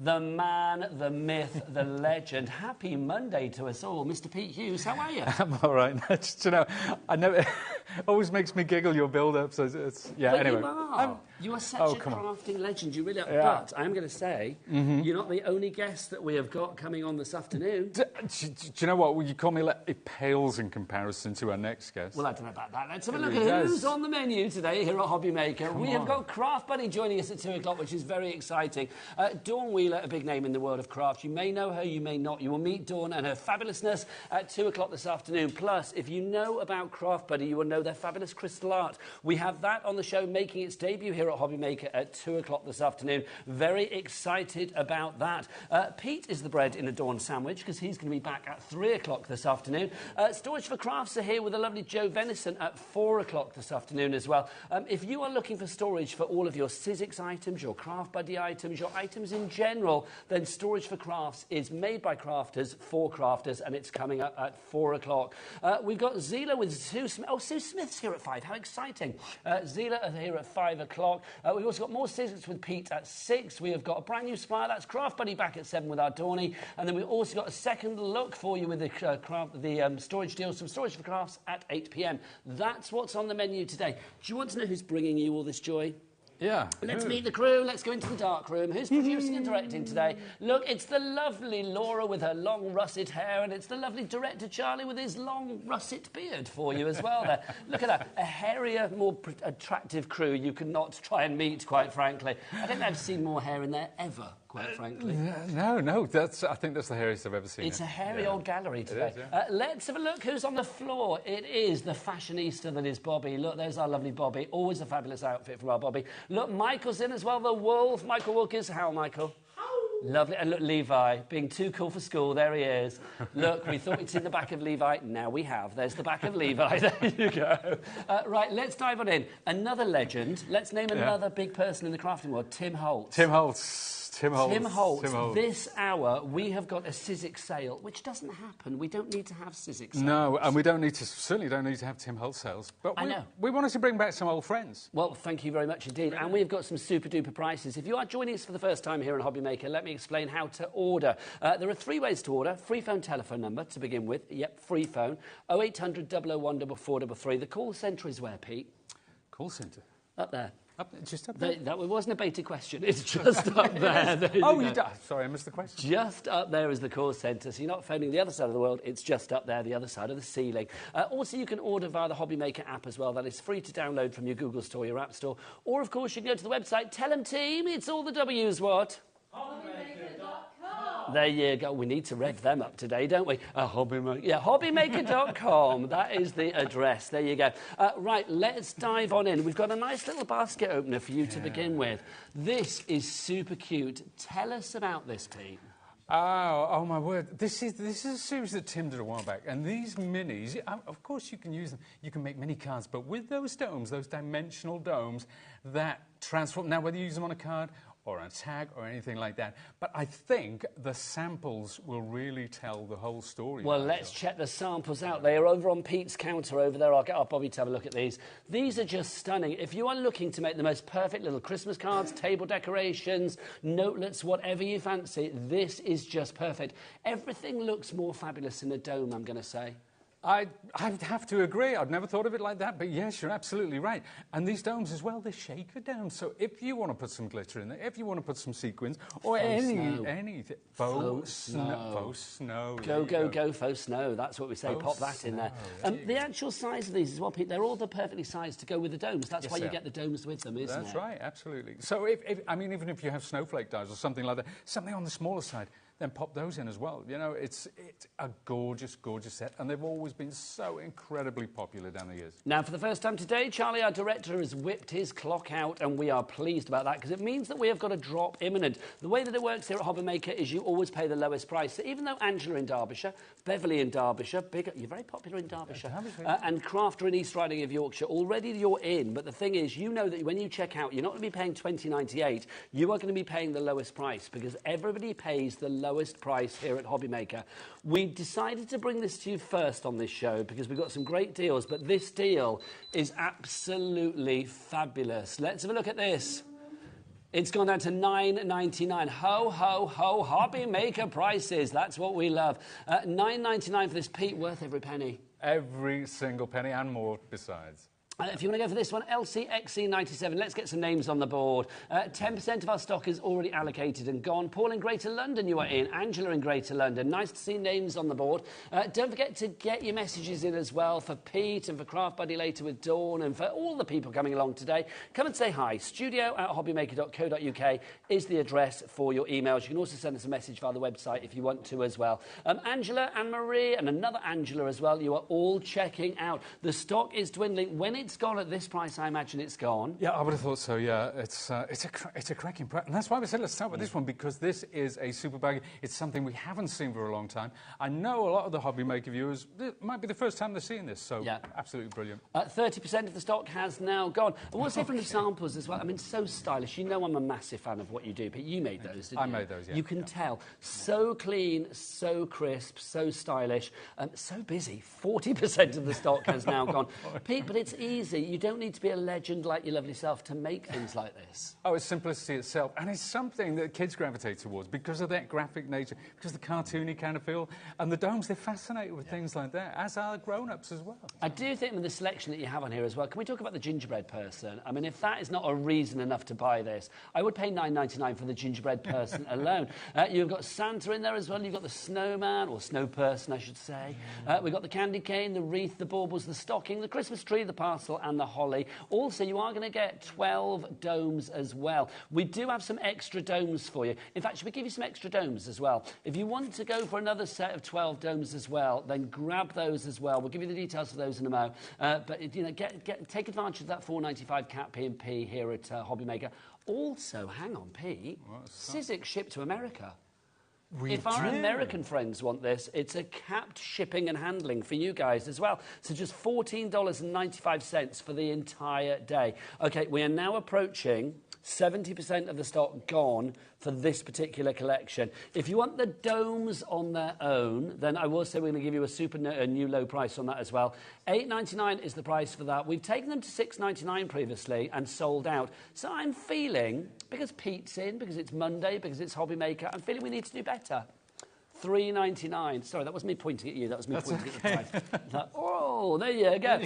the man, the myth, the legend. Happy Monday to us all. Mr. Pete Hughes, how are you? I'm all right. Just, you know, I know it always makes me giggle, your build-up. So it's yeah, but anyway. You are such a crafting legend. You really are. Yeah. But I'm going to say, you're not the only guest that we have got coming on this afternoon. Do you know what? You call me, it pales in comparison to our next guest. Well, I don't know about that. Let's have a look at who's on the menu today here at HobbyMaker. We have got Craft Buddy joining us at 2 o'clock, which is very exciting. Dawn Wheeler, a big name in the world of craft. You may know her, you may not. You will meet Dawn and her fabulousness at 2 o'clock this afternoon. Plus, if you know about Craft Buddy, you will know their fabulous crystal art. We have that on the show making its debut here at HobbyMaker at 2 o'clock this afternoon. Very excited about that. Pete is the bread in a Dawn sandwich because he's going to be back at 3 o'clock this afternoon. Storage for Crafts are here with a lovely Joe Venison at 4 o'clock this afternoon as well. If you are looking for storage for all of your Sizzix items, your Craft Buddy items, your items in general, then Storage for Crafts is made by crafters for crafters, and it's coming up at 4 o'clock. We've got Zelier with Sue Smith. Oh, Sue Smith's here at 5. How exciting. Zelier are here at 5 o'clock. We've also got more Sizzix with Pete at 6. We have got a brand new supplier. That's Craft Buddy back at 7 with our Dawny. And then we've also got a second look for you with the storage deals from Storage for Crafts at 8 p.m. That's what's on the menu today. Do you want to know who's bringing you all this joy? Yeah. Let's meet the crew. Let's go into the dark room. Who's producing and directing today? Look, it's the lovely Laura with her long russet hair, and it's the lovely director Charlie with his long russet beard for you as well there. Look at that. A hairier, more attractive crew you could not try and meet, quite frankly. I don't think I've seen more hair in there ever, quite frankly. No, I think that's the hairiest I've ever seen. It's a hairy old gallery today. Let's have a look who's on the floor. It is the fashionista that is Bobby. Look, there's our lovely Bobby. Always a fabulous outfit from our Bobby. Look, Michael's in as well, the wolf. Michael Wilkins. How, Michael? Lovely. And look, Levi, being too cool for school. There he is. Look, we thought we'd see the back of Levi. Now we have. There's the back of Levi. There you go. Right, let's dive on in. Another legend. Let's name another big person in the crafting world. Tim Holtz. Tim Holtz. Tim Holtz. This hour, we have got a Sizzix sale, which doesn't happen. We don't need to have Sizzix sales. No, and we certainly don't need to have Tim Holtz sales. But we wanted to bring back some old friends. Well, thank you very much indeed. And we've got some super-duper prices. If you are joining us for the first time here on HobbyMaker, let me explain how to order. There are 3 ways to order. Free phone telephone number to begin with. Yep, free phone. 0800 001 4433. The call centre is where, Pete? Call centre? Up there. Just up there? That wasn't a baited question. It's just up there. Sorry, I missed the question. Just up there is the call centre, so you're not phoning the other side of the world. It's just up there, the other side of the ceiling. Also, you can order via the HobbyMaker app as well. That is free to download from your Google Store, your App Store. Or, of course, you can go to the website. Tell them, team, it's all the W's, what? HobbyMaker.com. There you go. We need to rev them up today, don't we? HobbyMaker. Yeah, HobbyMaker.com. That is the address. There you go. Right, let's dive on in. We've got a nice little basket opener for you to begin with. This is super cute. Tell us about this, Pete. Oh my word. This is a series that Tim did a while back. And these minis, of course you can use them. You can make mini cards. But with those domes, those dimensional domes, that transform. Now, whether you use them on a card or a tag or anything like that. But I think the samples will really tell the whole story. Well, let's check the samples out. They are over on Pete's counter over there. I'll get our Bobby to have a look at these. These are just stunning. If you are looking to make the most perfect little Christmas cards, table decorations, notelets, whatever you fancy, this is just perfect. Everything looks more fabulous in a dome, I'm going to say. I'd have to agree. I've never thought of it like that, but yes, you're absolutely right. And these domes as well, they're shaker domes. So if you want to put some glitter in there, if you want to put some sequins, or anything. Faux snow. Go, faux snow. That's what we say. Pop that in there. The actual size of these as well, Pete, they're all perfectly sized to go with the domes. That's why you get the domes with them, isn't it? That's right, absolutely. So even if you have snowflake dies or something like that, something on the smaller side, then pop those in as well. You know, it's a gorgeous, gorgeous set, and they've always been so incredibly popular down the years. Now, for the first time today, Charlie, our director, has whipped his clock out, and we are pleased about that because it means that we have got a drop imminent. The way that it works here at HobbyMaker is you always pay the lowest price. So even though Angela in Derbyshire, Beverly in Derbyshire, you're very popular in Derbyshire, and Crafter in East Riding of Yorkshire, already you're in. But the thing is, you know that when you check out, you're not going to be paying $20.98. You are going to be paying the lowest price because everybody pays the lowest price here at HobbyMaker. We decided to bring this to you first on this show because we've got some great deals, but this deal is absolutely fabulous. Let's have a look at this. It's gone down to $9.99. Ho, ho, ho, HobbyMaker prices. That's what we love. $9.99 for this Pete, worth every penny. Every single penny and more besides. If you want to go for this one, LCXC97, let's get some names on the board. 10% of our stock is already allocated and gone. Paul in Greater London, you are in. Angela in Greater London. Nice to see names on the board. Don't forget to get your messages in as well for Pete and for Craft Buddy later with Dawn and for all the people coming along today. Come and say hi. studio@hobbymaker.co.uk is the address for your emails. You can also send us a message via the website if you want to as well. Angela and Marie and another Angela as well, you are all checking out. The stock is dwindling. When it's gone at this price, I imagine it's gone. Yeah, I would have thought so, yeah. It's a cracking price. And that's why we said let's start with this one, because this is a super baggie. It's something we haven't seen for a long time. I know a lot of the HobbyMaker viewers, it might be the first time they're seeing this, so yeah. Absolutely brilliant. 30% of the stock has now gone. I want to say from the samples as well, I mean, so stylish. You know I'm a massive fan of what you do, but you made those, didn't you? I made those, yeah. You can tell. So clean, so crisp, so stylish, so busy. 40% of the stock has now gone. Pete, but it's easy. You don't need to be a legend like your lovely self to make things like this. Oh, it's simplicity itself. And it's something that kids gravitate towards because of that graphic nature, because of the cartoony kind of feel. And the domes, they're fascinated with things like that, as are grown-ups as well. I do think with the selection that you have on here as well, can we talk about the gingerbread person? I mean, if that is not a reason enough to buy this, I would pay $9.99 for the gingerbread person alone. You've got Santa in there as well. You've got the snowman, or snow person, I should say. We've got the candy cane, the wreath, the baubles, the stocking, the Christmas tree, the parcel, and the holly. Also, you are going to get 12 domes as well. We do have some extra domes for you. In fact, should we give you some extra domes as well? If you want to go for another set of 12 domes as well, then grab those as well. We'll give you the details for those in a mo. But, you know, take advantage of that $4.95 cap P&P here at HobbyMaker. Also, hang on, Pete, Sizzix shipped to America. If our American friends want this, it's a capped shipping and handling for you guys as well. So just $14.95 for the entire day. OK, we are now approaching 70% of the stock gone for this particular collection. If you want the domes on their own, then I will say we're going to give you a new low price on that as well. $8.99 is the price for that. We've taken them to $6.99 previously and sold out. So I'm feeling, because Pete's in, because it's Monday, because it's HobbyMaker, I'm feeling we need to do better. $3.99. Sorry, that was me pointing at you. That was me pointing at the price. Oh, there you go.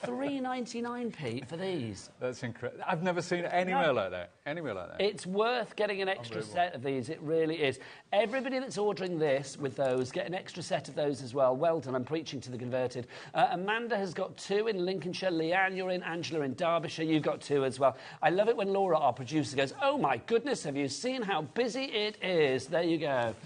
$3.99, Pete, for these. That's incredible. I've never seen it anywhere like that. Anywhere like that. It's worth getting an extra set of these. It really is. Everybody that's ordering this with those, get an extra set of those as well. Well done. I'm preaching to the converted. Amanda has got 2 in Lincolnshire. Leanne, you're in. Angela in Derbyshire. You've got 2 as well. I love it when Laura, our producer, goes, oh, my goodness, have you seen how busy it is? There you go.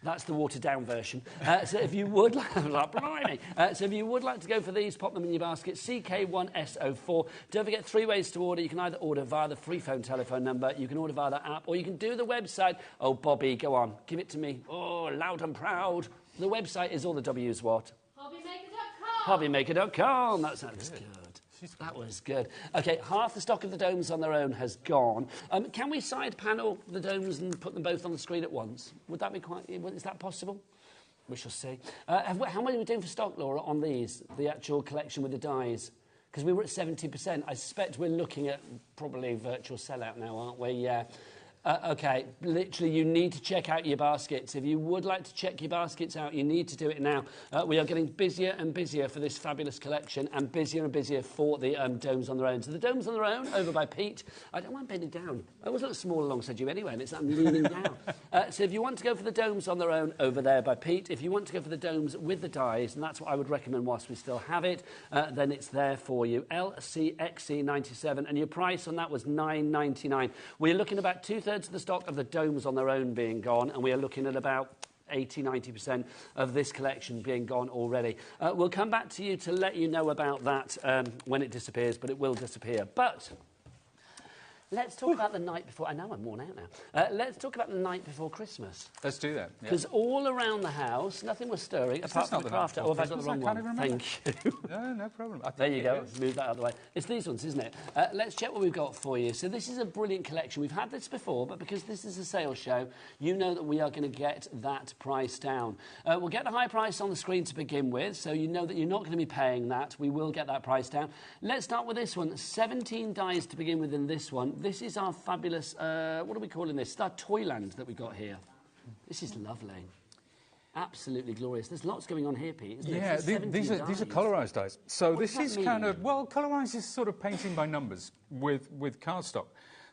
That's the watered-down version. So if you would like, so if you would like to go for these, pop them in your basket. CK1S04. Don't forget 3 ways to order. You can either order via the free phone telephone number, you can order via the app, or you can do the website. Oh, Bobby, go on, give it to me. Oh, loud and proud. The website is all the W's what? HobbyMaker.com. HobbyMaker.com. That sounds good. That was good. OK, half the stock of the domes on their own has gone. Can we side panel the domes and put them both on the screen at once? Would that be quite... Is that possible? We shall see. How many are we doing for stock, Laura, on these, the actual collection with the dies? Because we were at 70%. I suspect we're looking at probably virtual sellout now, aren't we? Yeah. OK, literally, you need to check out your baskets. If you would like to check your baskets out, you need to do it now. We are getting busier and busier for this fabulous collection and busier for the domes on their own. So the domes on their own, over by Pete. I don't mind bending down. I always look small alongside you anyway, and it's that I'm leaning down. So if you want to go for the domes on their own, over there by Pete. If you want to go for the domes with the dies, and that's what I would recommend whilst we still have it, then it's there for you. LCXC97, and your price on that was $9.99. We're looking at about 2/3 of the stock of the domes on their own being gone, and we are looking at about 80–90% of this collection being gone already. We'll come back to you to let you know about that when it disappears, but it will disappear. But let's talk about the night before. I know I'm worn out now. Let's talk about the night before Christmas. Let's do that. Because all around the house, nothing was stirring, apart from the craft. Oh, have I got the wrong one? Thank you. No problem. There you go. Move that out of the way. It's these ones, isn't it? Let's check what we've got for you. So this is a brilliant collection. We've had this before, but because this is a sales show, you know that we are going to get that price down. We'll get the high price on the screen to begin with, so you know that you're not going to be paying that. We will get that price down. Let's start with this one. 17 dies to begin with in this one. this is our fabulous, what are we calling this? It's our Toyland that we got here. This is lovely. Absolutely glorious. There's lots going on here, Pete, isn't yeah, there? these are colorized dies. So this is kind of, mean? well, colorized is sort of painting by numbers with cardstock.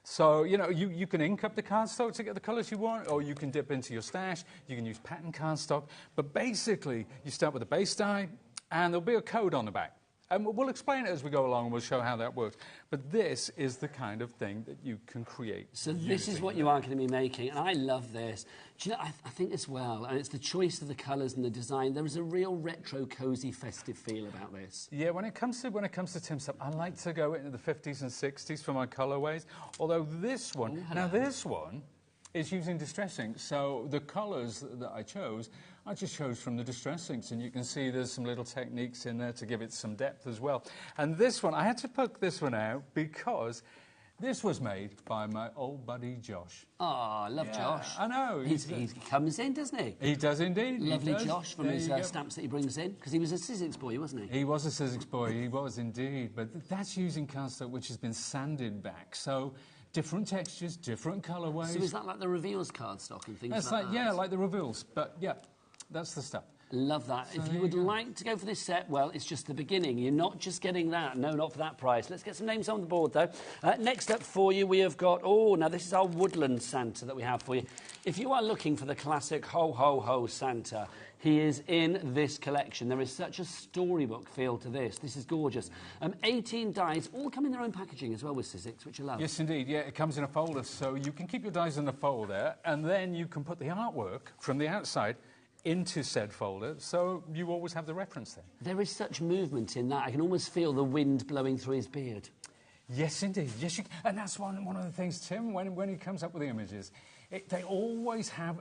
So, you know, you can ink up the cardstock to get the colours you want, or you can dip into your stash, you can use pattern cardstock. But basically, you start with a base die, and there'll be a code on the back. And we'll explain it as we go along, and we'll show how that works. But this is the kind of thing that you can create. So this is what you are going to be making, and I love this. Do you know, I think as well, and it's the choice of the colours and the design, there is a real retro, cosy, festive feel about this. Yeah, when it comes to Tim stuff, I like to go into the 50s and 60s for my colourways. Although this one, this one is using distress ink. So the colours that I just chose from the distress inks, and you can see there's some little techniques in there to give it some depth as well. And this one, I had to pick this one out because this was made by my old buddy Josh. Oh, I love Josh. I know. He comes in, doesn't he? He does indeed. Lovely Josh from his stamps that he brings in, because he was a Sizzix boy, wasn't he? He was a Sizzix boy, he was indeed. But that's using cardstock which has been sanded back. So different textures, different colourways. So is that like the reveals cardstock and things like that? Yeah, like the reveals. But yeah, that's the stuff. Love that. So if you would like to go for this set, well, it's just the beginning. You're not just getting that. No, not for that price. Let's get some names on the board, though. Next up for you, we have got... Oh, now this is our woodland Santa that we have for you. If you are looking for the classic Ho, Ho, Ho Santa, he is in this collection. There is such a storybook feel to this. This is gorgeous. 18 dies, all come in their own packaging as well with Sizzix, which I love. Yes, indeed. Yeah, it comes in a folder, so you can keep your dies in the folder, and then you can put the artwork from the outside into said folder, so you always have the reference there. There is such movement in that. I can almost feel the wind blowing through his beard. Yes, indeed. Yes, and that's one of the things, Tim, when he comes up with the images, they always have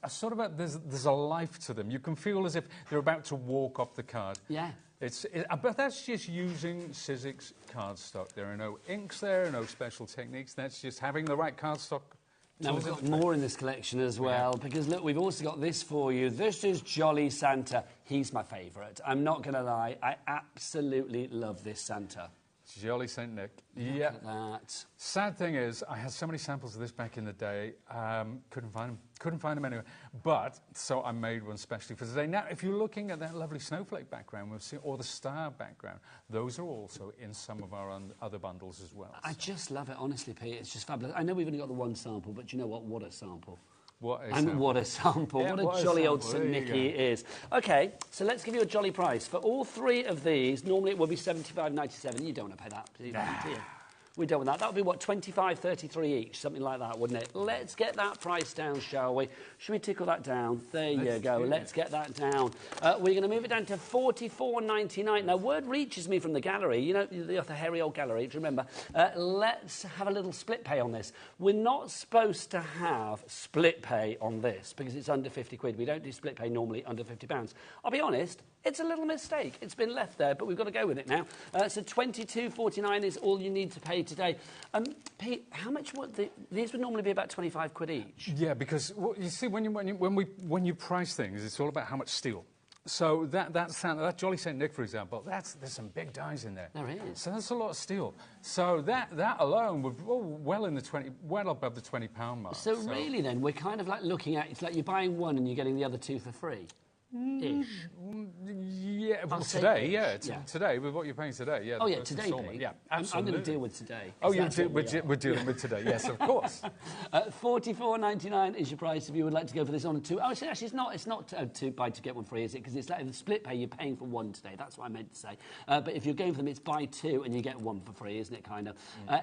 a sort of there's a life to them. You can feel as if they're about to walk off the card. Yeah. But that's just using Sizzix cardstock. There are no inks there, no special techniques. That's just having the right cardstock. Now, we've got more in this collection as well, because, look, we've also got this for you. This is Jolly Santa. He's my favourite. I'm not going to lie. I absolutely love this Santa. Jolly St. Nick. Look at that. Sad thing is, I had so many samples of this back in the day, couldn't find them anywhere. But, so I made one specially for today. Now, if you're looking at that lovely snowflake background, or the star background, those are also in some of our other bundles as well. I just love it, honestly, Pete. It's just fabulous. I know we've only got the one sample, but you know what? What a sample. What a sample. What a sample. Yeah, what a jolly old St. Nicky is. OK, so let's give you a jolly price. For all three of these, normally it would be $75.97. You don't want to pay that, do you? We're done with that. That would be, what, $25.33 each, something like that, wouldn't it? Let's get that price down, shall we? Should we tickle that down? There you go. Let's get that down. We're going to move it down to $44.99. Now, word reaches me from the gallery. You know, the hairy old gallery, do you remember? Let's have a little split pay on this. We're not supposed to have split pay on this because it's under 50 quid. We don't do split pay normally under £50. I'll be honest, it's a little mistake. It's been left there, but we've got to go with it now. So $22.49 is all you need to pay today. Pete, how much would these would normally be about 25 quid each? Yeah, because you see, when you price things, it's all about how much steel. So that Jolly St. Nick, for example, there's some big dies in there. There is. So that's a lot of steel. So that alone would well above the £20 mark. So really, then we're kind of like looking at it's like you're buying one and you're getting the other two for free. Ish. Yeah, well, today, today, with what you're paying today, yeah. Oh, yeah, today, Pete. Yeah, I'm going to deal with today. Oh, we're dealing with today, yes, of course. $44.99 is your price if you would like to go for this on a two. Oh, actually, it's not two buy two, get one free, is it? Because it's like the split pay, you're paying for one today. That's what I meant to say. But if you're going for them, it's buy two and you get one for free, isn't it, kind of?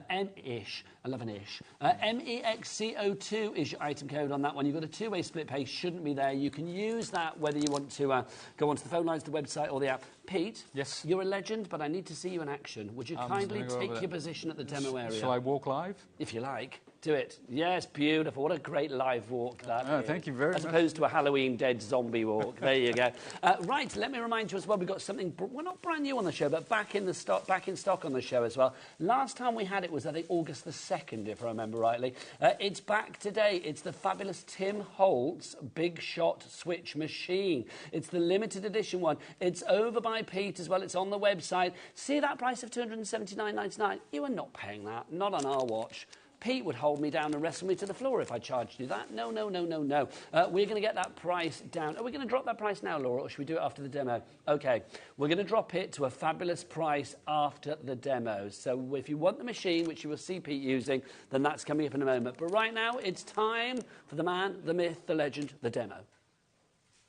M-ish. I love an ish. MEXCO2 is your item code on that one. You've got a two-way split pay, shouldn't be there. You can use that whether you want to go onto the phone lines, the website or the app. Pete, yes, you're a legend, but I need to see you in action. Would you kindly take your position at the demo area? Shall I walk live? If you like. Do it. Yes, beautiful. What a great live walk that is. Thank you very much. As opposed to a Halloween dead zombie walk. There you go. Right, let me remind you as well, we've got something, well, not brand new on the show, but back in stock on the show as well. Last time we had it was, I think, August the 2nd, if I remember rightly. It's back today. It's the fabulous Tim Holtz Big Shot Switch Machine. It's the limited edition one. It's over by Pete as well. It's on the website. See that price of $279.99? You are not paying that. Not on our watch. Pete would hold me down and wrestle me to the floor if I charged you that. No, no, no, no, no. We're going to get that price down. Are we going to drop that price now, Laura, or should we do it after the demo? OK, we're going to drop it to a fabulous price after the demo. So if you want the machine, which you will see Pete using, then that's coming up in a moment. But right now, it's time for the man, the myth, the legend, the demo.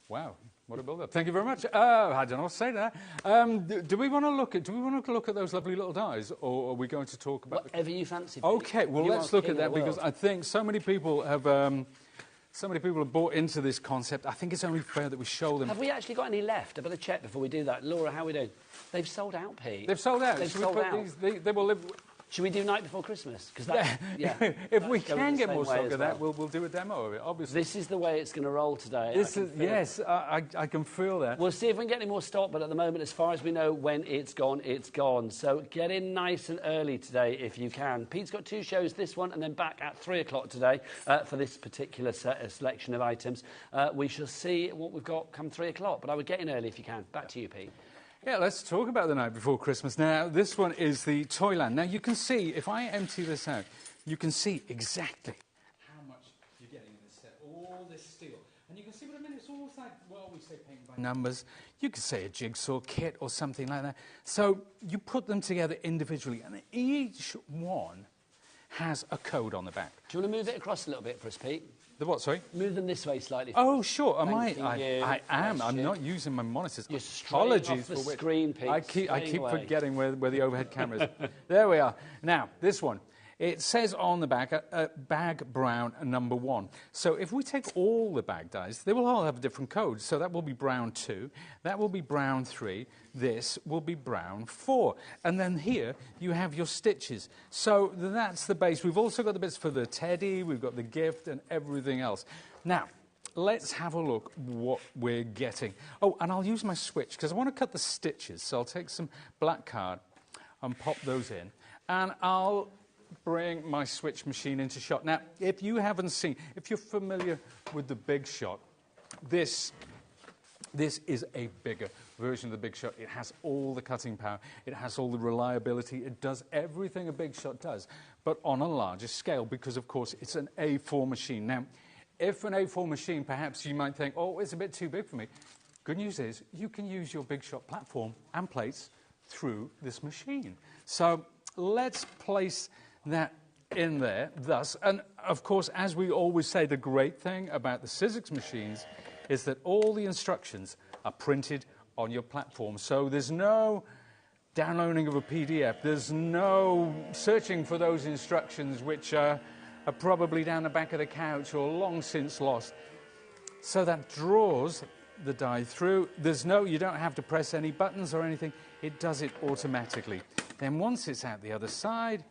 Wow. What a build-up! Thank you very much. I don't know what to say there. Do we want to look at those lovely little dies, or are we going to talk about whatever you fancy? Okay, well let's look at that because I think so many people have bought into this concept. I think it's only fair that we show them. Have we actually got any left? I better check before we do that. Laura, how are we doing? They've sold out, Pete. They've sold out. They've sold out. They will live. Should we do night before Christmas? Because that, if we can get more stock of that, we'll do a demo of it. Obviously, this is the way it's going to roll today. I can feel that. We'll see if we can get any more stock, but at the moment, as far as we know, when it's gone, it's gone. So get in nice and early today if you can. Pete's got 2 shows, this one, and then back at 3 o'clock today for this particular selection of items. We shall see what we've got come 3 o'clock, but I would get in early if you can. Back to you, Pete. Yeah, let's talk about the night before Christmas. Now, this one is the Toyland. Now, you can see, if I empty this out, you can see exactly how much you're getting in this set. All this steel. And you can see what I mean. It's almost like, well, we say paint by numbers. You could say a jigsaw kit or something like that. So you put them together individually, and each one has a code on the back. Do you want to move it across a little bit for us, Pete? The what, sorry? Move them this way slightly. Oh, sure. I am. I'm not using my monitors. You're straight off the screen, Pete. I keep forgetting where the overhead camera is. There we are. Now, this one. It says on the back, bag brown number 1. So if we take all the bag dies, they will all have a different code. So that will be brown 2, that will be brown 3, this will be brown 4. And then here you have your stitches. So that's the base. We've also got the bits for the teddy, we've got the gift and everything else. Now, let's have a look what we're getting. Oh, and I'll use my switch because I want to cut the stitches. So I'll take some black card and pop those in. And I'll bring my switch machine into shot. Now, if you haven't seen, if you're familiar with the Big Shot, this is a bigger version of the Big Shot. It has all the cutting power. It has all the reliability. It does everything a Big Shot does, but on a larger scale because, of course, it's an A4 machine. Now, if an A4 machine, perhaps you might think, oh, it's a bit too big for me. Good news is you can use your Big Shot platform and plates through this machine. So let's place that in there, thus. And, of course, as we always say, the great thing about the Sizzix machines is that all the instructions are printed on your platform. So there's no downloading of a PDF. There's no searching for those instructions which are probably down the back of the couch or long since lost. So that draws the die through. You don't have to press any buttons or anything. It does it automatically. Then once it's out the other side,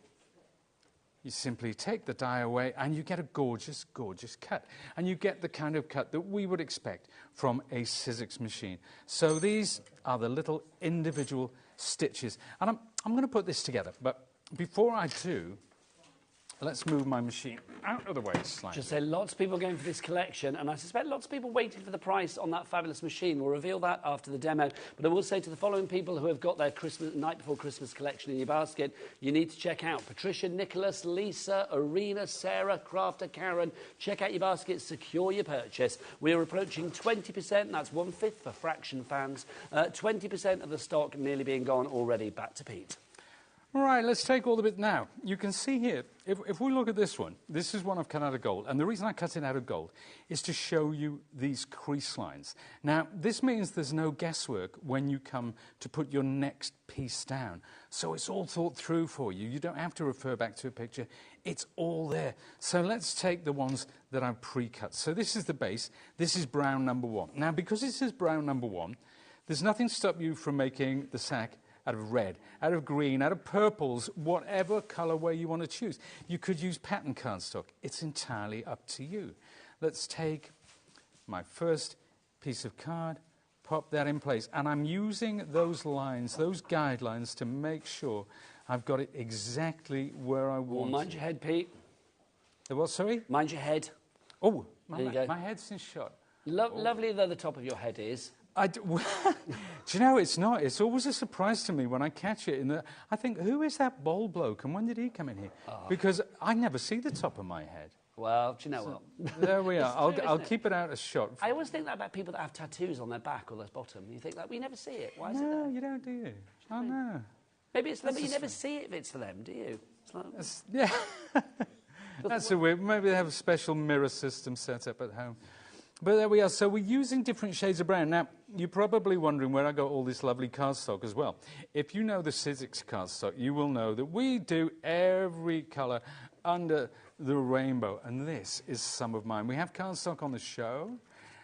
you simply take the die away and you get a gorgeous, gorgeous cut. And you get the kind of cut that we would expect from a Sizzix machine. So these are the little individual stitches. And I'm going to put this together. But before I do, let's move my machine out of the way slightly. Just say lots of people going for this collection, and I suspect lots of people waiting for the price on that fabulous machine. We'll reveal that after the demo. But I will say to the following people who have got their night before Christmas collection in your basket, you need to check out Patricia, Nicholas, Lisa, Arena, Sarah, Crafter, Karen. Check out your basket, secure your purchase. We're approaching 20%, that's 1/5 for Fraction fans. 20% of the stock nearly being gone already. Back to Pete. All right, let's take all the bit now. You can see here, if we look at this one, this is one I've cut out of gold. And the reason I cut it out of gold is to show you these crease lines. Now, this means there's no guesswork when you come to put your next piece down. So it's all thought through for you. You don't have to refer back to a picture. It's all there. So let's take the ones that I've pre-cut. So this is the base. This is brown number 1. Now, because this is brown number 1, there's nothing to stop you from making the sack out of red, out of green, out of purples, whatever colorway you want to choose. You could use pattern cardstock. It's entirely up to you. Let's take my first piece of card, pop that in place. And I'm using those lines, those guidelines, to make sure I've got it exactly where I want it. Mind your head, Pete. The what, sorry? Mind your head. Oh, my head's in shot. Lovely though the top of your head is. Do you know, it's not. It's always a surprise to me when I catch it. I think, who is that bald bloke and when did he come in here? Oh. Because I never see the top of my head. Well, do you know what? There we are. I'll keep it out of shot. I always think that about people that have tattoos on their back or their bottom. You think that we never see it. Why is it there? No, you don't, do you? Oh, no. Maybe it's them, but you never see it if it's for them, do you? Yeah. That's a weird. Maybe they have a special mirror system set up at home. But there we are. So we're using different shades of brown. Now, you're probably wondering where I got all this lovely cardstock as well. If you know the Sizzix cardstock, you will know that we do every colour under the rainbow. And this is some of mine. We have cardstock on the show.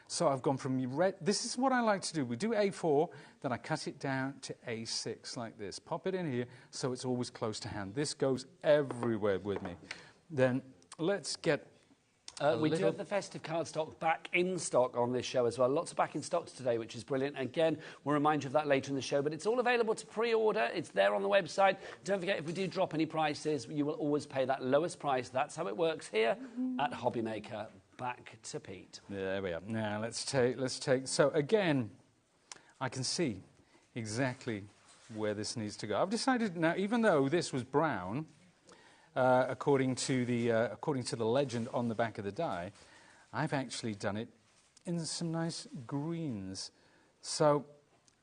So I've gone from red. This is what I like to do. We do A4, then I cut it down to A6 like this. Pop it in here so it's always close to hand. This goes everywhere with me. Then let's get we do have the festive cardstock back in stock on this show as well. Lots of back in stock today, which is brilliant. Again, we'll remind you of that later in the show, but it's all available to pre-order. It's there on the website. Don't forget, if we do drop any prices, you will always pay that lowest price. That's how it works here at HobbyMaker. Back to Pete. There we are. Now, let's take... So, again, I can see exactly where this needs to go. I've decided now, even though this was brown... according to the legend on the back of the die, I've actually done it in some nice greens. So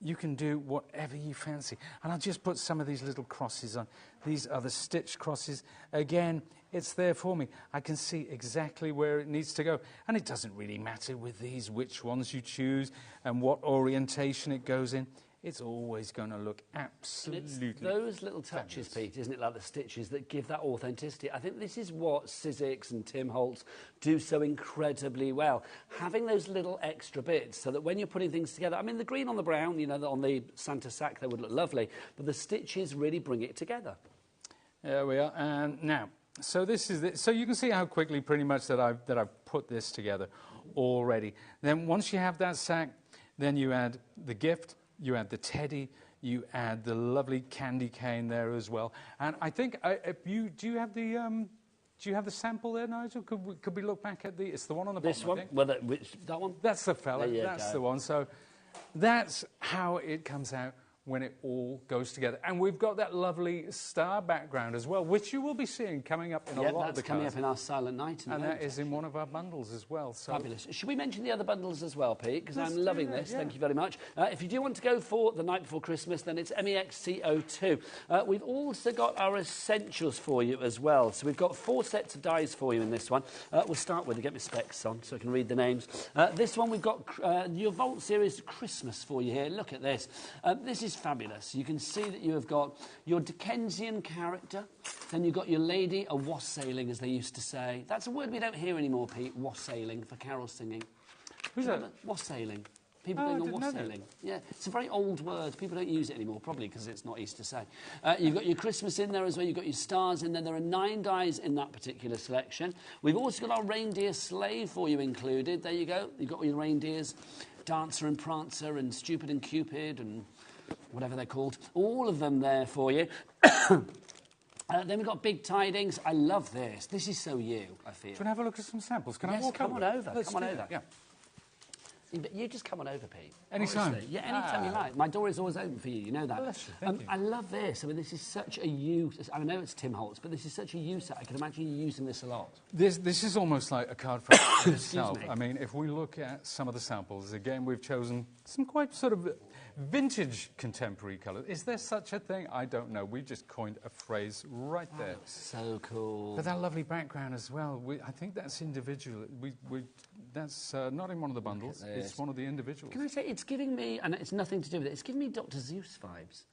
you can do whatever you fancy. And I'll just put some of these little crosses on. These are the stitch crosses. Again, it's there for me. I can see exactly where it needs to go. And it doesn't really matter with these which ones you choose and what orientation it goes in. It's always going to look absolutely it's those little touches, Pete, isn't it, like the stitches that give that authenticity. I think this is what Sizzix and Tim Holtz do so incredibly well. Having those little extra bits so that when you're putting things together, I mean, the green on the brown, you know, on the Santa sack, they would look lovely, but the stitches really bring it together. There we are. And now, so this is so you can see how quickly pretty much that I've put this together already. Then once you have that sack, then you add the gift. You add the teddy, you add the lovely candy cane there as well. And I think, do you have the sample there, Nigel? Could we look back at it's the one on the bottom, This one? I think. Well, that one? That's the fella, that's the one. So that's how it comes out when it all goes together. And we've got that lovely star background as well, which you will be seeing coming up in a lot of the cards. That's coming up in our Silent Night. And that is in one of our bundles as well. So. Fabulous. Should we mention the other bundles as well, Pete? Because I'm loving this. Yeah. Thank you very much. If you do want to go for the night before Christmas, then it's MEXCO2. We've also got our essentials for you as well. So we've got 4 sets of dies for you in this one. We'll start with, get my specs on so I can read the names. This one, we've got your Vault Series Christmas for you here. Look at this. This is fabulous. You can see that you have got your Dickensian character, then you've got your lady, a wassailing, as they used to say. That's a word we don't hear anymore, Pete, wassailing, for carol singing. Who's that? Wassailing. People going on wassailing. Yeah, it's a very old word. People don't use it anymore, probably because it's not Easter say. You've got your Christmas in there as well. You've got your stars in there. There are 9 dies in that particular selection. We've also got our reindeer sleigh for you included. There you go. You've got your reindeers, Dancer and Prancer and Stupid and Cupid and whatever they're called. All of them there for you. Then we've got Big Tidings. I love this. This is so you, I feel. Do you want to have a look at some samples? Can I walk come on over? Come on over. Yeah. You just come on over, Pete. Anytime. Honestly. Yeah, anytime you like. My door is always open for you. You know that. Thank you. I love this. I mean, this is such a use. I know it's Tim Holtz, but this is such a use. I can imagine you using this a lot. This is almost like a card for itself. I mean, if we look at some of the samples, again, we've chosen some quite sort of vintage contemporary colours. Is there such a thing? I don't know. We just coined a phrase right there. So cool. But that lovely background as well. I think that's individual. That's not in one of the bundles. It's one of the individuals. Can I say, it's giving me, and it's nothing to do with it, it's giving me Dr. Seuss vibes.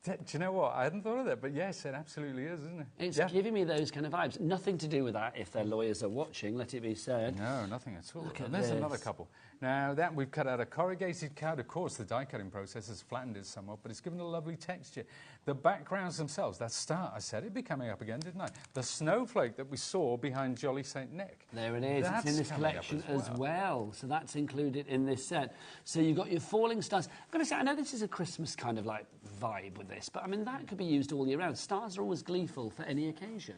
Do you know what? I hadn't thought of that, but yes, it absolutely is, isn't it? It's giving me those kind of vibes. Nothing to do with that if their lawyers are watching, let it be said. No, nothing at all. Look at And there's this. another couple. Now, that we've cut out a corrugated card. Of course, the die-cutting process has flattened it somewhat, but it's given a lovely texture. The backgrounds themselves, that star, I said, it'd be coming up again, didn't I? The snowflake that we saw behind Jolly St. Nick. There it is. It's in this collection as well. So that's included in this set. So you've got your falling stars. I'm going to say, I know this is a Christmas kind of like vibe with this, but I mean, that could be used all year round. Stars are always gleeful for any occasion.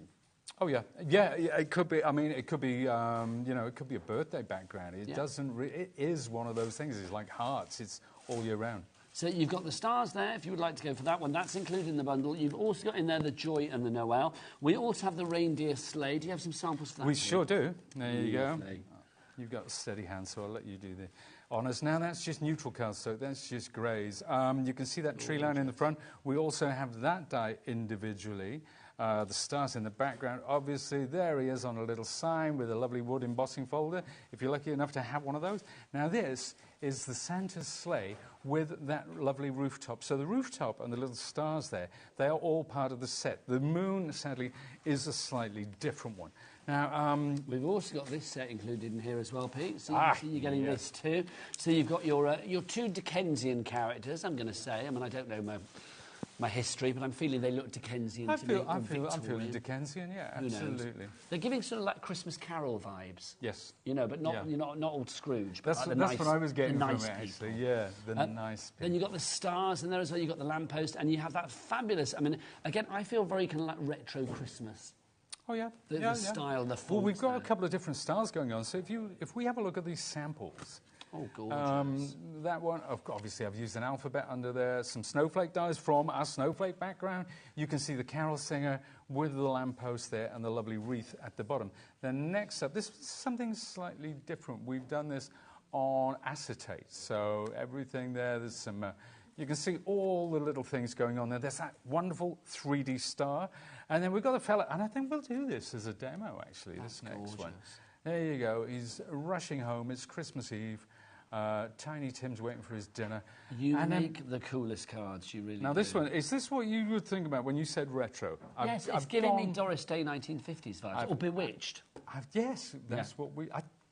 Oh, yeah. Yeah, it could be. I mean, it could be, you know, it could be a birthday background. It doesn't, it is one of those things. It's like hearts. It's all year round. So you've got the stars there, if you would like to go for that one. That's included in the bundle. You've also got in there the Joy and the Noel. We also have the reindeer sleigh. Do you have some samples for that? We sure do. There you go. Lovely. You've got a steady hand, so I'll let you do the honours. Now, that's just neutral colours, so that's just greys. You can see that tree line in the front. We also have that die individually. The stars in the background, obviously, there he is on a little sign with a lovely wood embossing folder, if you're lucky enough to have one of those. Now, this is the Santa's sleigh with that lovely rooftop. So the rooftop and the little stars there, they are all part of the set. The moon, sadly, is a slightly different one. Now, we've also got this set included in here as well, Pete. So you're getting this too. So you've got your two Dickensian characters, I'm going to say. I mean, I don't know my history, but I'm feeling they look Dickensian to me. I'm feeling Dickensian, yeah, absolutely. They're giving sort of like Christmas Carol vibes. Yes. You know, but not not old Scrooge. But That's, like that's what I was getting from nice it, actually. people. Yeah, the nice people. Then you've got the stars in there as well. You've got the lamppost, and you have that fabulous, I mean, again, I feel very kind of like retro Christmas. Oh, yeah. The style, the fonts. Well, we've got a couple of different styles going on. So if we have a look at these samples... Oh, gorgeous. That one, obviously, I've used an alphabet under there, some snowflake dies from our snowflake background. You can see the carol singer with the lamppost there and the lovely wreath at the bottom. Then next up, this is something slightly different. We've done this on acetate. So everything there, there's some... you can see all the little things going on there. There's that wonderful 3D star. And then we've got a fella, and I think we'll do this as a demo, actually, this next one. There you go. He's rushing home. It's Christmas Eve. Tiny Tim's waiting for his dinner. You make the coolest cards, you really do. Now, this one, is this what you would think about when you said retro? Yes, it's giving me Doris Day 1950s vibes, or Bewitched. Yes, that's what we...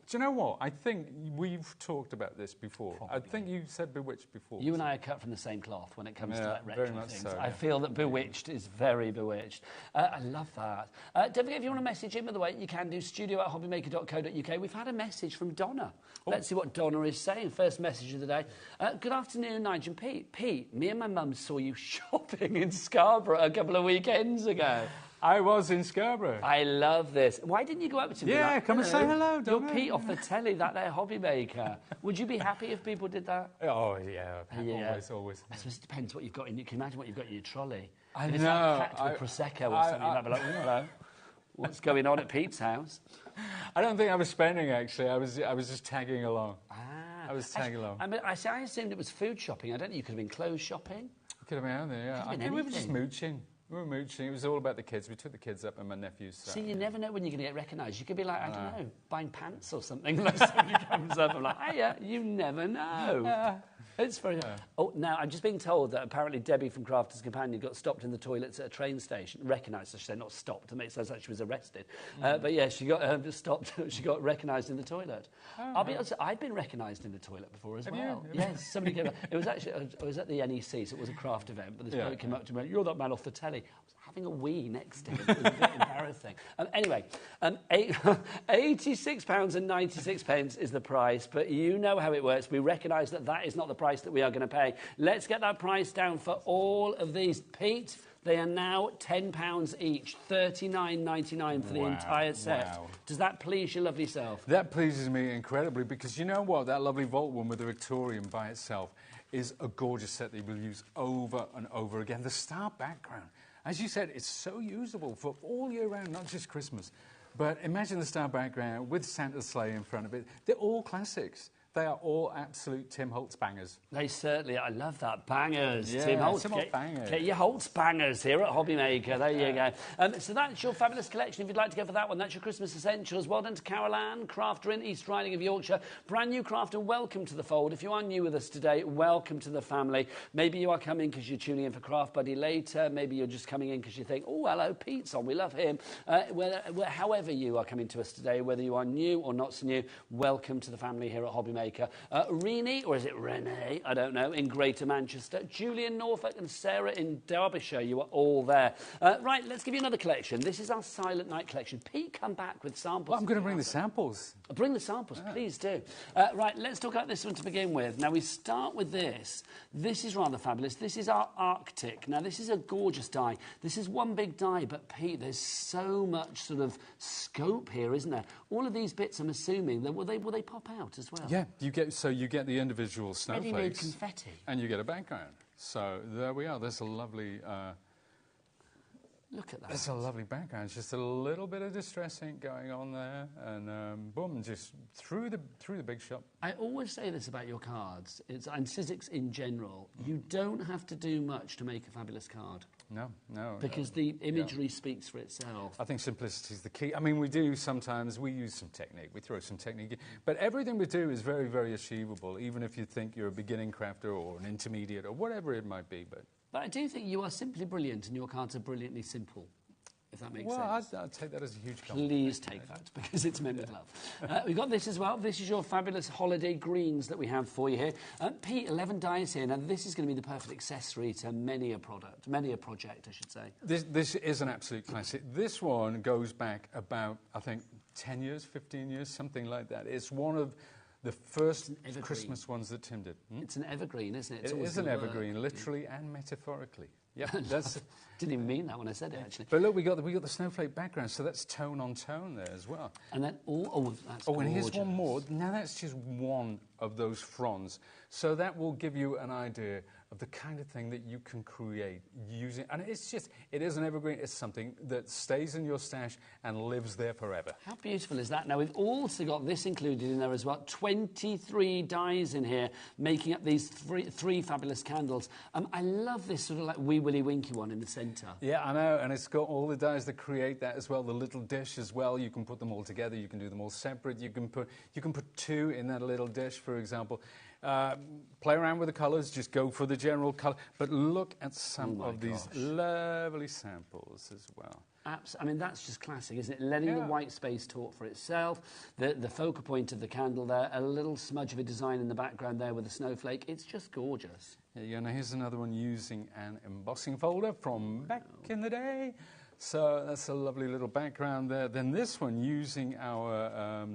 Do you know what? I think we've talked about this before. Probably. I think you said Bewitched before. You and I are cut from the same cloth when it comes to like retro very much things. So, I feel that Bewitched is very Bewitched. I love that. Don't forget, if you want to message in, by the way, you can do studio@hobbymaker.co.uk. We've had a message from Donna. Oh. Let's see what Donna is saying. First message of the day. Good afternoon, Nigel and Pete. Pete, me and my mum saw you shopping in Scarborough a couple of weekends ago. I was in Scarborough. I love this. Why didn't you go up to me? Yeah, come and say hello, You're Pete off the telly, that there HobbyMaker. Would you be happy if people did that? Oh, yeah. Always. I suppose it depends what you've got in your... Can you imagine what you've got in your trolley? I if know. It's like packed with Prosecco or something, you might be like, hello. What's going on at Pete's house? I don't think I was spending, actually. I was just tagging along. I was tagging along. I mean, I assumed it was food shopping. I don't think you could have been clothes shopping. Could have been out there, yeah. I think we were just mooching. We were mooching. It was all about the kids. We took the kids up and my nephews. See, you never know when you're going to get recognised. You could be like, I don't know, buying pants or something. Like somebody comes up and like, hiya, you never know. It's very... Oh, now, I'm just being told that apparently Debbie from Crafter's Companion got stopped in the toilets at a train station. Recognised, I should say, not stopped. It makes sense like she was arrested. But yeah, she got stopped. She got recognised in the toilet. I'll be honest, I'd been recognised in the toilet before as well. Yes, somebody came up. It was actually... I was at the NEC, so it was a craft event, but this bloke came up to me and went, "You're that man off the telly." I was having a wee next to him. It was a bit embarrassing. Anyway, £86.96 is the price, but you know how it works. We recognise that that is not the price that we are going to pay. Let's get that price down for all of these. Pete, they are now £10 each, $39.99 for the entire set. Wow. Does that please your lovely self? That pleases me incredibly, because you know what? That lovely vault one with the Victorian by itself is a gorgeous set that you will use over and over again. The star background, as you said, it's so usable for all year round, not just Christmas. But imagine the star background with Santa's sleigh in front of it. They're all classics. They are all absolute Tim Holtz bangers. They certainly are. I love that. Bangers. Yeah, Tim Holtz. bangers. Get your Holtz bangers here at HobbyMaker. There you go. So that's your fabulous collection. If you'd like to go for that one, that's your Christmas essentials. Well done to Carol Ann, crafter in East Riding of Yorkshire. Brand new crafter, welcome to the fold. If you are new with us today, welcome to the family. Maybe you are coming because you're tuning in for Craft Buddy later. Maybe you're just coming in because you think, oh, hello, Pete's on. We love him. However you are coming to us today, whether you are new or not so new, welcome to the family here at HobbyMaker. Renee, or is it Renee? I don't know, in Greater Manchester. Julie in Norfolk and Sarah in Derbyshire. You are all there. Right, let's give you another collection. This is our Silent Night collection. Pete, come back with samples. Well, I'm going to bring the samples. Bring the samples, please do. Right, let's talk about this one to begin with. Now, we start with this. This is rather fabulous. This is our Arctic. Now, this is a gorgeous die. This is one big die, but Pete, there's so much sort of scope here, isn't there? All of these bits, I'm assuming, will they pop out as well? Yeah, you get the individual snowflakes. Ready-made confetti. And you get a background. So there we are. There's a lovely... Look at that. There's a lovely background. It's just a little bit of distress ink going on there, and boom, just through the big shot. I always say this about your cards, and Sizzix in general. You don't have to do much to make a fabulous card. No. Because the imagery speaks for itself. I think simplicity is the key. I mean, we use some technique, we throw some technique in, but everything we do is very, very achievable, even if you think you're a beginning crafter or an intermediate or whatever it might be. But I do think you are simply brilliant, and your cards are brilliantly simple, if that makes sense. Well, I'd take that as a huge compliment. Please take that, because it's meant with love. We've got this as well. This is your fabulous holiday greens that we have for you here. Pete, 11 dies here. Now, this is going to be the perfect accessory to many a project, I should say. This is an absolute classic. This one goes back about, I think, 10 years, 15 years, something like that. It's one of the first Christmas ones that Tim did. It's an evergreen, isn't it? It is an evergreen, literally and metaphorically. Yep, that's. Didn't even mean that when I said it, actually. But look, we got the snowflake background, so that's tone on tone there as well. And then that's and here's one more. Now that's just one of those fronds, so that will give you an idea of the kind of thing that you can create using. And it is an evergreen. It's something that stays in your stash and lives there forever. How beautiful is that? Now we've also got this included in there as well. 23 dies in here, making up these three fabulous candles. I love this sort of like Wee Willie Winky one in the centre. Yeah, I know, and it's got all the dies that create that as well. The little dish as well. You can put them all together. You can do them all separate. You can put two in that little dish, for example. Play around with the colours, just go for the general colour. But look at some of these lovely samples as well. I mean, that's just classic, isn't it? Letting the white space talk for itself, the focal point of the candle there, a little smudge of a design in the background there with a snowflake. It's just gorgeous. Yeah, now here's another one using an embossing folder from back in the day. So that's a lovely little background there. Then this one using our...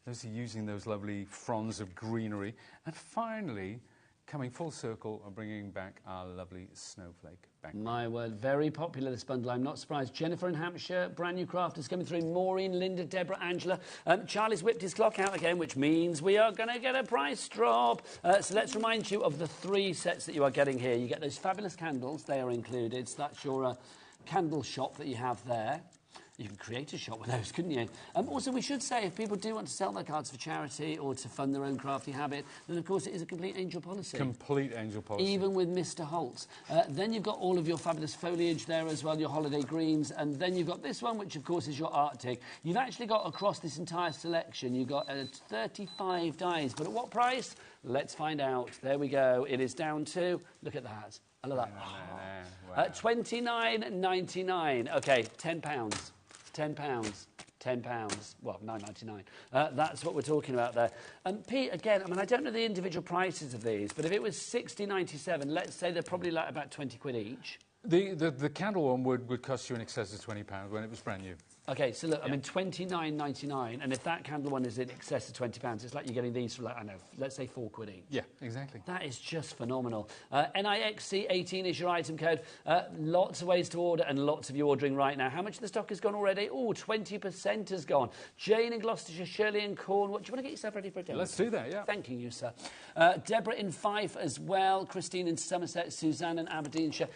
Those are using those lovely fronds of greenery. And finally, coming full circle and bringing back our lovely snowflake background. My word, very popular, this bundle. I'm not surprised. Jennifer in Hampshire, brand new crafters coming through. Maureen, Linda, Deborah, Angela. Charlie's whipped his clock out again, which means we are going to get a price drop. So let's remind you of the 3 sets that you are getting here. You get those fabulous candles. They are included. So that's your candle shop that you have there. You could create a shop with those, couldn't you? Also, we should say, if people do want to sell their cards for charity or to fund their own crafty habit, then, of course, it is a complete angel policy. Complete angel policy. Even with Mr. Holtz. Then you've got all of your fabulous foliage there as well, your holiday greens, and then you've got this one, which, of course, is your Arctic. You've actually got, across this entire selection, you've got 35 dies. But at what price? Let's find out. There we go. It is down to, look at that. I love that. Wow. $29.99. OK, £10. £10. £10. Well, £9.99. That's what we're talking about there. And Pete, again, I mean, I don't know the individual prices of these, but if it was $60.97, let's say they're probably like about 20 quid each. The candle one would cost you in excess of £20 when it was brand new. OK, so look, I mean, $29.99, and if that candle one is in excess of £20, it's like you're getting these for, like, I don't know, let's say 4 quid each. Yeah, exactly. That is just phenomenal. NIXC18 is your item code. Lots of ways to order and lots of you ordering right now. How much of the stock has gone already? Oh, 20% has gone. Jane in Gloucestershire, Shirley in Cornwall. Do you want to get yourself ready for a demo? Let's do that, yeah. Thanking you, sir. Deborah in Fife as well. Christine in Somerset. Suzanne in Aberdeenshire.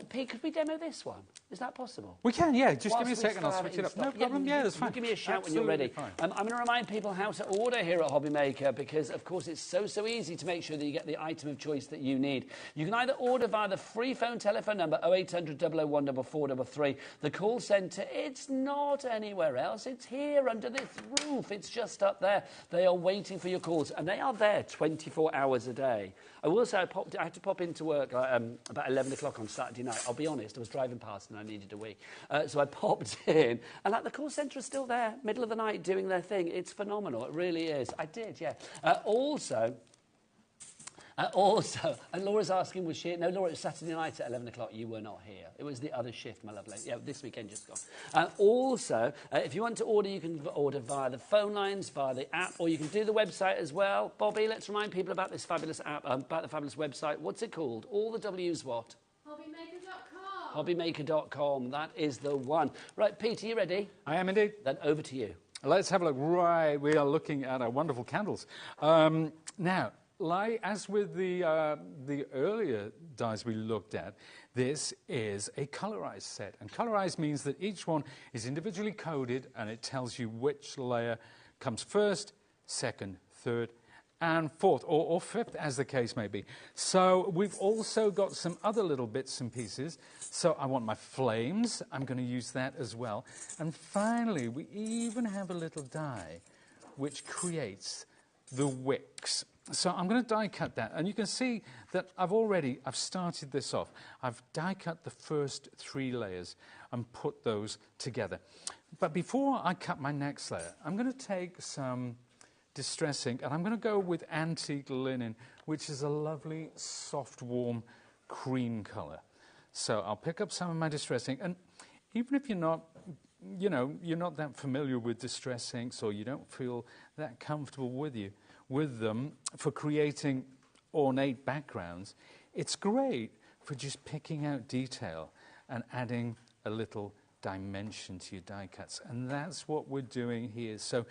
Pete, could we demo this one? Is that possible? We can, yeah. Just give me a second. I'll switch it up. no problem. Yeah, that's fine. Give me a shout when you're ready. I'm going to remind people how to order here at HobbyMaker because, of course, it's so easy to make sure that you get the item of choice that you need. You can either order via the free phone telephone number 0800 001 433. The call centre, it's not anywhere else. It's here under this roof. It's just up there. They are waiting for your calls, and they are there 24 hours a day. I will say I had to pop into work about 11 o'clock on Saturday night. I'll be honest, I was driving past and I needed a wee. So I popped in, and the call centre is still there, middle of the night, doing their thing. It's phenomenal. It really is. I did, yeah. Also, and Laura's asking, was she... No, Laura, it was Saturday night at 11 o'clock. You were not here. It was the other shift, my lovely. Yeah, this weekend just gone. Also, if you want to order, you can order via the phone lines, via the app, or you can do the website as well. Bobby, let's remind people about this fabulous app, about the fabulous website. What's it called? All the W's what? HobbyMaker.com. HobbyMaker.com. That is the one. Right, Peter, you ready? I am indeed. Then over to you. Let's have a look. Right, we are looking at our wonderful candles. Now... as with the earlier dies we looked at, this is a colorized set. And colorized means that each one is individually coded and it tells you which layer comes first, second, third, and fourth, or fifth, as the case may be. So we've also got some other little bits and pieces. So I want my flames. I'm going to use that as well. And finally, we even have a little die which creates the wicks. So I'm going to die cut that, and you can see that I've started this off. I've die cut the first 3 layers and put those together. But before I cut my next layer, I'm going to take some distress ink, and I'm going to go with antique linen, which is a lovely, soft, warm cream colour. So I'll pick up some of my distress ink, and even if you're not that familiar with distress inks, or you don't feel that comfortable with them for creating ornate backgrounds, it's great for just picking out detail and adding a little dimension to your die cuts. And that's what we're doing here. So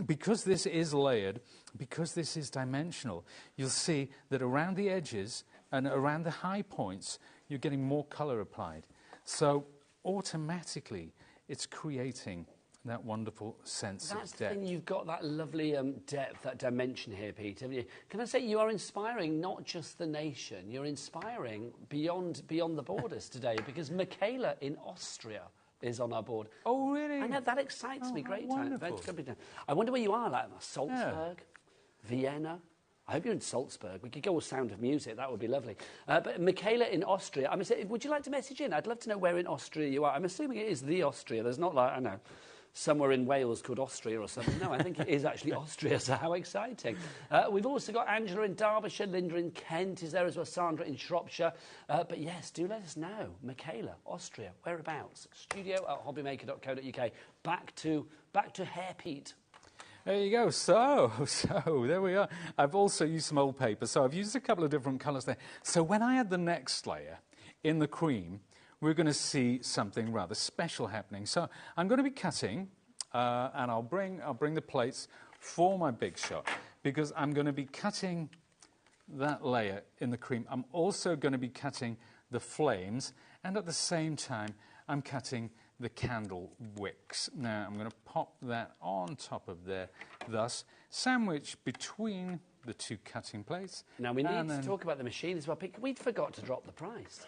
because this is layered, because this is dimensional, you'll see that around the edges and around the high points, you're getting more color applied. So automatically, it's creating that wonderful sense of depth. That's the thing, you've got that lovely depth, that dimension here, Pete, haven't you? Can I say you are inspiring not just the nation, you're inspiring beyond the borders today, because Michaela in Austria is on our board. Oh, really? I know, that excites me. Great time. Wonderful. I wonder where you are, like Salzburg, Vienna. I hope you're in Salzburg. We could go with Sound of Music. That would be lovely. But Michaela in Austria, I'm saying, would you like to message in? I'd love to know where in Austria you are. I'm assuming it is the Austria. There's not like, I know, somewhere in Wales called Austria or something. No, I think it is actually Austria, so how exciting. We've also got Angela in Derbyshire, Linda in Kent is there as well, Sandra in Shropshire. But yes, do let us know. Michaela, Austria, whereabouts? studio@hobbymaker.co.uk. Back to Hair Pete. There you go. So there we are. I've also used some old paper. So I've used a couple of different colours there. So when I add the next layer in the cream, we're going to see something rather special happening. So I'm going to be cutting, and I'll bring the plates for my big shot, because I'm going to be cutting that layer in the cream. I'm also going to be cutting the flames, and at the same time, I'm cutting the candle wicks. Now, I'm going to pop that on top of there, thus sandwich between the 2 cutting plates. Now, we need to talk about the machine as well. We forgot to drop the price.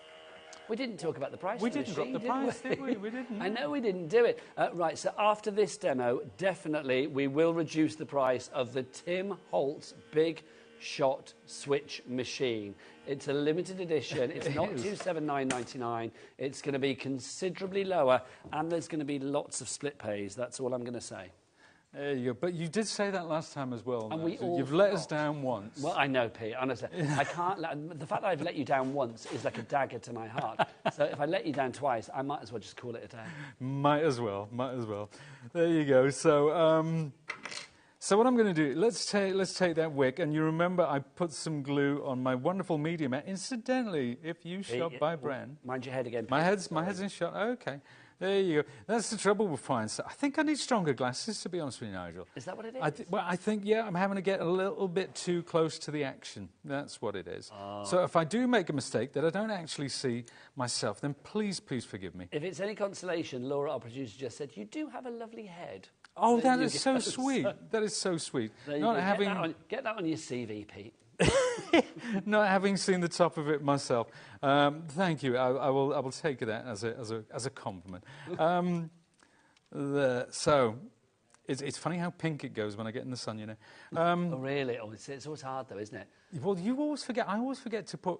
We didn't talk about the price. We didn't drop the price, did we? We didn't. I know we didn't do it. Right, so after this demo, definitely we will reduce the price of the Tim Holtz Big Shot Switch Machine. It's a limited edition. It's not $279.99. It's going to be considerably lower, and there's going to be lots of split pays. That's all I'm going to say. There you go. But you did say that last time as well. And you've let us down once. Well, I know, Pete. Honestly, I can't. The fact that I've let you down once is like a dagger to my heart. So if I let you down twice, I might as well just call it a day. Might as well. There you go. So, so what I'm going to do? Let's take that wick, and you remember I put some glue on my wonderful medium. Incidentally, if you shot by Bren, mind your head again. Pete. My head's in shot. Okay. There you go. That's the trouble with fine stuff. I think I need stronger glasses, to be honest with you, Nigel. Is that what it is? I think, yeah, I'm having to get a little bit too close to the action. That's what it is. So if I do make a mistake that I don't actually see myself, then please forgive me. If it's any consolation, Laura, our producer, just said, you do have a lovely head. Oh, that is so sweet. That is so sweet. Not having... Get that on your CV, Pete. Not having seen the top of it myself. Thank you. I will take that as a compliment. So, it's funny how pink it goes when I get in the sun, you know. Oh, really? Oh, it's always hard, though, isn't it? Well, you always forget. I always forget to put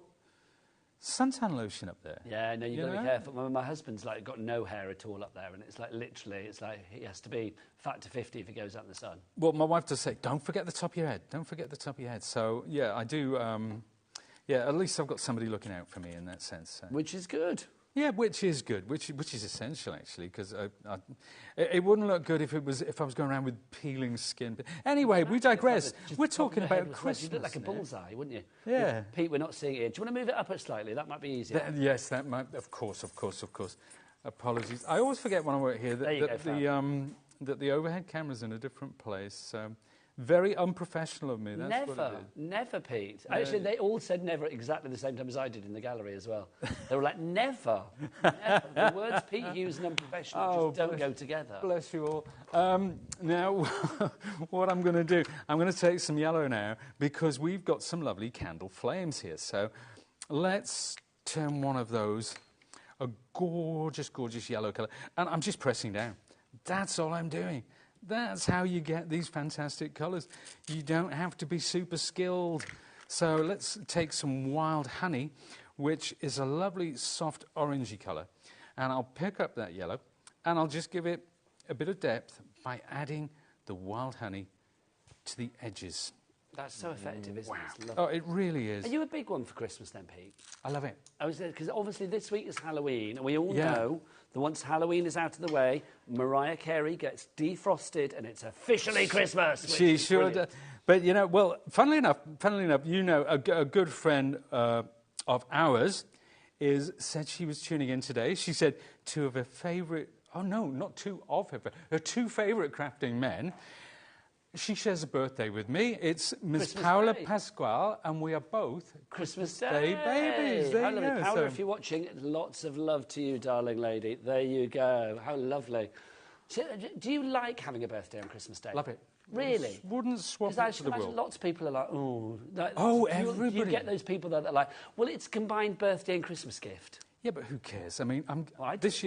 suntan lotion up there. Yeah, no, you've got to be careful. My husband's like got no hair at all up there, and it's like literally, it's like he has to be fat to 50 if he goes out in the sun. Well, my wife does say, don't forget the top of your head. Don't forget the top of your head. So, yeah, I do. Yeah, at least I've got somebody looking out for me in that sense. So. Which is good. Yeah, which is good, which is essential actually, because it wouldn't look good if I was going around with peeling skin. Anyway, we digress. We're talking about Christmas. You'd look like a bullseye, wouldn't you? Yeah. Pete, we're not seeing it here. Do you want to move it up slightly? That might be easier. Yes, that might. Of course. Apologies. I always forget when I work here that the overhead camera's in a different place. Very unprofessional of me. That's what it is. Never, Pete. Actually, they all said never exactly the same time as I did in the gallery as well. They were like, never. The words Pete used and unprofessional just don't go together. Bless you all. Now, what I'm going to do, I'm going to take some yellow now because we've got some lovely candle flames here. So let's turn one of those a gorgeous, gorgeous yellow colour. And I'm just pressing down. That's all I'm doing. That's how you get these fantastic colours. You don't have to be super skilled. So let's take some wild honey, which is a lovely soft orangey colour. And I'll pick up that yellow and I'll just give it a bit of depth by adding the wild honey to the edges. That's so effective, isn't it? Oh, it really is. Are you a big one for Christmas then, Pete? I love it. Because obviously this week is Halloween, and we all know that once Halloween is out of the way, Mariah Carey gets defrosted, and it's officially Christmas. She sure does. But, you know, well, funnily enough, you know, a good friend of ours said she was tuning in today. She said two of her favourite, oh, no, not two of her two favourite crafting men. She shares a birthday with me. It's Miss Paola Pasquale, and we are both Christmas Day babies. There you go. Paola, if you're watching, lots of love to you, darling lady. There you go. How lovely. So, do you like having a birthday on Christmas Day? Love it. Really? Wouldn't swap it for the world. Lots of people are like, everybody. You get those people that are like, well, it's combined birthday and Christmas gift. Yeah, but who cares? I mean, this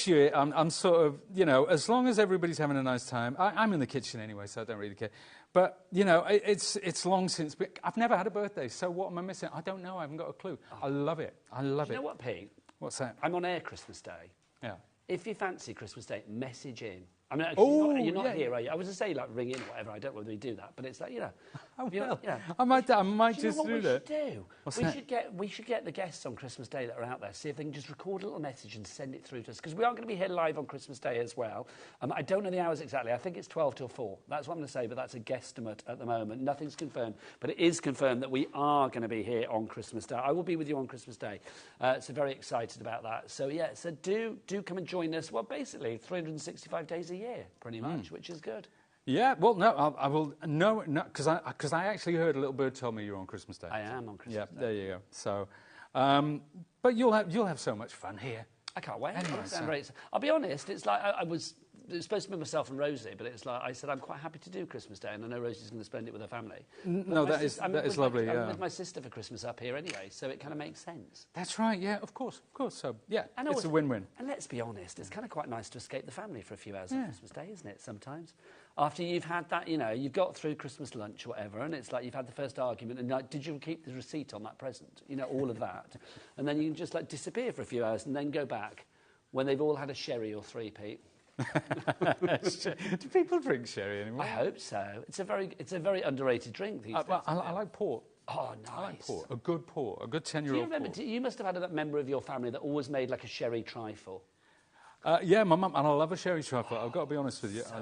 year, I'm sort of, you know, as long as everybody's having a nice time. I'm in the kitchen anyway, so I don't really care. But, you know, it's long since. I've never had a birthday, so what am I missing? I don't know. I haven't got a clue. I love it. I love it. You know what, Pete? What's that? I'm on air Christmas Day. Yeah. If you fancy Christmas Day, message in. I mean, you're not here, are you? I was going to say, like, ring in or whatever. I don't know whether we do that. But it's like, you know. I might just do that. Do? We should get the guests on Christmas Day that are out there, see if they can just record a little message and send it through to us. Because we are going to be here live on Christmas Day as well. I don't know the hours exactly. I think it's 12 till 4. That's what I'm going to say, but that's a guesstimate at the moment. Nothing's confirmed. But it is confirmed that we are going to be here on Christmas Day. I will be with you on Christmas Day. So very excited about that. So, yeah, so do come and join us. Well, basically, 365 days a year, pretty much, which is good. Yeah, well, no, I will, no, because I actually heard a little bird tell me you're on Christmas Day. I am on Christmas Day. Yeah, there you go. So, but you'll have so much fun here. I can't wait. Anyway, I'll be honest, it's like it was supposed to be myself and Rosie, but it's like I said I'm quite happy to do Christmas Day, and I know Rosie's going to spend it with her family. No, that is lovely. I'm with my sister for Christmas up here anyway, so it kind of makes sense. That's right. Yeah, of course. So yeah, it's a win-win. And let's be honest, it's kind of quite nice to escape the family for a few hours on Christmas Day, isn't it? Sometimes, after you've had that, you know, you've got through Christmas lunch or whatever, and it's like you've had the first argument, and like, did you keep the receipt on that present? You know, all of that, and then you can just like disappear for a few hours and then go back when they've all had a sherry or three, Pete. Do people drink sherry anymore? I hope so. It's a very underrated drink these days. I like port. Oh, nice. I like port. A good 10-year-old port. You must have had a member of your family that always made like a sherry trifle. Yeah, my mum, and I love a sherry chocolate. I've got to be honest with you. So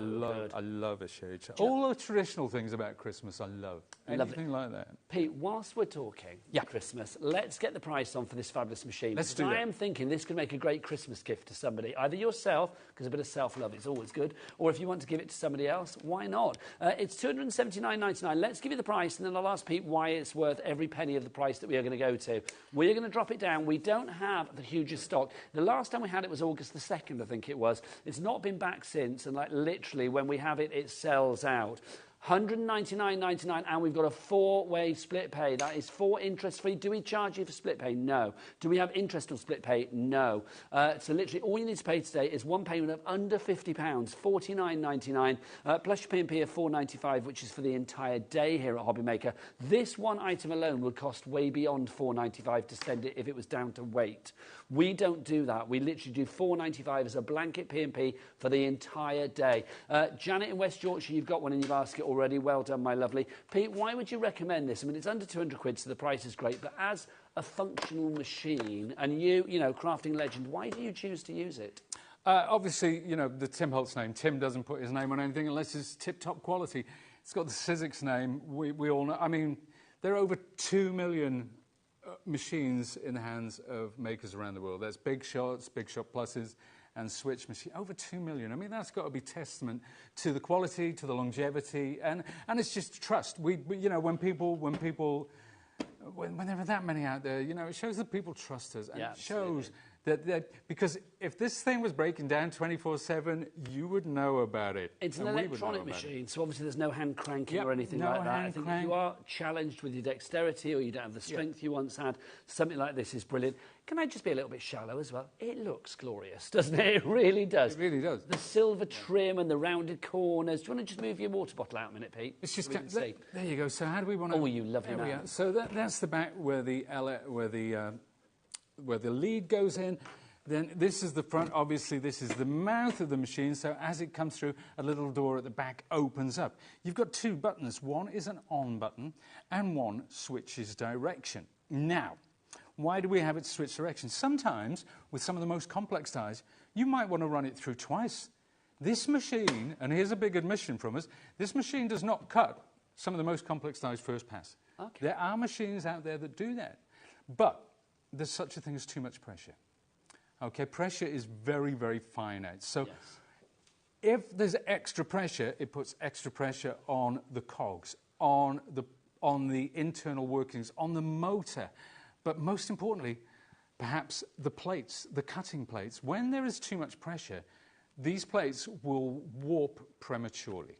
I love a sherry chocolate. All the traditional things about Christmas, I love. Anything like that. Pete, whilst we're talking Christmas, let's get the price on for this fabulous machine. Let's do that. I am thinking this could make a great Christmas gift to somebody, either yourself, because a bit of self-love is always good, or if you want to give it to somebody else, why not? It's $279.99. Let's give you the price, and then I'll ask Pete why it's worth every penny of the price that we are going to go to. We're going to drop it down. We don't have the hugest stock. The last time we had it was August the 2nd, I think it was. It's not been back since, and like literally when we have it, it sells out. $199.99, and we've got a 4-way split pay. That is 4 interest-free. Do we charge you for split pay? No. Do we have interest on split pay? No. So literally all you need to pay today is one payment of under £50, $49.99, plus your P&P of $4.95, which is for the entire day here at HobbyMaker. This one item alone would cost way beyond $4.95 to send it if it was down to weight. We don't do that. We literally do $4.95 as a blanket P&P for the entire day. Janet in West Yorkshire, you've got one in your basket already. Well done, my lovely. Pete, why would you recommend this? I mean, it's under 200 quid, so the price is great, but as a functional machine, and you know, crafting legend, why do you choose to use it? Obviously, you know, the Tim Holtz name. Tim doesn't put his name on anything unless it's tip-top quality. It's got the Sizzix name. We all know. I mean, there are over 2 million machines in the hands of makers around the world. There's Big Shots, Big Shot Pluses, and Switch machine. Over 2 million. I mean, that's got to be testament to the quality, to the longevity, and it's just trust. We you know, when there are that many out there, you know, it shows that people trust us, and it shows that because if this thing was breaking down 24/7, you would know about it. It's an electronic machine, so obviously there's no hand cranking or anything like that. I think if you are challenged with your dexterity or you don't have the strength you once had, something like this is brilliant. Can I just be a little bit shallow as well? It looks glorious, doesn't it? It really does. It really does. The silver trim and the rounded corners. Do you want to just move your water bottle out a minute, Pete? It's just there you go. So how do we want to? Oh, you lovely man. So that's the back where the lead goes in. Then this is the front. Obviously, this is the mouth of the machine. So as it comes through, a little door at the back opens up. You've got 2 buttons. One is an on button, and one switches direction. Now, why do we have it switch direction? Sometimes, with some of the most complex dies, you might want to run it through twice. This machine, and here's a big admission from us, this machine does not cut some of the most complex dies first pass. Okay. There are machines out there that do that. But there's such a thing as too much pressure. Okay, pressure is very, very finite. So if there's extra pressure, it puts extra pressure on the cogs, on the internal workings, on the motor. But most importantly, perhaps the plates, the cutting plates. When there is too much pressure, these plates will warp prematurely.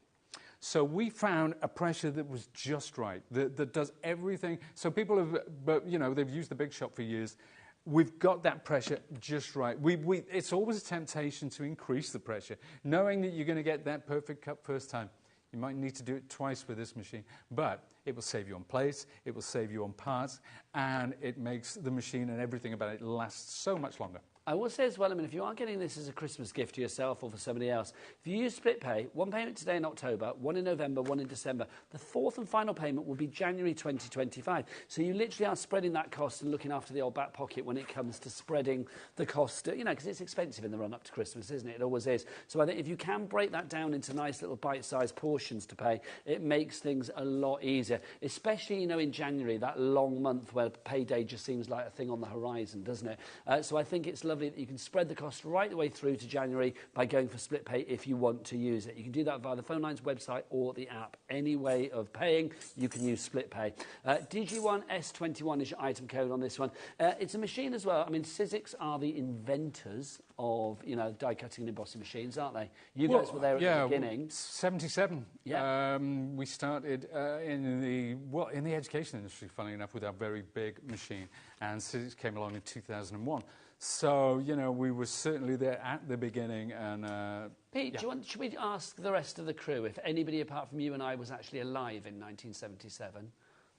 So we found a pressure that was just right, that does everything. So people have, but you know, they've used the Big Shot for years. We've got that pressure just right. It's always a temptation to increase the pressure, knowing that you're going to get that perfect cut first time. You might need to do it twice with this machine, but it will save you on plates, it will save you on parts, and it makes the machine and everything about it last so much longer. I will say as well, I mean, if you are getting this as a Christmas gift to yourself or for somebody else, if you use split pay, one payment today in October, one in November, one in December, the 4th and final payment will be January 2025. So you literally are spreading that cost and looking after the old back pocket when it comes to spreading the cost, you know, because it's expensive in the run-up to Christmas, isn't it? It always is. So I think if you can break that down into nice little bite-sized portions to pay, it makes things a lot easier, especially, you know, in January, that long month where payday just seems like a thing on the horizon, doesn't it? So I think it's lovely that you can spread the cost right the way through to January by going for split pay if you want to use it. You can do that via the Phone Lines website or the app. Any way of paying, you can use split pay. DG1S21 is your item code on this one. It's a machine as well. I mean, Sizzix are the inventors of, you know, die cutting and embossing machines, aren't they? You guys were there at the beginning. 77. Yeah. We started in the education industry, funnily enough, with our very big machine, and Sizzix came along in 2001. So, you know, we were certainly there at the beginning. And Pete, should we ask the rest of the crew if anybody apart from you and I was actually alive in 1977?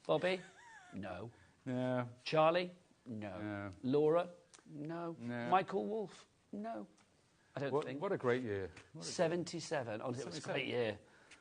Bobby? No. No. Charlie? No. No. Laura? No. Michael Wolff? No. I don't think. What a great year. 77. Oh, it was a great year.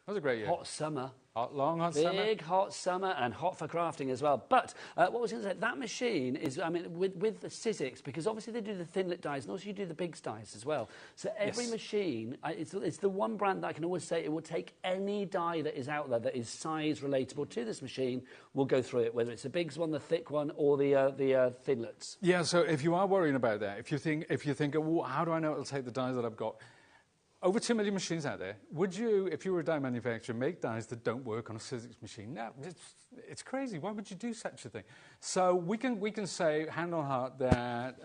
was a great year. Hot summer. Long hot summer. Big hot summer and hot for crafting as well. But what was I going to say? That machine is, I mean, with the Sizzix, because obviously they do the Thinlet dies and also you do the big dies as well. So every machine, it's the one brand that I can always say it will take any die that is out there that is size relatable to this machine, will go through it, whether it's the big one, the thick one, or the Thinlets. Yeah, so if you are worrying about that, if you think, oh, how do I know it'll take the dies that I've got? Over 2 million machines out there. Would you, if you were a die manufacturer, make dies that don't work on a Sizzix machine? No, it's crazy. Why would you do such a thing? So we can say, hand on heart, that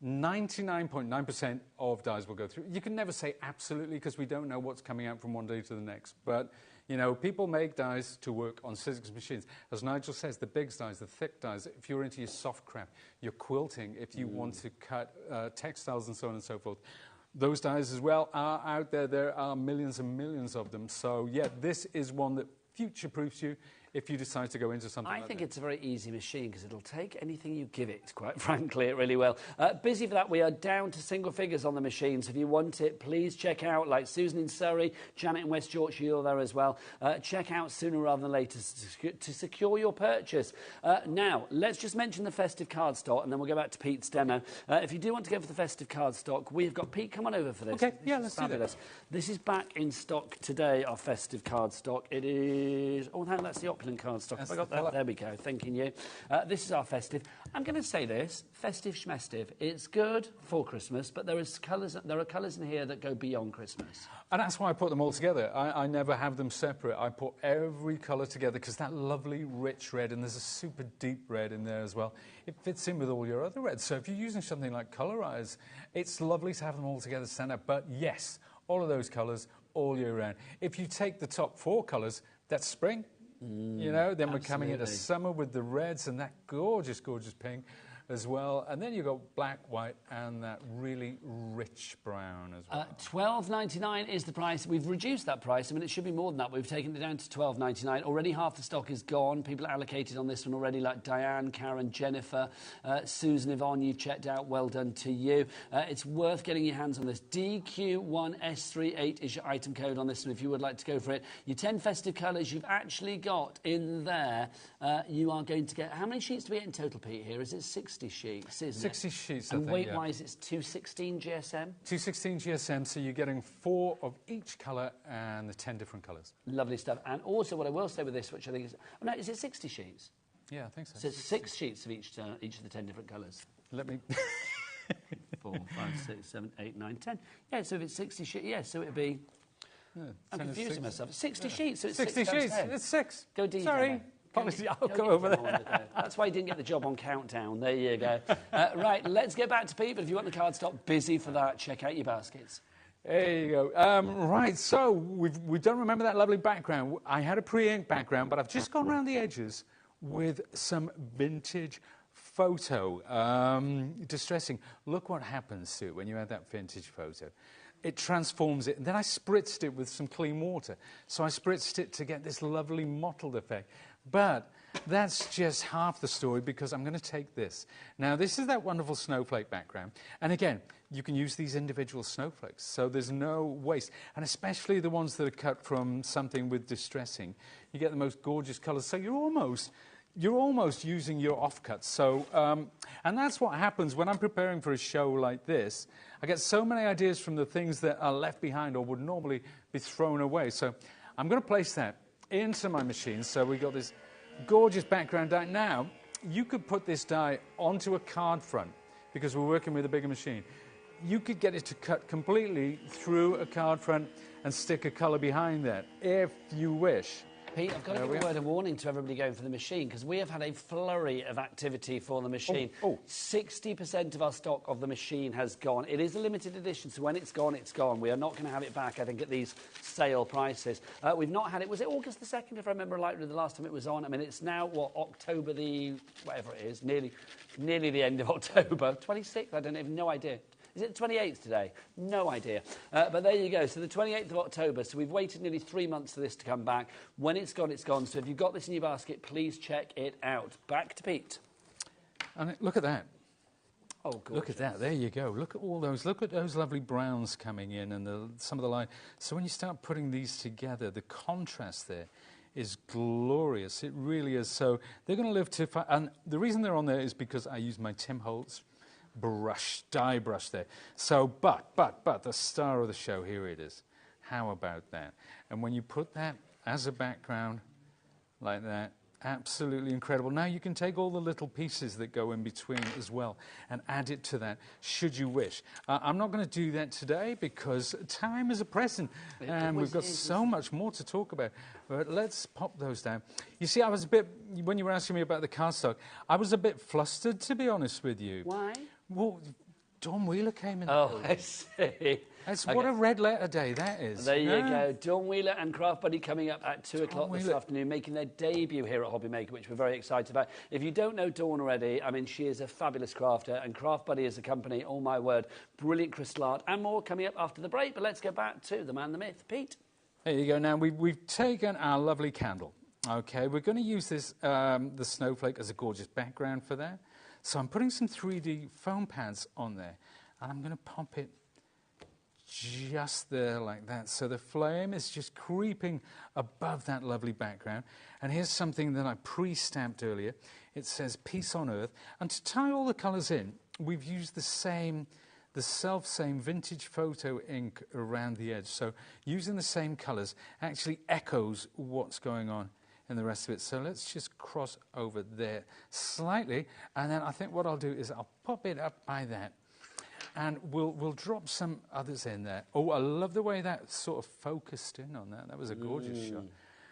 99.9% of dies will go through. You can never say absolutely because we don't know what's coming out from one day to the next. But, you know, people make dies to work on Sizzix machines. As Nigel says, the big dies, the thick dies, if you're into your soft craft, your quilting, if you want to cut textiles and so on and so forth, those dies as well are out there. There are millions and millions of them. So, yeah, this is one that future-proofs you if you decide to go into something like that. I think it's a very easy machine because it'll take anything you give it, quite frankly, it really will. Busy for that, we are down to single figures on the machine, so if you want it, please check out, like Susan in Surrey, Janet in West Yorkshire, you're there as well. Check out sooner rather than later to secure your purchase. Now, let's just mention the Festive cardstock, and then we'll go back to Pete's demo. If you do want to go for the Festive cardstock, we've got Pete, come on over for this. Okay, yeah, let's do that. This is back in stock today, our Festive cardstock. It is... Oh, no, that's the cardstock. Have I got that? There we go. Thanking you. This is our Festive. I'm going to say this: Festive schmestive. It's good for Christmas, but there are colours in here that go beyond Christmas. And that's why I put them all together. I never have them separate. I put every colour together because that lovely rich red, and there's a super deep red in there as well. It fits in with all your other reds. So if you're using something like Colorize, it's lovely to have them all together to stand out. But yes, all of those colours all year round. If you take the top 4 colours, that's spring. You know, then we're coming into summer with the reds and that gorgeous, gorgeous pink as well. And then you've got black, white, and that really rich brown as well. $12.99 is the price. We've reduced that price. I mean, it should be more than that. We've taken it down to $12.99. Already half the stock is gone. People are allocated on this one already, like Diane, Karen, Jennifer, Susan, Yvonne, you've checked out. Well done to you. It's worth getting your hands on this. DQ1S38 is your item code on this one if you would like to go for it. Your 10 festive colours you've actually got in there. You are going to get... How many sheets do we get in total, Pete, here? Is it 60 sheets, isn't 60 sheets, I think, and weight-wise, it's 216 GSM? 216 GSM, so you're getting 4 of each colour and the 10 different colours. Lovely stuff. And also, what I will say with this, which I think is... Oh, no, is it 60 sheets? Yeah, I think so. So it's 6 sheets of each of the 10 different colours. Let me... 4, 5, 6, 7, 8, 9, 10. Yeah, so if it's 60 sheets, yeah, so it'd be... Yeah, I'm confusing myself. 60 sheets, so it's 60 6 sheets, it's 6. Go deep. Sorry. I'll go over there. That's why you didn't get the job on Countdown. There you go. Right, let's get back to Pete, but if you want the cardstock, busy for that, check out your baskets. There you go. Right, so we don't remember that lovely background. I had a pre-ink background, but I've just gone around the edges with some vintage photo. Distressing. Look what happens, Sue, when you add that vintage photo. It transforms it, and then I spritzed it with some clean water. So I spritzed it to get this lovely mottled effect. But that's just half the story because I'm going to take this. Now, this is that wonderful snowflake background. And again, you can use these individual snowflakes, so there's no waste. And especially the ones that are cut from something with distressing. You get the most gorgeous colours. So you're almost using your offcuts. So, and that's what happens when I'm preparing for a show like this. I get so many ideas from the things that are left behind or would normally be thrown away. So I'm going to place that into my machine. So we've got this gorgeous background die. Now, you could put this die onto a card front because we're working with a bigger machine. You could get it to cut completely through a card front and stick a colour behind that if you wish. Pete, I've got to give a word of warning to everybody going for the machine because we have had a flurry of activity for the machine. 60% of our stock of the machine has gone. It is a limited edition, so when it's gone, it's gone. We are not going to have it back, I think, at these sale prices. We've not had it. Was it August the 2nd, if I remember rightly, the last time it was on? I mean, it's now, what, October the... whatever it is, nearly the end of October. 26th? I don't have no idea. Is it the 28th today? No idea. But there you go. So the 28th of October. So we've waited nearly 3 months for this to come back. When it's gone, it's gone. So if you've got this in your basket, please check it out. Back to Pete. And look at that. Oh, gorgeous. Look at that. There you go. Look at all those. Look at those lovely browns coming in and some of the line. So when you start putting these together, the contrast there is glorious. It really is. So they're going to live to... And the reason they're on there is because I use my Tim Holtz dye brush there. So, but, the star of the show, here it is. How about that? And when you put that as a background, like that, absolutely incredible. Now you can take all the little pieces that go in between as well and add it to that, should you wish. I'm not going to do that today because time is a present and we've got so much more to talk about. But let's pop those down. You see, I was a bit, when you were asking me about the cardstock, I was a bit flustered, to be honest with you. Why? Well, Dawn Wheeler came in. Oh, I see. That's what a red letter day that is. There you go. Dawn Wheeler and Craft Buddy coming up at 2 o'clock this afternoon, making their debut here at HobbyMaker, which we're very excited about. If you don't know Dawn already, I mean, she is a fabulous crafter, and Craft Buddy is a company, oh my word, brilliant crystal art, and more coming up after the break. But let's go back to the man, the myth, Pete. There you go. Now, we've taken our lovely candle. Okay, we're going to use this, the snowflake, as a gorgeous background for that. So I'm putting some 3D foam pads on there, and I'm going to pop it just there like that. So the flame is just creeping above that lovely background. And here's something that I pre-stamped earlier. It says Peace on Earth. And to tie all the colours in, we've used the self-same vintage photo ink around the edge. So using the same colours actually echoes what's going on in the rest of it. So let's just cross over there slightly. And then I think what I'll do is I'll pop it up by that. And we'll drop some others in there. Oh, I love the way that sort of focused in on that. That was a gorgeous shot.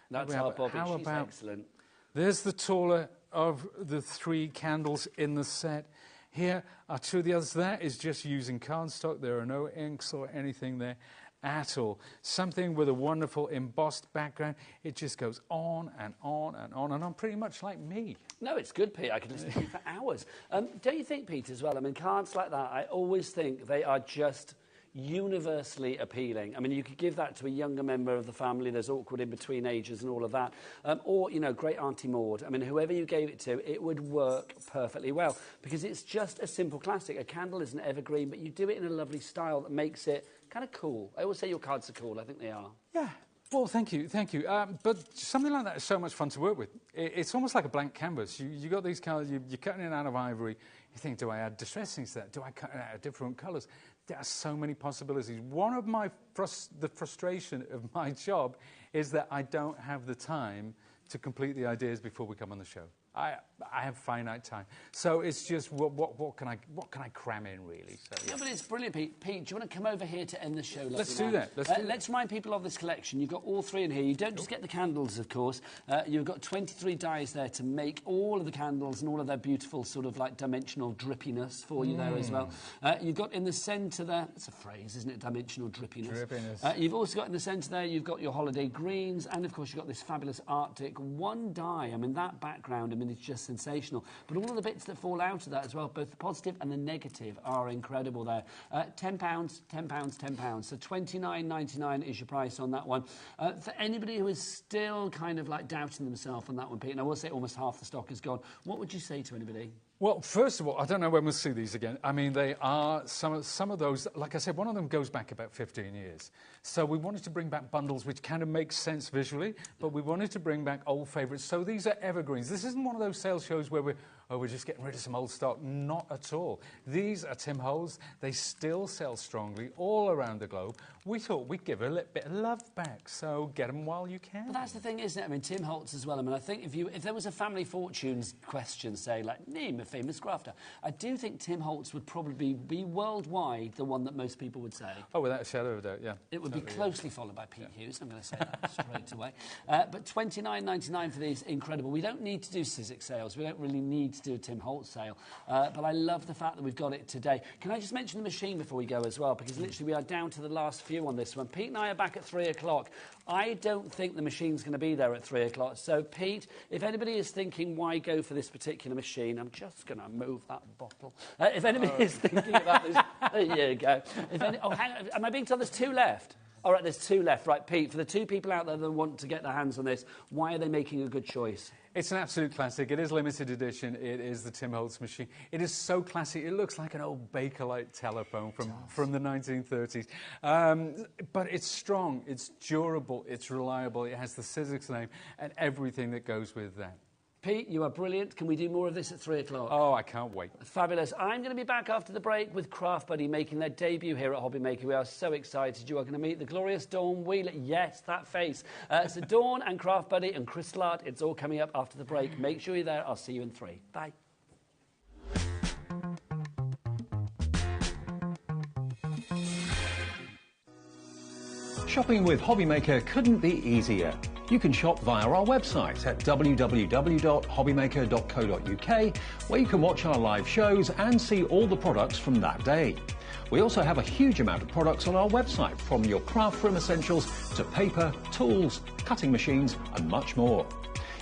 That's our Bobby. She's excellent. There's the taller of the 3 candles in the set. Here are 2 of the others. That is just using cardstock. There are no inks or anything there at all. Something with a wonderful embossed background. It just goes on and on and on and on, pretty much like me. No, it's good, Pete. I could listen to you for hours. Don't you think, Pete, as well? I mean, cards like that, I always think they are just universally appealing. I mean, you could give that to a younger member of the family. There's awkward in between ages and all of that. Or, you know, great Auntie Maud. I mean, whoever you gave it to, it would work perfectly well because it's just a simple classic. A candle is an evergreen, but you do it in a lovely style that makes it kind of cool. I always say your cards are cool. I think they are. Yeah. Well, thank you. But something like that is so much fun to work with. It's almost like a blank canvas. You got these colours, you're cutting it out of ivory. You think, do I add distressing to that? Do I cut it out of different colours? There are so many possibilities. One of the frustration of my job is that I don't have the time to complete the ideas before we come on the show. I have finite time, so it's just what can I cram in really? So, yeah. Yeah, but it's brilliant, Pete. Pete, do you want to come over here to end the show? Let's do that. Let's remind people of this collection. You've got all 3 in here. You don't just get the candles, of course. You've got 23 dies there to make all of the candles and all of their beautiful sort of like dimensional drippiness for you there as well. You've got in the centre there. That's a phrase, isn't it? Dimensional drippiness. You've also got in the centre there. You've got your holiday greens, and of course you've got this fabulous Arctic 1 die. I mean that background. I mean it's just sensational. But all of the bits that fall out of that as well, both the positive and the negative, are incredible there. £10, £10, £10. So £29.99 is your price on that one. For anybody who is still kind of like doubting themselves on that one, Pete, and I will say almost half the stock is gone, what would you say to anybody? Well, first of all, I don't know when we'll see these again. I mean, they are some of those, like I said, one of them goes back about 15 years. So we wanted to bring back bundles which kind of make sense visually, but we wanted to bring back old favourites. So these are evergreens. This isn't one of those sales shows where we're just getting rid of some old stock. Not at all. These are Tim Holtz. They still sell strongly all around the globe. We thought we'd give a little bit of love back, so get them while you can. But that's the thing, isn't it? I mean, Tim Holtz as well. I mean, I think if there was a family fortunes question, say, like, name a famous crafter, I do think Tim Holtz would probably be worldwide the one that most people would say. Oh, without a shadow of a doubt, yeah. It would be closely followed by Pete Hughes, I'm going to say that straight away. But £29.99 for these, incredible. We don't need to do Sizzix sales. We don't really need to do a Tim Holtz sale. But I love the fact that we've got it today. Can I just mention the machine before we go as well? Because literally we are down to the last few on this one. Pete and I are back at 3 o'clock. I don't think the machine's going to be there at 3 o'clock. So, Pete, if anybody is thinking why go for this particular machine, I'm just going to move that bottle. If anybody is thinking about this, there you go. Hang on, am I being told there's 2 left? All right, there's 2 left. Right, Pete, for the 2 people out there that want to get their hands on this, why are they making a good choice? It's an absolute classic. It is limited edition. It is the Tim Holtz machine. It is so classy. It looks like an old Bakelite telephone from the 1930s. But it's strong, it's durable, it's reliable. It has the Sizzix name and everything that goes with that. Pete, you are brilliant. Can we do more of this at 3 o'clock? Oh, I can't wait. Fabulous. I'm going to be back after the break with Craft Buddy making their debut here at HobbyMaker. We are so excited. You are going to meet the glorious Dawn Wheeler. Yes, that face. So Dawn and Craft Buddy and Crystal Art, it's all coming up after the break. Make sure you're there. I'll see you in 3. Bye. Shopping with HobbyMaker couldn't be easier. You can shop via our website at www.hobbymaker.co.uk, where you can watch our live shows and see all the products from that day. We also have a huge amount of products on our website, from your craft room essentials to paper, tools, cutting machines and much more.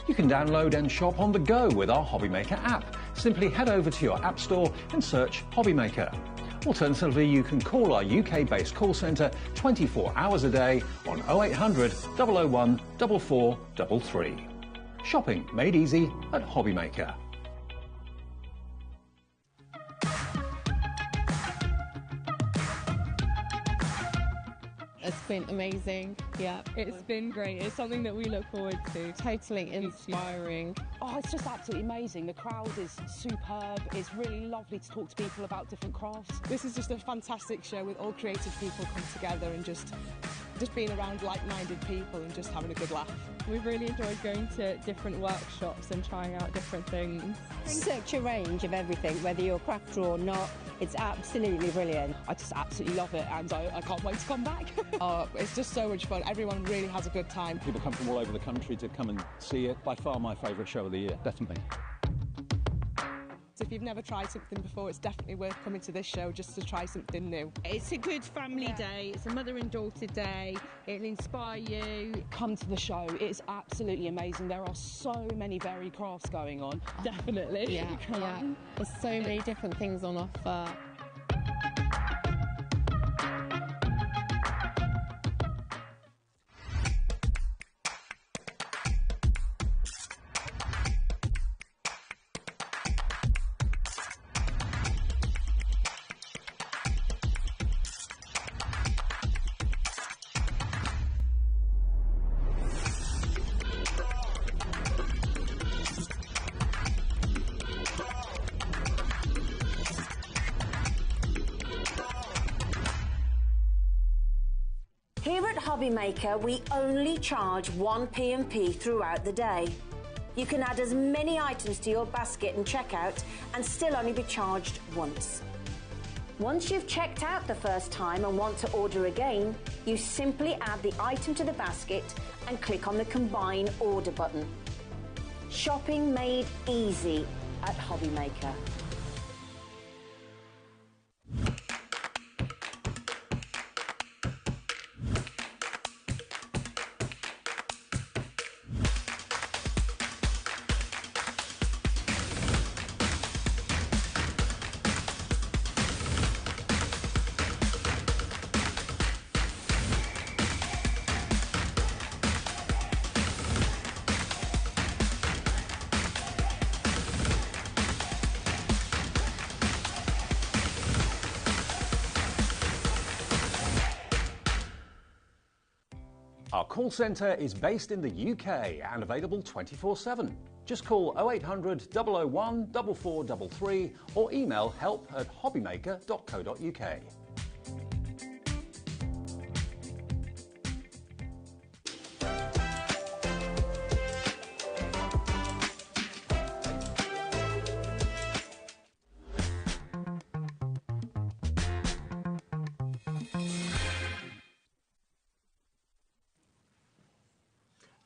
You can download and shop on the go with our HobbyMaker app. Simply head over to your app store and search HobbyMaker. Alternatively, you can call our UK-based call centre 24 hours a day on 0800 001 4433. Shopping made easy at HobbyMaker. It's been amazing. Yeah, It's been great. It's something that we look forward to. totally inspiring. Oh, it's just absolutely amazing. The crowd is superb. It's really lovely to talk to people about different crafts. This is just a fantastic show with all creative people come together and just being around like-minded people and just having a good laugh. We've really enjoyed going to different workshops and trying out different things. Such a range of everything, whether you're a crafter or not. It's absolutely brilliant. I just absolutely love it, and I can't wait to come back. Oh, it's just so much fun. Everyone really has a good time. People come from all over the country to come and see it. By far my favourite show of the year, definitely. So if you've never tried something before, it's definitely worth coming to this show just to try something new. It's a good family day. It's a mother and daughter day. It'll inspire you. Come to the show. It's absolutely amazing. There are so many varied crafts going on. Definitely. Yeah, yeah. There's so many different things on offer. Here at HobbyMaker, we only charge 1 P&P throughout the day. You can add as many items to your basket and checkout and still only be charged once. Once you've checked out the first time and want to order again, you simply add the item to the basket and click on the Combine Order button. Shopping made easy at HobbyMaker. Our call centre is based in the UK and available 24/7. Just call 0800 001 4433 or email help@hobbymaker.co.uk.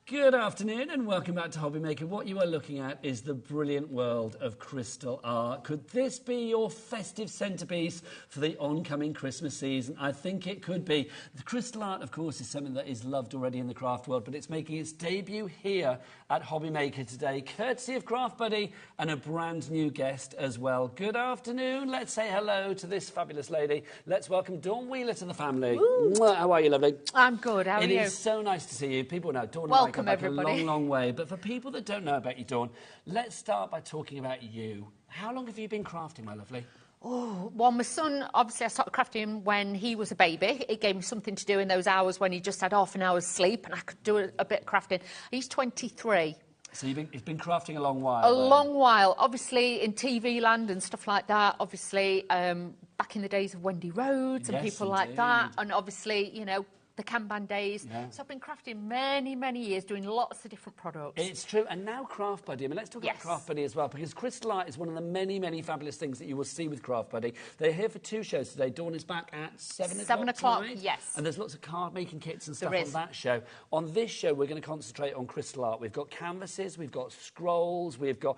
Good afternoon and welcome back to HobbyMaker. What you are looking at is the brilliant world of crystal art. Could this be your festive centrepiece for the oncoming Christmas season? I think it could be. The crystal art, of course, is something that is loved already in the craft world, but it's making its debut here at HobbyMaker today, courtesy of Craft Buddy and a brand new guest as well. Good afternoon. Let's say hello to this fabulous lady. Let's welcome Dawn Wheeler to the family. Mwah. How are you, lovely? I'm good. How are you? It is so nice to see you. People know Dawn Welcome, back everybody. a long, long way. But for people that don't know about you, Dawn, let's start by talking about you. How long have you been crafting, my lovely? Oh, well, my son, obviously, I started crafting when he was a baby. It gave me something to do in those hours when he just had half an hour's sleep, and I could do a bit of crafting. He's 23. So he's been crafting a long while. A long while. Obviously, in TV land and stuff like that. Obviously, back in the days of Wendy Rhodes and people like that. And obviously, you know, the Kanban days. Yeah. So I've been crafting many, many years, doing lots of different products. It's true. And now Craft Buddy. I mean, let's talk about Craft Buddy as well, because crystal art is one of the many, many fabulous things that you will see with Craft Buddy. They're here for 2 shows today. Dawn is back at 7 o'clock. 7 o'clock, tonight. yes. And there's lots of card making kits and stuff on that show. On this show, we're going to concentrate on crystal art. We've got canvases, we've got scrolls, we've got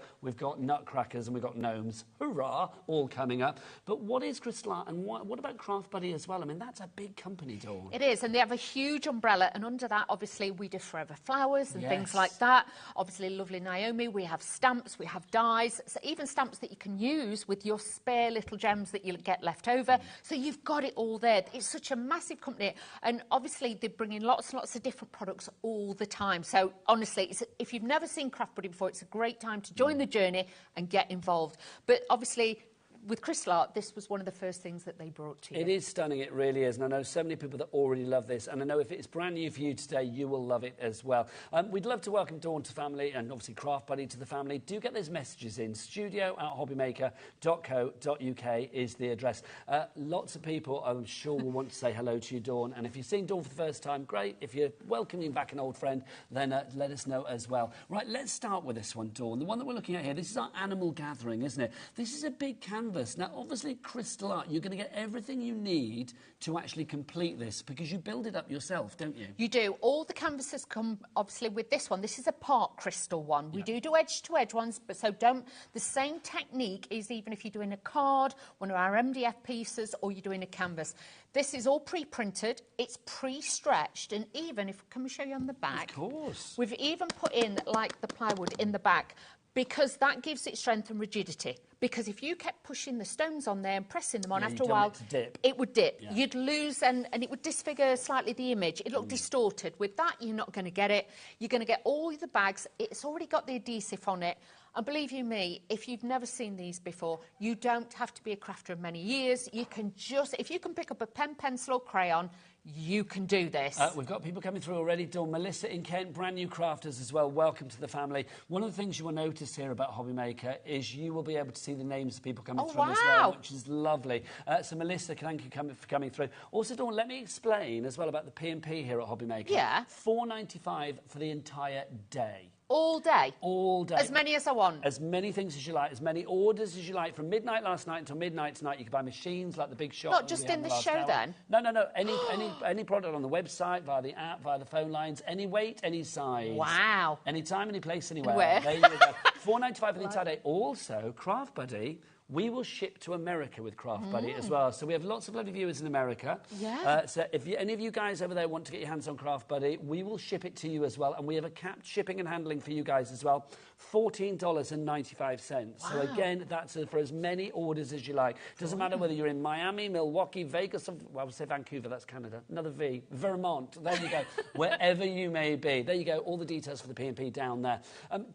nutcrackers, and we've got gnomes. Hurrah! All coming up. But what is crystal art, and what about Craft Buddy as well? I mean, that's a big company, Dawn. It is, and they have a huge umbrella. And under that, obviously, we do forever flowers and things like that. Obviously, lovely Naomi, we have stamps, we have dies, so even stamps that you can use with your spare little gems that you'll get left over. So you've got it all there. It's such a massive company. And obviously, they bring in lots and lots of different products all the time. So honestly, if you've never seen Craft Buddy before, it's a great time to join the journey and get involved. But obviously, with crystal art, this was one of the first things that they brought to you. It is stunning, it really is. And I know so many people that already love this. And I know if it's brand new for you today, you will love it as well. We'd love to welcome Dawn to family and obviously Craft Buddy to the family. Do get those messages in. studio@hobbymaker.co.uk is the address. Lots of people, I'm sure, will want to say hello to you, Dawn. And if you've seen Dawn for the first time, great. If you're welcoming back an old friend, then let us know as well. Right, let's start with this one, Dawn. The one that we're looking at here, this is our animal gathering, isn't it? This is a big canvas. Now, obviously, crystal art, you're going to get everything you need to actually complete this because you build it up yourself, don't you? You do. All the canvases come, obviously, with this one. This is a part crystal one. We do edge-to-edge ones, but so don't... The same technique is even if you're doing a card, one of our MDF pieces, or you're doing a canvas. This is all pre-printed, it's pre-stretched, and even if... Can we show you on the back? Of course. We've even put in, like, the plywood in the back, because that gives it strength and rigidity. Because if you kept pushing the stones on there and pressing them on, after a while, it would dip. Yeah. You'd lose, and it would disfigure slightly the image. It'd look distorted. With that, you're not going to get it. You're going to get all the bags. It's already got the adhesive on it. And believe you me, if you've never seen these before, you don't have to be a crafter of many years. You can just, if you can pick up a pen, pencil or crayon, you can do this. We've got people coming through already. Dawn, Melissa in Kent, brand new crafters as well. Welcome to the family. One of the things you will notice here about HobbyMaker is you will be able to see the names of people coming through as well, which is lovely. So Melissa, thank you for coming through. Also, Dawn, let me explain as well about the P&P here at HobbyMaker. Yeah. $4.95 for the entire day. All day? All day. As many as I want? As many things as you like, as many orders as you like. From midnight last night until midnight tonight, you can buy machines like the big shop. Not just in the show, then? No. Any product on the website, via the app, via the phone lines, any weight, any size. Wow. Any time, any place, anywhere. Where? There you go. $4.95 for the entire day. Also, Craft Buddy... We will ship to America with Craft Buddy as well. So we have lots of lovely viewers in America. Yeah. So if any of you guys over there want to get your hands on Craft Buddy, we will ship it to you as well. And we have a capped shipping and handling for you guys as well. $14.95. Wow. So again, that's for as many orders as you like. Doesn't matter whether you're in Miami, Milwaukee, Vegas, well, I would say Vancouver, that's Canada. Another V. Vermont. There you go. Wherever you may be. There you go. All the details for the P&P down there.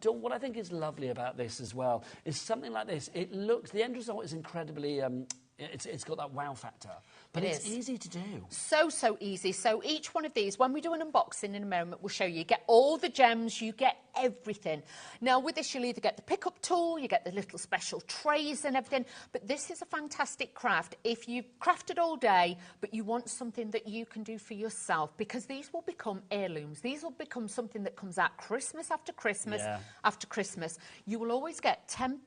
Dawn, what I think is lovely about this as well is something like this. It looks... The end result is incredibly... It's got that wow factor. But it's easy to do. So easy. So each one of these, when we do an unboxing in a moment, we'll show you. You get all the gems, you get everything. Now, with this, you'll either get the pickup tool, you get the little special trays and everything, but this is a fantastic craft. If you've crafted all day, but you want something that you can do for yourself, because these will become heirlooms. These will become something that comes out Christmas after Christmas after Christmas. You will always get 10%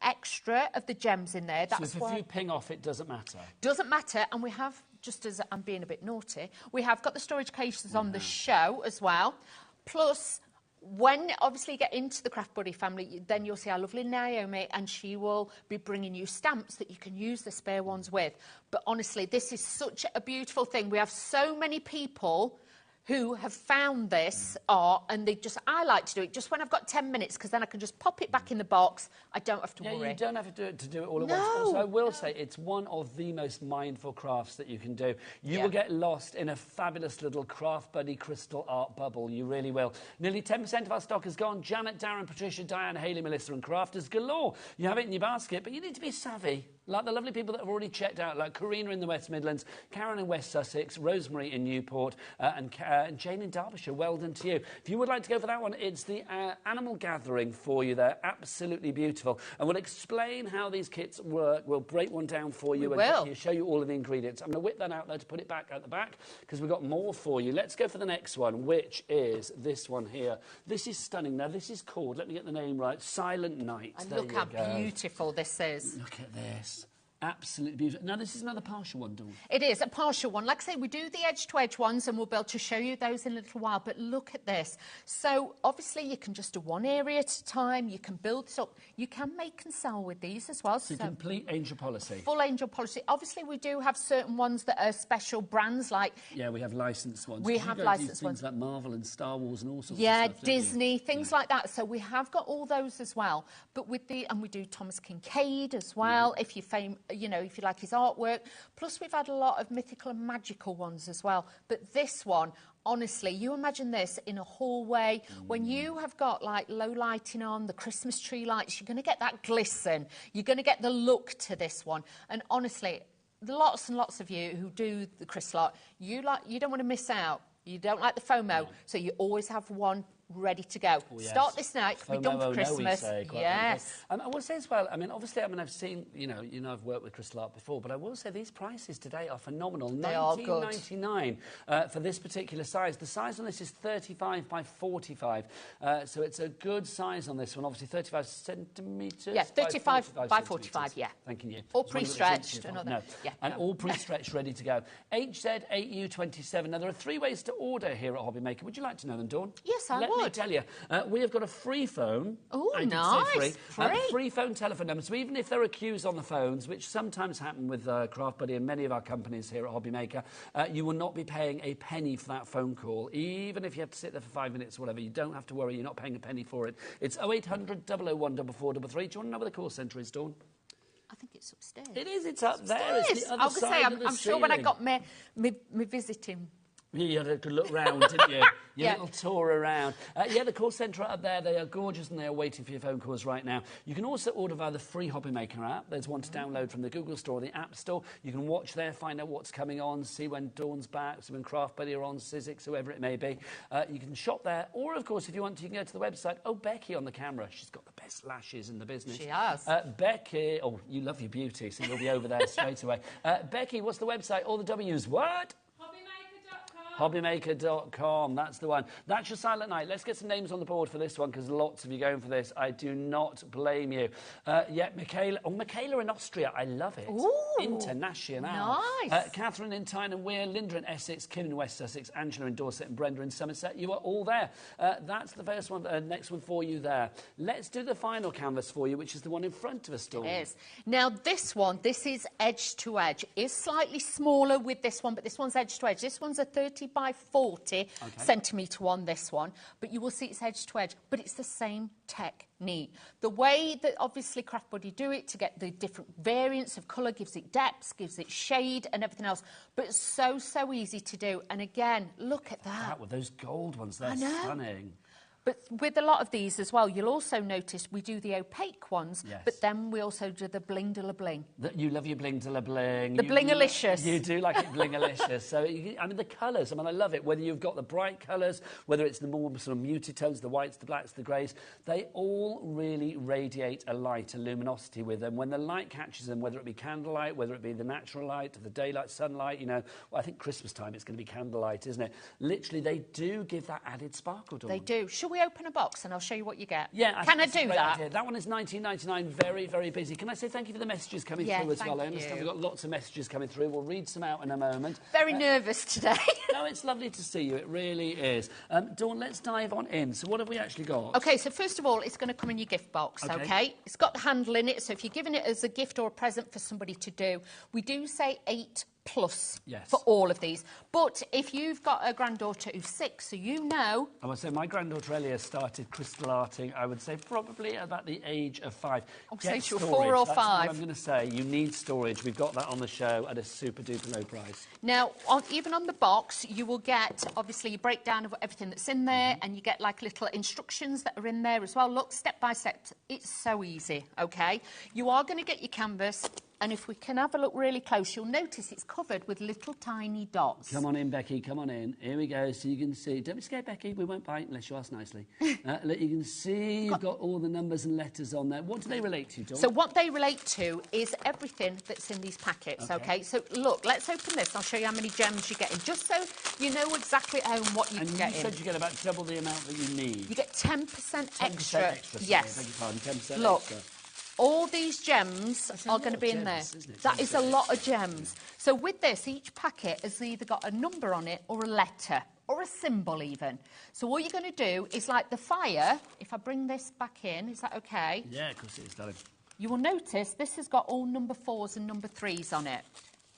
extra of the gems in there. That's so if you ping off, it doesn't matter? Doesn't matter, and we have, just as I'm being a bit naughty, we have got the storage cases on the show as well, plus... When, obviously, you get into the Craft Buddy family, then you'll see our lovely Naomi, and she will be bringing you stamps that you can use the spare ones with. But honestly, this is such a beautiful thing. We have so many people who have found this art, and I like to do it just when I've got 10 minutes, because then I can just pop it back in the box. I don't have to worry. You don't have to do it all at once. Also, I will say it's one of the most mindful crafts that you can do. You will get lost in a fabulous little Craft Buddy crystal art bubble. You really will. Nearly 10% of our stock is gone. Janet, Darren, Patricia, Diane, Hayley, Melissa and crafters galore. You have it in your basket, but you need to be savvy. Like the lovely people that have already checked out, like Karina in the West Midlands, Karen in West Sussex, Rosemary in Newport, and Jane in Derbyshire. Well done to you. If you would like to go for that one, it's the Animal Gathering for you there. Absolutely beautiful. And we'll explain how these kits work. We'll break one down for you and show you all of the ingredients. I'm going to whip that out there to put it back at the back, because we've got more for you. Let's go for the next one, which is this one here. This is stunning. Now, this is called, let me get the name right, Silent Night. And look how beautiful this is. Look at this. Absolutely beautiful. Now, this is another partial one, Dawn. It is a partial one. Like I say, we do the edge-to-edge ones, and we'll be able to show you those in a little while. But look at this. So, obviously, you can just do one area at a time. You can build this up. You can make and sell with these as well. So complete angel policy. Full angel policy. Obviously, we do have certain ones that are special brands, like... Yeah, we have licensed ones. We have licensed ones. Things like Marvel and Star Wars and all sorts of stuff. Yeah, Disney, things like that. So we have got all those as well. But with and we do Thomas Kincaid as well, if you if you like his artwork. Plus, we've had a lot of mythical and magical ones as well. But this one, honestly, you imagine this in a hallway. When you have got, like, low lighting on, the Christmas tree lights, you're going to get that glisten. You're going to get the look to this one. And honestly, lots and lots of you who do the crystal art, you don't want to miss out. You don't like the FOMO, so you always have one ready to go. Oh, yes. Start this night. We're done for Christmas. Yes. I will say as well, obviously, I've seen, I've worked with crystal art before, but I will say these prices today are phenomenal. They are good. $19.99 for this particular size. The size on this is 35 by 45, so it's a good size on this one. Obviously, 35 centimetres. Yeah, 35 by 45. Yeah. Thank you. All pre-stretched. And all pre-stretched, ready to go. HZ8U27. Now there are 3 ways to order here at HobbyMaker. Would you like to know them, Dawn? Yes, I would. Let me tell you, we have got a free phone. Oh, nice. Free phone telephone number. So even if there are queues on the phones, which sometimes happen with Craft Buddy and many of our companies here at HobbyMaker, you will not be paying a penny for that phone call. Even if you have to sit there for 5 minutes or whatever, you don't have to worry. You're not paying a penny for it. It's 0800 001 4433. Do you want to know where the call centre is, Dawn? I think it's upstairs. It is. It's up there. It's the other side of the I'm sure when I got me visiting. You had a good look round, didn't you? Your little tour around. The call centre up there, they are gorgeous and they are waiting for your phone calls right now. You can also order via the free HobbyMaker app. There's one to download from the Google Store or the App Store. You can watch there, find out what's coming on, see when Dawn's back, see when Craft Buddy are on, Sizzix, whoever it may be. You can shop there. Or, of course, if you want to, you can go to the website. Oh, Becky on the camera. She's got the best lashes in the business. She has. Becky, you love your beauty, so you'll be over there straight away. Becky, what's the website? All the W's. What? HobbyMaker.com, that's the one. That's your Silent Night. Let's get some names on the board for this one, because lots of you going for this. I do not blame you. Michaela. Oh, Michaela in Austria. I love it. Ooh, international. Nice. Catherine in Tyne and Weir, Linda in Essex, Kim in West Sussex, Angela in Dorset and Brenda in Somerset. You are all there. That's the first one. Next one for you there. Let's do the final canvas for you, which is the one in front of us, Dawn. It is. Now, this is edge to edge. It's slightly smaller with this one, but this one's edge to edge. This one's a 30 by 40 centimetre one, this one, but you will see it's edge to edge, but it's the same technique. The way that obviously Craft Buddy do it to get the different variants of colour, gives it depth, gives it shade and everything else, but it's so easy to do. And again, look at that. With those gold ones, they're stunning. But with a lot of these as well, you'll also notice we do the opaque ones, but then we also do the bling de la bling. You love your bling de la bling. The blingalicious. You do like it blingalicious. So, the colours, I love it. Whether you've got the bright colours, whether it's the more sort of muted tones, the whites, the blacks, the greys, they all really radiate a light, a luminosity with them. When the light catches them, whether it be candlelight, whether it be the natural light, the daylight, sunlight, I think Christmas time it's going to be candlelight, isn't it? Literally, they do give that added sparkle to them. They do. Shall we open a box and I'll show you what you get? Yeah. Can I do that? Idea. That one is $19.99, very, very busy. Can I say thank you for the messages coming through as well? I understand we've got lots of messages coming through. We'll read some out in a moment. Very nervous today. No, it's lovely to see you. It really is. Dawn, let's dive on in. So what have we actually got? OK, so first of all, it's going to come in your gift box, OK? It's got the handle in it, so if you're giving it as a gift or a present for somebody to do, we do say 8+ for all of these. But if you've got a granddaughter who's 6, so you know... I would say my granddaughter Elia started crystal arting, I would say probably about the age of 5. I'll say Get she was storage. 4 or That's 5. what I'm going to say. You need storage. We've got that on the show at a super-duper low price. Now, even on the box, you will get, obviously, a breakdown of everything that's in there, and you get, like, little instructions that are in there as well. Look, step by step. It's so easy, OK? You are going to get your canvas... And if we can have a look really close, you'll notice it's covered with little tiny dots. Come on in, Becky, come on in. Here we go, so you can see. Don't be scared, Becky, we won't bite unless you ask nicely. You can see you've got all the numbers and letters on there. What do they relate to, Dawn? So what they relate to is everything that's in these packets, OK? So, look, let's open this. I'll show you how many gems you're getting, just so you know exactly at home what you can get in. And you said you get about double the amount that you need. You get 10% extra. 10% extra, yes. Beg your pardon, 10% look, extra. All these gems are going to be in there. That is a lot of gems. So with this, each packet has either got a number on it or a letter or a symbol even. So all you're going to do is like the fire, if I bring this back in, is that OK? Yeah, of course it is, darling. You will notice this has got all number 4s and number 3s on it.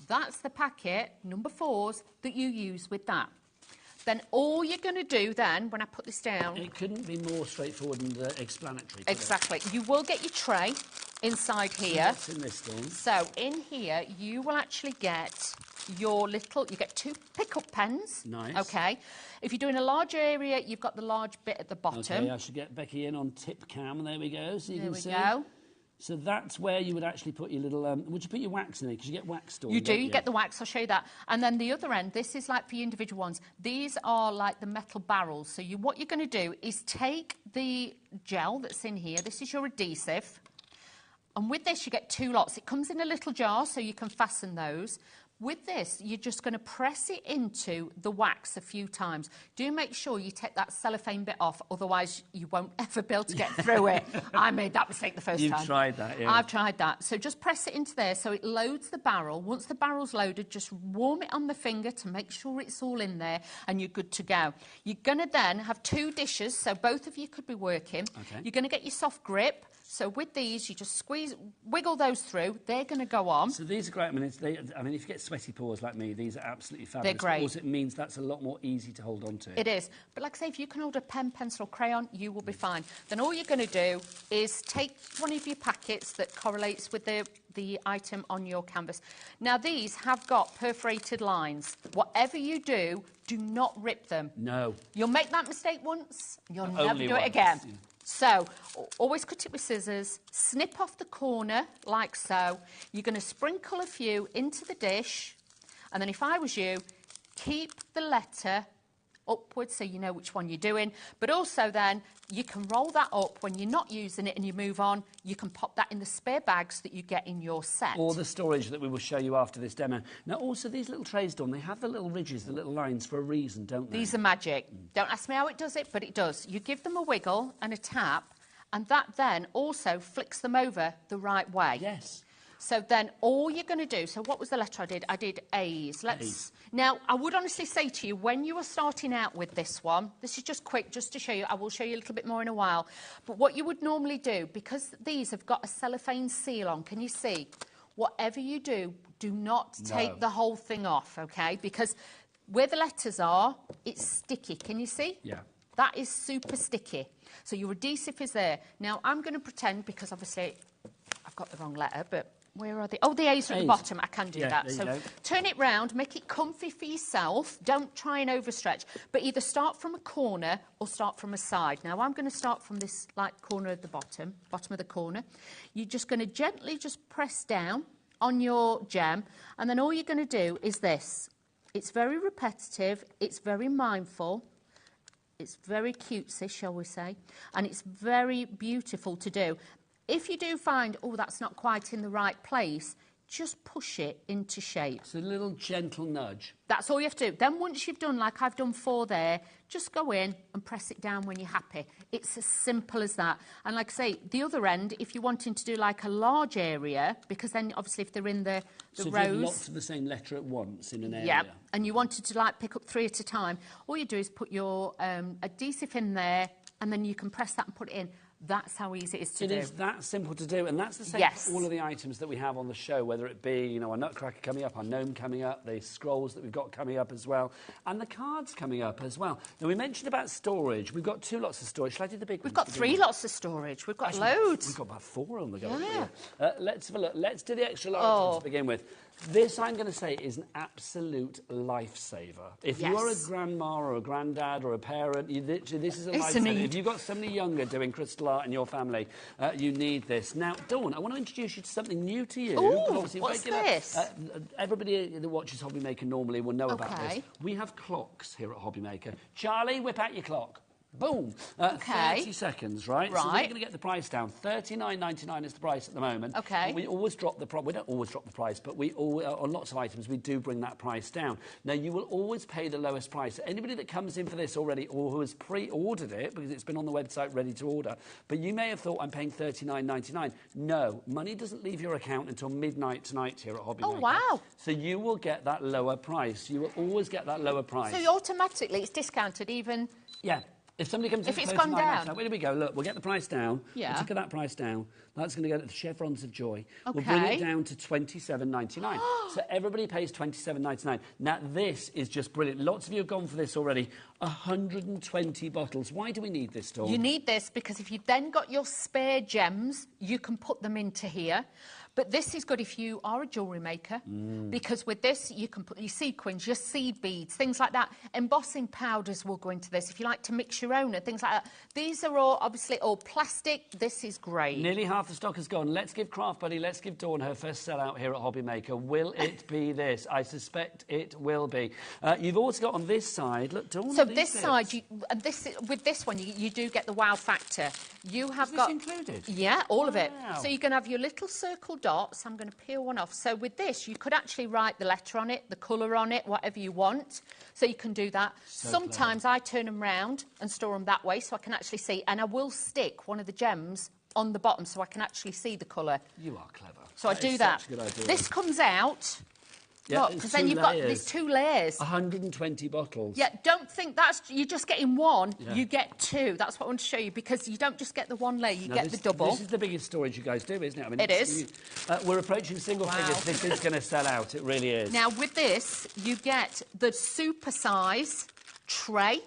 That's the packet, number 4s, that you use with that. Then all you're going to do then, when I put this down... It couldn't be more straightforward and explanatory. Exactly. You will get your tray inside here. What's in this, Dawn? So in here, you will actually get your little... You get 2 pick-up pens. Nice. OK. If you're doing a large area, you've got the large bit at the bottom. OK, I should get Becky in on tip cam. There we go. So you there can see. There we go. So that's where you would actually put your little... would you put your wax in it? Because you get wax stored. You do. You get the wax. I'll show you that. And then the other end, this is like for your individual ones. These are like the metal barrels. So what you're going to do is take the gel that's in here. This is your adhesive. And with this, you get 2 lots. It comes in a little jar, so you can fasten those. With this, you're just going to press it into the wax a few times. Do make sure you take that cellophane bit off, otherwise you won't ever be able to get through it. I made that mistake the first time. You've tried that, yeah. I've tried that. So just press it into there so it loads the barrel. Once the barrel's loaded, just warm it on the finger to make sure it's all in there and you're good to go. You're going to then have 2 dishes, so both of you could be working. Okay. You're going to get your soft grip. So with these, you just wiggle those through. They're going to go on. So these are great. I mean, if you get sweaty paws like me, these are absolutely fabulous. They're great. But also, it means that's a lot more easy to hold on to. It is. But like I say, if you can hold a pen, pencil, or crayon, you will be fine. Then all you're going to do is take one of your packets that correlates with the item on your canvas. Now, these have got perforated lines. Whatever you do, do not rip them. No. You'll make that mistake once, you'll never Only do once. it again. Yeah. So, always cut it with scissors, snip off the corner, like so. You're going to sprinkle a few into the dish, and then if I was you, keep the letter upwards so you know which one you're doing. But also then, you can roll that up when you're not using it and you move on. You can pop that in the spare bags that you get in your set. Or the storage that we will show you after this demo. Now, also, these little trays, Dawn, they have the little ridges, the little lines for a reason, don't they? These are magic. Don't ask me how it does it, but it does. You give them a wiggle and a tap, and that then also flicks them over the right way. Yes. So then all you're going to do, so what was the letter I did? I did A's. Now, I would honestly say to you, when you are starting out with this one, this is just quick, just to show you, I will show you a little bit more in a while, but what you would normally do, because these have got a cellophane seal on, can you see? Whatever you do, do not take the whole thing off, OK? Because where the letters are, it's sticky. Can you see? Yeah. That is super sticky. So your adhesive is there. Now, I'm going to pretend, because obviously I've got the wrong letter, but where are they? Oh, the A's are at the bottom. I can do that. So turn it round, make it comfy for yourself. Don't try and overstretch, but either start from a corner or start from a side. Now, I'm going to start from this like corner at the bottom of the corner. You're just going to gently just press down on your gem, and then all you're going to do is this. It's very repetitive. It's very mindful. It's very cutesy, shall we say, and it's very beautiful to do. If you do find, oh, that's not quite in the right place, just push it into shape. It's a little gentle nudge. That's all you have to do. Then once you've done, like I've done 4 there, just go in and press it down when you're happy. It's as simple as that. And like I say, the other end, if you're wanting to do like a large area, because then obviously if they're in the so rows... if you have lots of the same letter at once in an area. Yeah, and you wanted to like pick up 3 at a time, all you do is put your adhesive in there, and then you can press that and put it in. That's how easy it is to do. It is that simple to do, and that's the same for all of the items that we have on the show, whether it be, you know, our Nutcracker coming up, our gnome coming up, the scrolls that we've got coming up as well, and the cards coming up as well. Now, we mentioned about storage. We've got 2 lots of storage. Shall I do the big one? We've got 3 lots of storage. We've got loads. We've got about 4 on the go. Yeah. Let's have a look. Let's do the extra large one to begin with. This, I'm going to say, is an absolute lifesaver. If you are a grandma or a granddad or a parent, this is a lifesaver. If you've got somebody younger doing crystal art in your family, you need this. Now, Dawn, I want to introduce you to something new to you. Ooh, what's this? Everybody that watches HobbyMaker normally will know about this. We have clocks here at HobbyMaker. Charlie, whip out your clock. Boom. 30 seconds, right? So we're going to get the price down. $39.99 is the price at the moment. Okay. But we always drop the price. We don't always drop the price, but we on lots of items, we do bring that price down. Now, you will always pay the lowest price. Anybody that comes in for this already or who has pre-ordered it, because it's been on the website ready to order, but you may have thought, I'm paying $39.99. No, money doesn't leave your account until midnight tonight here at HobbyMaker. Oh, wow. So you will get that lower price. You will always get that lower price. So automatically it's discounted even... Yeah. If somebody comes in, if it's gone down, where do we go? Look, we'll get the price down. Yeah. We'll take that price down. That's going to go to the chevrons of joy. Okay. We'll bring it down to $27.99. So everybody pays $27.99. Now this is just brilliant. Lots of you have gone for this already. 120 bottles. Why do we need this, Dawn? You need this because if you've then got your spare gems, you can put them into here. But this is good if you are a jewellery maker, because with this, you can put your sequins, your seed beads, things like that. Embossing powders will go into this if you like to mix your own and things like that. These are all, obviously, all plastic. This is great. Nearly half the stock has gone. Let's give Craft Buddy, let's give Dawn her first sellout here at HobbyMaker. Will it be this? I suspect it will be. You've also got on this side, look, Dawn. So this side, with this one, you do get the wow factor. You have got... Is this included? Yeah, all of it. So you're going to have your little circle dots. I'm going to peel one off. So with this, you could actually write the letter on it, the colour on it, whatever you want. So you can do that. So sometimes I turn them round and store them that way so I can actually see. And I will stick one of the gems on the bottom so I can actually see the colour. You are clever. So I do that. Such a good idea. This comes out... Yeah, because then you've got these 2 layers. 120 bottles. Yeah, don't think you're just getting one, you get 2. That's what I want to show you, because you don't just get the 1 layer, you get the double. This is the biggest storage you guys do, isn't it? I mean, it is. We're approaching single figures. This is going to sell out. It really is. Now, with this, you get the super size tray.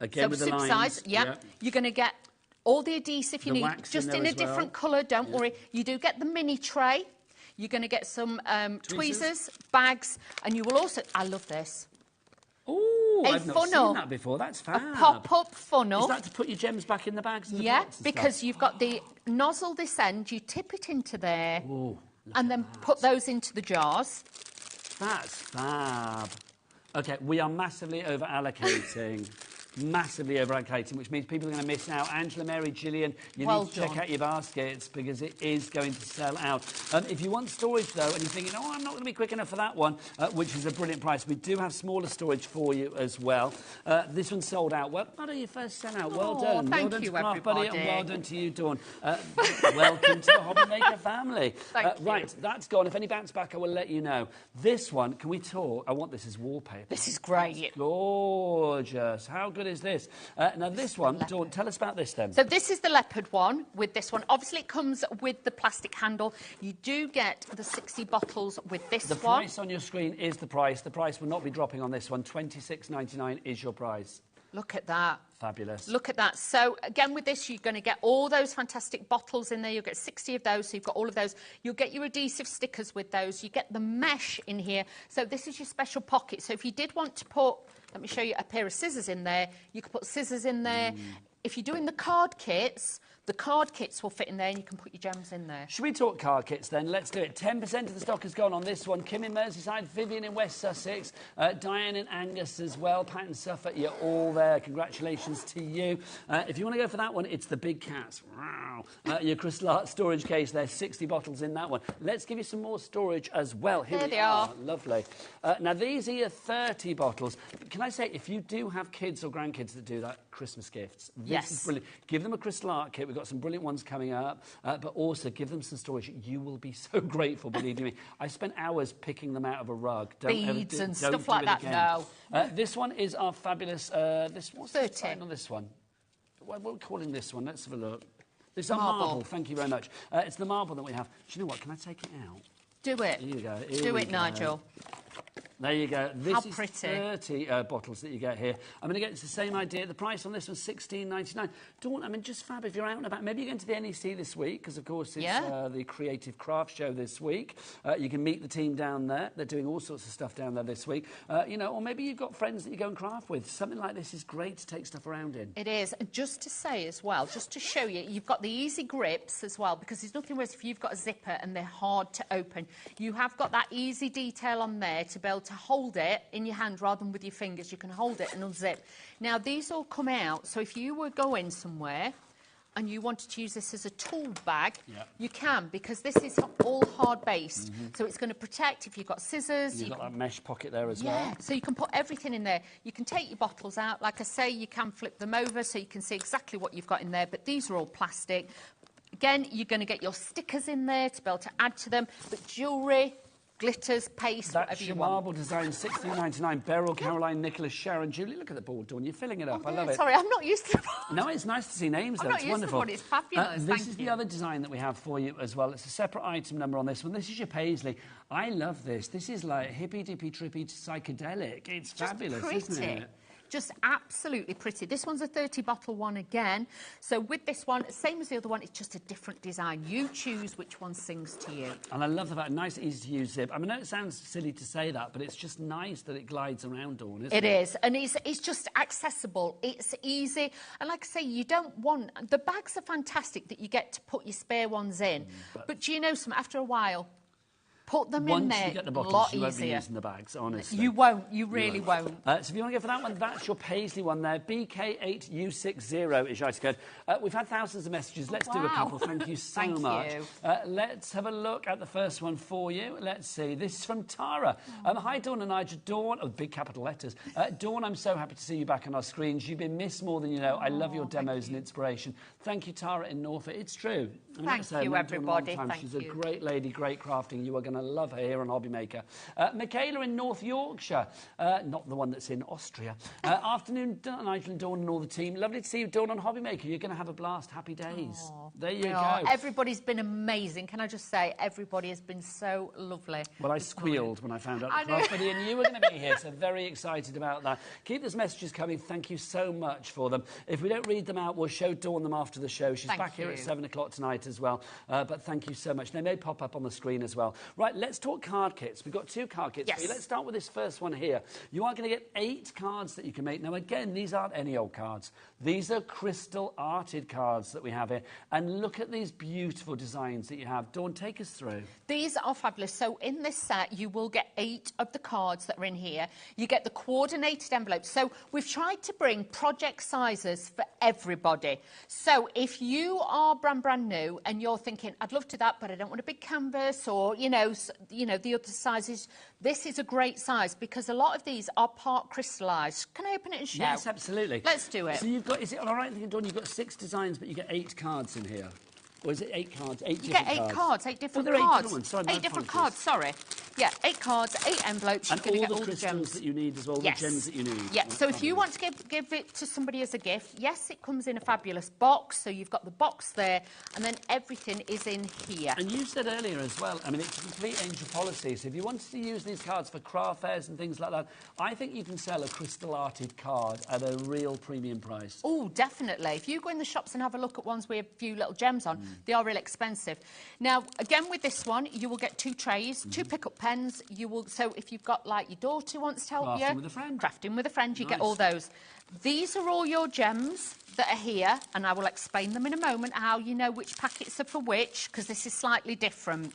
Again, with the lines. Size, You're going to get all the adhesive you need, just in a different colour, don't worry. You do get the mini tray. You're going to get some tweezers, bags, and you will also... I love this. Oh, I've not seen that before. That's fab. A pop-up funnel. Is that to put your gems back in the bags? And the because you've got the nozzle this end. You tip it into there, and then put those into the jars. That's fab. OK, we are massively over-allocating. Massively over-allocating, which means people are going to miss out. Angela, Mary, Gillian, you need to check out your baskets because it is going to sell out. If you want storage, though, and you're thinking, oh, I'm not going to be quick enough for that one, which is a brilliant price, we do have smaller storage for you as well. This one's sold out. Well, Buddy, your first sellout. Well done. Thank well done you, to Craft everybody. Buddy, and well done to you, Dawn. Welcome to the HobbyMaker family. Thank you. Right, that's gone. If any bounce back, I will let you know. This one, can we talk? I want this as wallpaper. This is great. That's gorgeous. How good is this? Now, this one, Dawn, tell us about this then. So this is the leopard one with this one. Obviously, it comes with the plastic handle. You do get the 60 bottles with this one. The price on your screen is the price. The price will not be dropping on this one. $26.99 is your price. Look at that. Fabulous. Look at that. So, again, with this, you're going to get all those fantastic bottles in there. You'll get 60 of those, so you've got all of those. You'll get your adhesive stickers with those. You get the mesh in here. So this is your special pocket. So if you did want to put, let me show you a pair of scissors in there, you could put scissors in there. If you're doing the card kits, The card kits will fit in there and you can put your gems in there. Should we talk card kits then? Let's do it. 10% of the stock has gone on this one. Kim in Merseyside, Vivian in West Sussex, Diane in Angus as well, Pat in Suffolk, you're all there. Congratulations to you. If you want to go for that one, it's the big cats. Wow. Your crystal art storage case, there's 60 bottles in that one. Let's give you some more storage as well. Here they are. Lovely. Now, these are your 30 bottles. Can I say, if you do have kids or grandkids that do that, Christmas gifts, this is brilliant. Give them a crystal art kit. We've got some brilliant ones coming up, but also give them some storage. You will be so grateful, believe me. I spent hours picking them out of a rug. Beads and stuff like that, no. This one is our fabulous... what's the sign on this one? What are we calling this one? Let's have a look. This is our marble. Thank you very much. It's the marble that we have. Do you know what? Can I take it out? Do it. Here you go. Do it, Nigel. There you go. This is pretty. 30 bottles that you get here. I'm going to get the same idea. The price on this one's $16.99. Dawn, I mean, just fab if you're out and about. Maybe you're going to the NEC this week, because, of course, it's the Creative Craft Show this week. You can meet the team down there. They're doing all sorts of stuff down there this week. You know, or maybe you've got friends that you go and craft with. Something like this is great to take stuff around in. It is. And just to say as well, just to show you, you've got the easy grips as well, because there's nothing worse if you've got a zipper and they're hard to open. You have got that easy detail on there to be able to hold it in your hand rather than with your fingers. You can hold it and unzip. Now, these all come out, so if you were going somewhere and you wanted to use this as a tool bag, you can, because this is all hard-based. So it's going to protect if you've got scissors. You've got that mesh pocket there as well. Yeah, so you can put everything in there. You can take your bottles out. Like I say, you can flip them over so you can see exactly what you've got in there, but these are all plastic. Again, you're going to get your stickers in there to be able to add to them, but jewellery, glitters, paste, whatever you want. That's marble design, $16.99. Beryl, Caroline, Nicholas, Sharon, Julie. Look at the board, Dawn. You're filling it up. I love it. Sorry, I'm not used to the board. No, it's nice to see names, though. It's wonderful. I'm not used to the board. It's fabulous. This is the other design that we have for you as well. It's a separate item number on this one. This is your Paisley. I love this. This is like hippy-dippy, trippy, psychedelic. It's fabulous, isn't it? Just absolutely pretty. This one's a 30-bottle one again. So with this one, same as the other one, it's just a different design. You choose which one sings to you. And I love the fact, nice, easy-to-use zip. I mean, I know it sounds silly to say that, but it's just nice that it glides around, Dawn, isn't it? It is, and it's just accessible. It's easy. And like I say, you don't want... The bags are fantastic that you get to put your spare ones in. But do you know something? After a while... Put them in there. Once you get the bottles, a lot you won't easier. be using the bags, honestly. You won't. You really won't. So if you want to go for that one, that's your Paisley one there. BK8U60 is your item code. We've had thousands of messages. Let's do a couple. Thank you so much. You. Let's have a look at the first one for you. Let's see. This is from Tara. Hi, Dawn and Nigel. Dawn, big capital letters. Dawn, I'm so happy to see you back on our screens. You've been missed more than you know. I love your demos and inspiration. Thank you, Tara in Norfolk. It's true. Thank you, everybody. She's a great lady, great crafting. You are going to love her here on HobbyMaker. Michaela in North Yorkshire, not the one that's in Austria. Afternoon, Nigel and Dawn and all the team. Lovely to see you, Dawn, on HobbyMaker. You're going to have a blast. Happy days. Aww. There you go. Everybody's been amazing. Can I just say, everybody has been so lovely. Well, I squealed when I found out the Craft Buddy and you were going to be here, so very excited about that. Keep those messages coming. Thank you so much for them. If we don't read them out, we'll show Dawn them after the show. She's back here at 7 o'clock tonight as well. But thank you so much. They may pop up on the screen as well. Right, let's talk card kits. We've got 2 card kits for you. Let's start with this first one here. You are going to get 8 cards that you can make. Now, again, these aren't any old cards. These are crystal arted cards that we have here. And look at these beautiful designs that you have. Dawn, take us through. These are fabulous. So in this set, you will get 8 of the cards that are in here. You get the coordinated envelopes. So we've tried to bring project sizes for everybody. So if you are brand new and you're thinking, I'd love to do that, but I don't want a big canvas, or, you know, the other sizes, this is a great size because a lot of these are part crystallised. Can I open it and show? Yes, absolutely. Let's do it. So you've got, is it all right thinking, Dawn, you've got 6 designs, but you get 8 cards in here? Or is it 8 cards? 8 different cards? You get 8 cards, 8 different cards. 8 different ones. Sorry, 8 different cards, sorry. Yeah, 8 cards, 8 envelopes. And you're all get the all crystals the gems that you need as well, the gems that you need. Yeah, so if you want to give it to somebody as a gift, yes, it comes in a fabulous box. So you've got the box there, and then everything is in here. And you said earlier as well, I mean, it's a complete angel policy. So if you wanted to use these cards for craft fairs and things like that, I think you can sell a crystal-arted card at a real premium price. Oh, definitely. If you go in the shops and have a look at ones with a few little gems on, they are real expensive. Now, again, with this one, you will get 2 trays, 2 pickup pens. You will. So if you've got like your daughter wants to help you, Crafting with a friend. Crafting with a friend, you Nice. get all those. These are all your gems that are here, and I will explain them in a moment, how you know which packets are for which, because this is slightly different.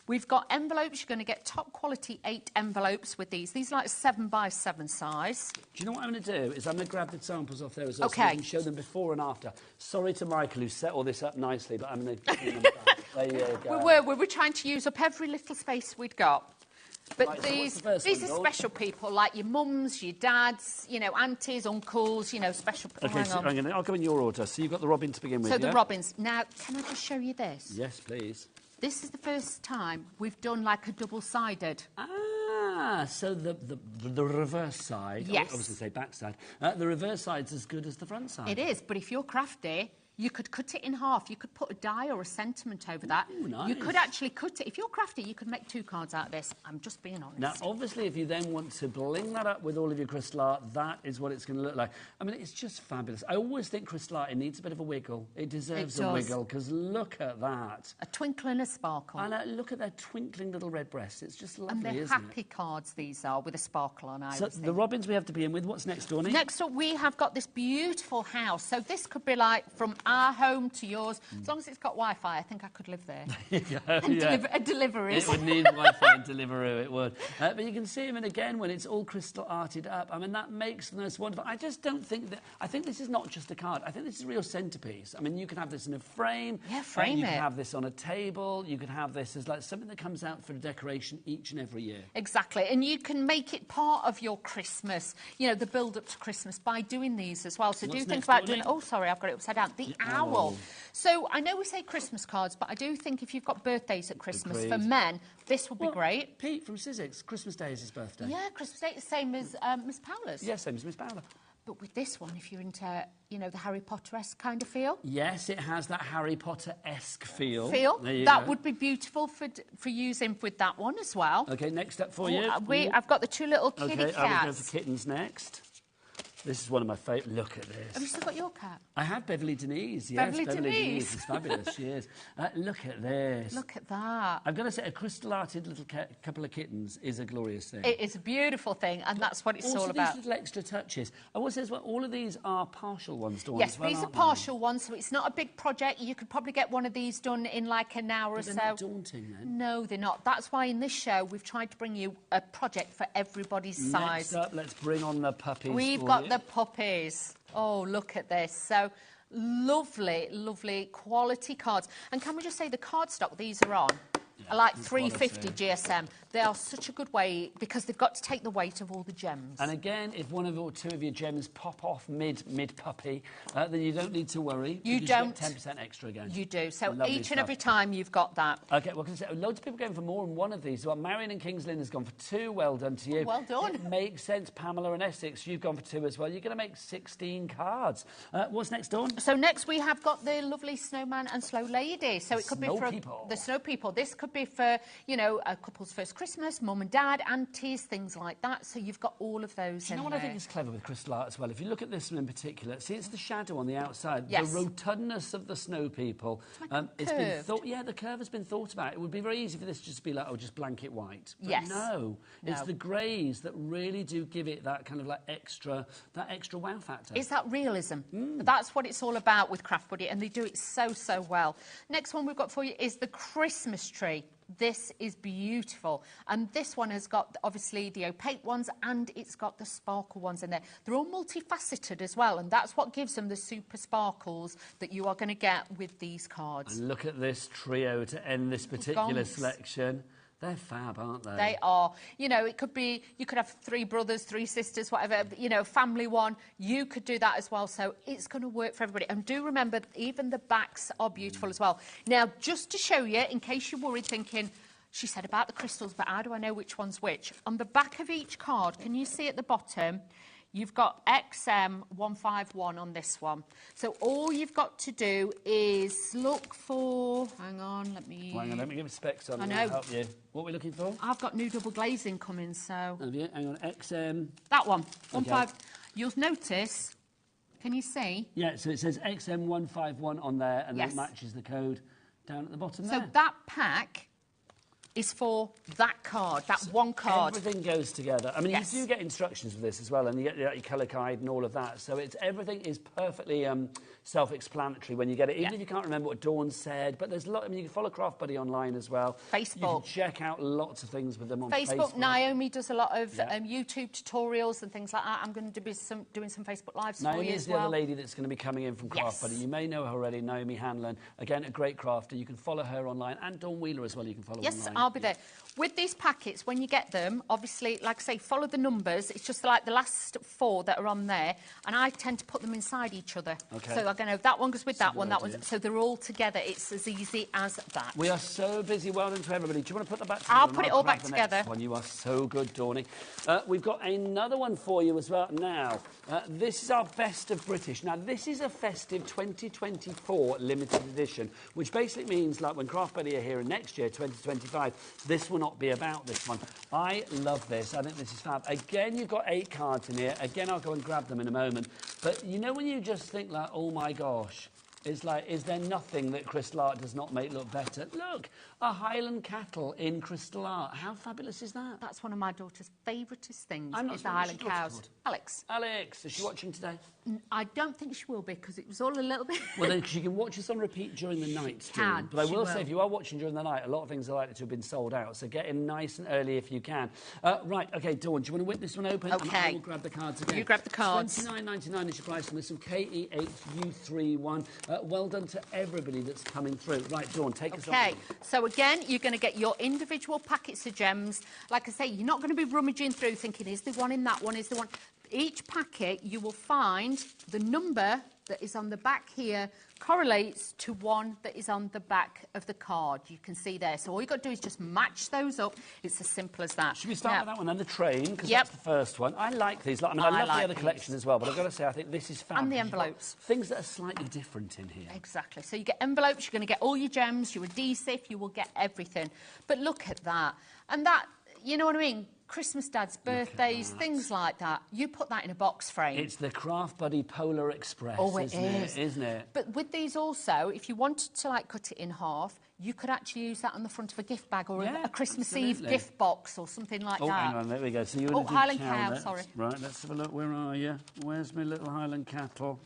We've got envelopes. You're going to get top quality 8 envelopes with these. These are like 7 by 7 size. Do you know what I'm going to do? Is I'm going to grab the samples off there as well, Okay. so we can show them before and after. Sorry to Michael, who set all this up nicely, but I'm going to give them back. There you go. We were trying to use up every little space we'd got. But Right, so these what's the first are one, Dawn? special people, like your mums, your dads, you know, aunties, uncles, you know, special people. Okay, so I'll go in your order. So you've got the robin to begin with, So the yeah? robins. Now, can I just show you this? Yes, please. This is the first time we've done like a double-sided. Ah, so the reverse side. Yes. I was going to say backside. The reverse side's as good as the front side. It is, but if you're crafty, you could cut it in half. You could put a die or a sentiment over that. Ooh, nice. You could actually cut it. If you're crafty, you could make 2 cards out of this. I'm just being honest. Now, obviously, if you then want to bling that up with all of your crystal art, that is what it's going to look like. I mean, it's just fabulous. I always think crystal art, it needs a bit of a wiggle. It deserves a wiggle, because look at that. A twinkle and a sparkle. And look at their twinkling little red breasts. It's just lovely, And they're isn't happy cards, these are, with a sparkle on. So the robins we have to begin with. What's next, Dawney? Next up, we have got this beautiful house. So this could be like from our home to yours. As long as it's got Wi-Fi, I think I could live there. And deliver it. It would need Wi-Fi and Deliveroo, it would. But you can see them, and again, when it's all crystal arted up, I mean, that makes the most wonderful. I just don't think that... I think this is not just a card. I think this is a real centrepiece. I mean, you can have this in a frame. Yeah, frame You it. can have this on a table. You can have this as like something that comes out for decoration each and every year. Exactly. And you can make it part of your Christmas, you know, the build-up to Christmas by doing these as well. So What's do think next, about Dawney? doing... Oh, sorry, I've got it upside down. The owl. So I know we say Christmas cards, but I do think if you've got birthdays at Christmas, Agreed. for men, this would be great. Pete from Sizzix, Christmas Day is his birthday. Yeah, Christmas Day, the same as Miss Powler's. Yeah, same as Miss Powler. But with this one, if you're into, you know, the Harry Potter-esque kind of feel. Yes, it has that Harry Potter-esque feel. There you that go. would be beautiful for using with that one as well. OK, next up for you. I've got the 2 little kitty OK, cats. I will go for kittens next. This is one of my favourite. Look at this. Have you still got your cat? I have Beverly Denise, yes. Beverly Denise. is fabulous, she is. Look at this. Look at that. I've got to say, a crystal-arted little couple of kittens is a glorious thing. It is a beautiful thing, and that's what it's all about. Also, these little extra touches. I will say as well, all of these are partial ones, Dawn, Yes, as well, these are aren't they? partial ones, so it's not a big project. You could probably get one of these done in like an hour or so. They're not daunting, then. No, they're not. That's why in this show we've tried to bring you a project for everybody's size. Next up, let's bring on the puppies. We've got the puppies. Oh, look at this. So lovely, lovely quality cards. And can we just say the cardstock these are on? Are like 350 GSM. They are such a good way because they've got to take the weight of all the gems. And again, if one of or 2 of your gems pop off mid-puppy, then you don't need to worry. You don't. don't. Get 10% extra again. You do. So Lovely each stuff. and every time you've got that. OK, well, loads of people going for more than one of these. Well, Marion and Kings Lynn has gone for 2. Well done to you. Well done. It makes sense. Pamela and Essex, you've gone for 2 as well. You're going to make 16 cards. What's next, Dawn? So next we have got the lovely snowman and slow lady. So it could be for people. the snow people. This could be for, you know, a couple's first Christmas, mum and dad, aunties, things like that. So you've got all of those. Do you know what I think is clever with crystal art as well? If you look at this one in particular, see, it's the shadow on the outside. Yes. The rotundness of the snow people. It's been thought. Yeah, the curve has been thought about. It would be very easy for this just to be like, oh, just blanket white. But yes. No, it's the greys that really do give it that kind of like extra wow factor. It's that realism. That's what it's all about with Craft Buddy, and they do it so, so well. Next one we've got for you is the Christmas tree. This is beautiful. And this one has got, obviously, the opaque ones and it's got the sparkle ones in there. They're all multifaceted as well, and that's what gives them the super sparkles that you are going to get with these cards. And look at this trio to end this particular selection. They're fab, aren't they? They are. You know, it could be, you could have 3 brothers, 3 sisters, whatever, you know, family one. You could do that as well. So it's going to work for everybody. And do remember, even the backs are beautiful as well. Now, just to show you, in case you're worried thinking, she said about the crystals, but how do I know which one's which? On the back of each card, can you see at the bottom, you've got XM151 on this one. So all you've got to do is look for... Hang on, let me give specs on. I know. I'll help you. What are we looking for? I've got new double glazing coming, so... Have you? Hang on, XM... That one, Okay. 15. You'll notice, can you see? Yeah, so it says XM151 on there, and Yes. it matches the code down at the bottom So there. that pack is for that card, that one card. Everything goes together. I mean, Yes. you do get instructions for this as well, and you get your colour guide and all of that. So everything is perfectly self-explanatory when you get it, even if you can't remember what Dawn said. But there's a lot. I mean, you can follow Craft Buddy online as well. Facebook. You can check out lots of things with them on Facebook. Naomi does a lot of YouTube tutorials and things like that. I'm going to be doing some Facebook Lives for you as well. Naomi is the other lady that's going to be coming in from Craft Buddy. You may know her already, Naomi Hanlon. Again, a great crafter. You can follow her online, and Dawn Wheeler as well. You can follow online. Yes, I'll be there. With these packets, when you get them, obviously, like I say, follow the numbers. It's just like the last 4 that are on there, and I tend to put them inside each other. Okay. So I'm going to that one goes with that one, that one. So they're all together. It's as easy as that. We are so busy. Well done to everybody. Do you want to put that back together? I'll put it all back together. One. You are so good, Dawny. We've got another one for you as well now. This is our Best of British. Now, this is a Festive 2024 limited edition, which basically means, like, when Craft Buddy are here next year, 2025, this will not be about this one. I love this. I think this is fab. Again, you've got 8 cards in here. Again, I'll go and grab them in a moment. But you know when you just think, like, oh, my gosh, it's like, is there nothing that crystal art does not make look better? Look, a Highland cattle in crystal art. How fabulous is that? That's one of my daughter's favouriteest things, I'm not is the Highland cows. Called. Alex. Alex, is she watching today? I don't think she will be, because it was all a little bit... Well, then she can watch us on repeat during the night. But I will say, if you are watching during the night, a lot of things are likely to have been sold out, so get in nice and early if you can. Right, OK, Dawn, do you want to whip this one open? OK. And I will grab the cards again. You grab the cards. $29.99 is your price on this one, KE8U31. Well done to everybody that's coming through. Right, Dawn, take us on. OK, so again, you're going to get your individual packets of gems. Like I say, you're not going to be rummaging through thinking, is there one in that one, is there one... Each packet, you will find the number that is on the back here correlates to one that is on the back of the card. You can see there. So all you've got to do is just match those up. It's as simple as that. Should we start with that one then, the train? Because that's the first one. I like these. I mean, I love the other collection as well, but I've got to say, I think this is fabulous. And the envelopes. Things that are slightly different in here. Exactly. So you get envelopes, you're going to get all your gems, your adhesive, you will get everything. But look at that. And that, you know what I mean? Christmas dads, birthdays, things like that. You put that in a box frame. It's the Craft Buddy Polar Express, isn't it? But with these also, if you wanted to, like, cut it in half, you could actually use that on the front of a gift bag or a Christmas Eve gift box or something like that. Hang on, there we go. So you Highland cow, sorry. Right, let's have a look. Where are you? Where's my little Highland cattle?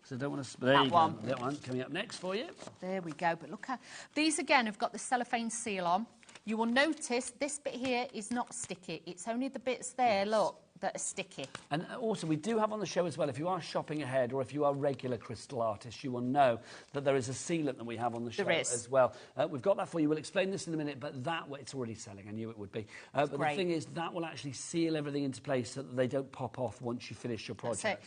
So I don't want to... There that you one. go. That one coming up next for you. There we go. But look at... These, again, have got the cellophane seal on. You will notice this bit here is not sticky. It's only the bits there, look, that are sticky. And also, we do have on the show as well, if you are shopping ahead or if you are regular crystal artists, you will know that there is a sealant that we have on the show as well. We've got that for you. We'll explain this in a minute, but that way, it's already selling. I knew it would be. But the thing is, that will actually seal everything into place so that they don't pop off once you finish your project.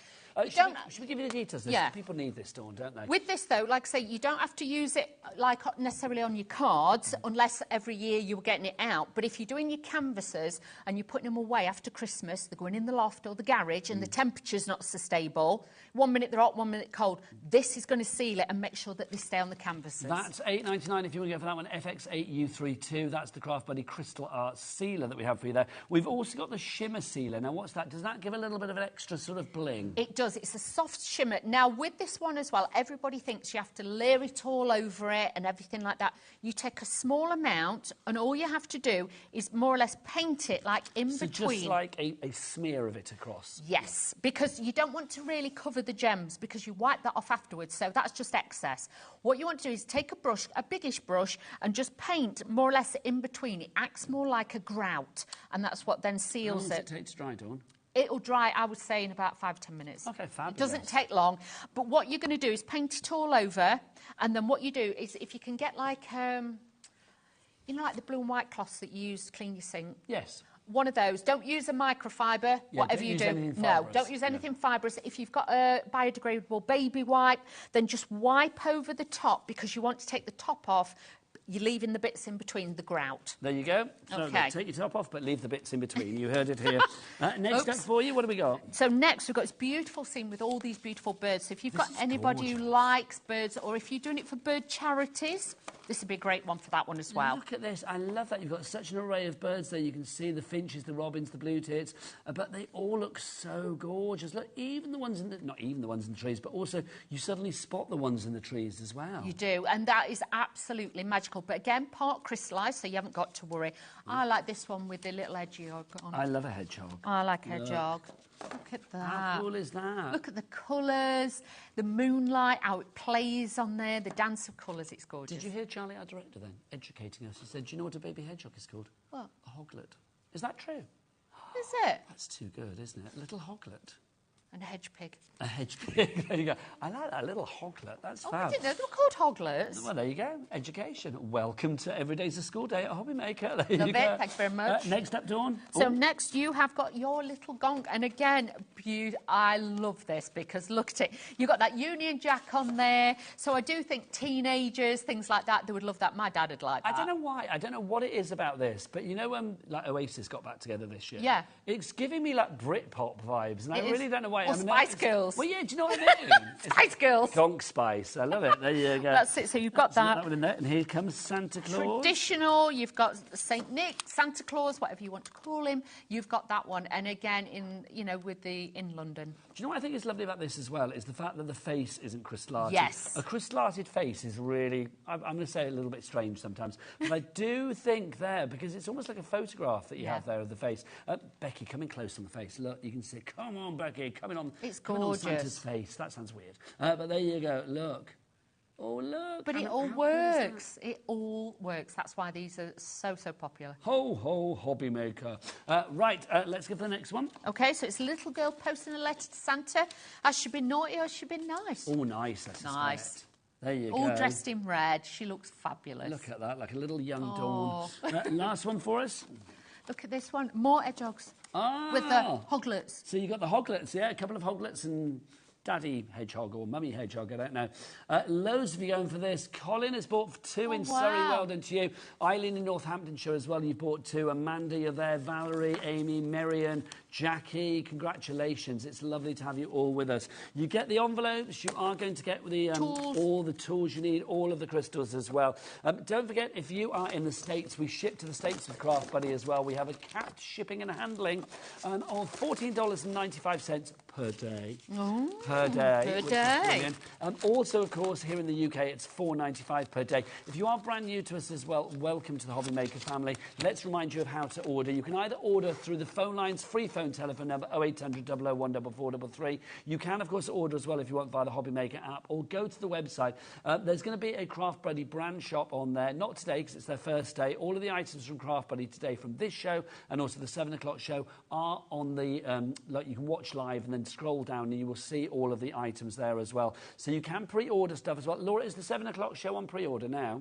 Should we give you the details? Yeah. People need this, Dawn, don't they? With this, though, like I say, you don't have to use it like necessarily on your cards unless every year you're getting it out. But if you're doing your canvases and you're putting them away after Christmas, they're going in the loft or the garage and the temperature's not so stable, 1 minute they're hot, 1 minute cold, this is going to seal it and make sure that they stay on the canvases. That's $8.99 if you want to go for that one. FX8U32, that's the Craft Buddy Crystal Art Sealer that we have for you there. We've also got the Shimmer Sealer. Now, what's that? Does that give a little bit of an extra sort of bling? It does. It's a soft shimmer. Now, with this one as well, everybody thinks you have to layer it all over it and everything like that. You take a small amount and all you have to do is more or less paint it like in between. So just like a smear of it across? Yes, because you don't want to really cover the gems because you wipe that off afterwards, so that's just excess. What you want to do is take a brush, a biggish brush, and just paint more or less in between. It acts more like a grout, and that's what then seals it. How long does it take to dry, Dawn? It'll dry, I would say, in about 5 to 10 minutes. OK, fabulous. It doesn't take long. But what you're going to do is paint it all over, and then what you do is if you can get, like, you know, like the blue and white cloths that you use to clean your sink? Yes. One of those. Don't use a microfiber, whatever you do. No, don't use anything fibrous. If you've got a biodegradable baby wipe, then just wipe over the top because you want to take the top off. You're leaving the bits in between, the grout. There you go. So take your top off, but leave the bits in between. You heard it here. Next up for you, what do we got? So next, we've got this beautiful scene with all these beautiful birds. So if you've got anybody who likes birds, or if you're doing it for bird charities, This would be a great one for that one as well. Look at this. I love that. You've got such an array of birds there. You can see the finches, the robins, the blue tits, but they all look so gorgeous. Look, even the ones in the... Not even the ones in the trees, but also you suddenly spot the ones in the trees as well. You do, and that is absolutely magical. But again, part crystallised, so you haven't got to worry. I like this one with the little hedgehog on it. I love a hedgehog. I like hedgehog. Look at that. How cool is that? Look at the colours, the moonlight, how it plays on there, the dance of colours, it's gorgeous. Did you hear Charlie, our director, then, educating us? He said, do you know what a baby hedgehog is called? What? A hoglet. Is that true? Is it? That's too good, isn't it? A little hoglet. And a hedge pig. A hedge pig. There you go. I like that little hoglet. That's fab. I didn't know they were called hoglets. Well, there you go. Education. Welcome to Every Day's a School Day at HobbyMaker. There Love you it. go. Thanks very much. Next up, Dawn. So next you have got your little gong. And again, I love this because look at it. You've got that Union Jack on there. So I do think teenagers, things like that, they would love that. My dad would like that. I don't know why. I don't know what it is about this. But you know when like Oasis got back together this year? Yeah. It's giving me like Britpop vibes. And I It really is. don't know why. Or Spice Girls. Well, yeah, do you know what I mean? Spice Girls. Conch Spice. I love it. There you go. That's it. So you've got that. That one in there. And here comes Santa Claus. Traditional, you've got Saint Nick, Santa Claus, whatever you want to call him. You've got that one, and again in London. Do you know what I think is lovely about this as well? Is the fact that the face isn't crystal arted. Yes. A crystal arted face is really, I'm going to say a little bit strange sometimes, but I do think there, because it's almost like a photograph that you have there of the face. Becky, come in close on the face. Look, you can see, come on, Becky, coming on. It's coming on gorgeous. Santa's face. That sounds weird. But there you go. Look. Oh, look. But it all works. It all works. That's why these are so popular. Ho, ho, HobbyMaker. Right, let's go for the next one. OK, so it's a little girl posting a letter to Santa. Has she been naughty or has she been nice? Oh, nice, I suspect. Nice. There you go. All dressed in red. She looks fabulous. Look at that, like a little young Dawn. Last one for us. Look at this one. More hedgehogs. Ah. With the hoglets. So you got the hoglets, yeah? A couple of hoglets and daddy hedgehog or mummy hedgehog, I don't know. Loads of you going for this. Colin has bought 2 in Surrey. Well done to you. Eileen in Northamptonshire as well. You've bought 2. Amanda, you're there. Valerie, Amy, Marion, Jackie. Congratulations. It's lovely to have you all with us. You get the envelopes. You are going to get the all the tools you need, all of the crystals as well. Don't forget, if you are in the States, we ship to the States with Craft Buddy as well. We have a capped shipping and handling of $14.95 per day. Oh. Per day. Per day. Also, of course, here in the UK, it's $4.95 per day. If you are brand new to us as well, welcome to the HobbyMaker family. Let's remind you of how to order. You can either order through the phone lines, free phone telephone number 0800 001 4433. You can, of course, order as well if you want via the HobbyMaker app, or go to the website. There's going to be a Craft Buddy brand shop on there. Not today, because it's their first day. All of the items from Craft Buddy today from this show and also the 7 o'clock show are on the, like you can watch live and then scroll down and you will see all of the items there as well. So you can pre-order stuff as well. Laura, is the 7 o'clock show on pre-order now?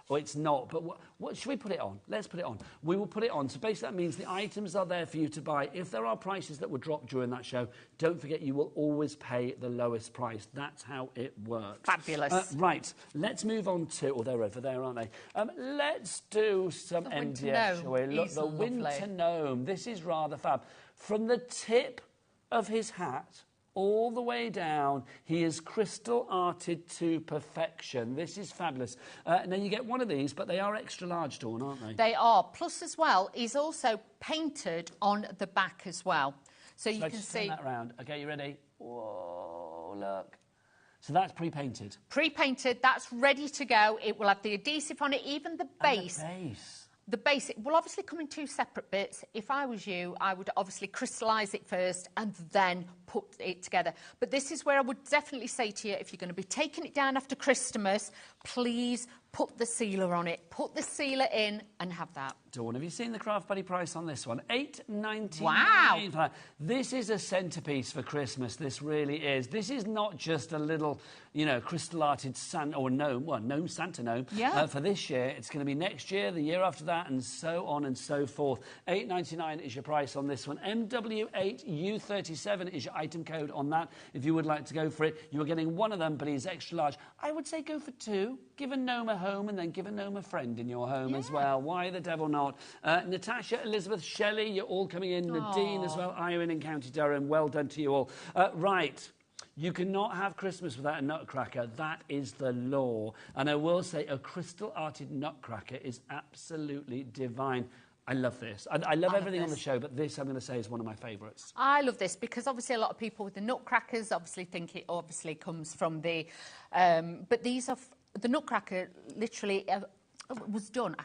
Or it's not, but what should we put it on? Let's put it on. We will put it on. So basically that means the items are there for you to buy. If there are prices that would drop during that show, don't forget you will always pay the lowest price. That's how it works. Fabulous. Right, let's move on to... Oh, they're over there, aren't they? Let's do some MDF, shall we? Look, the Winter Gnome. This is rather fab. From the tip of his hat all the way down, he is crystal arted to perfection. This is fabulous. Now, you get one of these, but they are extra large, Dawn, aren't they? They are. Plus, as well, he's also painted on the back as well. So you can see... Turn that around. OK, you ready? Whoa, look. So that's pre-painted? Pre-painted. That's ready to go. It will have the adhesive on it, even the base. And the base. The base will obviously come in 2 separate bits. If I was you, I would obviously crystallise it first and then put it together. But this is where I would definitely say to you, if you're going to be taking it down after Christmas, please put the sealer on it. Put the sealer in and have that. Dawn, have you seen the Craft Buddy price on this one? $8.99. Wow. This is a centrepiece for Christmas. This really is. This is not just a little, you know, crystal-arted Santa or gnome, well, gnome, Santa gnome. Yeah. For this year, it's going to be next year, the year after that, and so on and so forth. $8.99 is your price on this one. MW8U37 is your item code on that. If you would like to go for it, you're getting one of them, but he's extra large. I would say go for 2. Give a gnome a home and then give a gnome a friend in your home as well. Why the devil not? Natasha, Elizabeth, Shelley, you're all coming in. Nadine as well. Irene in County Durham. Well done to you all. Right. You cannot have Christmas without a nutcracker. That is the law. And I will say a crystal-arted nutcracker is absolutely divine. I love this. I love everything on the show, but this, I'm going to say, is one of my favourites. I love this because obviously a lot of people with the nutcrackers obviously think it obviously comes from the... but these are... The nutcracker literally... was done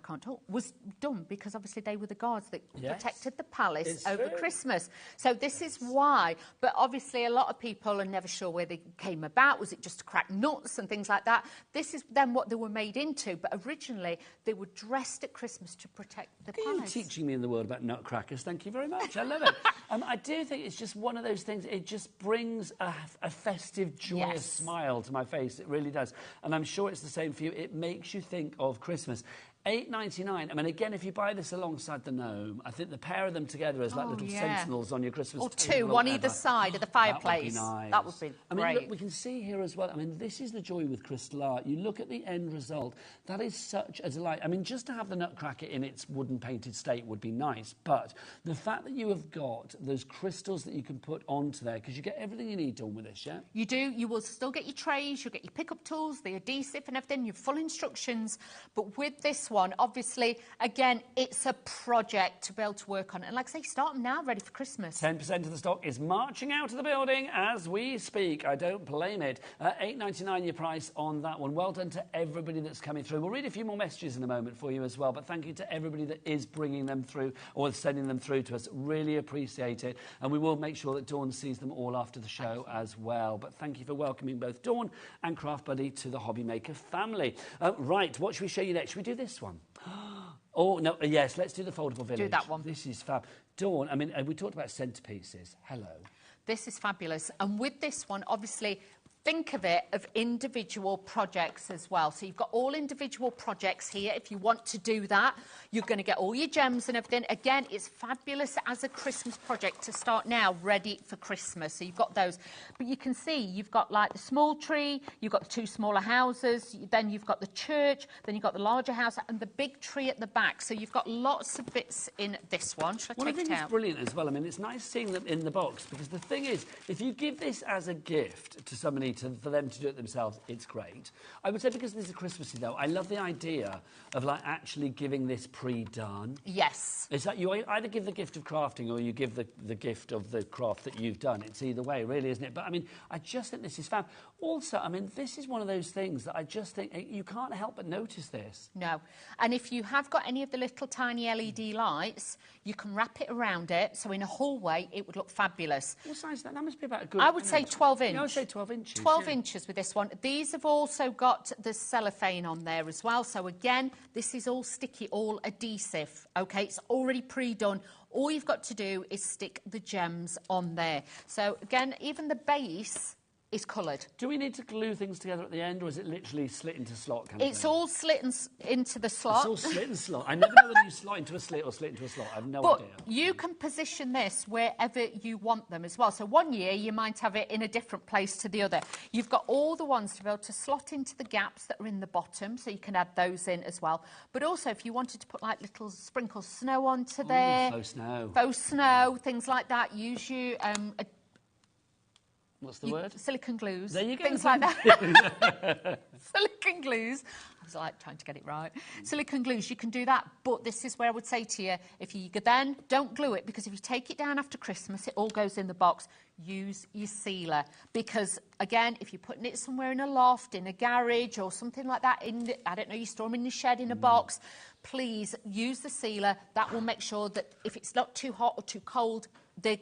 because obviously they were the guards that protected the palace over Christmas. So this is why. But obviously a lot of people are never sure where they came about. Was it just to crack nuts and things like that? This is then what they were made into. But originally they were dressed at Christmas to protect the palace. You're teaching me in the world about nutcrackers. Thank you very much. I love it. I do think it's just one of those things. It just brings a festive, joyous smile to my face. It really does. And I'm sure it's the same for you. It makes you think of Christmas. $8.99. I mean, again, if you buy this alongside the gnome, I think the pair of them together as like little sentinels on your Christmas or table. Or two, one either side of the fireplace. That would be nice. That would be great. I mean, look, we can see here as well. I mean, this is the joy with crystal art. You look at the end result. That is such a delight. I mean, just to have the nutcracker in its wooden painted state would be nice. But the fact that you have got those crystals that you can put onto there, because you get everything you need done with this, yeah? You do. You will still get your trays, you'll get your pickup tools, the adhesive and everything, your full instructions. But with this one, obviously, again, it's a project to be able to work on. And like I say, start them now, ready for Christmas. 10% of the stock is marching out of the building as we speak. I don't blame it. $8.99 your price on that one. Well done to everybody that's coming through. We'll read a few more messages in a moment for you as well, but thank you to everybody that is bringing them through or sending them through to us. Really appreciate it. And we will make sure that Dawn sees them all after the show as well. But thank you for welcoming both Dawn and Craft Buddy to the HobbyMaker family. Right, what should we show you next? Should we do this one? Oh, no, yes, let's do the foldable village. Do that one. This is fab. Dawn, I mean, we talked about centerpieces. Hello. This is fabulous. And with this one, obviously, think of it of individual projects as well. So you've got all individual projects here. If you want to do that, you're going to get all your gems and everything. Again, it's fabulous as a Christmas project to start now, ready for Christmas. So you've got those. But you can see you've got like the small tree, you've got the two smaller houses, then you've got the church, then you've got the larger house and the big tree at the back. So you've got lots of bits in this one. Shall I take it out? I think it's brilliant as well. I mean, it's nice seeing them in the box because the thing is, if you give this as a gift to somebody for them to do it themselves, it's great. I would say because this is Christmassy, though, I love the idea of, like, actually giving this pre-done. Yes. It's like you either give the gift of crafting or you give the gift of the craft that you've done. It's either way, really, isn't it? But, I mean, I just think this is fab. Also, I mean, this is one of those things that I just think you can't help but notice this. No. And if you have got any of the little tiny LED lights, you can wrap it around it, so in a hallway, it would look fabulous. What size is that? That must be about a good... I would say 12 inch. Yeah, I would say 12 inches. 12 inches with this one. These have also got the cellophane on there as well. So again, this is all sticky, all adhesive. Okay, it's already pre-done. All you've got to do is stick the gems on there. So again, even the base is coloured. Do we need to glue things together at the end, or is it literally slit into slot? It's all slit into the slot. It's all slit and slot. I never know whether you slot into a slit or slit into a slot. I have no idea. But you can position this wherever you want them as well. So one year you might have it in a different place to the other. You've got all the ones to be able to slot into the gaps that are in the bottom, so you can add those in as well. But also if you wanted to put like little sprinkles of snow onto there. Faux snow. Faux snow, things like that. Use you what's the word? Silicone glues. There you go. Things like that. Silicone glues. I was like trying to get it right. Silicone glues, you can do that. But this is where I would say to you, if you then don't glue it, because if you take it down after Christmas, it all goes in the box. Use your sealer. Because, again, if you're putting it somewhere in a loft, in a garage or something like that, I don't know, you store them in your shed in a box, please use the sealer. That will make sure that if it's not too hot or too cold, the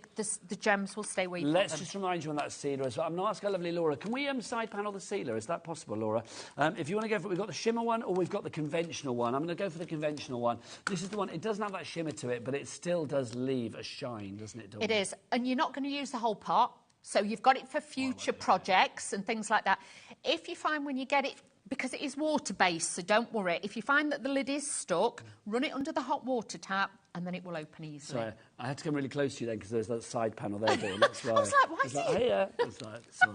gems will stay where you put them. Let's just remind you on that sealer as well. I'm going to ask our lovely Laura, can we side panel the sealer? Is that possible, Laura? If you want to go for it, we've got the shimmer one or we've got the conventional one. I'm going to go for the conventional one. This is the one, it doesn't have that shimmer to it, but it still does leave a shine, doesn't it, Dawn? It is. And you're not going to use the whole pot, so you've got it for future projects and things like that. If you find when you get it, because it is water-based, so don't worry. If you find that the lid is stuck, run it under the hot water tap, and then it will open easily. Sorry, I had to come really close to you then because there's that side panel there, Dawn. That's why. I was like, why is it? Hey, yeah. It's all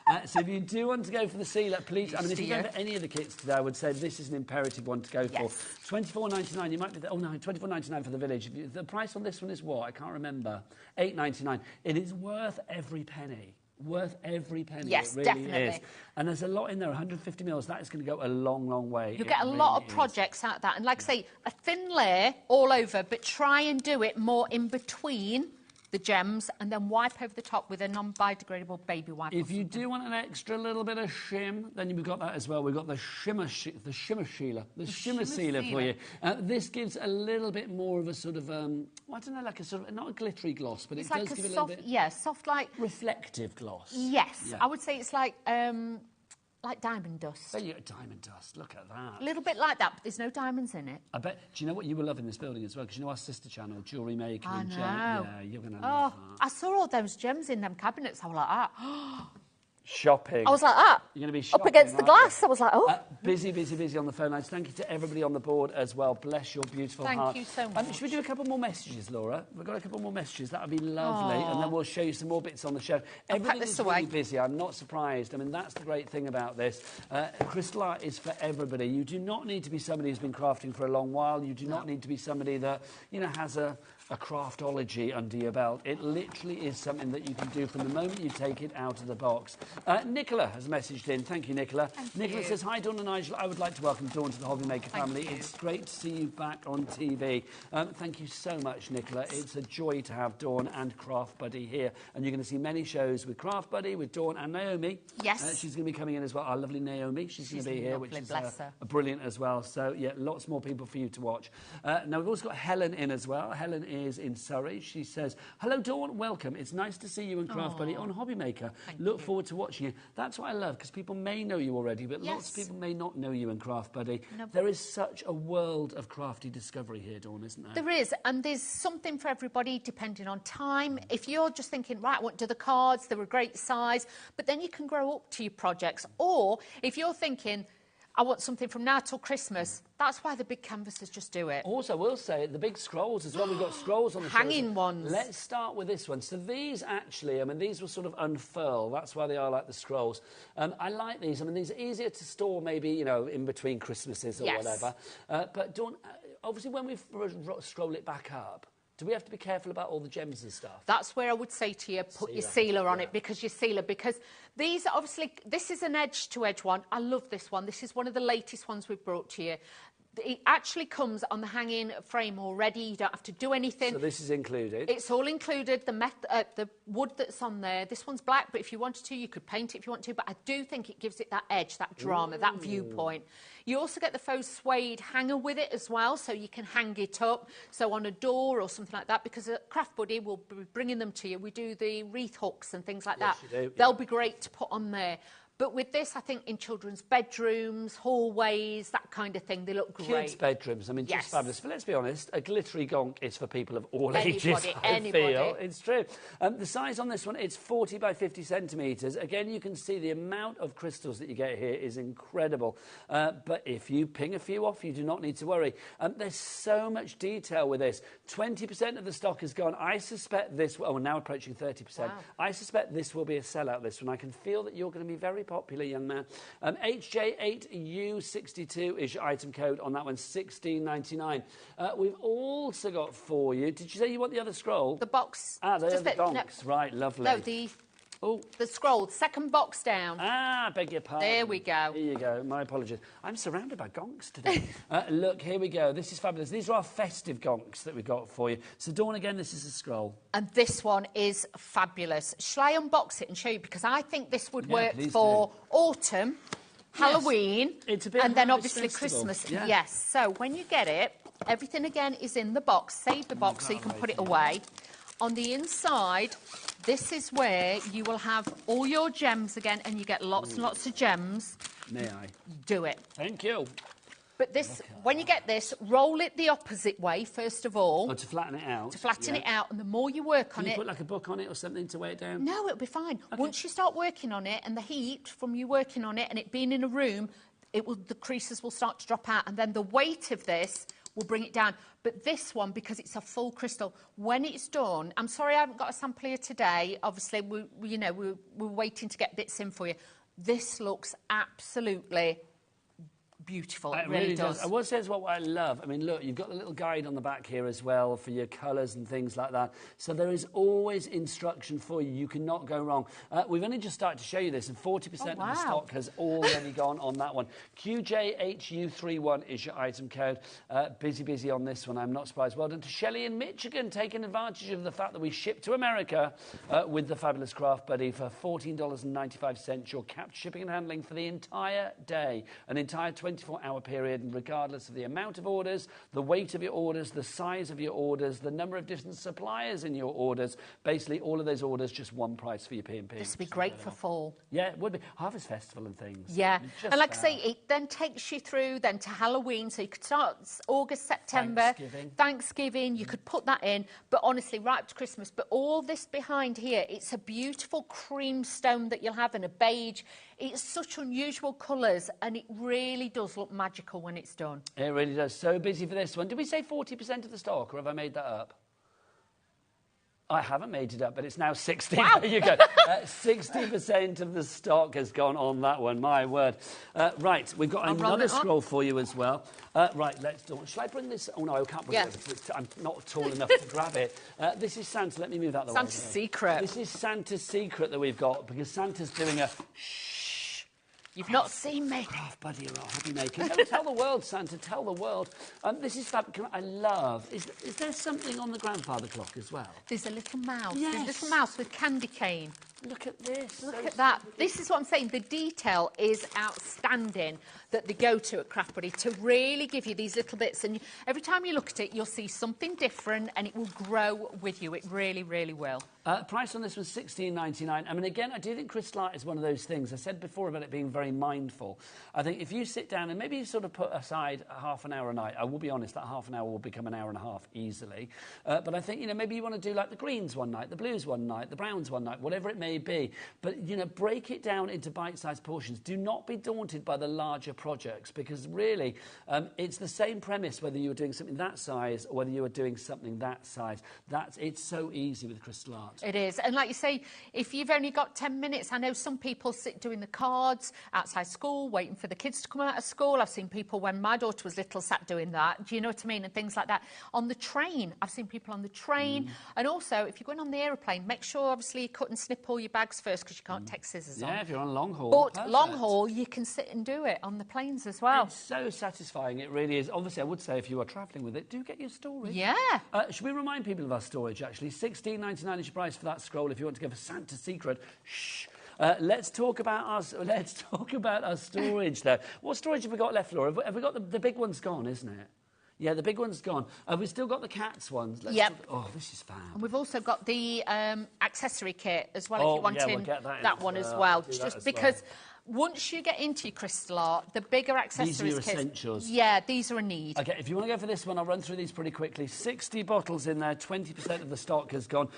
right. So if you do want to go for the sealer, please, I mean, if you go for any of the kits today, I would say this is an imperative one to go for. $24.99, you might be, oh no, $24.99 for the village. The price on this one is what? I can't remember. $8.99. It is worth every penny. worth every penny. Yes, it really definitely. is. And there's a lot in there, 150 mils. That is going to go a long, long way. You get a lot of projects out of that. And like I say, a thin layer all over, but try and do it more in between the gems and then wipe over the top with a non-biodegradable baby wipe. If you do want an extra little bit of shim, then we've got that as well. We've got the shimmer sealer for you. This gives a little bit more of a sort of, I don't know, like a sort of, not a glittery gloss, but it's it like does give soft, a little bit... Yeah, soft like... reflective gloss. Yes, I would say it's like diamond dust. There you go, diamond dust. Look at that. A little bit like that, but there's no diamonds in it. I bet. Do you know what you will love in this building as well? Because you know our sister channel, Jewellery Maker. I know. Yeah, you're going to love that. I saw all those gems in them cabinets. I was like, ah. Shopping. I was like, ah. You're going to be shopping, up against the glass. I was like, oh. Busy on the phone lines. Thank you to everybody on the board as well. Bless your beautiful heart. Thank you so much. Should we do a couple more messages, Laura? We've got a couple more messages. That would be lovely. And then we'll show you some more bits on the show. Everything is really busy. I'm not surprised. I mean, that's the great thing about this. Crystal art is for everybody. You do not need to be somebody who's been crafting for a long while. You do not need to be somebody that, you know, has a craftology under your belt. It literally is something that you can do from the moment you take it out of the box. Nicola has messaged in. Thank you, Nicola. Nicola says, hi, Dawn and Nigel. I would like to welcome Dawn to the HobbyMaker family. It's great to see you back on TV. Thank you so much, Nicola. It's a joy to have Dawn and Craft Buddy here. And you're going to see many shows with Craft Buddy, with Dawn and Naomi. Yes. She's going to be coming in as well. Our lovely Naomi. She's going to be here, which is brilliant as well. So, yeah, lots more people for you to watch. Now, we've also got Helen in as well. Helen is in Surrey. She says, hello, Dawn. Welcome. It's nice to see you and Craft Buddy on HobbyMaker. Look forward to watching you. That's what I love, because people may know you already, but lots of people may not know you and Craft Buddy. No, there is such a world of crafty discovery here, Dawn, isn't there? There is, and there's something for everybody depending on time. If you're just thinking, right, I want to do the cards, they're a great size, but then you can grow up to your projects. Or if you're thinking, I want something from now till Christmas, that's why the big canvases just do it. Also, we'll say the big scrolls as well. We've got scrolls on the hanging ones. Let's start with this one. So these actually, I mean, these will sort of unfurl. That's why they are like the scrolls. I like these. I mean, these are easier to store maybe, you know, in between Christmases or whatever. But Dawn, obviously when we scroll it back up, do we have to be careful about all the gems and stuff? That's where I would say to you, put your sealer on it, because these are obviously, this is an edge-to-edge one. I love this one. This is one of the latest ones we've brought to you. It actually comes on the hanging frame already. You don't have to do anything. So this is included? It's all included. The wood that's on there, this one's black, but if you wanted to, you could paint it if you want to. But I do think it gives it that edge, that drama, that viewpoint. You also get the faux suede hanger with it as well, so you can hang it up. So on a door or something like that, because Craft Buddy will be bringing them to you. We do the wreath hooks and things like that. You do, They'll be great to put on there. But with this, I think in children's bedrooms, hallways, that kind of thing, they look great. Kids' bedrooms, I mean, just fabulous. But let's be honest, a glittery gonk is for people of all ages, I feel. It's true. The size on this one, it's 40 by 50 centimetres. Again, you can see the amount of crystals that you get here is incredible. But if you ping a few off, you do not need to worry. There's so much detail with this. 20% of the stock is gone. I suspect this... Oh, we're now approaching 30%. Wow. I suspect this will be a sellout, this one. I can feel that you're going to be very popular, young man. HJ8U62 is your item code on that one, $16.99. We've also got for you... Did you say you want the other scroll? The box. Ah, the donks. No. Right, lovely. No, the scroll, second box down. Ah, beg your pardon. There we go. Here you go. My apologies. I'm surrounded by gonks today. Look, here we go. This is fabulous. These are our festive gonks that we've got for you. So, Dawn, again, this is a scroll. And this one is fabulous. Shall I unbox it and show you? Because I think this would work for autumn, Halloween, and then obviously Christmas. Yeah. Yes. So, when you get it, everything again is in the box. Save the box so you can put it away. On the inside, this is where you will have all your gems again, and you get lots and lots of gems. May I? Do it. Thank you. But this, when you get this, roll it the opposite way, first of all. Oh, to flatten it out? To flatten it out, and the more you work on it... Can you put like a book on it or something to weigh it down? No, it'll be fine. Okay. Once you start working on it, and the heat from you working on it, and it being in a room, the creases will start to drop out, and then the weight of this will bring it down. But this one, because it's a full crystal, when it's done... I'm sorry I haven't got a sample here today. Obviously, we're waiting to get bits in for you. This looks absolutely beautiful. It really does. I will say as well what I love. I mean, look, you've got the little guide on the back here as well for your colours and things like that. So there is always instruction for you. You cannot go wrong. We've only just started to show you this, and 40% of the stock has already gone on that one. QJHU31 is your item code. Busy on this one. I'm not surprised. Well done to Shelley in Michigan, taking advantage of the fact that we ship to America with the fabulous Craft Buddy for $14.95. Your capped shipping and handling for the entire day, an entire 24-hour period, and regardless of the amount of orders, the weight of your orders, the size of your orders, the number of different suppliers in your orders, basically all of those orders, just one price for your P&P. This would be great for fall. Yeah, it would be. Harvest Festival and things. Yeah, and like I say, it then takes you through then to Halloween, so you could start August, September, Thanksgiving, you could put that in, but honestly, right up to Christmas. But all this behind here, it's a beautiful cream stone that you'll have in a beige. It's such unusual colours, and it really does look magical when it's done. It really does. So busy for this one. Did we say 40% of the stock, or have I made that up? I haven't made it up, but it's now 60. Wow. There you go. 60% of the stock has gone on that one. My word. Right, we've got another scroll for you as well. Right, let's do it. Shall I bring this? Oh, no, I can't bring it. I'm not tall enough to grab it. This is Santa. Let me move that the way. Santa's Secret. This is Santa's Secret that we've got, because Santa's doing a... You've not seen me. Craft Buddy or HobbyMaker. No, tell the world, Santa, tell the world. This is fab. I love... Is there something on the grandfather clock as well? There's a little mouse. Yes. There's a little mouse with candy cane. Look at this. Look at that. This is what I'm saying. The detail is outstanding that they go to at Craft Buddy to really give you these little bits. And every time you look at it, you'll see something different, and it will grow with you. It really, really will. Price on this was $16.99. I mean, again, I do think crystal art is one of those things. I said before about it being very mindful. I think if you sit down and maybe you sort of put aside half an hour a night, I will be honest, that half an hour will become an hour and a half easily. But I think, you know, maybe you want to do like the greens one night, the blues one night, the browns one night, whatever it may be. But, you know, break it down into bite-sized portions. Do not be daunted by the larger projects, because really it's the same premise whether you were doing something that size or whether you were doing something that size. It's so easy with crystal art. It is. And like you say, if you've only got 10 minutes, I know some people sit doing the cards outside school, waiting for the kids to come out of school. I've seen people, when my daughter was little, sat doing that. Do you know what I mean? And things like that. On the train, I've seen people on the train. And also, if you're going on the aeroplane, make sure, obviously, you cut and snip all your bags first, because you can't take scissors on. Yeah, if you're on long haul. But perfect. long haul, you can sit and do it on the planes as well. It's so satisfying, it really is. Obviously, I would say if you are travelling with it, do get your storage. Yeah. Should we remind people of our storage, actually? $16.99 is your price for that scroll if you want to go for Santa's Secret. Shh. Let's talk about our storage, though. What storage have we got left, Laura? Have we got the big one's gone, isn't it? Yeah, the big one's gone. Have we still got the cats ones? Yep. Oh, this is fab. And we've also got the accessory kit as well, if you want we'll get that one as well. Just because once you get into your crystal art, the bigger accessories these are your kits, essentials. Yeah, these are a need. OK, if you want to go for this one, I'll run through these pretty quickly. 60 bottles in there, 20% of the stock has gone.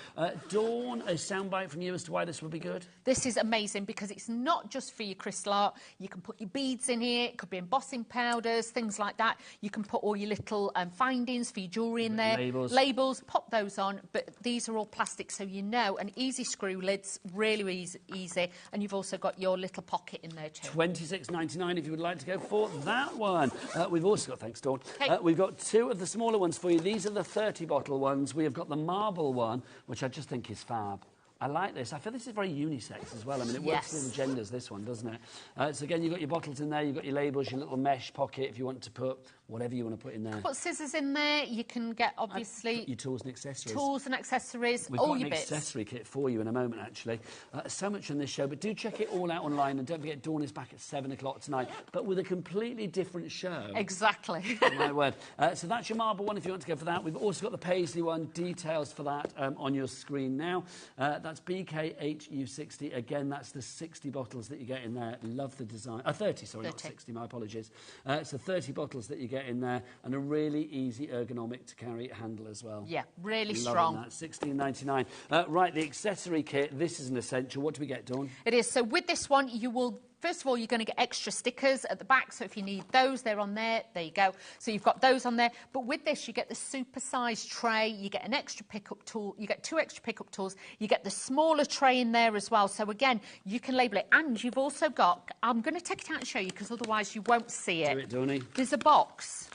Dawn, a soundbite from you as to why this would be good? This is amazing because it's not just for your crystal art. You can put your beads in here. It could be embossing powders, things like that. You can put all your little findings for your jewellery in there. Labels, pop those on. But these are all plastic, so you know, and easy screw lids, really easy. And you've also got your little pocket in there too. $26.99 if you would like to go for that one. We've also got, thanks Dawn, okay. We've got two of the smaller ones for you. These are the 30-bottle ones. We have got the marble one, which I just think is fab. I like this. I feel this is very unisex as well. I mean, it works with all the genders, this one, doesn't it? So again, you've got your bottles in there, you've got your labels, your little mesh pocket if you want to put whatever you want to put in there. Put scissors in there. You can get, obviously... your tools and accessories. Tools and accessories, We've all got your an bits. accessory kit for you in a moment, actually. So much on this show, but do check it all out online. And don't forget, Dawn is back at 7 o'clock tonight, but with a completely different show. Exactly. My word. So that's your marble one if you want to go for that. We've also got the Paisley one. Details for that on your screen now. That's BKHU60. Again, that's the 60 bottles that you get in there. Love the design. 30, sorry, 30. Not 60, my apologies. So 30 bottles that you get in there, and a really easy ergonomic to carry handle as well. Yeah, really strong. That, $16.99. Right, the accessory kit. This is an essential. What do we get, Dawn? It is. So with this one, you will first of all, you're going to get extra stickers at the back. So if you need those, they're on there. There you go. So you've got those on there. But with this, you get the super-sized tray. You get an extra pickup tool. You get 2 extra pickup tools. You get the smaller tray in there as well. So again, you can label it. And you've also got, I'm going to take it out and show you because otherwise you won't see it. Do it, Donny. There's a box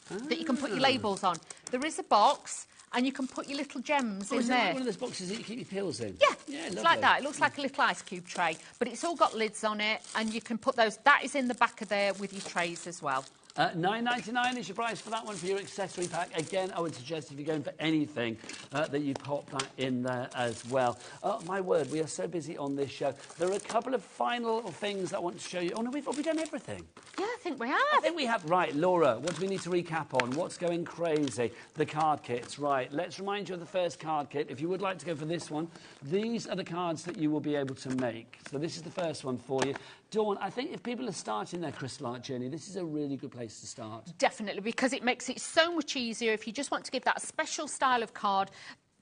that you can put your labels on. There is a box. And you can put your little gems in is there. Like one of those boxes that you keep your pills in? Yeah, it's like that. It looks like a little ice cube tray, but it's all got lids on it, and you can put those. That is in the back of there with your trays as well. $9.99 is your price for that one for your accessory pack. Again, I would suggest if you're going for anything that you pop that in there as well. My word, we are so busy on this show. There are a couple of final things I want to show you. Oh, no, have we done everything? Yeah, I think we have. I think we have. Right, Laura, what do we need to recap on? What's going crazy? The card kits. Right, let's remind you of the first card kit. If you would like to go for this one, these are the cards that you will be able to make. So this is the first one for you. Dawn, I think if people are starting their crystal art journey, this is a really good place to start. Definitely, because it makes it so much easier if you just want to give that special style of card.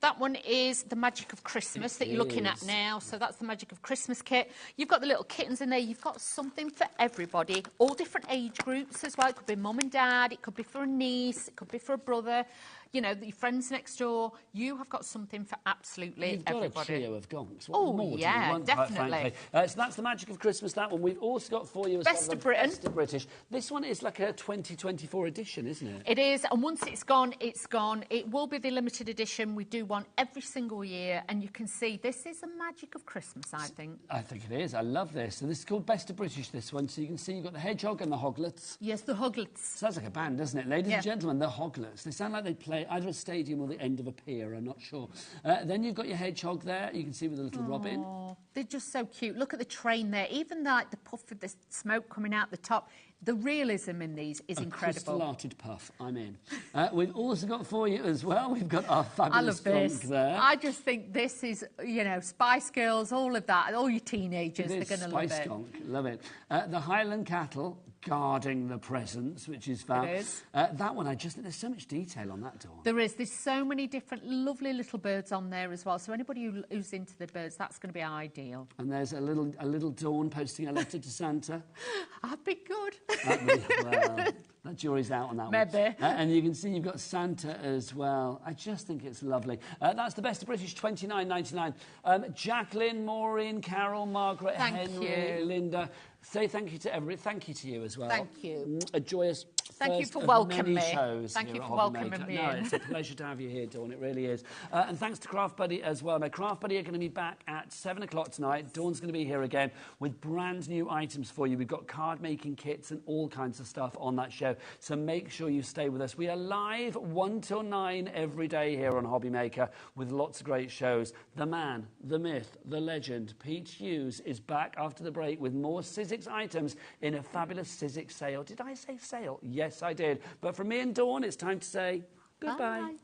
That one is the Magic of Christmas that you're looking at now. So that's the Magic of Christmas kit. You've got the little kittens in there. You've got something for everybody. All different age groups as well. It could be mum and dad. It could be for a niece. It could be for a brother. You know, your friends next door. You have got something for absolutely everybody. You've got a trio of gonks. What more do you want, definitely. So that's the Magic of Christmas, that one. We've also got for you as Best of Britain. Best of British. This one is like a 2024 edition, isn't it? It is, and once it's gone, it's gone. It will be the limited edition. We do one every single year, and you can see this is a Magic of Christmas, I think. I think it is. I love this. So this is called Best of British, this one. So you can see you've got the hedgehog and the hoglets. Yes, the hoglets. Sounds like a band, doesn't it? Ladies and gentlemen, the hoglets. They sound like they play either a stadium or the end of a pier, I'm not sure. Then you've got your hedgehog there, you can see with a little robin. They're just so cute. Look at the train there. Even like the puff of the smoke coming out the top. The realism in these is incredible. Crystal-arted puff, I'm in. We've also got for you as well, we've got our fabulous this there. I just think this is, you know, Spice Girls, all of that, all your teenagers, they're going to love it. Spice Skunk, love it. The Highland Cattle, guarding the presents, which is fab. It is. That one, there's so much detail on that, Dawn. There is. There's so many different lovely little birds on there as well. So anybody who's into the birds, that's going to be ideal. And there's a little Dawn posting a letter to Santa. I've been good. Well, that jury's out on that Maybe. one. And you can see you've got Santa as well. I just think it's lovely. That's the Best of British, $29.99. Jacqueline, Maureen, Carol, Margaret, Henry, Linda. Say thank you to everybody. Thank you to you as well. Thank you. A joyous Thank you first for of welcoming many me. shows Thank here you at for HobbyMaker. welcoming me No, in. it's a pleasure to have you here, Dawn. It really is. And thanks to Craft Buddy as well. Now, Craft Buddy are going to be back at 7 o'clock tonight. Dawn's going to be here again with brand new items for you. We've got card making kits and all kinds of stuff on that show. So make sure you stay with us. We are live 1 till 9 every day here on HobbyMaker with lots of great shows. The man, the myth, the legend, Pete Hughes is back after the break with more Sizzix items in a fabulous Sizzix sale. Did I say sale? Yes, I did. But from me and Dawn, it's time to say goodbye. Bye.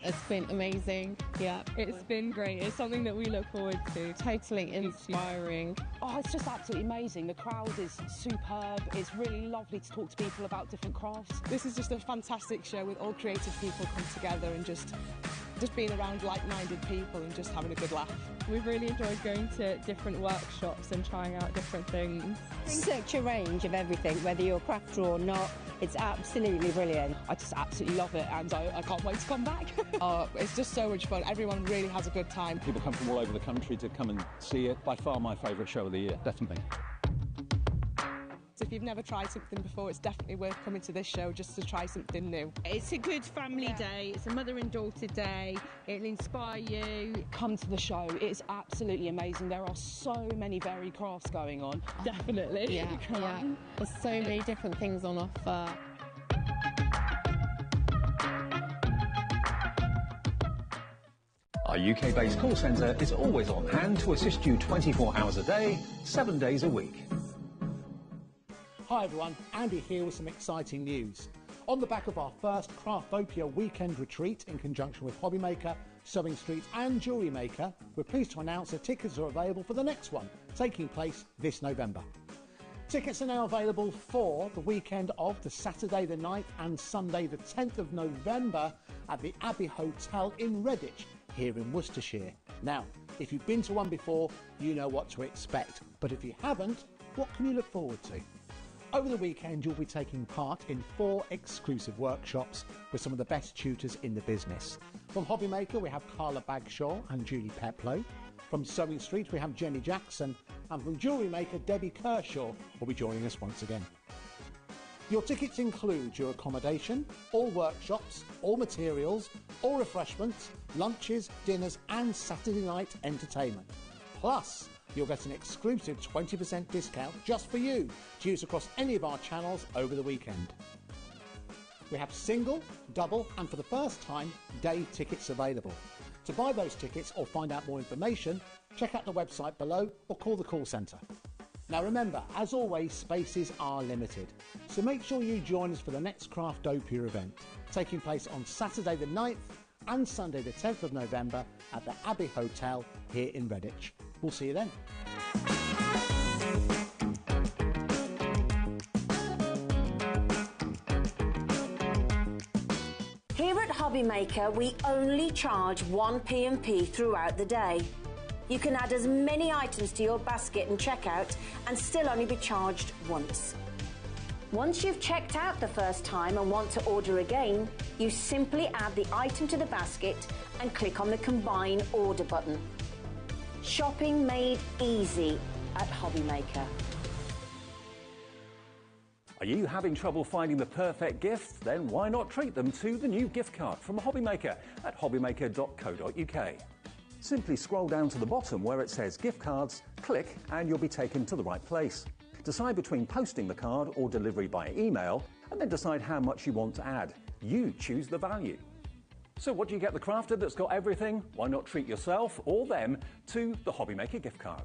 It's been amazing. Yeah, It's been great. It's something that we look forward to. totally inspiring. Oh, it's just absolutely amazing. The crowd is superb. It's really lovely to talk to people about different crafts. This is just a fantastic show with all creative people come together and just being around like-minded people and just having a good laugh. We've really enjoyed going to different workshops and trying out different things. Such a range of everything, whether you're a crafter or not. It's absolutely brilliant. I just absolutely love it, and I can't wait to come back. It's just so much fun. Everyone really has a good time. People come from all over the country to come and see it. By far my favourite show of the year, definitely. So if you've never tried something before, it's definitely worth coming to this show just to try something new. It's a good family day. It's a mother and daughter day. It'll inspire you. Come to the show. It's absolutely amazing. There are so many varied crafts going on. Definitely. Yeah. There's so many different things on offer. Our UK-based call centre is always on hand to assist you 24 hours a day, 7 days a week. Hi everyone, Andy here with some exciting news. On the back of our first Craftopia weekend retreat in conjunction with HobbyMaker, Sewing Street and Jewellery Maker, we're pleased to announce that tickets are available for the next one, taking place this November. Tickets are now available for the weekend of the Saturday the 9th and Sunday the 10th of November at the Abbey Hotel in Redditch, here in Worcestershire. Now, if you've been to one before, you know what to expect, but if you haven't, what can you look forward to? Over the weekend, you'll be taking part in 4 exclusive workshops with some of the best tutors in the business. From HobbyMaker, we have Carla Bagshaw and Julie Peplow. From Sewing Street, we have Jenny Jackson. And from Jewellery Maker, Debbie Kershaw will be joining us once again. Your tickets include your accommodation, all workshops, all materials, all refreshments, lunches, dinners and Saturday night entertainment. Plus, you'll get an exclusive 20% discount just for you to use across any of our channels over the weekend. We have single, double and for the first time, day tickets available. To buy those tickets or find out more information, check out the website below or call the call centre. Now remember, as always, spaces are limited, so make sure you join us for the next Craftopia event, taking place on Saturday the 9th and Sunday the 10th of November at the Abbey Hotel here in Redditch. We'll see you then. Here at HobbyMaker, we only charge 1 P&P throughout the day. You can add as many items to your basket and checkout and still only be charged once. Once you've checked out the first time and want to order again, you simply add the item to the basket and click on the Combine Order button. Shopping made easy at HobbyMaker. Are you having trouble finding the perfect gift? Then why not treat them to the new gift card from HobbyMaker at hobbymaker.co.uk. Simply scroll down to the bottom where it says gift cards, click and you'll be taken to the right place. Decide between posting the card or delivery by email and then decide how much you want to add. You choose the value. So what do you get the crafter that's got everything? Why not treat yourself or them to the HobbyMaker gift card?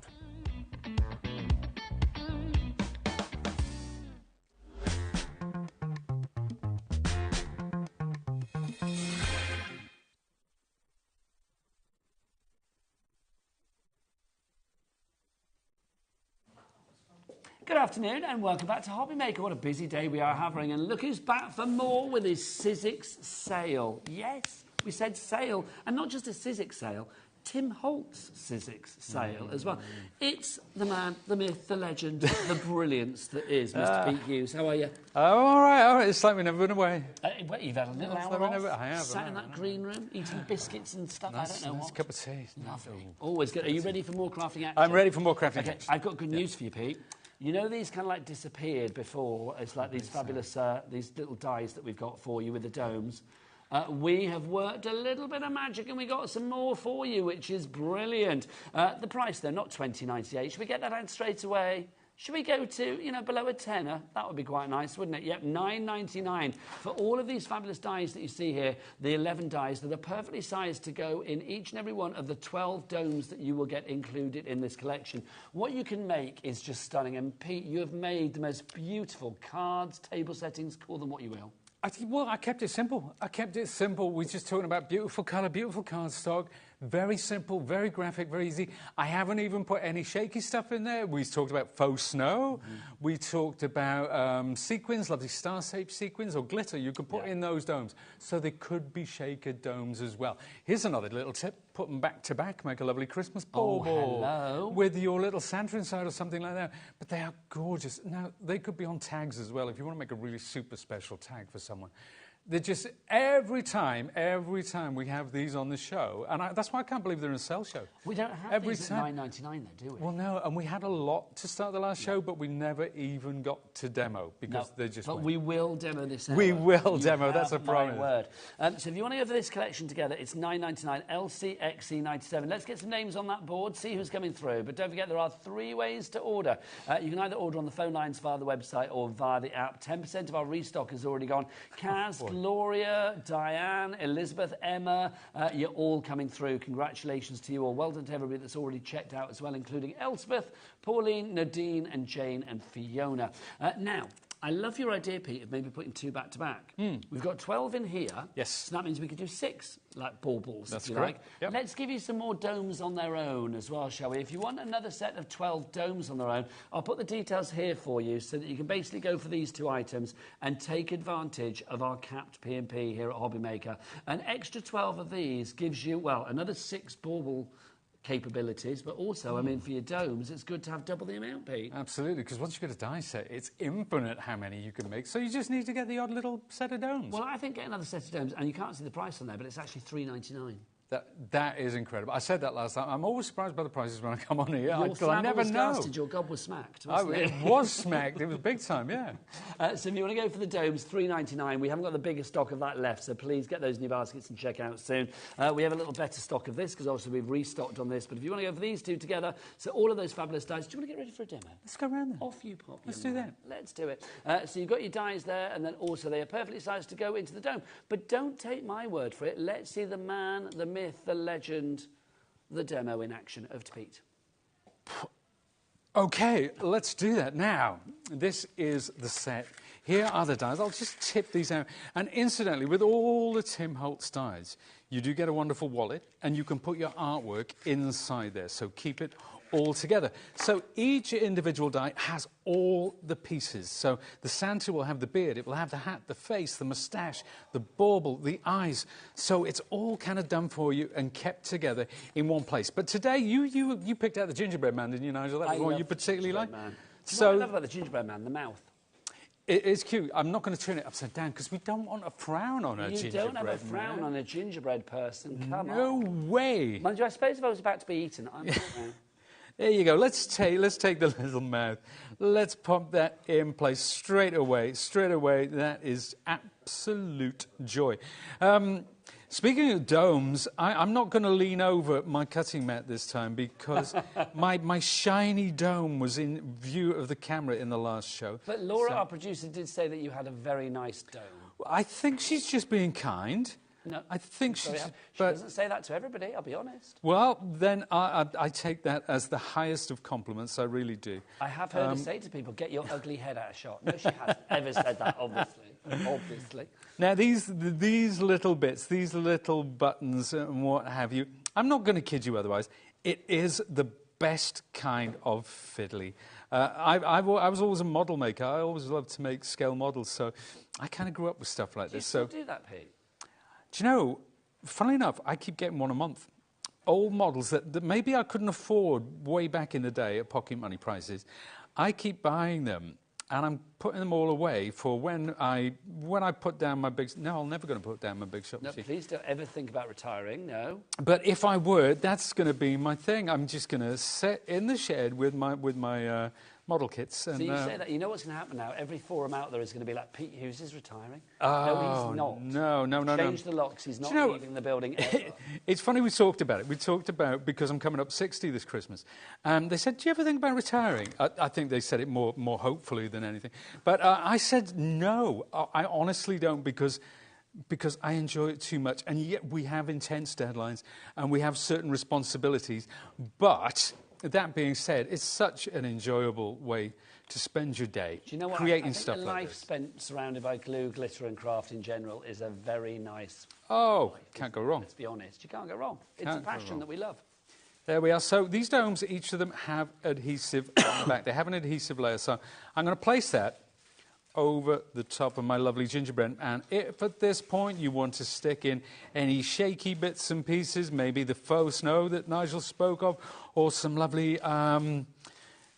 Good afternoon and welcome back to HobbyMaker. What a busy day we are having, and look who's back for more with his Sizzix sale. Yes, we said sale, and not just a Sizzix sale, Tim Holtz Sizzix sale as well. It's the man, the myth, the legend, the brilliance that is Mr. Pete Hughes. How are you? Oh, all right. It's like we've never been away. What, you've had a little hour off? I have. Sat in that green room, eating biscuits and stuff. Nice, I don't know what. Cup of tea. Lovely. Always good. Are you ready for more crafting action? I'm ready for more crafting action. I've got good news for you, Pete. You know these kind of like disappeared before? It's like these fabulous, these little dies that we've got for you with the domes. We have worked a little bit of magic and we got some more for you, which is brilliant. The price, though, not $20.98. Should we get that out straight away? Should we go to, you know, below a tenner? That would be quite nice, wouldn't it? Yep, $9.99 for all of these fabulous dies that you see here, the 11 dies that are perfectly sized to go in each and every one of the 12 domes that you will get included in this collection. What you can make is just stunning. And Pete, you have made the most beautiful cards, table settings, call them what you will. I kept it simple. We're just talking about beautiful colour, beautiful cardstock. Very simple, very graphic, very easy. I haven't even put any shaky stuff in there. We talked about faux snow. We talked about sequins, lovely star-shaped sequins or glitter. You could put in those domes. So they could be shaker domes as well. Here's another little tip. Put them back to back. Make a lovely Christmas ball hello. with your little Santa inside or something like that. But they are gorgeous. Now, they could be on tags as well if you want to make a really super special tag for someone. They're just, every time we have these on the show, and that's why I can't believe they're in a sale show. We don't have these at $9.99 though, do we? Well, no, and we had a lot to start the last show, but we never even got to demo because they just But we will demo this hour. We will demo, that's a promise. Word. So if you want to go for this collection together, it's $9.99, LCXC97. Let's get some names on that board, see who's coming through. But don't forget, there are 3 ways to order. You can either order on the phone lines via the website or via the app. 10% of our restock has already gone. Kaz, Gloria, Diane, Elizabeth, Emma, you're all coming through. Congratulations to you all. Well done to everybody that's already checked out as well, including Elspeth, Pauline, Nadine and Jane and Fiona. Now, I love your idea, Pete, of maybe putting 2 back to back. We've got 12 in here. Yes. So that means we could do 6, like baubles, That's if you correct. like. Yep. Let's give you some more domes on their own as well, shall we? If you want another set of 12 domes on their own, I'll put the details here for you so that you can basically go for these 2 items and take advantage of our capped P&P here at HobbyMaker. An extra 12 of these gives you, well, another 6 bauble capabilities, but also, I mean, for your domes, it's good to have double the amount, Pete. Absolutely, because once you get a die set, it's infinite how many you can make, so you just need to get the odd little set of domes. Well, I think get another set of domes, and you can't see the price on there, but it's actually $3.99. That is incredible. I said that last time. I'm always surprised by the prices when I come on here. I never was know. Gasted, your gob was smacked, It was smacked. It was big time, yeah. So if you want to go for the domes, $3.99. We haven't got the biggest stock of that left, so please get those in your baskets and check out soon. We have a little better stock of this, because obviously we've restocked on this. But if you want to go for these 2 together, so all of those fabulous dies, do you want to get ready for a demo? Let's go around then. Off you pop. Let's do that. Let's do it. So you've got your dies there, and then also they are perfectly sized to go into the dome. But don't take my word for it. Let's see the man, the myth, the legend, the demo in action of Pete. Okay, let's do that now. This is the set. Here are the dies. I'll just tip these out. And incidentally, with all the Tim Holtz dies, you do get a wonderful wallet, and you can put your artwork inside there. So keep it all together. So each individual die has all the pieces. So the Santa will have the beard, it will have the hat, the face, the moustache, the bauble, the eyes. So it's all kind of done for you and kept together in one place. But today you picked out the gingerbread man, didn't you, Nigel? That was one you particularly like. So what I love about the gingerbread man, the mouth. It is cute. I'm not going to turn it upside down because we don't want a frown on a gingerbread man. You don't have a frown on a gingerbread person. Come on. No way. Mind you, I suppose if I was about to be eaten, I'm not now. There you go. Let's take the little mouth. Let's pop that in place straight away. Straight away. That is absolute joy. Speaking of domes, I'm not going to lean over my cutting mat this time because my shiny dome was in view of the camera in the last show. But Laura, our producer, did say that you had a very nice dome. I think she's just being kind. No, I think she doesn't say that to everybody, I'll be honest. Well, then I take that as the highest of compliments, I really do. I have heard her say to people, get your ugly head out of shot. No, she hasn't ever said that, obviously. Now, these little bits, these little buttons and what have you, I'm not going to kid you otherwise, it is the best kind of fiddly. I was always a model maker. I always loved to make scale models, so I kind of grew up with stuff like this. Do you still do that, Pete? Do you know, funnily enough, I keep getting one a month. Old models that maybe I couldn't afford way back in the day at pocket money prices. I keep buying them, and I'm putting them all away for when I put down my big... No, I'm never going to put down my big shop machine. No, please don't ever think about retiring, no. But if I were, that's going to be my thing. I'm just going to sit in the shed with my model kits. And, so you say that, you know what's going to happen now? Every forum out there is going to be like, Pete Hughes is retiring. Oh, no, he's not. No. Change the locks, he's not leaving the building ever. It's funny we talked about it. We talked about, because I'm coming up 60 this Christmas, they said, do you ever think about retiring? I think they said it more hopefully than anything. But I said no, I honestly don't, because I enjoy it too much. And yet we have intense deadlines and we have certain responsibilities. But that being said, it's such an enjoyable way to spend your day. Do you know what? Creating I think stuff the like life this. spent surrounded by glue, glitter and craft in general is a very nice... Oh, can't go wrong. Let's be honest, you can't go wrong. It's a passion that we love. There we are. So these domes, each of them have adhesive on the back. They have an adhesive layer. So I'm going to place that over the top of my lovely gingerbread. And if at this point you want to stick in any shaky bits and pieces, maybe the faux snow that Nigel spoke of, or some lovely,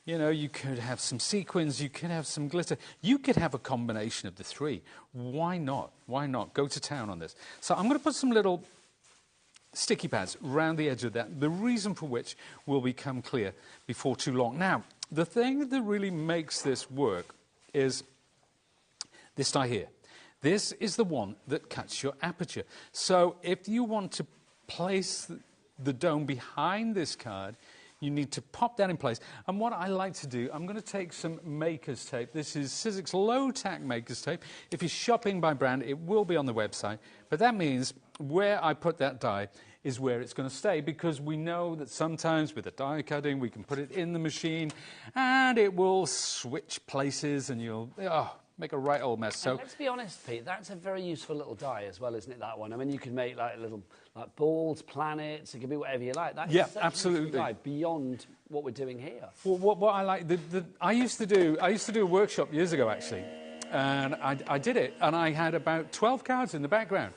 you could have some sequins, you could have some glitter. You could have a combination of the three. Why not? Why not? Go to town on this. So I'm going to put some little sticky pads around the edge of that, the reason for which will become clear before too long. Now, the thing that really makes this work is this die here. This is the one that cuts your aperture. So if you want to place the dome behind this card, You need to pop that in place. And what I like to do, I'm going to take some maker's tape. This is Sizzix low-tack maker's tape. If you're shopping by brand, it will be on the website. But that means where I put that die is where it's going to stay, because we know that sometimes with the die cutting, we can put it in the machine and it will switch places and you'll make a right old mess. So let's be honest, Pete, that's a very useful little die as well, isn't it, that one? I mean, you can make like little balls, planets, it can be whatever you like. That is absolutely die beyond what we're doing here. Well, what I like, I used to do a workshop years ago, actually, and I did it, and I had about 12 cards in the background.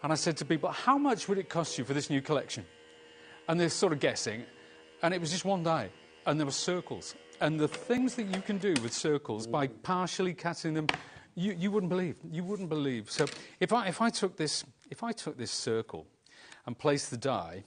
And I said to people, how much would it cost you for this new collection? And they're sort of guessing. And it was just one die. And there were circles. And the things that you can do with circles by partially cutting them, you wouldn't believe. You wouldn't believe. So if I took this circle and placed the die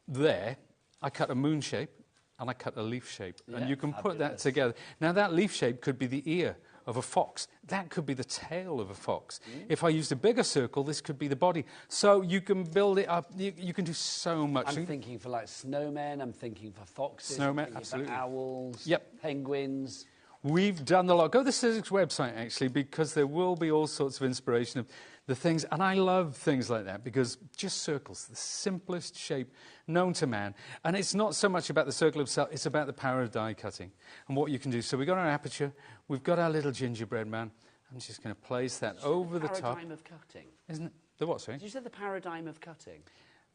there, I cut a moon shape and I cut a leaf shape. Yeah, and you can put that together. Now, that leaf shape could be the ear of a fox. That could be the tail of a fox. If I used a bigger circle, this could be the body. So you can build it up. You can do so much. I'm thinking for like snowmen. I'm thinking for foxes. Snowmen, absolutely. For owls. Yep. Penguins. We've done a lot. Go to the Sizzix website, actually, because there will be all sorts of inspiration of the things. And I love things like that, because just circles, the simplest shape known to man. And it's not so much about the circle itself, it's about the power of die cutting and what you can do. So we've got our aperture, we've got our little gingerbread man. I'm just going to place that over the top. The paradigm of cutting. Isn't it? The what, sorry? Did you say the paradigm of cutting?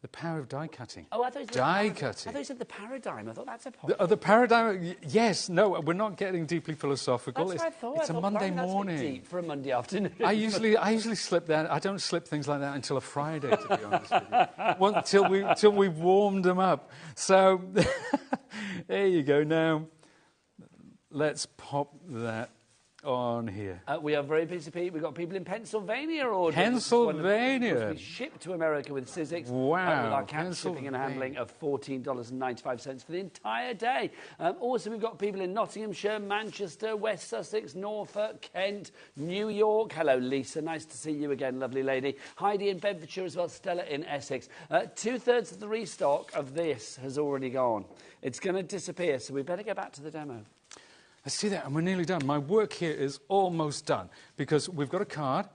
The power of die cutting. Oh, I thought you said die cutting. I thought you said the paradigm. I thought that's a point. The paradigm, yes. No, we're not getting deeply philosophical. That's what I thought. It's a Monday morning. That's deep for a Monday afternoon. I usually slip that. I don't slip things like that until a Friday, to be honest with you. Till we've warmed them up. So there you go. Now let's pop that on here. We are very busy, Pete. We've got people in Pennsylvania ordering. Pennsylvania. We shipped to America with Sizzix. Wow. With our cash shipping and handling of $14.95 for the entire day. Also, we've got people in Nottinghamshire, Manchester, West Sussex, Norfolk, Kent, New York. Hello, Lisa. Nice to see you again, lovely lady. Heidi in Bedfordshire as well. Stella in Essex. 2/3 of the restock of this has already gone. It's going to disappear, so we better go back to the demo. Let's do that, and we're nearly done. My work here is almost done, because we've got a card.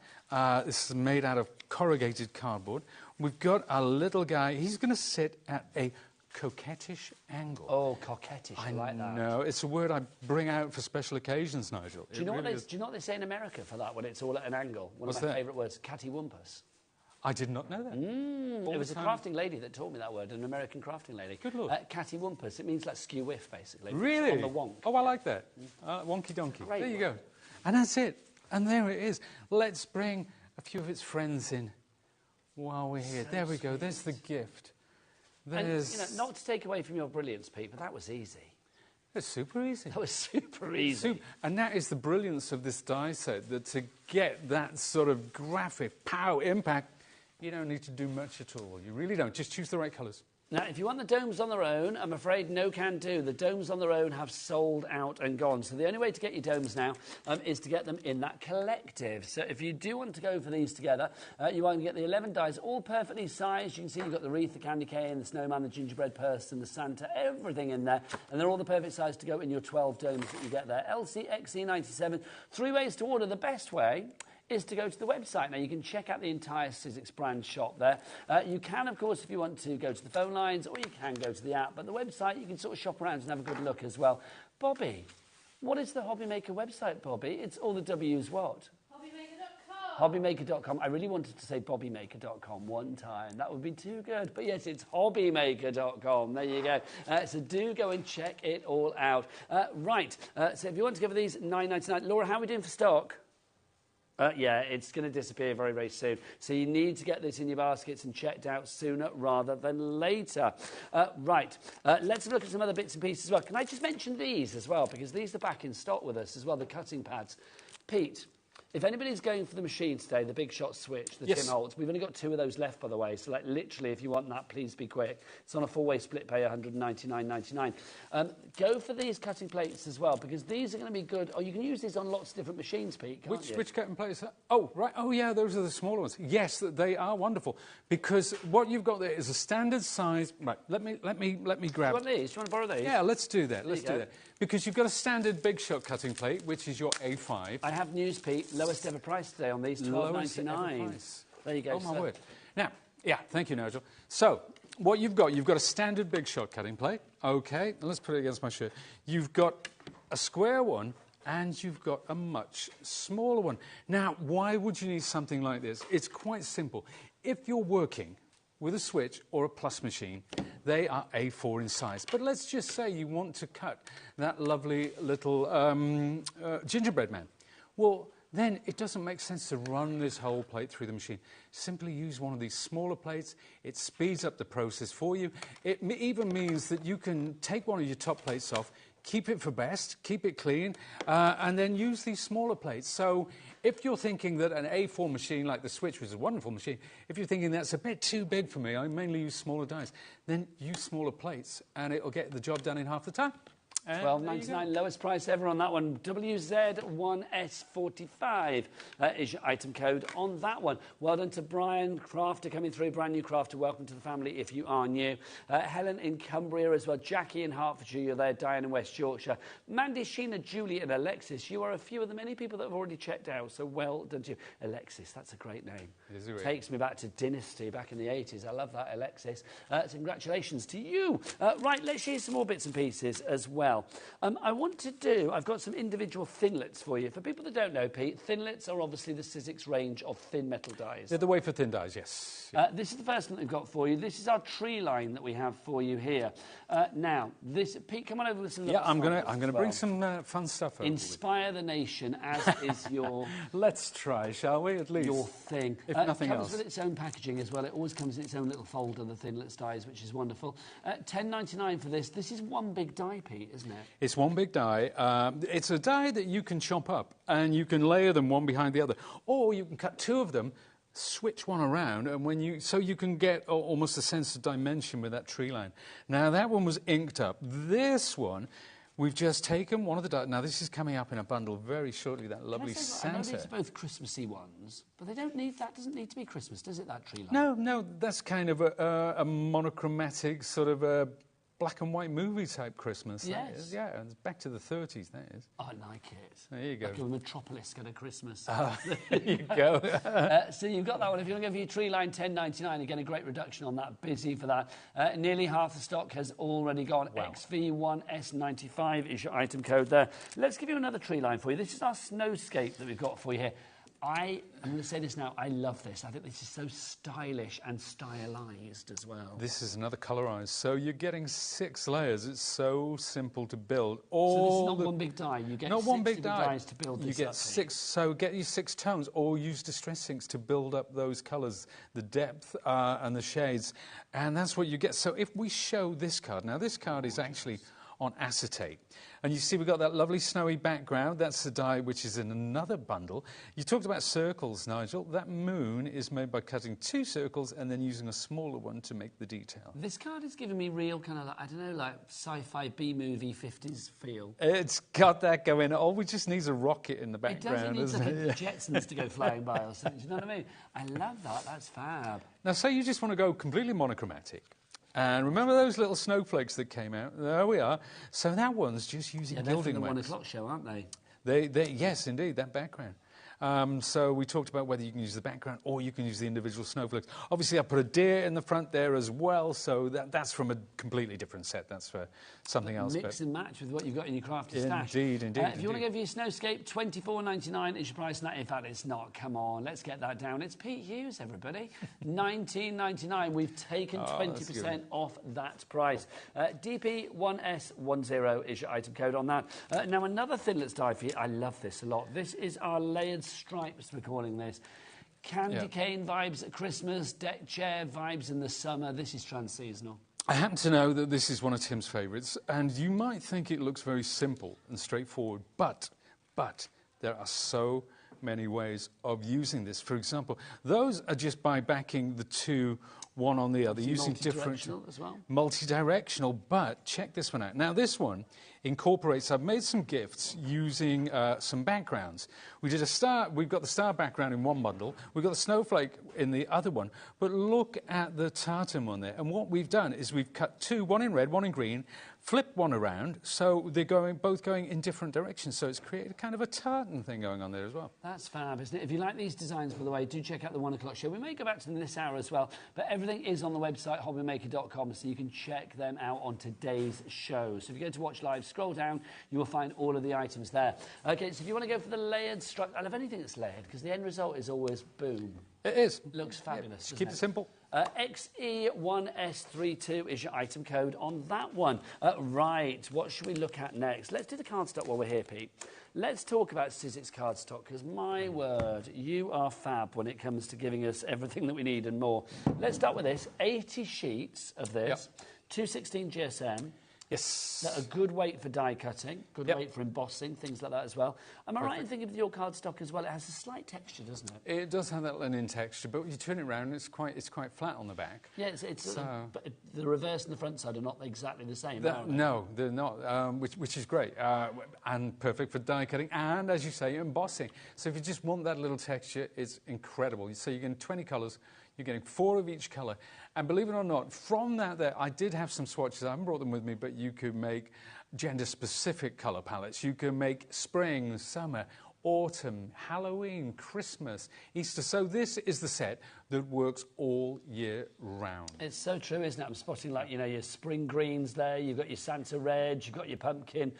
This is made out of corrugated cardboard. We've got our little guy. He's going to sit at a coquettish angle. Oh, coquettish. I like that. No, it's a word I bring out for special occasions, Nigel. Do you know what they say in America for that when it's all at an angle? One of my favourite words, cattywampus. I did not know that. It was a crafting lady that taught me that word, an American crafting lady. Good Lord. Cattywampus. It means like skew-whiff, basically. Really? On the wonk. Oh, I like that. Wonky donkey. Great there you go. And that's it. And there it is. Let's bring a few of its friends in while we're here. There we go. There's the gift. There's... And, not to take away from your brilliance, Pete, but that was easy. It's super easy. That was super easy. And that is the brilliance of this die set, that to get that sort of graphic power impact, you don't need to do much at all. You really don't. Just choose the right colours. Now, if you want the domes on their own, I'm afraid no can do. The domes on their own have sold out and gone. So the only way to get your domes now is to get them in that collective. So if you do want to go for these together, you want to get the 11 dies, all perfectly sized. You can see you've got the wreath, the candy cane, the snowman, the gingerbread person, the Santa, everything in there. And they're all the perfect size to go in your 12 domes that you get there. LC, XC, 97. 3 ways to order. The best way is to go to the website. Now, you can check out the entire Sizzix brand shop there. You can, of course, if you want to go to the phone lines, or you can go to the app. But the website, you can sort of shop around and have a good look as well. Bobby, what is the HobbyMaker website, Bobby? It's all the W's what? HobbyMaker.com. I really wanted to say BobbyMaker.com one time. That would be too good. But yes, it's HobbyMaker.com. There you go. So do go and check it all out. Right. So if you want to go for these, $9.99. Laura, how are we doing for stock? Yeah, it's going to disappear very, very soon. So you need to get this in your baskets and checked out sooner rather than later. Right, let's look at some other bits and pieces as well. Can I just mention these as well? Because these are back in stock with us as well, the cutting pads. Pete, If anybody's going for the machine today, the Big Shot switch, the Tim Holtz, we've only got 2 of those left, by the way. So, like, literally, if you want that, please be quick. It's on a 4-way split pay, $199.99. Go for these cutting plates as well, because these are going to be good. Oh, you can use these on lots of different machines, Pete, can't you? Which cutting plates? Oh, right. Oh, yeah, those are the smaller ones. Yes, they are wonderful, because what you've got there is a standard size. Right, let me grab. Do you want these? Do you want to borrow these? Yeah, let's do that. Let's do that. Because you've got a standard Big Shot cutting plate, which is your A5. I have news, Pete. Lowest ever price today on these, $12.99. There you go. Oh, my word. Now, yeah, thank you, Nigel. So, what you've got a standard Big Shot cutting plate. OK, let's put it against my shirt. You've got a square one, and you've got a much smaller one. Now, why would you need something like this? It's quite simple. If you're working with a switch or a plus machine, they are A4 in size. But let's just say you want to cut that lovely little gingerbread man. Well, then it doesn't make sense to run this whole plate through the machine. Simply use one of these smaller plates. It speeds up the process for you. It even means that you can take one of your top plates off, keep it for best, keep it clean, and then use these smaller plates. So if you're thinking that an A4 machine like the Switch, which is a wonderful machine, if you're thinking that's a bit too big for me, I mainly use smaller dies, then use smaller plates, and it'll get the job done in half the time. $12.99, lowest price ever on that one. WZ1S45 is your item code on that one. Well done to Brian Crafter coming through. Brand new Crafter, welcome to the family if you are new. Helen in Cumbria as well. Jackie in Hertfordshire, you're there. Diane in West Yorkshire. Mandy, Sheena, Julie and Alexis. You are a few of the many people that have already checked out, so well done to you. Alexis, that's a great name. Is it really? Takes me back to Dynasty back in the 80s. I love that, Alexis. So congratulations to you. Right, let's share some more bits and pieces as well. I've got some individual Thinlets for you. For people that don't know, Pete, Thinlets are obviously the Sizzix range of thin metal dies. They're the way for thin dies, yes. This is the first one that we've got for you. This is our tree line that we have for you here. Now, Pete, come on over with some. Yeah, I'm going to bring some fun stuff over. Inspire the nation, as is your. Let's try, shall we? At least your thing. If nothing else. It comes with its own packaging as well. It always comes in its own little folder, the Thinlets dies, which is wonderful. $10.99 for this. This is one big die, Pete, isn't it? It's one big die. It's a die that you can chop up, and you can layer them one behind the other, or you can cut 2 of them, switch one around, and so you can get almost a sense of dimension with that tree line. Now, that one was inked up. This one, we've just taken one of the dies. Now, this is coming up in a bundle very shortly, that lovely Santa. I know these are both Christmassy ones, but they don't need, that doesn't need to be Christmas, does it, that tree line? No, that's kind of a monochromatic sort of black and white movie type Christmas. Yes. Yeah, it's back to the 30s, that is. I like it. There you go. Like a Metropolis kind of Christmas. There you go. So you've got that one. If you want to go for your tree line, $10.99, you get a great reduction on that. Busy for that. Nearly half the stock has already gone. Wow. XV1S95 is your item code there. Let's give you another tree line for you. This is our snowscape that we've got for you here. I'm going to say this now, I love this. I think this is so stylish and stylised as well. This is another colorised. So you're getting 6 layers. It's so simple to build. So this is not one big die. You get not 6 one big different dies to build this You get up. 6, so get your 6 tones, or use distress inks to build up those colours, the depth and the shades. And that's what you get. So if we show this card, now this card is actually on acetate. And you see we've got that lovely snowy background. That's the die which is in another bundle. You talked about circles, Nigel. That moon is made by cutting 2 circles and then using a smaller one to make the detail. This card is giving me real kind of, I don't know, like sci-fi B-movie 50s feel. It's got that going. All we just need a rocket in the background. It doesn't need like Jetsons to go flying by or something. Do you know what I mean? I love that. That's fab. Now, say you just want to go completely monochromatic. And remember those little snowflakes that came out? There we are. So that one's just using gilding wax. They're from the 1 o'clock show, aren't they? Yes, indeed, that background. So we talked about whether you can use the background or you can use the individual snowflakes. Obviously, I put a deer in the front there as well, so that's from a completely different set. That's for something else. Mix and match with what you've got in your crafty stash. Indeed. If you want to go for your snowscape, $24.99 is your price. In fact, it's not. Come on, let's get that down. It's Pete Hughes, everybody. $19.99. We've taken 20% off that price. DP1S10 is your item code on that. Now, another Thinlets die for you. I love this a lot. This is our layered stripes, we're calling this. Candy cane vibes at Christmas, deck chair vibes in the summer. This is trans-seasonal. I happen to know that this is one of Tim's favourites, and you might think it looks very simple and straightforward, but there are so many ways of using this. For example, those are just by backing the two one on the other, using different... as well. Multi-directional, but check this one out. Now, this one incorporates... I've made some gifts using some backgrounds. We did a star... We've got the star background in one bundle. We've got the snowflake in the other one. But look at the tartan one there. And what we've done is we've cut two, one in red, one in green, flipped one around, so they're both going in different directions. So it's created kind of a tartan thing going on there as well. That's fab, isn't it? If you like these designs, by the way, do check out the 1 o'clock show. We may go back to them this hour as well, but everything is on the website, hobbymaker.com, so you can check them out on today's show. So if you go to watch live, scroll down, you will find all of the items there. OK, so if you want to go for the layered structure, I love anything that's layered, because the end result is always boom. It is. Looks fabulous. Just keep it simple. XE1S32 is your item code on that one. Right, what should we look at next? Let's do the cardstock while we're here, Pete. Let's talk about Sizzix cardstock, because my word, you are fab when it comes to giving us everything that we need and more. Let's start with this. 80 sheets of this, 216 GSM. Yes. That a good weight for die cutting, good weight for embossing, things like that as well. Am I right in thinking with your cardstock as well? It has a slight texture, doesn't it? It does have that linen texture, but when you turn it around, it's quite flat on the back. Yeah, but the reverse and the front side are not exactly the same, are they? No, they're not, which is great, and perfect for die cutting and, as you say, embossing. So if you just want that little texture, it's incredible. So you're getting 20 colours. You're getting 4 of each colour. And believe it or not, from that there, I did have some swatches. I haven't brought them with me, but you could make gender-specific colour palettes. You can make spring, summer, autumn, Halloween, Christmas, Easter. So this is the set that works all year round. It's so true, isn't it? I'm spotting, like, you know, your spring greens there. You've got your Santa red. You've got your pumpkin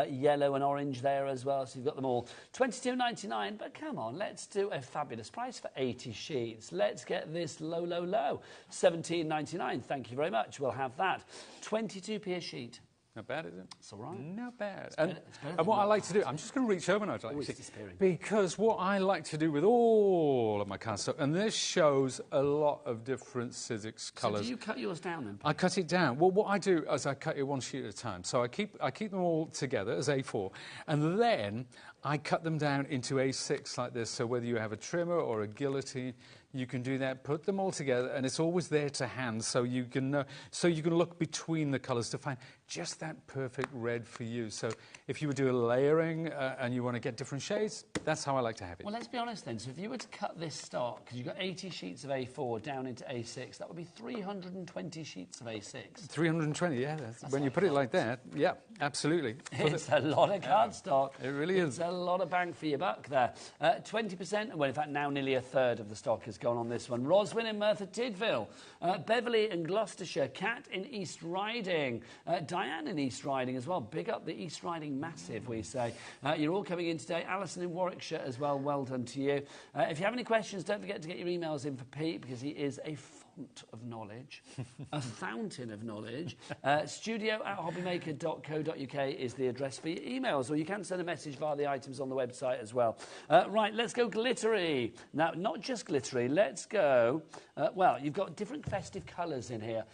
yellow and orange there as well. So you've got them all. $22.99. But come on, let's do a fabulous price for 80 sheets. Let's get this low, low, low. $17.99. Thank you very much. We'll have that. 22p a sheet. Not bad, is it? It's all right. Not bad. And what I like to do, I'm just going to reach over now, because what I like to do with all of my cardstock, and this shows a lot of different Sizzix colours. So do you cut yours down then? I cut it down. Well, what I do is I cut it one sheet at a time. So I keep them all together as A4, and then I cut them down into A6 like this. So whether you have a trimmer or a guillotine, you can do that. Put them all together, and it's always there to hand, so you can look between the colours to find just that perfect red for you. So if you were doing layering and you want to get different shades, that's how I like to have it. Well, let's be honest then. So if you were to cut this stock, because you've got 80 sheets of A4 down into A6, that would be 320 sheets of A6. 320, yeah. When you put it like that, yeah, absolutely. It's a lot of cardstock. It really is. It's a lot of bang for your buck there. 20%, well, in fact, now nearly a third of the stock has gone on this one. Roswyn in Merthyr Tydfil, Beverley in Gloucestershire, Kat in East Riding, Diane in East Riding as well. Big up the East Riding massive, we say. You're all coming in today. Alison in Warwickshire as well. Well done to you. If you have any questions, don't forget to get your emails in for Pete, because he is a font of knowledge, a fountain of knowledge. studio@hobbymaker.co.uk is the address for your emails, or you can send a message via the items on the website as well. Right, let's go glittery. Now, not just glittery, let's go... well, you've got different festive colours in here.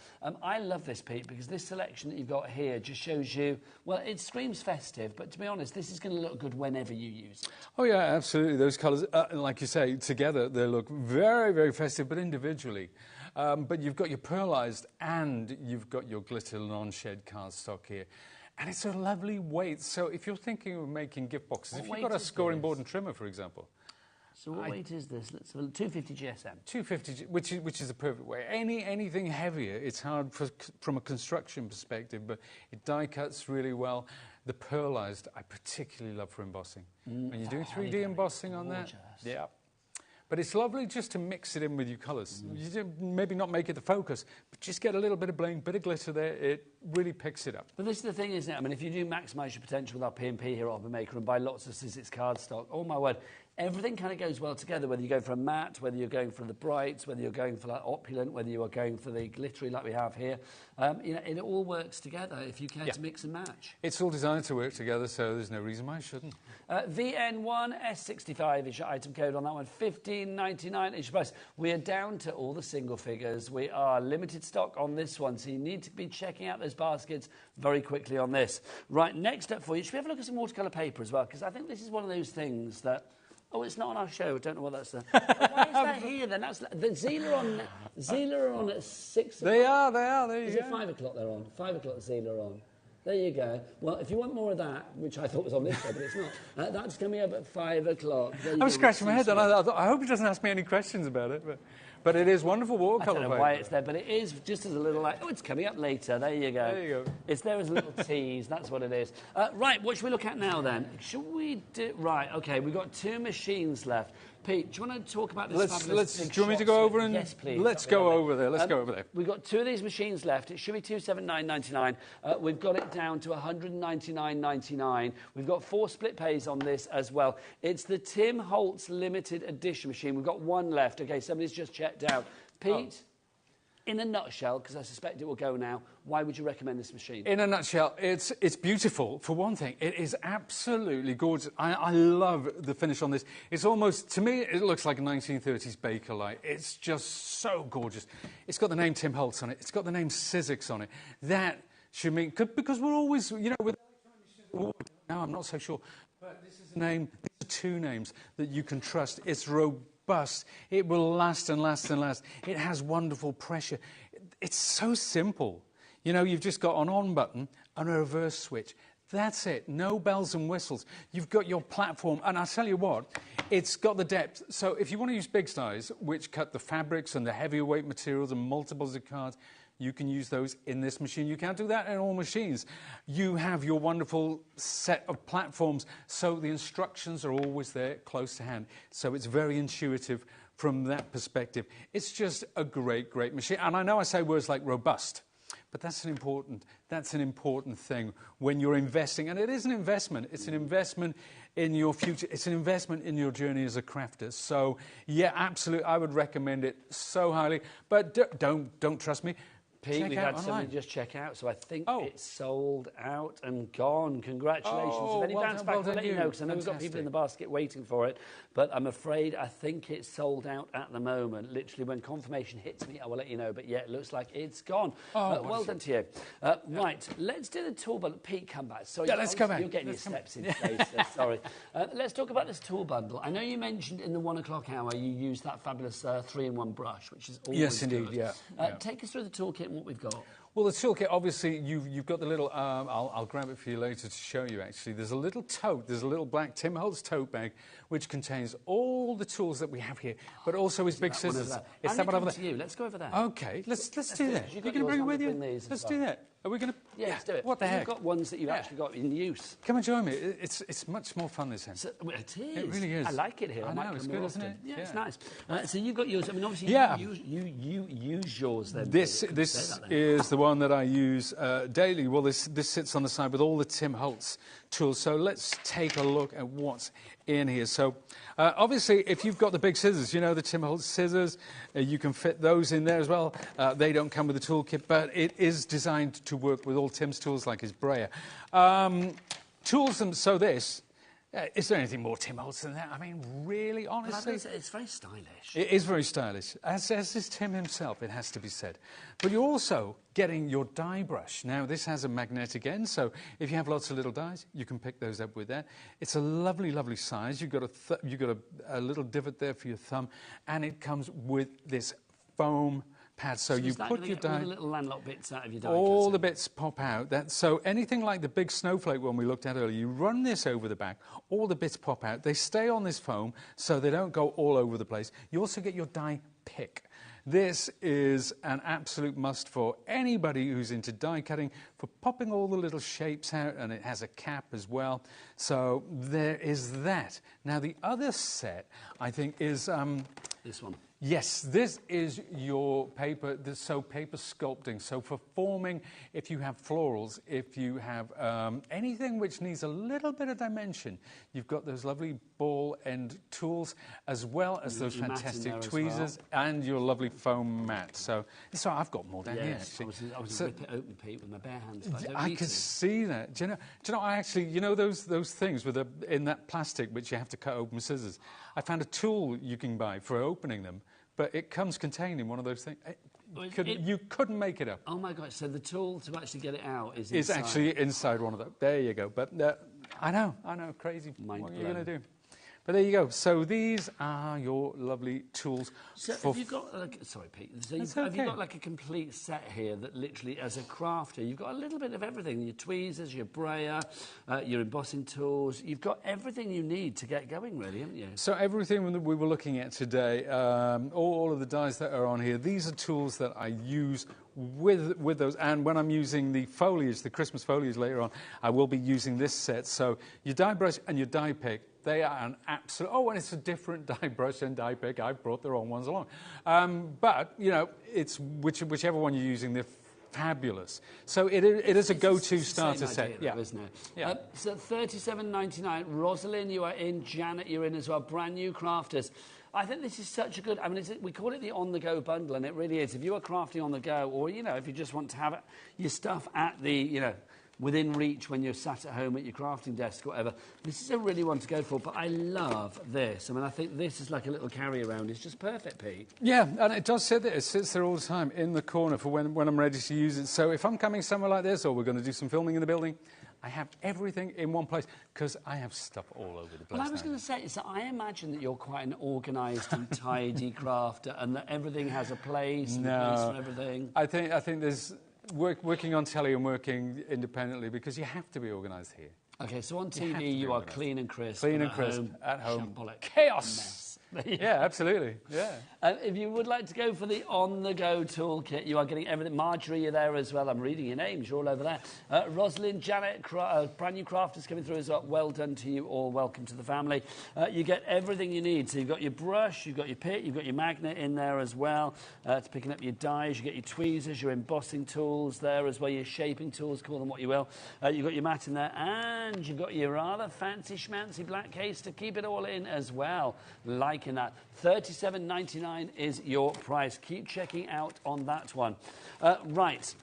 I love this, Pete, because this selection that you've got here just shows you... Well, it screams festive, but to be honest, this is going to look good whenever you use it. Oh, yeah, absolutely. Those colours, like you say, together, they look very, very festive, but individually. But you've got your pearlised and you've got your glitter non-shed cardstock here. And it's a lovely weight. So if you're thinking of making gift boxes, if you've got a scoring board and trimmer, for example... So what weight is this? Let's have a 250 GSM. 250, which is a perfect weight. Anything heavier, it's hard from a construction perspective, but it die cuts really well. The pearlised, I particularly love for embossing. When you're doing 3D embossing on that, yeah. But it's lovely just to mix it in with your colours. You maybe not make it the focus, but just get a little bit of bling, bit of glitter there. It really picks it up. But this is the thing, isn't it? I mean, if you do maximise your potential with our P&P here at HobbyMaker and buy lots of Sizzix cardstock, oh my word, everything kind of goes well together, whether you go for a matte, whether you're going for the brights, whether you're going for that opulent, whether you are going for the glittery like we have here. You know, it all works together if you care to mix and match. It's all designed to work together, so there's no reason why it shouldn't. VN1S65 is your item code on that one. $15.99 is your price. We are down to all the single figures. We are limited stock on this one, so you need to be checking out those baskets very quickly on this. Right, next up for you, should we have a look at some watercolour paper as well? Because I think this is one of those things that Oh, it's not on our show. I don't know what that's. Why is that here then? That's the Zelier on. Zelier are on at 6 o'clock. They are. There you Is go. it 5 o'clock they're on? 5 o'clock Zelier are on. There you go. Well, if you want more of that, which I thought was on this show, but it's not, that's coming up at 5 o'clock. I was scratching my head, and I thought, I hope he doesn't ask me any questions about it. But it is wonderful watercolour. I don't know why it's there, but it is just as a little like, oh, it's coming up later. There you go. There you go. It's there as a little tease. That's what it is. Right, what should we look at now then? Should we do... Right, OK, we've got 2 machines left. Pete, do you want to talk about this fabulous big do you want me to go over and... Yes, please. Let's go over there. Let's go over there. We've got 2 of these machines left. It should be $279.99. We've got it down to $199.99. We've got 4 split pays on this as well. It's the Tim Holtz limited edition machine. We've got 1 left. OK, somebody's just checked out. Pete, in a nutshell, because I suspect it will go now, why would you recommend this machine? In a nutshell, it's beautiful. For one thing, it is absolutely gorgeous. I love the finish on this. It's almost, to me, it looks like a 1930s Bakelite. It's just so gorgeous. It's got the name Tim Holtz on it. It's got the name Sizzix on it. That should mean, because we're always, you know, with now I'm not so sure, but this is a name, these are 2 names that you can trust. It's robust. It will last and last and last. It has wonderful pressure. It's so simple. You know, you've just got an on button and a reverse switch. That's it. No bells and whistles. You've got your platform. And I'll tell you what, it's got the depth. So if you want to use big size, which cut the fabrics and the heavier weight materials and multiples of cards, you can use those in this machine. You can't do that in all machines. You have your wonderful set of platforms, so the instructions are always there close to hand. So it's very intuitive from that perspective. It's just a great, great machine. And I know I say words like robust, but that's an important thing when you're investing. And it is an investment. It's an investment in your future. It's an investment in your journey as a crafter. So, yeah, absolutely, I would recommend it so highly. But don't trust me. Pete, we've had somebody just check out, so I think it's sold out and gone. Congratulations. If any bounce back, I'll let you know, because I know we've got people in the basket waiting for it, but I'm afraid I think it's sold out at the moment. Literally, when confirmation hits me, I will let you know, but yeah, it looks like it's gone. Well done to you. Right, let's do the tool bundle. Pete, come back. Sorry, let's come back. You're getting your steps in today, so sorry. Let's talk about this tool bundle. I know you mentioned in the 1 o'clock hour you used that fabulous 3-in-1 brush, which is always yes, indeed, good. yeah. Take us through the toolkit and what we've got. Well, the toolkit, obviously, you've got the little... I'll grab it for you later to show you, actually. There's a little tote. There's a little black Tim Holtz tote bag, which contains all the tools that we have here, but also his big scissors. It's that one over there. You. Let's go over there. OK, let's do that. You're going to bring it with you? Let's do that. Are we going to... Yeah, let's do it. What the heck? You've got ones that you've actually got in use. Come and join me. It's much more fun this end. So, it is. It really is. I like it here. I know, it's good, isn't it? Yeah, it's nice. So you've got yours. I mean, obviously, you use yours then. This is the one that I use daily. Well, this sits on the side with all the Tim Holtz tools. So let's take a look at what's in here. So obviously, if you've got the big scissors, you know, the Tim Holtz scissors, you can fit those in there as well. They don't come with the toolkit, but it is designed to work with all Tim's tools, like his brayer. Tools, so this... is there anything more Tim Holtz than that? I mean, really, honestly? It's very stylish. It is very stylish, as is Tim himself, it has to be said. But you're also getting your die brush. Now, this has a magnetic end, so if you have lots of little dies, you can pick those up with that. It's a lovely, lovely size. You've got a little divot there for your thumb, and it comes with this foam pad. So you put your die... all the little landlocked bits out of your die. All the bits pop out. So anything like the big snowflake one we looked at earlier, you run this over the back, all the bits pop out. They stay on this foam, so they don't go all over the place. You also get your die pick. This is an absolute must for anybody who's into die cutting, for popping all the little shapes out, and it has a cap as well. So there is that. Now, the other set, I think, is... this one. Yes, this is your paper, paper sculpting. So for forming, if you have florals, if you have anything which needs a little bit of dimension, you've got those lovely ball end tools, as well as those fantastic tweezers and your lovely foam mat. So I've got more down here, actually. I was going to rip it open, Pete, with my bare hands. I could see that. Do you know, I actually, you know those things with in that plastic which you have to cut open with scissors? I found a tool you can buy for opening them, but it comes contained in one of those things. You couldn't make it up. Oh, my God. So the tool to actually get it out is inside. It's actually inside one of those. There you go. But I know, crazy. Mind what are you going to do? But there you go. So these are your lovely tools. So have you got, like, sorry, Pete. So have you got like a complete set here that literally, as a crafter, you've got a little bit of everything: your tweezers, your brayer, your embossing tools. You've got everything you need to get going, really, haven't you? So everything that we were looking at today, all of the dies that are on here, these are tools that I use with those, and when I'm using the foliage, the Christmas foliage later on, I will be using this set. So your die brush and your die pick, they are an absolute... Oh, and it's a different die brush and die pick. I've brought the wrong ones along. But, you know, it's whichever one you're using, they're fabulous. So it is a go-to starter set. Yeah, isn't it? Yeah. So $37.99. Rosalind, you are in. Janet, you're in as well. Brand new crafters. I think this is such a good... I mean, we call it the on-the-go bundle, and it really is. If you are crafting on the go, or, you know, if you just want to have your stuff at the, you know, within reach when you're sat at home at your crafting desk or whatever, this is a really one to go for. But I love this. I mean, I think this is like a little carry-around. It's just perfect, Pete. Yeah, and it does sit there. It sits there all the time in the corner for when I'm ready to use it. So if I'm coming somewhere like this, or we're going to do some filming in the building, I have everything in one place, because I have stuff all over the place. Well, I was going to say, is that I imagine that you're quite an organised and tidy crafter, and that everything has a place and a place for everything. I think there's working on telly and working independently, because you have to be organised here. OK, so on TV you are clean and crisp. Clean and crisp. At home. Shambolic. Chaos! Yeah, absolutely. Yeah. If you would like to go for the on-the-go toolkit, you are getting everything. Marjorie, you're there as well. I'm reading your names. You're all over there. Rosalind, Janet, brand new crafters coming through as well. Well done to you all. Welcome to the family. You get everything you need. So you've got your brush, you've got your pit, you've got your magnet in there as well. To picking up your dies, you get your tweezers, your embossing tools there as well, your shaping tools, call them what you will. You've got your mat in there, and you've got your rather fancy schmancy black case to keep it all in as well. Liking that. $37.99 is your price. Keep checking out on that one. Right.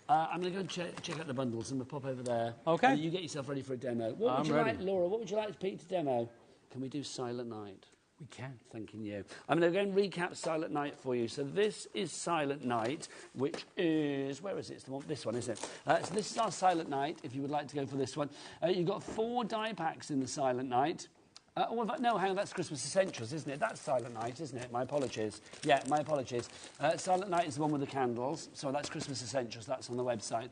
I'm going to go and check out the bundles, and we'll pop over there. OK. You get yourself ready for a demo. What would you like, Laura? What would you like Pete to demo? Can we do Silent Night? We can. Thanking you. I'm going to go and recap Silent Night for you. So this is Silent Night, which is... Where is it? It's the one, this one, isn't it? So this is our Silent Night, if you would like to go for this one. You've got 4 die packs in the Silent Night. No, hang on, that's Christmas Essentials, isn't it? That's Silent Night, isn't it? My apologies. Yeah, my apologies. Silent Night is the one with the candles, so that's Christmas Essentials, that's on the website.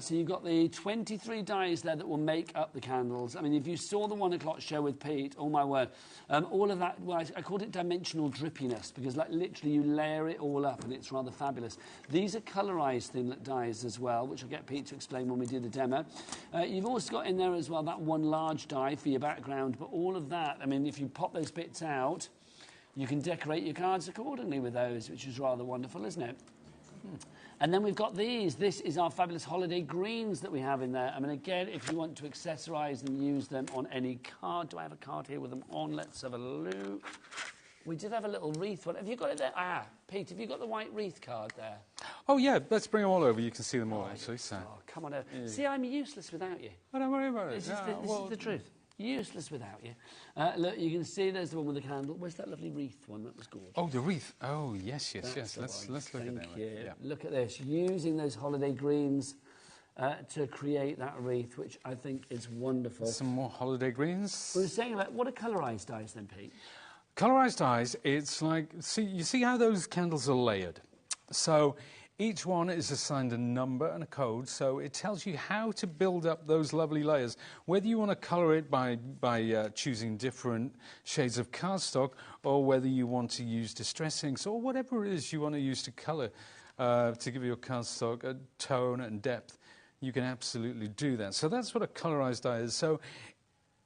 So you've got the 23 dies there that will make up the candles. I mean, if you saw the 1 o'clock show with Pete, oh my word, all of that, well, I called it dimensional drippiness, because like literally you layer it all up and it's rather fabulous. These are colorised Thinlet dies as well, which I'll get Pete to explain when we do the demo. You've also got in there as well that 1 large die for your background, but all of that, I mean, if you pop those bits out, you can decorate your cards accordingly with those, which is rather wonderful, isn't it? And then we've got these. This is our fabulous holiday greens that we have in there. I mean, again, if you want to accessorise and use them on any card. Do I have a card here with them on? Let's have a look. We did have a little wreath one. Have you got it there? Ah, Pete, have you got the white wreath card there? Oh, yeah. Let's bring them all over. You can see them all, actually. So. Oh, come on over. Yeah. See, I'm useless without you. Oh, don't worry about it. This is the truth. Useless without you. Look, you can see there's the one with the candle. Where's that lovely wreath one? That was gorgeous. Oh, the wreath. Oh, yes. Let's look at that. Yeah. Look at this. Using those holiday greens to create that wreath, which I think is wonderful. Some more holiday greens. We were saying about what are colorised dies then, Pete? Colorised dies, it's like, you see how those candles are layered? So each one is assigned a number and a code, so it tells you how to build up those lovely layers. Whether you want to colour it by choosing different shades of cardstock, or whether you want to use distress inks, or whatever it is you want to use to colour to give your cardstock a tone and depth, you can absolutely do that. So that's what a colorised die is. So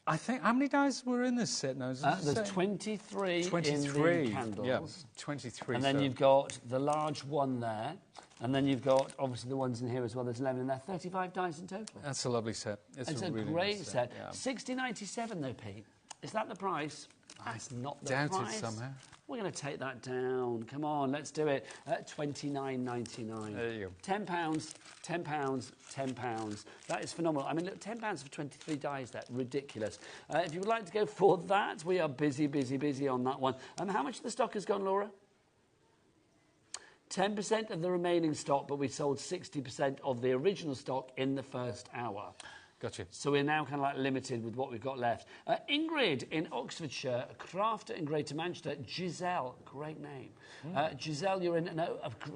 I think, how many dies were in this set now? There's 23 in the candles. Yeah, 23. And then you've got the large one there. And then you've got, obviously, the ones in here as well. There's 11 in there. 35 dies in total. That's a lovely set. It's a really great set. Yeah. $60.97 though, Pete. Is that the price? That's not the price. Doubt it somehow. We're going to take that down. Come on, let's do it. $29.99. There you go. £10, £10, £10. That is phenomenal. I mean, look, £10 for 23 dies there. Ridiculous. If you would like to go for that, we are busy on that one. How much of the stock has gone, Laura? 10% of the remaining stock, but we sold 60% of the original stock in the first hour. Gotcha. So we're now kind of like limited with what we've got left. Ingrid in Oxfordshire, a crafter in Greater Manchester. Giselle, great name. Giselle, you're in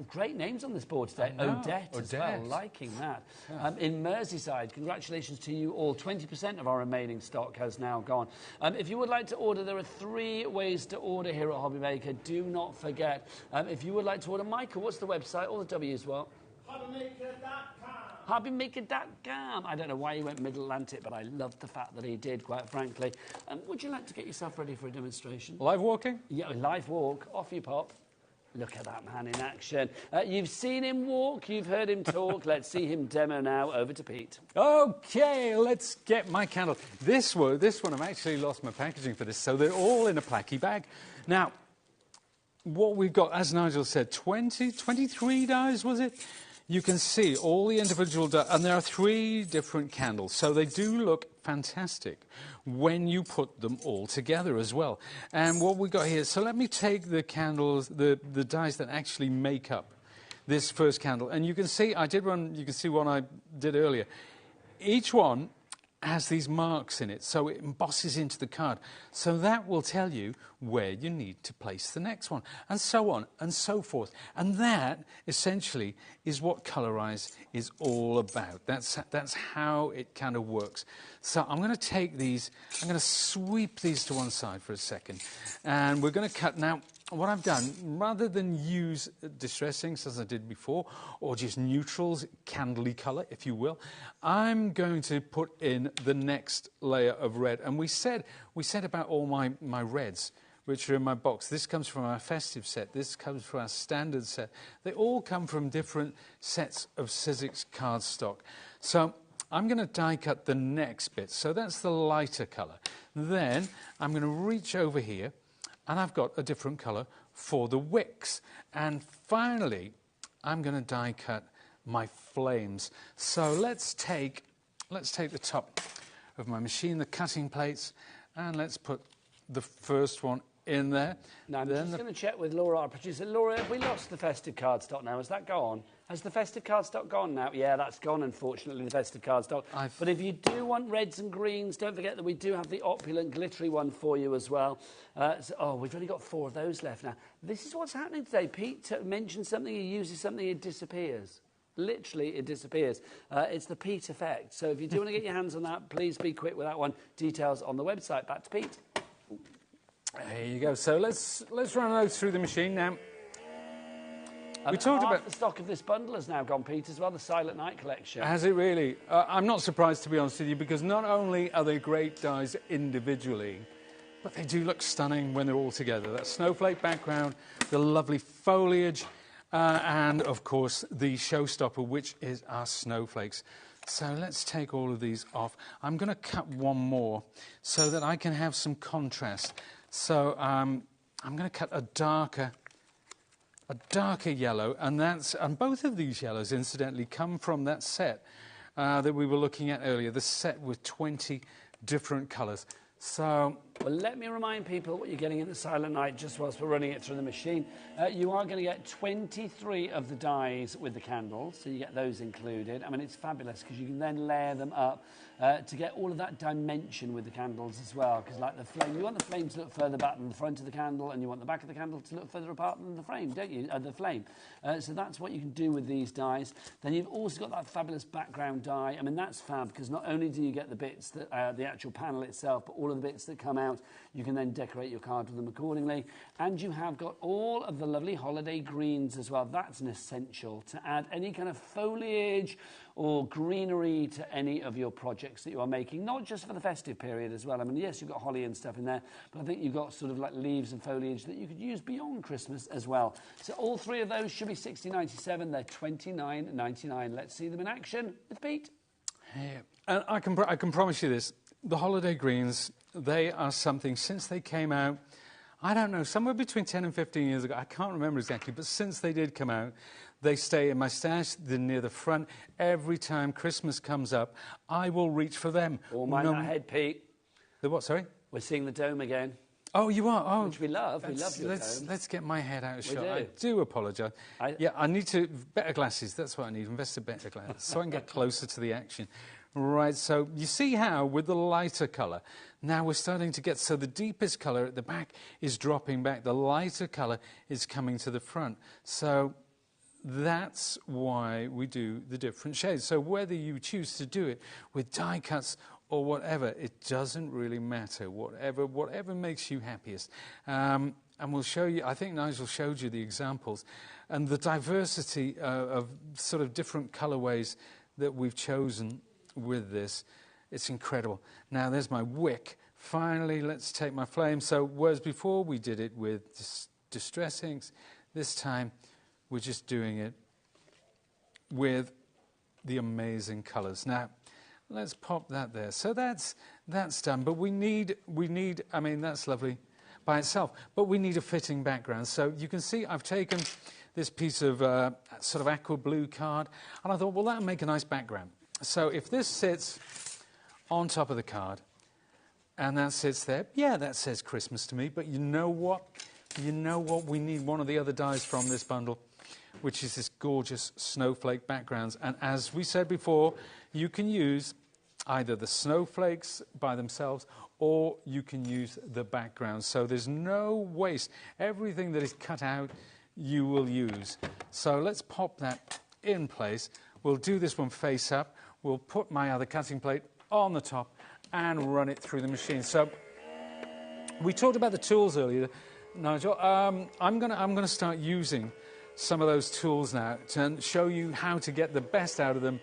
great names on this board today. Odette as well, liking that. Yeah. In Merseyside, congratulations to you all. 20% of our remaining stock has now gone. If you would like to order, there are 3 ways to order here at HobbyMaker. Do not forget. If you would like to order, Michael, what's the website? All the W's what? HobbyMaker.com. HobbyMaker.com. I don't know why he went Mid-Atlantic, but I loved the fact that he did, quite frankly. Would you like to get yourself ready for a demonstration? Live walking? Yeah, live walk. Off you pop. Look at that man in action. You've seen him walk, you've heard him talk. Let's see him demo now. Over to Pete. OK, let's get my candle. This one, I've actually lost my packaging for this, so they're all in a placky bag. Now, what we've got, as Nigel said, 23 dies, was it? You can see all the individual dies, and there are 3 different candles, so they do look fantastic when you put them all together as well. And what we got here, so let me take the candles, the dies that actually make up this first candle, and you can see, you can see one I did earlier. Each one has these marks in it, so it embosses into the card. So that will tell you where you need to place the next one, and so on and so forth. And that, essentially, is what Colorize is all about. That's how it kind of works. So I'm going to take these, I'm going to sweep these to one side for a second, and we're going to cut now. What I've done, rather than use distress inks as I did before, or just neutrals, candly colour, if you will, I'm going to put in the next layer of red. And we said about all my reds, which are in my box. This comes from our Festive set. This comes from our Standard set. They all come from different sets of Sizzix cardstock. So I'm going to die cut the next bit. So that's the lighter colour. Then I'm going to reach over here, and I've got a different colour for the wicks. And finally, I'm going to die cut my flames. So let's take the top of my machine, the cutting plates, and let's put the first one in there. Now, I'm just going to check with Laura, our producer. Laura, have we lost the Festive cardstock now? Has that gone? Has the Festive cardstock gone now? Yeah, that's gone, unfortunately, the Festive cardstock. But if you do want reds and greens, don't forget that we do have the opulent, glittery one for you as well. We've only got 4 of those left now. This is what's happening today. Pete mentions something, he uses something, it disappears. Literally, it disappears. It's the Pete effect. So if you do want to get your hands on that, please be quick with that one. Details on the website. Back to Pete. There you go. So let's run those through the machine now. We talked about the stock of this bundle has now gone, Pete, as well, the Silent Night collection. Has it really? I'm not surprised, to be honest with you, because not only are they great dies individually, but they do look stunning when they're all together. That snowflake background, the lovely foliage, and, of course, the showstopper, which is our snowflakes. So let's take all of these off. I'm going to cut one more so that I can have some contrast. So I'm going to cut a darker yellow, and both of these yellows, incidentally, come from that set that we were looking at earlier, the set with 20 different colours. So, well, let me remind people what you're getting in the Silent Night just whilst we're running it through the machine. You are going to get 23 of the dies with the candles, so you get those included. I mean, it's fabulous because you can then layer them up to get all of that dimension with the candles as well. Because, like the flame, you want the flame to look further back than the front of the candle, and you want the back of the candle to look further apart than the frame, don't you? The flame. So that's what you can do with these dies. Then you've also got that fabulous background die. I mean, that's fab because not only do you get the bits that the actual panel itself, but all of the bits that come out, you can then decorate your card with them accordingly. And you have got all of the lovely holiday greens as well. That's an essential to add any kind of foliage or greenery to any of your projects that you are making, not just for the festive period as well. I mean, yes, you've got holly and stuff in there, but I think you've got sort of like leaves and foliage that you could use beyond Christmas as well. So all 3 of those should be $60.97. They're $29.99. Let's see them in action with Pete. Yeah. And I can promise you this. The holiday greens, they are something, since they came out, I don't know, somewhere between 10 and 15 years ago, I can't remember exactly, but since they did come out, they stay in my stash, they're near the front. Every time Christmas comes up, I will reach for them. Oh, mind that head, Pete. The what, sorry? We're seeing the dome again. Oh, you are? Oh, which we love. We love your dome. Let's get my head out of shot. Do. I do apologise. I need better glasses. That's what I need. Invest in better glasses so I can get closer to the action. Right, so you see how with the lighter colour, now we're starting to get, so the deepest colour at the back is dropping back, the lighter colour is coming to the front. So that's why we do the different shades. So whether you choose to do it with die cuts or whatever, it doesn't really matter, whatever makes you happiest. And we'll show you, I think Nigel showed you the examples, and the diversity of sort of different colourways that we've chosen with this. It's incredible. Now there's my wick. Finally, let's take my flame. So whereas before we did it with distress inks, this time we're just doing it with the amazing colours. Now, let's pop that there. So that's done, but we need, I mean, that's lovely by itself, but we need a fitting background. So you can see I've taken this piece of sort of aqua blue card, and I thought, well, that'll make a nice background. So if this sits on top of the card, and that sits there, yeah, that says Christmas to me, but you know what? You know what? We need one of the other dies from this bundle, which is this gorgeous snowflake backgrounds. And as we said before, you can use either the snowflakes by themselves or you can use the background. So there's no waste. Everything that is cut out, you will use. So let's pop that in place. We'll do this one face up. We'll put my other cutting plate on the top and run it through the machine. So we talked about the tools earlier, Nigel. I'm gonna start using some of those tools now to show you how to get the best out of them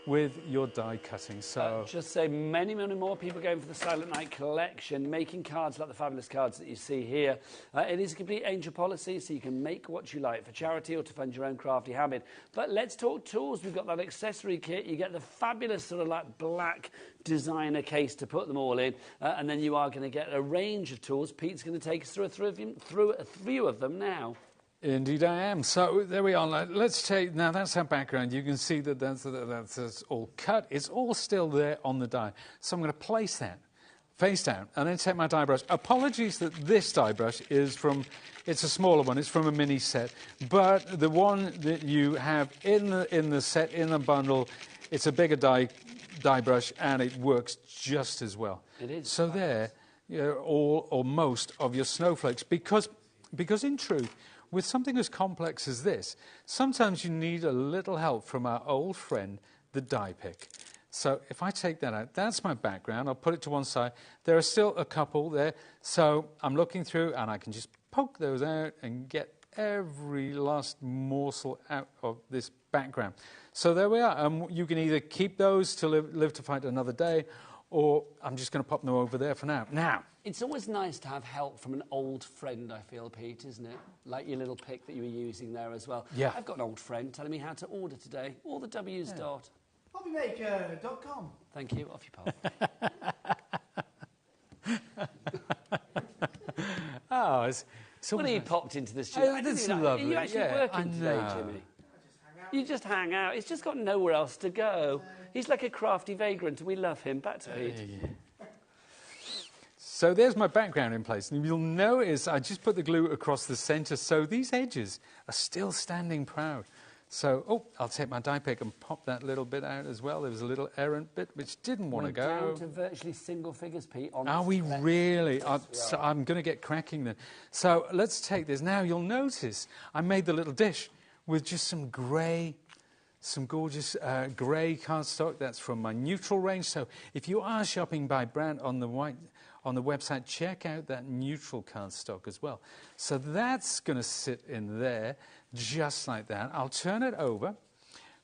with your die cutting. So just say many more people going for the Silent Night collection, making cards like the fabulous cards that you see here. It is a complete angel policy, so you can make what you like for charity or to fund your own crafty habit. But let's talk tools. We've got that accessory kit. You get the fabulous sort of like black designer case to put them all in, and then you are going to get a range of tools. Pete's going to take us through a few of them now. Indeed I am. So there we are. Let's take, now that's our background. You can see that that's all cut. It's all still there on the die. So I'm going to place that face down and then take my die brush. Apologies that this die brush is from, it's a smaller one. It's from a mini set. But the one that you have in the set, in the bundle, it's a bigger die brush and it works just as well. It is. So there, you know, all or most of your snowflakes, because in truth, with something as complex as this, sometimes you need a little help from our old friend, the die pick. So if I take that out, that's my background. I'll put it to one side. There are still a couple there. So I'm looking through and I can just poke those out and get every last morsel out of this background. So there we are. You can either keep those to live to fight another day, or I'm just going to pop them over there for now. Now, it's always nice to have help from an old friend, I feel, Pete, isn't it? Like your little pick that you were using there as well. Yeah. I've got an old friend telling me how to order today. All the W's dot. HobbyMaker.com. Thank you. Off you pop. Oh, it's when he popped into the studio. This is lovely. Are you actually working today, Jimmy? You just hang out. He's just got nowhere else to go. He's like a crafty vagrant. We love him. Back to Pete. So there's my background in place. And you'll notice I just put the glue across the centre, so these edges are still standing proud. So, I'll take my die pick and pop that little bit out as well. There was a little errant bit which didn't want to go. We're down to virtually single figures, Pete. Are we really? So I'm going to get cracking then. So let's take this. Now you'll notice I made the little dish with just some grey, some gorgeous grey cardstock. That's from my neutral range. So if you are shopping by brand on the website, check out that neutral cardstock as well. So that's going to sit in there just like that. I'll turn it over.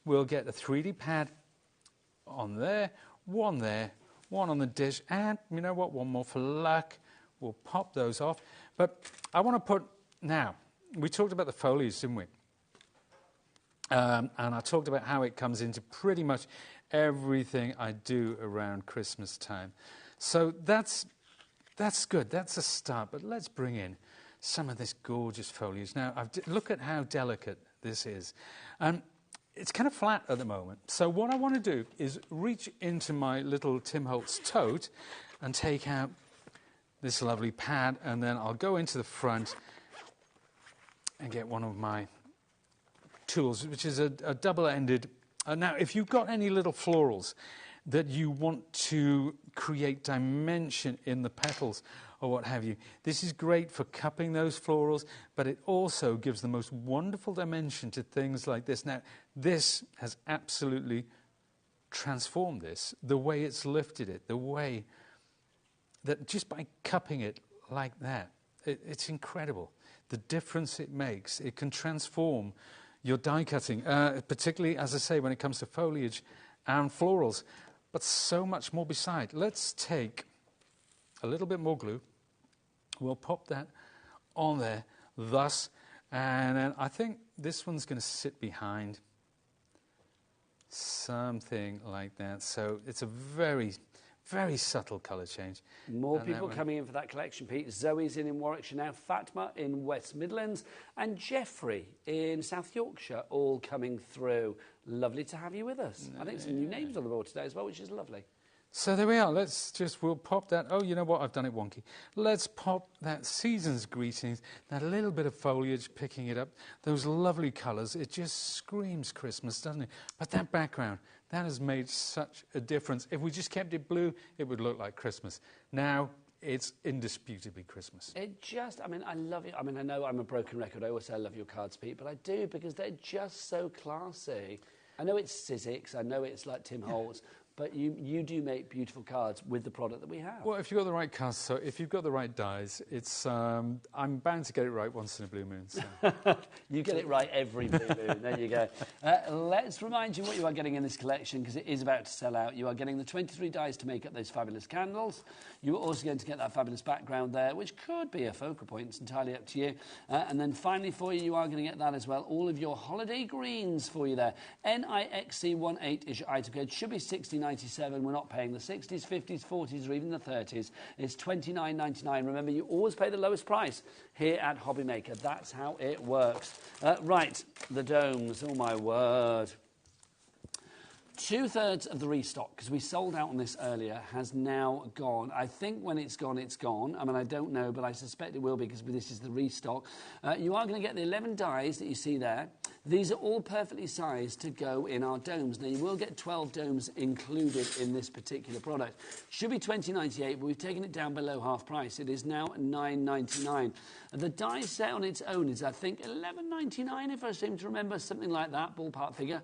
We'll get a 3D pad on there, one on the dish, and you know what, one more for luck. We'll pop those off. But I want to put, now, we talked about the foliage, didn't we? And I talked about how it comes into pretty much everything I do around Christmas time. So that's good. That's a start. But let's bring in some of this gorgeous foliage. Now, look at how delicate this is. It's kind of flat at the moment. So what I want to do is reach into my little Tim Holtz tote and take out this lovely pad, and then I'll go into the front and get one of my tools, which is a double-ended. Now, if you've got any little florals, that you want to create dimension in the petals or what have you. This is great for cupping those florals, but it also gives the most wonderful dimension to things like this. Now, this has absolutely transformed this, the way it's lifted it, the way that just by cupping it like that, it's incredible. The difference it makes. It can transform your die cutting, particularly, as I say, when it comes to foliage and florals, but so much more beside. Let's take a little bit more glue. We'll pop that on there, thus, and then I think this one's going to sit behind something like that. So it's a very, very subtle colour change. More people coming in for that collection, Pete. Zoe's in Warwickshire now, Fatma in West Midlands, and Jeffrey in South Yorkshire, all coming through. Lovely to have you with us. I think some new names on the board today as well, which is lovely. So there we are. We'll pop that. Oh, you know what? I've done it wonky. Let's pop that season's greetings, that little bit of foliage picking it up, those lovely colours. It just screams Christmas, doesn't it? But that background, that has made such a difference. If we just kept it blue, it would look like Christmas. Now, it's indisputably Christmas. I mean, I love it. I mean, I know I'm a broken record. I always say I love your cards, Pete, but I do because they're just so classy. I know it's Sizzix, I know it's like Tim Holtz, but you do make beautiful cards with the product that we have. Well, if you've got the right cards, so if you've got the right dies, it's I'm bound to get it right once in a blue moon. So. You get it right every blue moon. There you go. Let's remind you what you are getting in this collection, because it is about to sell out. You are getting the 23 dies to make up those fabulous candles. You are also going to get that fabulous background there, which could be a focal point. It's entirely up to you. And then finally for you, you are going to get that as well. All of your holiday greens for you there. NIXC18 is your item code. Should be 60.97. We're not paying the 60s, 50s, 40s, or even the 30s. It's $29.99. Remember, you always pay the lowest price here at HobbyMaker. That's how it works. Right, the domes. Oh, my word. 2/3 of the restock, because we sold out on this earlier, has now gone. I think when it's gone, it's gone. I mean, I don't know, but I suspect it will be, because this is the restock. You are going to get the 11 dies that you see there. These are all perfectly sized to go in our domes. Now, you will get 12 domes included in this particular product. Should be $20.98, but we've taken it down below half price. It is now $9.99. The die set on its own is, I think, $11.99, if I seem to remember, something like that, ballpark figure.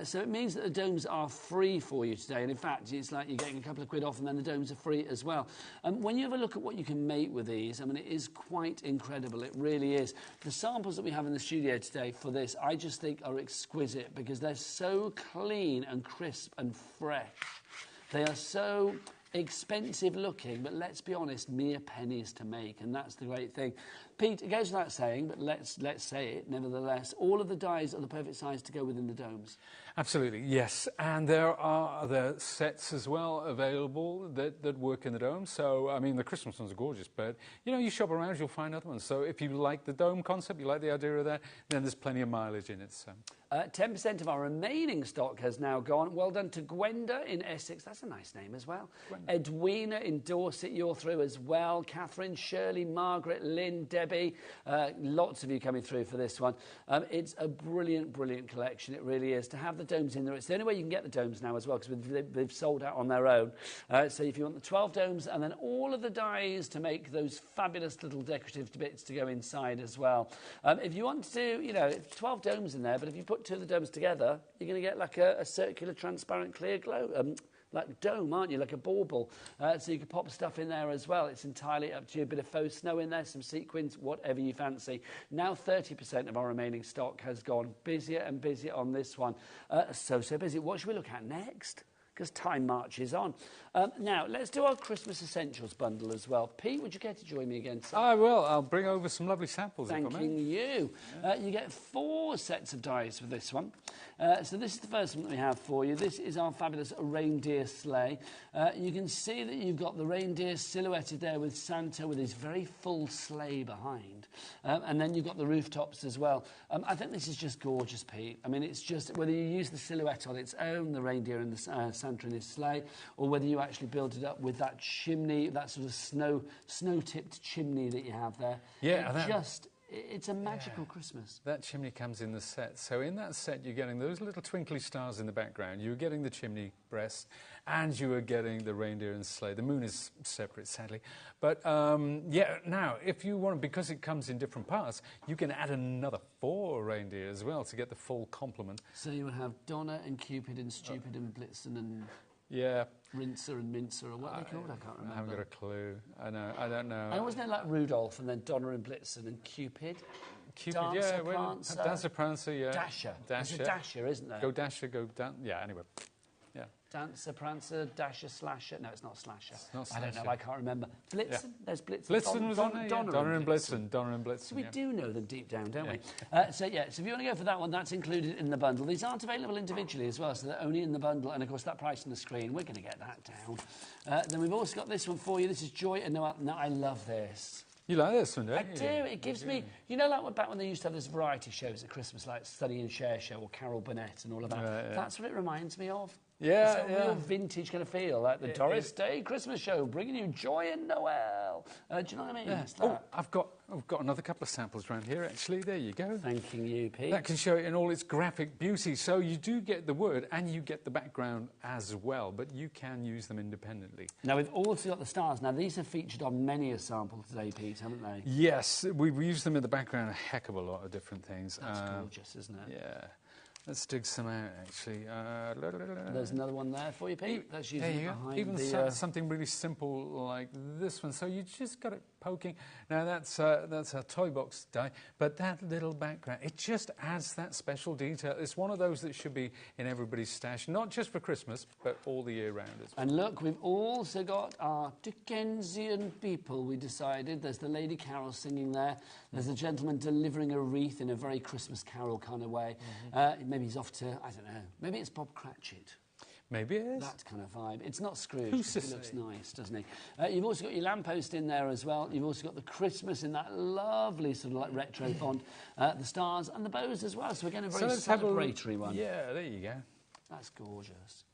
So it means that the domes are free for you today. And in fact, it's like you're getting a couple of quid off, and then the domes are free as well. When you have a look at what you can make with these, I mean, it is quite incredible. It really is. The samples that we have in the studio today for this, I just think are exquisite, because they're so clean and crisp and fresh. They are so expensive looking, but let's be honest, mere pennies to make, and that's the great thing. Pete, it goes without saying, but let's say it nevertheless, all of the dies are the perfect size to go within the domes. Absolutely, yes. And there are other sets as well available that work in the dome. So, I mean, the Christmas ones are gorgeous, but, you know, you shop around, you'll find other ones. So if you like the dome concept, you like the idea of that, then there's plenty of mileage in it. So. 10% of our remaining stock has now gone. Well done to Gwenda in Essex. That's a nice name as well. Gwenda. Edwina in Dorset, you're through as well. Catherine, Shirley, Margaret, Lynn, Debbie. Lots of you coming through for this one. It's a brilliant, brilliant collection. It really is. To have the domes in there, it's the only way you can get the domes now as well, because they've sold out on their own. So if you want the 12 domes and then all of the dies to make those fabulous little decorative bits to go inside as well. If you want to do, you know, 12 domes in there, but if you put two of the domes together, you're going to get like a circular, transparent, clear glow, like dome, aren't you? Like a bauble. So you can pop stuff in there as well. It's entirely up to you. A bit of faux snow in there, some sequins, whatever you fancy. Now 30% of our remaining stock has gone. Busier and busier on this one. So busy. What should we look at next? Because time marches on. Now, let's do our Christmas Essentials bundle as well. Pete, would you care to join me again, sir? I will. I'll bring over some lovely samples. Thanking you. You get 4 sets of dies for this one. So this is the first one that we have for you. This is our fabulous reindeer sleigh. You can see that you've got the reindeer silhouetted there with Santa with his very full sleigh behind. And then you've got the rooftops as well. I think this is just gorgeous, Pete. I mean, it's just, whether you use the silhouette on its own, the reindeer and the Santa in his sleigh, or whether you actually build it up with that chimney, that sort of snow-tipped chimney that you have there. Yeah, It's a magical Christmas. That chimney comes in the set. So in that set, you're getting those little twinkly stars in the background. You're getting the chimney breast, and you are getting the reindeer and sleigh. The moon is separate, sadly. But, yeah, now, if you want, because it comes in different parts, you can add another 4 reindeer as well to get the full complement. So you would have Donna and Cupid and Stupid and Blitzen and... Yeah. Rincer and Mincer, or what are they called? I can't remember. I haven't got a clue. I don't know. And wasn't it like Rudolph and then Donna and Blitzen and Cupid? Cupid, Dancer, yeah. Prancer. Dancer, Prancer, yeah. Dasher. There's a Dasher, isn't there? Go Dasher, go Dan... Yeah, anyway. Yeah. Dancer, Prancer, Dasher, Slasher. No, it's not Slasher. It's not Slasher. I don't know, I can't remember. Blitzen? Yeah. There's Blitzen. Blitzen was on there, Donna and Blitzen. Donna and Blitzen, So we do know them deep down, don't we? So if you want to go for that one, that's included in the bundle. These aren't available individually as well, so they're only in the bundle. And, of course, that price on the screen, we're going to get that down. Then we've also got this one for you. This is Joy and Noel. Now, I love this. You like this one, don't you? I do. It gives me... You know, like back when they used to have those variety shows at Christmas, like Study and Share Show or Carol Burnett and all of that. Yeah. That's what it reminds me of. Yeah, it's a real vintage kind of feel, like the Doris Day Christmas show, bringing you joy and Noel. Do you know what I mean? Yeah. Oh, I've got another couple of samples around here, actually. There you go. Thanking you, Pete. That can show it in all its graphic beauty. So you do get the word and you get the background as well, but you can use them independently. Now, we've also got the stars. Now, these are featured on many a sample today, Pete, haven't they? Yes, we've used them in the background a heck of a lot of different things. That's gorgeous, isn't it? Yeah. Let's dig some out, actually. There's another one there for you, Pete. That's usually behind even something really simple like this one. So you just got it poking. Now, that's a toy box die, but that little background, it just adds that special detail. It's one of those that should be in everybody's stash, not just for Christmas, but all the year round as well. And look, we've also got our Dickensian people, we decided. There's the Lady Carol singing there. There's a gentleman delivering a wreath in a very Christmas Carol kind of way. Maybe he's off to, I don't know, maybe it's Bob Cratchit. Maybe it is. That kind of vibe. It's not Scrooge. Who's He looks nice, doesn't he? You've also got your lamppost in there as well. You've also got the Christmas in that lovely sort of like retro font. The stars and the bows as well. So again, a very celebratory one. Yeah, there you go. That's gorgeous.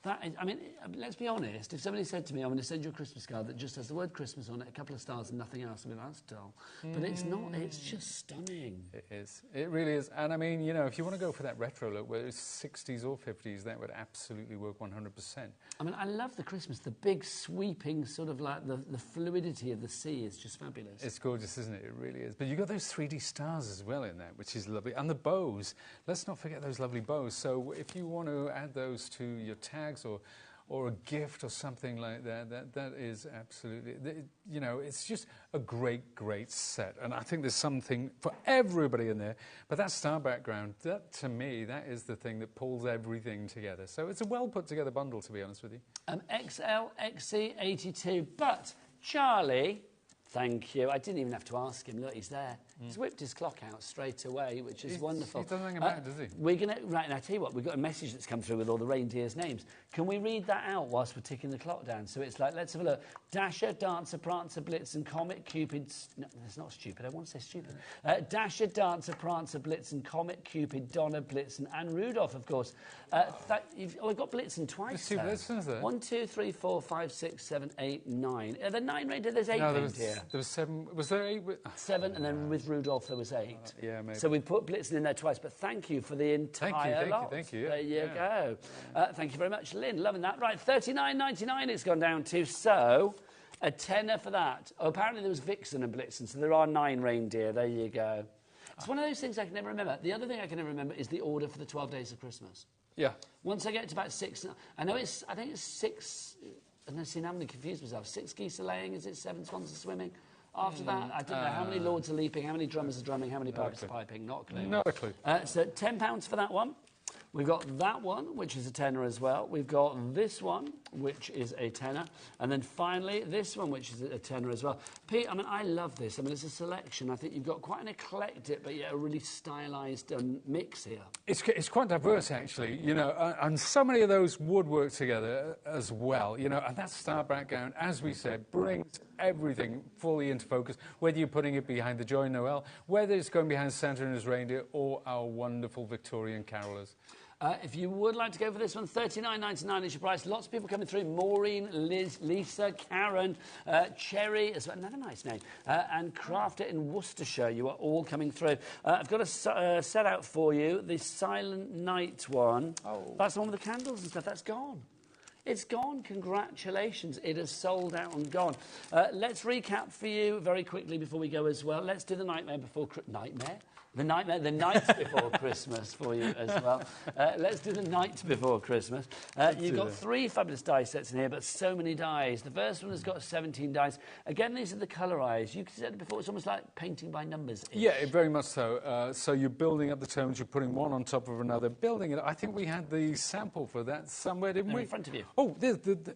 That is, I mean, let's be honest. If somebody said to me, I'm going to send you a Christmas card that just has the word Christmas on it, a couple of stars and nothing else, I mean, that's dull. But it's not. It's just stunning. It is. It really is. And, I mean, you know, if you want to go for that retro look, whether it's 60s or 50s, that would absolutely work 100%. I mean, I love the Christmas. The big, sweeping, sort of like the fluidity of the sea is just fabulous. It's gorgeous, isn't it? It really is. But you've got those 3D stars as well in that, which is lovely. And the bows. Let's not forget those lovely bows. So if you want to add those to your tags or a gift or something like that, that is absolutely, you know, it's just a great, great set. And I think there's something for everybody in there. But that star background, that, to me, that is the thing that pulls everything together. So it's a well put together bundle, to be honest with you. XL, XC, 82. But Charlie, thank you. I didn't even have to ask him. Look, he's there. He's whipped his clock out straight away, which is wonderful. He doesn't think about it, does he? We're going to... Right, and I tell you what, we've got a message that's come through with all the reindeers' names. Can we read that out whilst we're ticking the clock down? So it's like, let's have a look. Dasher, Dancer, Prancer, Blitzen, Comet, Cupid... No, that's not stupid. I want to say stupid. Dasher, Dancer, Prancer, Blitzen, Comet, Cupid, Donna, Blitzen, and Rudolph, of course. We've got Blitzen twice. There's 2 Blitzens there. 1, 2, 3, 4, 5, 6, 7, 8, 9. Are there 9 reindeer? There's 8 reindeer. There was 7. Was there 8? 7, and then with Rudolph there was 8. Yeah, maybe. So we put Blitzen in there twice, but thank you for the entire lot. Thank you. There you go. Thank you very much, Lynn. Loving that. Right, $39.99 it's gone down to. So, a tenner for that. Oh, apparently there was Vixen and Blitzen, so there are 9 reindeer. There you go. It's one of those things I can never remember. The other thing I can never remember is the order for the 12 days of Christmas. Yeah. Once I get to about 6, I think it's 6. And then see, now I'm going to confuse myself. 6 geese are laying. Is it 7 swans are swimming? After that, I don't know how many lords are leaping, how many drummers are drumming, how many pipers are piping. Not a clue. Not a clue. So £10 for that one. We've got that one, which is a tenner as well. We've got this one, which is a tenner. And then finally, this one, which is a tenner as well. Pete, I mean, I love this. I mean, it's a selection. I think you've got quite an eclectic, but yet a really stylised mix here. It's quite diverse, actually, you know, and so many of those would work together as well, you know, and that star background, as we said, brings everything fully into focus, whether you're putting it behind the Joy Noel, whether it's going behind Santa and his reindeer, or our wonderful Victorian carolers. If you would like to go for this one, $39.99 is your price. Lots of people coming through. Maureen, Liz, Lisa, Karen, Cherry, as well, another nice name, and Craft It in Worcestershire. You are all coming through. I've got a set out for you, the Silent Night one. Oh. That's the one with the candles and stuff. That's gone. It's gone. Congratulations. It has sold out and gone. Let's recap for you very quickly before we go as well. Let's do the Nightmare Before Nightmare? The night before Christmas for you as well. Let's do the night before Christmas. You've got 3 fabulous die sets in here, but so many dies. The first one has got 17 dies. Again, these are the colour eyes. You said before, it's almost like painting by numbers. Yeah, very much so. So you're building up the tones, you're putting one on top of another, building it. I think we had the sample for that somewhere, didn't we? In front of you. Oh,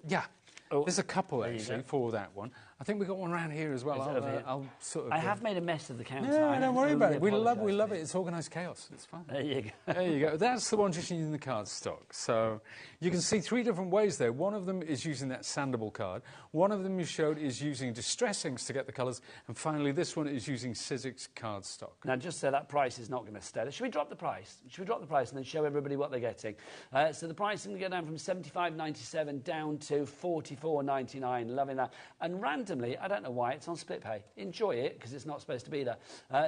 yeah. Oh, there's a couple, actually, for that one. I think we've got one around here as well. I'll sort of... I have made a mess of the counter. Yeah, don't worry about it. We love it. It's organised chaos. It's fun. There you go. There you go. That's the one just using the cardstock. So you can see 3 different ways there. One of them is using that sandable card. One of them you showed is using distress inks to get the colours. And finally, this one is using Sizzix cardstock. Now, just so that price is not going to stay. Should we drop the price? Should we drop the price and then show everybody what they're getting? So the price is going to go down from $75.97 down to $44.99. Loving that. And randomly, I don't know why, it's on split pay. Enjoy it, because it's not supposed to be there.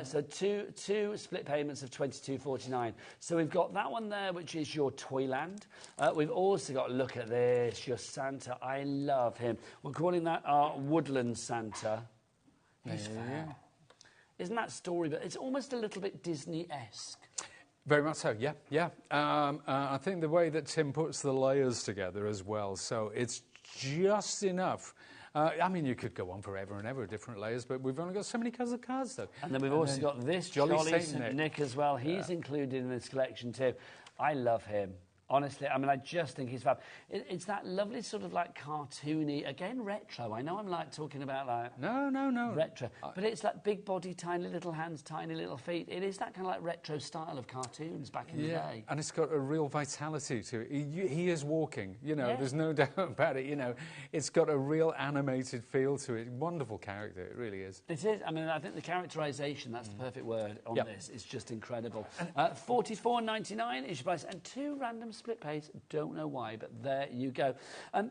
So two split payments of $22.49. So we've got that one there, which is your Toyland. We've also got, look at this, your Santa. I love him. We're calling that our Woodland Santa. He's fair. Isn't that story? But it's almost a little bit Disney-esque. Very much so, yeah. I think the way that Tim puts the layers together as well, so it's just enough. I mean, you could go on forever and ever with different layers, but we've only got so many colours of cards, though. And then we've also got this Jolly Saint Nick as well. He's included in this collection too. I love him. Honestly, I mean, I just think he's fab. It's that lovely sort of like cartoony, again, retro. I know I'm like talking about like... No. Retro. But it's like big body, tiny little hands, tiny little feet. It is that kind of like retro style of cartoons back in the day. And it's got a real vitality to it. He is walking, you know, there's no doubt about it, you know. It's got a real animated feel to it. Wonderful character, it really is. It is. I mean, I think the characterisation, that's the perfect word on this, is just incredible. $44.99 is your price, and 2 random split pays. Don't know why, but there you go.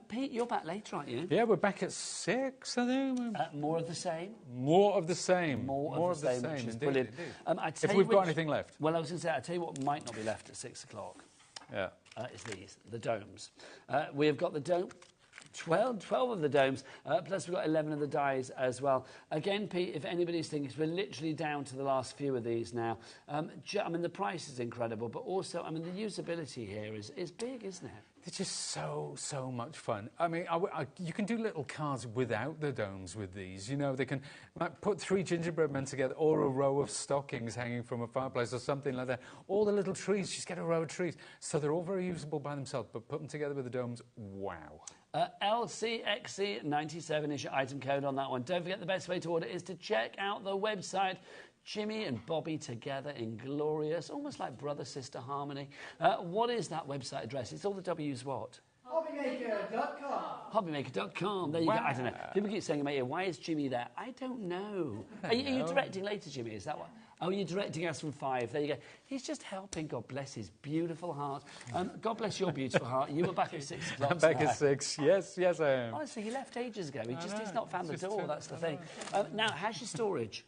Pete, you're back later, aren't you? Yeah, we're back at 6, I think. More of the same? More of the same. More of the same, which is brilliant. If we've got anything left. Well, I was going to say, I'll tell you what might not be left at 6 o'clock. Yeah. Is these, the domes. We have got the dome. 12 of the domes, plus we've got 11 of the dies as well. Again, Pete, if anybody's thinking, we're literally down to the last few of these now. I mean, the price is incredible, but also, I mean, the usability here is big, isn't it? They're just so much fun. I mean, you can do little cards without the domes with these. You know, they can put 3 gingerbread men together, or a row of stockings hanging from a fireplace or something like that. All the little trees, just get a row of trees. So they're all very usable by themselves, but put them together with the domes, wow. LCXC97 is your item code on that one. Don't forget the best way to order is to check out the website. Jimmy and Bobby together in glorious, almost like brother-sister harmony. What is that website address? It's all the W's what? HobbyMaker.com. HobbyMaker.com. There you go. I don't know. People keep saying, mate, why is Jimmy there? I don't know. Are you directing later, Jimmy? Is that what? Oh, you're directing us from 5. There you go. He's just helping. God bless his beautiful heart. God bless your beautiful heart. You were back at 6 o'clock. I'm back at 6. Yes, I am. Honestly, he left ages ago. He's not found the door. That's the thing. Now, how's your storage?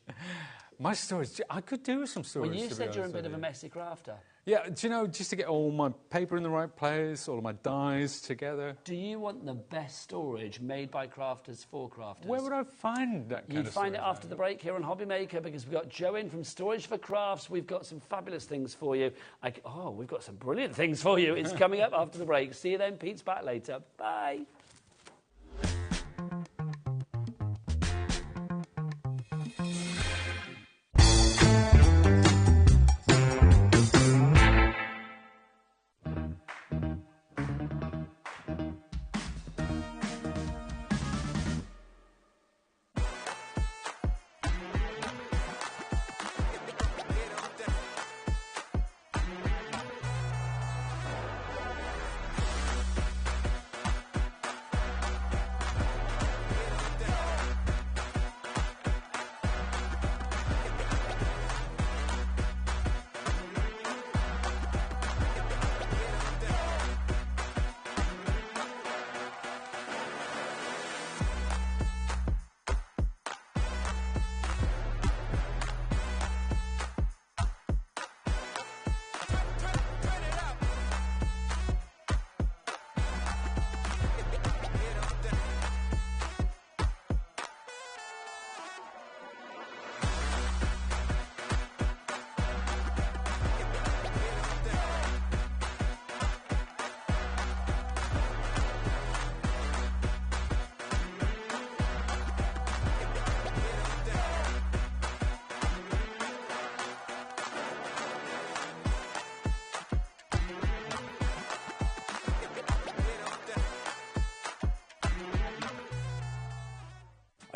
My storage, I could do some storage. Well, you said you're a bit of a messy crafter. Yeah, do you know, just to get all my paper in the right place, all of my dies together. Do you want the best storage made by crafters for crafters? Where would I find that kind of storage? You'd find it after the break here on HobbyMaker, because we've got Joe in from Storage for Crafts. We've got some fabulous things for you. We've got some brilliant things for you. It's coming up after the break. See you then. Pete's back later. Bye.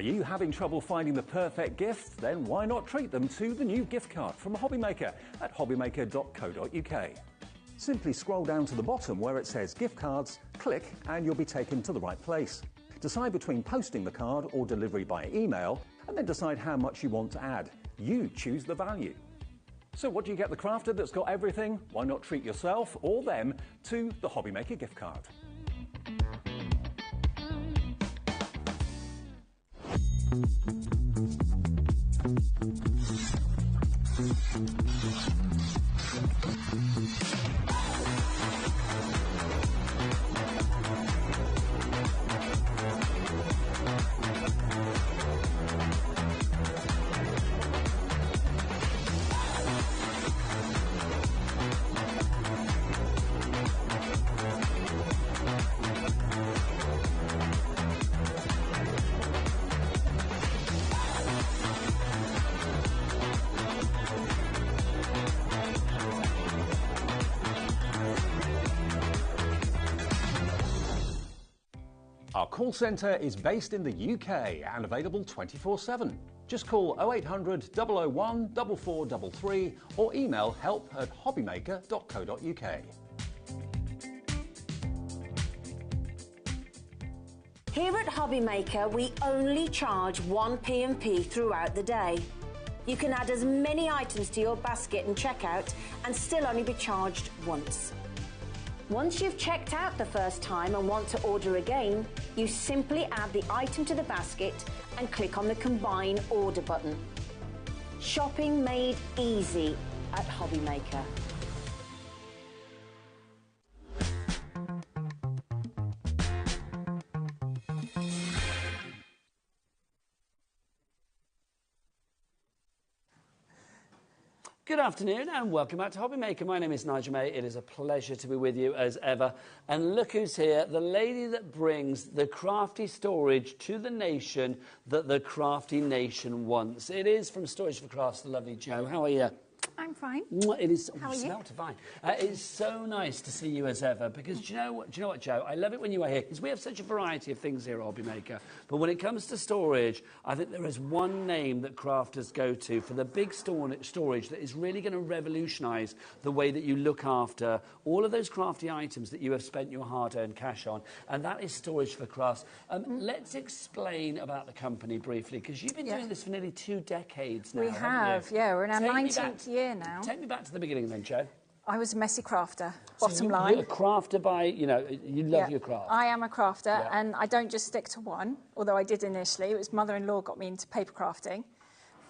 Are you having trouble finding the perfect gift? Then why not treat them to the new gift card from HobbyMaker at hobbymaker.co.uk. Simply scroll down to the bottom where it says gift cards, click and you'll be taken to the right place. Decide between posting the card or delivery by email and then decide how much you want to add. You choose the value. So what do you get the crafter that's got everything? Why not treat yourself or them to the HobbyMaker gift card? Our call centre is based in the UK and available 24/7. Just call 0800 001 4433 or email help@hobbymaker.co.uk. Here at HobbyMaker, we only charge 1 P&P throughout the day. You can add as many items to your basket and checkout and still only be charged once. Once you've checked out the first time and want to order again, you simply add the item to the basket and click on the Combine Order button. Shopping made easy at HobbyMaker. Good afternoon and welcome back to HobbyMaker. My name is Nigel May. It is a pleasure to be with you as ever. And look who's here, the lady that brings the crafty storage to the nation that the crafty nation wants. It is from Storage for Crafts, the lovely Jo. How are you? I'm fine. It is. How are you? Smell divine. It's so nice to see you as ever because do you know what, Jo? I love it when you are here because we have such a variety of things here at HobbyMaker. But when it comes to storage, I think there is one name that crafters go to for the big storage that is really going to revolutionise the way that you look after all of those crafty items that you have spent your hard-earned cash on, and that is Storage for Crafts. Let's explain about the company briefly because you've been doing this for nearly 2 decades now. We have, yeah. We're in our 19th year now. Take me back to the beginning then, Jo. I was a messy crafter, So bottom line. You're a crafter by, you love your craft. I am a crafter, and I don't just stick to one, although I did initially. It was mother-in-law got me into paper crafting.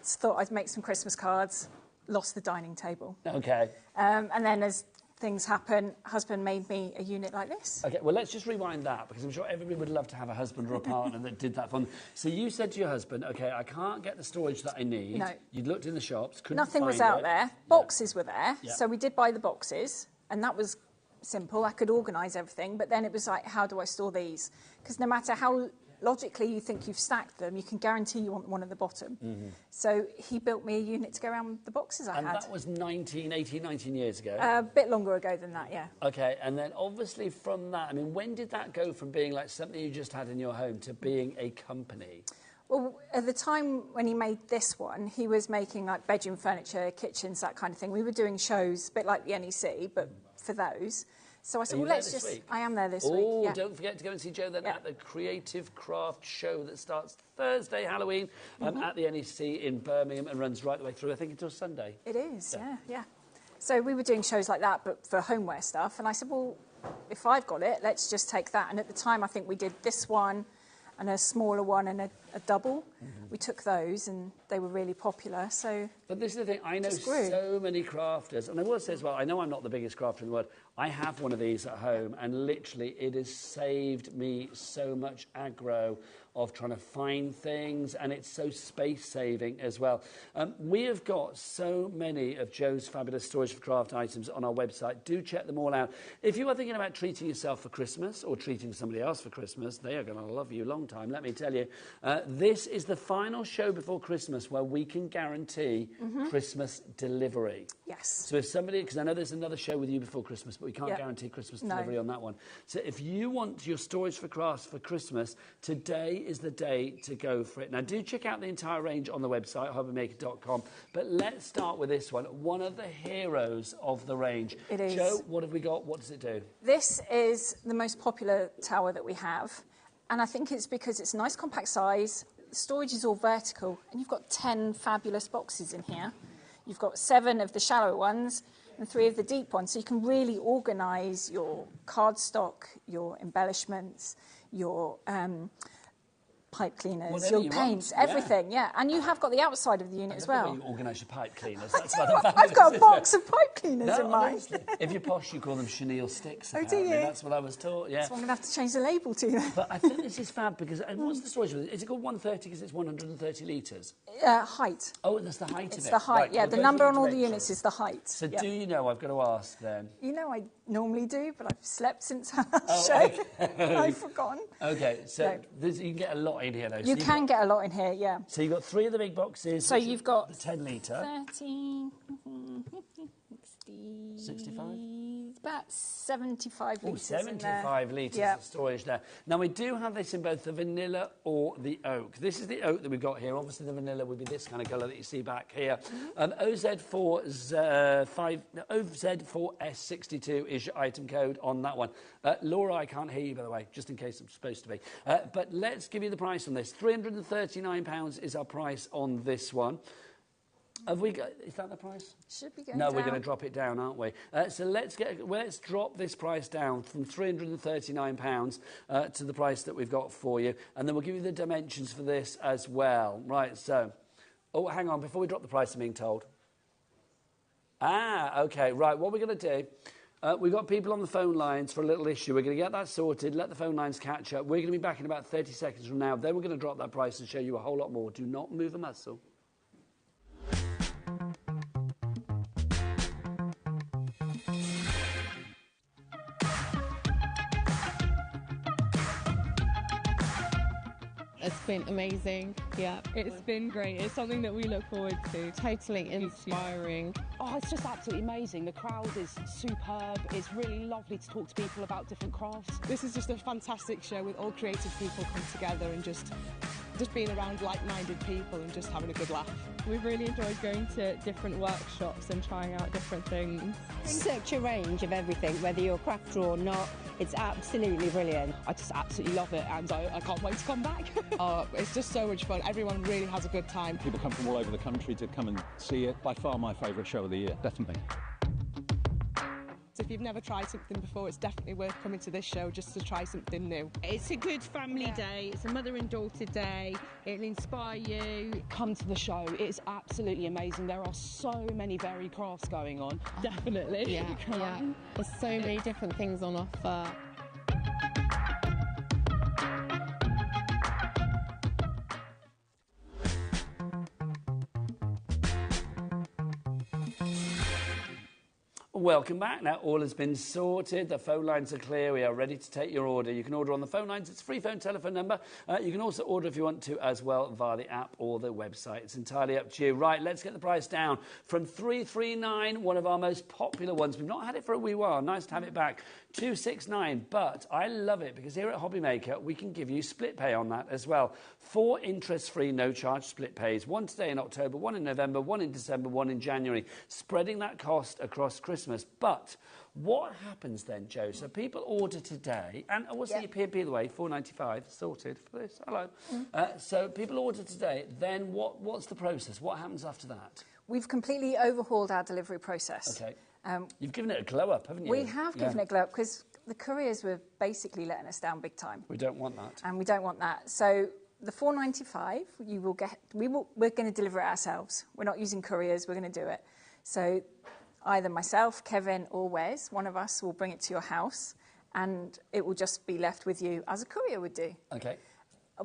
Just thought I'd make some Christmas cards, lost the dining table. Okay. And then as things happen, husband made me a unit like this. Okay, well, let's just rewind that, because I'm sure everybody would love to have a husband or a partner that did that fun. So you said to your husband, OK, I can't get the storage that I need. No. You'd looked in the shops, couldn't Nothing was find out it. there. Boxes were there, Yeah. so we did buy the boxes, and that was simple. I could organise everything, but then it was like, how do I store these? Because no matter how logically you think you've stacked them, you can guarantee you want one at the bottom. So he built me a unit to go around the boxes I had. And that was 18, 19 years ago? A bit longer ago than that, yeah. OK, and then obviously from that, I mean, when did that go from being like something you just had in your home to being a company? Well, at the time when he made this one, he was making like bedroom furniture, kitchens, that kind of thing. We were doing shows, a bit like the NEC, but for those. So I said, well, let's just... I am there this week. Oh, Yeah. don't forget to go and see Jo then at the Creative Craft Show that starts Thursday, Halloween, at the NEC in Birmingham and runs right the way through, I think, until Sunday. It is, yeah. So we were doing shows like that, but for homeware stuff. And I said, well, if I've got it, let's just take that. And at the time, I think we did this one and a smaller one and a double. We took those and they were really popular, so... But this is the thing, I know so many crafters, and I will say as well, I know I'm not the biggest crafter in the world. I have one of these at home, and literally it has saved me so much aggro of trying to find things, and it's so space-saving as well. We have got so many of Jo's fabulous Storage for Craft items on our website. Do check them all out. If you are thinking about treating yourself for Christmas or treating somebody else for Christmas, they are going to love you long time, let me tell you. This is the the final show before Christmas where we can guarantee Christmas delivery. Yes. So if somebody, because I know there's another show with you before Christmas, but we can't guarantee Christmas delivery on that one. So if you want your storage for crafts for Christmas, today is the day to go for it. Now, do check out the entire range on the website, HobbyMaker.com. But let's start with this one of the heroes of the range. It is. Jo, what have we got? What does it do? This is the most popular tower that we have. And I think it's because it's a nice compact size, the storage is all vertical, and you've got 10 fabulous boxes in here. You've got 7 of the shallow ones and 3 of the deep ones, so you can really organise your cardstock, your embellishments, your pipe cleaners, your paints, everything, And you have got the outside of the unit as well. You organise your pipe cleaners. That's I've got a box of pipe cleaners in mine. If you're posh, you call them chenille sticks. Oh, do you? That's what I was taught, yeah. So I'm going to have to change the label to them. But I think this is fab because, and what's the storage with it? Is it called 130 because it's 130 litres? Height. Oh, that's the height of it. It's the height, right, yeah. well, The number on all the units is the height. So do you know, I've got to ask then. You know I normally do, but I've slept since our show. Okay. I've forgotten. Okay, so you can get a lot in here, though. You can get a lot in here, yeah. So you've got 3 of the big boxes. So you've got the 10 litre. 13, 60, 65? About 75 litres. 75 litres of storage there. Now, we do have this in both the vanilla or the oak. This is the oak that we've got here. Obviously, the vanilla would be this kind of colour that you see back here. OZ4S62 is your item code on that one. Laura, I can't hear you, by the way, just in case I'm supposed to be. But let's give you the price on this. £339 is our price on this one. Have we got? Is that the price? Should be going down. No, we're going to drop it down, aren't we? So let's drop this price down from £339 to the price that we've got for you, and then we'll give you the dimensions for this as well. Right. So, hang on. Before we drop the price, I'm being told. Okay. Right. What we're going to do. We've got people on the phone lines for a little issue. We're going to get that sorted, let the phone lines catch up. We're going to be back in about 30 seconds from now. Then we're going to drop that price and show you a whole lot more. Do not move a muscle. It's been amazing. Yeah, it's been great. It's something that we look forward to. Totally inspiring. Oh, it's just absolutely amazing. The crowd is superb. It's really lovely to talk to people about different crafts. This is just a fantastic show with all creative people come together and just being around like-minded people and just having a good laugh. We've really enjoyed going to different workshops and trying out different things. Such a range of everything, whether you're a crafter or not. It's absolutely brilliant. I just absolutely love it, and I can't wait to come back. It's just so much fun. Everyone really has a good time. People come from all over the country to come and see it. By far my favourite show of the year, definitely. So if you've never tried something before, it's definitely worth coming to this show just to try something new. It's a good family day. It's a mother and daughter day. It'll inspire you. Come to the show. It's absolutely amazing. There are so many varied crafts going on. Definitely. Yeah. There's so many different things on offer. Welcome back. Now, all has been sorted. The phone lines are clear. We are ready to take your order. You can order on the phone lines. It's a free phone telephone number. You can also order if you want to as well via the app or the website. It's entirely up to you. Right, let's get the price down from $339, one of our most popular ones. We've not had it for a wee while. Nice to have it back. $269, but I love it because here at HobbyMaker, we can give you split pay on that as well. 4 interest-free, no-charge split pays. 1 today in October, 1 in November, 1 in December, 1 in January, spreading that cost across Christmas. But what happens then, Jo? So people order today, and what's the P&P, the way? $4.95, sorted for this. Hello. So people order today, then what's the process? What happens after that? We've completely overhauled our delivery process. Okay. You've given it a glow up, haven't you? We have given it a glow up because the couriers were basically letting us down big time. We don't want that. And we don't want that. So the $4.95 you will get, we're going to deliver it ourselves. We're not using couriers, we're going to do it. So either myself, Kevin or Wes, one of us will bring it to your house and it will just be left with you as a courier would do. Okay.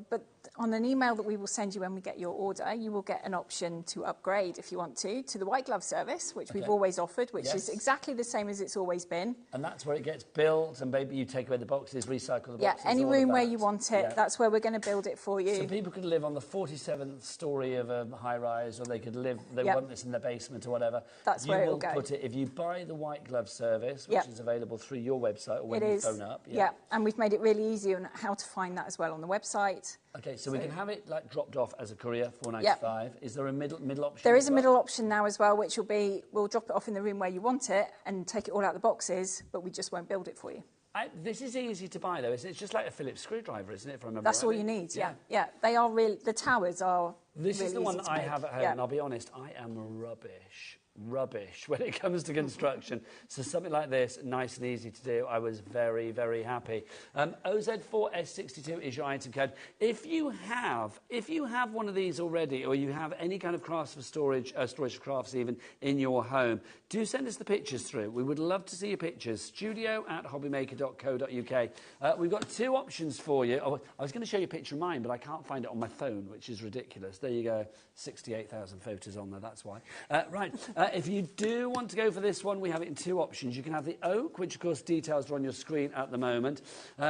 But on an email that we will send you when we get your order, you will get an option to upgrade, if you want to the white glove service, which we've always offered, which is exactly the same as it's always been. And that's where it gets built, and maybe you take away the boxes, recycle the boxes. Yeah, any room where you want it, that's where we're going to build it for you. So people could live on the 47th story of a high-rise, or they could live, they want this in their basement or whatever. That's where it will go. You will put it, if you buy the white glove service, which is available through your website or when you phone up. Yeah, and we've made it really easy on how to find that as well on the website. Okay, so we can have it like dropped off as a courier, $4.95. Is there a middle option? There is a middle option now as well, which will be, we'll drop it off in the room where you want it and take it all out the boxes, but we just won't build it for you. This is easy to buy though, isn't it? It's just like a Phillips screwdriver, isn't it? If I remember That's all rightly? you need, yeah. They are really, the towers are This really is the one easy to I make. have at home, and I'll be honest, I am rubbish when it comes to construction. So something like this, nice and easy to do. I was very, very happy. OZ4S62 is your item code. If you have one of these already, or you have any kind of crafts for storage for crafts even in your home, do send us the pictures through. We would love to see your pictures. studio@hobbymaker.co.uk. We've got two options for you. Oh, I was going to show you a picture of mine, but I can't find it on my phone, which is ridiculous. There you go. 68,000 photos on there, that's why. Right, if you do want to go for this one, we have it in two options. You can have the oak, which of course details are on your screen at the moment.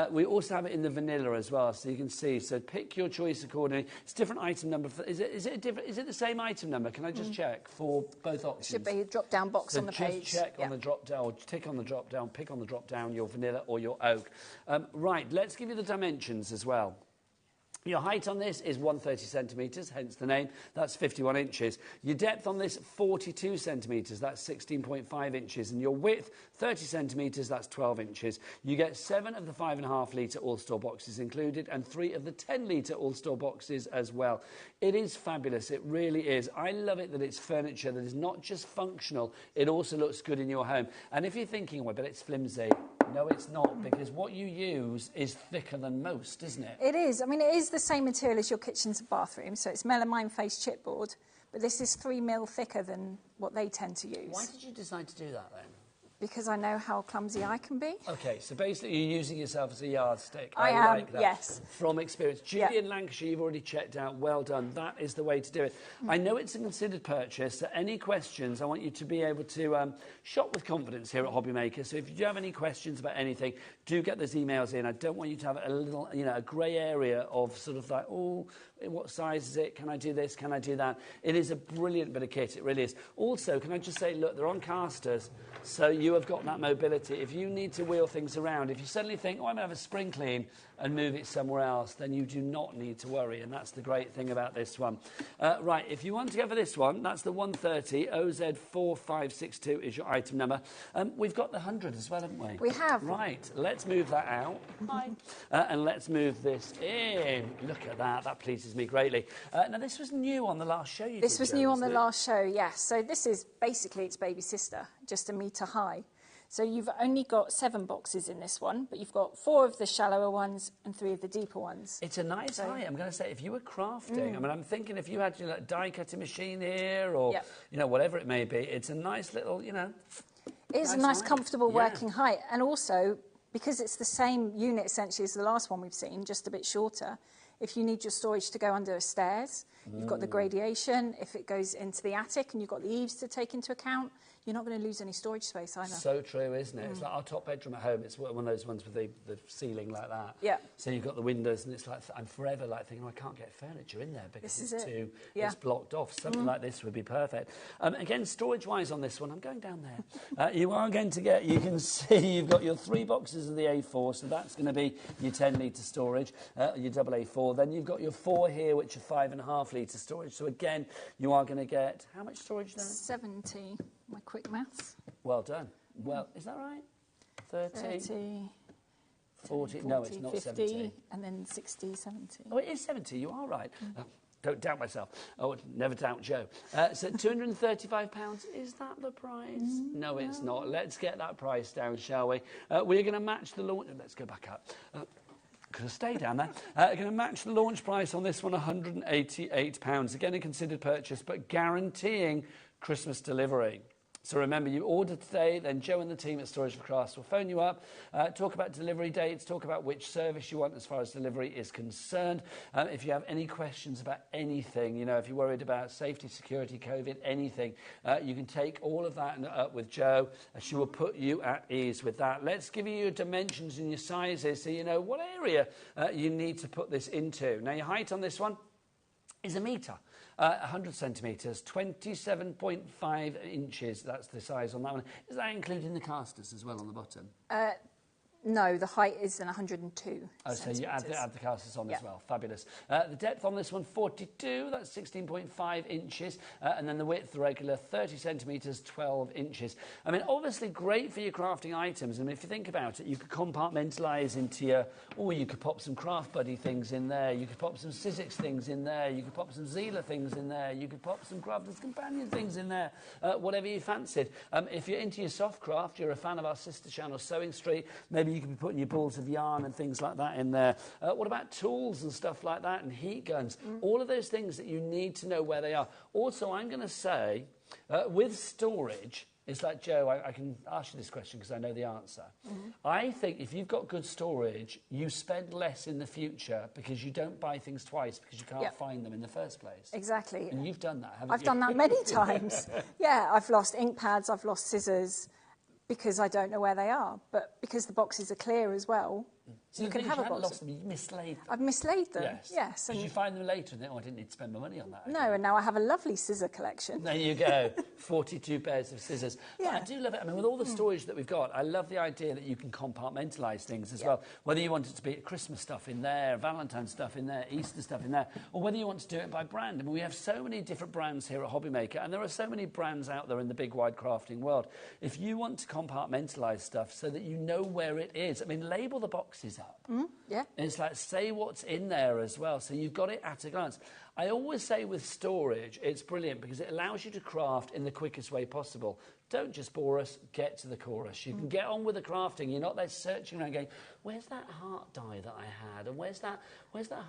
We also have it in the vanilla as well, so you can see. So pick your choice accordingly. It's different item number. Is it the same item number? Can I just check for both options? Should be a drop-down box on the page. Just check on the drop-down, or tick on the drop-down, pick on the drop-down, your vanilla or your oak. Right, let's give you the dimensions as well. Your height on this is 130 centimetres, hence the name. That's 51 inches. Your depth on this, 42 centimetres. That's 16.5 inches. And your width, 30 centimetres. That's 12 inches. You get 7 of the 5.5 litre all-store boxes included and 3 of the 10 litre all-store boxes as well. It is fabulous. It really is. I love it that it's furniture that is not just functional. It also looks good in your home. And if you're thinking, well, but it's flimsy. No, it's not, because what you use is thicker than most, isn't it? It is. I mean, it is the same material as your kitchens and bathrooms, so it's melamine face chipboard, but this is 3 mil thicker than what they tend to use. Why did you decide to do that then? Because I know how clumsy I can be. OK, so basically you're using yourself as a yardstick. I am, like that. yes. From experience. Judy in Lancashire, you've already checked out. Well done. That is the way to do it. I know it's a considered purchase, so any questions, I want you to be able to shop with confidence here at HobbyMaker. So if you do have any questions about anything, do get those emails in. I don't want you to have a little, a grey area of sort of like, oh, what size is it? Can I do this? Can I do that? It is a brilliant bit of kit. It really is. Also, can I just say, look, they're on casters, so you have got that mobility. If you need to wheel things around, if you suddenly think, oh, I'm going to have a spring clean and move it somewhere else, then you do not need to worry, and that's the great thing about this one. Right, if you want to go for this one, that's the 130, OZ4562 is your item number. We've got the 100 as well, haven't we? We have. Right, let's move that out. Hi. And let's move this in. Look at that. That pleases me greatly. Now, this was new on the last show you did, This was new on the last show, yes. So this is basically its baby sister, just a metre high. So you've only got 7 boxes in this one, but you've got 4 of the shallower ones and 3 of the deeper ones. It's a nice height. I'm going to say, if you were crafting, I mean, I'm thinking if you had a die-cutting machine here or, whatever it may be, it's a nice little, It is a nice, comfortable working height. And also, because it's the same unit essentially as the last one we've seen, just a bit shorter, if you need your storage to go under stairs, you've got the gradation. If it goes into the attic and you've got the eaves to take into account, you're not going to lose any storage space either. So true, isn't it? It's like our top bedroom at home. It's one of those ones with the ceiling like that. Yeah. So you've got the windows, and it's like I'm forever like thinking, oh, I can't get furniture in there because this it's is too it's blocked off. Something like this would be perfect. Again, storage-wise on this one, I'm going down there. You are going to get. You can see you've got your 3 boxes of the A4, so that's going to be your 10-litre storage, your double A4. Then you've got your 4 here, which are 5.5-litre storage. So again, you are going to get how much storage there? 70. My quick maths. Well done. Well, is that right? 30, 40, no, it's not 50, 70. And then 60, 70. Oh, it is 70, you are right. Don't doubt myself. Oh, never doubt Joe. So £235, is that the price? No, it's not. Let's get that price down, shall we? We're going to match the launch... Let's go back up. Could have stayed down there. Going to match the launch price on this one, £188. Again, a considered purchase, but guaranteeing Christmas delivery. So remember, you order today, then Joe and the team at Storage for Crafts will phone you up, talk about delivery dates, talk about which service you want as far as delivery is concerned. If you have any questions about anything, you know, if you're worried about safety, security, COVID, anything, you can take all of that up with Joe. She will put you at ease with that. Let's give you your dimensions and your sizes so you know what area you need to put this into. Now, your height on this one is a metre. 100 centimetres, 27.5 inches. That's the size on that one. Is that including the casters as well on the bottom? No, the height is 102 Oh, so you add the casters on as well. Fabulous. The depth on this one, 42. That's 16.5 inches. And then the width, the regular, 30 centimetres, 12 inches. I mean, obviously great for your crafting items. I mean, if you think about it, you could compartmentalise into your... Or you could pop some Craft Buddy things in there. You could pop some Sizzix things in there. You could pop some Zelier things in there. You could pop some Crafter's Companion things in there. Whatever you fancied. If you're into your soft craft, you're a fan of our sister channel, Sewing Street, maybe you can be putting your balls of yarn and things like that in there. What about tools and stuff like that and heat guns? All of those things that you need to know where they are. Also, I'm going to say, with storage, it's like, Joe, I can ask you this question because I know the answer. I think if you've got good storage, you spend less in the future because you don't buy things twice because you can't find them in the first place. Exactly. And you've done that, haven't you? I've done that many times. Yeah, I've lost ink pads, I've lost scissors, because I don't know where they are, but because the boxes are clear as well, so you can have a box. Lost them, you mislaid them. I've mislaid them, yes. Did you find them later and think, oh, I didn't need to spend my money on that? No, and now I have a lovely scissor collection. There you go, 42 pairs of scissors. But I do love it. I mean, with all the storage that we've got, I love the idea that you can compartmentalise things as well. Whether you want it to be Christmas stuff in there, Valentine's stuff in there, Easter stuff in there, or whether you want to do it by brand. I mean, we have so many different brands here at HobbyMaker, and there are so many brands out there in the big, wide crafting world. If you want to compartmentalise stuff so that you know where it is, I mean, label the boxes up. Yeah. It's like, say what's in there as well, so you've got it at a glance. I always say with storage, it's brilliant because it allows you to craft in the quickest way possible. Don't just bore us, get to the chorus. You can get on with the crafting. You're not there searching around going, where's that heart die that I had? And where's that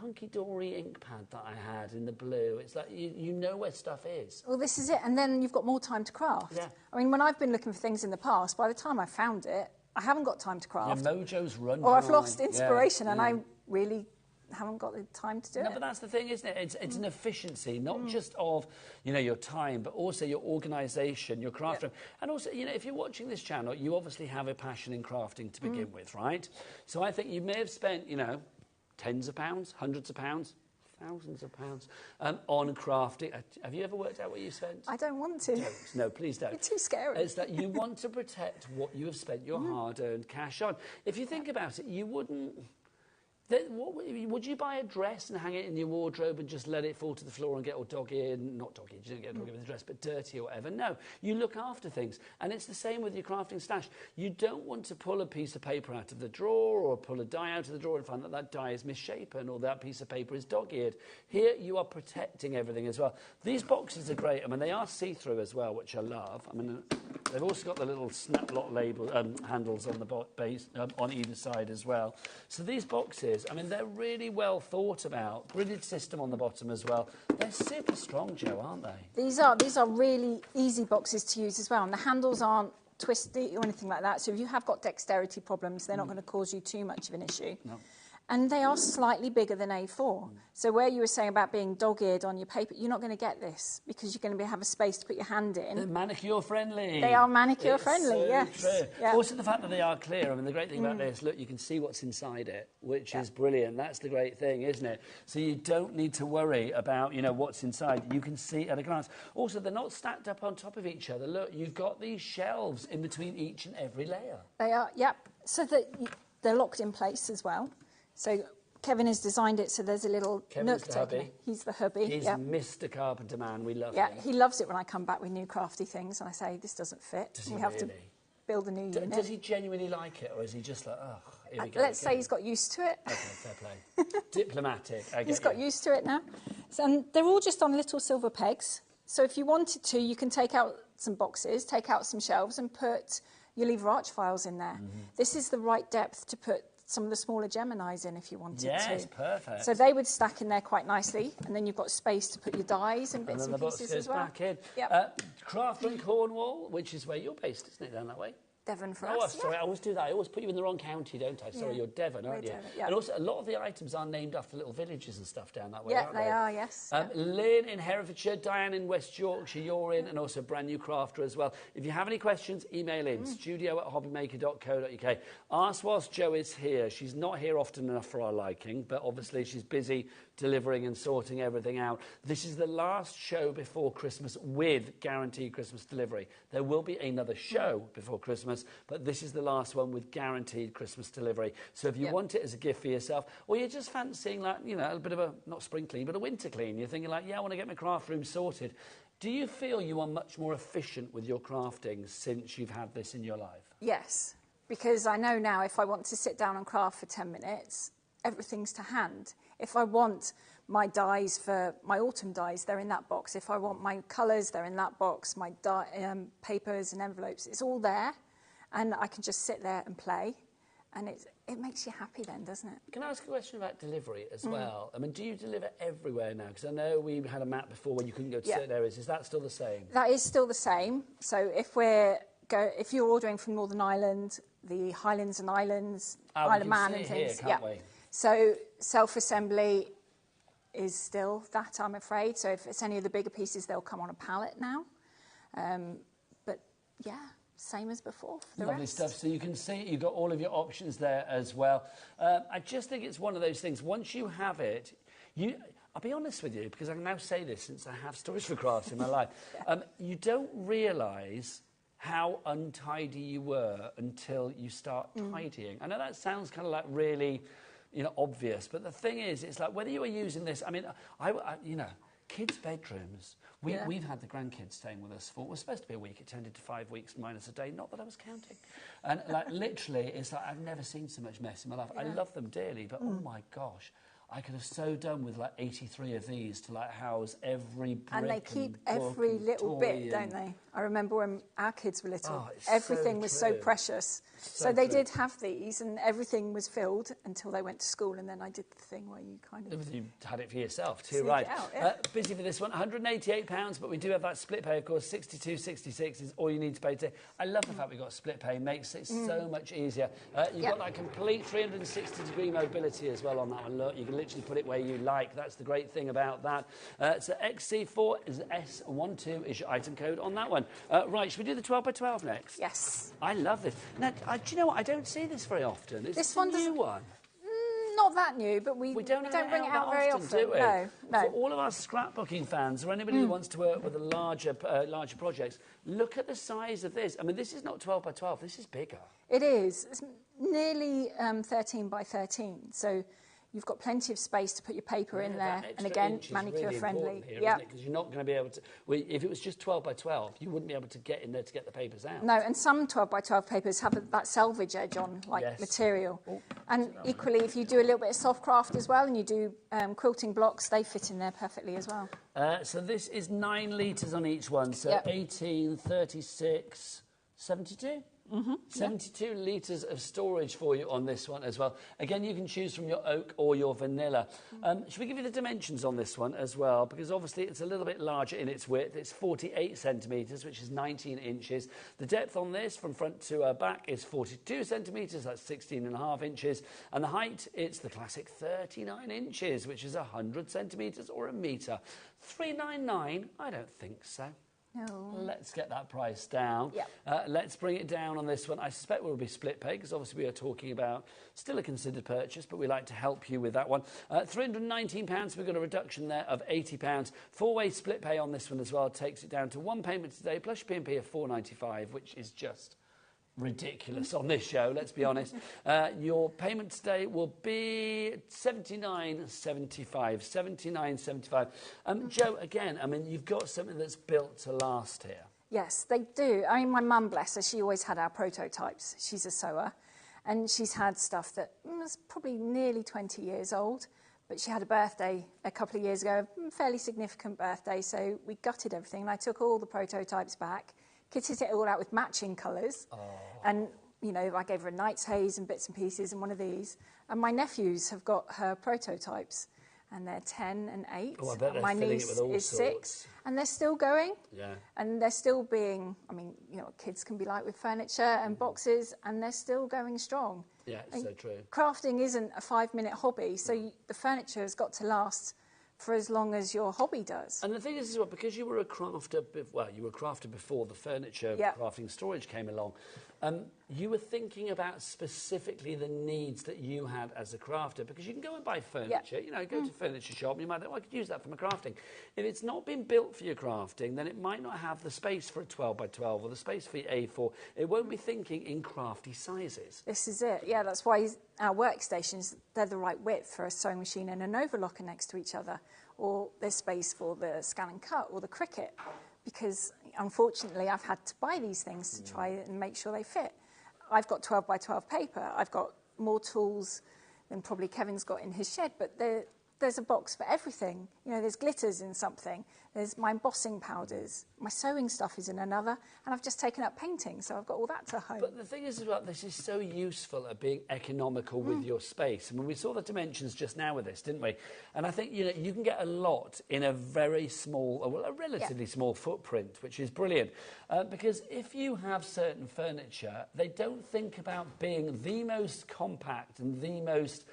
hunky-dory ink pad that I had in the blue? It's like, you know where stuff is. Well, this is it. And then you've got more time to craft. Yeah. I mean, when I've been looking for things in the past, by the time I found it, I haven't got time to craft. Your mojo's run or I've dry. lost inspiration and I really haven't got the time to do it. No, but that's the thing, isn't it? It's an efficiency, not just of, you know, your time, but also your organisation, your craft room. And also, you know, if you're watching this channel, you obviously have a passion in crafting to begin with, right? So I think you may have spent, you know, tens of pounds, hundreds of pounds, thousands of pounds on crafting. Have you ever worked out what you spent? I don't want to. No, please don't. It's too scary. It's that you want to protect what you have spent your hard-earned cash on. If you think about it, you wouldn't... would you buy a dress and hang it in your wardrobe and just let it fall to the floor and get all dog-eared? Not dog-eared, you don't get dog-eared with the dress, but dirty or whatever. No, you look after things. And it's the same with your crafting stash. You don't want to pull a piece of paper out of the drawer or pull a die out of the drawer and find that that die is misshapen or that piece of paper is dog-eared. Here, you are protecting everything as well. These boxes are great. I mean, they are see-through as well, which I love. I mean, they've also got the little snap lock label handles on the base on either side as well. So these boxes, I mean, they're really well thought about. Gridded system on the bottom as well. They're super strong, Joe, aren't they? These are really easy boxes to use as well, and the handles aren't twisty or anything like that. So if you have got dexterity problems, they're not going to cause you too much of an issue. No. And they are slightly bigger than A4. So where you were saying about being dog-eared on your paper, you're not going to get this because you're going to have a space to put your hand in. They're manicure friendly. They are manicure friendly, so yes. True. Yeah. Also the fact that they are clear. I mean, the great thing about this, look, you can see what's inside it, which is brilliant. That's the great thing, isn't it? So you don't need to worry about, you know, what's inside. You can see at a glance. Also, they're not stacked up on top of each other. Look, you've got these shelves in between each and every layer. They are, so that they're locked in place as well. So Kevin has designed it so there's a little nook taken. He's the hubby. He's Mr. Carpenter Man. We love him. Yeah, he loves it when I come back with new crafty things and I say, this doesn't fit. Does he we have really? to build a new unit. Does he genuinely like it, or is he just like, oh, here we go? Let's say he's got used to it. Okay, fair play. Diplomatic. He's got used to it now. So, and they're all just on little silver pegs. So if you wanted to, you can take out some boxes, take out some shelves and put your lever arch files in there. This is the right depth to put some of the smaller Geminis in if you wanted to. Yes, perfect. So they would stack in there quite nicely, and then you've got space to put your dies and bits and pieces as well. Back in. Yep. Craft and Cornwall, which is where you're based, isn't it, down that way? Devon for us. us. Sorry, I always do that. I always put you in the wrong county, don't I? Sorry, you're Devon, aren't you? Devon, yeah. And also, a lot of the items are named after little villages and stuff down that way, Yeah, aren't they are, yes. Lynn in Herefordshire, Diane in West Yorkshire, you're in, and also a brand new crafter as well. If you have any questions, email in, studio@hobbymaker.co.uk. Ask whilst Jo is here. She's not here often enough for our liking, but obviously she's busy delivering and sorting everything out. This is the last show before Christmas with guaranteed Christmas delivery. There will be another show before Christmas, but this is the last one with guaranteed Christmas delivery. So if you want it as a gift for yourself, or you're just fancying, like, you know, a bit of a, not spring clean, but a winter clean, you're thinking like, yeah, I want to get my craft room sorted. Do you feel you are much more efficient with your crafting since you've had this in your life? Yes, because I know now if I want to sit down and craft for 10 minutes, everything's to hand. If I want my dies for my autumn dies, they're in that box. If I want my colours, they're in that box. My papers and envelopes, it's all there. And I can just sit there and play. And it makes you happy then, doesn't it? Can I ask a question about delivery as well? I mean, do you deliver everywhere now? Because I know we had a map before where you couldn't go to certain areas. Is that still the same? That is still the same. So if you're ordering from Northern Ireland, the Highlands and Islands, Isle of Man and things. Here, can't we? So self-assembly is still that, I'm afraid. So if it's any of the bigger pieces, they'll come on a pallet now. But yeah, same as before for the Lovely rest. stuff. So you can see you've got all of your options there as well. I just think it's one of those things. Once you have it, I'll be honest with you, because I can now say this since I have Stories for Crafts in my life. You don't realise how untidy you were until you start tidying. I know that sounds kind of like really, obvious, but the thing is, it's like whether you are using this, I mean, I kids' bedrooms. We've had the grandkids staying with us for, it was supposed to be a week, it turned into 5 weeks minus a day, not that I was counting. And like literally, it's like I've never seen so much mess in my life. I love them dearly, but oh my gosh, I could have so done with like 83 of these to like house every brick and they keep every little bit, don't they? I remember when our kids were little, everything was so precious. So they did have these and everything was filled until they went to school, and then I did the thing where you kind of... You had it for yourself too, right? Busy for this one, £188, but we do have that split pay, of course, £62.66 is all you need to pay today. I love the fact we've got split pay, makes it so much easier. You've got that complete 360-degree mobility as well on that one. Look, you can literally put it where you like. That's the great thing about that. So XC4 is S12 is your item code on that one. Right, should we do the 12 by 12 next? Yes. I love this. Now, do you know what? I don't see this very often. Is this one a new one? Not that new, but we don't bring it out very often. Do we? No. For all of our scrapbooking fans, or anybody who wants to work with the larger projects, look at the size of this. I mean, this is not 12 by 12. This is bigger. It is. It's nearly 13 by 13. So you've got plenty of space to put your paper in there, and again, manicure friendly. Because you're not going to be able to. If it was just 12 by 12, you wouldn't be able to get in there to get the papers out. No, and some 12 by 12 papers have that selvage edge on, material. And equally, if you do a little bit of soft craft as well, and you do quilting blocks, they fit in there perfectly as well. So this is 9 litres on each one. So 18, 36, 72. 72 litres of storage for you on this one as well. Again, you can choose from your oak or your vanilla. Should we give you the dimensions on this one as well? Because obviously it's a little bit larger in its width. It's 48 centimetres, which is 19 inches. The depth on this from front to back is 42 centimetres. That's 16.5 inches. And the height, it's the classic 39 inches, which is 100 centimetres or a metre. $399? I don't think so. No. Let's get that price down. Let's bring it down on this one. I suspect we'll be split pay, because obviously we are talking about still a considered purchase, but we like to help you with that one. £319, we've got a reduction there of £80. 4-way split pay on this one as well takes it down to one payment today, plus your P&P of $4.95, which is just ridiculous on this show, let's be honest. Your payment today will be $79.75. $79.75. Jo, again, I mean, you've got something that's built to last here. Yes, they do. I mean, my mum, bless her, she always had our prototypes. She's a sewer, and she's had stuff that was probably nearly 20 years old, but she had a birthday a couple of years ago, a fairly significant birthday, so we gutted everything, and I took all the prototypes back, kitted it all out with matching colours, and you know, I gave her a Knight's Haze and bits and pieces and one of these. And my nephews have got her prototypes, and they're 10 and 8. Oh, I bet they're my filling niece it with all is sorts. 6, and they're still going. Yeah. And they're still being, I mean, you know what kids can be like with furniture and boxes, and they're still going strong. Yeah, it's so true. Crafting isn't a 5-minute hobby, so the furniture has got to last for as long as your hobby does. And the thing is, as well, because you were a crafter, well, you were a crafter before the furniture crafting storage came along, you were thinking about specifically the needs that you had as a crafter, because you can go and buy furniture, you know, go to a furniture shop, and you might think, well, I could use that for my crafting. If it's not been built for your crafting, then it might not have the space for a 12 by 12 or the space for your A4. It won't be thinking in crafty sizes. This is it, yeah, that's why our workstations, they're the right width for a sewing machine and an overlocker next to each other, or there's space for the scan and cut or the Cricut, because unfortunately I've had to buy these things to try and make sure they fit. I've got 12 by 12 paper, I've got more tools than probably Kevin's got in his shed, but there's a box for everything. You know, there's glitters in something, there's my embossing powders, my sewing stuff is in another, and I've just taken up painting, so I've got all that to home. But the thing is as well, this is so useful at being economical with your space. I mean, we saw the dimensions just now with this, didn't we? And I think, you know, you can get a lot in a very small, well, a relatively small footprint, which is brilliant. Because if you have certain furniture, they don't think about being the most compact and the most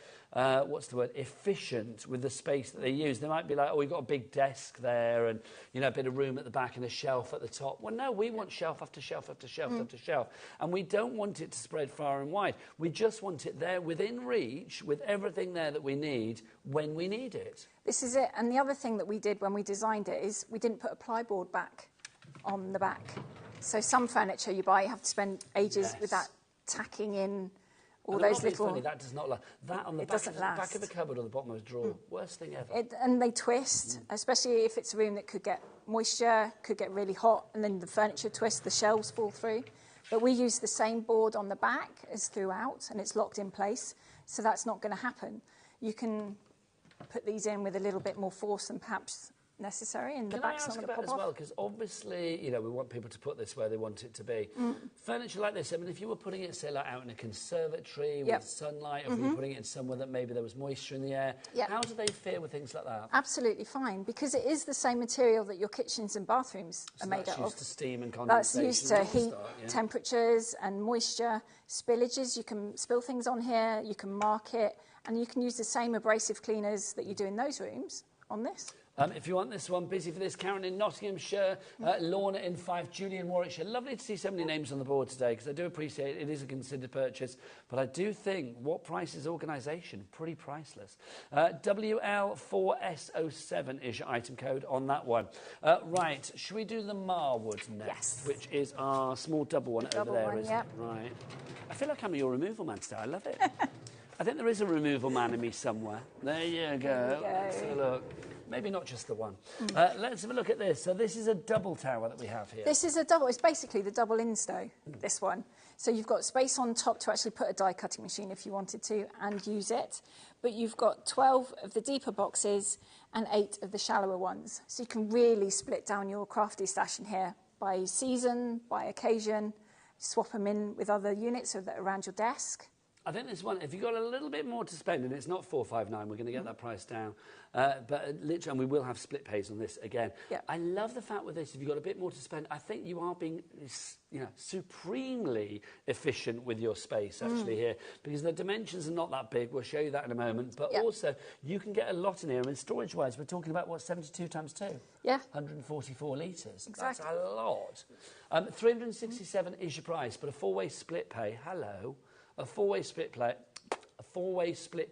efficient with the space that they use. They might be like, oh, we've got a big desk there and, you know, a bit of room at the back and a shelf at the top. Well, no, we want shelf after shelf after shelf after shelf. And we don't want it to spread far and wide. We just want it there within reach with everything there that we need when we need it. This is it. And the other thing that we did when we designed it is we didn't put a plyboard back on the back. So some furniture you buy, you have to spend ages with that tacking in all those little... Funny, that does not last. That on the back of a cupboard or the bottom of a drawer, worst thing ever. And they twist, especially if it's a room that could get moisture, could get really hot, and then the furniture twists, the shelves fall through. But we use the same board on the back as throughout, and it's locked in place, so that's not going to happen. You can put these in with a little bit more force than perhaps necessary, and the back's not going to pop off. Can I ask about as well, because obviously, you know, we want people to put this where they want it to be. Furniture like this, I mean, if you were putting it, say, like out in a conservatory with sunlight, or if you were putting it somewhere that maybe there was moisture in the air, how do they fare with things like that? Absolutely fine, because it is the same material that your kitchens and bathrooms are made out of. That's used to steam and condensation. That's used to heat, temperatures and moisture, spillages. You can spill things on here, you can mark it, and you can use the same abrasive cleaners that you do in those rooms on this. If you want this one, busy for this, Karen in Nottinghamshire, Lorna in Fife, Julie in Warwickshire. Lovely to see so many names on the board today, because I do appreciate it is a considered purchase, but I do think what price is organisation? Pretty priceless. WL4S07 is your item code on that one. Right, should we do the Marwood next? Yes. Which is our small double one over there, isn't it? Right. I feel like I'm your removal man today. I love it. I think there is a removal man in me somewhere. There you go. Let's have a look. Maybe not just the one. Let's have a look at this. So this is a double tower that we have here. This is a double. It's basically the double insto, this one. So you've got space on top to actually put a die cutting machine if you wanted to and use it. But you've got 12 of the deeper boxes and 8 of the shallower ones. So you can really split down your crafty stash in here by season, by occasion. Swap them in with other units so that around your desk. I think this one, if you've got a little bit more to spend, and it's not $459, we're going to get that price down. But literally, and we will have split pays on this again. I love the fact with this, if you've got a bit more to spend, I think you are being, you know, supremely efficient with your space, actually, here. Because the dimensions are not that big. We'll show you that in a moment. But also, you can get a lot in here. I mean, storage-wise, we're talking about, what, 72 times 2? Yeah. 144 litres. Exactly. That's a lot. 367 is your price, but a four-way split pay, hello. A four-way split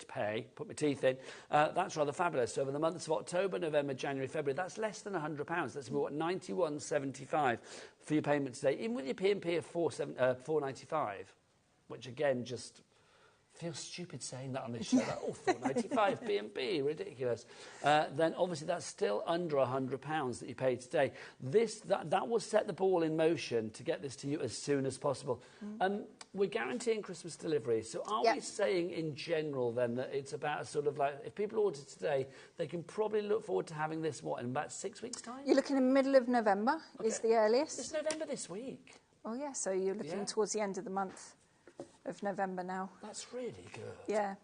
pay, put my teeth in, that's rather fabulous. So over the months of October, November, January, February, that's less than £100. That's about £91.75 for your payment today, even with your P&P of $495, which again just feels stupid saying that on this show. Like, oh, $495 P&P, ridiculous. Then obviously that's still under £100 that you pay today. That will set the ball in motion to get this to you as soon as possible. We're guaranteeing Christmas delivery. So are we saying in general then that it's about sort of like, if people order today, they can probably look forward to having this, what, in about 6 weeks' time? You're looking in the middle of November is the earliest. It's November this week. Oh, yeah, so you're looking towards the end of the month. of November now. That's really good. Yeah.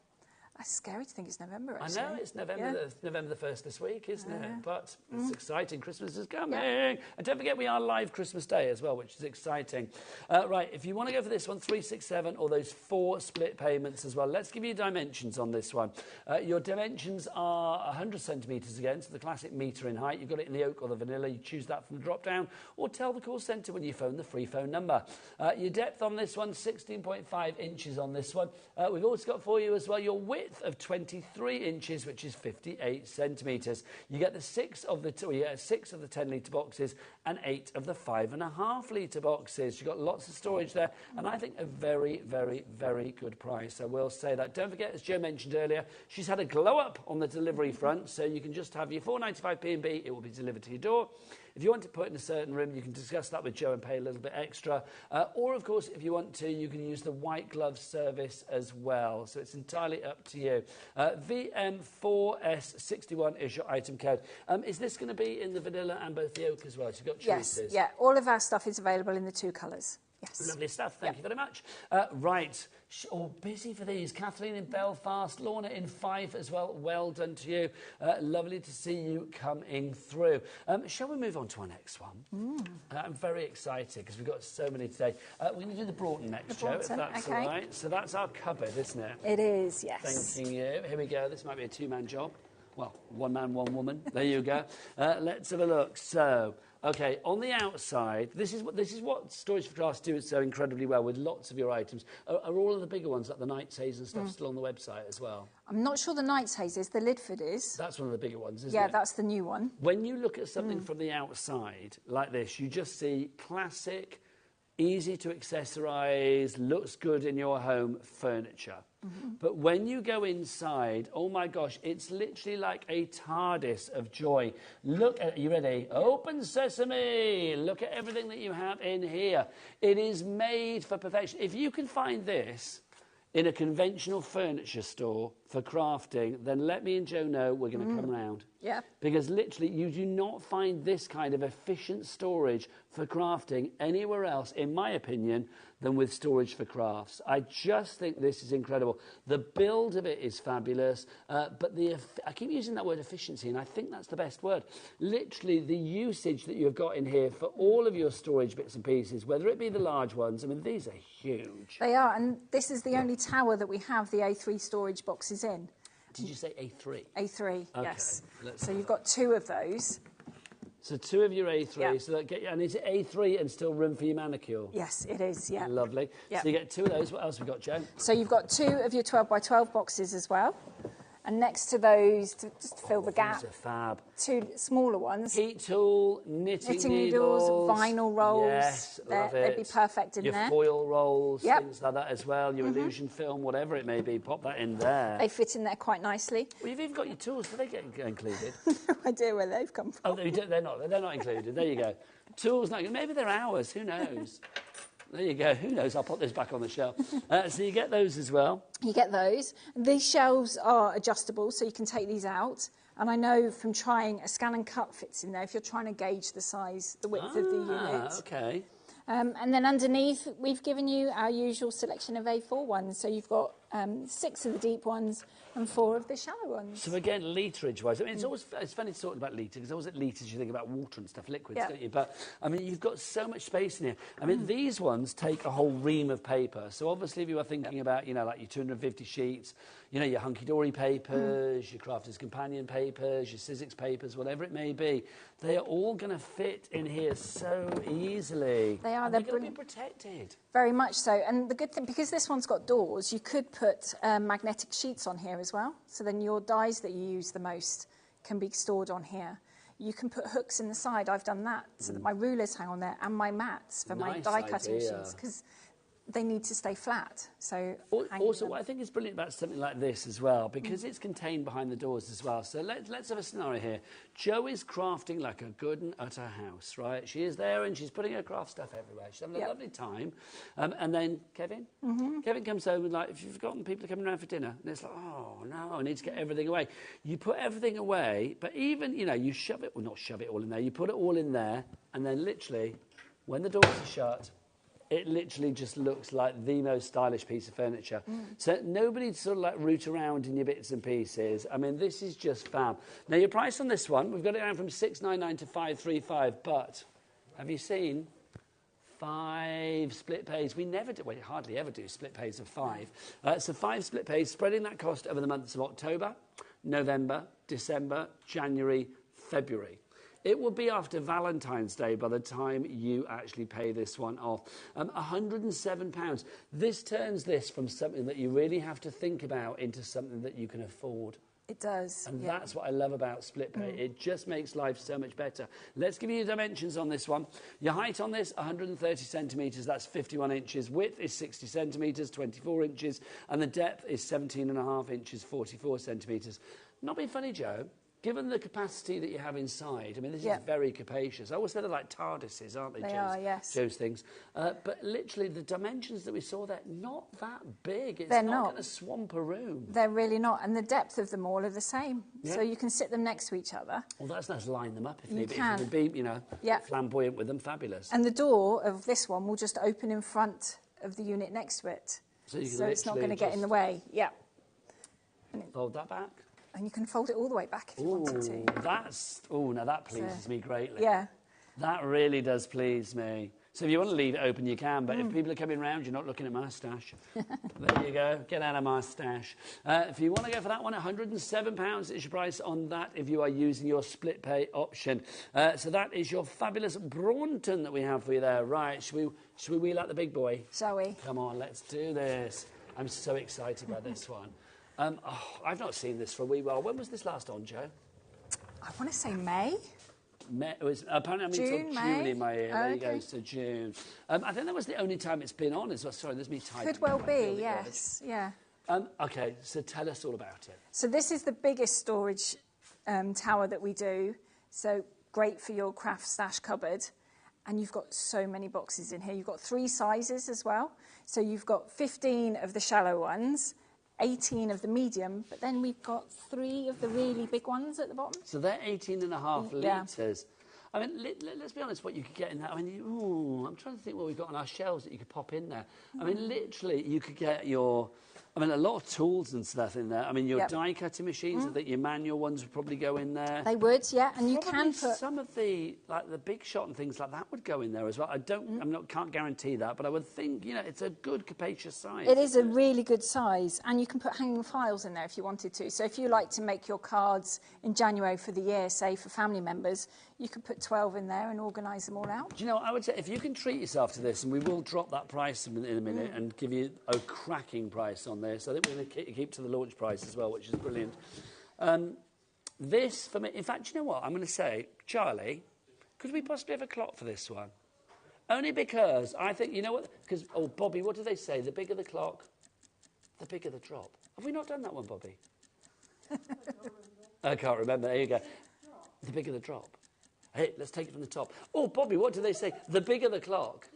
It's scary to think it's November, actually. I know, it's November, November the 1st this week, isn't it? But it's exciting. Christmas is coming. Yeah. And don't forget, we are live Christmas Day as well, which is exciting. Right, if you want to go for this one, 367, or those 4 split payments as well. Let's give you dimensions on this one. Your dimensions are 100 centimetres again, so the classic metre in height. You've got it in the oak or the vanilla. You choose that from the drop-down, or tell the call centre when you phone the free phone number. Your depth on this one, 16.5 inches on this one. We've also got for you as well your width of 23 inches, which is 58 centimetres. You get the 6 of the 10 litre boxes and 8 of the 5.5 litre boxes. You've got lots of storage there, and I think a very, very, very good price. I will say that. Don't forget, as Jo mentioned earlier, she's had a glow up on the delivery front, so you can just have your £4.95 P&B. It will be delivered to your door. If you want to put in a certain room, you can discuss that with Jo and pay a little bit extra. Or, of course, if you want to, you can use the white glove service as well. So it's entirely up to you. VM4S61 is your item code. Is this going to be in the vanilla and both the oak as well? So you've got choices. Yes, yeah. All of our stuff is available in the 2 colours. Yes. Lovely stuff. Thank you very much. Right. Busy for these. Kathleen in Belfast, Lorna in Fife as well. Well done to you. Lovely to see you coming through. Shall we move on to our next one? I'm very excited because we've got so many today. We're going to do the Broughton next, Jo, if that's all right. So that's our cupboard, isn't it? It is, yes. Thanking you. Here we go. This might be a 2-man job. Well, 1 man, 1 woman. There you go. Let's have a look. So, okay, on the outside, this is what Storage for Crafts do so incredibly well with lots of your items. Are all of the bigger ones, like the Night's Haze and stuff, still on the website as well? I'm not sure the Night's Haze is. The Lidford is. That's one of the bigger ones, isn't it? Yeah, that's the new one. When you look at something from the outside like this, you just see classic, easy to accessorise, looks good in your home furniture. But when you go inside, oh my gosh, it's literally like a TARDIS of joy. Look at, you ready? Open sesame! Look at everything that you have in here. It is made for perfection. If you can find this in a conventional furniture store for crafting, then let me and Jo know we're going to come round. Yeah. Because literally, you do not find this kind of efficient storage for crafting anywhere else, in my opinion, than with Storage for Crafts. I just think this is incredible. The build of it is fabulous, but I keep using that word efficiency, and I think that's the best word. Literally, the usage that you've got in here for all of your storage bits and pieces, whether it be the large ones, I mean, these are huge. They are, and this is the only tower that we have the A3 storage boxes in. Did you say A3? A3, okay. yes. So you've got 2 of those. So 2 of your A3, yeah. So that and is it A3 and still room for your manicure? Yes, it is, yeah. Lovely. Yeah. So you get 2 of those. What else have we got, Jo? So you've got 2 of your 12 by 12 boxes as well. And next to those, just to fill the gap, these are fab. 2 smaller ones. Heat tool, knitting needles, vinyl rolls. Yes, love it. They'd be perfect in your there. Your foil rolls, yep. things like that as well. Your illusion film, whatever it may be, pop that in there. They fit in there quite nicely. Well, you've even got your tools. Do they get included? No idea where they've come from. Oh, they're not included. There you go. Tools, not, maybe they're ours. Who knows? There you go. Who knows? I'll put this back on the shelf. So you get those as well. You get those. These shelves are adjustable, so you can take these out. And I know from trying, a scan and cut fits in there if you're trying to gauge the size, the width of the unit. Okay. And then underneath, we've given you our usual selection of A4 ones. So you've got 6 of the deep ones and 4 of the shallow ones. So again, litrage-wise, I mean, it's funny to talk about litre, because always at litres you think about water and stuff, liquids, yeah. don't you? But, I mean, you've got so much space in here. I mean, these ones take a whole ream of paper. So obviously if you are thinking about, you know, like your 250 sheets, you know, your hunky-dory papers, your Crafter's Companion papers, your Sizzix papers, whatever it may be, they are all going to fit in here so easily. They are. And they're going to be protected. Very much so. And the good thing, because this one's got doors, you could put magnetic sheets on here as well. So then your dies that you use the most can be stored on here. You can put hooks in the side. I've done that so that my rulers hang on there, and my mats for my die cutting machines, because they need to stay flat. So also, what I think is brilliant about something like this as well, because it's contained behind the doors as well. So let's have a scenario here. Jo is crafting like a good and utter house, right? She is there and she's putting her craft stuff everywhere. She's having a lovely time. And then Kevin? Kevin comes home and, like, if you've forgotten people are coming around for dinner, and it's like, oh, no, I need to get everything away. You put everything away, but even, you know, you shove it, well, not shove it all in there, you put it all in there, and then literally, when the doors are shut, it literally just looks like the most stylish piece of furniture. So nobody sort of like root around in your bits and pieces. I mean, this is just fab. Now, your price on this one, we've got it down from $6.99 to $5.35, but have you seen 5 split pays? We never do, well, you hardly ever do split pays of 5. So 5 split pays, spreading that cost over the months of October, November, December, January, February. It will be after Valentine's Day by the time you actually pay this one off. £107. This turns this from something that you really have to think about into something that you can afford. It does. And that's what I love about split pay. It just makes life so much better. Let's give you the dimensions on this one. Your height on this, 130 centimetres, that's 51 inches. Width is 60 centimetres, 24 inches. And the depth is 17.5 inches, 44 centimetres. Not being funny, Joe. Given the capacity that you have inside, I mean, this is very capacious. I always say they're like TARDISes, aren't they, They are, yes. Joe's things. But literally, the dimensions that we saw there, not that big. It's They're not not going to swamp a room. They're really not. And the depth of them all are the same. Yeah. So you can sit them next to each other. Well, that's nice. Line them up if You you can. can be, you know, flamboyant with them. Fabulous. And the door of this one will just open in front of the unit next to it. So you can it's not literally going to get in the way. Yeah. Fold that back. And you can fold it all the way back if you wanted to. Now that pleases me greatly. Yeah. That really does please me. So if you want to leave it open, you can, but if people are coming round, you're not looking at my stash. There you go. Get out of my stash. If you want to go for that one, £107 is your price on that if you are using your split pay option. So that is your fabulous Braunton that we have for you there. Right, should we wheel out the big boy? Shall we? Come on, let's do this. I'm so excited by this one. I've not seen this for a wee while. When was this last on, Joe? I want to say May. It was, apparently I'm June, until June in my ear. There you go, so June. I think that was the only time it's been on as well. Sorry, there's me typing. Could well be, yes. Yeah. OK, so tell us all about it. So this is the biggest storage tower that we do. So great for your craft stash cupboard. And you've got so many boxes in here. You've got 3 sizes as well. So you've got 15 of the shallow ones, 18 of the medium, but then we've got 3 of the really big ones at the bottom. So they're 18.5 litres. I mean, let's be honest, what you could get in that. I mean, I'm trying to think what we've got on our shelves that you could pop in there. I mean, literally, you could get your... I mean, a lot of tools and stuff in there. I mean, your die-cutting machines, I think your manual ones would probably go in there. They would, yeah, and you Probably can put... some of the, like, the Big Shot and things like that would go in there as well. Can't guarantee that, but I would think, you know, it's a good, capacious size. It is a really good size, and you can put hanging files in there if you wanted to. So if you like to make your cards in January for the year, say, for family members, you could put 12 in there and organise them all out. Do you know, I would say, if you can treat yourself to this, and we will drop that price in a minute and give you a cracking price on this. I think we're going to keep to the launch price as well, which is brilliant. This, for me, in fact, do you know what? I'm going to say, Charlie, could we possibly have a clock for this one? Only because I think, you know what? Because, Bobby, what do they say? The bigger the clock, the bigger the drop. Have we not done that one, Bobby? I can't remember. There you go. The bigger the drop. Hey, let's take it from the top. Oh, Bobby, what do they say? The bigger the clock.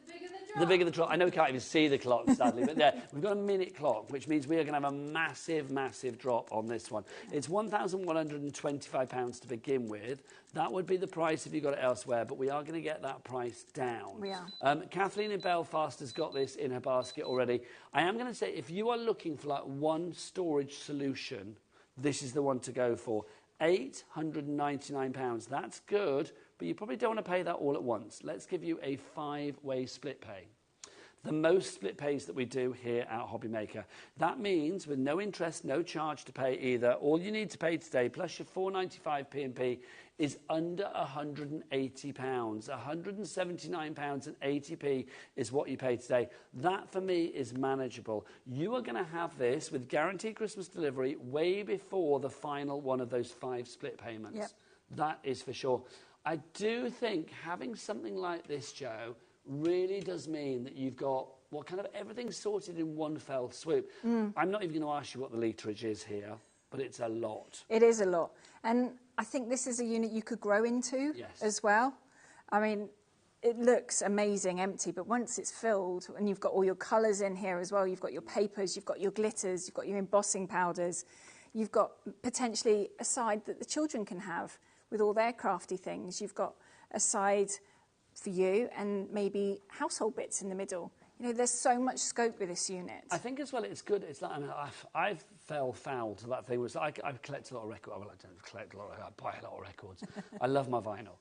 The bigger the drop. I know we can't even see the clock, sadly, but there, we've got a minute clock, which means we are going to have a massive, massive drop on this one. It's £1,125 to begin with. That would be the price if you got it elsewhere, but we are going to get that price down. We are. Kathleen in Belfast has got this in her basket already. I am going to say, if you are looking for like one storage solution, this is the one to go for. £899. That's good, but you probably don't want to pay that all at once. Let's give you a 5-way split pay. The most split pays that we do here at HobbyMaker. That means with no interest, no charge to pay either. All you need to pay today, plus your £4.95 P&P, is under £180. £179.80 is what you pay today. That, for me, is manageable. You are going to have this with guaranteed Christmas delivery way before the final one of those 5 split payments. Yep. That is for sure. I do think having something like this, Joe, really does mean that you've got kind of everything sorted in one fell swoop. I'm not even going to ask you what the literage is here, but it's a lot. It is a lot. And I think this is a unit you could grow into as well. I mean, it looks amazing empty, but once it's filled and you've got all your colours in here as well, you've got your papers, you've got your glitters, you've got your embossing powders, you've got potentially a side that the children can have with all their crafty things. You've got a side for you and maybe household bits in the middle. You know, there's so much scope with this unit. I think as well it's good. It's like, I mean, I've fell foul to that thing. Was I collect a lot of records. Well, I don't collect a lot. I buy a lot of records. I love my vinyl.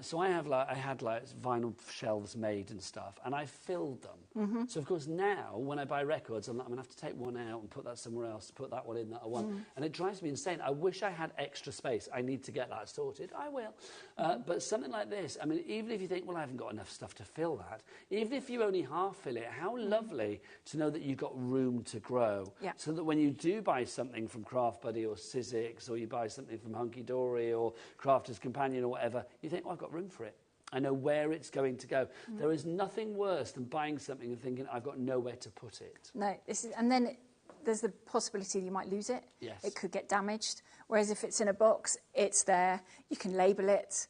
So I had vinyl shelves made and stuff, and I filled them. So of course now when I buy records, I'm going to have to take one out and put that somewhere else, put that one in that I want, and it drives me insane. I wish I had extra space. I need to get that sorted. I will. But something like this, I mean, even if you think, well, I haven't got enough stuff to fill that, even if you only half fill it, how lovely to know that you've got room to grow. Yeah. So that when you do buy something from Craft Buddy or Sizzix, or you buy something from Hunky Dory or Crafter's Companion or whatever, you think, oh, I've got room for it. I know where it's going to go. There is nothing worse than buying something and thinking, I've got nowhere to put it. No, and then there's the possibility you might lose it. Yes. It could get damaged. Whereas if it's in a box, it's there. You can label it,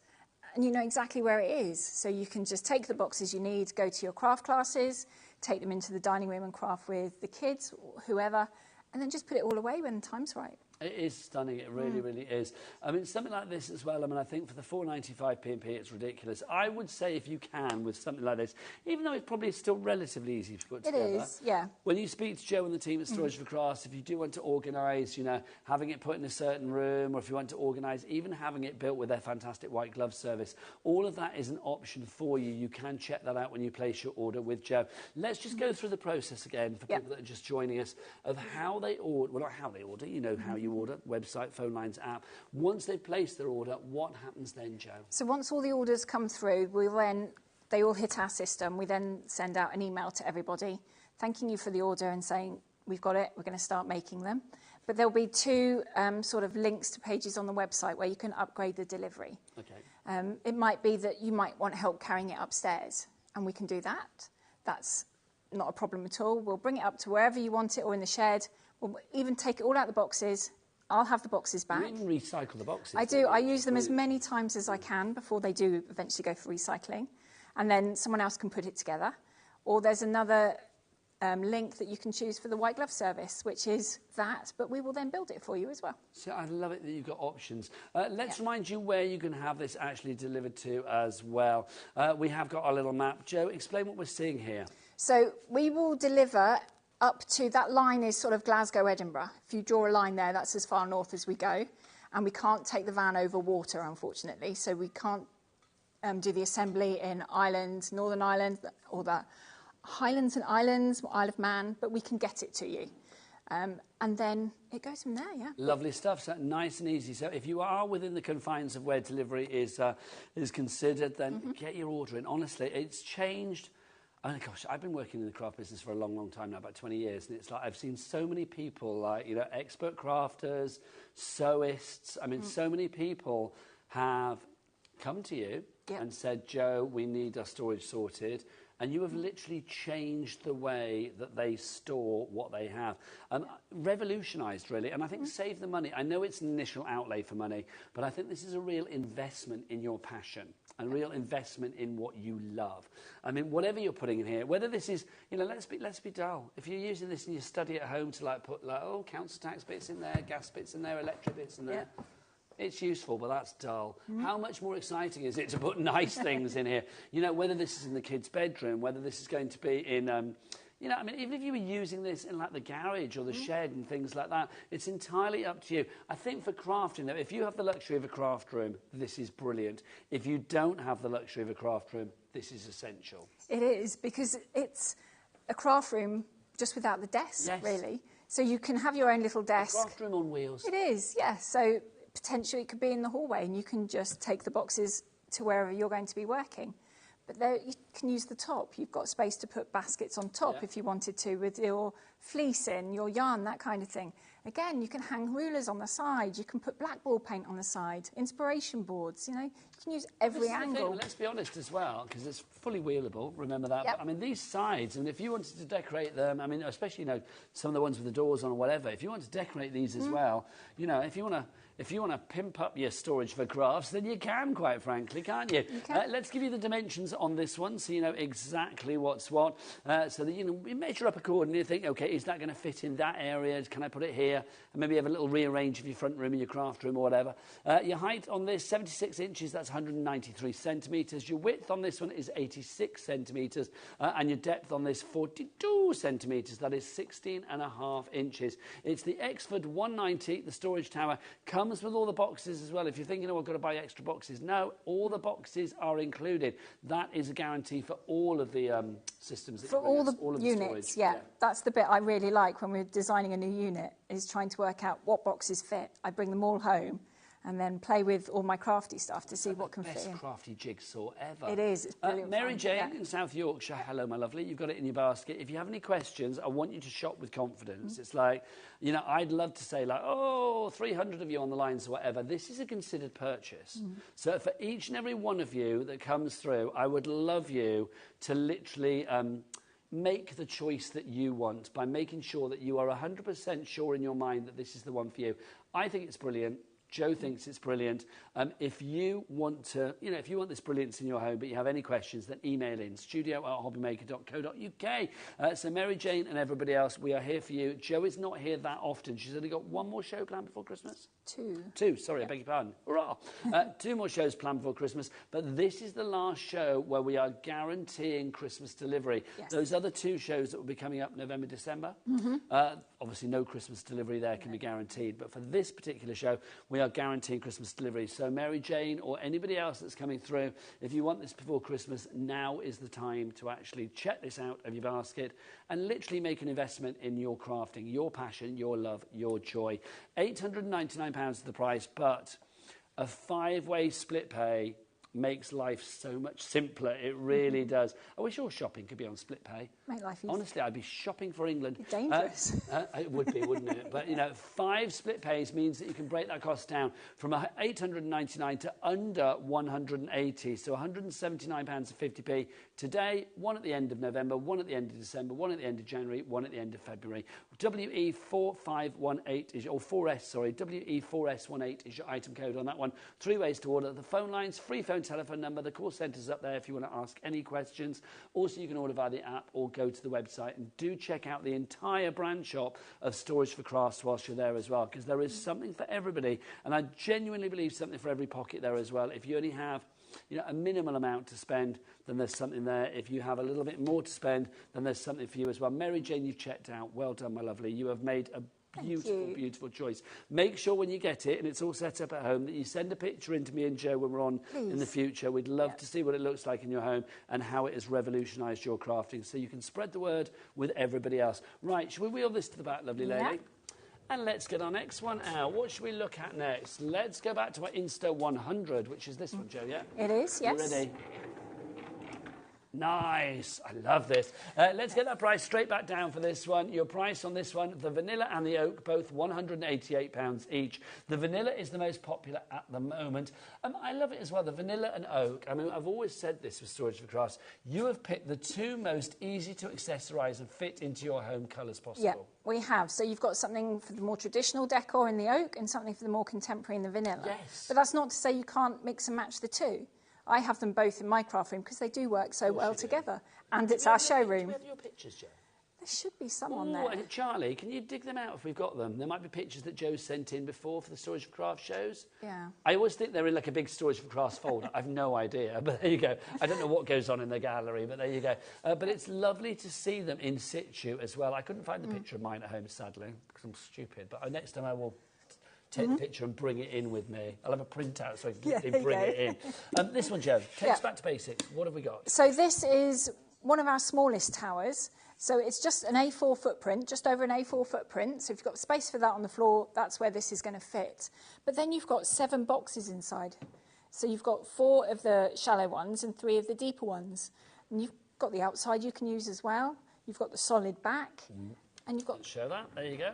and you know exactly where it is. So you can just take the boxes you need, go to your craft classes, take them into the dining room and craft with the kids, or whoever, and then just put it all away when the time's right. It is stunning. It really, really is. I mean, something like this as well. I mean, I think for the £4.95 P&P, it's ridiculous. I would say if you can, with something like this, even though it probably is still relatively easy to put together. It is, yeah. When you speak to Joe and the team at Storage for Crafts, if you do want to organise, you know, having it put in a certain room, or if you want to organise, even having it built with their fantastic white glove service, all of that is an option for you. You can check that out when you place your order with Joe. Let's just go through the process again for people that are just joining us of how they order. Well, not how they order. You know how you order. Website, phone lines, app. Once they've placed their order, what happens then, Joe? So once all the orders come through, they all hit our system. We then send out an email to everybody thanking you for the order and saying, we've got it, we're going to start making them. But there'll be two sort of links to pages on the website where you can upgrade the delivery. Okay. It might be that you might want help carrying it upstairs, and we can do that. That's not a problem at all. We'll bring it up to wherever you want it or in the shed. We'll even take it all out the boxes. I'll have the boxes back. You even recycle the boxes. I do. I use them as many times as I can before they do eventually go for recycling. And then someone else can put it together. Or there's another link that you can choose for the white glove service, which is that, but we will then build it for you as well. So I love it that you've got options. Let's remind you where you can have this actually delivered to as well. We have got our little map. Joe, explain what we're seeing here. So we will deliver up to, that line is sort of Glasgow, Edinburgh. If you draw a line there, that's as far north as we go. And we can't take the van over water, unfortunately. So we can't do the assembly in Ireland, Northern Ireland, or the Highlands and Islands, Isle of Man, but we can get it to you. And then it goes from there, yeah. Lovely stuff, so nice and easy. So if you are within the confines of where delivery is considered, then get your order in. Honestly, it's changed. I mean, gosh, I've been working in the craft business for a long, long time now, about 20 years, and it's like I've seen so many people, like, you know, expert crafters, sewists. I mean, so many people have come to you and said, Joe, we need our storage sorted. And you have literally changed the way that they store what they have. Revolutionised, really, and I think saved the money. I know it's an initial outlay for money, but I think this is a real investment in your passion, a real investment in what you love. I mean, whatever you're putting in here, whether this is, you know, let's be dull. If you're using this in your study at home to, like, put, like, oh, council tax bits in there, gas bits in there, electric bits in there. Yeah. It's useful, but that's dull. How much more exciting is it to put nice things in here? You know, whether this is in the kids' bedroom, whether this is going to be in, you know, I mean, even if you were using this in, like, the garage or the shed and things like that, it's entirely up to you. I think for crafting, though, if you have the luxury of a craft room, this is brilliant. If you don't have the luxury of a craft room, this is essential. It is, because it's a craft room just without the desk, really. So you can have your own little desk. A craft room on wheels. It is, yes. So potentially it could be in the hallway and you can just take the boxes to wherever you're going to be working. But there, you can use the top. You've got space to put baskets on top if you wanted to, with your fleece in, your yarn, that kind of thing. Again, you can hang rulers on the side. You can put blackboard paint on the side, inspiration boards, you know. You can use every angle. Let's be honest as well, because it's fully wheelable, remember that. But, I mean, these sides, and if you wanted to decorate them, I mean, especially, you know, some of the ones with the doors on or whatever, if you want to decorate these as well, you know, if you want to pimp up your storage for crafts, then you can, quite frankly, can't you? You can. Let's give you the dimensions on this one so you know exactly what's what. So that, you know, we measure up accordingly. You think, OK, is that going to fit in that area? Can I put it here? And maybe have a little rearrange of your front room and your craft room or whatever. Your height on this, 76 inches. That's that's 193 centimetres. Your width on this one is 86 centimetres, and your depth on this 42 centimetres. That is 16.5 inches. It's the Exford 190. The storage tower comes with all the boxes as well. If you're thinking, oh, I've got to buy extra boxes, no, all the boxes are included. That is a guarantee for all of the systems. For all the units, yeah. That's the bit I really like when we're designing a new unit, is trying to work out what boxes fit. I bring them all home and then play with all my crafty stuff to see what can fit in. Best crafty jigsaw ever. It is. It's brilliant. Mary Jane in South Yorkshire. Hello, my lovely. You've got it in your basket. If you have any questions, I want you to shop with confidence. It's like, you know, I'd love to say like, oh, 300 of you on the lines or whatever. This is a considered purchase. So for each and every one of you that comes through, I would love you to literally make the choice that you want by making sure that you are 100% sure in your mind that this is the one for you. I think it's brilliant. Joe thinks it's brilliant. If you want to, you know, if you want this brilliance in your home, but you have any questions, then email in studio@hobbymaker.co.uk. So Mary Jane and everybody else, we are here for you. Joe is not here that often. She's only got one more show planned before Christmas. Two, sorry, I beg your pardon. Hurrah! 2 more shows planned before Christmas, but this is the last show where we are guaranteeing Christmas delivery. Yes. Those other 2 shows that will be coming up November, December, obviously no Christmas delivery there can be guaranteed, but for this particular show, we are guaranteeing Christmas delivery. So Mary Jane or anybody else that's coming through, if you want this before Christmas, now is the time to actually check this out of your basket and literally make an investment in your crafting, your passion, your love, your joy. £899 is the price, but a 5-way split pay makes life so much simpler. It really does. I wish all shopping could be on split pay. Make life easy. Honestly, I'd be shopping for England. It's dangerous. It would be, wouldn't it? But, you know, 5 split pays means that you can break that cost down from £899 to under £180. So £179.50 today, 1 at the end of November, 1 at the end of December, 1 at the end of January, 1 at the end of February. WE4518 is your, or 4S, sorry, WE4S18 is your item code on that one. 3 ways to order. The phone lines, free phone telephone number, the call centre's up there if you want to ask any questions. Also, you can order via the app or go to the website, and do check out the entire brand shop of Storage for Crafts whilst you're there as well, because there is something for everybody, and I genuinely believe something for every pocket there as well. If you only have, you know, a minimal amount to spend, then there's something there. If you have a little bit more to spend, then there's something for you as well. Mary Jane, you've checked out. Well done, my lovely. You have made a beautiful, beautiful choice. Make sure when you get it, and it's all set up at home, that you send a picture in to me and Joe when we're on in the future. We'd love to see what it looks like in your home and how it has revolutionised your crafting, so you can spread the word with everybody else. Right, shall we wheel this to the back, lovely lady? And let's get our next one out. What should we look at next? Let's go back to our Insta 100, which is this one, Joe, yeah? It is, yes. You ready? Nice. I love this. Let's get that price straight back down for this one. Your price on this one, the vanilla and the oak, both £188 each. The vanilla is the most popular at the moment. I love it as well, the vanilla and oak. I mean, I've always said this with Storage for Crafts. You have picked the 2 most easy to accessorise and fit into your home colours possible. Yeah, we have. So you've got something for the more traditional decor in the oak and something for the more contemporary in the vanilla. Yes. But that's not to say you can't mix and match the 2. I have them both in my craft room because they do work so well together. And it's our showroom. Do we have your pictures, Joe? There should be some on there. And Charlie, can you dig them out if we've got them? There might be pictures that Joe sent in before for the Storage for Crafts shows. Yeah. I always think they're in like a big Storage for Crafts folder. I've no idea, but there you go. I don't know what goes on in the gallery, but there you go. But it's lovely to see them in situ as well. I couldn't find the picture of mine at home, sadly, because I'm stupid. But next time I will take the picture and bring it in with me. I'll have a printout so I can bring it in. This one, Joe, take us back to basics. What have we got? So this is one of our smallest towers. So it's just an A4 footprint, just over an A4 footprint. So if you've got space for that on the floor, that's where this is going to fit. But then you've got 7 boxes inside. So you've got 4 of the shallow ones and 3 of the deeper ones. And you've got the outside you can use as well. You've got the solid back. And you've got... Show that. There you go.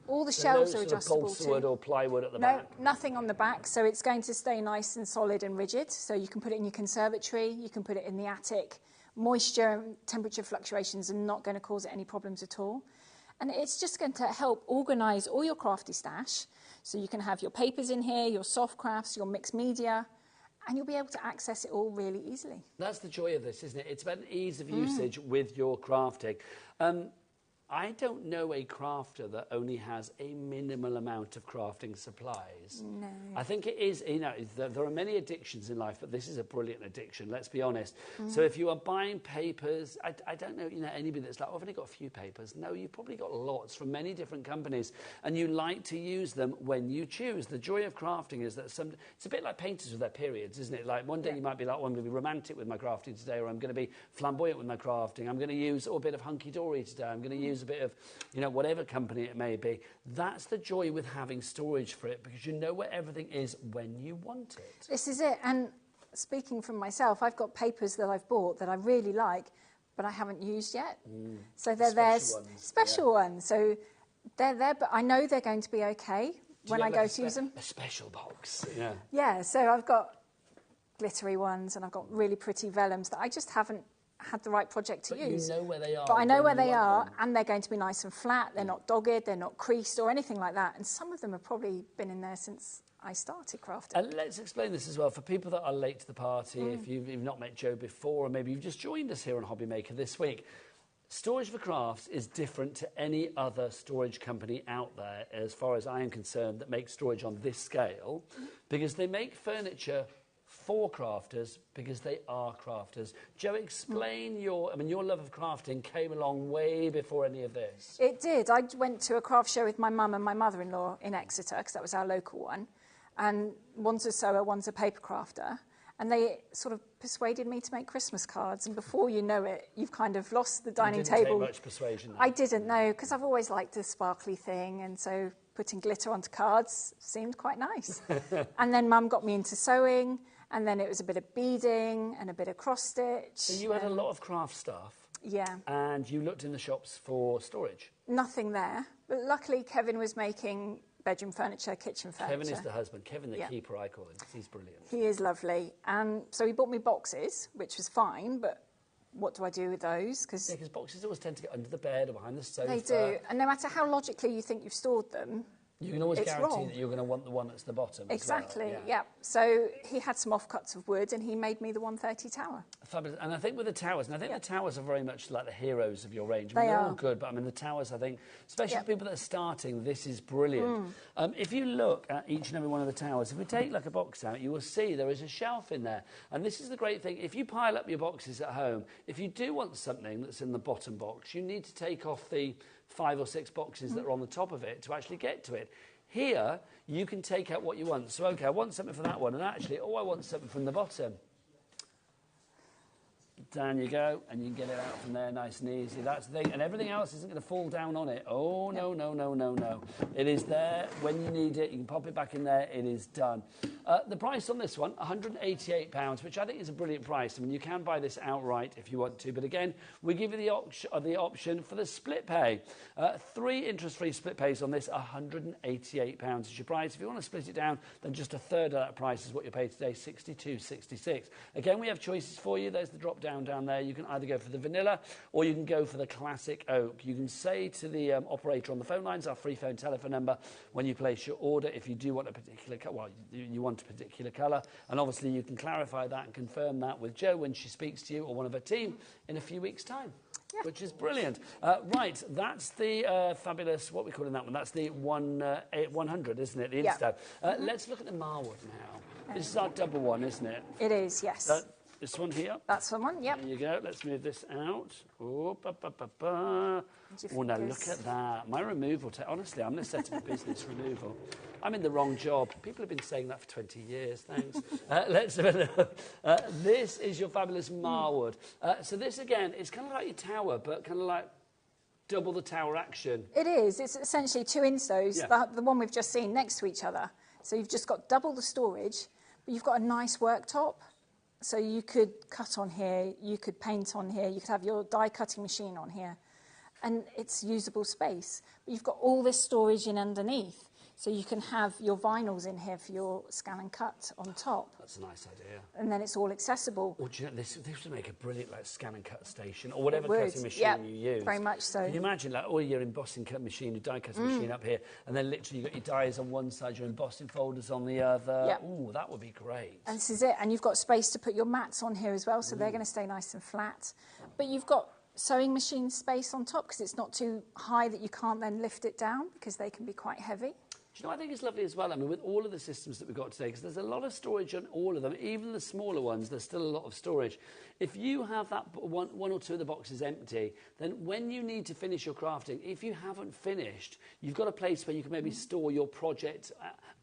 All the shelves are adjustable balsa wood or plywood at the back? back? No, nothing on the back, so it's going to stay nice and solid and rigid. So you can put it in your conservatory, you can put it in the attic. Moisture and temperature fluctuations are not going to cause it any problems at all. And it's just going to help organise all your crafty stash. So you can have your papers in here, your soft crafts, your mixed media, and you'll be able to access it all really easily. That's the joy of this, isn't it? It's about ease of usage with your crafting. I don't know a crafter that only has a minimal amount of crafting supplies. No. I think it is, you know, there are many addictions in life, but this is a brilliant addiction, let's be honest. So if you are buying papers, I don't know, you know, anybody that's like, oh, I've only got a few papers. No, you've probably got lots from many different companies, and you like to use them when you choose. The joy of crafting is that it's a bit like painters with their periods, isn't it? Like one day you might be like, oh, I'm going to be romantic with my crafting today, or I'm going to be flamboyant with my crafting. I'm going to use a bit of hunky-dory today. I'm going to use a bit of, you know, whatever company it may be. That's the joy with having storage for it, because you know where everything is when you want it. This is it. And speaking from myself, I've got papers that I've bought that I really like, but I haven't used yet. So they're there, special ones. So they're there, but I know they're going to be okay when I go to use them. A special box. Yeah. Yeah, so I've got glittery ones and I've got really pretty vellums that I just haven't had the right project to use. You know where they are. But I know where they are, and they're going to be nice and flat. They're not dogged, they're not creased or anything like that. And some of them have probably been in there since I started crafting. And let's explain this as well for people that are late to the party. If you've not met Jo before, or maybe you've just joined us here on HobbyMaker this week. Storage for Crafts is different to any other storage company out there, as far as I am concerned, that makes storage on this scale, because they make furniture for crafters, because they are crafters. Jo, explain your love of crafting came along way before any of this. It did. I went to a craft show with my mum and my mother-in-law in Exeter, because that was our local one. And one's a sewer, one's a paper crafter. And they sort of persuaded me to make Christmas cards. And before you know it, you've kind of lost the dining table. Didn't take much persuasion. I didn't know, because I've always liked a sparkly thing. And so putting glitter onto cards seemed quite nice. And then Mum got me into sewing. And then it was a bit of beading and a bit of cross-stitch. So you had a lot of craft stuff. Yeah. And you looked in the shops for storage. Nothing there. But luckily, Kevin was making bedroom furniture, kitchen furniture. Kevin is the husband. Kevin the keeper, I call him. He's brilliant. He is lovely. And so he bought me boxes, which was fine, but what do I do with those? Because boxes always tend to get under the bed or behind the sofa. They do. And no matter how logically you think you've stored them, you can always guarantee that you're going to want the one that's the bottom. Exactly, as well. yeah. So he had some offcuts of wood and he made me the 130 tower. Fabulous. And I think with the towers, and I think the towers are very much like the heroes of your range. They're all good, but I mean the towers, I think, especially for people that are starting, this is brilliant. If you look at each and every one of the towers, if we take like a box out, you will see there is a shelf in there. And this is the great thing. If you pile up your boxes at home, if you do want something that's in the bottom box, you need to take off the 5 or 6 boxes that are on the top of it to actually get to it. Here, you can take out what you want. So, OK, I want something from that one, and actually, I want something from the bottom. Down you go, and you can get it out from there nice and easy. That's the thing. And everything else isn't going to fall down on it. Oh, no, no, no, no, no. It is there when you need it. You can pop it back in there. It is done. The price on this one, £188, which I think is a brilliant price. I mean, you can buy this outright if you want to. But again, we give you the option for the split pay. 3 interest-free split pays on this, £188 is your price. If you want to split it down, then just a third of that price is what you pay today, £62.66. Again, we have choices for you. There's the drop-down down there. You can either go for the vanilla or you can go for the classic oak. You can say to the operator on the phone lines, our free phone telephone number, when you place your order, if you do want a particular colour, well, you want a particular colour, and obviously you can clarify that and confirm that with Jo when she speaks to you or one of her team in a few weeks' time. Yeah. Which is brilliant. Right, that's the fabulous, what we call in that one, that's the 100, isn't it, the Insta. Let's look at the Marwood now. This is our double one, isn't it? It is, yes. This one here. That's the one, yep. There you go. Let's move this out. Oh, now look at that. My removal, honestly, I'm going to set up a business removal. I'm in the wrong job. People have been saying that for 20 years. Thanks. Let's have a look. This is your fabulous Marwood. So this, again, is kind of like your tower, but kind of like double the tower action. It is. It's essentially 2 instos, the one we've just seen, next to each other. So you've just got double the storage, but you've got a nice worktop. So you could cut on here, you could paint on here, you could have your die cutting machine on here. And it's usable space. But you've got all this storage in underneath. So you can have your vinyls in here for your scan and cut on top. That's a nice idea. And then it's all accessible. Or do you know, this would make a brilliant scan and cut station, or whatever cutting machine you use. Very much so. Can you imagine all your embossing cut machine, your die cutting machine up here, and then literally you've got your dies on one side, your embossing folders on the other. Yep. Ooh, that would be great. And this is it. And you've got space to put your mats on here as well, so they're going to stay nice and flat. But you've got sewing machine space on top because it's not too high that you can't then lift it down because they can be quite heavy. Do you know, I think it's lovely as well, I mean, with all of the systems that we've got today, because there's a lot of storage on all of them, even the smaller ones, there's still a lot of storage. If you have that one or two of the boxes empty, then when you need to finish your crafting, if you haven't finished, you've got a place where you can maybe store your project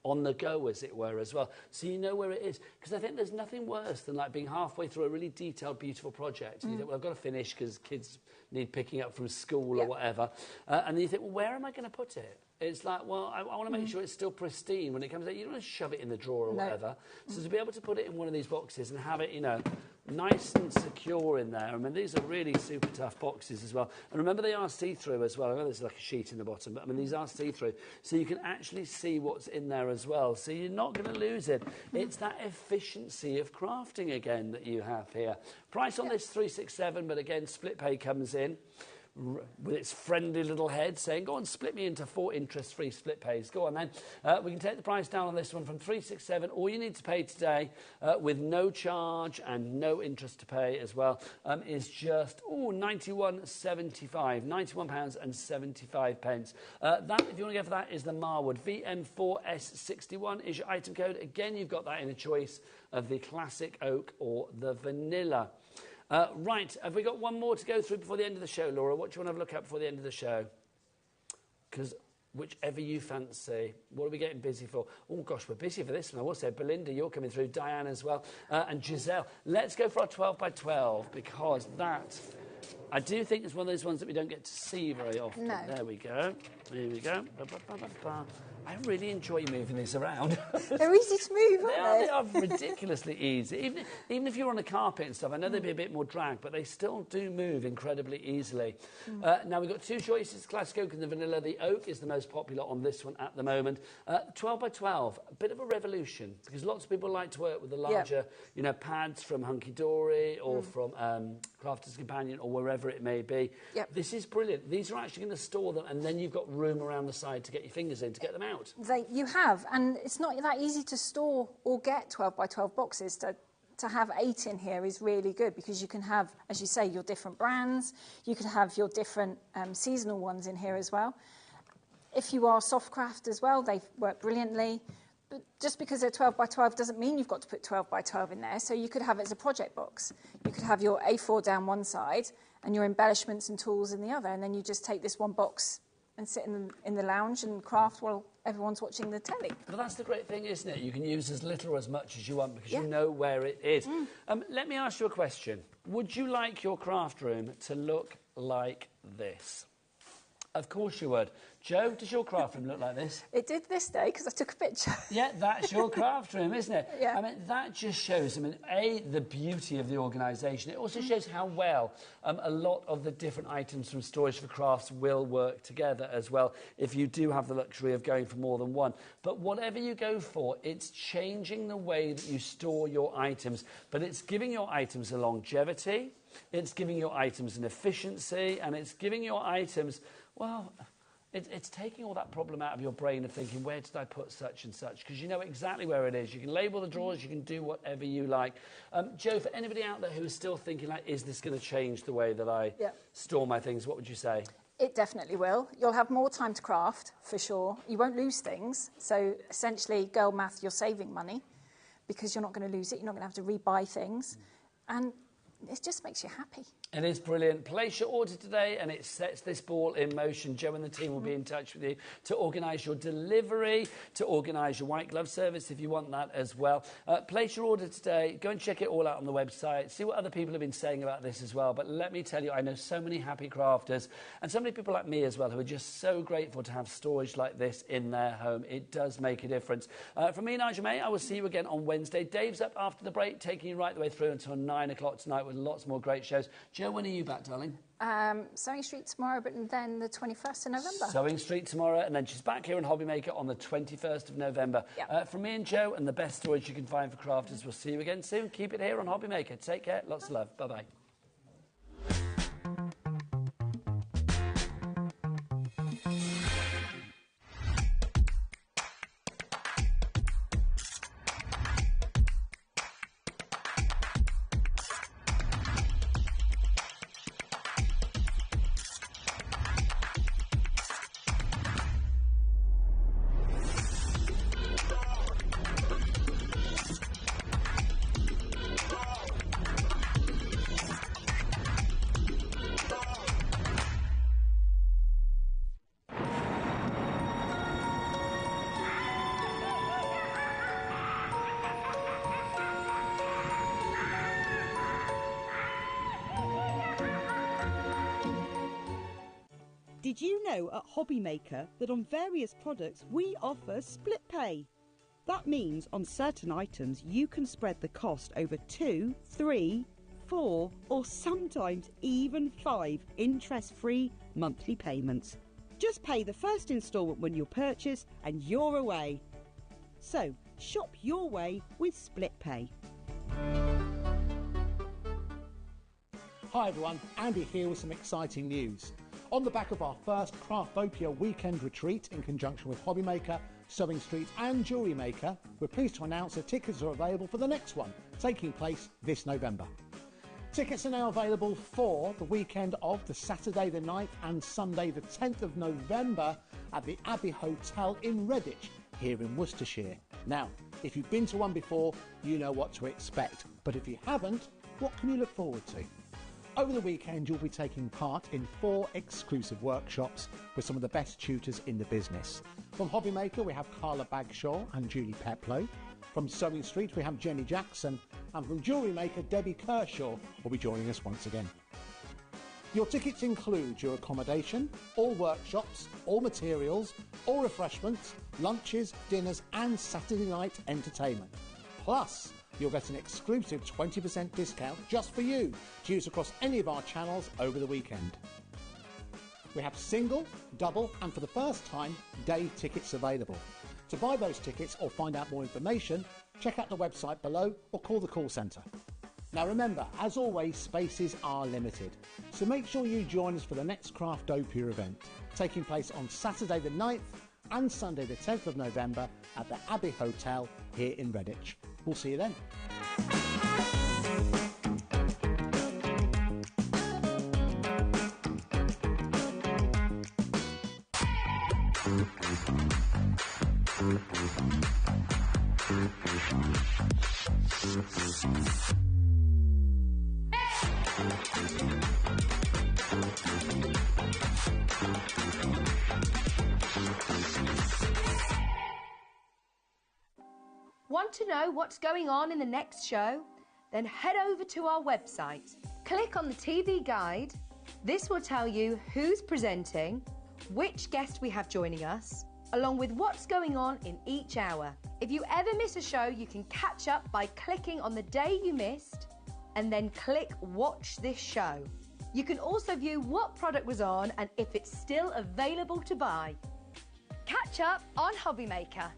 on the go, as it were, as well, so you know where it is. Because I think there's nothing worse than like being halfway through a really detailed, beautiful project, and you think, well, I've got to finish because kids need picking up from school or whatever, and then you think, well, where am I going to put it? It's like, well, I want to make sure it's still pristine when it comes out. You don't want to shove it in the drawer or whatever. So to be able to put it in one of these boxes and have it, you know, nice and secure in there. I mean, these are really super tough boxes as well. And remember, they are see-through as well. I know there's like a sheet in the bottom, but I mean, these are see-through. So you can actually see what's in there as well. So you're not going to lose it. It's that efficiency of crafting again that you have here. Price on this, $367, but again, split pay comes in with its friendly little head saying, go on, split me into 4 interest-free split pays. Go on then. We can take the price down on this one from $367. All you need to pay today with no charge and no interest to pay as well is just £91.75. £91.75. That, if you want to go for that, is the Marwood VM4S61 is your item code. Again, you've got that in a choice of the classic oak or the vanilla. Right, have we got one more to go through before the end of the show, Laura? What do you want to have a look at before the end of the show? Because whichever you fancy. What are we getting busy for? Oh, gosh, we're busy for this one. I will say, Belinda, you're coming through, Diane as well, and Giselle. Let's go for our 12 by 12 because that, I do think it's one of those ones that we don't get to see very often. No. There we go. Here we go. I really enjoy moving these around. They're easy to move, aren't They are ridiculously easy. Even if you're on a carpet and stuff, I know they'd be a bit more drag, but they still do move incredibly easily. Now, we've got 2 choices, classic oak and the vanilla. The oak is the most popular on this one at the moment. 12 by 12, a bit of a revolution, because lots of people like to work with the larger, you know, pads from Hunky Dory or from Crafter's Companion or wherever it may be. This is brilliant. These are actually going to store them, and then you've got room around the side to get your fingers in, to get them out. You have, and it's not that easy to store or get 12 by 12 boxes. To have 8 in here is really good because you can have, as you say, your different brands. You could have your different seasonal ones in here as well. If you are soft craft as well, they work brilliantly. But just because they're 12 by 12 doesn't mean you've got to put 12 by 12 in there. So you could have it as a project box. You could have your A4 down one side and your embellishments and tools in the other, and then you just take this one box and sit in the lounge and craft while everyone's watching the telly. But that's the great thing, isn't it? You can use as little or as much as you want because you know where it is. Let me ask you a question. Would you like your craft room to look like this? Of course you would. Jo, does your craft room look like this? It did this day because I took a picture. Yeah, that's your craft room, isn't it? Yeah. I mean, that just shows, I mean, A, the beauty of the organisation. It also shows how well a lot of the different items from Storage for Crafts will work together as well, if you do have the luxury of going for more than one. But whatever you go for, it's changing the way that you store your items, but it's giving your items a longevity, it's giving your items an efficiency, and it's giving your items, well, it's taking all that problem out of your brain of thinking, where did I put such and such? Because you know exactly where it is. You can label the drawers, you can do whatever you like. Jo, for anybody out there who is still thinking, like, is this going to change the way that I store my things, what would you say? It definitely will. You'll have more time to craft, for sure. You won't lose things. So essentially, girl math, you're saving money because you're not going to lose it. You're not going to have to rebuy things. And it just makes you happy. It is brilliant. Place your order today and it sets this ball in motion. Jo and the team will be in touch with you to organise your delivery, to organise your white glove service if you want that as well. Place your order today. Go and check it all out on the website. See what other people have been saying about this as well. But let me tell you, I know so many happy crafters and so many people like me as well who are just so grateful to have storage like this in their home. It does make a difference. From me, Nigel May, I will see you again on Wednesday. Dave's up after the break, taking you right the way through until 9 o'clock tonight with lots more great shows. Jo, when are you back, darling? Sewing Street tomorrow, but then the 21st of November. Sewing Street tomorrow, and then she's back here on HobbyMaker on the 21st of November. Yep. From me and Jo, and the best storage you can find for crafters. We'll see you again soon. Keep it here on HobbyMaker. Take care. Lots of love. Bye-bye. Did you know at HobbyMaker that on various products we offer split pay? That means on certain items you can spread the cost over 2, 3, 4 or sometimes even 5 interest-free monthly payments. Just pay the first instalment when you purchase and you're away. So shop your way with split pay. Hi everyone, Andy here with some exciting news. On the back of our first Craftopia weekend retreat in conjunction with HobbyMaker, Sewing Street and Jewellery Maker, we're pleased to announce that tickets are available for the next one, taking place this November. Tickets are now available for the weekend of the Saturday the 9th and Sunday the 10th of November at the Abbey Hotel in Redditch, here in Worcestershire. Now, if you've been to one before, you know what to expect, but if you haven't, what can you look forward to? Over the weekend, you'll be taking part in 4 exclusive workshops with some of the best tutors in the business. From HobbyMaker, we have Carla Bagshaw and Julie Peplow. From Sewing Street, we have Jenny Jackson. And from Jewellery Maker, Debbie Kershaw will be joining us once again. Your tickets include your accommodation, all workshops, all materials, all refreshments, lunches, dinners and Saturday night entertainment. Plus, you'll get an exclusive 20% discount just for you to use across any of our channels over the weekend. We have single, double and for the first time, day tickets available. To buy those tickets or find out more information, check out the website below or call the call centre. Now remember, as always, spaces are limited, so make sure you join us for the next Craftopia event, taking place on Saturday the 9th and Sunday the 10th of November at the Abbey Hotel here in Redditch. We'll see you then. Want to know what's going on in the next show? Then head over to our website. Click on the TV guide. This will tell you who's presenting, which guest we have joining us, along with what's going on in each hour. If you ever miss a show, you can catch up by clicking on the day you missed and then click Watch This Show. You can also view what product was on and if it's still available to buy. Catch up on HobbyMaker.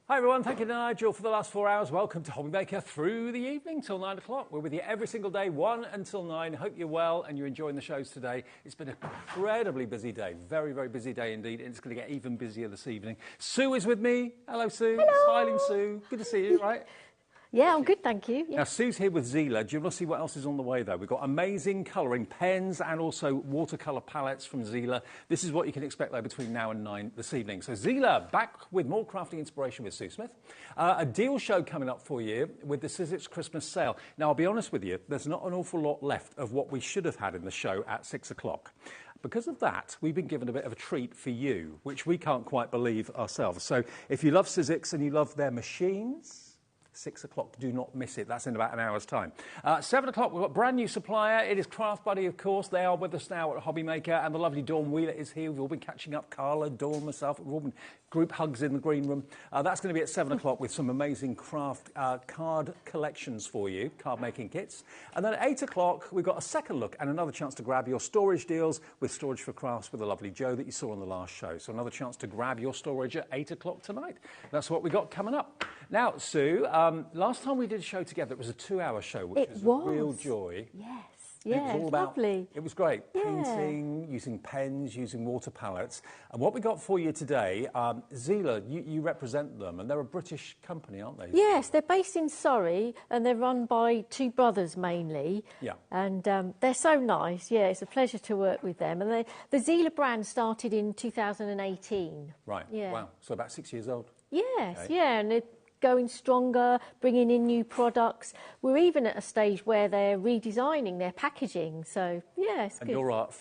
Hi everyone, thank you to Nigel for the last 4 hours. Welcome to HobbyMaker through the evening till 9 o'clock. We're with you every single day, 1 until 9. Hope you're well and you're enjoying the shows today. It's been an incredibly busy day, very, very busy day indeed, and it's going to get even busier this evening. Sue is with me. Hello, Sue. Hello. Smiling Sue. Good to see you, right? Yeah, I'm good, thank you. Yeah. Now, Sue's here with Zelier. Do you want to see what else is on the way, though? We've got amazing colouring pens and also watercolour palettes from Zelier. This is what you can expect, though, between now and 9 this evening. So, Zelier, back with more crafting inspiration with Sue Smith. A deal show coming up for you with the Sizzix Christmas sale. Now, I'll be honest with you, there's not an awful lot left of what we should have had in the show at 6 o'clock. Because of that, we've been given a bit of a treat for you, which we can't quite believe ourselves. So, if you love Sizzix and you love their machines, 6 o'clock, do not miss it. That's in about an hour's time. 7 o'clock, we've got a brand new supplier. It is Craft Buddy, of course. They are with us now at HobbyMaker, and the lovely Dawn Wheeler is here. We've all been catching up. Carla, Dawn, myself, we've all been group hugs in the green room. That's going to be at 7 o'clock with some amazing craft card collections for you, card making kits. And then at 8 o'clock, we've got a second look and another chance to grab your storage deals with Storage for Crafts with the lovely Jo that you saw on the last show. So another chance to grab your storage at 8 o'clock tonight. That's what we got coming up. Now, Sue, last time we did a show together, it was a 2-hour show, which was a real joy. Yes. Yeah, it was all lovely. About, it was great. Yeah. Painting, using pens, using water palettes. And what we got for you today, Zelier, you represent them, and they're a British company, aren't they? Yes, they're based in Surrey, and they're run by 2 brothers mainly. Yeah. And they're so nice. Yeah, it's a pleasure to work with them. And the Zelier brand started in 2018. Right. Yeah. Wow. So about 6 years old. Yes, okay. yeah, and going stronger, bringing in new products. We're even at a stage where they're redesigning their packaging. So, yeah, it's and good. your art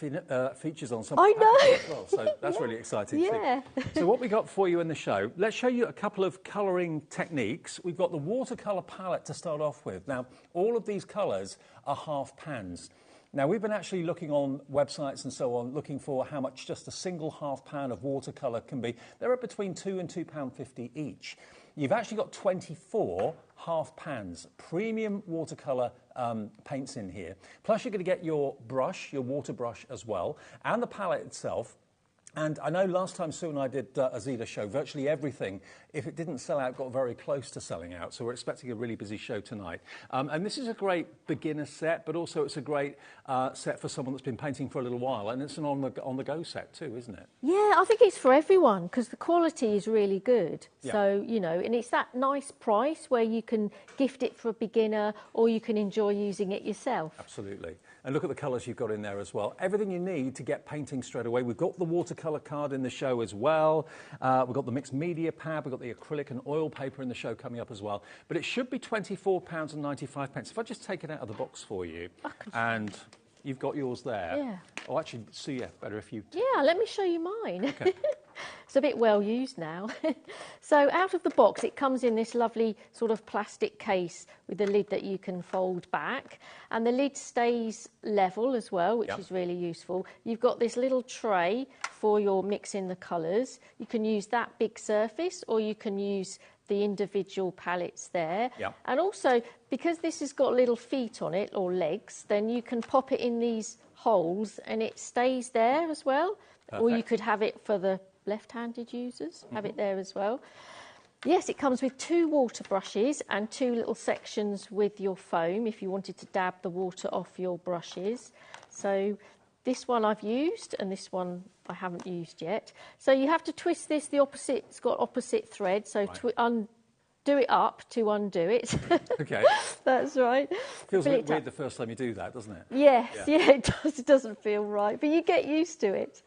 features on some I know. as well, so that's really exciting Yeah. too. So what we got for you in the show, let's show you a couple of colouring techniques. We've got the watercolour palette to start off with. Now, all of these colours are half pans. Now, we've been actually looking on websites and so on, looking for how much just a single half pan of watercolour can be. They're at between £2 and £2.50 each. You've actually got 24 half pans, premium watercolour paints in here. Plus, you're going to get your brush, your water brush as well, and the palette itself. And I know last time Sue and I did a Zelier show, virtually everything, if it didn't sell out, got very close to selling out. So we're expecting a really busy show tonight. And this is a great beginner set, but also it's a great set for someone that's been painting for a little while. And it's an on-the-go set too, isn't it? Yeah, I think it's for everyone because the quality is really good. Yeah. So, you know, and it's that nice price where you can gift it for a beginner or you can enjoy using it yourself. Absolutely. And look at the colours you've got in there as well. Everything you need to get painting straight away. We've got the watercolour card in the show as well. We've got the mixed media pad. We've got the acrylic and oil paper in the show coming up as well. But it should be £24.95. If I just take it out of the box for you, and you've got yours there. Yeah. Oh, actually, Sue, yeah, better if you... Yeah, let me show you mine. Okay. It's a bit well used now. So out of the box, it comes in this lovely sort of plastic case with the lid that you can fold back. And the lid stays level as well, which is really useful. You've got this little tray for your mixing the colours. You can use that big surface or you can use the individual palettes there. Yep. And also, because this has got little feet on it, or legs, then you can pop it in these holes and it stays there as well. Or you could have it for the left-handed users, have it there as well. Yes, it comes with 2 water brushes and 2 little sections with your foam if you wanted to dab the water off your brushes. So this one I've used and this one I haven't used yet. So you have to twist this, it's got opposite thread, so do it up to undo it. Okay. That's right. Feels a bit weird the first time you do that, doesn't it? Yes, yeah, it does. It doesn't feel right, but you get used to it.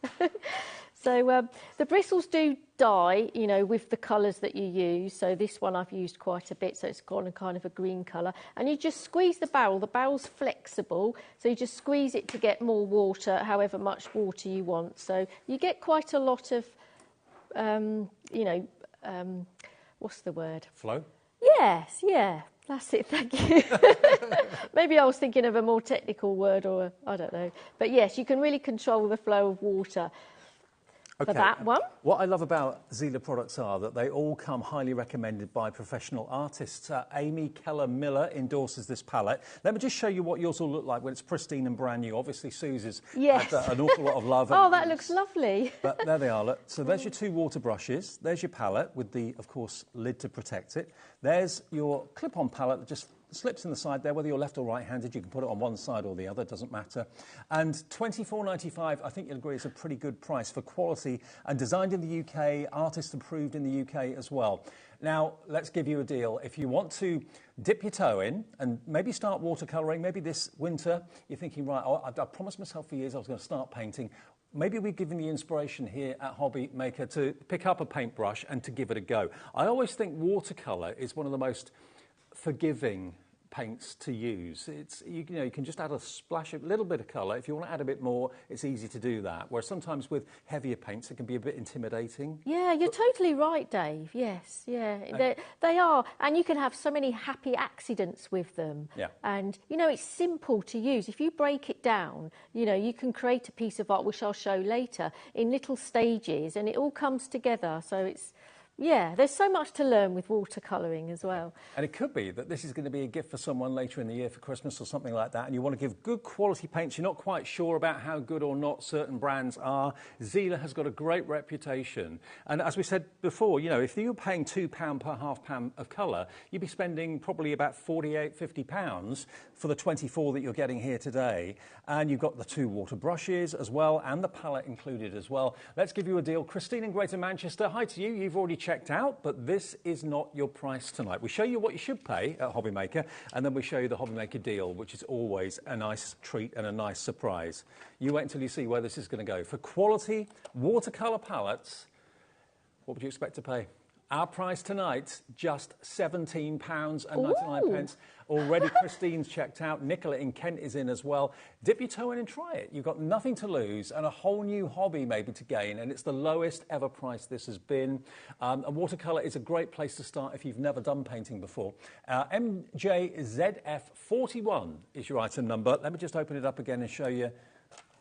So the bristles do dye, you know, with the colours that you use. So this one I've used quite a bit, so it's got a kind of a green colour. And you just squeeze the barrel. The barrel's flexible, so you just squeeze it to get more water, however much water you want. So you get quite a lot of, what's the word? Flow? Yes, yeah. That's it, thank you. Maybe I was thinking of a more technical word or I don't know. But yes, you can really control the flow of water. For that one. What I love about Zelier products are that they all come highly recommended by professional artists. Amy Keller-Miller endorses this palette. Let me just show you what yours will look like when it's pristine and brand new. Obviously, Sue's has had an awful lot of love. Oh, that looks lovely. But there they are. Look. So there's your 2 water brushes. There's your palette with the, of course, lid to protect it. There's your clip-on palette that just slips in the side there, whether you're left or right-handed. You can put it on one side or the other, doesn't matter. And £24.95, I think you'll agree, is a pretty good price for quality and designed in the UK, artist approved in the UK as well. Now, let's give you a deal. If you want to dip your toe in and maybe start watercolouring, maybe this winter, you're thinking, right, I promised myself for years I was going to start painting. Maybe we've given the inspiration here at HobbyMaker to pick up a paintbrush and to give it a go. I always think watercolour is one of the most forgiving paints to use. It's you can just add a splash, a little bit of colour. If you want to add a bit more, it's easy to do that. Whereas sometimes with heavier paints, it can be a bit intimidating. Yeah, you're totally right, Dave. Yes, yeah, they are, and you can have so many happy accidents with them. Yeah. And you know, it's simple to use. If you break it down, you know, you can create a piece of art, which I'll show later, in little stages, and it all comes together. So it's. Yeah, there's so much to learn with watercolouring as well. And it could be that this is going to be a gift for someone later in the year for Christmas or something like that, and you want to give good quality paints. You're not quite sure about how good or not certain brands are. Zelier has got a great reputation. And as we said before, you know, if you're paying £2 per half pan of colour, you'd be spending probably about £48–50 for the 24 that you're getting here today. And you've got the 2 water brushes as well, and the palette included as well. Let's give you a deal. Christine in Greater Manchester, hi to you. You've already checked out, but this is not your price tonight. We show you what you should pay at HobbyMaker, and then we show you the HobbyMaker deal, which is always a nice treat and a nice surprise. You wait until you see where this is going to go. For quality watercolour palettes, what would you expect to pay? Our price tonight, just £17.99. Already Christine's checked out. Nicola in Kent is in as well. Dip your toe in and try it. You've got nothing to lose and a whole new hobby maybe to gain, and it's the lowest ever price this has been. A watercolour is a great place to start if you've never done painting before. MJZF41 is your item number. Let me just open it up again and show you.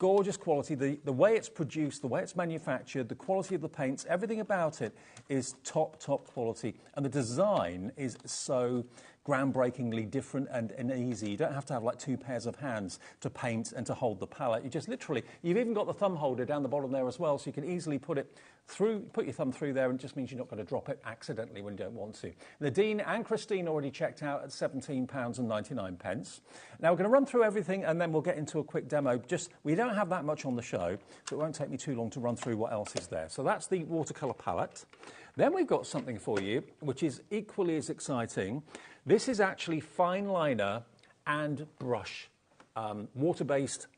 Gorgeous quality, the way it's produced, the way it's manufactured, the quality of the paints, everything about it is top quality. And the design is so groundbreakingly different and easy. You don't have to have like 2 pairs of hands to paint and to hold the palette. You just literally, you've even got the thumb holder down the bottom there as well, so you can easily put it through, put your thumb through there, and it just means you're not going to drop it accidentally when you don't want to. Nadine and Christine already checked out at £17.99. Now we're going to run through everything and then we'll get into a quick demo. We don't have that much on the show, so it won't take me too long to run through what else is there. So that's the watercolour palette. Then we've got something for you, which is equally as exciting. This is actually fine liner and brush, water-based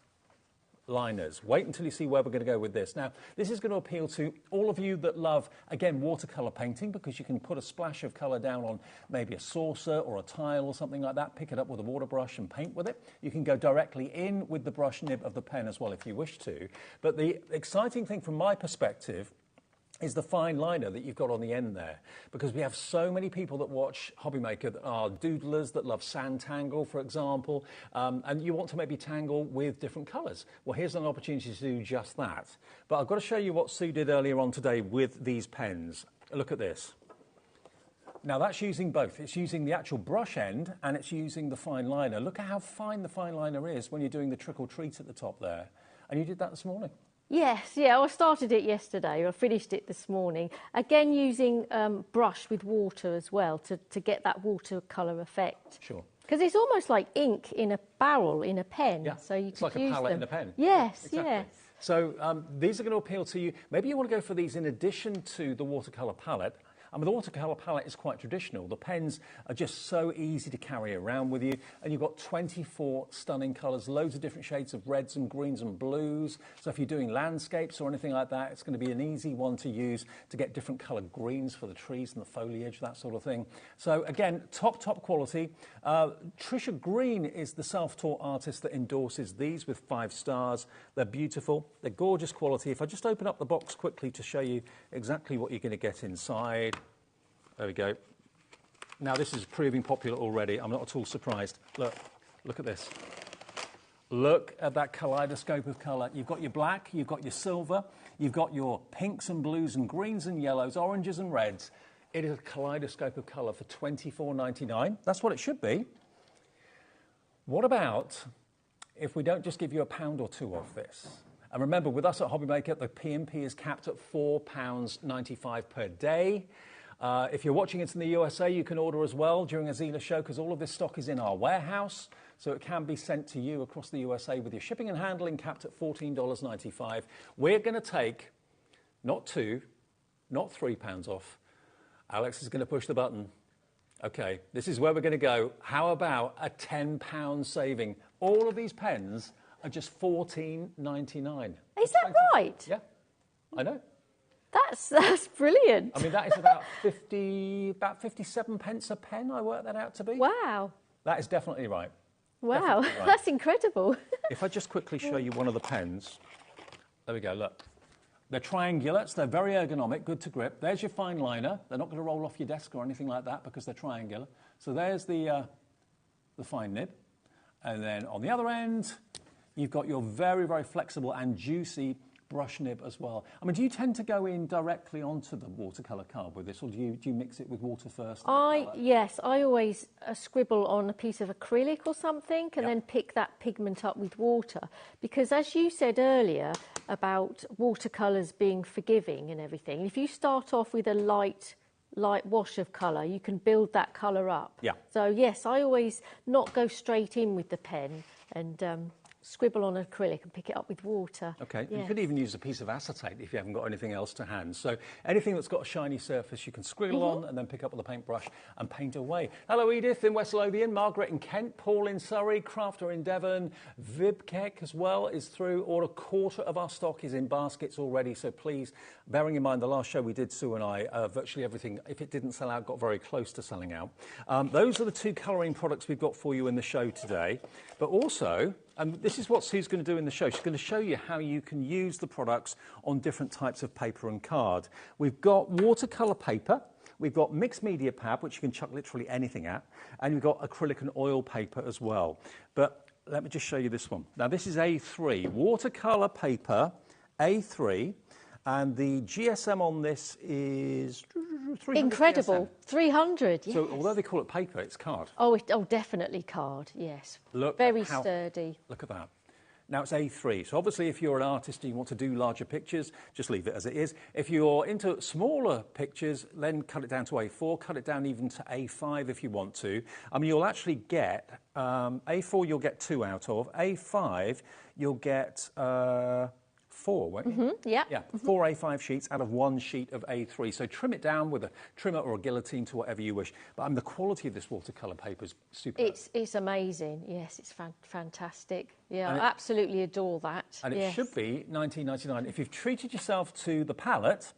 liners. Wait until you see where we're going to go with this. Now, this is going to appeal to all of you that love, again, watercolour painting, because you can put a splash of colour down on maybe a saucer or a tile or something like that, pick it up with a water brush and paint with it. You can go directly in with the brush nib of the pen as well if you wish to. But the exciting thing from my perspective is the fine liner that you've got on the end there, because we have so many people that watch HobbyMaker that are doodlers, that love sand tangle, for example, and you want to maybe tangle with different colours. Well, here's an opportunity to do just that. But I've got to show you what Sue did earlier on today with these pens. Look at this. Now, that's using both. It's using the actual brush end and it's using the fine liner. Look at how fine the fine liner is when you're doing the trick or treat at the top there. And you did that this morning. Yes, yeah, I started it yesterday. I finished it this morning. Again, using brush with water as well to get that watercolour effect. Sure. Because it's almost like ink in a barrel in a pen. Yeah, so you it's could like use a palette them. in a pen. Yes, exactly. yes. So these are going to appeal to you. Maybe you want to go for these in addition to the watercolour palette. I mean, the watercolour palette is quite traditional. The pens are just so easy to carry around with you. And you've got 24 stunning colours, loads of different shades of reds and greens and blues. So if you're doing landscapes or anything like that, it's going to be an easy one to use to get different coloured greens for the trees and the foliage, that sort of thing. So again, top quality. Trisha Green is the self-taught artist that endorses these with 5 stars. They're beautiful. They're gorgeous quality. If I just open up the box quickly to show you exactly what you're going to get inside. There we go. Now, this is proving popular already. I'm not at all surprised. Look at this. Look at that kaleidoscope of colour. You've got your black, you've got your silver, you've got your pinks and blues and greens and yellows, oranges and reds. It is a kaleidoscope of colour for $24.99. That's what it should be. What about if we don't just give you £1 or £2 off this? And remember, with us at HobbyMaker, the P&P is capped at £4.95 per day. If you're watching it in the USA, you can order as well during a Zelier show, because all of this stock is in our warehouse, so it can be sent to you across the USA with your shipping and handling capped at $14.95. We're going to take not £2, not £3 off. Alex is going to push the button. Okay, this is where we're going to go. How about a £10 saving? All of these pens are just $14.99. Is that right? Yeah, I know. That's brilliant. I mean, that is about 57 pence a pen, I worked that out to be. Wow. That is definitely right. Wow, definitely right. That's incredible. If I just quickly show you one of the pens. There we go, look. They're triangulates, they're very ergonomic, good to grip. There's your fine liner. They're not going to roll off your desk or anything like that because they're triangular. So there's the fine nib. And then on the other end, you've got your very, very flexible and juicy brush nib as well. I mean, do you tend to go in directly onto the watercolour card with this, or do you mix it with water first? Yes, I always scribble on a piece of acrylic or something and then pick that pigment up with water. Because as you said earlier about watercolours being forgiving and everything, if you start off with a light wash of colour, you can build that colour up. Yeah. So yes, I always not go straight in with the pen and scribble on acrylic and pick it up with water. Okay, Yeah. you could even use a piece of acetate if you haven't got anything else to hand. So anything that's got a shiny surface you can scribble on and then pick up with a paintbrush and paint away. Hello Edith in West Lothian, Margaret in Kent, Paul in Surrey, Crafter in Devon, Vibkek as well is through. Or a quarter of our stock is in baskets already, so please, bearing in mind the last show we did, Sue and I, virtually everything, if it didn't sell out, got very close to selling out. Those are the two colouring products we've got for you in the show today. But also, this is what Sue's going to do in the show. She's going to show you how you can use the products on different types of paper and card. We've got watercolour paper, we've got mixed media pad, which you can chuck literally anything at, and we've got acrylic and oil paper as well. But let me just show you this one. Now, this is A3, watercolour paper, A3, and the GSM on this is 300 Incredible. GSM. 300, yes. So although they call it paper, it's card. Oh, definitely card, yes. Look Very sturdy. Look at that. Now it's A3, so obviously if you're an artist and you want to do larger pictures, just leave it as it is. If you're into smaller pictures, then cut it down to A4, cut it down even to A5 if you want to. I mean, you'll actually get, A4 you'll get 2 out of, A5 you'll get 4, won't you? Yeah. 4 A5 sheets out of 1 sheet of A3. So trim it down with a trimmer or a guillotine to whatever you wish. But the quality of this watercolour paper is superb. It's amazing. Yes, it's fantastic. Yeah, I absolutely adore that. And it should be $19.99. If you've treated yourself to the palette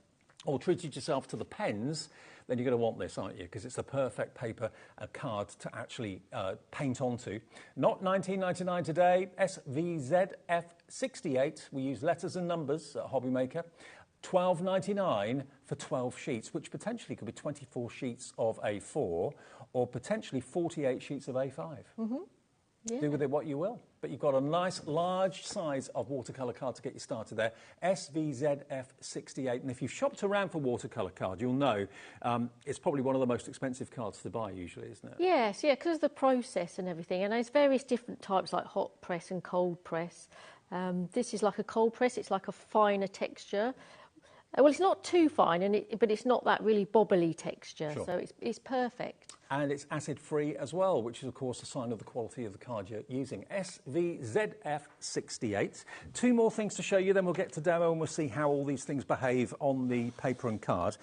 or treated yourself to the pens, then you're going to want this, aren't you? Because it's the perfect paper card to actually paint onto. Not $19.99 today, SVZF68. We use letters and numbers at HobbyMaker. $12.99 for 12 sheets, which potentially could be 24 sheets of A4 or potentially 48 sheets of A5. Yeah. Do with it what you will. But you've got a nice large size of watercolour card to get you started there. SVZF68. And if you've shopped around for watercolour card, you'll know it's probably one of the most expensive cards to buy usually, isn't it? Yes, yeah, because of the process and everything. And there's various different types like hot press and cold press. This is like a cold press. It's like a finer texture. Well, it's not too fine, but it's not that really bobbly texture. Sure. So it's perfect. And it's acid-free as well, which is, of course, a sign of the quality of the card you're using. SVZF68. 2 more things to show you, then we'll get to demo and we'll see how all these things behave on the paper and card.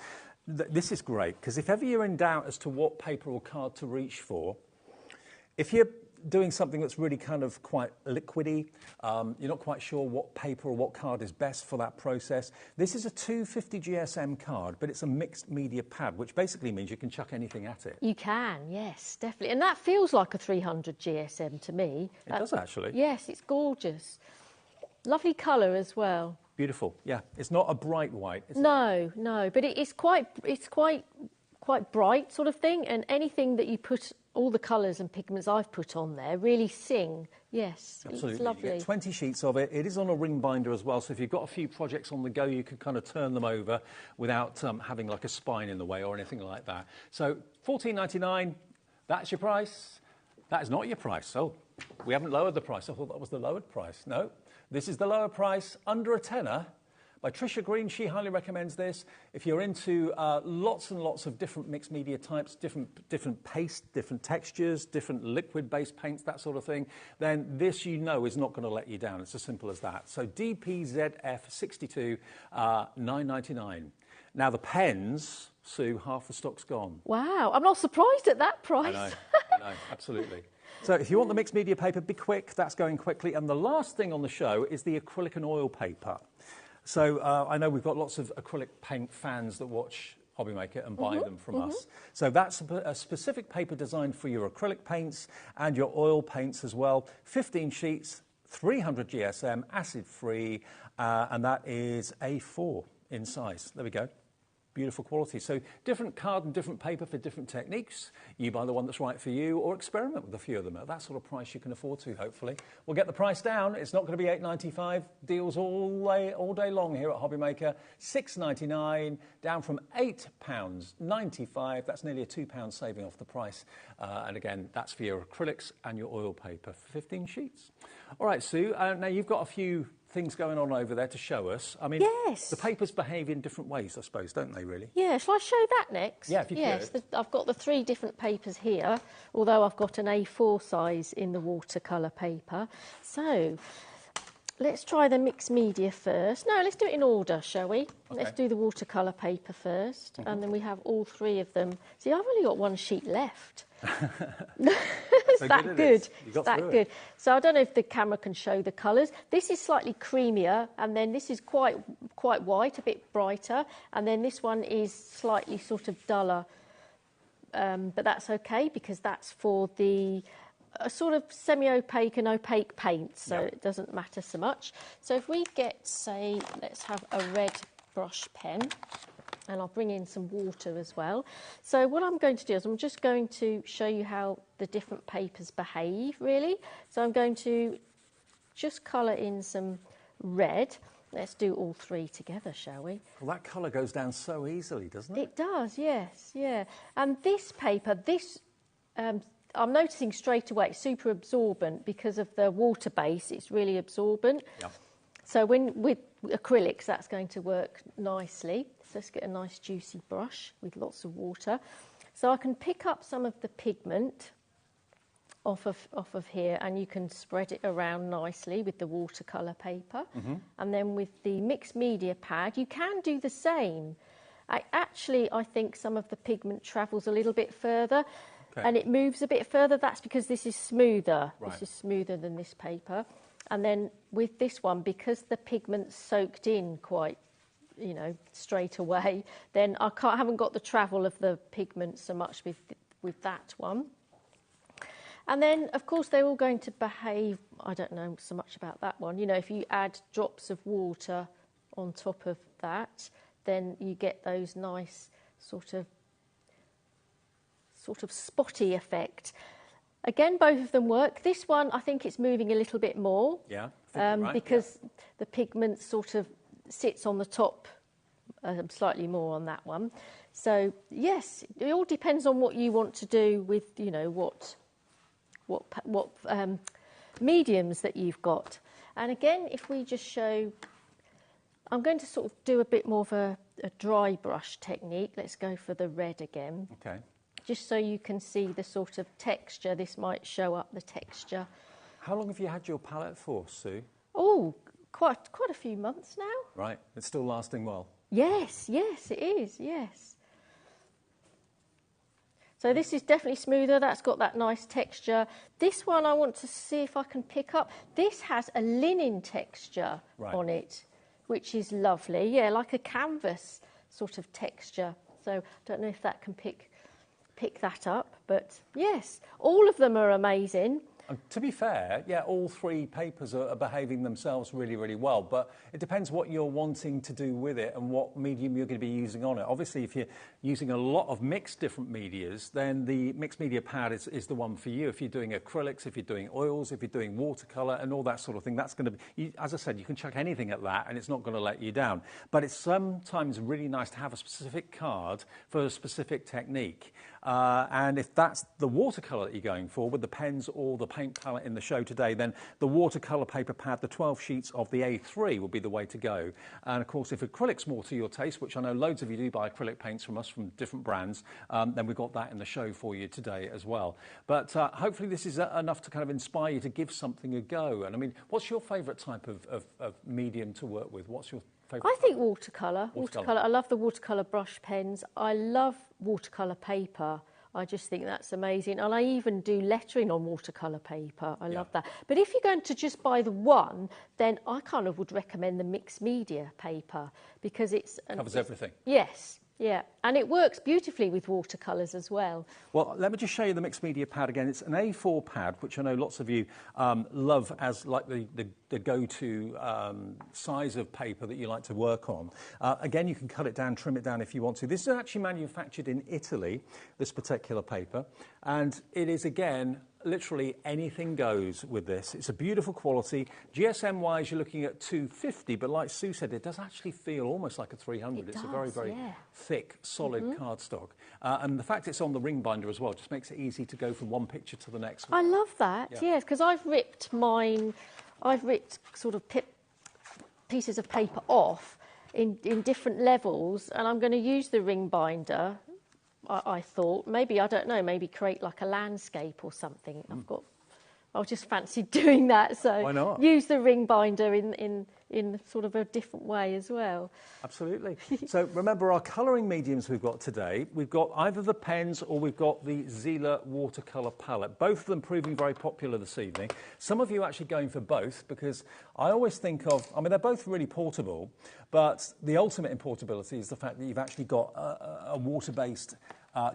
This is great, because if ever you're in doubt as to what paper or card to reach for, if you're doing something that's really kind of quite liquidy, you're not quite sure what paper or what card is best for that process. This is a 250 GSM card, but it's a mixed media pad, which basically means you can chuck anything at it. You can, yes, definitely. And that feels like a 300 GSM to me. It does actually. Yes, it's gorgeous. Lovely colour as well. Beautiful, yeah. It's not a bright white, is it? No, but it's quite bright sort of thing, and anything that you put, all the colours and pigments I've put on there really sing. Yes, absolutely. It's lovely. You get 20 sheets of it. It is on a ring binder as well, so if you've got a few projects on the go, you can kind of turn them over without having like a spine in the way or anything like that. So $14.99, that's your price. That is not your price. Oh, we haven't lowered the price. I thought that was the lowered price. No, this is the lower price, under a tenner. By Tricia Green, she highly recommends this. If you're into lots and lots of different mixed media types, different paste, different textures, different liquid-based paints, that sort of thing, then this, you know, is not going to let you down. It's as simple as that. So DPZF62, $9.99. Now the pens, Sue, half the stock's gone. Wow, I'm not surprised at that price. I know, absolutely. So if you want the mixed media paper, be quick. That's going quickly. And the last thing on the show is the acrylic and oil paper. So I know we've got lots of acrylic paint fans that watch HobbyMaker and buy them from us. So that's a specific paper designed for your acrylic paints and your oil paints as well. 15 sheets, 300 GSM, acid-free, and that is A4 in size. There we go. Beautiful quality. So different card and different paper for different techniques. You buy the one that's right for you or experiment with a few of them at that sort of price you can afford to, hopefully. We'll get the price down. It's not going to be $8.95. Deals all day long here at HobbyMaker. $6.99, down from £8.95. That's nearly a £2 saving off the price. And again, that's for your acrylics and your oil paper for 15 sheets. All right, Sue, now you've got a few things going on over there to show us. I mean, yes. The papers behave in different ways, I suppose, don't they, really? Yeah, shall I show that next? Yeah, if you could. I've got the 3 different papers here, although I've got an A4 size in the watercolour paper. So, let's try the mixed media first. No, let's do it in order, shall we? Okay. Let's do the watercolour paper first, and then we have all 3 of them. See, I've only got 1 sheet left. It's so that good. It's that good. So I don't know if the camera can show the colours. This is slightly creamier, and then this is quite white, a bit brighter, and then this one is slightly sort of duller. But that's okay because that's for the sort of semi-opaque and opaque paints, so it doesn't matter so much. So if we get, say, let's have a red brush pen. And I'll bring in some water as well. So what I'm going to do is I'm just going to show you how the different papers behave, really. So I'm going to just colour in some red. Let's do all 3 together, shall we? Well, that colour goes down so easily, doesn't it? It does, yes, yeah. And this paper, I'm noticing straight away it's super absorbent because of the water base. It's really absorbent. Yeah. So with acrylics, that's going to work nicely. So let's get a nice juicy brush with lots of water. So I can pick up some of the pigment off of here, and you can spread it around nicely with the watercolour paper. And then with the mixed media pad, you can do the same. I think some of the pigment travels a little bit further. Okay. And it moves a bit further. That's because this is smoother. Right. This is smoother than this paper. And then with this one, because the pigment's soaked in quite, straight away, then I haven't got the travel of the pigment so much with that one. And then, of course, they're all going to behave, I don't know so much about that one. If you add drops of water on top of that, then you get those nice sort of spotty effect. Again, both of them work. This one, I think it's moving a little bit more. Yeah, right, because the pigment sort of sits on the top slightly more on that one. So, yes, it all depends on what you want to do with, what mediums that you've got. And again, if we just show, I'm going to sort of do a bit more of a dry brush technique. Let's go for the red again. Okay. Just so you can see the sort of texture. This might show up the texture. How long have you had your palette for, Sue? Oh, quite a few months now. Right, it's still lasting well. Yes, it is, yes. So this is definitely smoother. That's got that nice texture. This one I want to see if I can pick up. This has a linen texture on it, which is lovely. Yeah, like a canvas sort of texture. So I don't know if that can pick that up, but yes, all of them are amazing. To be fair, yeah, all 3 papers are behaving themselves really, really well, but it depends what you're wanting to do with it and what medium you're going to be using on it. Obviously, if you're using a lot of mixed different medias, then the mixed media pad is the one for you. If you're doing acrylics, if you're doing oils, if you're doing watercolour and all that sort of thing, that's going to be, as I said, you can chuck anything at that and it's not going to let you down. But it's sometimes really nice to have a specific card for a specific technique. And if that's the watercolour that you're going for with the pens or the paint palette in the show today, then the watercolour paper pad, the 12 sheets of the A3 will be the way to go. And of course, if acrylic's more to your taste, which I know loads of you do buy acrylic paints from us from different brands, then we've got that in the show for you today as well. But hopefully this is enough to kind of inspire you to give something a go. And I mean, what's your favourite type of medium to work with? What's your favourite? I think watercolour. I love the watercolour brush pens. I love watercolour paper. I just think that's amazing. And I even do lettering on watercolour paper. I love that. But if you're going to just buy the one, then I kind of would recommend the mixed media paper because it's... Covers everything. Yes. Yeah, and it works beautifully with watercolours as well. Well, let me just show you the mixed media pad again. It's an A4 pad, which I know lots of you love as like the go-to size of paper that you like to work on. Again, you can cut it down, trim it down if you want to. This is actually manufactured in Italy, this particular paper, and it is, again, literally anything goes with this. It's a beautiful quality. GSM-wise, you're looking at 250, but like Sue said, it does actually feel almost like a 300. It's a very, very thick, solid cardstock. And the fact it's on the ring binder as well just makes it easy to go from one picture to the next one. I love that, yes, because I've ripped mine, sort of pieces of paper off in different levels, and I'm going to use the ring binder. I thought maybe, I don't know, maybe create like a landscape or something. I just fancied doing that, so why not? Use the ring binder in sort of a different way as well. Absolutely. So remember our colouring mediums we've got today. We've got either the pens or we've got the Zelier watercolour palette. Both of them proving very popular this evening. Some of you actually going for both, because I always think of, I mean, they're both really portable, but the ultimate in portability is the fact that you've actually got a water-based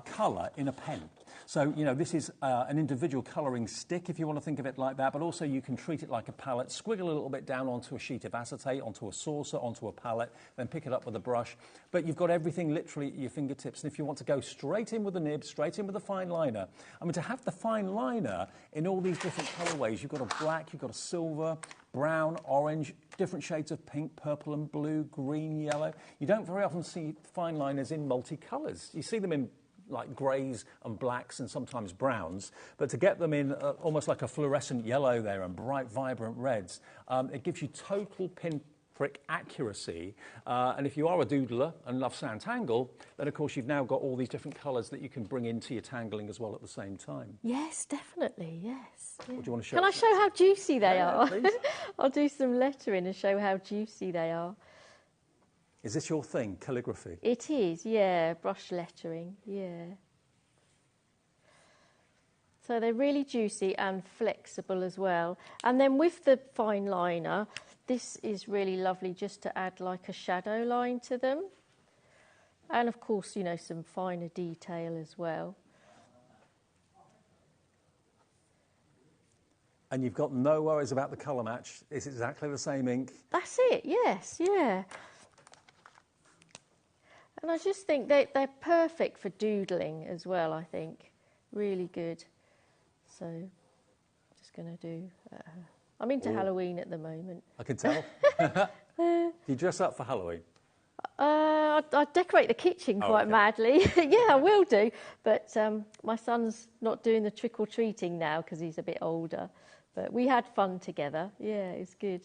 colour in a pen. So, you know, this is an individual colouring stick, if you want to think of it like that, but also you can treat it like a palette, squiggle a little bit down onto a sheet of acetate, onto a saucer, onto a palette, then pick it up with a brush. But you've got everything literally at your fingertips. And if you want to go straight in with the nib, straight in with the fine liner, I mean, to have the fine liner in all these different colourways, you've got a black, you've got a silver, brown, orange, different shades of pink, purple and blue, green, yellow. You don't very often see fine liners in multicolours. You see them in like greys and blacks and sometimes browns, but to get them in almost like a fluorescent yellow there and bright, vibrant reds, it gives you total pinprick accuracy. And if you are a doodler and love sand tangle, then of course you've now got all these different colours that you can bring into your tangling as well at the same time. Yes, definitely, yes. Yeah. What do you want to show? Can I show how juicy they are? Please. I'll do some lettering and show how juicy they are. Is this your thing, calligraphy? It is, yeah, brush lettering, yeah. So they're really juicy and flexible as well. And then with the fine liner, this is really lovely just to add like a shadow line to them. And of course, you know, some finer detail as well. And you've got no worries about the colour match. It's exactly the same ink. That's it, yes, yeah. And I just think they're perfect for doodling as well, I think. Really good. So, just going to do... I'm into Halloween at the moment. I can tell. Do you dress up for Halloween? I decorate the kitchen quite madly. Yeah, I will do. But my son's not doing the trick-or-treating now because he's a bit older. But we had fun together. Yeah, it's good.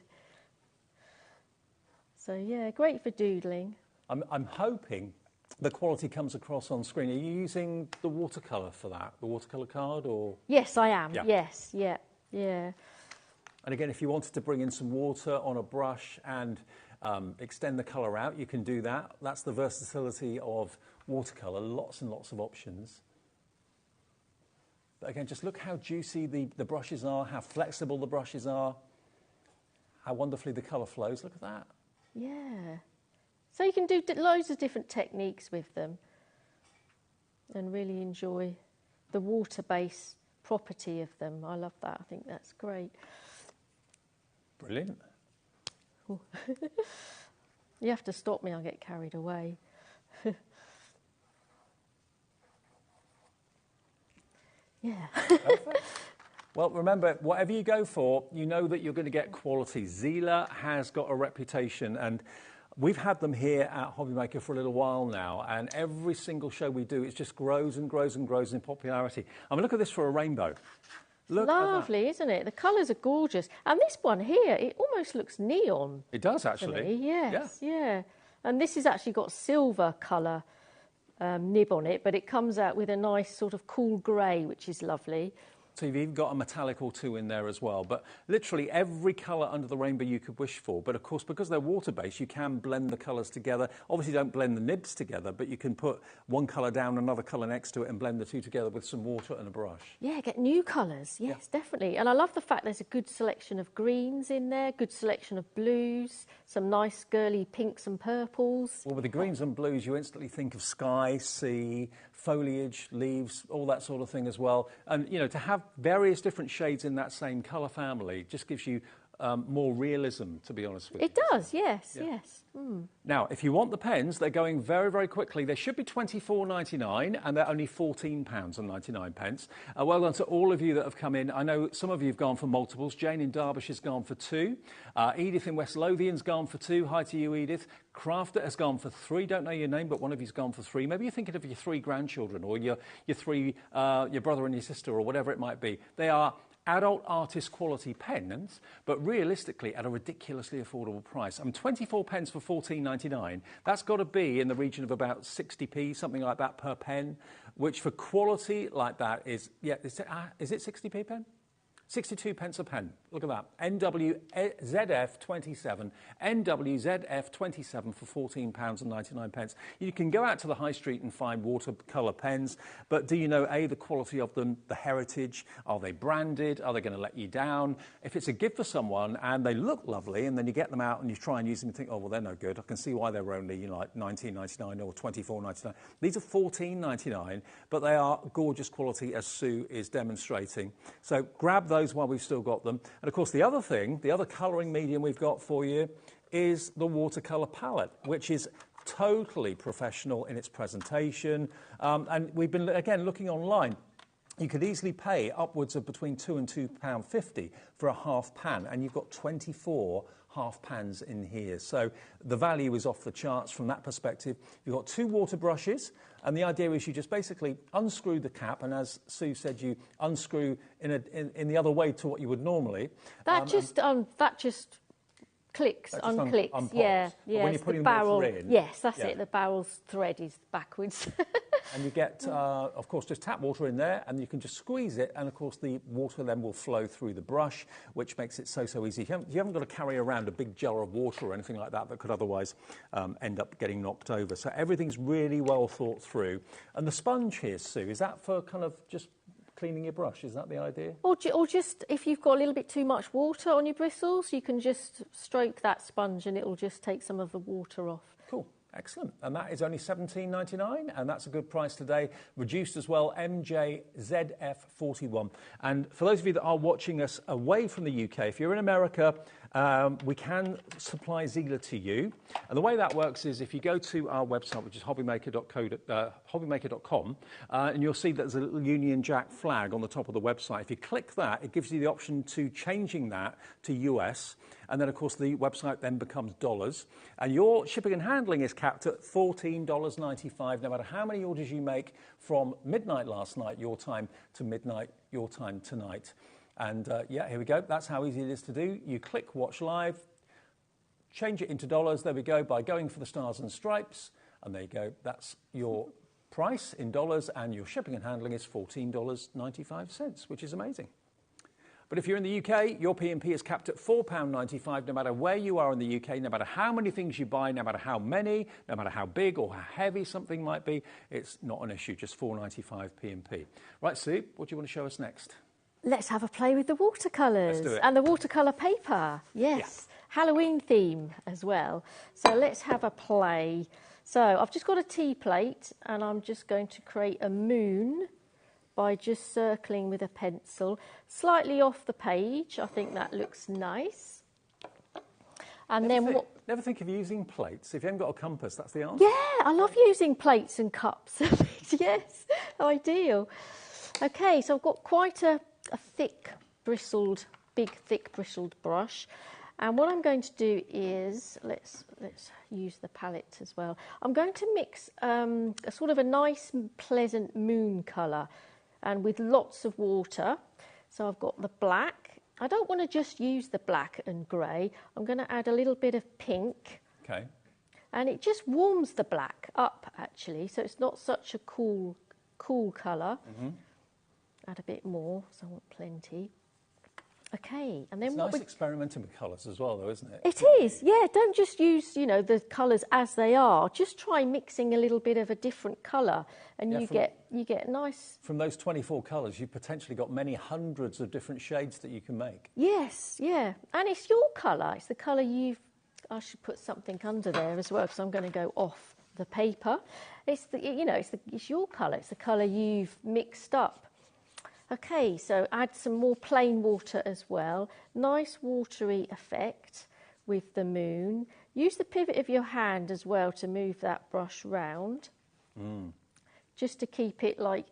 So, yeah, great for doodling. I'm hoping the quality comes across on screen. Are you using the watercolour for that, the watercolour card, or...? Yes, I am. Yeah. Yes, yeah, yeah. And again, if you wanted to bring in some water on a brush and extend the colour out, you can do that. That's the versatility of watercolour, lots and lots of options. But again, just look how juicy the brushes are, how flexible the brushes are, how wonderfully the colour flows. Look at that. Yeah. So you can do loads of different techniques with them and really enjoy the water-based property of them. I love that. I think that's great. Brilliant. You have to stop me, I'll get carried away. Yeah. Perfect. Well, remember, whatever you go for, you know that you're going to get quality. Zelier has got a reputation, and we've had them here at HobbyMaker for a little while now, and every single show we do, it just grows and grows and grows in popularity. I mean, look at this for a rainbow. Look lovely, isn't it? The colours are gorgeous. And this one here, it almost looks neon. It does, actually. Yes, yeah. And this has actually got silver colour nib on it, but it comes out with a nice sort of cool grey, which is lovely. So you've even got a metallic or two in there as well. But literally every colour under the rainbow you could wish for. But of course, because they're water-based, you can blend the colours together. Obviously, don't blend the nibs together, but you can put one colour down, another colour next to it, and blend the two together with some water and a brush. Yeah, get new colours. Yes, definitely. And I love the fact there's a good selection of greens in there, good selection of blues, some nice girly pinks and purples. Well, with the greens and blues, you instantly think of sky, sea, foliage, leaves, all that sort of thing as well. And, you know, to have various different shades in that same colour family just gives you more realism, to be honest with you. It does, yes, yes. Mm. Now, if you want the pens, they're going very, very quickly. They should be £24.99 and they're only £14.99. Well done to all of you that have come in. I know some of you have gone for multiples. Jane in Derbyshire's gone for 2. Edith in West Lothian's gone for 2. Hi to you, Edith. Crafter has gone for 3. Don't know your name, but one of you's gone for 3. Maybe you're thinking of your 3 grandchildren or your brother and your sister or whatever it might be. They are adult artist quality pens, but realistically at a ridiculously affordable price. 24 pence for £14.99. That's got to be in the region of about 60p, something like that per pen, which for quality like that is, yeah, is it 60p pen? 62 pence a pen. Look at that. NWZF27. NWZF27 for £14.99. You can go out to the high street and find watercolour pens, but do you know, A, the quality of them, the heritage? Are they branded? Are they going to let you down? If it's a gift for someone and they look lovely and then you get them out and you try and use them and think, oh, well, they're no good. I can see why they're only, you know, like $19.99 or $24.99. These are $14.99, but they are gorgeous quality, as Sue is demonstrating. So grab those while we've still got them. And of course, the other thing, the other colouring medium we've got for you is the watercolour palette, which is totally professional in its presentation. And we've been, again, looking online. You could easily pay upwards of between £2 and £2.50 for a half pan, and you've got 24 half pans in here. So the value is off the charts from that perspective. You've got 2 water brushes, and the idea is you just basically unscrew the cap, and as Sue said, you unscrew in the other way to what you would normally. That just clicks, unclicks. Yeah, yeah. When you're putting the water in. Yes, that's it. The barrel's thread is backwards. And you get, of course, just tap water in there, and you can just squeeze it, and of course the water then will flow through the brush, which makes it so easy. You haven't got to carry around a big jar of water or anything like that could otherwise end up getting knocked over. So everything's really well thought through. And the sponge here, Sue, is that for kind of just cleaning your brush? Is that the idea? Or just, if you've got a little bit too much water on your bristles, you can just stroke that sponge and it'll just take some of the water off. Cool. Excellent. And that is only $17.99, and that's a good price today. Reduced as well, MJZF41. And for those of you that are watching us away from the UK, if you're in America, we can supply Zelier to you. And the way that works is if you go to our website, which is HobbyMaker.com, and you'll see that there's a little Union Jack flag on the top of the website. If you click that, it gives you the option to changing that to US. And then, of course, the website then becomes dollars. And your shipping and handling is capped at $14.95, no matter how many orders you make from midnight last night, your time, to midnight, your time tonight. And yeah, here we go. That's how easy it is to do. You click Watch Live, change it into dollars. There we go, by going for the stars and stripes. And there you go. That's your price in dollars, and your shipping and handling is $14.95, which is amazing. But if you're in the UK, your P&P is capped at £4.95, no matter where you are in the UK, no matter how many things you buy, no matter how many, no matter how big or how heavy something might be, it's not an issue, just £4.95 P&P. Right, Sue, what do you want to show us next? Let's have a play with the watercolours. Let's do it. And the watercolour paper, yes. Yeah. Halloween theme as well. So let's have a play. So I've just got a tea plate, and I'm just going to create a moon by just circling with a pencil, slightly off the page. I think that looks nice. And never think of using plates. If you haven't got a compass, that's the answer. Yeah, I love using plates and cups. Yes, ideal. Okay, so I've got quite a thick bristled brush. And what I'm going to do is, let's use the palette as well. I'm going to mix a sort of a nice, pleasant moon colour, and with lots of water. So I've got the black. I don't want to just use the black and grey. I'm going to add a little bit of pink. Okay. And it just warms the black up, actually, so it's not such a cool colour. Mm-hmm. Add a bit more, so I want plenty. Okay, and then it's nice experimenting with colours as well, though, isn't it? It is, yeah. Don't just use, you know, the colours as they are. Just try mixing a little bit of a different colour, and you get nice. From those 24 colours, you've potentially got many hundreds of different shades that you can make. Yes, yeah, and it's your colour. It's the colour you've. I should put something under there as well, because I'm going to go off the paper. It's it's your colour. It's the colour you've mixed up. Okay, so add some more plain water as well. Nice watery effect with the moon. Use the pivot of your hand as well to move that brush round. Just to keep it like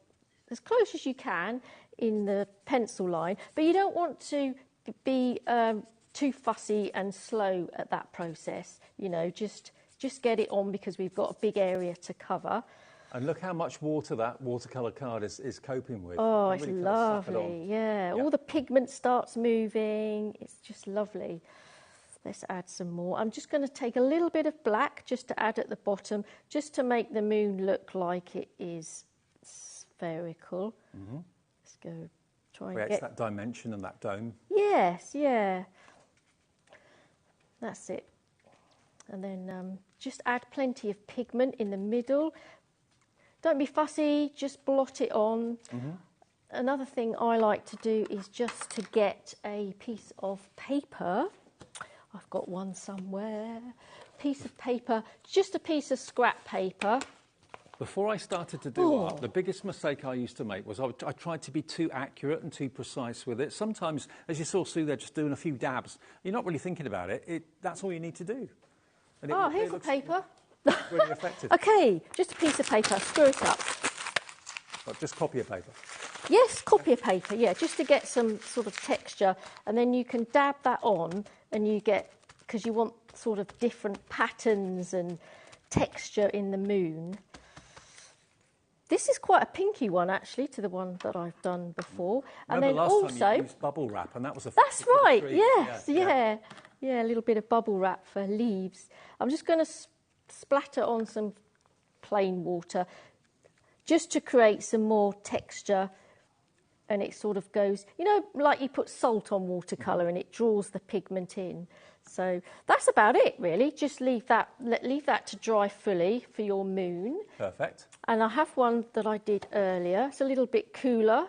as close as you can in the pencil line. But you don't want to be too fussy and slow at that process. You know, just get it on because we've got a big area to cover. And look how much water that watercolour card is coping with. Oh, It it's really kind of suck it lovely, on. yeah. All the pigment starts moving. It's just lovely. Let's add some more. I'm just going to take a little bit of black just to add at the bottom, just to make the moon look like it is spherical. Let's go try and Creates get... that dimension and that dome. Yes, yeah. That's it. And then just add plenty of pigment in the middle. Don't be fussy, just blot it on. Another thing I like to do is just to get a piece of paper. I've got one somewhere. Piece of paper, just a piece of scrap paper. Before I started to do art, the biggest mistake I used to make was I tried to be too accurate and too precise with it. Sometimes, as you saw Sue there, just doing a few dabs, you're not really thinking about it. That's all you need to do. And Here's the paper. Really effective. OK, just a piece of paper, screw it up. But just copy a paper. Yes, copy of paper, yeah, just to get some sort of texture. And then you can dab that on and you get, because you want sort of different patterns and texture in the moon. This is quite a pinky one, actually, to the one that I've done before. And Remember then last also, time you used bubble wrap, and that was a... That's right, yes, yeah, a little bit of bubble wrap for leaves. I'm just going to splatter on some plain water just to create some more texture, and it sort of goes, you know, like you put salt on watercolour and it draws the pigment in. So that's about it, really. Just leave that to dry fully for your moon. Perfect. And I have one that I did earlier. It's a little bit cooler.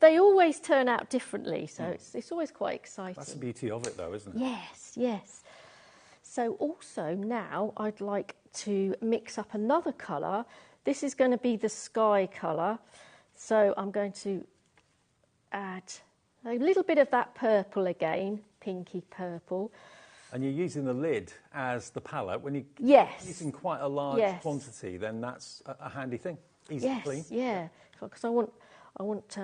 They always turn out differently, so it's always quite exciting. That's the beauty of it, though, isn't it? Yes, yes. So also now I'd like to mix up another colour. This is going to be the sky colour. So I'm going to add a little bit of that purple again, pinky purple. And you're using the lid as the palette. When you're using quite a large quantity, then that's a handy thing. Easy to clean. Yeah, because I want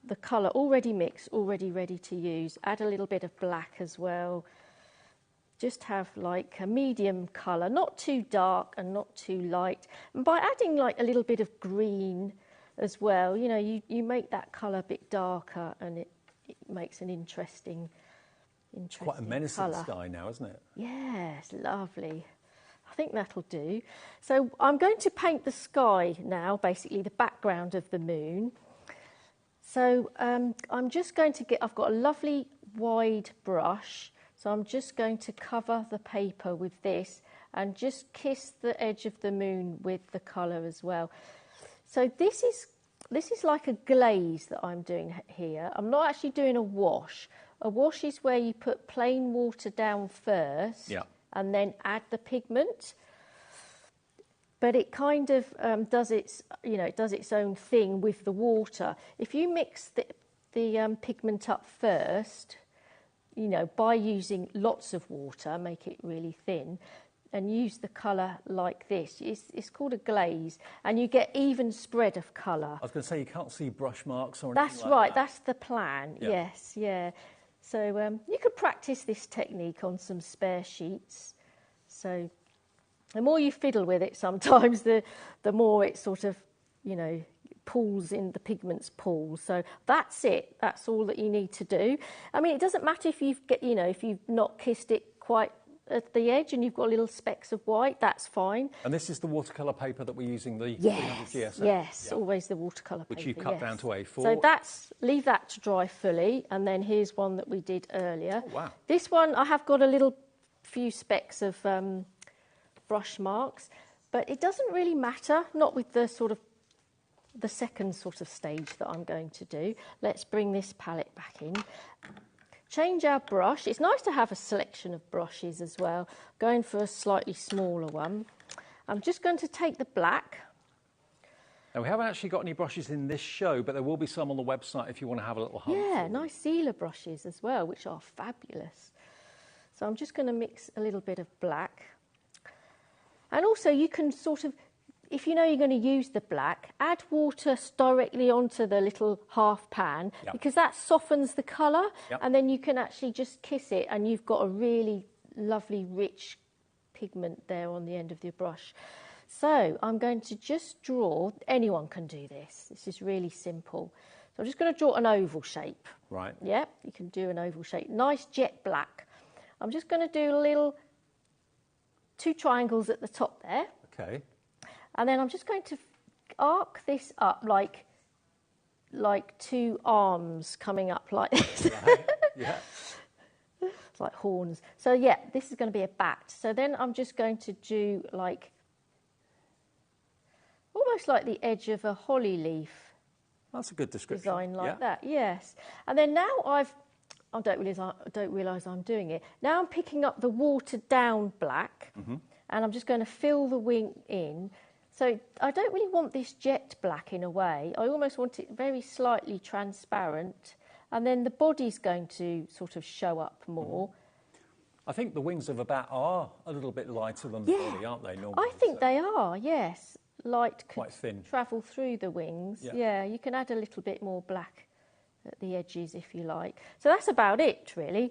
the colour already mixed, already ready to use. Add a little bit of black as well. Just have like a medium colour, not too dark and not too light. And by adding like a little bit of green as well, you know, you make that colour a bit darker and it makes an interesting quite a menacing colour. sky now, isn't it? Yes, lovely. I think that'll do. So I'm going to paint the sky now, basically the background of the moon. So I'm just going to I've got a lovely wide brush, so I'm just going to cover the paper with this and just kiss the edge of the moon with the colour as well. So this is like a glaze that I'm doing here. I'm not actually doing a wash. A wash is where you put plain water down first and then add the pigment. But it kind of does its own thing with the water. If you mix the pigment up first, you know, by using lots of water, make it really thin, and use the colour like this. It's called a glaze, and you get even spread of colour. I was going to say, you can't see brush marks or anything That's like right, that. that's the plan, yes, yeah. So you could practice this technique on some spare sheets. So the more you fiddle with it sometimes, the more it sort of, you know, pulls in, the pigments pull. So that's it. That's all that you need to do. I mean, it doesn't matter if you've not kissed it quite at the edge and you've got little specks of white, that's fine. And this is the watercolour paper that we're using, the 300 GSM? Yes, always the watercolour paper. Which you've cut down to A4. So leave that to dry fully, and then here's one that we did earlier. Oh, wow. This one, I have got a few specks of brush marks, but it doesn't really matter, not with the second sort of stage that I'm going to do. Let's bring this palette back in. Change our brush. It's nice to have a selection of brushes as well. Going for a slightly smaller one. I'm just going to take the black. Now, we haven't actually got any brushes in this show, but there will be some on the website if you want to have a little hunt. Yeah, nice sealer brushes as well, which are fabulous. So I'm just going to mix a little bit of black. And also you can sort of, if you know you're going to use the black, add water directly onto the little half pan because that softens the colour and then you can actually just kiss it and you've got a really lovely rich pigment there on the end of your brush. So I'm going to just draw, anyone can do this. This is really simple. So I'm just going to draw an oval shape. Right. Yeah, you can do an oval shape. Nice jet black. I'm just going to do two triangles at the top there. Okay. And then I'm just going to arc this up like two arms coming up like this. Right. Yeah. It's like horns. So yeah, this is going to be a bat. So then I'm just going to do almost like the edge of a holly leaf. That's a good description. Design like that, yes. And then now I don't realise I'm doing it. Now I'm picking up the watered down black, and I'm just going to fill the wing in. So I don't really want this jet black in a way. I almost want it very slightly transparent, and then the body's going to sort of show up more. I think the wings of a bat are a little bit lighter than the body, aren't they, normally? I think they are, yes. Light quite thin. Travel through the wings. Yeah, you can add a little bit more black at the edges if you like. So that's about it, really.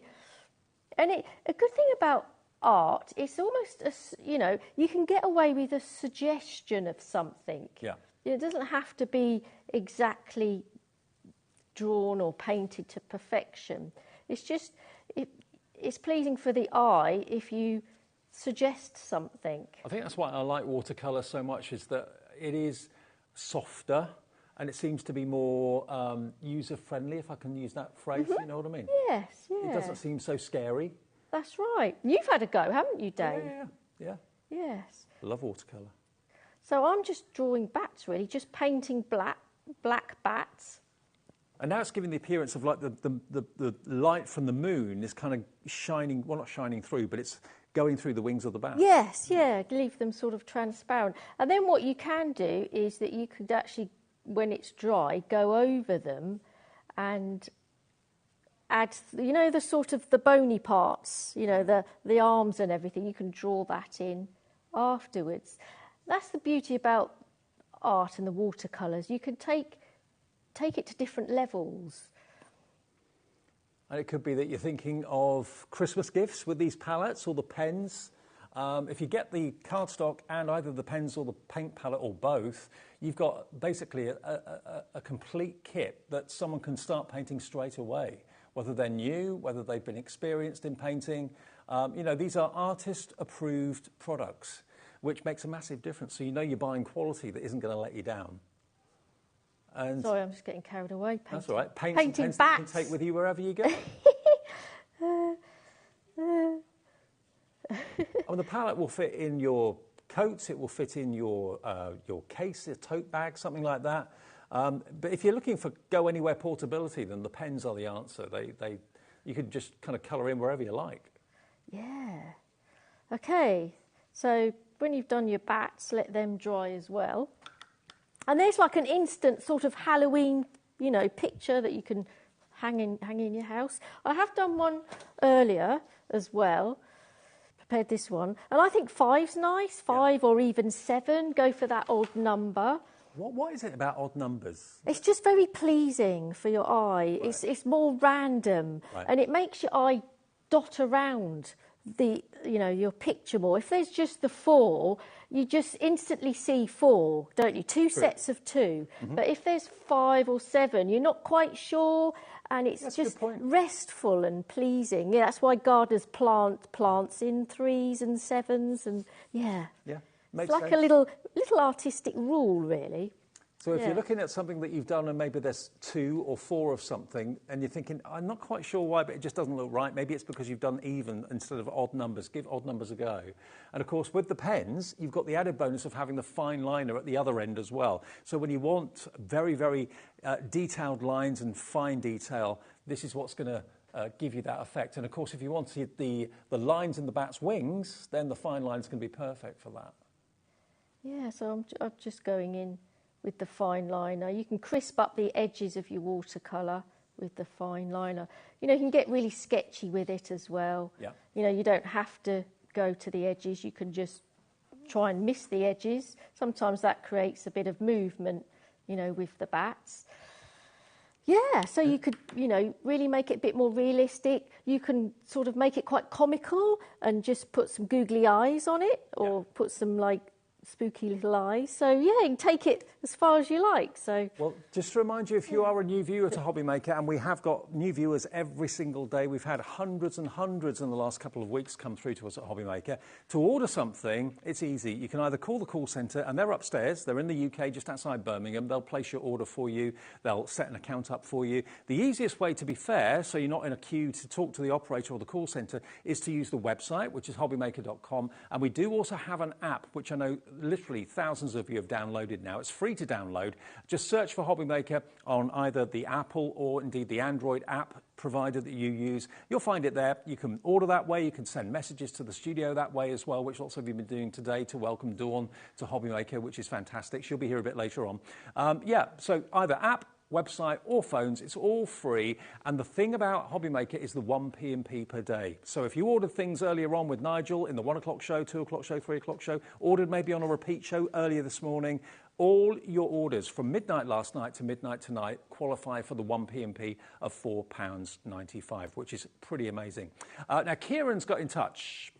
And a good thing about art, it's almost, you can get away with a suggestion of something. Yeah. It doesn't have to be exactly drawn or painted to perfection. It's just, it's pleasing for the eye if you suggest something. I think that's why I like watercolour so much, is that it is softer and it seems to be more user-friendly, if I can use that phrase, you know what I mean? Yes, yeah. It doesn't seem so scary. That's right. You've had a go, haven't you, Dave? Yeah. Yes. I love watercolour. So I'm just drawing bats, really, just painting black bats. And now it's giving the appearance of like the light from the moon is kind of shining, well, not shining through, but it's going through the wings of the bat. Yes, yeah, leave them sort of transparent. And then what you can do is that you could actually, when it's dry, go over them and add, the sort of the bony parts, the arms and everything. You can draw that in afterwards. That's the beauty about art and the watercolours. You can take it to different levels. And it could be that you're thinking of Christmas gifts with these palettes or the pens. If you get the cardstock and either the pens or the paint palette or both, you've got basically a complete kit that someone can start painting straight away, whether they're new, whether they've been experienced in painting. These are artist-approved products, which makes a massive difference. So you're buying quality that isn't going to let you down. And sorry, I'm just getting carried away. That's all right. Painting pens bats. You can take with you wherever you go. The palette will fit in your coats. It will fit in your case, a tote bag, something like that. But if you're looking for go anywhere portability, then the pens are the answer. You could just kind of colour in wherever you like. Yeah. Okay. So when you've done your bats, let them dry as well. And there's like an instant sort of Halloween, picture that you can hang in your house. I have done one earlier as well, prepared this one. And I think 5's nice, 5 or even 7. Go for that odd number. What is it about odd numbers? It's just very pleasing for your eye. Right. It's more random, and it makes your eye dot around your picture more. If there's just the 4, you just instantly see 4, don't you? Two sets of 2. But if there's 5 or 7, you're not quite sure, and it's just restful and pleasing. Yeah, that's why gardeners plant plants in 3s and 7s, and yeah, it's like a little artistic rule, really. So if you're looking at something that you've done and maybe there's 2 or 4 of something and you're thinking, I'm not quite sure why, but it just doesn't look right. Maybe it's because you've done even instead of odd numbers. Give odd numbers a go. And of course, with the pens, you've got the added bonus of having the fine liner at the other end as well. So when you want very, very detailed lines and fine detail, this is what's going to give you that effect. And of course, if you wanted the lines in the bat's wings, then the fine lines can be perfect for that. Yeah, so I'm just going in with the fine liner. You can crisp up the edges of your watercolour with the fine liner. You can get really sketchy with it as well. Yeah. You don't have to go to the edges. You can just try and miss the edges. Sometimes that creates a bit of movement, with the bats. Yeah, so you could, really make it a bit more realistic. You can sort of make it quite comical and just put some googly eyes on it, or put some spooky little eyes. So, yeah, you can take it as far as you like. So, well, just to remind you, if you are a new viewer to HobbyMaker, and we have got new viewers every single day, we've had hundreds and hundreds in the last couple of weeks come through to us at HobbyMaker. To order something, it's easy. You can either call the call centre, and they're upstairs. They're in the UK, just outside Birmingham. They'll place your order for you. They'll set an account up for you. The easiest way, to be fair, so you're not in a queue to talk to the operator or the call centre, is to use the website, which is hobbymaker.com. And we do also have an app, which I know literally thousands of you have downloaded now. It's free to download. Just search for HobbyMaker on either the Apple or indeed the Android app provider that you use. You'll find it there. You can order that way. You can send messages to the studio that way as well, which lots of you have been doing today to welcome Dawn to HobbyMaker, which is fantastic. She'll be here a bit later on. Yeah, so either app, website or phones, it's all free. And the thing about HobbyMaker is the 1 P&P per day. So if you ordered things earlier on with Nigel in the 1 o'clock show, 2 o'clock show, 3 o'clock show, ordered maybe on a repeat show earlier this morning, all your orders from midnight last night to midnight tonight qualify for the 1 P&P of £4.95, which is pretty amazing. Now, Kieran's got in touch.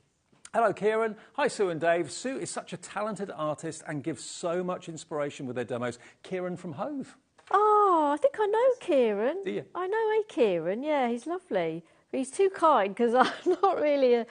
Hello, Kieran. Hi, Sue and Dave. Sue is such a talented artist and gives so much inspiration with their demos. Kieran from Hove. oh, I think I know Kieran. Do you? I know a Kieran, yeah, he's lovely. He's too kind because I'm not really an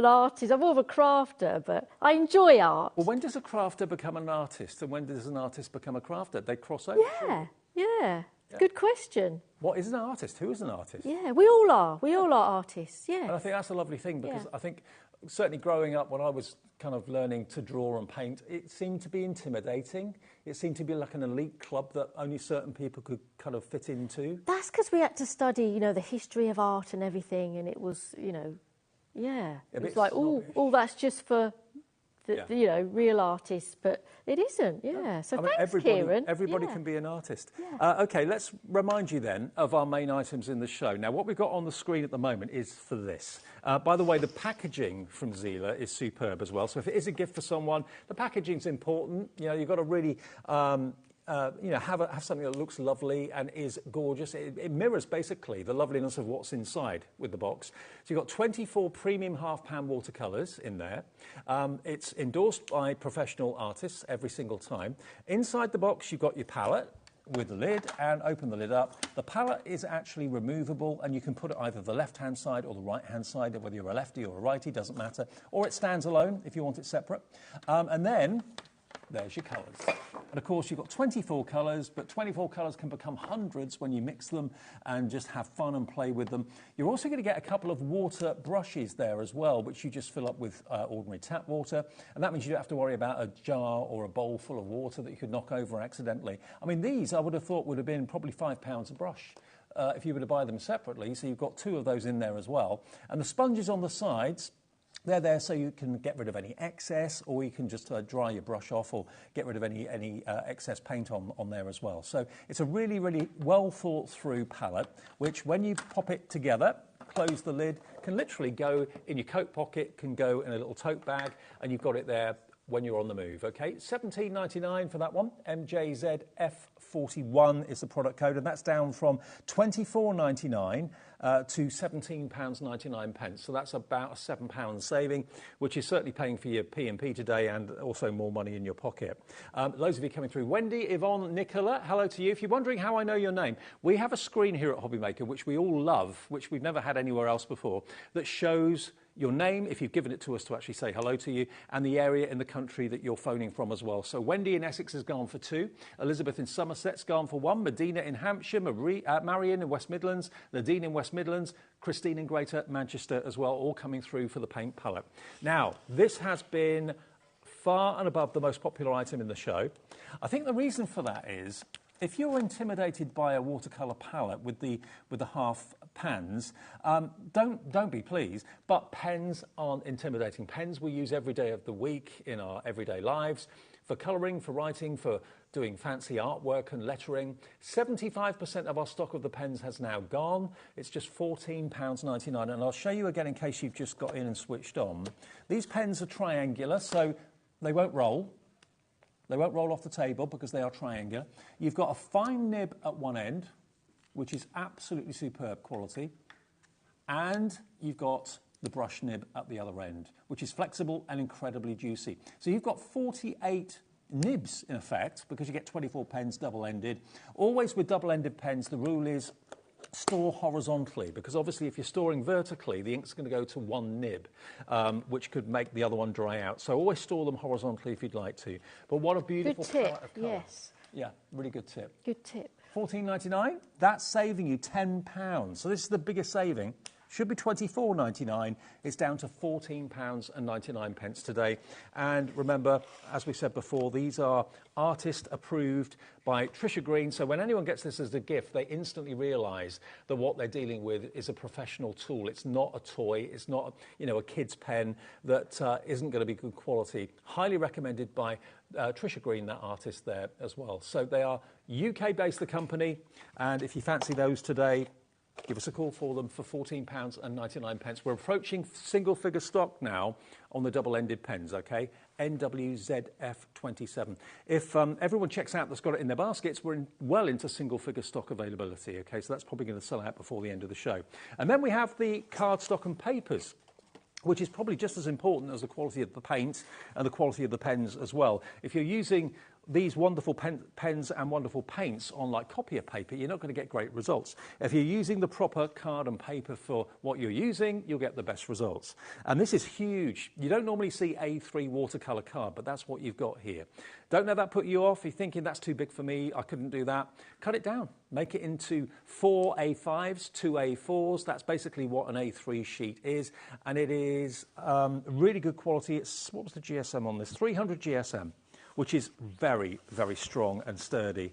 artist. I'm more of a crafter, but I enjoy art. Well, when does a crafter become an artist and when does an artist become a crafter? They cross over? Yeah. Good question. What is an artist? Who is an artist? Yeah, we all are. We all are artists, yeah. And I think that's a lovely thing because I think certainly growing up when I was kind of learning to draw and paint, it seemed to be intimidating. It seemed to be like an elite club that only certain people could kind of fit into. That's because we had to study, you know, the history of art and everything, and it was, you know, it was like, oh, that's just for the you know, real artists, but it isn't, So thanks, Kieran. Everybody can be an artist. OK, let's remind you then of our main items in the show. Now, what we've got on the screen at the moment is for this. By the way, the packaging from Zelier is superb as well. So if it is a gift for someone, the packaging's important. You know, you've got to really have something that looks lovely and is gorgeous. It mirrors basically the loveliness of what's inside with the box. So you've got 24 premium half-pan watercolours in there. It's endorsed by professional artists every single time. Inside the box, you've got your palette with the lid, and open the lid up. The palette is actually removable, and you can put it either the left-hand side or the right-hand side, whether you're a lefty or a righty, doesn't matter. Or it stands alone if you want it separate. And then there's your colours. And of course, you've got 24 colours, but 24 colours can become hundreds when you mix them and just have fun and play with them. You're also going to get a couple of water brushes there as well, which you just fill up with ordinary tap water. And that means you don't have to worry about a jar or a bowl full of water that you could knock over accidentally. I mean, these I would have thought would have been probably £5 a brush if you were to buy them separately. So you've got 2 of those in there as well. And the sponges on the sides, they're there so you can get rid of any excess, or you can just dry your brush off or get rid of any excess paint on there as well. So it's a really, really well thought through palette, which when you pop it together, close the lid, can literally go in your coat pocket, can go in a little tote bag, and you've got it there when you're on the move, OK? $17.99 for that one. MJZF41 is the product code, and that's down from $24.99 to £17.99. So that's about a £7 saving, which is certainly paying for your P&P today and also more money in your pocket. Those of you coming through, Wendy, Yvonne, Nicola, hello to you. If you're wondering how I know your name, we have a screen here at HobbyMaker, which we all love, which we've never had anywhere else before, that shows your name, if you've given it to us to actually say hello to you, and the area in the country that you're phoning from as well. So Wendy in Essex has gone for 2, Elizabeth in Somerset's gone for 1, Medina in Hampshire, Marion in West Midlands, Nadine in West Midlands, Christine in Greater Manchester as well, all coming through for the paint palette. Now, this has been far and above the most popular item in the show. I think the reason for that is, if you're intimidated by a watercolour palette with the half pans, don't be, please. But pens aren't intimidating. Pens we use every day of the week in our everyday lives for colouring, for writing, for doing fancy artwork and lettering. 75% of our stock of the pens has now gone. It's just £14.99, and I'll show you again in case you've just got in and switched on. These pens are triangular, so they won't roll. They won't roll off the table because they are triangular. You've got a fine nib at one end, which is absolutely superb quality. And you've got the brush nib at the other end, which is flexible and incredibly juicy. So you've got 48 nibs, in effect, because you get 24 pens double-ended. Always with double-ended pens, the rule is store horizontally, because obviously if you're storing vertically, the ink's going to go to one nib, which could make the other one dry out. So always store them horizontally if you'd like to. But what a beautiful palette of colour. Yes. Yeah, really good tip. Good tip. $14.99, that's saving you £10. So this is the biggest saving. Should be $24.99. It's down to £14.99 today. And remember, as we said before, these are artist approved by Trisha Green. So when anyone gets this as a gift, they instantly realise that what they're dealing with is a professional tool. It's not a toy. It's not, you know, a kid's pen that isn't going to be good quality. Highly recommended by Trisha Green, that artist there as well. So they are UK-based, the company. And if you fancy those today, give us a call for them for £14.99. We're approaching single-figure stock now on the double-ended pens, OK? NWZF27. If everyone checks out that's got it in their baskets, we're well into single-figure stock availability, OK? So that's probably going to sell out before the end of the show. And then we have the cardstock and papers, which is probably just as important as the quality of the paint and the quality of the pens as well. If you're using these wonderful pens and wonderful paints on like copier paper, you're not going to get great results. If you're using the proper card and paper for what you're using, you'll get the best results. And this is huge. You don't normally see A3 watercolour card, but that's what you've got here. Don't let that put you off. You're thinking, that's too big for me, I couldn't do that. Cut it down. Make it into 4 A5s, 2 A4s. That's basically what an A3 sheet is. And it is really good quality. It's, what was the GSM on this? 300 GSM. Which is very, very strong and sturdy.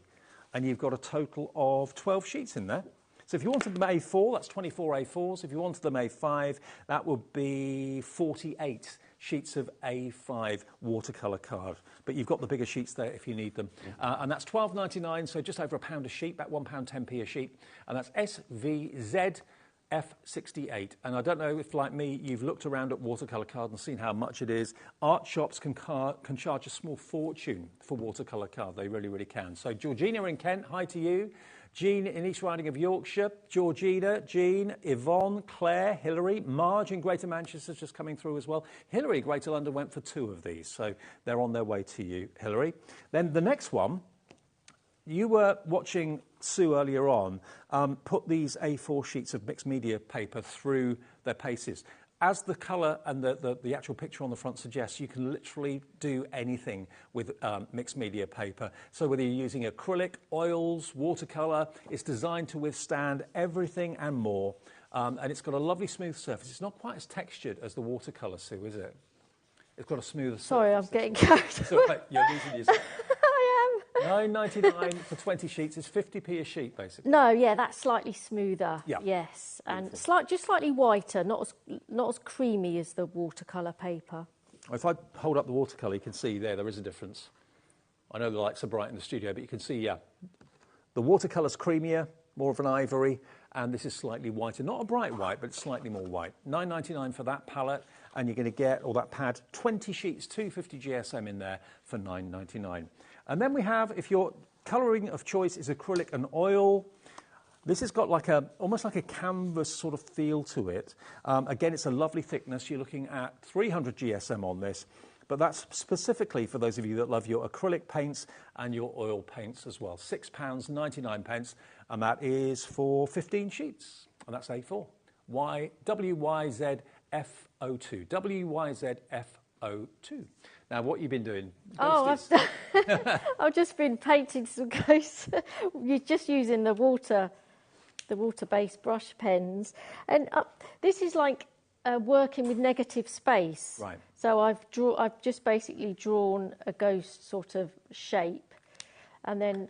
And you've got a total of 12 sheets in there. So if you wanted them A4, that's 24 A4s. If you wanted them A5, that would be 48 sheets of A5 watercolour card. But you've got the bigger sheets there if you need them. And that's £12.99, so just over £1 a sheet, about £1.10p a sheet. And that's SVZ F68. And I don't know if, like me, you've looked around at watercolour card and seen how much it is. Art shops can charge a small fortune for watercolour card. They really, really can. So Georgina in Kent, hi to you. Jean in East Riding of Yorkshire. Georgina, Jean, Yvonne, Claire, Hilary. Marge in Greater Manchester just coming through as well. Hilary, Greater London, went for 2 of these. So they're on their way to you, Hilary. Then the next one, you were watching Sue earlier on put these A4 sheets of mixed media paper through their paces. As the colour and the actual picture on the front suggests, you can literally do anything with mixed media paper. So whether you're using acrylic, oils, watercolour, it's designed to withstand everything and more. And it's got a lovely smooth surface. It's not quite as textured as the watercolour, Sue, is it? It's got a smoother surface. Sorry, I'm getting carried away. You're losing yourself. £9.99 for 20 sheets is 50p a sheet, basically. No, yeah, that's slightly smoother. Yeah. Yes, and just slightly whiter, not as creamy as the watercolour paper. If I hold up the watercolour, you can see there is a difference. I know the lights are bright in the studio, but you can see, yeah, the watercolour's creamier, more of an ivory, and this is slightly whiter. Not a bright white, but it's slightly more white. £9.99 for that palette, and you're going to get, or that pad, 20 sheets, 250 GSM in there for £9.99. And then we have, if your colouring of choice is acrylic and oil, this has got like almost like a canvas sort of feel to it. Again, it's a lovely thickness. You're looking at 300 GSM on this, but that's specifically for those of you that love your acrylic paints and your oil paints as well. £6.99, and that is for 15 sheets, and that's A4. WYZF02. WYZF02. Now, what you've been doing? I've just been painting some ghosts. You're just using the water-based brush pens, and this is like working with negative space. Right. So I've just basically drawn a ghost sort of shape, and then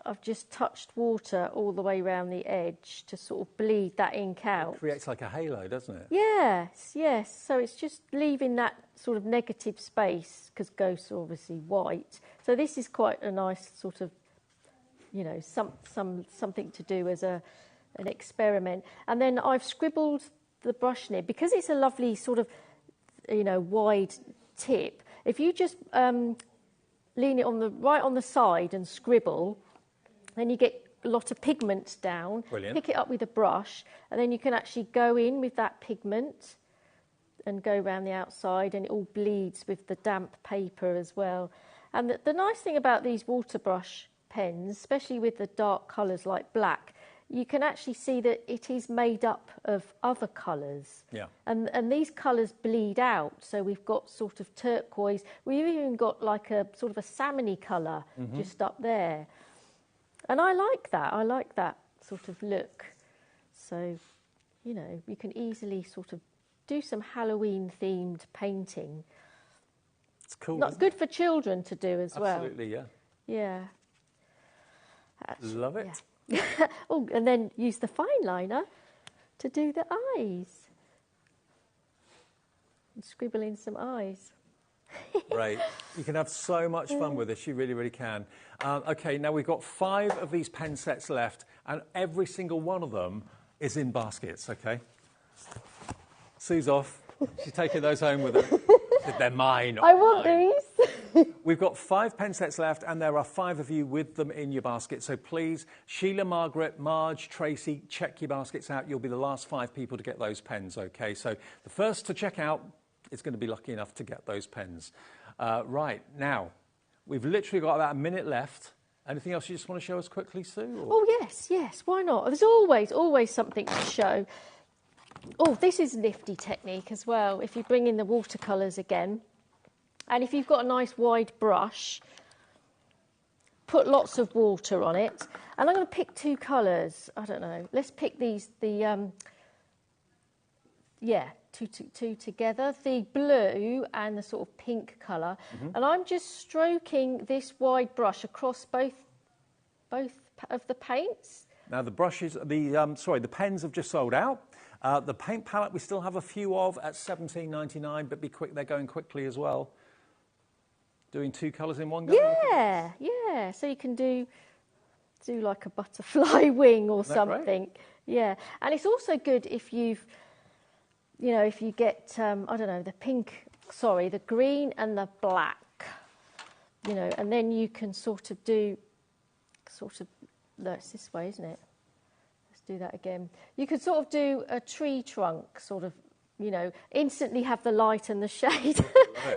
I've just touched water all the way around the edge to sort of bleed that ink out. It creates like a halo, doesn't it? Yes, yes. So it's just leaving that sort of negative space, because ghosts are obviously white. So this is quite a nice sort of, you know, something to do as an experiment. And then I've scribbled the brush nib, because it's a lovely sort of, you know, wide tip. If you just lean it right on the side and scribble, then you get lot of pigment down, Brilliant. pick it up with a brush, and then you can actually go in with that pigment and go around the outside, and it all bleeds with the damp paper as well. And the nice thing about these water brush pens, especially with the dark colours like black, you can actually see that it is made up of other colours. Yeah. And these colours bleed out. So we've got sort of turquoise. We've even got like a sort of a salmony colour just up there. And I like that sort of look. So, you know, you can easily sort of do some Halloween-themed painting. It's cool. Not good for children to do as well. Absolutely, yeah. Yeah. Love it. Yeah. Oh, and then use the fine liner to do the eyes. And scribble in some eyes. Great. You can have so much fun with this. You really, really can. OK, now we've got 5 of these pen sets left, and every single one of them is in baskets, OK? Sue's off. She's taking those home with her. They're mine. I want these. We've got 5 pen sets left, and there are 5 of you with them in your basket. So please, Sheila, Margaret, Marge, Tracy, check your baskets out. You'll be the last 5 people to get those pens, OK? So the first to check out is going to be lucky enough to get those pens. Right, now, we've literally got about a minute left. Anything else you just want to show us quickly, Sue? Or? Oh, yes, why not? There's always something to show. Oh, this is a nifty technique as well, if you bring in the watercolours again. And if you've got a nice wide brush, put lots of water on it. And I'm going to pick 2 colours. I don't know. Let's pick these, two together, the blue and the sort of pink colour. And I'm just stroking this wide brush across both of the paints. Now, the brushes, the pens have just sold out. The paint palette we still have a few of at $17.99, but be quick, they're going quickly as well. Doing 2 colours in one go? Yeah. So you can do like a butterfly wing or something. Right? Yeah. And it's also good if you get, I don't know, the green and the black, and then you can no, it's this way, isn't it? Let's do that again. You could sort of do a tree trunk, instantly have the light and the shade.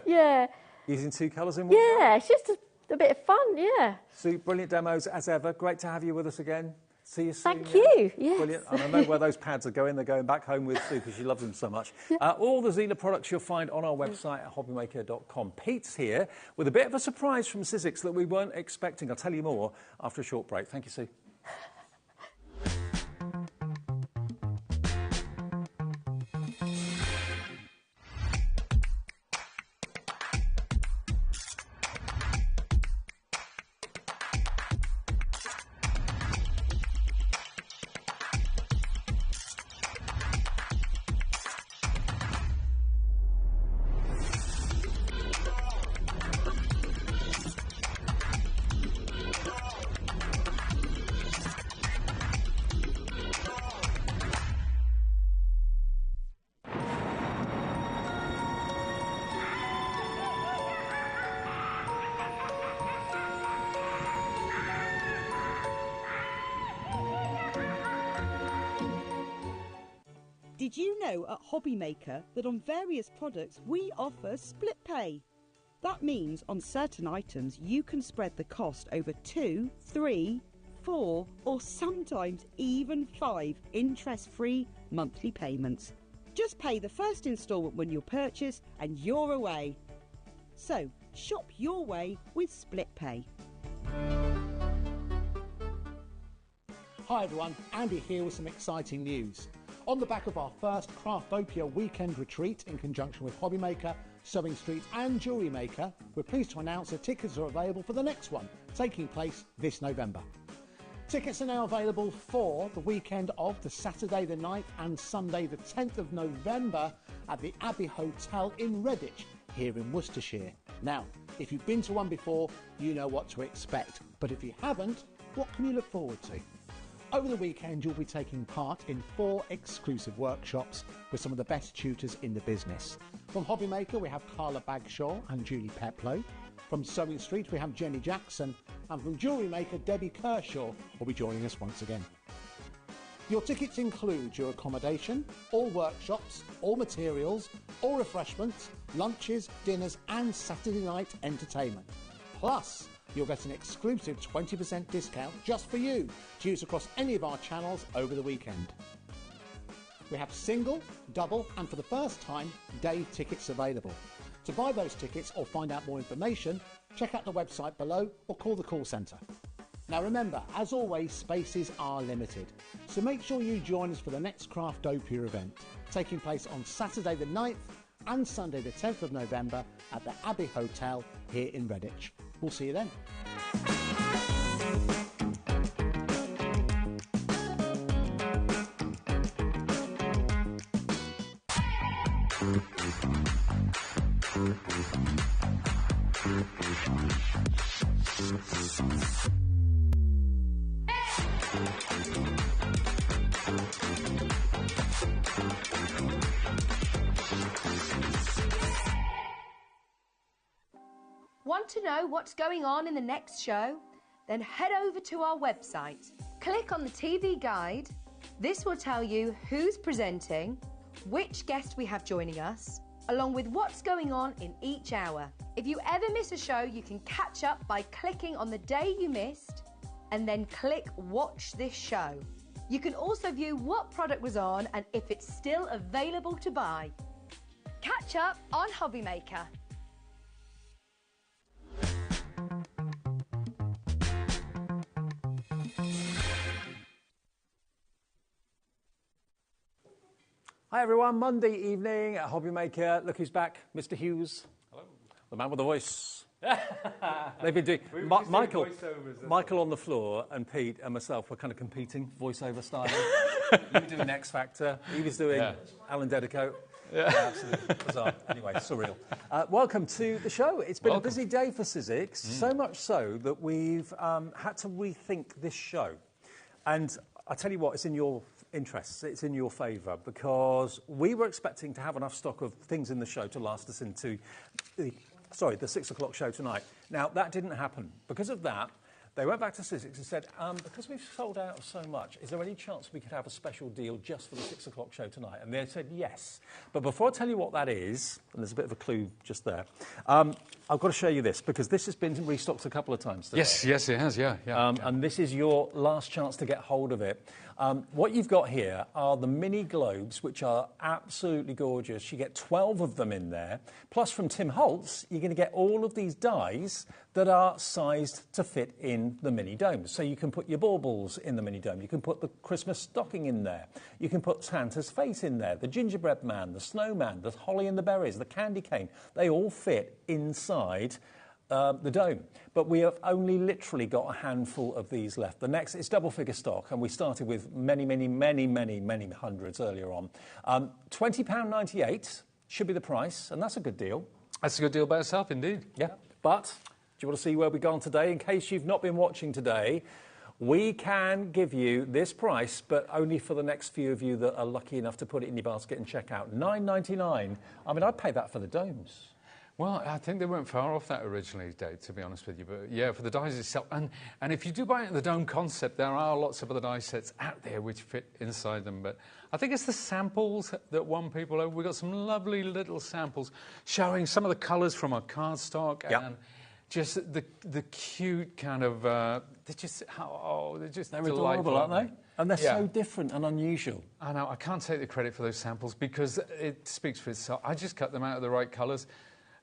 Yeah. Using 2 colours in one? Yeah, it's just a bit of fun, yeah. Sue, brilliant demos as ever. Great to have you with us again. See you soon. Thank you, yes. Brilliant. And I know where those pads are going. They're going back home with Sue because she loves them so much. All the Zelier products you'll find on our website at hobbymaker.com. Pete's here with a bit of a surprise from Sizzix that we weren't expecting. I'll tell you more after a short break. Thank you, Sue. Did you know at HobbyMaker that on various products we offer split pay? That means on certain items you can spread the cost over 2, 3, 4 or sometimes even 5 interest-free monthly payments. Just pay the first instalment when you purchase and you're away. So shop your way with split pay. Hi everyone, Andy here with some exciting news. On the back of our first Craftopia weekend retreat in conjunction with HobbyMaker, Sewing Street and Jewellery Maker, we're pleased to announce that tickets are available for the next one, taking place this November. Tickets are now available for the weekend of the Saturday the 9th and Sunday the 10th of November at the Abbey Hotel in Redditch, here in Worcestershire. Now, if you've been to one before, you know what to expect, but if you haven't, what can you look forward to? Over the weekend, you'll be taking part in 4 exclusive workshops with some of the best tutors in the business. From HobbyMaker, we have Carla Bagshaw and Julie Peplow. From Sewing Street, we have Jenny Jackson, and from jewellery maker Debbie Kershaw will be joining us once again. Your tickets include your accommodation, all workshops, all materials, all refreshments, lunches, dinners and Saturday night entertainment. Plus, you'll get an exclusive 20% discount just for you to use across any of our channels over the weekend. We have single, double and for the first time, day tickets available. To buy those tickets or find out more information, check out the website below or call the call centre. Now remember, as always, spaces are limited, so make sure you join us for the next Craftopia event, taking place on Saturday the 9th and Sunday the 10th of November at the Abbey Hotel here in Redditch. We'll see you then. Want to know what's going on in the next show? Then head over to our website. Click on the TV guide. This will tell you who's presenting, which guest we have joining us, along with what's going on in each hour. If you ever miss a show, you can catch up by clicking on the day you missed and then click Watch This Show. You can also view what product was on and if it's still available to buy. Catch up on HobbyMaker. Hi everyone, Monday evening at HobbyMaker. Look who's back, Mr. Hughes. Hello. The man with the voice. They've been doing... Michael on the floor and Pete and myself were kind of competing voiceover style. You were doing X Factor, he was doing Alan Dedicoat. Yeah. Absolutely bizarre. Anyway, surreal. Welcome to the show. It's been a busy day for Sizzix, so much so that we've had to rethink this show. And I tell you what, it's in your interests, it's in your favour, because we were expecting to have enough stock of things in the show to last us into the 6 o'clock show tonight. Now, that didn't happen. Because of that, they went back to Sizzix and said, because we've sold out of so much, is there any chance we could have a special deal just for the 6 o'clock show tonight? And they said yes. But before I tell you what that is, and there's a bit of a clue just there, I've got to show you this, because this has been restocked a couple of times today. Yes, it has, yeah. And this is your last chance to get hold of it. What you've got here are the mini globes, which are absolutely gorgeous. You get 12 of them in there. Plus, from Tim Holtz, you're going to get all of these dies that are sized to fit in the mini domes. So you can put your baubles in the mini dome. You can put the Christmas stocking in there. You can put Santa's face in there, the gingerbread man, the snowman, the holly and the berries, the candy cane. They all fit inside the dome. But we have only literally got a handful of these left. The next is double figure stock, and we started with many hundreds earlier on. £20.98 should be the price, and that's a good deal. That's a good deal by itself, indeed. Yeah, but do you want to see where we've gone today? In case you've not been watching today, we can give you this price, but only for the next few of you that are lucky enough to put it in your basket and check out. $9.99. I mean, I'd pay that for the domes. Well, I think they weren't far off that originally, Dave, to be honest with you. But yeah, for the dies itself. And if you do buy it in the dome concept, there are lots of other die sets out there which fit inside them. But I think it's the samples that won people over. We've got some lovely little samples showing some of the colours from our cardstock and just the cute kind of... they're just adorable, aren't they? And they're so different and unusual. I know. I can't take the credit for those samples because it speaks for itself. I just cut them out of the right colours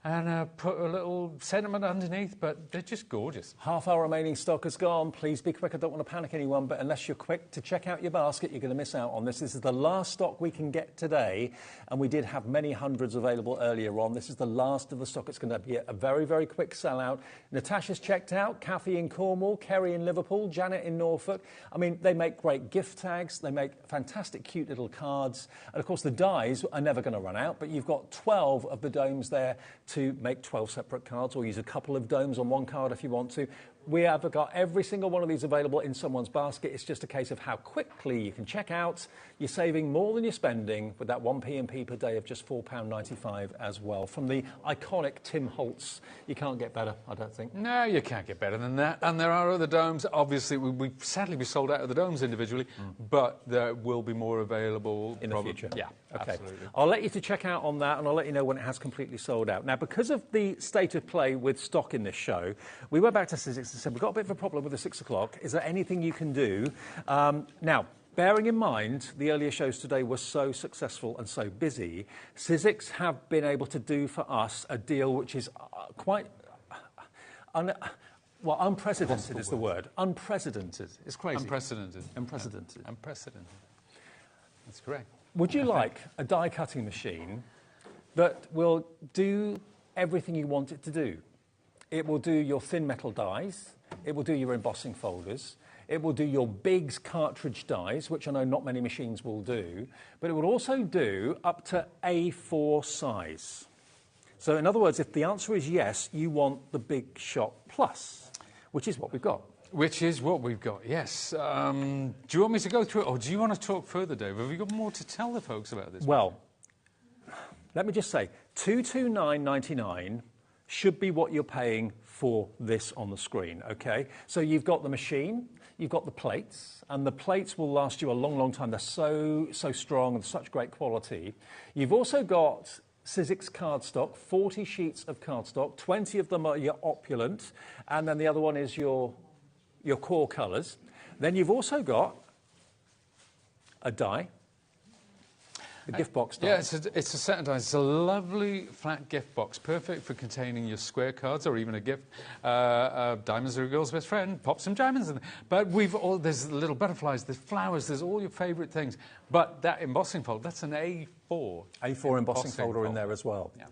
and put a little sentiment underneath, but they're just gorgeous. Half our remaining stock is gone. Please be quick. I don't want to panic anyone, but unless you're quick to check out your basket, you're going to miss out on this. This is the last stock we can get today, and we did have many hundreds available earlier on. This is the last of the stock. It's going to be a very, very quick sellout. Natasha's checked out, Kathy in Cornwall, Kerry in Liverpool, Janet in Norfolk. I mean, they make great gift tags. They make fantastic, cute little cards. And, of course, the dies are never going to run out, but you've got 12 of the domes there to make 12 separate cards, or use a couple of domes on one card if you want to. We have got every single one of these available in someone's basket. It's just a case of how quickly you can check out. You're saving more than you're spending with that 1 P&P per day of just £4.95 as well. From the iconic Tim Holtz. You can't get better, I don't think. No, you can't get better than that. And there are other domes. Obviously, sadly, we sold out of the domes individually, but there will be more available in the future. Yeah, okay. Absolutely. I'll let you to check out on that, and I'll let you know when it has completely sold out. Now, because of the state of play with stock in this show, we went back to Sizzix and said, we've got a bit of a problem with the 6 o'clock. Is there anything you can do? Now, bearing in mind the earlier shows today were so successful and so busy, Sizzix have been able to do for us a deal which is quite... well, unprecedented is the word. Unprecedented. It's crazy. Unprecedented. Unprecedented. Yeah. Unprecedented. That's correct. Would you like a die-cutting machine that will do everything you want it to do? It will do your thin metal dies. It will do your embossing folders. It will do your big cartridge dies, which I know not many machines will do. But it will also do up to A4 size. So in other words, if the answer is yes, you want the Big Shot Plus, which is what we've got. Which is what we've got, yes. Do you want me to go through it, or do you want to talk further, Dave? Have you got more to tell the folks about this? Well, let me just say, $229.99 should be what you're paying for this on the screen, okay? So you've got the machine, you've got the plates, and the plates will last you a long, long time. They're so strong and such great quality. You've also got Sizzix cardstock, 40 sheets of cardstock, 20 of them are your opulent, and then the other one is your core colours. Then you've also got a die, a gift box die. Yeah, it's a set of dies. It's a lovely flat gift box, perfect for containing your square cards or even a gift. Diamonds are a girl's best friend. Pop some diamonds in there. But there's little butterflies, there's flowers, there's all your favourite things. But that embossing folder, that's an A4. A4 embossing folder in there as well. Yeah.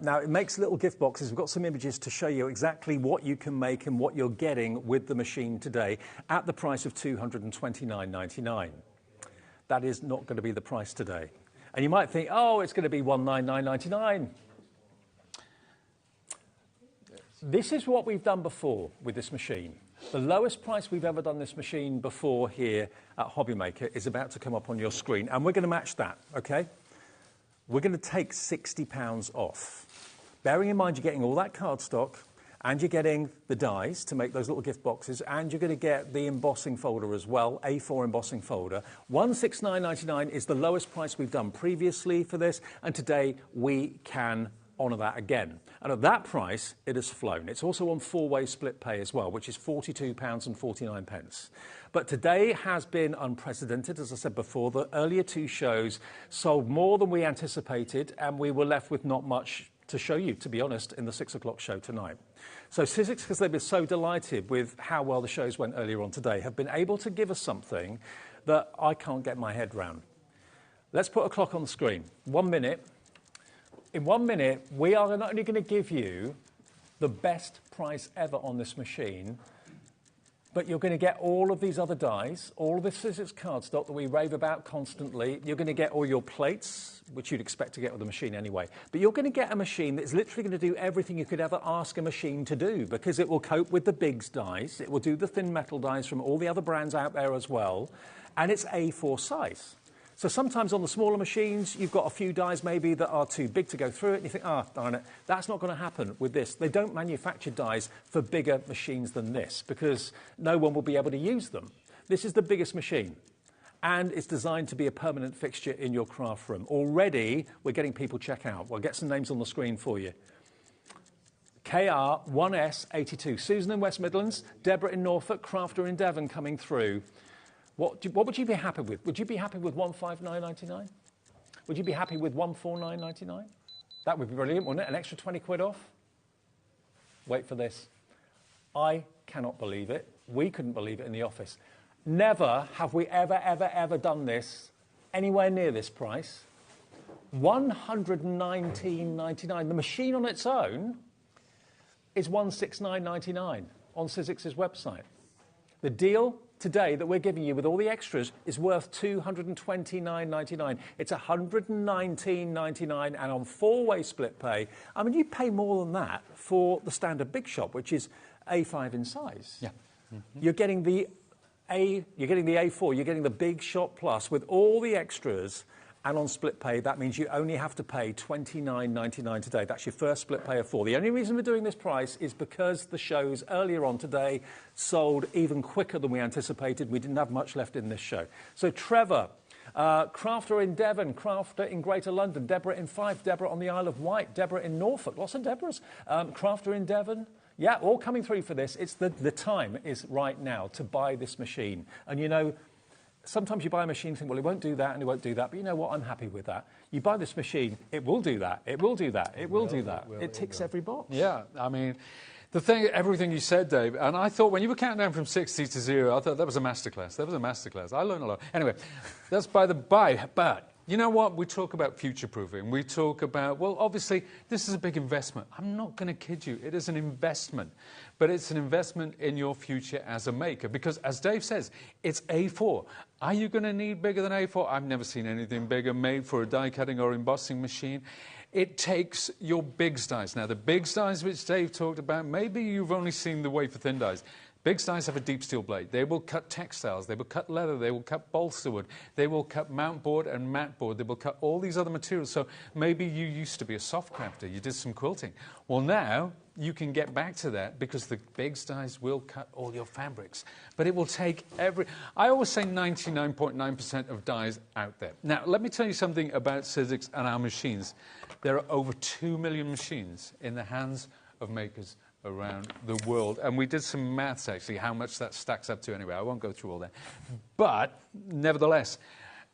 Now, it makes little gift boxes. We've got some images to show you exactly what you can make and what you're getting with the machine today at the price of $229.99. That is not going to be the price today. And you might think, oh, it's going to be $199.99. This is what we've done before with this machine. The lowest price we've ever done this machine before here at HobbyMaker is about to come up on your screen, and we're going to match that, okay? We're going to take £60 off. Bearing in mind you're getting all that cardstock, and you're getting the dies to make those little gift boxes, and you're going to get the embossing folder as well, A4 embossing folder. $169.99 is the lowest price we've done previously for this, and today we can honour that again. And at that price, it has flown. It's also on 4-way split pay as well, which is £42.49. But today has been unprecedented. As I said before, the earlier two shows sold more than we anticipated, and we were left with not much to show you, to be honest, in the 6 o'clock show tonight. So Sizzix, because they've been so delighted with how well the shows went earlier on today, have been able to give us something that I can't get my head round. Let's put a clock on the screen. 1 minute. In 1 minute, we are not only going to give you the best price ever on this machine, but you're going to get all of these other dies, all of the Sizzix cardstock that we rave about constantly. You're going to get all your plates, which you'd expect to get with the machine anyway. But you're going to get a machine that's literally going to do everything you could ever ask a machine to do, because it will cope with the bigs dies, it will do the thin metal dies from all the other brands out there as well, and it's A4 size. So sometimes on the smaller machines, you've got a few dies maybe that are too big to go through it, and you think, darn it, that's not going to happen with this. They don't manufacture dies for bigger machines than this, because no one will be able to use them. This is the biggest machine, and it's designed to be a permanent fixture in your craft room. Already, we're getting people check out. We'll get some names on the screen for you. KR1S82, Susan in West Midlands, Deborah in Norfolk, Crafter in Devon coming through. What would you be happy with? Would you be happy with $159.99? Would you be happy with $149.99? That would be brilliant, wouldn't it? An extra 20 quid off? Wait for this. I cannot believe it. We couldn't believe it in the office. Never have we ever done this anywhere near this price. $119.99. The machine on its own is $169.99 on Sizzix's website. The deal today that we're giving you with all the extras is worth $229.99. It's $119.99, and on 4-way split pay, I mean, you pay more than that for the standard Big Shot, which is A5 in size. Yeah. You're getting the A4, you're getting the Big Shot Plus with all the extras. And on split pay, that means you only have to pay $29.99 today. That's your first split pay of 4. The only reason we're doing this price is because the shows earlier on today sold even quicker than we anticipated. We didn't have much left in this show. So Trevor, Crafter in Devon, Crafter in Greater London, Deborah in Fife, Deborah on the Isle of Wight, Deborah in Norfolk, lots of Deborahs, Crafter in Devon. Yeah, all coming through for this. It's the time is right now to buy this machine. And you know, sometimes you buy a machine and think, well, it won't do that and it won't do that. But you know what? I'm happy with that. You buy this machine, it will do that. It will do that. It will do that. It ticks every box. Yeah, I mean, the thing, everything you said, Dave, and I thought when you were counting down from 60 to 0, I thought that was a masterclass. That was a masterclass. I learned a lot. Anyway, that's by the by. But you know what? We talk about future-proofing. We talk about, well, obviously, this is a big investment. I'm not going to kid you. It is an investment. But it's an investment in your future as a maker. Because, as Dave says, it's A4. Are you going to need bigger than A4? I've never seen anything bigger made for a die-cutting or embossing machine. It takes your Biggs dies. Now, the Biggs dies which Dave talked about, maybe you've only seen the wafer-thin dies. Biggs dies have a deep steel blade. They will cut textiles. They will cut leather. They will cut balsa wood. They will cut mount board and mat board. They will cut all these other materials. So maybe you used to be a soft crafter. You did some quilting. Well, now you can get back to that because the Biggs dies will cut all your fabrics. But it will take I always say 99.9% of dies out there. Now, let me tell you something about Sizzix and our machines. There are over 2 million machines in the hands of makers around the world. And we did some maths, actually, how much that stacks up to anyway. I won't go through all that. But, nevertheless,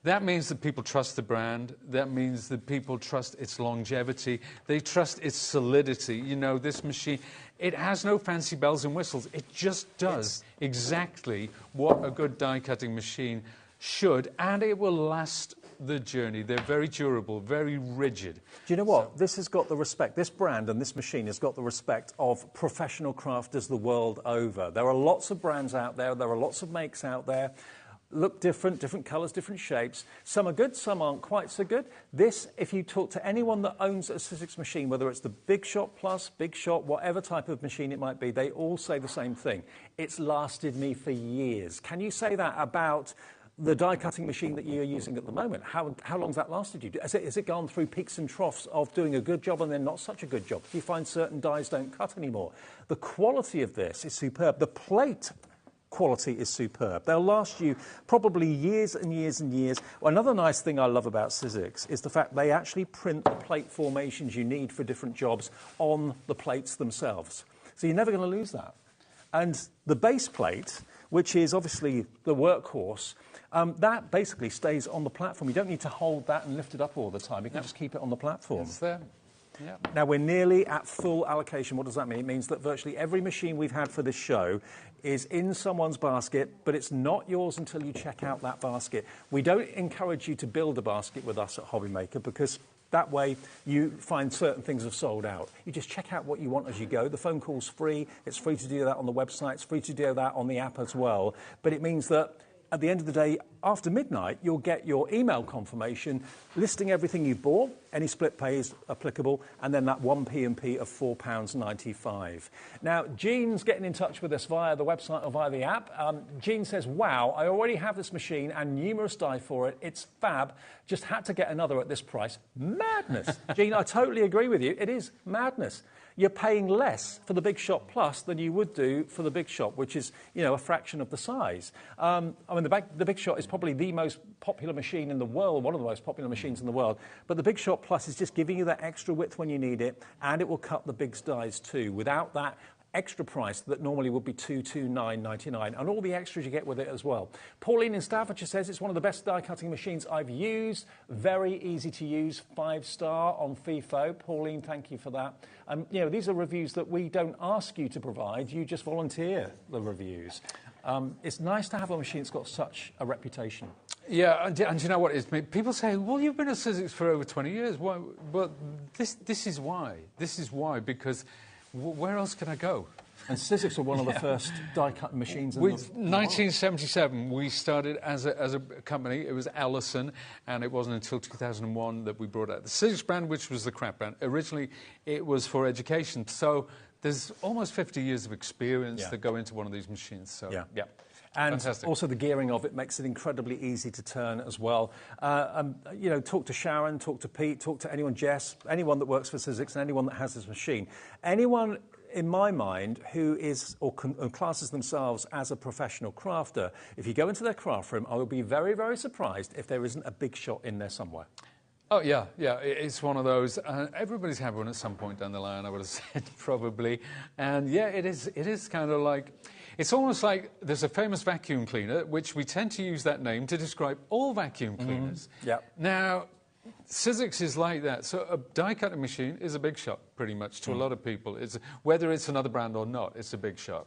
that means that people trust the brand. That means that people trust its longevity. They trust its solidity. You know, this machine, it has no fancy bells and whistles. It just does exactly what a good die-cutting machine should, and it will last the journey. They're very durable, very rigid. Do you know what? This has got the respect, this brand and this machine has got the respect of professional crafters the world over. There are lots of brands out there. There are lots of makes out there. Look different, different colours, different shapes. Some are good, some aren't quite so good. This, if you talk to anyone that owns a Sizzix machine, whether it's the Big Shot Plus, Big Shot, whatever type of machine it might be, they all say the same thing. It's lasted me for years. Can you say that about the die-cutting machine that you're using at the moment? How long's that lasted you? Has it gone through peaks and troughs of doing a good job and then not such a good job? Do you find certain dies don't cut anymore? The quality of this is superb. The plate quality is superb. They'll last you probably years and years and years. Well, another nice thing I love about Sizzix is the fact they actually print the plate formations you need for different jobs on the plates themselves. So you're never going to lose that. And the base plate, which is obviously the workhorse, that basically stays on the platform. You don't need to hold that and lift it up all the time. You can just keep it on the platform. It's there. Yeah. Now, we're nearly at full allocation. What does that mean? It means that virtually every machine we've had for this show is in someone's basket, but it's not yours until you check out that basket. We don't encourage you to build a basket with us at HobbyMaker because that way you find certain things have sold out. You just check out what you want as you go. The phone call's free. It's free to do that on the website. It's free to do that on the app as well. But it means that at the end of the day, after midnight, you'll get your email confirmation listing everything you bought, any split pay is applicable, and then that 1 P&P of £4.95. Now, Jean's getting in touch with us via the website or via the app. Jean says, wow, I already have this machine and numerous die for it. It's fab. Just had to get another at this price. Madness. Jean, I totally agree with you. It is madness. You're paying less for the Big Shot Plus than you would do for the Big Shot, which is, you know, a fraction of the size. I mean, the Big Shot is probably the most popular machine in the world, one of the most popular machines in the world. But the Big Shot Plus is just giving you that extra width when you need it, and it will cut the Biggs dies too, without that extra price that normally would be $229.99, and all the extras you get with it as well. Pauline in Staffordshire says it's one of the best die-cutting machines I've used. Very easy to use, 5-star on FIFO. Pauline, thank you for that. You know, these are reviews that we don't ask you to provide. You just volunteer the reviews. It's nice to have a machine that's got such a reputation. Yeah, and you know what? People say, well, you've been at Sizzix for over 20 years. Why? Well, this is why. This is why, because where else can I go? And Sizzix are one of the first die-cutting machines in the world. 1977, we started as a company. It was Ellison, and it wasn't until 2001 that we brought out the Sizzix brand, which was the craft brand. Originally, it was for education. So there's almost 50 years of experience that go into one of these machines. So, yeah. And fantastic. also the gearing of it makes it incredibly easy to turn as well. You know, talk to Sharon, talk to Pete, talk to anyone, Jess, anyone that works for Sizzix and anyone that has this machine. Anyone, in my mind, who is or classes themselves as a professional crafter, if you go into their craft room, I will be very, very surprised if there isn't a big shot in there somewhere. Oh, yeah, it's one of those. Everybody's had one at some point down the line, I would have said, probably. And, yeah, it is kind of like... It's almost like there's a famous vacuum cleaner, which we tend to use that name to describe all vacuum cleaners. Now, Sizzix is like that. So a die-cutting machine is a big shot, pretty much, to a lot of people. Whether it's another brand or not, it's a big shot.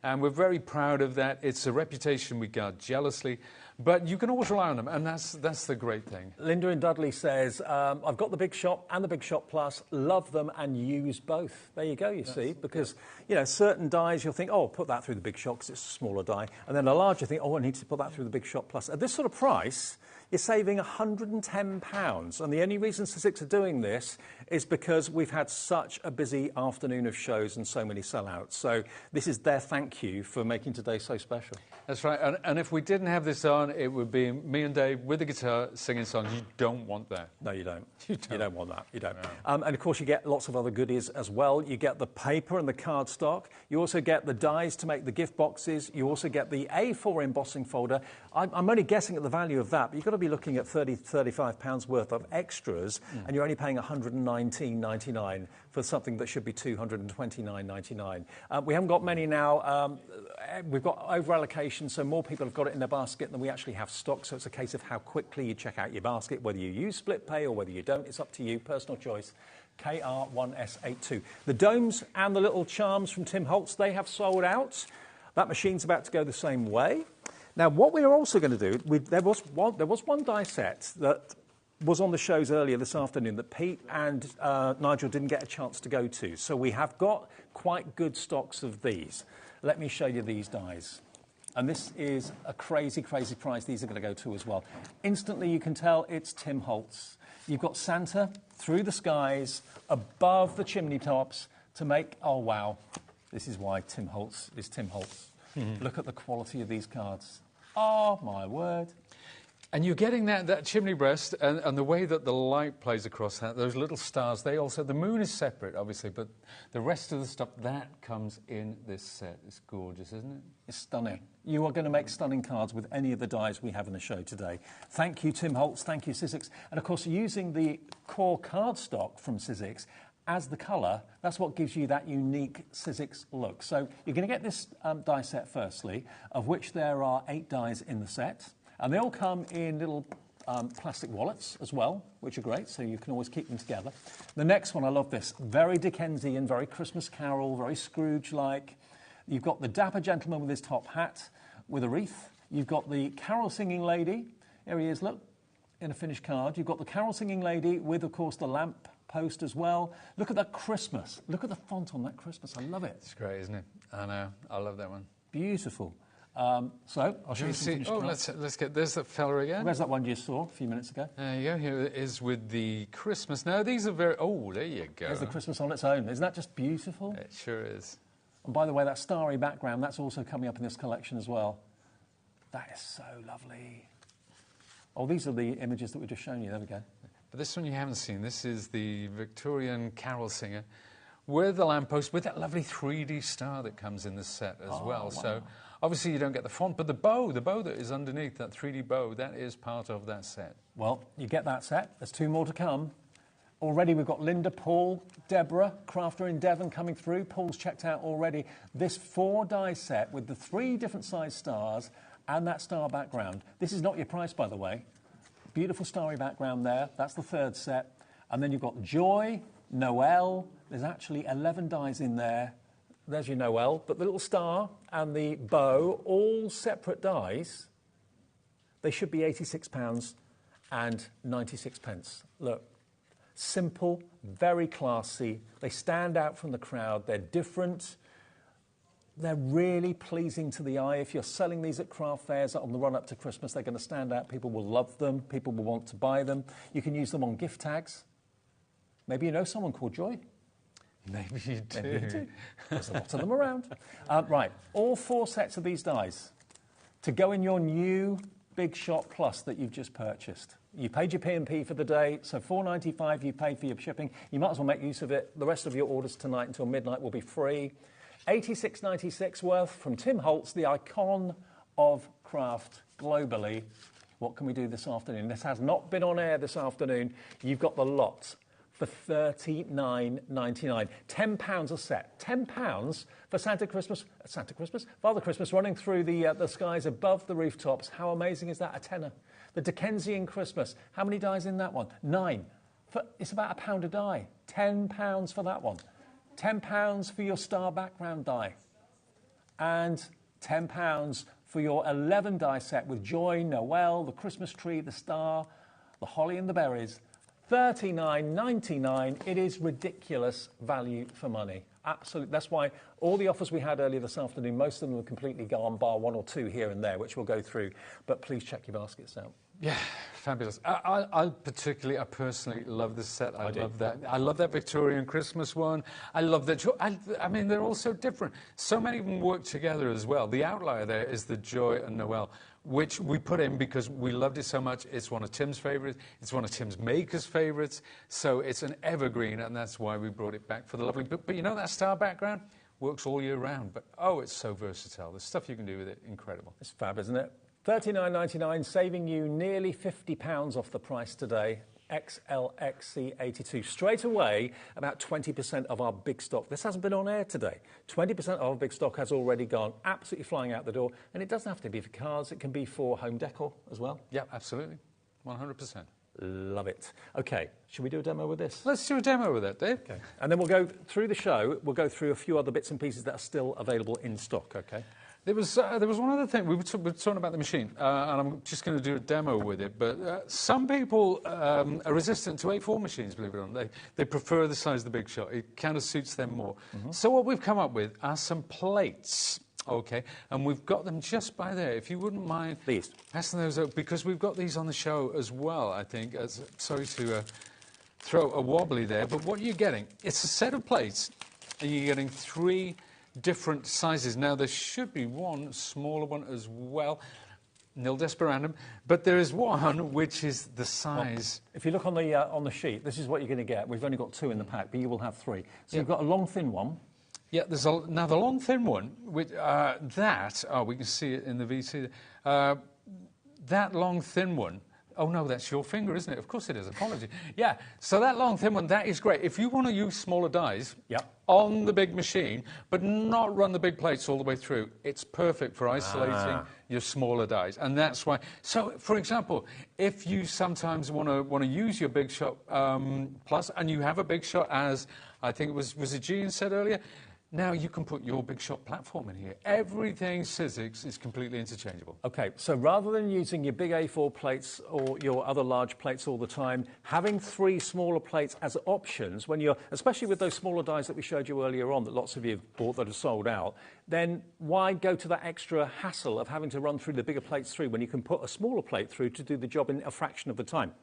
And we're very proud of that. It's a reputation we guard jealously. But you can always rely on them, and that's the great thing. Linda in Dudley says, I've got the Big Shot and the Big Shot Plus, love them and use both. There you go, you see, because, you know, certain dies you'll think, oh, put that through the Big Shot because it's a smaller die, and then a larger thing, oh, I need to put that through the Big Shot Plus. At this sort of price, you're saving £110, and the only reason Sizzix are doing this is because we've had such a busy afternoon of shows and so many sellouts. So this is their thank you for making today so special. That's right, and if we didn't have this on, it would be me and Dave with the guitar singing songs. You don't want that. No, you don't. You don't want that. You don't. No. And, of course, you get lots of other goodies as well. You get the paper and the cardstock. You also get the dies to make the gift boxes. You also get the A4 embossing folder. I'm only guessing at the value of that, but you've got to be looking at £35 worth of extras, and you're only paying £119.99 for something that should be £229.99. We haven't got many now. We've got over-allocation, so more people have got it in their basket than we actually have stock, so it's a case of how quickly you check out your basket, whether you use split pay or whether you don't. It's up to you, personal choice. KR1S82. The domes and the little charms from Tim Holtz, they have sold out. That machine's about to go the same way. Now, what we are also going to do, there was one die set that was on the shows earlier this afternoon that Pete and Nigel didn't get a chance to go to. So we have got quite good stocks of these. Let me show you these dies. And this is a crazy, crazy price these are going to go to as well. Instantly, you can tell it's Tim Holtz. You've got Santa through the skies, above the chimney tops to make, oh, wow. This is why Tim Holtz is Tim Holtz. Look at the quality of these cards. Oh, my word. And you're getting that chimney breast and the way that the light plays across that, those little stars, they also, the moon is separate, obviously, but the rest of the stuff, that comes in this set. It's gorgeous, isn't it? It's stunning. You are going to make stunning cards with any of the dies we have in the show today. Thank you, Tim Holtz. Thank you, Sizzix. And, of course, using the core cardstock from Sizzix as the colour, that's what gives you that unique Sizzix look. So you're going to get this die set, firstly, of which there are 8 dies in the set. And they all come in little plastic wallets as well, which are great, so you can always keep them together. The next one, I love this. Very Dickensian, very Christmas Carol, very Scrooge-like. You've got the dapper gentleman with his top hat with a wreath. You've got the carol-singing lady. Here he is, look, in a finished card. You've got the carol-singing lady with, of course, the lamp post as well. Look at that Christmas. Look at the font on that Christmas. I love it. It's great, isn't it? I know. I love that one. Beautiful. So, I'll show you some finished cards. Let's get, there's that fella again. Where's that one you saw a few minutes ago? There you go, here it is with the Christmas. Now, these are very, oh, there you go. There's the Christmas on its own. Isn't that just beautiful? It sure is. And by the way, that starry background, that's also coming up in this collection as well. That is so lovely. Oh, these are the images that we've just shown you. There we go. But this one you haven't seen. This is the Victorian carol singer with the lamppost, with that lovely 3D star that comes in the set as well. Wow. So, obviously, you don't get the font, but the bow that is underneath, that 3D bow, that is part of that set. Well, you get that set. There's 2 more to come. Already we've got Linda, Paul, Deborah, crafter in Devon coming through. Paul's checked out already. This 4 die set with the 3 different size stars and that star background. This is not your price, by the way. Beautiful starry background there. That's the 3rd set. And then you've got Joy, Noel. There's actually 11 dies in there. There's your Noel. But the little star and the bow, all separate dies, they should be £86 and 96 pence. Look, simple, very classy. They stand out from the crowd. They're different. They're really pleasing to the eye. If you're selling these at craft fairs on the run-up to Christmas, they're going to stand out. People will love them. People will want to buy them. You can use them on gift tags. Maybe you know someone called Joy. Maybe you do. Maybe you do. There's a lot of them around. Right, all 4 sets of these dies to go in your new Big Shot Plus that you've just purchased. You paid your P&P for the day, so $4.95 you paid for your shipping. You might as well make use of it. The rest of your orders tonight until midnight will be free. $86.96 worth from Tim Holtz, the icon of craft globally. What can we do this afternoon? This has not been on air this afternoon. You've got the lot for $39.99. £10 a set. £10 for Father Christmas running through the skies above the rooftops. How amazing is that? A tenner. The Dickensian Christmas. How many dies in that one? 9. It's about £1 a die. £10 for that one. £10 for your star background die. And £10 for your 11 die set with Joy, Noel, the Christmas tree, the star, the holly and the berries. $39.99. It is ridiculous value for money. Absolutely. That's why all the offers we had earlier this afternoon, most of them were completely gone, bar 1 or 2 here and there, which we'll go through. But please check your baskets out. Yeah, fabulous. I personally love this set. I love that. I love that Victorian Christmas one. I love that. I mean, they're all so different. So many of them work together as well. The outlier there is the Joy and Noel, which we put in because we loved it so much. It's one of Tim's favourites. It's one of Tim's Maker's favourites. So it's an evergreen, and that's why we brought it back for the lovely. But you know that star background works all year round. But, oh, it's so versatile. The stuff you can do with it, incredible. It's fab, isn't it? $39.99, saving you nearly £50 off the price today. XLXC82. Straight away, about 20% of our big stock. This hasn't been on air today. 20% of our big stock has already gone, absolutely flying out the door. And it doesn't have to be for cars. It can be for home decor as well. Yeah, absolutely. 100%. Love it. OK, should we do a demo with this? Let's do a demo with that, Dave. OK. And then we'll go through the show. We'll go through a few other bits and pieces that are still available in stock, OK? There was one other thing. We were talking about the machine, and I'm just going to do a demo with it. But some people are resistant to A4 machines, believe it or not. They prefer the size of the Big Shot. It kind of suits them more. So what we've come up with are some plates, OK? And we've got them just by there. If you wouldn't mind passing those out, because we've got these on the show as well, I think. Sorry to throw a wobbly there, but what you're getting, it's a set of plates, and you're getting 3 different sizes. Now, there should be one smaller one as well, nil desperandum, but there is one which is the size. Well, if you look on the sheet, this is what you're going to get. We've only got 2 in the pack, but you will have 3. So you've got a long, thin one. Yeah, now the long, thin one, which, we can see it in the VC. That long, thin one, oh, no, that's your finger, isn't it? Of course it is. Apology. Yeah, so that long, thin one, that is great. If you want to use smaller dies on the big machine, but not run the big plates all the way through, it's perfect for isolating your smaller dies. And that's why. So, for example, if you sometimes want to use your Big Shot Plus, and you have a Big Shot, as I think it was it Jean said earlier, now you can put your Big Shot platform in here. Everything Sizzix is completely interchangeable. OK, so rather than using your big A4 plates or your other large plates all the time, having 3 smaller plates as options, when you're, especially with those smaller dies that we showed you earlier on that lots of you have bought that are sold out, then why go to that extra hassle of having to run through the bigger plates through when you can put a smaller plate through to do the job in a fraction of the time?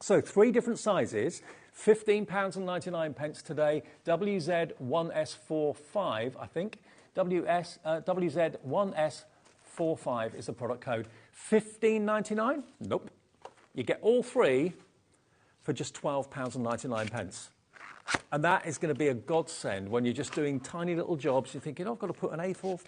So 3 different sizes, £15.99 today, WZ1S45, I think. WZ1S45 is the product code. $15.99? Nope. You get all 3 for just £12.99. And that is going to be a godsend when you're just doing tiny little jobs. You're thinking, I've got to put an A4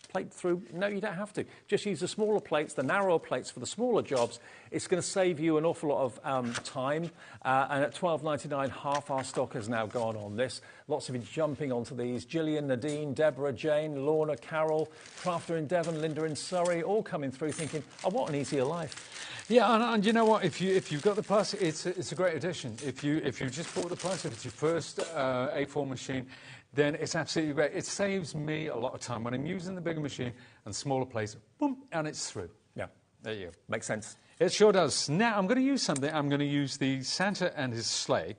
plate through. No, you don't have to. Just use the smaller plates, the narrower plates for the smaller jobs. It's going to save you an awful lot of time. And at $12.99, half our stock has now gone on this. Lots of you jumping onto these. Gillian, Nadine, Deborah, Jane, Lorna, Carol, Crafter in Devon, Linda in Surrey, all coming through thinking, I want an easier life. Yeah, and you know what? If you've got the Plus, it's a great addition. If you just bought the Plus, if it's your first A4 machine, then it's absolutely great. It saves me a lot of time when I'm using the bigger machine and smaller plates. Boom, and it's through. Yeah, there you go. Makes sense. It sure does. Now, I'm going to use something. I'm going to use the Santa and his sleigh.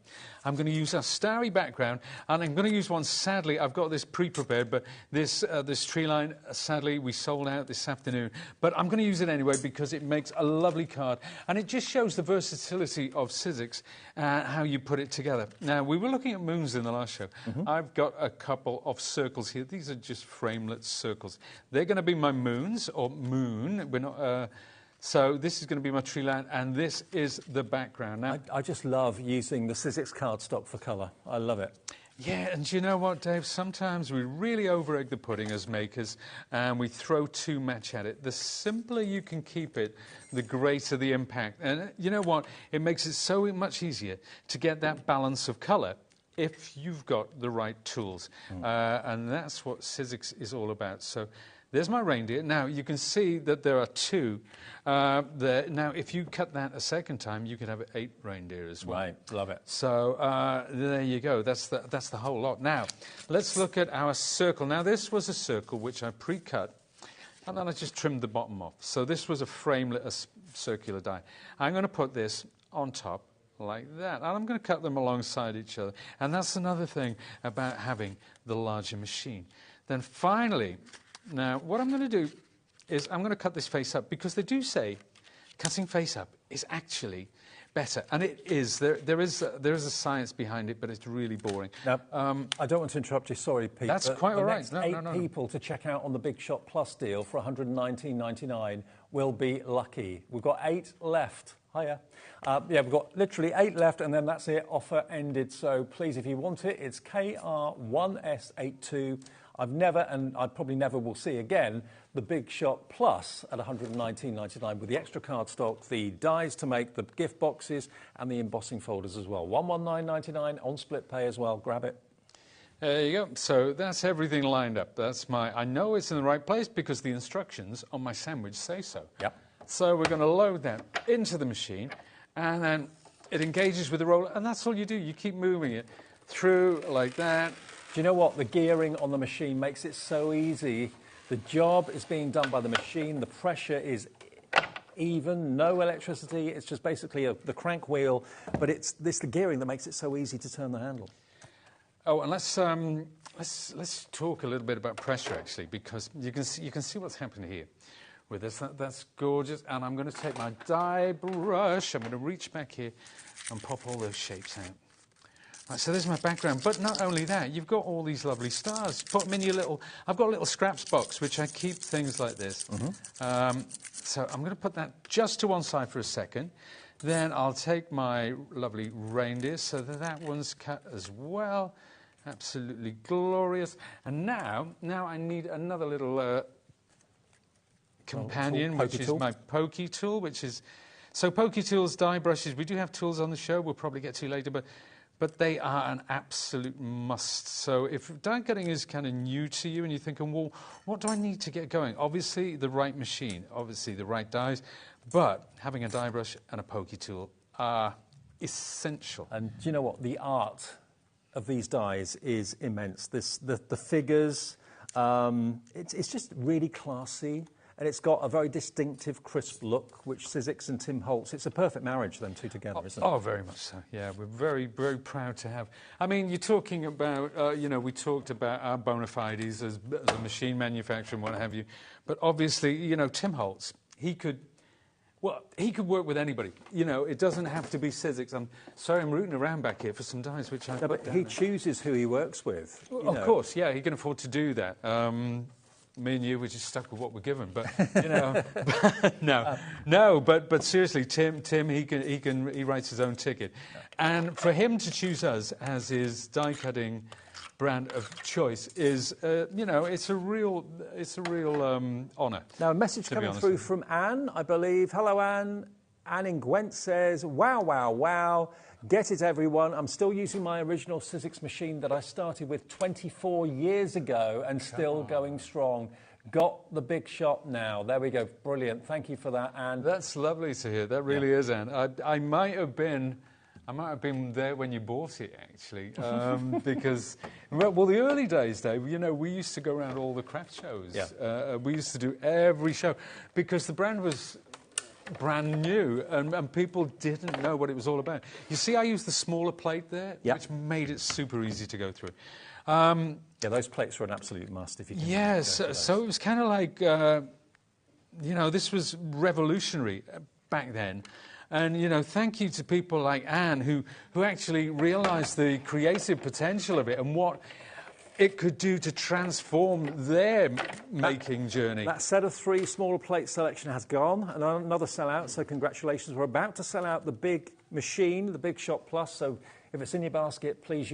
I'm going to use a starry background, and I'm going to use one, sadly, I've got this pre-prepared, but this tree line, sadly, we sold out this afternoon. But I'm going to use it anyway because it makes a lovely card, and it just shows the versatility of Sizzix and how you put it together. Now, we were looking at moons in the last show. I've got a couple of circles here. These are just framelit circles. They're going to be my moons, or moon. We're not... So this is going to be my tree line, and this is the background. Now, I just love using the Sizzix cardstock for colour. I love it. Yeah, and do you know what, Dave? Sometimes we really over-egg the pudding as makers, and we throw too much at it. The simpler you can keep it, the greater the impact. And you know what? It makes it so much easier to get that balance of colour if you've got the right tools. And that's what Sizzix is all about. So there's my reindeer. Now, you can see that there are two there. Now, if you cut that a second time, you could have 8 reindeer as well. Right, love it. So there you go. That's the whole lot. Now, let's look at our circle. Now, this was a circle which I pre-cut, and then I just trimmed the bottom off. So this was a framelit, a circular die. I'm going to put this on top like that, and I'm going to cut them alongside each other. And that's another thing about having the larger machine. Then finally... Now, what I'm going to do is I'm going to cut this face up, because they do say cutting face up is actually better. And it is. There is a science behind it, but it's really boring. Now, I don't want to interrupt you. Sorry, Pete. That's quite all right. The next 8 people to check out on the Big Shot Plus deal for $119.99 will be lucky. We've got 8 left. Hiya. Yeah, we've got literally 8 left, and then that's it. Offer ended. So please, if you want it, it's KR1S82. I've never, and I probably never will see again, the Big Shot Plus at $119.99 with the extra cardstock, the dies to make the gift boxes, and the embossing folders as well. $119.99 on split pay as well. Grab it. There you go. So that's everything lined up. That's I know it's in the right place because the instructions on my sandwich say so. Yep. So we're going to load that into the machine, and then it engages with the roller, and that's all you do. You keep moving it through like that. Do you know what? The gearing on the machine makes it so easy. The job is being done by the machine. The pressure is even, no electricity. It's just basically the crank wheel. But it's the gearing that makes it so easy to turn the handle. Oh, and let's talk a little bit about pressure, actually, because you can see what's happening here with this. That's gorgeous. And I'm going to take my die brush. I'm going to reach back here and pop all those shapes out. Right, so there's my background, but not only that, you've got all these lovely stars. Put them in your little... I've got a little scraps box, which I keep things like this. So I'm going to put that just to one side for a second. Then I'll take my lovely reindeer, so that one's cut as well. Absolutely glorious. And now I need another little companion, which is my Pokey tool, which is... So Pokey tools, die brushes, we do have tools on the show we'll probably get to later, but they are an absolute must. So if die cutting is kind of new to you and you're thinking, well, what do I need to get going? Obviously, the right machine, obviously the right dies, but having a die brush and a Pokey tool are essential. And do you know what? The art of these dies is immense. The figures, it's just really classy. And it's got a very distinctive, crisp look, which Sizzix and Tim Holtz, it's a perfect marriage, them two together, isn't it? Oh, very much so. Yeah, we're very, very proud to have. I mean, you're talking about, we talked about our bona fides as a machine manufacturer and what have you. But obviously, Tim Holtz, he could work with anybody. It doesn't have to be Sizzix. I'm sorry, I'm rooting around back here for some dies, which I... No, but he chooses who he works with. Of course, yeah, he can afford to do that. Me and you, we're just stuck with what we're given, but but seriously, Tim, he writes his own ticket, and for him to choose us as his die cutting brand of choice is, it's a real honour. Now a message coming through from Anne, I believe. Hello, Anne. Anne in Gwent says, "Wow, wow, wow. Get it, everyone. I'm still using my original Sizzix machine that I started with 24 years ago and still going strong. Got the Big Shot now." There we go. Brilliant. Thank you for that, Anne. That's lovely to hear. That really is, Anne. I might have been there when you bought it, actually, because, well, the early days, Dave, we used to go around all the craft shows. Yeah. We used to do every show because the brand was brand new, and people didn't know what it was all about. You see, I used the smaller plate there, which made it super easy to go through. Yeah, those plates are an absolute must if you can. Yes, so it was kind of like, you know, this was revolutionary back then. And, you know, thank you to people like Anne who actually realised the creative potential of it and what it could do to transform their making journey. That set of 3 smaller plate selection has gone, and another sellout, so congratulations. We're about to sell out the big machine, the Big Shot Plus, so if it's in your basket, please,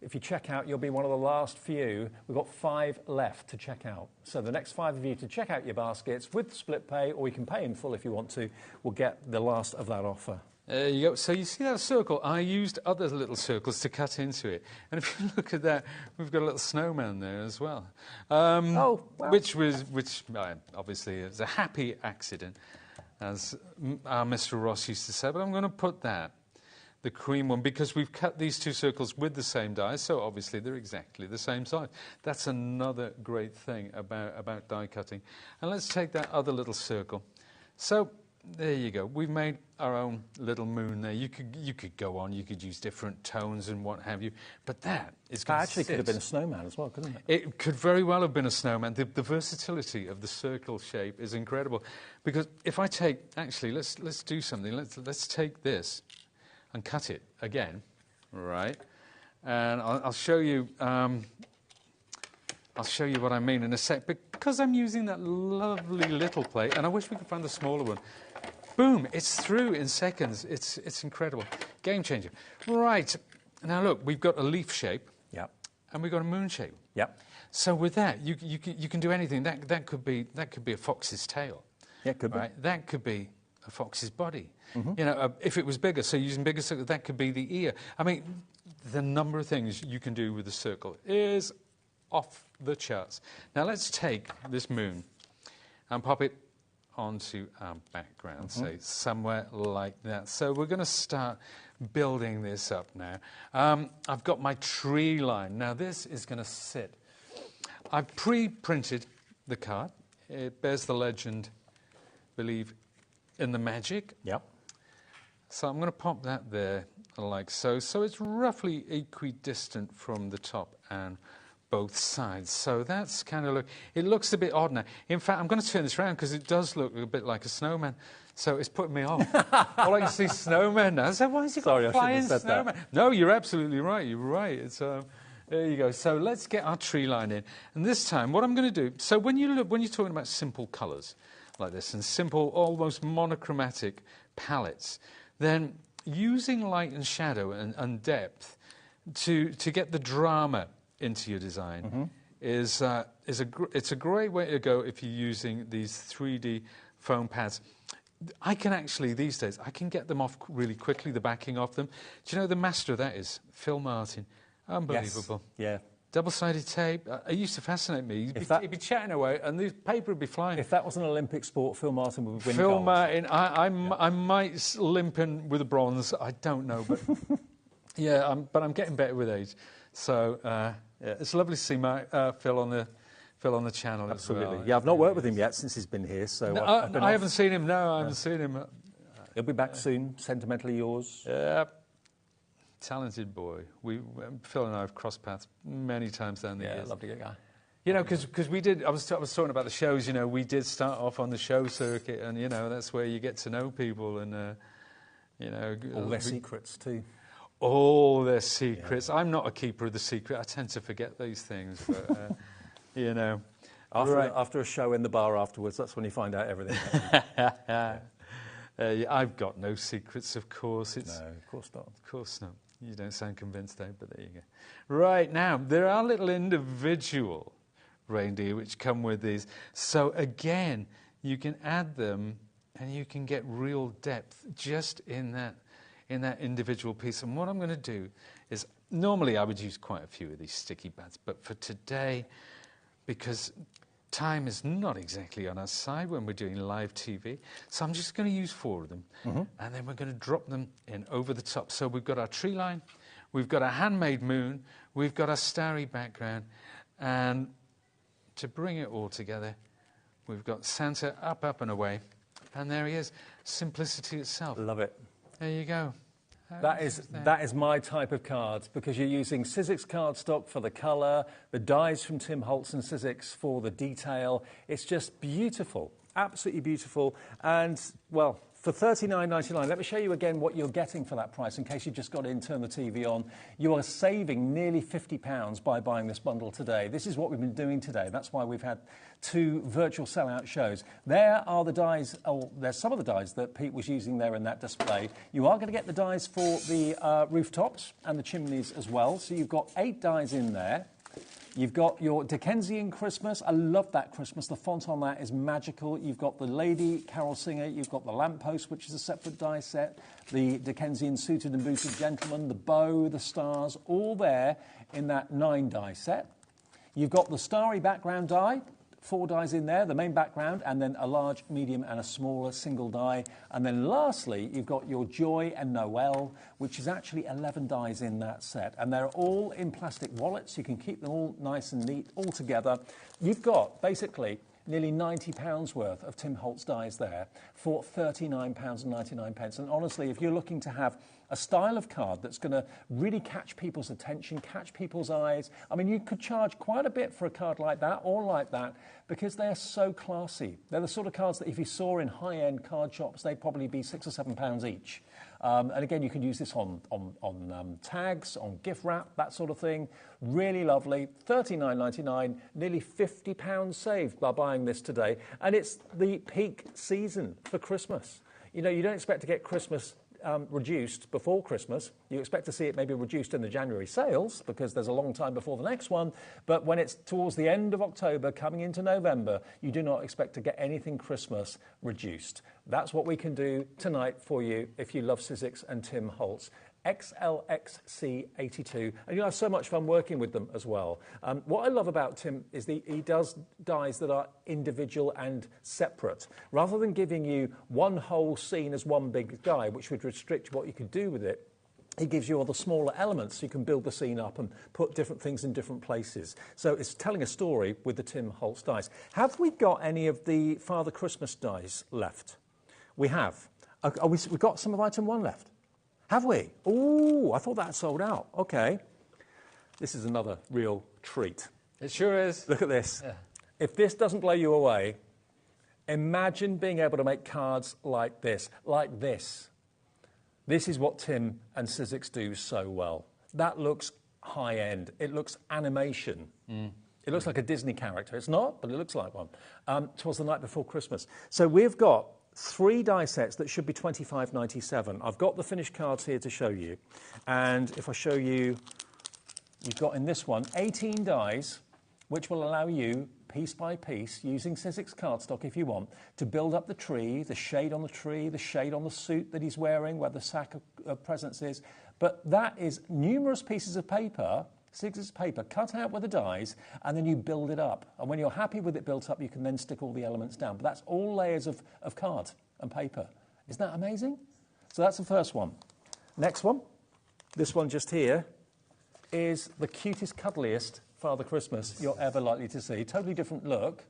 if you check out, you'll be one of the last few. We've got 5 left to check out. So the next 5 of you to check out your baskets with split pay, or you can pay in full if you want to, will get the last of that offer. There you go. So you see that circle? I used other little circles to cut into it. And if you look at that, we've got a little snowman there as well. Which obviously is a happy accident, as Mr. Ross used to say. But I'm going to put that, the cream one, because we've cut these 2 circles with the same die, so obviously they're exactly the same size. That's another great thing about die cutting. And let's take that other little circle. So there you go. We've made our own little moon there. You could go on. You could use different tones and what have you. But that is going to actually could have been a snowman as well, couldn't it? It could very well have been a snowman. The versatility of the circle shape is incredible. Because if I take, actually, let's do something. Let's take this and cut it again, right? And I'll show you. I'll show you what I mean in a sec. Because I'm using that lovely little plate, and I wish we could find a smaller one. Boom, it's through in seconds. It's incredible. Game changer. Right, now look, we've got a leaf shape. Yep. And we've got a moon shape. Yep. So with that, you can do anything. That could be a fox's tail. Yeah, it could be. That could be a fox's body. Mm-hmm. You know, if it was bigger, so using bigger circles, that could be the ear. I mean, the number of things you can do with a circle is off the charts. Now let's take this moon and pop it onto our background, say somewhere like that. So we're going to start building this up now. I've got my tree line. Now this is going to sit. I've pre-printed the card. It bears the legend, believe in the magic. Yep. So I'm going to pop that there like so. So it's roughly equidistant from the top and both sides. So that's kind of it looks a bit odd now. In fact, I'm going to turn this around because it does look a bit like a snowman. So it's putting me off. All I can see is snowman now. So why has he got a flying snowman? No, you're absolutely right. You're right. It's there you go. So let's get our tree line in. And this time, what I'm going to do. So when you're talking about simple colours like this and simple, almost monochromatic palettes, then using light and shadow and depth to get the drama into your design is a great way to go if you're using these 3D foam pads. I can actually, these days, I can get them off really quickly, the backing off them. Do you know the master of that is? Phil Martin. Unbelievable. Yes. Yeah. Double-sided tape. It used to fascinate me. He'd be chatting away and the paper would be flying. If that was an Olympic sport, Phil Martin would win Phil gold. Martin, I might limp in with a bronze. I don't know, but yeah, but I'm getting better with age. So yeah, it's lovely to see Phil on the channel. Absolutely. As well. Yeah, I've not worked with him yet since he's been here. So no, I haven't seen him. No, I haven't seen him. He'll be back soon. Sentimentally yours. Yeah. Talented boy. Phil and I have crossed paths many times down the years. Yeah, lovely guy. You know, because we did. I was talking about the shows. You know, we did start off on the show circuit, and you know that's where you get to know people, and you know, all their secrets too. All their secrets. Yeah. I'm not a keeper of the secret. I tend to forget these things, but you know. After a show in the bar afterwards, that's when you find out everything. I've got no secrets, of course. No, of course not. Of course not. You don't sound convinced, though, but there you go. Right, now, there are little individual reindeer which come with these. So, again, you can add them and you can get real depth just in that individual piece. And what I'm going to do is, normally I would use quite a few of these sticky pads, but for today, because time is not exactly on our side when we're doing live TV, so I'm just going to use 4 of them, and then we're going to drop them in over the top. So we've got our tree line, we've got our handmade moon, we've got our starry background, and to bring it all together, we've got Santa up and away, and there he is. simplicity itself. Love it. There you go. That is my type of card, because you're using Sizzix cardstock for the colour, the dyes from Tim Holtz and Sizzix for the detail. It's just beautiful, absolutely beautiful. And, well, for $39.99, let me show you again what you're getting for that price in case you just got in, turn the TV on. You are saving nearly £50 by buying this bundle today. This is what we've been doing today. That's why we've had 2 virtual sellout shows. There are the dies, there's some of the dies that Pete was using there in that display. You are going to get the dies for the rooftops and the chimneys as well. So you've got 8 dies in there. You've got your Dickensian Christmas. I love that Christmas. The font on that is magical. You've got the Lady Carol Singer. You've got the lamppost, which is a separate die set. The Dickensian suited and booted gentleman, the bow, the stars, all there in that 9 die set. You've got the starry background die. 4 dies in there, the main background, and then a large, medium, and a smaller single die. And then lastly, you've got your Joy and Noel, which is actually 11 dies in that set. And they're all in plastic wallets. You can keep them all nice and neat, all together. You've got, basically, nearly £90 worth of Tim Holtz dies there for £39.99. And honestly, if you're looking to have a style of card that's going to really catch people's attention, catch people's eyes, I mean, you could charge quite a bit for a card like that or like that because they're so classy. They're the sort of cards that if you saw in high-end card shops, they'd probably be £6 or £7 each. And again, you can use this on tags, on gift wrap, that sort of thing. Really lovely. $39.99, nearly £50 saved by buying this today. And it's the peak season for Christmas. You know, you don't expect to get Christmas reduced before Christmas. You expect to see it maybe reduced in the January sales because there's a long time before the next one. But when it's towards the end of October, coming into November, you do not expect to get anything Christmas reduced. That's what we can do tonight for you if you love Sizzix and Tim Holtz. XLXC82, and you'll have so much fun working with them as well. What I love about Tim is he does dies that are individual and separate. Rather than giving you one whole scene as one big die, which would restrict what you could do with it, he gives you all the smaller elements so you can build the scene up and put different things in different places. So it's telling a story with the Tim Holtz dies. Have we got any of the Father Christmas dies left? We have. We've got some of item 1 left. Have we? Oh, I thought that sold out. Okay. This is another real treat. It sure is. Look at this. Yeah. If this doesn't blow you away, imagine being able to make cards like this. Like this. This is what Tim and Sizzix do so well. That looks high-end. It looks animation. It looks like a Disney character. It's not, but it looks like one. Twas the night before Christmas. So we've got 3 die sets that should be $25.97. I've got the finished cards here to show you. And if I show you, you've got in this one 18 dies, which will allow you, piece by piece, using Sizzix cardstock if you want, to build up the tree, the shade on the tree, the shade on the suit that he's wearing, where the sack of presents is. But that is numerous pieces of paper, Sizzix paper, cut out with the dies, and then you build it up. And when you're happy with it built up, you can then stick all the elements down. But that's all layers of card and paper. Isn't that amazing? So that's the first one. Next one, this one just here, is the cutest, cuddliest Father Christmas you're ever likely to see. Totally different look.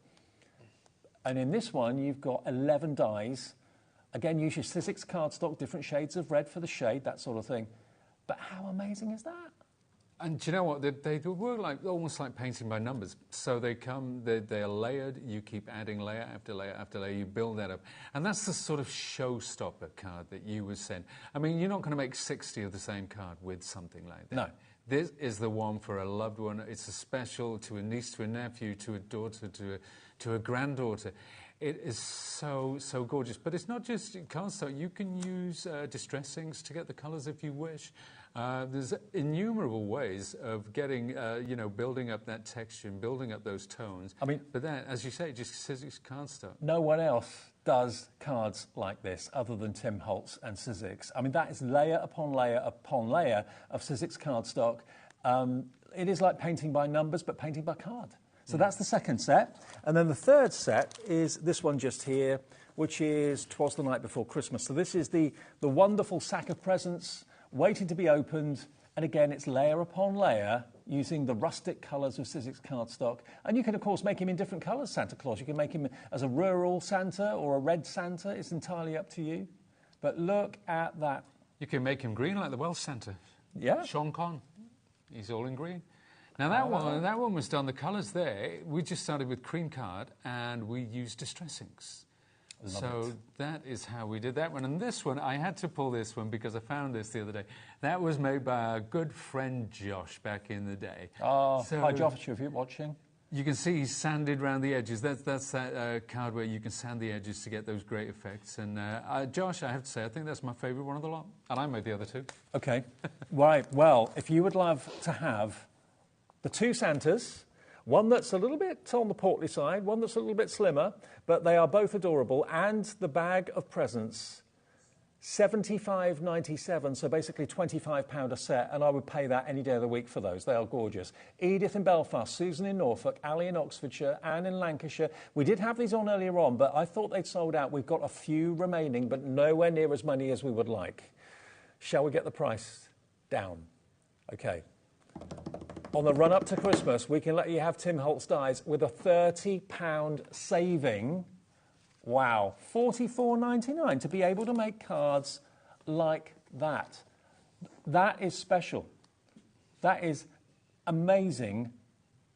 And in this one, you've got 11 dies. Again, use your Sizzix cardstock, different shades of red for the shade, that sort of thing. But how amazing is that? And do you know what? They work almost like painting by numbers. So they come, they're layered, you keep adding layer after layer after layer, you build that up. And that's the sort of showstopper card that you would send. I mean, you're not going to make 60 of the same card with something like that. No. This is the one for a loved one. It's a special to a niece, to a nephew, to a daughter, to a granddaughter. It is so gorgeous. But it's not just cardstock. You can use distressings to get the colours if you wish. There's innumerable ways of getting, building up that texture and building up those tones. I mean, but that, as you say, just Sizzix cardstock. No one else does cards like this other than Tim Holtz and Sizzix. I mean, that is layer upon layer upon layer of Sizzix cardstock. It is like painting by numbers, but painting by card. So that's the second set. And then the third set is this one just here, which is 'Twas the Night Before Christmas. So this is the wonderful sack of presents waiting to be opened, And again, it's layer upon layer using the rustic colours of Sizzix cardstock. And you can, of course, make him in different colours, Santa Claus. You can make him as a rural Santa or a red Santa. It's entirely up to you. But look at that. You can make him green like the Welsh Santa. Yeah. Sean Conn. He's all in green. Now, that one was done, the colours there, we just started with cream card and we used distress inks. So that is how we did that one. And this one, I had to pull this one because I found this the other day. That was made by our good friend Josh back in the day. Oh, hi Josh, if you're watching. You can see he's sanded around the edges. That's that card where you can sand the edges to get those great effects. And Josh, I have to say, I think that's my favourite one of the lot. And I made the other two. OK. Right, well, if you would love to have the two Santas, one that's a little bit on the portly side, one that's a little bit slimmer, but they are both adorable, and the bag of presents, $75.97, so basically £25 a set, and I would pay that any day of the week for those. They are gorgeous. Edith in Belfast, Susan in Norfolk, Ali in Oxfordshire, Anne in Lancashire. We did have these on earlier on, but I thought they'd sold out. We've got a few remaining, but nowhere near as many as we would like. Shall we get the price down? OK. On the run-up to Christmas, we can let you have Tim Holtz dies with a £30 saving. Wow, $44.99 to be able to make cards like that. That is special. That is amazing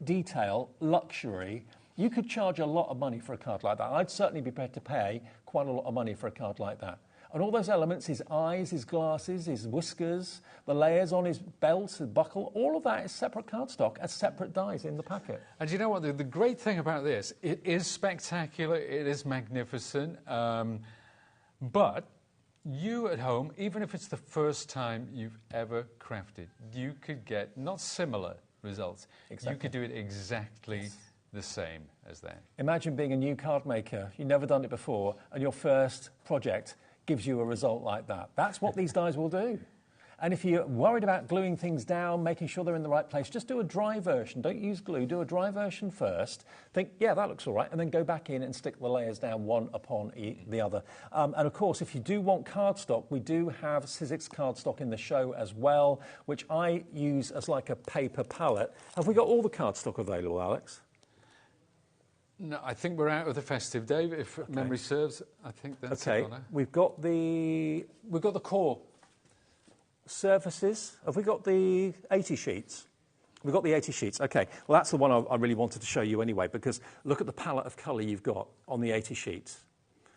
detail, luxury. You could charge a lot of money for a card like that. I'd certainly be prepared to pay quite a lot of money for a card like that. And all those elements, his eyes, his glasses, his whiskers, the layers on his belt, his buckle, all of that is separate cardstock as separate dies in the packet. And you know what? The great thing about this, it is spectacular, it is magnificent, but you at home, even if it's the first time you've ever crafted, you could get not similar results. Exactly. You could do it exactly the same as that. Imagine being a new card maker, you've never done it before, and your first project gives you a result like that. That's what these dies will do. And if you're worried about gluing things down, making sure they're in the right place, just do a dry version. Don't use glue. Do a dry version first. Think, yeah, that looks all right, and then go back in and stick the layers down one upon the other. And, of course, if you do want cardstock, we do have Sizzix cardstock in the show as well, which I use as like a paper palette. Have we got all the cardstock available, Alex? No, I think we're out of the festive, Dave. If memory serves, I think that's it. Okay, we've got the core surfaces. Have we got the 80 sheets? We've got the 80 sheets. Okay, well that's the one I really wanted to show you anyway, because look at the palette of colour you've got on the 80 sheets.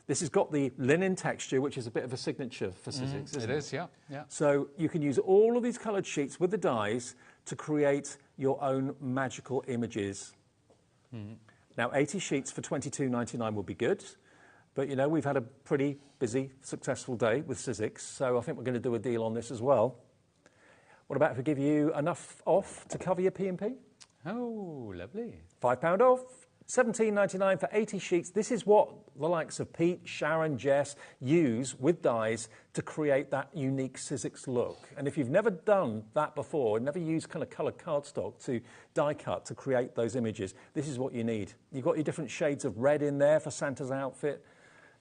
This has got the linen texture, which is a bit of a signature for Sizzix, isn't it? It is, yeah. So you can use all of these coloured sheets with the dies to create your own magical images. Now, 80 sheets for $22.99 would be good, but, you know, we've had a pretty busy, successful day with Sizzix, so I think we're going to do a deal on this as well. What about if we give you enough off to cover your P&P? Oh, lovely. £5 off, $17.99 for 80 sheets. This is what the likes of Pete, Sharon, Jess use with dies to create that unique Sizzix look. And if you've never done that before, never used kind of coloured cardstock to die cut to create those images, this is what you need. You've got your different shades of red in there for Santa's outfit.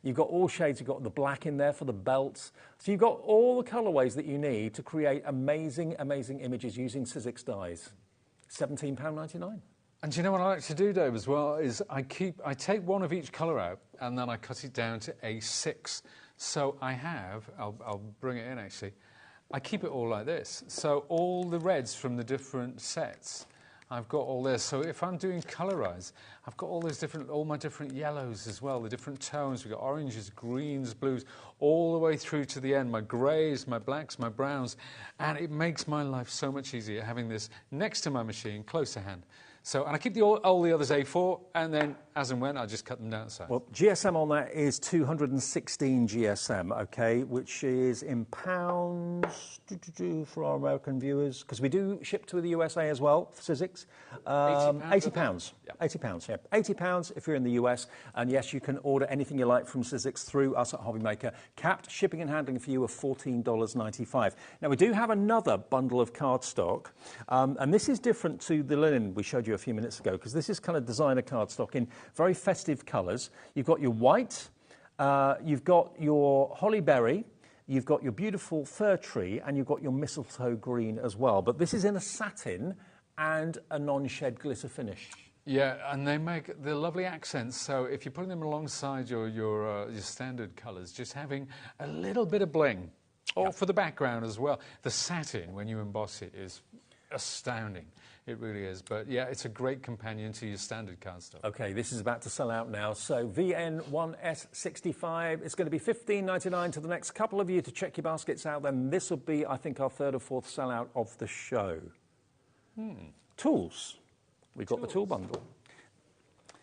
You've got all shades. You've got the black in there for the belts. So you've got all the colourways that you need to create amazing, amazing images using Sizzix dies. £17.99. And do you know what I like to do, Dave, as well, is I take one of each colour out and then I cut it down to A6. So I have, I'll bring it in actually, I keep it all like this. So all the reds from the different sets, I've got all this. So if I'm doing colourize, I've got all my different yellows as well, the different tones. We've got oranges, greens, blues, all the way through to the end, my greys, my blacks, my browns. And it makes my life so much easier having this next to my machine, close to hand. So, and I keep all the others A4, and then, as and when, I just cut them down to size. Well, GSM on that is 216 GSM, OK, which is in pounds for our American viewers, because we do ship to the USA as well, for Sizzix. £80. Yeah. £80, yeah. £80 if you're in the US, and yes, you can order anything you like from Sizzix through us at HobbyMaker. Capped shipping and handling for you of $14.95. Now, we do have another bundle of cardstock, and this is different to the linen we showed you a few minutes ago, because this is kind of designer cardstock in very festive colours. You've got your white, you've got your holly berry, you've got your beautiful fir tree, and you've got your mistletoe green as well. But this is in a satin and a non-shed glitter finish. Yeah, and they make the lovely accents. So if you're putting them alongside your standard colours, just having a little bit of bling, or for the background as well. The satin, when you emboss it, is astounding. It really is. But yeah, it's a great companion to your standard cardstock. Okay, this is about to sell out now. So VN1S65, it's going to be $15.99 to the next couple of you to check your baskets out. Then this will be, I think, our third or fourth sellout of the show. Tools. We've got the tool bundle.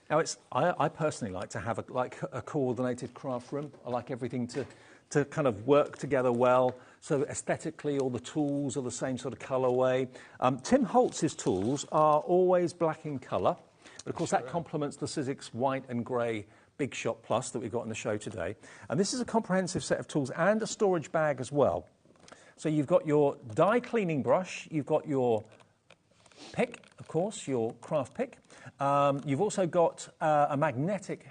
Now, I personally like to have a coordinated craft room. I like everything to kind of work together well. So aesthetically, all the tools are the same sort of colourway. Tim Holtz's tools are always black in colour. But of course, that complements the Sizzix white and grey Big Shot Plus that we've got in the show today. And this is a comprehensive set of tools and a storage bag as well. So you've got your die cleaning brush. You've got your pick, of course, your craft pick. You've also got a magnetic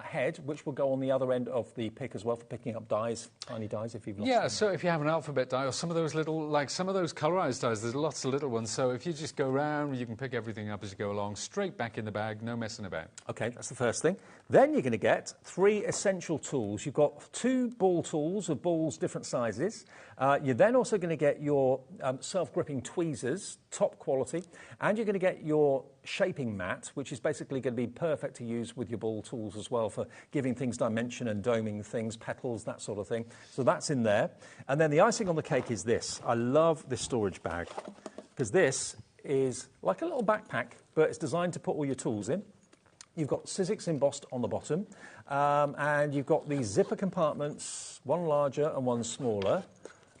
head, which will go on the other end of the pick as well for picking up dies, tiny dies if you've lost them. So if you have an alphabet die or some of those little, like some of those colorized dies, there's lots of little ones. So if you just go around, you can pick everything up as you go along, straight back in the bag, no messing about. Okay, that's the first thing. Then you're going to get 3 essential tools. You've got 2 ball tools of balls, different sizes. You're then also going to get your self-gripping tweezers, top quality, and you're going to get your shaping mat, which is basically going to be perfect to use with your ball tools as well for giving things dimension and doming things, petals, that sort of thing. So that's in there. And then the icing on the cake is this. I love this storage bag because this is like a little backpack, but it's designed to put all your tools in. You've got Sizzix embossed on the bottom, and you've got these zipper compartments, one larger and one smaller,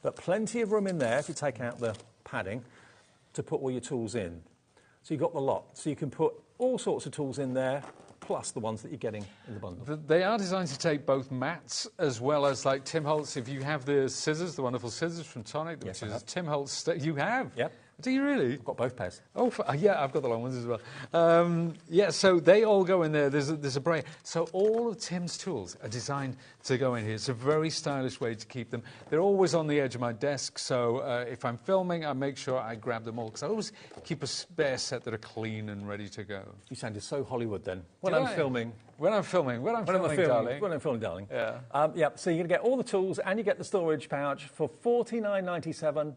but plenty of room in there if you take out the padding to put all your tools in. So you've got the lot. So you can put all sorts of tools in there, plus the ones that you're getting in the bundle. They are designed to take both mats as well as, like Tim Holtz, if you have the scissors, the wonderful scissors from Tonic, which is Tim Holtz. You have? Yep. Do you really? I've got both pairs. Oh, yeah, I've got the long ones as well. Yeah, so they all go in there. There's a braid. So all of Tim's tools are designed to go in here. It's a very stylish way to keep them. They're always on the edge of my desk, so if I'm filming, I make sure I grab them all, because I always keep a spare set that are clean and ready to go. You sounded so Hollywood then. When I'm filming, darling. When I'm filming, darling. Yeah. So you're going to get all the tools, and you get the storage pouch for $49.97.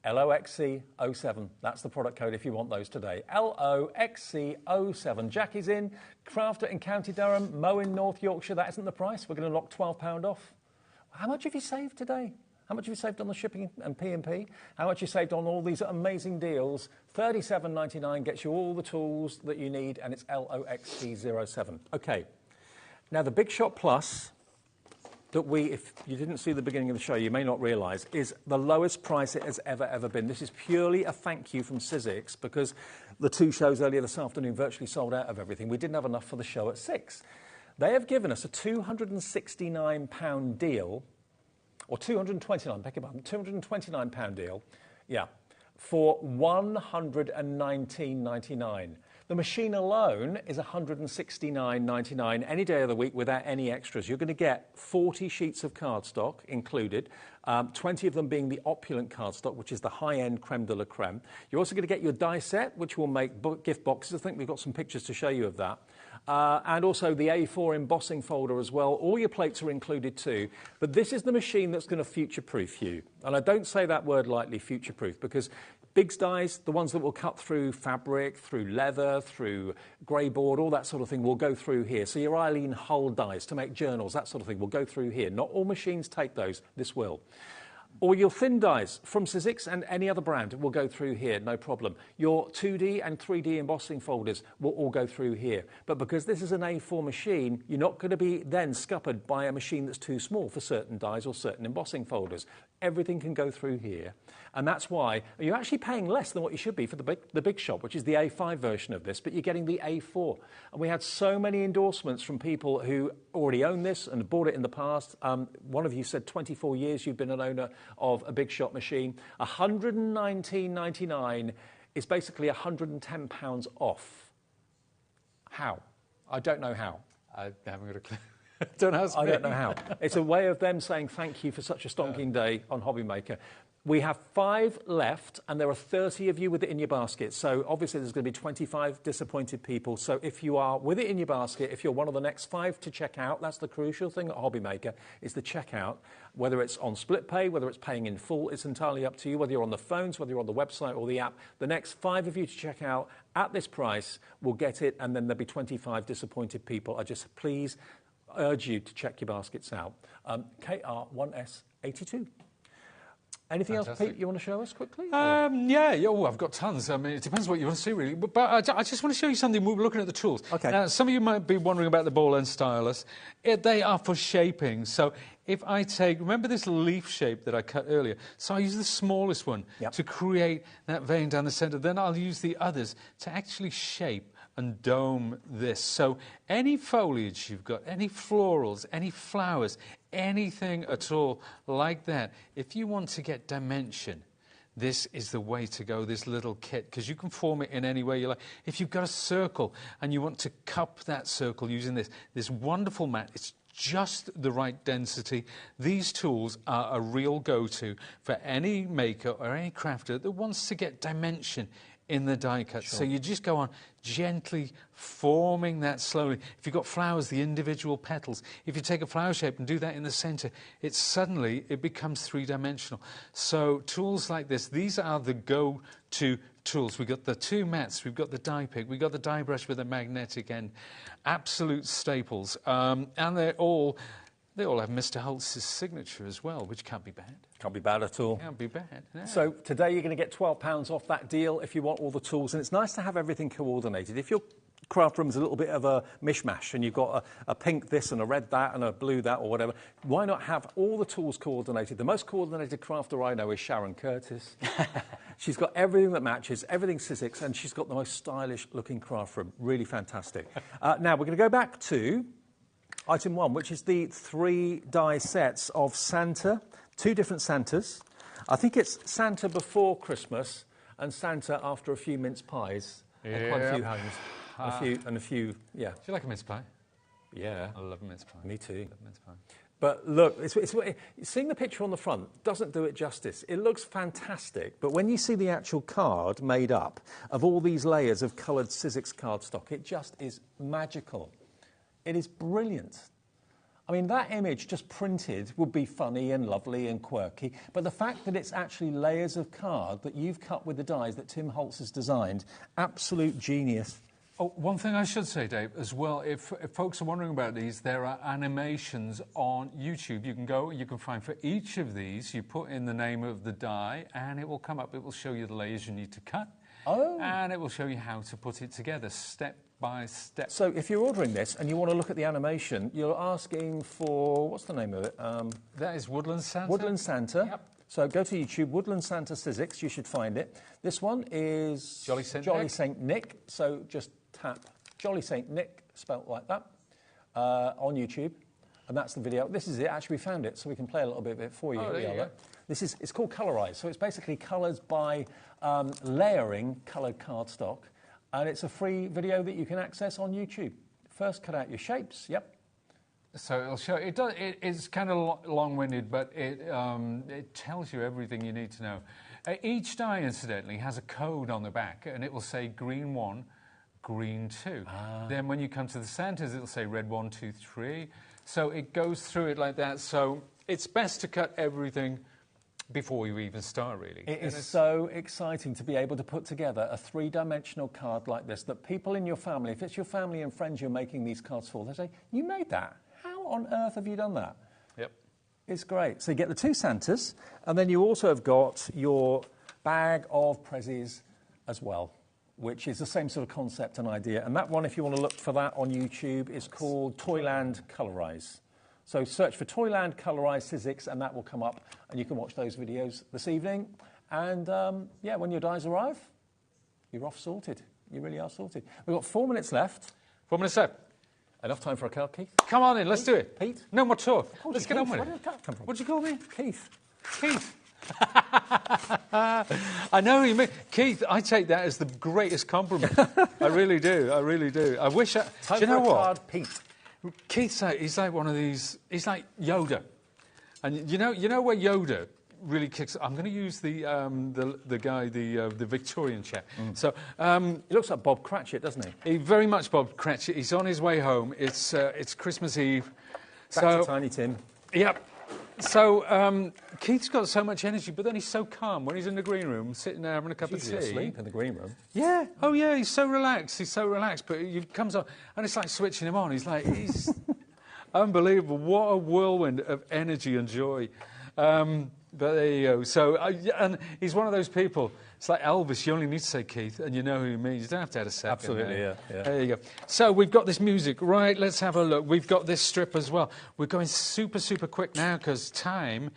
LOXC07. That's the product code if you want those today. LOXC07. Jackie's in, Crafter in County Durham, Mow in North Yorkshire. That isn't the price. We're going to knock £12 off. How much have you saved today? How much have you saved on the shipping and P&P? How much have you saved on all these amazing deals? $37.99 gets you all the tools that you need, and it's LOXC07. Okay. Now, the Big Shot Plus that if you didn't see the beginning of the show, you may not realise, is the lowest price it has ever been. This is purely a thank you from Sizzix, because the 2 shows earlier this afternoon virtually sold out of everything. We didn't have enough for the show at 6. They have given us a £269 deal, or £229 deal, for $119.99. The machine alone is $169.99 any day of the week without any extras. You're going to get 40 sheets of cardstock included, 20 of them being the opulent cardstock, which is the high-end creme de la creme. You're also going to get your die set, which will make gift boxes. I think we've got some pictures to show you of that. And also the A4 embossing folder as well. All your plates are included too. But this is the machine that's going to future-proof you. And I don't say that word lightly, future-proof, because Big's dies, the ones that will cut through fabric, through leather, through grey board, all that sort of thing will go through here. So your Eileen Hull dies to make journals, that sort of thing will go through here. Not all machines take those. This will. Or your thin dies from Sizzix and any other brand will go through here, no problem. Your 2D and 3D embossing folders will all go through here. But because this is an A4 machine, you're not going to be then scuppered by a machine that's too small for certain dies or certain embossing folders. Everything can go through here. And that's why you're actually paying less than what you should be for the Big Shot, which is the A5 version of this, but you're getting the A4. And we had so many endorsements from people who already own this and bought it in the past. One of you said 24 years you've been an owner of a Big Shot machine. $119.99 is basically £110 off. How? I don't know how. I haven't got a clue. Don't ask me. I don't know how. It's a way of them saying thank you for such a stonking day on HobbyMaker. We have 5 left, and there are 30 of you with it in your basket. So obviously there's going to be 25 disappointed people. So if you are with it in your basket, if you're one of the next 5 to check out, that's the crucial thing at HobbyMaker, is the checkout. Whether it's on split pay, whether it's paying in full, it's entirely up to you. Whether you're on the phones, whether you're on the website or the app, the next 5 of you to check out at this price will get it, and then there'll be 25 disappointed people. I just please urge you to check your baskets out. KR1S82. Anything else, Pete, you want to show us quickly? Yeah, oh, I've got tons. I mean, it depends what you want to see, really. But I just want to show you something. We're looking at the tools. Okay. Now, some of you might be wondering about the ball end stylus. They are for shaping. So if I take, remember this leaf shape that I cut earlier? So I use the smallest one to create that vein down the centre. Then I'll use the others to actually shape and dome this. So any foliage you've got, any florals, any flowers, anything at all like that, if you want to get dimension, this is the way to go, this little kit, because you can form it in any way you like. If you've got a circle and you want to cup that circle using this wonderful mat, it's just the right density. These tools are a real go-to for any maker or any crafter that wants to get dimension in the die cut. So you just go on gently forming that slowly. If you've got flowers, the individual petals, if you take a flower shape and do that in the centre, it becomes 3-dimensional. So tools like this, these are the go-to tools. We've got the 2 mats, we've got the die pick, we've got the die brush with a magnetic end. Absolute staples. And they all have Mr. Holtz's signature as well, which can't be bad. Can't be bad at all. Can't be bad. No. So today you're going to get £12 off that deal if you want all the tools, and it's nice to have everything coordinated. If your craft room is a little bit of a mishmash and you've got a pink this and a red that and a blue that or whatever, why not have all the tools coordinated? The most coordinated crafter I know is Sharon Curtis. She's got everything that matches, everything Sizzix, and she's got the most stylish looking craft room. Really fantastic. Now we're going to go back to item 1, which is the 3 die sets of Santa, 2 different Santas. I think it's Santa before Christmas and Santa after a few mince pies and quite a few homes. A few, yeah. Do you like a mince pie? Yeah. I love a mince pie. Me too. I love mince pie. But look, seeing the picture on the front doesn't do it justice. It looks fantastic, but when you see the actual card made up of all these layers of coloured Sizzix cardstock, it just is magical. It is brilliant. I mean, that image just printed would be funny and lovely and quirky, but the fact that it's actually layers of card that you've cut with the dies that Tim Holtz has designed, absolute genius. Oh, one thing I should say, Dave, as well, if folks are wondering about these, there are animations on YouTube. You can go, you can find for each of these, you put in the name of the die, and it will come up. It will show you the layers you need to cut, and it will show you how to put it together, step by step. So if you're ordering this and you want to look at the animation, you're asking for, what's the name of it? That is Woodland Santa. Woodland Santa. Yep. So go to YouTube, Woodland Santa Sizzix, you should find it. This one is Jolly Saint Nick. So just tap Jolly Saint Nick, spelt like that, on YouTube. And that's the video. This is it. Actually, we found it, so we can play a little bit of it for you. Oh, there you go. It's called Colorize. So it's basically colours by layering coloured cardstock. And it's a free video that you can access on YouTube. First, cut out your shapes. Yep. So it'll show. It's kind of long-winded, but it tells you everything you need to know. Each die, incidentally, has a code on the back, and it will say green 1, green 2. Then when you come to the Santas, it'll say red 1, 2, 3. So it goes through it like that. So it's best to cut everything before you even start, really. It is so exciting to be able to put together a 3-dimensional card like this that people in your family, if it's your family and friends you're making these cards for, they say, you made that? How on earth have you done that? Yep. It's great. So you get the 2 Santas, and then you also have got your bag of prezzies as well, which is the same sort of concept and idea. And that one, if you want to look for that on YouTube, is called Toyland Colorize. So search for Toyland Colorize Sizzix, and that will come up, and you can watch those videos this evening. And, yeah, when your dies arrive, you're off sorted. You really are sorted. We've got 4 minutes left. 4 minutes left. Enough time for a card, Keith? Come on in, let's do it. Pete? No more talk. Let's get on with Where it. did that come from? What'd you call me? Keith. Keith. I know you mean Keith. I take that as the greatest compliment. I really do. I really do. I wish. Do you know what? Pete. Keith's he's like one of these. He's like Yoda, and you know where Yoda really kicks. I'm going to use the guy, the Victorian chap. So he looks like Bob Cratchit, doesn't he? He very much Bob Cratchit. He's on his way home. It's Christmas Eve. Back to Tiny Tim. Yep. So Keith's got so much energy, but then he's so calm when he's in the green room, sitting there having a cup of tea. Asleep in the green room. Yeah. Oh, yeah. He's so relaxed. He's so relaxed. But he comes on, and it's like switching him on. He's unbelievable. What a whirlwind of energy and joy. But there you go. So, and he's one of those people. It's like Elvis. You only need to say Keith, and you know who he means. You don't have to add a second. Absolutely, yeah. There you go. So we've got this music. Right, let's have a look. We've got this strip as well. We're going super, super quick now because time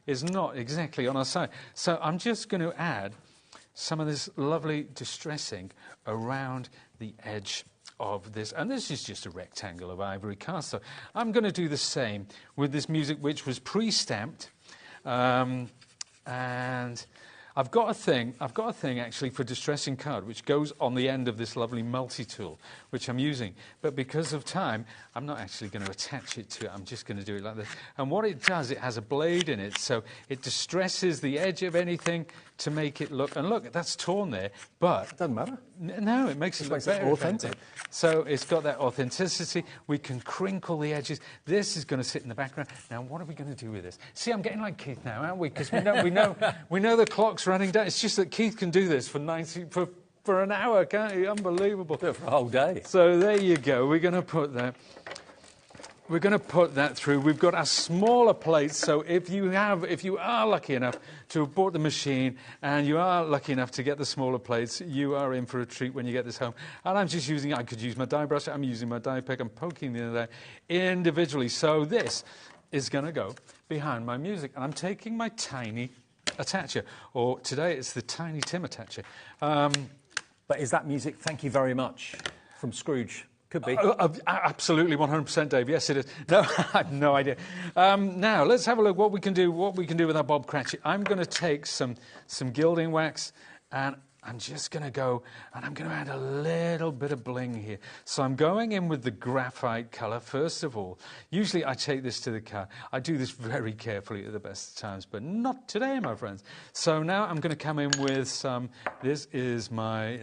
is not exactly on our side. So I'm just going to add some of this lovely distressing around the edge of this. And this is just a rectangle of ivory cast. So I'm going to do the same with this music, which was pre-stamped. And I've got a thing actually for distressing card, which goes on the end of this lovely multi-tool, which I'm using. But because of time, I'm not actually going to attach it to it. I'm just going to do it like this. And what it does, it has a blade in it, so it distresses the edge of anything to make it look. And look, that's torn there, but it doesn't matter. No, it makes it look better, authentic. So it's got that authenticity. We can crinkle the edges. This is going to sit in the background. Now, what are we going to do with this? See, I'm getting like Keith now, aren't we? Because we know the clock's running down. It's just that Keith can do this for an hour, can't he? Unbelievable. Do it for a whole day. So there you go. We're going to put that. We're going to put that through. We've got our smaller plates, so if you are lucky enough to have bought the machine and you are lucky enough to get the smaller plates, you are in for a treat when you get this home. And I'm just I could use my die brush, I'm using my die pick, I'm poking the other individually. So this is going to go behind my music. And I'm taking my tiny attacher, or today it's the Tiny Tim attacher. But is that music, thank you very much, from Scrooge? Could be. Absolutely, 100%, Dave. Yes, it is. No, I have no idea. Now, let's have a look what we can do with our Bob Cratchit. I'm going to take some gilding wax, and I'm just going to go, and I'm going to add a little bit of bling here. So I'm going in with the graphite colour, first of all. Usually I take this to the car. I do this very carefully at the best of times, but not today, my friends. So now I'm going to come in with some, this is my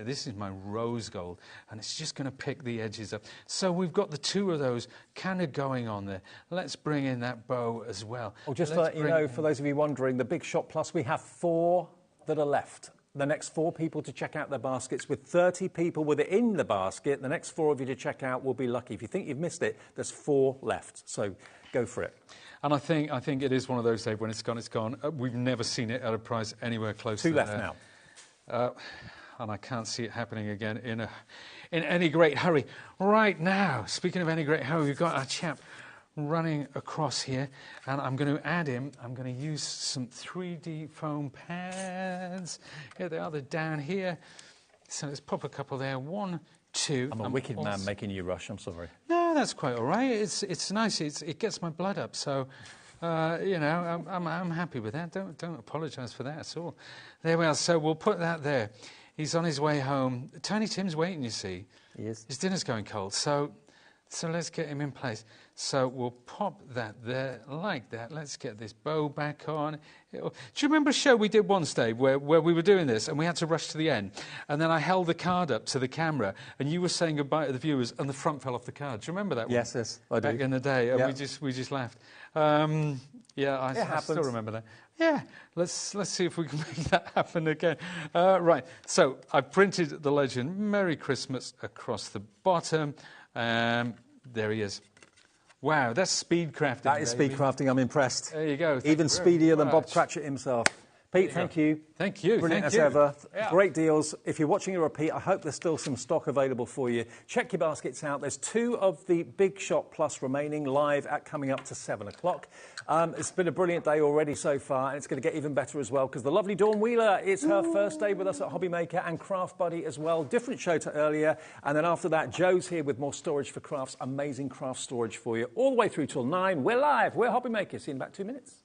rose gold, and it's just going to pick the edges up. So we've got the two of those kind of going on there. Let's bring in that bow as well. Well, just to let you know, for those of you wondering, the Big Shot Plus, we have 4 that are left. The next 4 people to check out their baskets, with 30 people within the basket. The next 4 of you to check out will be lucky. If you think you've missed it, there's 4 left. So go for it. And I think it is one of those, Dave, when it's gone, it's gone. We've never seen it at a price anywhere close to 2 left now. And I can't see it happening again in any great hurry. Right now, speaking of any great hurry, we've got our chap running across here, and I'm going to add him. I'm going to use some 3D foam pads. Here they are, they're down here. So let's pop a couple there. 1, 2. I'm a wicked man making you rush, I'm sorry. No, that's quite all right. It's nice. It gets my blood up, so you know, I'm happy with that. Don't apologise for that at all. There we are. So we'll put that there. He's on his way home. Tiny Tim's waiting, you see. He is. His dinner's going cold, so let's get him in place. So we'll pop that there like that. Let's get this bow back on. Do you remember a show we did once, Dave, where we were doing this and we had to rush to the end? And then I held the card up to the camera and you were saying goodbye to the viewers and the front fell off the card. Do you remember that one? Yes, I do. Back in the day. Yeah. And we just laughed. I still remember that. Yeah, let's see if we can make that happen again. Right, so I printed the legend Merry Christmas across the bottom. There he is. Wow, that's speed crafting. That is speed crafting. I'm impressed. There you go. Even speedier than Bob Cratchit himself. Pete, thank you. Thank you. Brilliant as ever. Yeah. Great deals. If you're watching a repeat, I hope there's still some stock available for you. Check your baskets out. There's 2 of the Big Shot Plus remaining live at coming up to 7 o'clock. It's been a brilliant day already so far, and it's going to get even better as well because the lovely Dawn Wheeler, it's her first day with us at HobbyMaker, and Craft Buddy as well. Different show to earlier. And then after that, Joe's here with more storage for crafts. Amazing craft storage for you all the way through till 9. We're live. We're HobbyMaker. See you in about 2 minutes.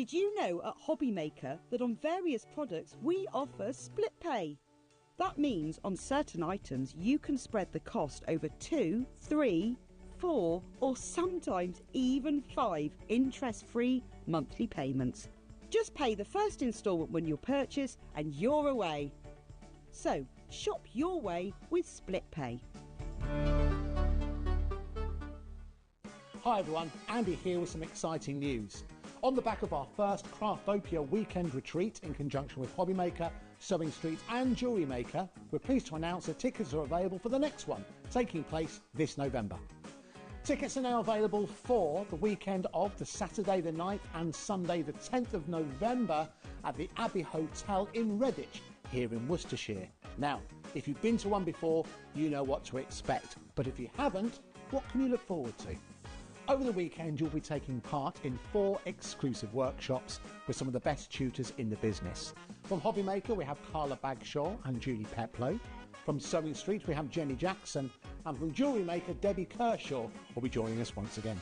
Did you know at HobbyMaker that on various products we offer split pay? That means on certain items you can spread the cost over 2, 3, 4 or sometimes even 5 interest-free monthly payments. Just pay the first instalment when you purchase and you're away. So shop your way with split pay. Hi everyone, Andy here with some exciting news. On the back of our first Craftopia weekend retreat in conjunction with HobbyMaker, Sewing Street and Jewellery Maker, we're pleased to announce that tickets are available for the next one, taking place this November. Tickets are now available for the weekend of the Saturday the 9th and Sunday the 10th of November at the Abbey Hotel in Redditch, here in Worcestershire. Now, if you've been to one before, you know what to expect, but if you haven't, what can you look forward to? Over the weekend, you'll be taking part in 4 exclusive workshops with some of the best tutors in the business. From HobbyMaker, we have Carla Bagshaw and Julie Peplow. From Sewing Street, we have Jenny Jackson. And from Jewellery Maker, Debbie Kershaw will be joining us once again.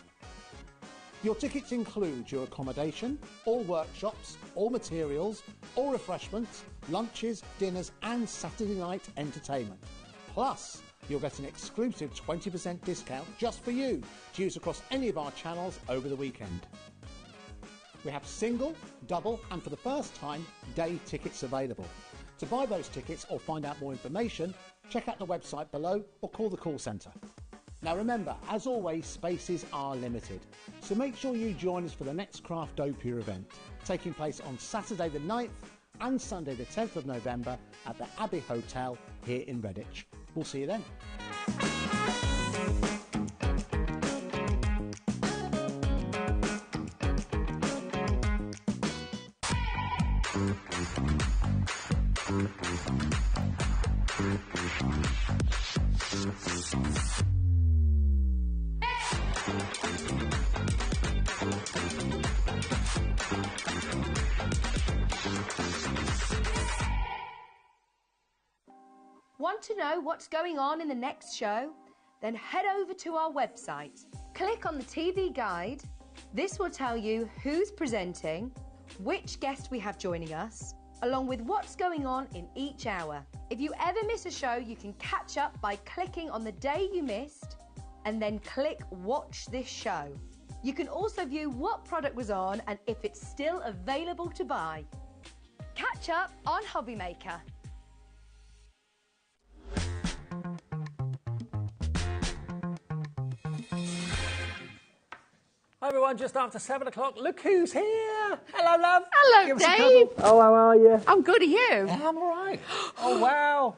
Your tickets include your accommodation, all workshops, all materials, all refreshments, lunches, dinners and Saturday night entertainment. Plus, you'll get an exclusive 20% discount just for you to use across any of our channels over the weekend. We have single, double and for the first time, day tickets available. To buy those tickets or find out more information, check out the website below or call the call centre. Now remember, as always, spaces are limited, so make sure you join us for the next Craftopia event, taking place on Saturday the 9th and Sunday the 10th of November at the Abbey Hotel here in Redditch. We'll see you then. Want to know what's going on in the next show? Then head over to our website. Click on the TV guide. This will tell you who's presenting, which guest we have joining us, along with what's going on in each hour. If you ever miss a show, you can catch up by clicking on the day you missed and then click Watch This Show. You can also view what product was on and if it's still available to buy. Catch up on HobbyMaker. Hi everyone, just after 7 o'clock. Look who's here! Hello, love. Hello, Dave. Oh, how are you? I'm good, are you? Yeah, I'm all right. Oh, wow.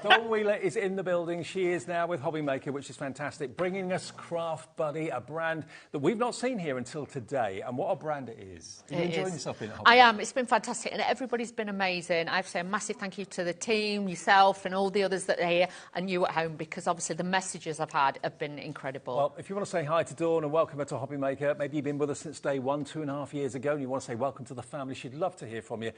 Dawn Wheeler is in the building. She is now with HobbyMaker, which is fantastic, bringing us Craft Buddy, a brand that we've not seen here until today. And what a brand it is. Are you enjoying yourself in HobbyMaker? I am. It's been fantastic, and everybody's been amazing. I have to say a massive thank you to the team, yourself, and all the others that are here, and you at home, because obviously the messages I've had have been incredible. Well, if you want to say hi to Dawn and welcome her to HobbyMaker, maybe you've been with us since day 1, 2.5 years ago, and you want to say welcome to the family, she'd love to hear from you.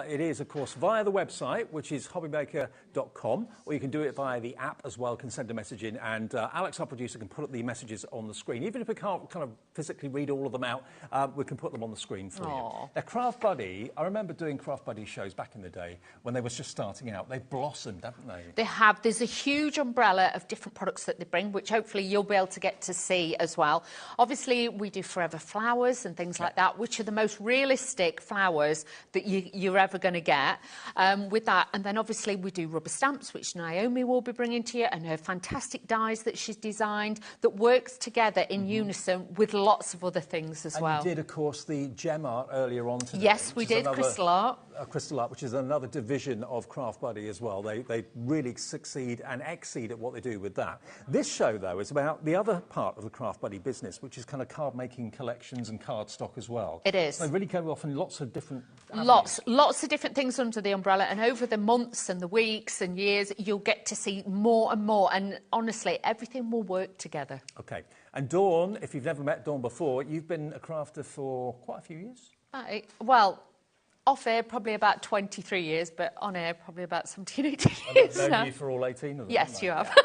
It is, of course, via the website, which is hobbymaker.com, or you can do it via the app as well, can send a message in, and Alex, our producer, can put up the messages on the screen. Even if we can't kind of physically read all of them out, we can put them on the screen for you. Now, Craft Buddy, I remember doing Craft Buddy shows back in the day when they were just starting out. They've blossomed, haven't they? They have. There's a huge umbrella of different products that they bring, which hopefully you'll be able to get to see as well. Obviously, we do forever flowers and things like that, which are the most realistic flowers that you're ever going to get with that. And then obviously we do rubber stamps, which Naomi will be bringing to you, and her fantastic dies that she's designed that works together in unison with lots of other things as well. And you did, of course, the gem art earlier on today. Yes, we did, crystal art. Crystal art, which is another division of Craft Buddy as well. They really succeed and exceed at what they do with that. This show, though, is about the other part of the Craft Buddy business, which is kind of card-making collections and cardstock as well. It is. They really go off in lots of different avenues. Lots of different things under the umbrella, and over the months and the weeks and years, you'll get to see more and more, and honestly, everything will work together. OK. And Dawn, if you've never met Dawn before, you've been a crafter for quite a few years? Well, off air, probably about 23 years, but on air, probably about 17, 18 years. I've known you for all 18 of them. Yes, you have.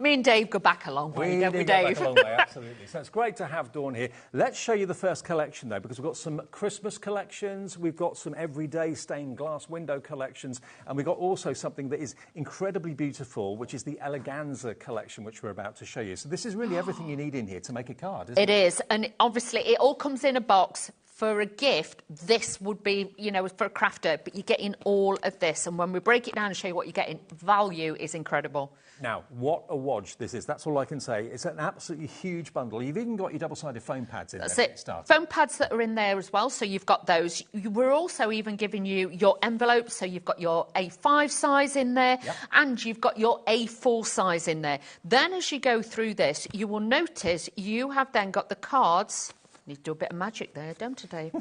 Me and Dave go back a long way, don't we, go Dave? back a long way, absolutely. So it's great to have Dawn here. Let's show you the first collection, though, because we've got some Christmas collections, we've got some everyday stained glass window collections, and we've got also something that is incredibly beautiful, which is the Eleganza collection, which we're about to show you. So this is really everything you need in here to make a card, isn't it? It is, and obviously it all comes in a box. For a gift, this would be, you know, for a crafter, but you're getting all of this. And when we break it down and show you what you're getting, value is incredible. Now, what a wodge this is. That's all I can say. It's an absolutely huge bundle. You've even got your double-sided foam pads in there. That's it. Foam pads that are in there as well, so you've got those. We're also even giving you your envelopes, so you've got your A5 size in there, and you've got your A4 size in there. Then as you go through this, you will notice you have then got the cards. Need to do a bit of magic there, don't you, Dave?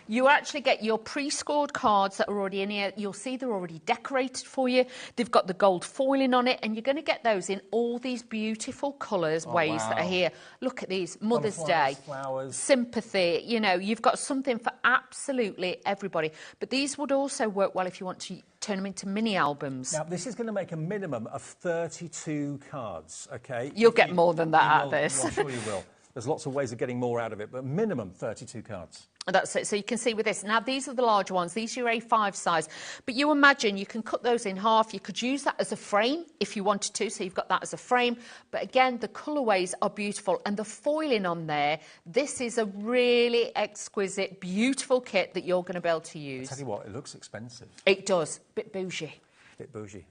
You actually get your pre-scored cards that are already in here. You'll see they're already decorated for you. They've got the gold foiling on it, and you're going to get those in all these beautiful colours, that are here. Look at these. Mother's Day, flowers. Sympathy. You know, you've got something for absolutely everybody. But these would also work well if you want to turn them into mini albums. Now, this is going to make a minimum of 32 cards, OK? You'll get more than that out of this. I'm sure you will. There's lots of ways of getting more out of it, but minimum 32 cards. That's it. So you can see with this. Now, these are the larger ones. These are your A5 size. But you imagine you can cut those in half. You could use that as a frame if you wanted to. So you've got that as a frame. But again, the colourways are beautiful. And the foiling on there, this is a really exquisite, beautiful kit that you're going to be able to use. I'll tell you what, it looks expensive. It does. Bit bougie. Bit bougie.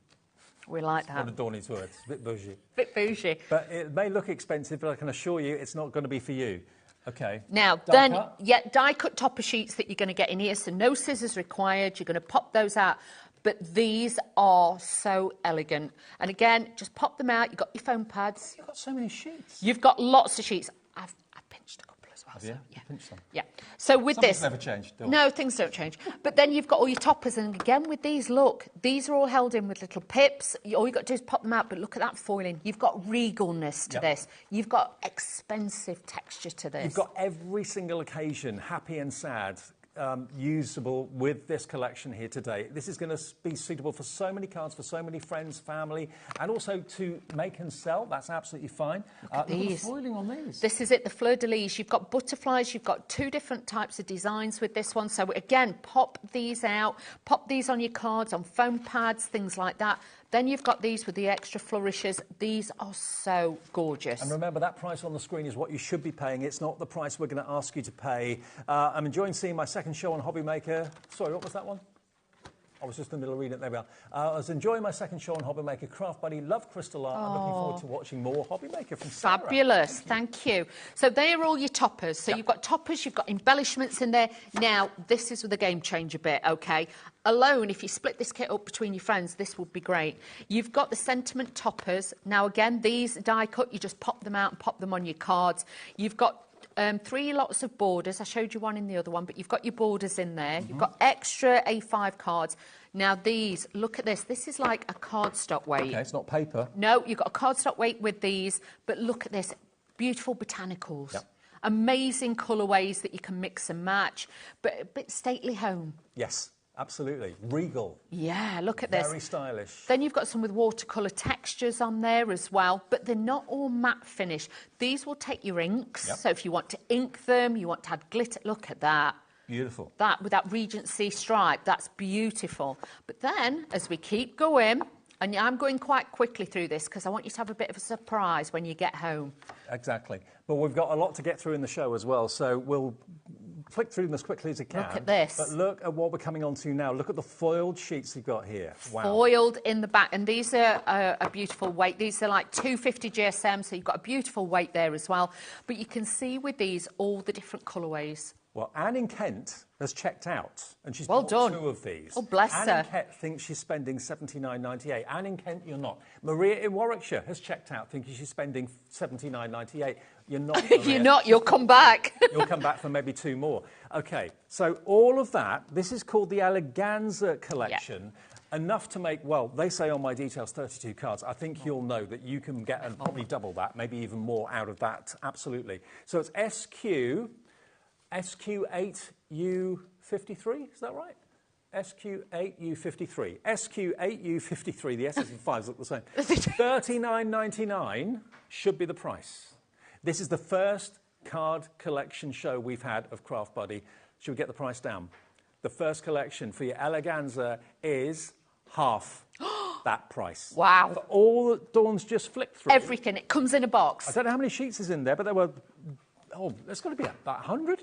We like that. One of Dawney's words. Bit bougie. Bit bougie. But it may look expensive, but I can assure you it's not going to be for you. OK. Now, die cut topper sheets that you're going to get in here, so no scissors required. You're going to pop those out. But these are so elegant. And again, just pop them out. You've got your foam pads. You've got so many sheets. You've got lots of sheets. I've pinched a couple as well. Have you? So, yeah. Pinched some. Yeah. So with Something's this... never changed. No, things don't change. But then you've got all your toppers. And again, with these, look, these are all held in with little pips. All you've got to do is pop them out. But look at that foiling. You've got regalness to this. You've got expensive texture to this. You've got every single occasion, happy and sad, usable with this collection here today. This is going to be suitable for so many cards, for so many friends, family, and also to make and sell. That's absolutely fine. Look at these. Look at the foiling on these. This is it, the fleur-de-lis. You've got butterflies. You've got two different types of designs with this one. So, again, pop these out. Pop these on your cards, on foam pads, things like that. Then you've got these with the extra flourishes. These are so gorgeous. And remember, that price on the screen is what you should be paying. It's not the price we're going to ask you to pay. I'm enjoying seeing my second show on HobbyMaker. Sorry, what was that one? I was just in the middle of reading it. There we are. I was enjoying my second show on HobbyMaker. Craft Buddy, love crystal art. I'm looking forward to watching more HobbyMaker from Sarah. Fabulous. Thank you. So they are all your toppers. So you've got toppers, you've got embellishments in there. Now, this is the game changer bit, OK? Alone, if you split this kit up between your friends, this would be great. You've got the sentiment toppers. Now, again, these die cut, you just pop them out and pop them on your cards. You've got 3 lots of borders. I showed you one in the other one, but you've got your borders in there. You've got extra A5 cards. Now, these, look at this. This is like a cardstock weight. OK, it's not paper. No, you've got a cardstock weight with these, but look at this. Beautiful botanicals. Yep. Amazing colourways that you can mix and match, but a bit stately home. Yes. Absolutely. Regal. Yeah, look at this. Very stylish. Then you've got some with watercolour textures on there as well, but they're not all matte finish. These will take your inks. Yep. So if you want to ink them, you want to add glitter, look at that. Beautiful. That with that Regency stripe, that's beautiful. But then, as we keep going, and I'm going quite quickly through this because I want you to have a bit of a surprise when you get home. Exactly. But we've got a lot to get through in the show as well, so we'll flick through them as quickly as we can. Look at this. But look at what we're coming on to now. Look at the foiled sheets you've got here. Wow. Foiled in the back. And these are a beautiful weight. These are like 250 GSM, so you've got a beautiful weight there as well. But you can see with these all the different colourways. Well, Anne in Kent has checked out, and she's well bought done. 2 of these. Oh, bless her. Anne in Kent thinks she's spending £79.98. Anne in Kent, you're not. Maria in Warwickshire has checked out, thinking she's spending £79.98. You're not, Maria. You're not. You'll come back. You'll come back for maybe 2 more. OK, so all of that, this is called the Eleganza collection. Yeah. Enough to make, well, they say on my details 32 cards. I think you'll know that you can get and probably double that, maybe even more out of that, absolutely. So it's SQ8U53, is that right? SQ8U53. SQ8U53, the S's and 5s look the same. $39.99 should be the price. This is the first card collection show we've had of Craft Buddy. Should we get the price down? The first collection for your Eleganza is half that price. Wow. For all that Dawn's just flicked through. Everything. It comes in a box. I don't know how many sheets is in there, but there were, there's got to be about 100.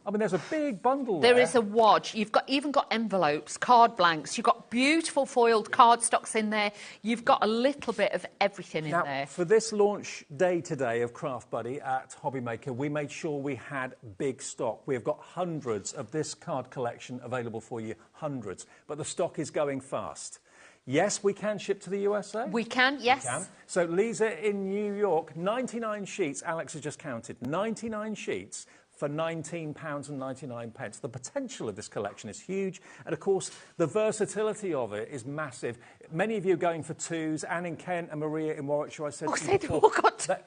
I mean, there's a big bundle there. There is a wad. You've even got envelopes, card blanks. You've got beautiful foiled cardstocks in there. You've got a little bit of everything in there. For this launch day today of Craft Buddy at HobbyMaker, we made sure we had big stock. We have got hundreds of this card collection available for you, hundreds. But the stock is going fast. Yes, we can ship to the USA. We can, yes. We can. So Lisa in New York, 99 sheets, Alex has just counted, 99 sheets for £19.99. The potential of this collection is huge, and of course the versatility of it is massive. Many of you are going for twos. Anne in Kent and Maria in Warwickshire, I said to you before,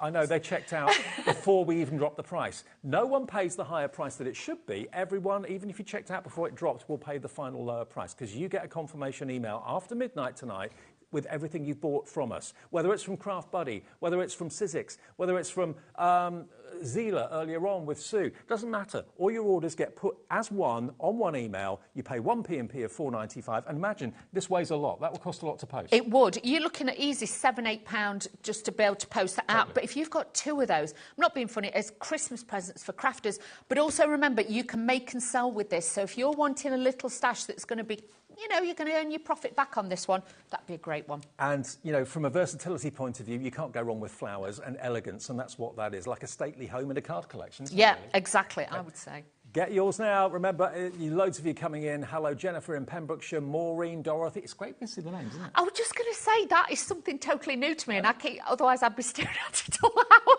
I know, they checked out before we even dropped the price. No one pays the higher price that it should be. Everyone, even if you checked out before it dropped, will pay the final lower price, because you get a confirmation email after midnight tonight with everything you've bought from us, whether it's from Craft Buddy, whether it's from Sizzix, whether it's from Zelier earlier on with Sue. Doesn't matter. All your orders get put as one on one email. You pay one P&P of £4.95. And imagine, this weighs a lot. That will cost a lot to post. It would. You're looking at easy £7, £8 just to be able to post that out. But if you've got two of those, I'm not being funny, as Christmas presents for crafters, but also remember, you can make and sell with this. So if you're wanting a little stash that's going to be, you know, you're going to earn your profit back on this one, that'd be a great one. And, you know, from a versatility point of view, you can't go wrong with flowers and elegance, and that's what that is, like a stately home in a card collection. Yeah, really? Exactly, I would say. Get yours now. Remember, loads of you coming in. Hello, Jennifer in Pembrokeshire, Maureen, Dorothy. It's great to see the names, isn't it? I was just going to say, that is something totally new to me, and otherwise I'd be staring at it all hour.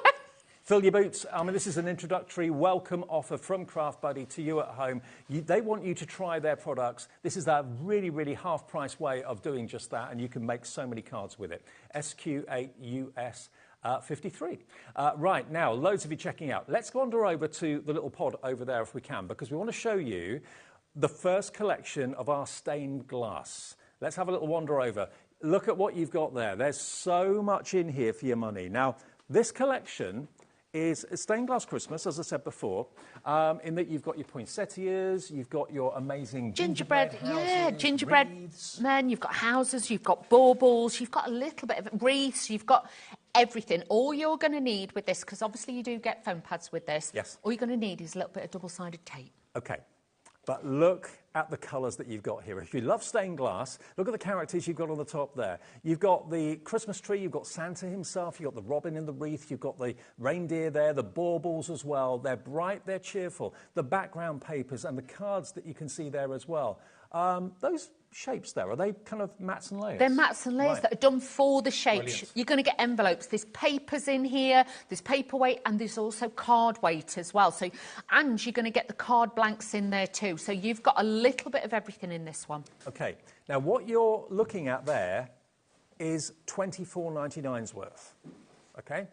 Fill your boots. I mean, this is an introductory welcome offer from Craft Buddy to you at home. They want you to try their products. This is that really, really half-price way of doing just that, and you can make so many cards with it. SQ8US 53. Right, now, loads of you checking out. Let's wander over to the little pod over there if we can, because we want to show you the first collection of our stained glass. Let's have a little wander over. Look at what you've got there. There's so much in here for your money. Now, this collection is a stained glass Christmas, as I said before, in that you've got your poinsettias, you've got your amazing gingerbread houses, gingerbread wreaths. men, you've got houses, you've got baubles, you've got a little bit of wreaths, you've got everything. All you're going to need with this, because obviously you do get foam pads with this, yes. All you're going to need is a little bit of double-sided tape. Okay. But look at the colours that you've got here. If you love stained glass, look at the characters you've got on the top there. You've got the Christmas tree, you've got Santa himself, you've got the robin in the wreath, you've got the reindeer there, the baubles as well. They're bright, they're cheerful. The background papers and the cards that you can see there as well. Those shapes there, are they kind of mats and layers? They're mats and layers that are done for the shapes. Brilliant. You're going to get envelopes. There's papers in here, there's paperweight, and there's also card weight as well. So, and you're going to get the card blanks in there too. So you've got a little bit of everything in this one. Okay. Now, what you're looking at there is $24.99's worth. Okay?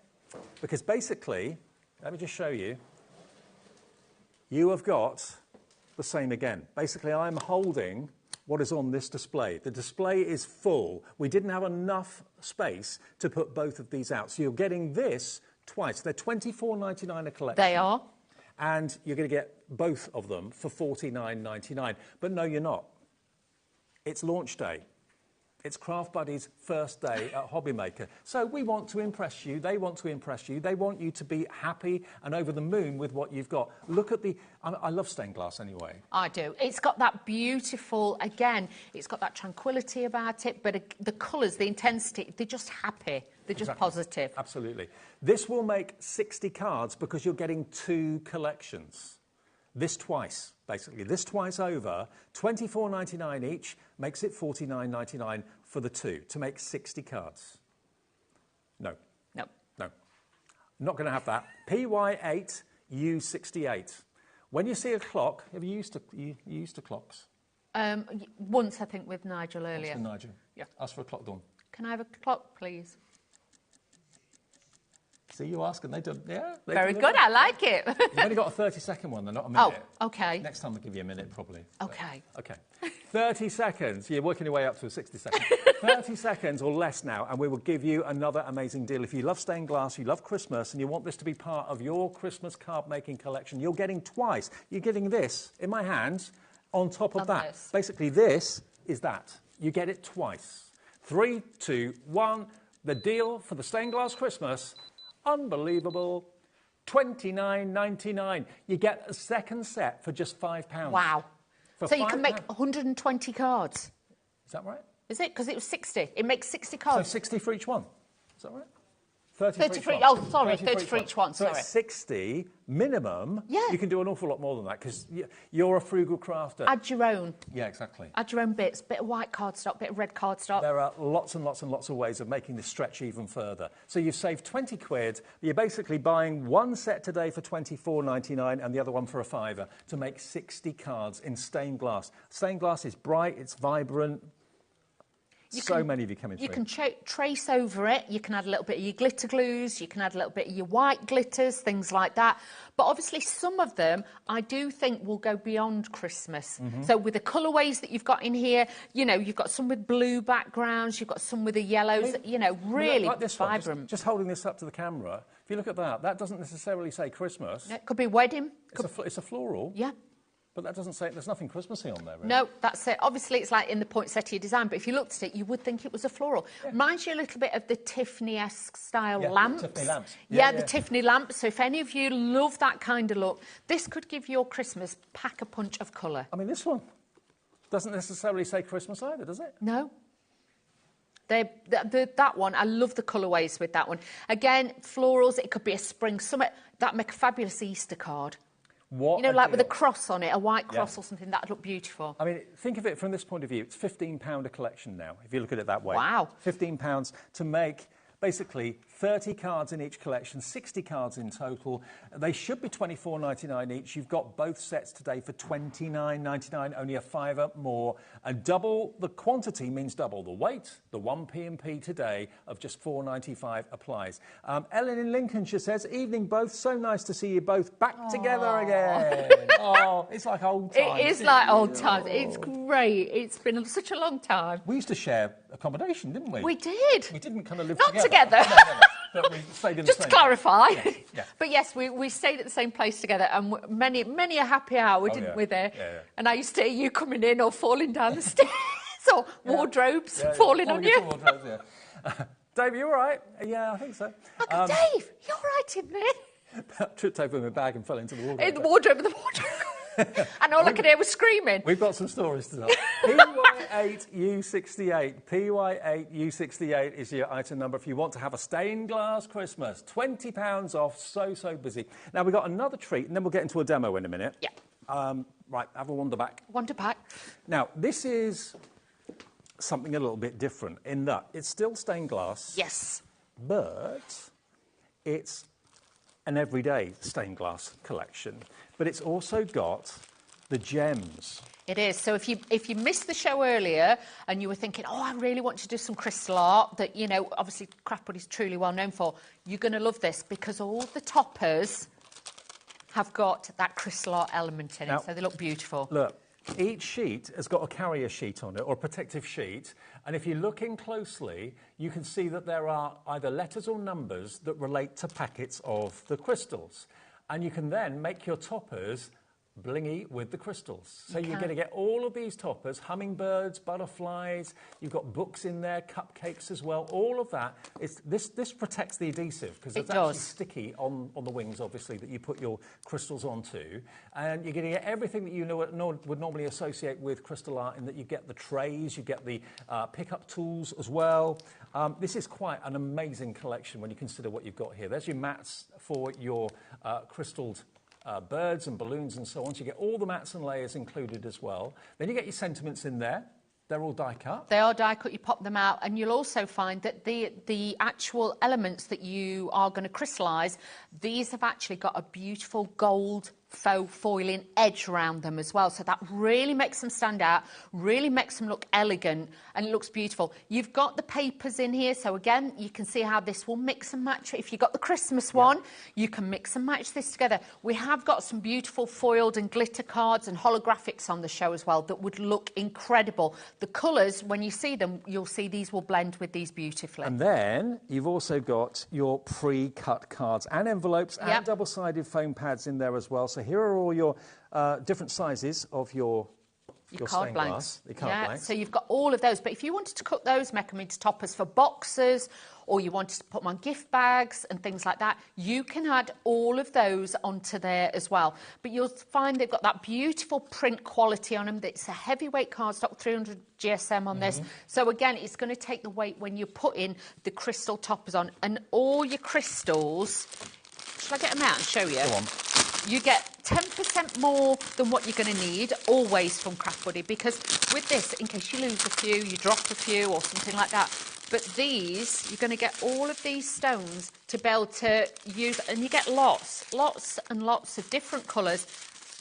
Because basically, let me just show you, you have got the same again. Basically, I'm holding what is on this display. The display is full. We didn't have enough space to put both of these out. So you're getting this twice. They're $24.99 a collection. They are. And you're going to get both of them for $49.99. But no, you're not. It's launch day. It's Craft Buddy's first day at HobbyMaker. So we want to impress you. They want to impress you. They want you to be happy and over the moon with what you've got. Look at the... I love stained glass anyway. I do. It's got that beautiful, again, it's got that tranquility about it, but the colours, the intensity, they're just happy. They're just positive. Absolutely. This will make 60 cards because you're getting two collections. This twice, basically. This twice over, $24.99 each, makes it $49.99 for the two, to make 60 cards. No. No. No. Not going to have that. PY8U68. When you see a clock, have you used to clocks? Once, I think, with Nigel earlier. Once with Nigel? Yeah. Ask for a clock, Dawn. Can I have a clock, please? See, you ask and they do. Yeah. Very good, I like it. You've only got a 30-second one, they're not a minute. Oh, okay. Next time I'll give you a minute, probably. Okay. Okay. 30 seconds. You're working your way up to 60 seconds. 30 seconds or less now, and we will give you another amazing deal. If you love stained glass, you love Christmas, and you want this to be part of your Christmas card-making collection, you're getting twice. You're getting this in my hands on top of that. Basically, this is that. You get it twice. 3, 2, 1. The deal for the stained glass Christmas, unbelievable, $29.99. You get a second set for just £5. Wow. For so you can make £5. 120 cards. Is that right? Is it? Because it was 60. It makes 60 cards. So 60 for each one. Is that right? 30 for each one. Oh, sorry, 30 for each one. So Sorry. at 60 minimum, Yeah. you can do an awful lot more than that because you're a frugal crafter. Add your own. Yeah, exactly. Add your own bits. Bit of white cardstock, bit of red cardstock. There are lots and lots and lots of ways of making this stretch even further. So you've saved 20 quid. You're basically buying one set today for £24.99 and the other one for £5 to make 60 cards in stained glass. Stained glass is bright, it's vibrant. Many of you coming through. You can trace over it. You can add a little bit of your glitter glues. You can add a little bit of your white glitters, things like that. But obviously some of them I do think will go beyond Christmas. So with the colourways that you've got in here, you know, you've got some with blue backgrounds, you've got some with the yellows, you know, really like this vibrant. One, just holding this up to the camera, if you look at that, that doesn't necessarily say Christmas. It could be wedding. It's a floral. Yeah. But that doesn't say, there's nothing Christmassy on there, really. No, that's it. Obviously, it's like in the poinsettia design, but if you looked at it, you would think it was a floral. Yeah. Reminds you a little bit of the Tiffany-esque style lamps. Tiffany lamps. Yeah, the Tiffany lamps. So if any of you love that kind of look, this could give your Christmas pack a punch of colour. I mean, this one doesn't necessarily say Christmas either, does it? No. That one, I love the colourways with that one. Again, florals, it could be a spring, summer. That'd make a fabulous Easter card. What you know, like with a cross on it, a white cross or something, that'd look beautiful. I mean, think of it from this point of view. It's £15 a collection now, if you look at it that way. Wow. £15 to make basically 30 cards in each collection, 60 cards in total. They should be $24.99 each. You've got both sets today for $29.99, only a £5 more. And double the quantity means double the weight. The 1 P&P today of just $4.95 applies. Ellen in Lincolnshire says, evening both, so nice to see you both back together again. Oh, it's like old times. It is like old times. It's great. It's been such a long time. We used to share accommodation, didn't we? We did. We didn't kind of live together. No. But we stayed in Just the to same clarify. Yeah. But yes, we stayed at the same place together, and many a happy hour, didn't we, there? Yeah. And I used to hear you coming in or falling down the stairs, or wardrobes falling on you. Wardrobes, Dave, you all right? Yeah, I think so. Uncle Dave, you're all right in there? I tripped over my bag and fell into the wardrobe. In the wardrobe. And all I could hear was screaming. We've got some stories to tell. PY8U68. PY8U68 is your item number if you want to have a stained glass Christmas. £20 off. So busy. Now, we've got another treat, and then we'll get into a demo in a minute. Yeah. Right, have a wander back. Wander back. Now, this is something a little bit different in that it's still stained glass. Yes. But it's an everyday stained glass collection. But it's also got the gems. It is. So if you missed the show earlier and you were thinking, oh, I really want to do some crystal art that, you know, obviously Craft Buddy's truly well known for, you're going to love this because all the toppers have got that crystal art element in it, so they look beautiful. Look, each sheet has got a carrier sheet on it or a protective sheet, and if you look in closely, you can see that there are either letters or numbers that relate to packets of the crystals. And you can then make your toppers blingy with the crystals. So you're going to get all of these toppers, hummingbirds, butterflies, you've got books in there, cupcakes as well, all of that. This protects the adhesive because it's actually sticky on the wings, obviously, that you put your crystals onto. And you're going to get everything that you would normally associate with crystal art in that you get the trays, you get the pickup tools as well. This is quite an amazing collection when you consider what you've got here. There's your mats for your crystalled birds and balloons and so on. So you get all the mats and layers included as well. Then you get your sentiments in there. They're all die cut. They are die cut. You pop them out, and you'll also find that the actual elements that you are going to crystallise, these have actually got a beautiful gold faux foiling edge around them as well. So that really makes them stand out, really makes them look elegant, and it looks beautiful. You've got the papers in here, so again, you can see how this will mix and match. If you've got the Christmas one, you can mix and match this together. We have got some beautiful foiled and glitter cards and holographics on the show as well that would look incredible. The colours, when you see them, you'll see these will blend with these beautifully. And then you've also got your pre-cut cards and envelopes and double-sided foam pads in there as well. So here are all your different sizes of your card blanks. The card blanks. So you've got all of those. But if you wanted to cut those, make them into toppers for boxes, or you wanted to put them on gift bags and things like that, you can add all of those onto there as well. But you'll find they've got that beautiful print quality on them. It's a heavyweight cardstock, 300 GSM on this. So again, it's going to take the weight when you put in the crystal toppers on. And all your crystals, shall I get them out and show you? Go on. You get 10% more than what you're going to need, always from Craft Buddy, because with this, in case you lose a few, you drop a few or something like that, but these, you're going to get all of these stones to be able to use, and you get lots and lots of different colours.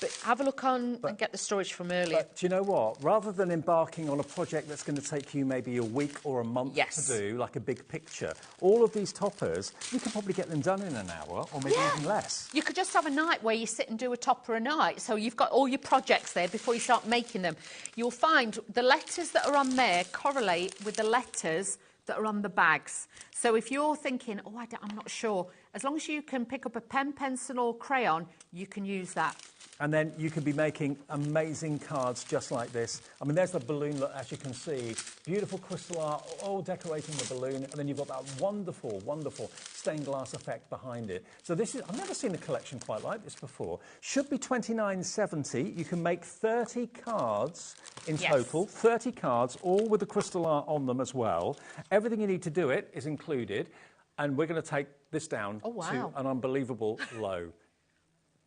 But have a look on and get the storage from earlier. But do you know what? Rather than embarking on a project that's going to take you maybe a week or a month to do, like a big picture, all of these toppers, you can probably get them done in an hour or maybe even less. You could just have a night where you sit and do a topper a night. So you've got all your projects there before you start making them. You'll find the letters that are on there correlate with the letters that are on the bags. So if you're thinking, oh, I'm not sure, as long as you can pick up a pen, pencil or crayon, you can use that. And then you can be making amazing cards just like this. I mean, there's the balloon, look, as you can see. Beautiful crystal art, all decorating the balloon. And then you've got that wonderful, wonderful stained glass effect behind it. So this is, I've never seen a collection quite like this before. Should be $29.70. You can make 30 cards in total. 30 cards, all with the crystal art on them as well. Everything you need to do it is included. And we're going to take this down to an unbelievable low.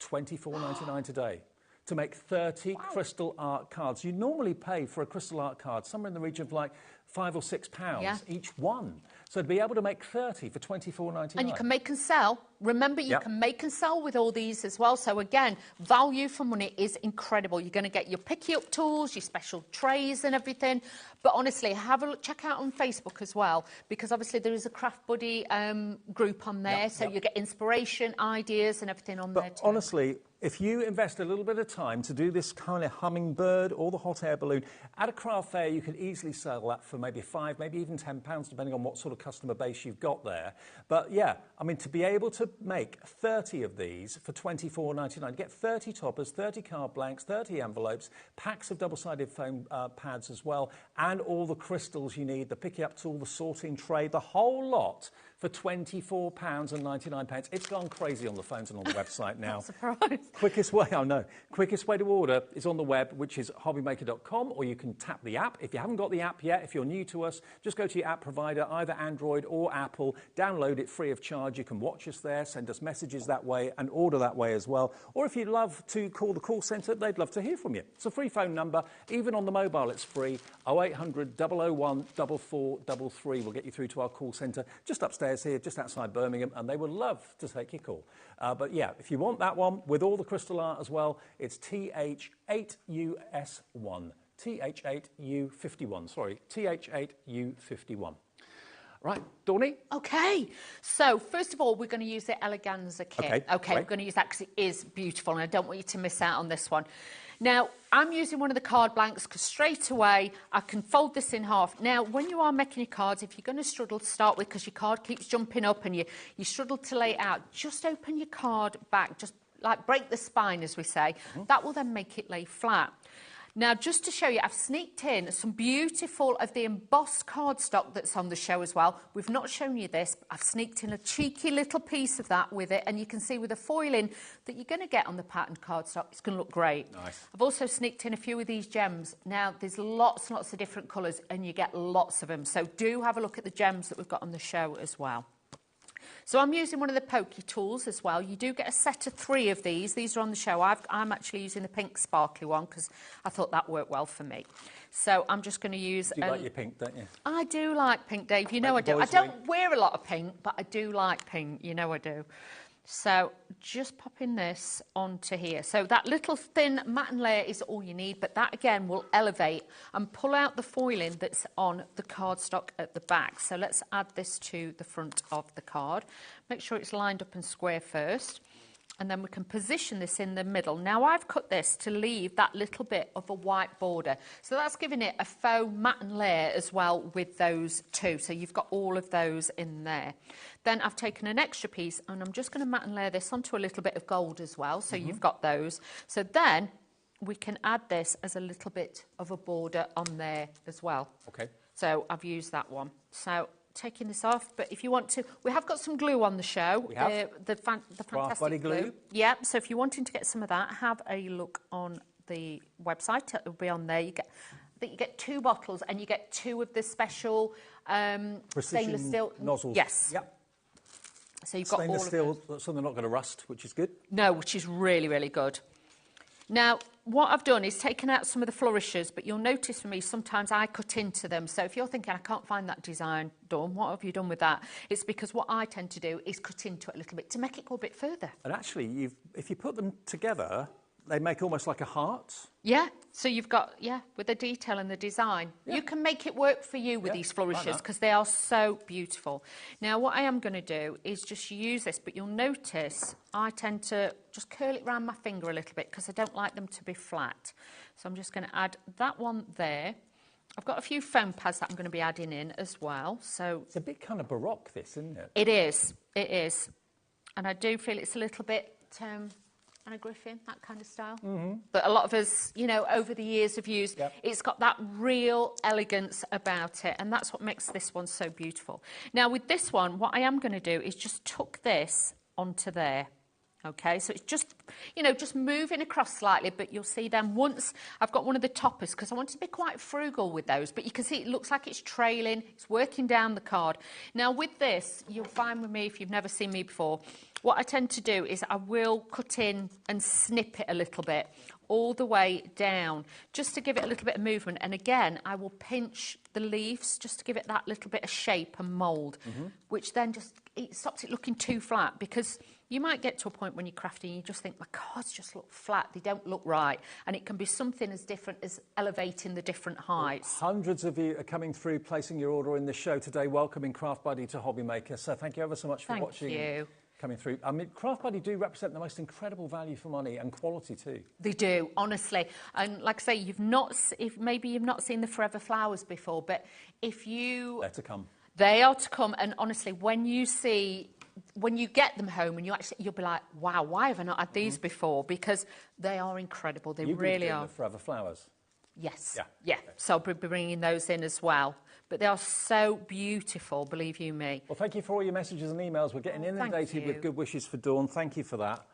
$24.99 today to make 30 crystal art cards. You normally pay for a crystal art card somewhere in the region of like £5 or £6 each one. So to be able to make 30 for $24.99. And you can make and sell. Remember, you can make and sell with all these as well. So again, value for money is incredible. You're going to get your picky up tools, your special trays and everything. But honestly, have a look, check out on Facebook as well, because obviously there is a Craft Buddy group on there. So you get inspiration, ideas and everything on there too. Honestly, if you invest a little bit of time to do this kind of hummingbird or the hot air balloon, at a craft fair you could easily sell that for maybe £5, maybe even £10, depending on what sort of customer base you've got there. But yeah, I mean, to be able to make 30 of these for $24.99, get 30 toppers, 30 card blanks, 30 envelopes, packs of double-sided foam pads as well, and all the crystals you need, the picky-up tool, the sorting tray, the whole lot for £24.99. It's gone crazy on the phones and on the website now. Surprised. Quickest way, I know. Quickest way to order is on the web, which is hobbymaker.com, or you can tap the app. If you haven't got the app yet, if you're new to us, just go to your app provider, either Android or Apple, download it free of charge. You can watch us there, send us messages that way, and order that way as well. Or if you'd love to call the call centre, they'd love to hear from you. It's a free phone number. Even on the mobile, it's free. 0800 001 4433 will get you through to our call centre just upstairs here, just outside Birmingham, and they would love to take your call. But yeah, if you want that one with all the crystal art as well, it's TH8US1. TH8U51, sorry, TH8U51. Right, Dawney? OK, so first of all, we're going to use the Eleganza kit. OK, we're going to use that because it is beautiful, and I don't want you to miss out on this one. Now, I'm using one of the card blanks because straight away I can fold this in half. Now, when you are making your cards, if you're going to struggle to start with because your card keeps jumping up and you struggle to lay it out, just open your card back, just like break the spine, as we say. That will then make it lay flat. Now, just to show you, I've sneaked in some beautiful of the embossed cardstock that's on the show as well. We've not shown you this, but I've sneaked in a cheeky little piece of that with it, and you can see with the foiling that you're going to get on the patterned cardstock, it's going to look great. Nice. I've also sneaked in a few of these gems. Now, there's lots and lots of different colours, and you get lots of them. So do have a look at the gems that we've got on the show as well. So I'm using one of the Pokey tools as well. You do get a set of 3 of these. These are on the show. I'm actually using the pink sparkly one because I thought that worked well for me. So I'm just going to use... You like your pink, don't you? I do like pink, Dave. You know I do. I don't wear a lot of pink, but I do like pink. You know I do. So just popping this onto here. So that little thin matten layer is all you need, but that again will elevate and pull out the foiling that's on the cardstock at the back. So let's add this to the front of the card. Make sure it's lined up and square first. And then we can position this in the middle. Now I've cut this to leave that little bit of a white border. So that's giving it a faux matten layer as well with those two. So you've got all of those in there. Then I've taken an extra piece and I'm just going to matten layer this onto a little bit of gold as well. So you've got those. So then we can add this as a little bit of a border on there as well. Okay. So I've used that one. So taking this off, but if you want to, we have got some glue on the show. We have the fantastic Buddy glue. Yeah, so if you're wanting to get some of that, have a look on the website. It will be on there. I think you get 2 bottles and you get 2 of the special stainless steel nozzles. Yes. Yep. So you've got stainless all steel, of those. so they're not going to rust, which is good. No, which is really, really good. Now, what I've done is taken out some of the flourishes, but you'll notice for me sometimes I cut into them. So if you're thinking, I can't find that design, Dawn, what have you done with that? It's because what I tend to do is cut into it a little bit to make it go a bit further. And actually, if you put them together, they make almost like a heart. Yeah, so you've got, with the detail and the design. Yeah. You can make it work for you with these flourishes because they are so beautiful. Now, what I am going to do is just use this, but you'll notice I tend to just curl it around my finger a little bit because I don't like them to be flat. So I'm just going to add that one there. I've got a few foam pads that I'm going to be adding in as well. So it's a bit kind of Baroque, this, isn't it? It is. And I do feel it's a little bit... Anna Griffin, that kind of style. But a lot of us, over the years have used. Yep. It's got that real elegance about it, and that's what makes this one so beautiful. Now, with this one, what I am going to do is just tuck this onto there. Okay, so it's just, just moving across slightly, but you'll see then once I've got one of the toppers, because I want to be quite frugal with those, but you can see it looks like it's trailing, it's working down the card. Now with this, you'll find with me, if you've never seen me before, what I tend to do is I will cut in and snip it a little bit, all the way down, just to give it a little bit of movement. And again, I will pinch the leaves just to give it that little bit of shape and mould, which then it stops it looking too flat, because you might get to a point when you're crafting and you just think, my cards just look flat, they don't look right. And it can be something as different as elevating the different heights. Hundreds of you are coming through, placing your order in the show today, welcoming Craft Buddy to HobbyMaker. So thank you ever so much for watching. Thank you. Coming through. I mean, Craft Buddy do represent the most incredible value for money and quality too. They do, honestly. And like I say, maybe you've not seen the Forever Flowers before, but if you... They're to come. They are to come. And honestly, when you get them home and you'll be like, wow, why have I not had these before? Because they are incredible. They really are. The Forever Flowers. Yes. Yeah. So I'll be bringing those in as well. But they are so beautiful, believe you me. Well, thank you for all your messages and emails. We're getting inundated with good wishes for Dawn. Thank you for that.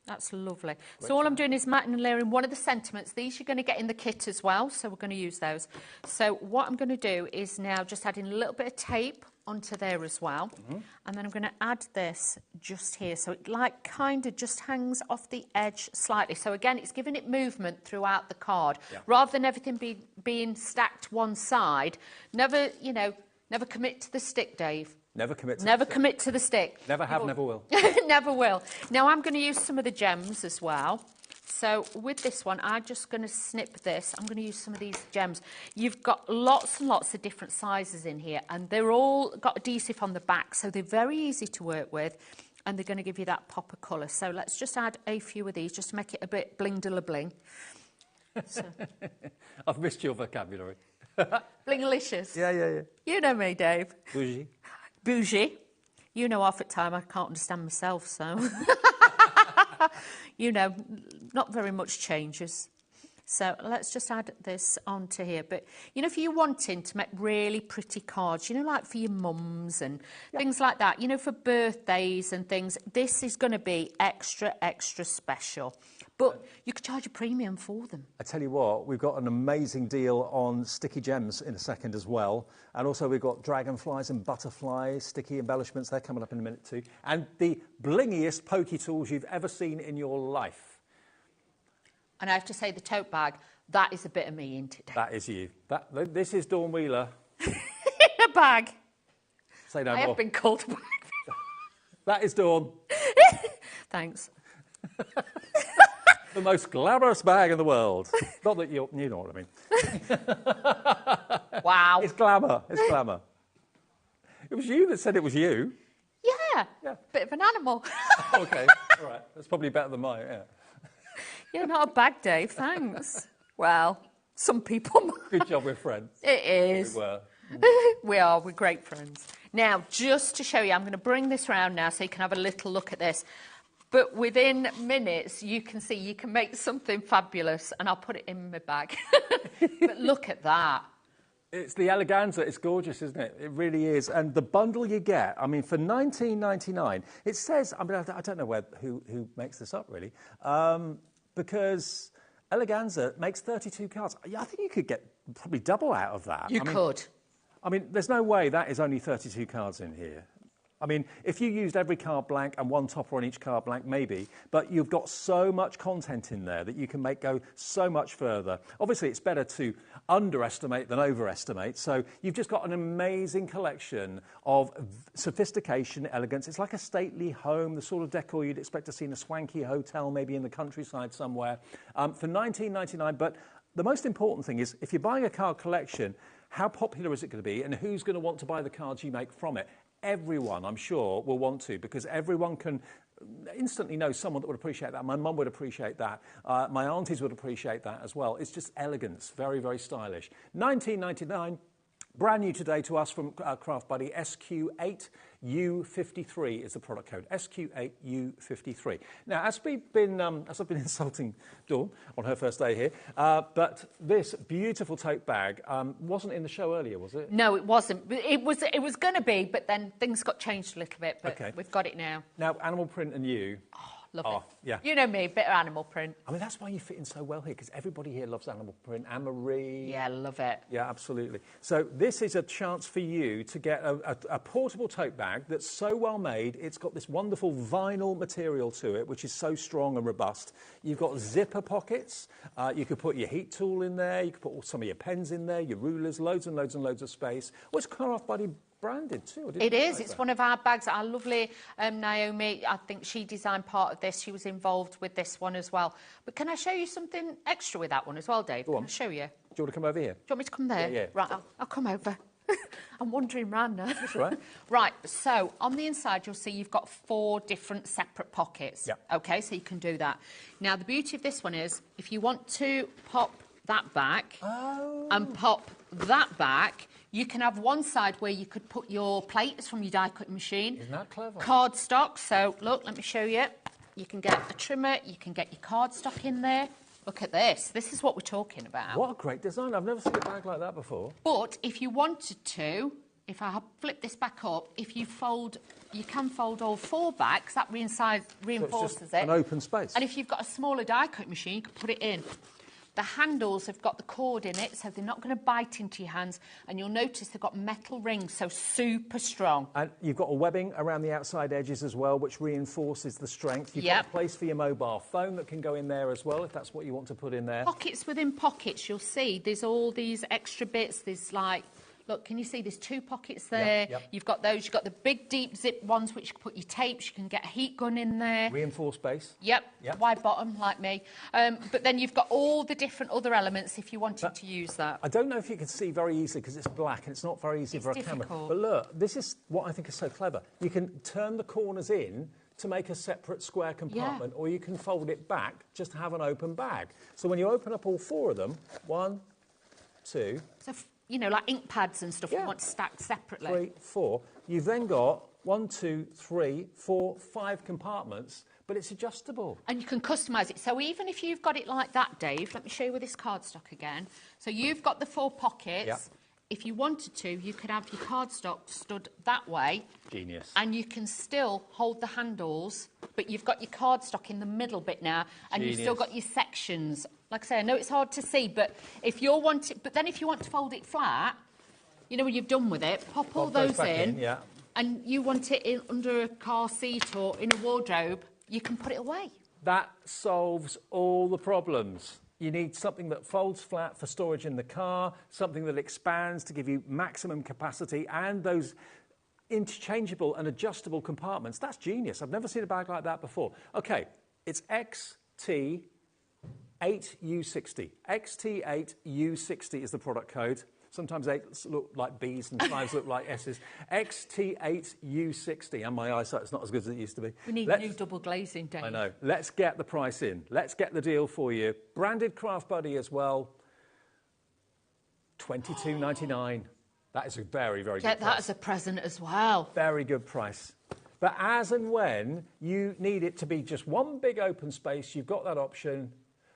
That's lovely. Great. So all I'm doing is matting and layering one of the sentiments. These you're going to get in the kit as well, so we're going to use those. So what I'm going to do is now just adding a little bit of tape onto there as well. And then I'm going to add this just here. So it kind of just hangs off the edge slightly. So again, it's giving it movement throughout the card. Yeah. Rather than everything being stacked one side. Never commit to the stick, Dave. Never commit to the stick. Never have, never will. Never will. Now I'm going to use some of the gems as well. So with this one, I'm just going to snip this. I'm going to use some of these gems. You've got lots and lots of different sizes in here, and they're all got adhesive on the back, so they're very easy to work with, and they're going to give you that pop of colour. So let's just add a few of these, just to make it a bit bling-de-la-bling. So. I've missed your vocabulary. Blingalicious. Yeah. You know me, Dave. Bougie. You know, half the time I can't understand myself, so... not very much changes. So let's just add this onto here. But, if you're wanting to make really pretty cards, like for your mums and things like that, for birthdays and things, this is going to be extra, extra special. But you could charge a premium for them. I tell you what, we've got an amazing deal on sticky gems in a second as well. And also we've got dragonflies and butterflies, sticky embellishments. They're coming up in a minute too. And the blingiest Pokey tools you've ever seen in your life. And I have to say, the tote bag, that is a bit of me in today. That is you. This is Dawn Wheeler. In a bag. Say no more. I have been called a bag. That is Dawn. In Thanks. The most glamorous bag in the world. Not that you know what I mean. Wow. It's glamour. It's glamour. It was you that said it was you. Yeah. Bit of an animal. OK, all right. That's probably better than mine, yeah. Yeah, not a bag, Dave, thanks. Well, some people... Good job we're friends. It is. We were. We are, we're great friends. Now, just to show you, I'm going to bring this round now so you can have a little look at this. But within minutes, you can see you can make something fabulous, and I'll put it in my bag. But look at that. It's the eleganza. It's gorgeous, isn't it? It really is. And the bundle you get, I mean, for $19.99, it says, I mean, I don't know who makes this up, really, because eleganza makes 32 cards. I think you could get probably double out of that. You could. I mean, there's no way that is only 32 cards in here. I mean, if you used every card blank and one topper on each card blank, maybe, but you've got so much content in there that you can make go so much further. Obviously, it's better to underestimate than overestimate, so you've just got an amazing collection of sophistication, elegance. It's like a stately home, the sort of decor you'd expect to see in a swanky hotel, maybe in the countryside somewhere, for $19.99. But the most important thing is, if you're buying a card collection, how popular is it going to be, and who's going to want to buy the cards you make from it? Everyone, I'm sure, will want to, because everyone can instantly know someone that would appreciate that. My mum would appreciate that. My aunties would appreciate that as well. It's just elegance, very, very stylish. $19.99, brand new today to us from Craft Buddy. SQ8U53 is the product code. SQ8U53. Now, as I've been insulting Dawn on her first day here, but this beautiful tote bag wasn't in the show earlier, was it? No, it wasn't. It was going to be, but then things got changed a little bit. But okay. We've got it now. Now, animal print and you. Love it. Yeah. You know me, bit of animal print. I mean, that's why you fit in so well here, because everybody here loves animal print. Anne-Marie. Yeah, love it. Yeah, absolutely. So this is a chance for you to get a portable tote bag that's so well made. It's got this wonderful vinyl material to it, which is so strong and robust. You've got zipper pockets. You could put your heat tool in there. You could put some of your pens in there, your rulers, loads and loads and loads of space. Well, it's Craft Buddy branded too. It is. It's one of our bags. Our lovely Naomi, I think she designed part of this. She was involved with this one as well. But can I show you something extra with that one as well, Dave? Go on. Can I show you? Do you want to come over here? Do you want me to come there? Yeah. Right, I'll come over. I'm wandering round now. That's right. Right, so on the inside you'll see you've got 4 different separate pockets. Yeah. OK, so you can do that. Now, the beauty of this one is if you want to pop that back and pop that back, you can have one side where you could put your plates from your die cutting machine. Isn't that clever? Cardstock. So, look, let me show you. You can get a trimmer, you can get your cardstock in there. Look at this. This is what we're talking about. What a great design. I've never seen a bag like that before. But if you wanted to, if I flip this back up, if you fold, you can fold all 4 bags. That reinforces so it's just it. An open space. And if you've got a smaller die cut machine, you can put it in. The handles have got the cord in it, so they're not going to bite into your hands. And you'll notice they've got metal rings, so super strong. And you've got a webbing around the outside edges as well, which reinforces the strength. You've got a place for your mobile phone that can go in there as well, if that's what you want to put in there. Pockets within pockets, you'll see there's all these extra bits. There's like, look, can you see there's 2 pockets there? Yep. You've got those. You've got the big deep zip ones, which you can put your tapes. You can get a heat gun in there. Reinforced base. Yep. Wide bottom, like me. But then you've got all the different other elements if you wanted to use that. I don't know if you can see very easily because it's black and it's not very easy for a camera. But look, this is what I think is so clever. You can turn the corners in to make a separate square compartment, or you can fold it back just to have an open bag. So when you open up all 4 of them, 1, 2... So, you know, like ink pads and stuff you want stacked separately. 3, 4. You've then got 1, 2, 3, 4, 5 compartments, but it's adjustable. And you can customise it. So even if you've got it like that, Dave, let me show you with this cardstock again. So you've got the 4 pockets. Yep. If you wanted to, you could have your cardstock stood that way. Genius. And you can still hold the handles, but you've got your cardstock in the middle bit now, and you've still got your sections. Like I say, I know it's hard to see, but if you're wanting, but then if you want to fold it flat, you know, when you've done with it, pop all those in, and you want it in under a car seat or in a wardrobe, you can put it away. That solves all the problems. You need something that folds flat for storage in the car, something that expands to give you maximum capacity, and those interchangeable and adjustable compartments. That's genius. I've never seen a bag like that before. Okay, it's XT8U60. XT8U60 is the product code. Sometimes 8s look like B's and 5s look like S's. XT8U60. And my eyesight's not as good as it used to be. We need new double glazing, Dave. I know. Let's get the price in. Let's get the deal for you. Branded Craft Buddy as well. $22.99. That is a very, very good price. Get that as a present as well. Very good price. But as and when you need it to be just one big open space, you've got that option.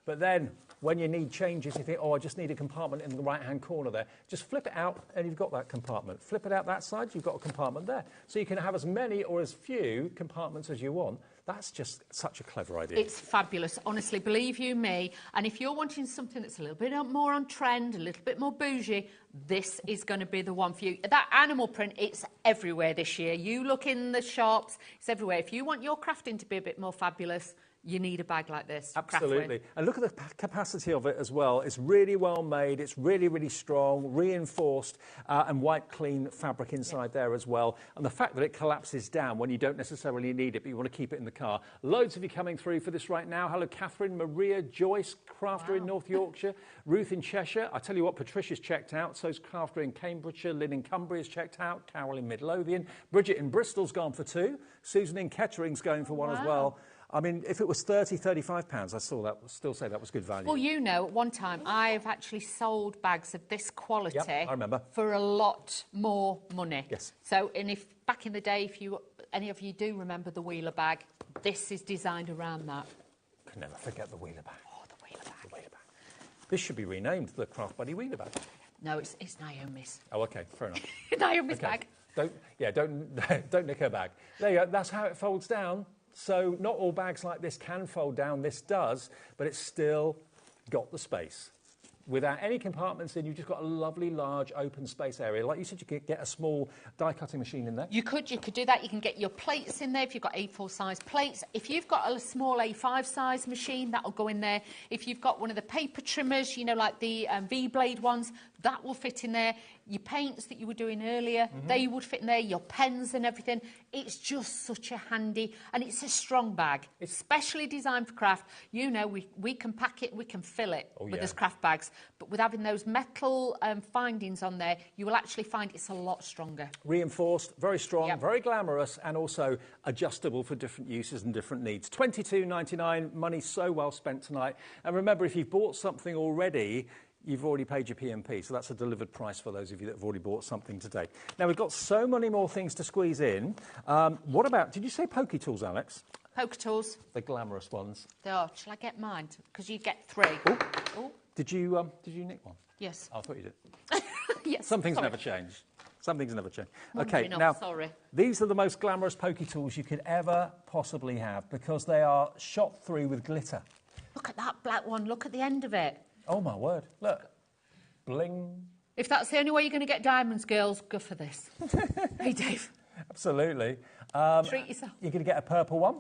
But then when you need changes, you think, oh, I just need a compartment in the right-hand corner there. Just flip it out and you've got that compartment. Flip it out that side, you've got a compartment there. So you can have as many or as few compartments as you want. That's just such a clever idea. It's fabulous, honestly, believe you me. And if you're wanting something that's a little bit more on trend, a little bit more bougie, this is going to be the one for you. That animal print, it's everywhere this year. You look in the shops, it's everywhere. If you want your crafting to be a bit more fabulous, you need a bag like this. Absolutely. And look at the capacity of it as well. It's really well made. It's really, really strong, reinforced and white clean fabric inside there as well. And the fact that it collapses down when you don't necessarily need it, but you want to keep it in the car. Loads of you coming through for this right now. Hello, Catherine, Maria, Joyce, Crafter in North Yorkshire, Ruth in Cheshire. I tell you what, Patricia's checked out. So's Crafter in Cambridgeshire. Lynn in Cumbria's checked out. Carol in Midlothian. Bridget in Bristol's gone for 2. Susan in Kettering's going for 1 as well. I mean, if it was £30, £35, I'd still say that was good value. Well, you know, at one time, I've actually sold bags of this quality I remember. for a lot more money. Yes. So, and if back in the day, if any of you do remember the Wheeler bag, this is designed around that. Can never forget the Wheeler bag. Oh, the Wheeler bag. The Wheeler bag. This should be renamed the Craft Buddy Wheeler bag. No, it's Naomi's. Oh, OK, fair enough. Naomi's bag. Don't nick her bag. There you go. That's how it folds down. So not all bags like this can fold down. This does, but it's still got the space. Without any compartments in, you've just got a lovely, large, open space area. Like you said, you could get a small die-cutting machine in there. You could do that. You can get your plates in there if you've got A4 size plates. If you've got a small A5 size machine, that'll go in there. If you've got one of the paper trimmers, you know, like the V-blade ones, that will fit in there. Your paints that you were doing earlier, they would fit in there. Your pens and everything. It's just such a handy, and it's a strong bag. It's specially designed for craft. You know, we can pack it, we can fill it with those craft bags. But with having those metal findings on there, you will actually find it's a lot stronger. Reinforced, very strong, very glamorous, and also adjustable for different uses and different needs. $22.99, money so well spent tonight. And remember, if you've bought something already, you've already paid your P&P, so that's a delivered price for those of you that have already bought something today. Now, we've got so many more things to squeeze in. What about, did you say Pokey tools, Alex? Poker tools. The glamorous ones. They are. Shall I get mine? Because you get 3. Oh. Did you nick one? Yes. I thought you did. Yes. Some things never change. Some things never change. Okay, enough, now, sorry. These are the most glamorous Pokey tools you could ever possibly have because they are shot through with glitter. Look at that black one. Look at the end of it. Oh, my word. Look. Bling. If that's the only way you're going to get diamonds, girls, go for this. Hey, Dave. Absolutely. Treat yourself. You're going to get a purple one,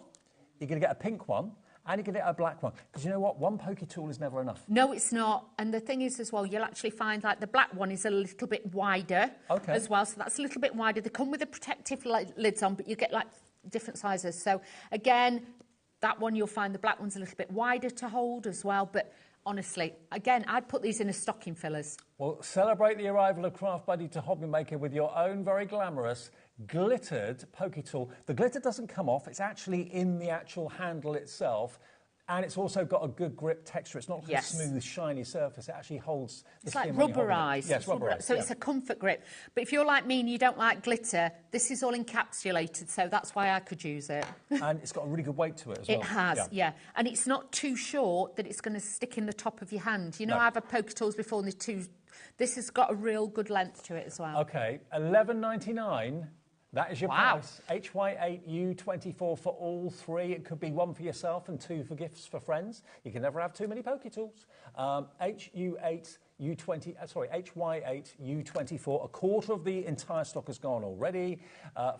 you're going to get a pink one, and you're going to get a black one. Because you know what? One Pokey tool is never enough. No, it's not. And the thing is as well, you'll actually find like the black one is a little bit wider as well. So that's a little bit wider. They come with the protective lids on, but you get like different sizes. So again, that one you'll find the black one's a little bit wider to hold as well. But honestly, again, I'd put these in as stocking fillers. Well, celebrate the arrival of Craft Buddy to HobbyMaker with your own very glamorous glittered Pokey tool. The glitter doesn't come off. It's actually in the actual handle itself. And it's also got a good grip texture. It's not like a smooth, shiny surface. It actually holds the It's like skin when you hold it. rubberised. Yes, rubberised. So it's a comfort grip. But if you're like me and you don't like glitter, this is all encapsulated, so that's why I could use it. And it's got a really good weight to it as well. It has, yeah. And it's not too short that it's going to stick in the top of your hand. You know, I've had Poker tools before and they're too... This has got a real good length to it as well. OK, $11.99. That is your price. HY8U24 for all 3. It could be 1 for yourself and 2 for gifts for friends. You can never have too many Pokey tools. HY8U24. A quarter of the entire stock has gone already.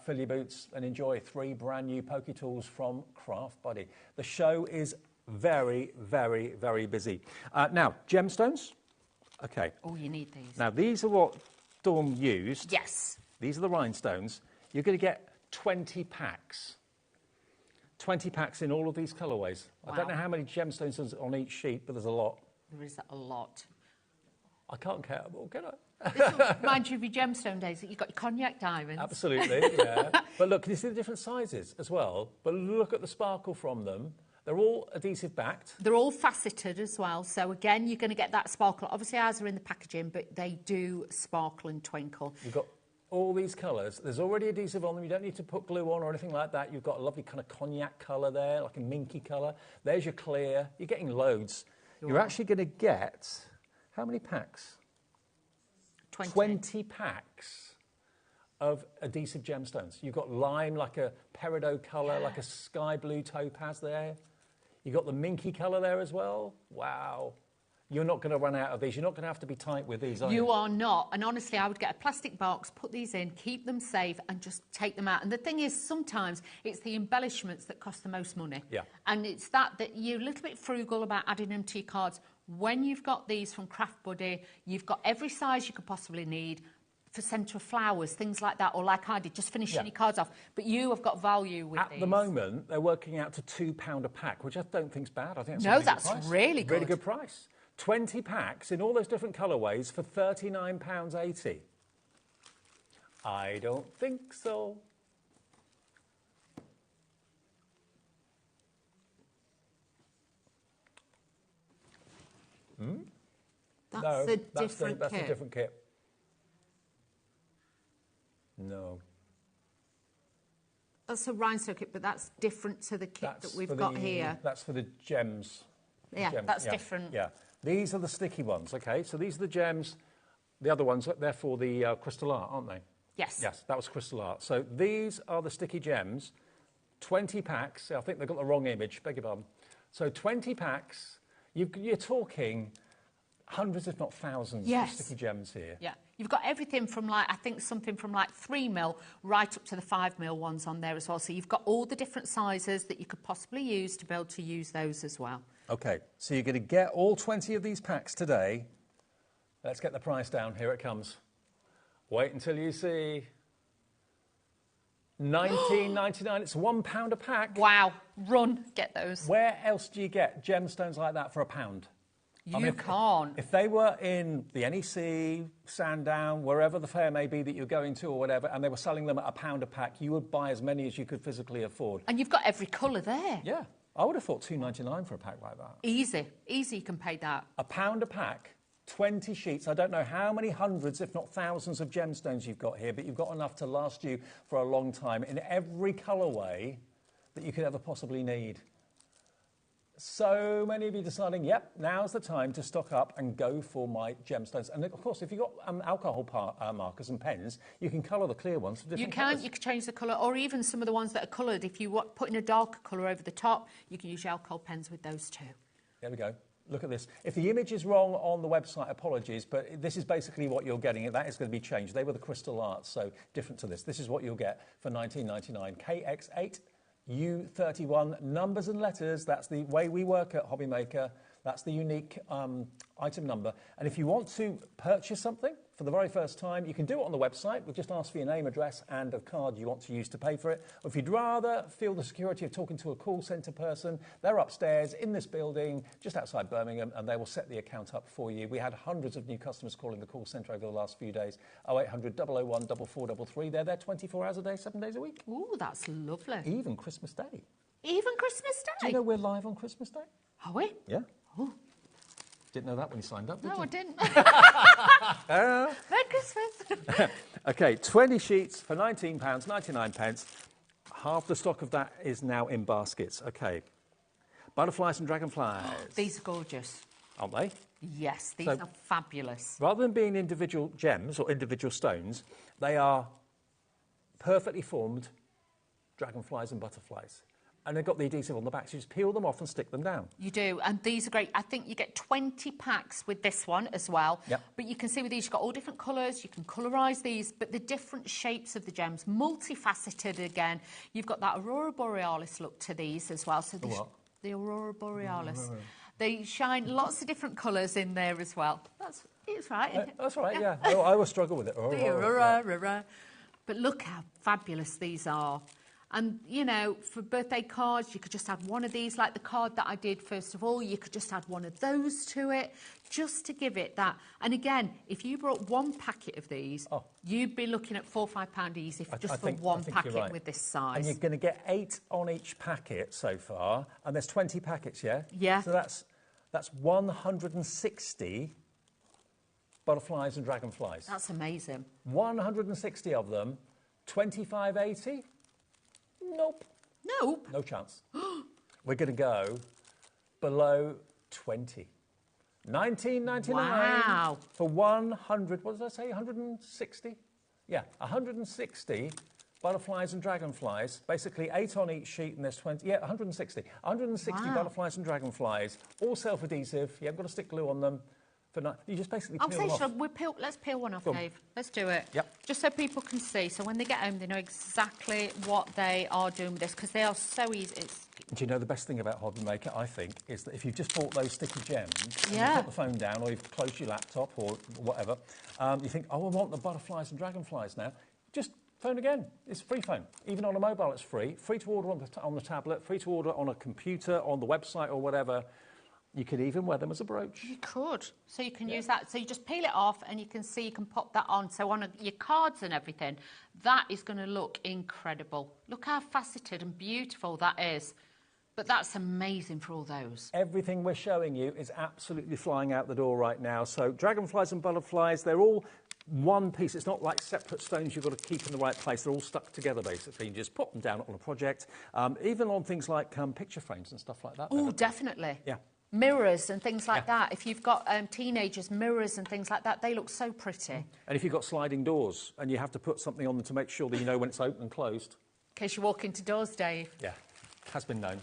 Fill your boots and enjoy 3 brand new Pokey tools from Craft Buddy. The show is very, very, very busy. Now, gemstones. OK. Oh, you need these. Now, these are what Dawn used. Yes. These are the rhinestones. you're going to get 20 packs. 20 packs in all of these colourways. Wow. I don't know how many gemstones there's on each sheet, but there's a lot. There is a lot. I can't count them all, can I? This will remind you of your gemstone days that you've got your cognac diamonds. Absolutely, yeah. But look, can you see the different sizes as well? But look at the sparkle from them. They're all adhesive backed. They're all faceted as well. So again, you're going to get that sparkle. Obviously, ours are in the packaging, but they do sparkle and twinkle. You've got all these colours. There's already adhesive on them. You don't need to put glue on or anything like that. You've got a lovely kind of cognac colour there, like a minky colour. There's your clear. You're getting loads. You're actually going to get, how many packs? 20 packs of adhesive gemstones. You've got lime, like a peridot colour, like a sky blue topaz there. You've got the minky colour there as well. Wow. You're not going to run out of these. You're not going to have to be tight with these, are you? You are not. And honestly, I would get a plastic box, put these in, keep them safe, and just take them out. And the thing is, sometimes it's the embellishments that cost the most money. Yeah. And it's that you're a little bit frugal about adding them to your cards. When you've got these from Craft Buddy, you've got every size you could possibly need for centre of flowers, things like that, or like I did, just finishing your cards off. But you have got value with these. At the moment, they're working out to £2 a pack, which I don't think's bad. I think that's no, a really that's good price. really good. Really good price. 20 packs in all those different colourways for £39.80. I don't think so. That's No, a different that's kit. a different kit. No. That's a rhinestone kit, but that's different to the kit that we've got here. That's for the gems. Yeah, that's different. Yeah. These are the sticky ones, okay? So these are the gems. The other ones, they're for the crystal art, aren't they? Yes. Yes, that was crystal art. So these are the sticky gems. 20 packs. I think they've got the wrong image, beg your pardon. So 20 packs. You're talking hundreds, if not thousands, of sticky gems here. Yeah. You've got everything from I think something from 3mm right up to the 5mm ones on there as well. So you've got all the different sizes that you could possibly use to be able to use those as well. Okay, so you're going to get all 20 of these packs today. Let's get the price down. Here it comes. Wait until you see. $19.99. It's £1 a pack. Wow. Run. Get those. Where else do you get gemstones like that for £1? You can't. If they were in the NEC, Sandown, wherever the fair may be that you're going to or whatever, and they were selling them at £1 a pack, you would buy as many as you could physically afford. And you've got every colour there. Yeah. I would have thought $2.99 for a pack like that. Easy. Easy you can pay that. £1 a pack, 20 sheets. I don't know how many hundreds, if not thousands, of gemstones you've got here, but you've got enough to last you for a long time in every colourway that you could ever possibly need. So many of you deciding, yep, now's the time to stock up and go for my gemstones. And of course, if you've got alcohol markers and pens, you can colour the clear ones for different colours. You can change the colour, or even some of the ones that are coloured. If you put in a darker colour over the top, you can use your alcohol pens with those too. There we go. Look at this. If the image is wrong on the website, apologies, but this is basically what you're getting. That is going to be changed. They were the crystal arts, so different to this. This is what you'll get for $19.99. KX8. U31, numbers and letters, that's the way we work at HobbyMaker. That's the unique item number. And if you want to purchase something for the very first time, you can do it on the website. We'll just ask for your name, address, and a card you want to use to pay for it. Or if you'd rather feel the security of talking to a call centre person, they're upstairs in this building, just outside Birmingham, and they will set the account up for you. We had hundreds of new customers calling the call centre over the last few days. 0800 001 4433. They're there 24 hours a day, 7 days a week. Ooh, that's lovely. Even Christmas Day. Even Christmas Day? Do you know we're live on Christmas Day? Are we? Yeah. Oh. Didn't know that when you signed up, did you? No, I didn't. Merry Christmas. OK, 20 sheets for £19.99. Half the stock of that is now in baskets. OK. Butterflies and dragonflies. These are gorgeous. Aren't they? Yes, these are fabulous. Rather than being individual gems or individual stones, they are perfectly formed dragonflies and butterflies. And they've got the adhesive on the back, so you just peel them off and stick them down. You do, and these are great. I think you get 20 packs with this one as well. Yep. But you can see with these, you've got all different colours. You can colorise these, but the different shapes of the gems, multifaceted again. You've got that Aurora Borealis look to these as well. So the Aurora Borealis. They shine lots of different colours in there as well. It's right. That's right, yeah. I always struggle with it. The Aurora. But look how fabulous these are. And, you know, for birthday cards, you could just add one of these, like the card that I did first of all. You could just add one of those to it, just to give it that. And again, if you brought one packet of these, you'd be looking at £4 or £5 easy for one packet with this size. And you're going to get 8 on each packet so far, and there's 20 packets, yeah? Yeah. So that's 160 butterflies and dragonflies. That's amazing. 160 of them, 25.80. Nope. Nope. No chance. We're going to go below 20. 19.99. Wow. For 100. What did I say? 160. Yeah, 160 butterflies and dragonflies. Basically 8 on each sheet, and there's 20. Yeah, 160. 160 butterflies and dragonflies, all self-adhesive. You haven't got to stick glue on them. You just basically peel them off. Let's peel one off, Dave. Let's do it. Yep. Just so people can see. So when they get home, they know exactly what they are doing with this, because they are so easy. Do you know the best thing about HobbyMaker, I think, is that if you've just bought those sticky gems, and you put the phone down, or you've closed your laptop, or whatever, you think, oh, I want the butterflies and dragonflies now. Just phone again. It's a free phone. Even on a mobile, it's free. Free to order on the tablet, free to order on a computer, on the website, or whatever. You could even wear them as a brooch. You could. So you can use that. So you just peel it off and you can see you can pop that on. So on your cards and everything, that is going to look incredible. Look how faceted and beautiful that is. But that's amazing for all those. Everything we're showing you is absolutely flying out the door right now. So dragonflies and butterflies, they're all one piece. It's not like separate stones you've got to keep in the right place. They're all stuck together, basically. You just pop them down on a project, even on things like picture frames and stuff like that. Oh, definitely. Yeah. Mirrors and things like that. If you've got teenagers, mirrors and things like that, they look so pretty. And if you've got sliding doors and you have to put something on them to make sure that you know when it's open and closed. In case you walk into doors, Dave. Yeah, has been known.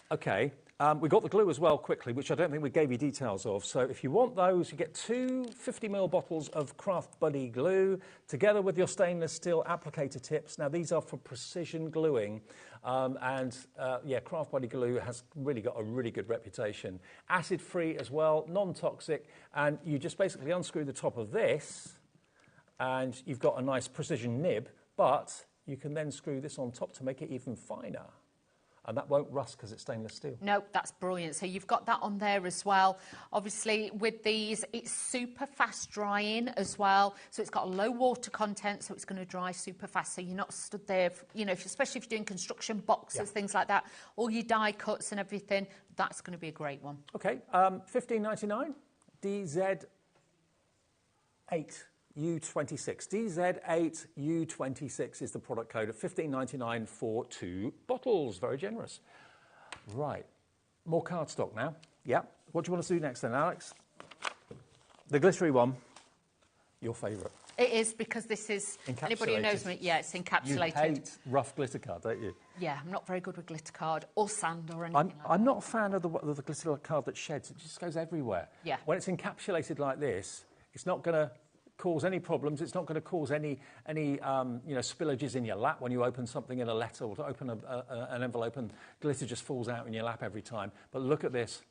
OK, we got the glue as well quickly, which I don't think we gave you details of. So if you want those, you get 2 50ml bottles of Craft Buddy glue, together with your stainless steel applicator tips. Now, these are for precision gluing. Yeah, Craft Buddy glue has really got a really good reputation. Acid-free as well, non-toxic, and you just basically unscrew the top of this, and you've got a nice precision nib, but you can then screw this on top to make it even finer. And that won't rust because it's stainless steel. No, that's brilliant. So you've got that on there as well. Obviously, with these, it's super fast drying as well. So it's got a low water content, so it's going to dry super fast. So you're not stood there, you know, especially if you're doing construction boxes, things like that, all your die cuts and everything, that's going to be a great one. OK, $15.99, DZ8. U26. DZ8U26 is the product code of $15.99 for 2 bottles. Very generous. Right. More cardstock now. Yeah. What do you want to do next then, Alex? The glittery one. Your favourite. It is, because this is, anybody who knows me, yeah, it's encapsulated. You hate rough glitter card, don't you? Yeah, I'm not very good with glitter card or sand or anything like that. I'm not a fan of the glitter card that sheds. It just goes everywhere. Yeah. When it's encapsulated like this, it's not going to cause any problems. It's not going to cause any you know, spillages in your lap when you open something in a letter or to open an envelope and glitter just falls out in your lap every time. But look at this.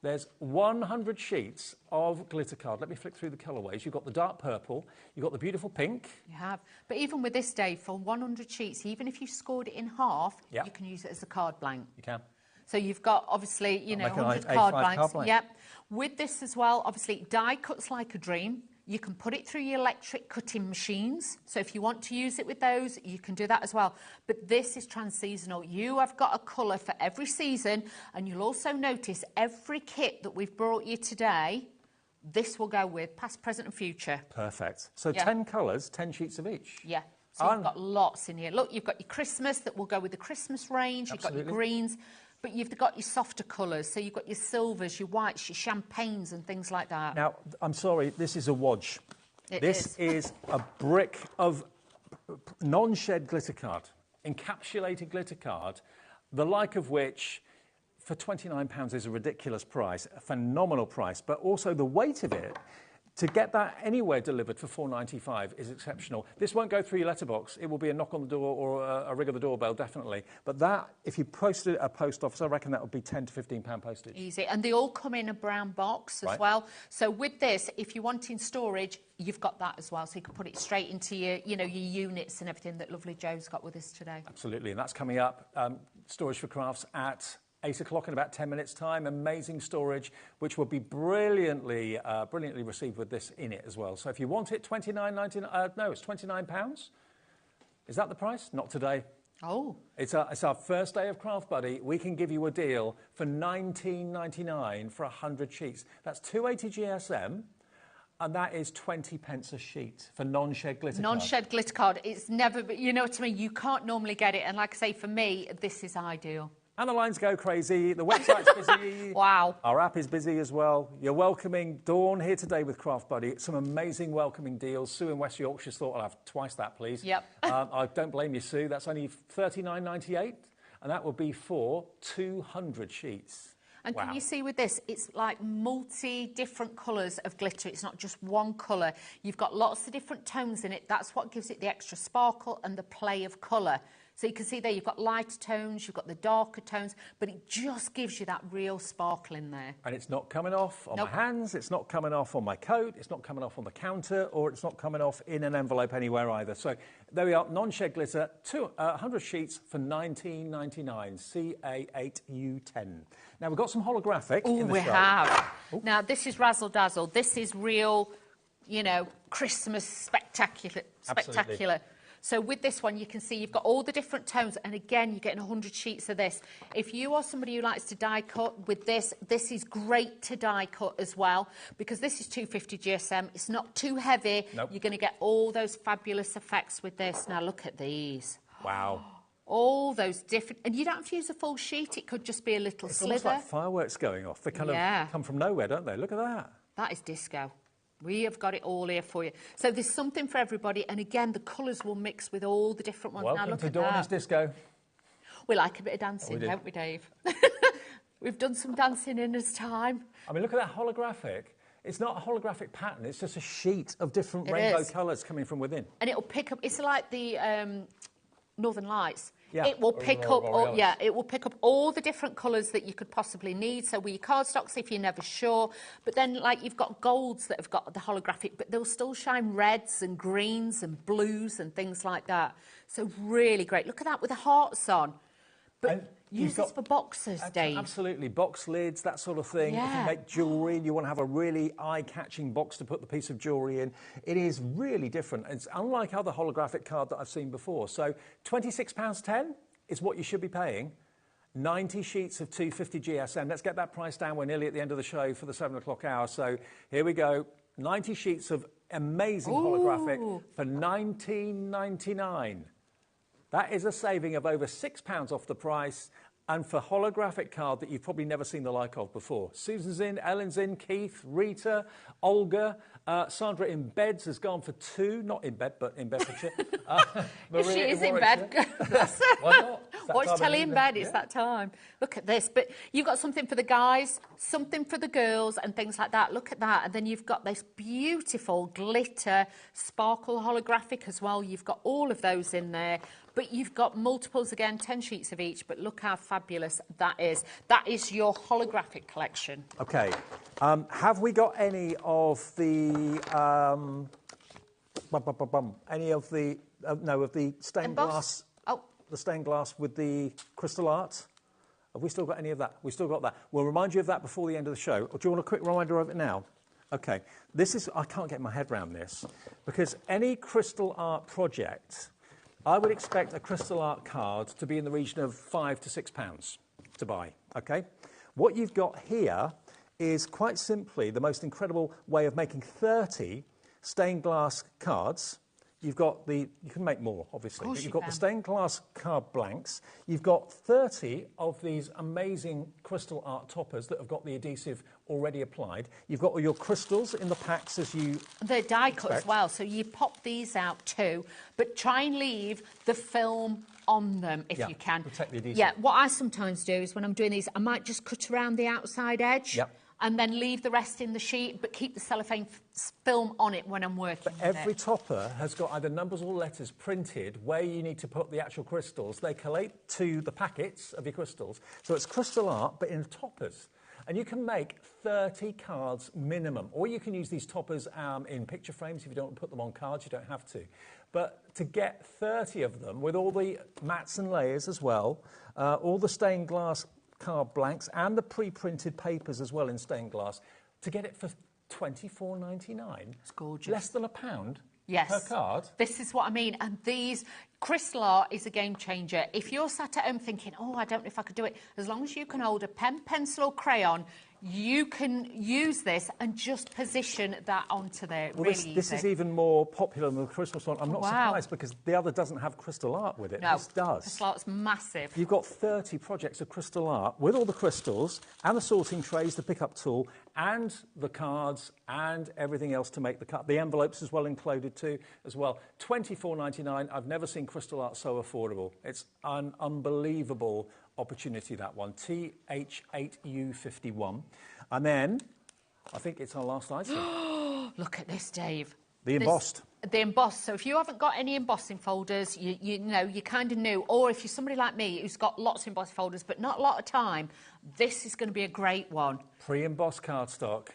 There's 100 sheets of glitter card. Let me flick through the colourways. You've got the dark purple. You've got the beautiful pink. You have. But even with this, Dave, for 100 sheets, even if you scored it in half, you can use it as a card blank. You can. So you've got, obviously, you know, 100 card blanks. Yep. With this as well, obviously, die cuts like a dream. You can put it through your electric cutting machines. So if you want to use it with those, you can do that as well. But this is trans-seasonal. You have got a colour for every season, and you'll also notice every kit that we've brought you today, this will go with past, present and future. Perfect. So 10 colours, 10 sheets of each. Yeah. So you've got lots in here. Look, you've got your Christmas that will go with the Christmas range. Absolutely. You've got your greens. But you've got your softer colours, so you've got your silvers, your whites, your champagnes and things like that. Now, I'm sorry, this is a wodge. This is a brick of non-shed glitter card, encapsulated glitter card, the like of which, for £29 is a ridiculous price, a phenomenal price, but also the weight of it To get that anywhere delivered for £4.95 is exceptional. This won't go through your letterbox. It will be a knock on the door or a ring of the doorbell, definitely. But that, if you posted it at a post office, I reckon that would be £10 to £15 postage. Easy. And they all come in a brown box as well. So with this, if you want in storage, you've got that as well. So you can put it straight into your, your units and everything that lovely Joe's got with us today. Absolutely. And that's coming up, Storage for Crafts at 8 o'clock in about 10 minutes' time. Amazing storage, which will be brilliantly received with this in it as well. So if you want it, £29.99. No, it's £29. Is that the price? Not today. Oh. It's our first day of Craft Buddy. We can give you a deal for £19.99 for 100 sheets. That's 280 GSM. And that is 20p a sheet for non-shed glitter card. Non-shed glitter card. It's never, you know what I mean? You can't normally get it. And like I say, for me, this is ideal. And the lines go crazy. The website's busy. Wow. Our app is busy as well. You're welcoming Dawn here today with Craft Buddy. Some amazing welcoming deals. Sue in West Yorkshire's thought, I'll have twice that, please. Yep. I don't blame you, Sue. That's only $39.98. And that would be for 200 sheets. And can you see with this, it's like different colours of glitter. It's not just one colour. You've got lots of different tones in it. That's what gives it the extra sparkle and the play of colour. So you can see there, you've got lighter tones, you've got the darker tones, but it just gives you that real sparkle in there. And it's not coming off on my hands, it's not coming off on my coat, it's not coming off on the counter, or it's not coming off in an envelope anywhere either. So there we are, non-shed glitter, 100 sheets for £19.99, CA8U10. Now, we've got some holographic in the show. We have. Ooh. Now, this is Razzle Dazzle. This is real, Christmas spectacular. Absolutely. So with this one, you can see you've got all the different tones, and again, you're getting 100 sheets of this. If you are somebody who likes to die cut with this, this is great to die cut as well, because this is 250 GSM. It's not too heavy. Nope. You're going to get all those fabulous effects with this. Now, look at these. Wow. All those different... And you don't have to use a full sheet. It could just be a little slither. It's almost like fireworks going off. They kind of come from nowhere, don't they? Look at that. That is disco. We have got it all here for you. So there's something for everybody. And again, the colours will mix with all the different ones. Welcome now, look to at Dawn's Disco. We like a bit of dancing, don't we, Dave? We've done some dancing in this time. I mean, look at that holographic. It's not a holographic pattern. It's just a sheet of different rainbow colours coming from within. And it'll pick up... It's like the Northern Lights. Yeah. It will pick up, it will pick up all the different colours that you could possibly need. So with your cardstocks, if you're never sure, but then like you've got golds that have got the holographic, but they'll still shine reds and greens and blues and things like that. So really great. Look at that with the hearts on. But use this for boxes, Dave. Absolutely. Box lids, that sort of thing. Yeah. If you make jewellery and you want to have a really eye-catching box to put the piece of jewellery in, it is really different. It's unlike other holographic card that I've seen before. So £26.10 is what you should be paying. 90 sheets of 250 GSM. Let's get that price down. We're nearly at the end of the show for the 7 o'clock hour. So here we go. 90 sheets of amazing holographic for £19.99. That is a saving of over £6 off the price, and for holographic card that you've probably never seen the like of before. Susan's in, Ellen's in, Keith, Rita, Olga, Sandra in Beds has gone for 2, not in bed, but in Bedfordshire. She is in bed. Why not? Watch telly in bed, it's that time. Look at this. But you've got something for the guys, something for the girls and things like that. Look at that. And then you've got this beautiful glitter sparkle holographic as well. You've got all of those in there. But you've got multiples again, 10 sheets of each. But look how fabulous that is. That is your holographic collection. OK. Have we got any of the... any of the... no, of the stained glass... Oh. The stained glass with the crystal art? Have we still got any of that? We've still got that. We'll remind you of that before the end of the show. Or do you want a quick reminder of it now? OK. This is... I can't get my head around this. Because any crystal art project... I would expect a crystal art card to be in the region of £5 to £6 to buy, OK? What you've got here is quite simply the most incredible way of making 30 stained glass cards. You've got the... You can make more, obviously. But you've got the stained glass card blanks. You've got 30 of these amazing crystal art toppers that have got the adhesive already applied. You've got all your crystals in the packs as you... They're die cut as well, so you pop these out too, but try and leave the film on them if you can. Protect the adhesive. Yeah, what I sometimes do is when I'm doing these, I might just cut around the outside edge. Yep. and then leave the rest in the sheet, but keep the cellophane film on it when I'm working with Every it. topper has got either numbers or letters printed where you need to put the actual crystals. They collate to the packets of your crystals. So it's crystal art, but in toppers. And you can make 30 cards minimum. Or you can use these toppers in picture frames. If you don't want to put them on cards, you don't have to. But to get 30 of them with all the mats and layers as well, all the stained glass card blanks and the pre-printed papers as well in stained glass, to get it for $24.99. It's gorgeous. Less than £1 yes. per card. This is what I mean. And these, crystal art is a game changer. If you're sat at home thinking, oh, I don't know if I could do it, as long as you can hold a pen, pencil or crayon, you can use this and just position that onto there. Well, really this easy. is even more popular than the crystal one. I'm not Wow. surprised because the other doesn't have crystal art with it. No, This does. crystal art's massive. You've got 30 projects of crystal art with all the crystals and the sorting trays, the pickup tool, and the cards and everything else to make the cut. The envelopes as well included too, as well. $24.99. I've never seen crystal art so affordable. It's an unbelievable opportunity, that one. TH8U51. And then, I think it's our last item. Look at this, Dave. The embossed. The embossed. So if you haven't got any embossing folders, you know, you're kind of new. Or if you're somebody like me who's got lots of embossing folders but not a lot of time, this is going to be a great one. Pre-embossed cardstock.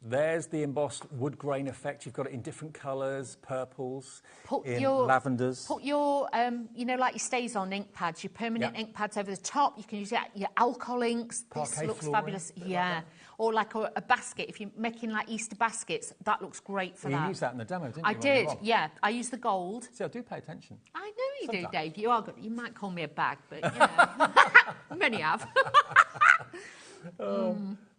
There's the embossed wood grain effect. You've got it in different colours, purples, lavenders. Put your, you know, like your stays-on ink pads, your permanent ink pads over the top. You can use your alcohol inks. This looks fabulous. Yeah. Or like a basket. If you're making like Easter baskets, that looks great for that. You used that in the demo, didn't you? I did, yeah. I used the gold. See, I do pay attention. I know you do, Dave. You are good. You might call me a bag, but, you know. Many have.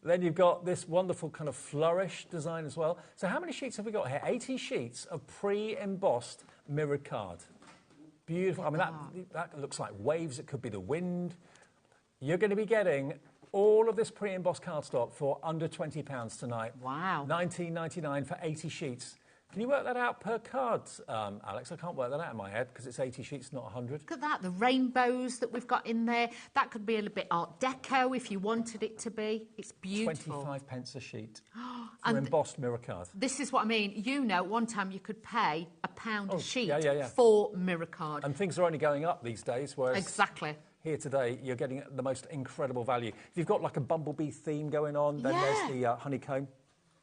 Then you've got this wonderful kind of flourish design as well. So how many sheets have we got here? 80 sheets of pre-embossed mirrored card. Beautiful. I mean, that looks like waves. It could be the wind. You're going to be getting all of this pre-embossed cardstock for under £20 tonight. Wow. $19.99 for 80 sheets. Can you work that out per card, Alex? I can't work that out in my head because it's 80 sheets, not 100. Look at that, the rainbows that we've got in there. That could be a little bit Art Deco if you wanted it to be. It's beautiful. 25 pence a sheet for embossed mirror card. This is what I mean. You know, one time you could pay £1 a sheet yeah. for mirror card. And things are only going up these days, whereas... Exactly. Here today, you're getting the most incredible value. If you've got like a bumblebee theme going on, then there's the honeycomb.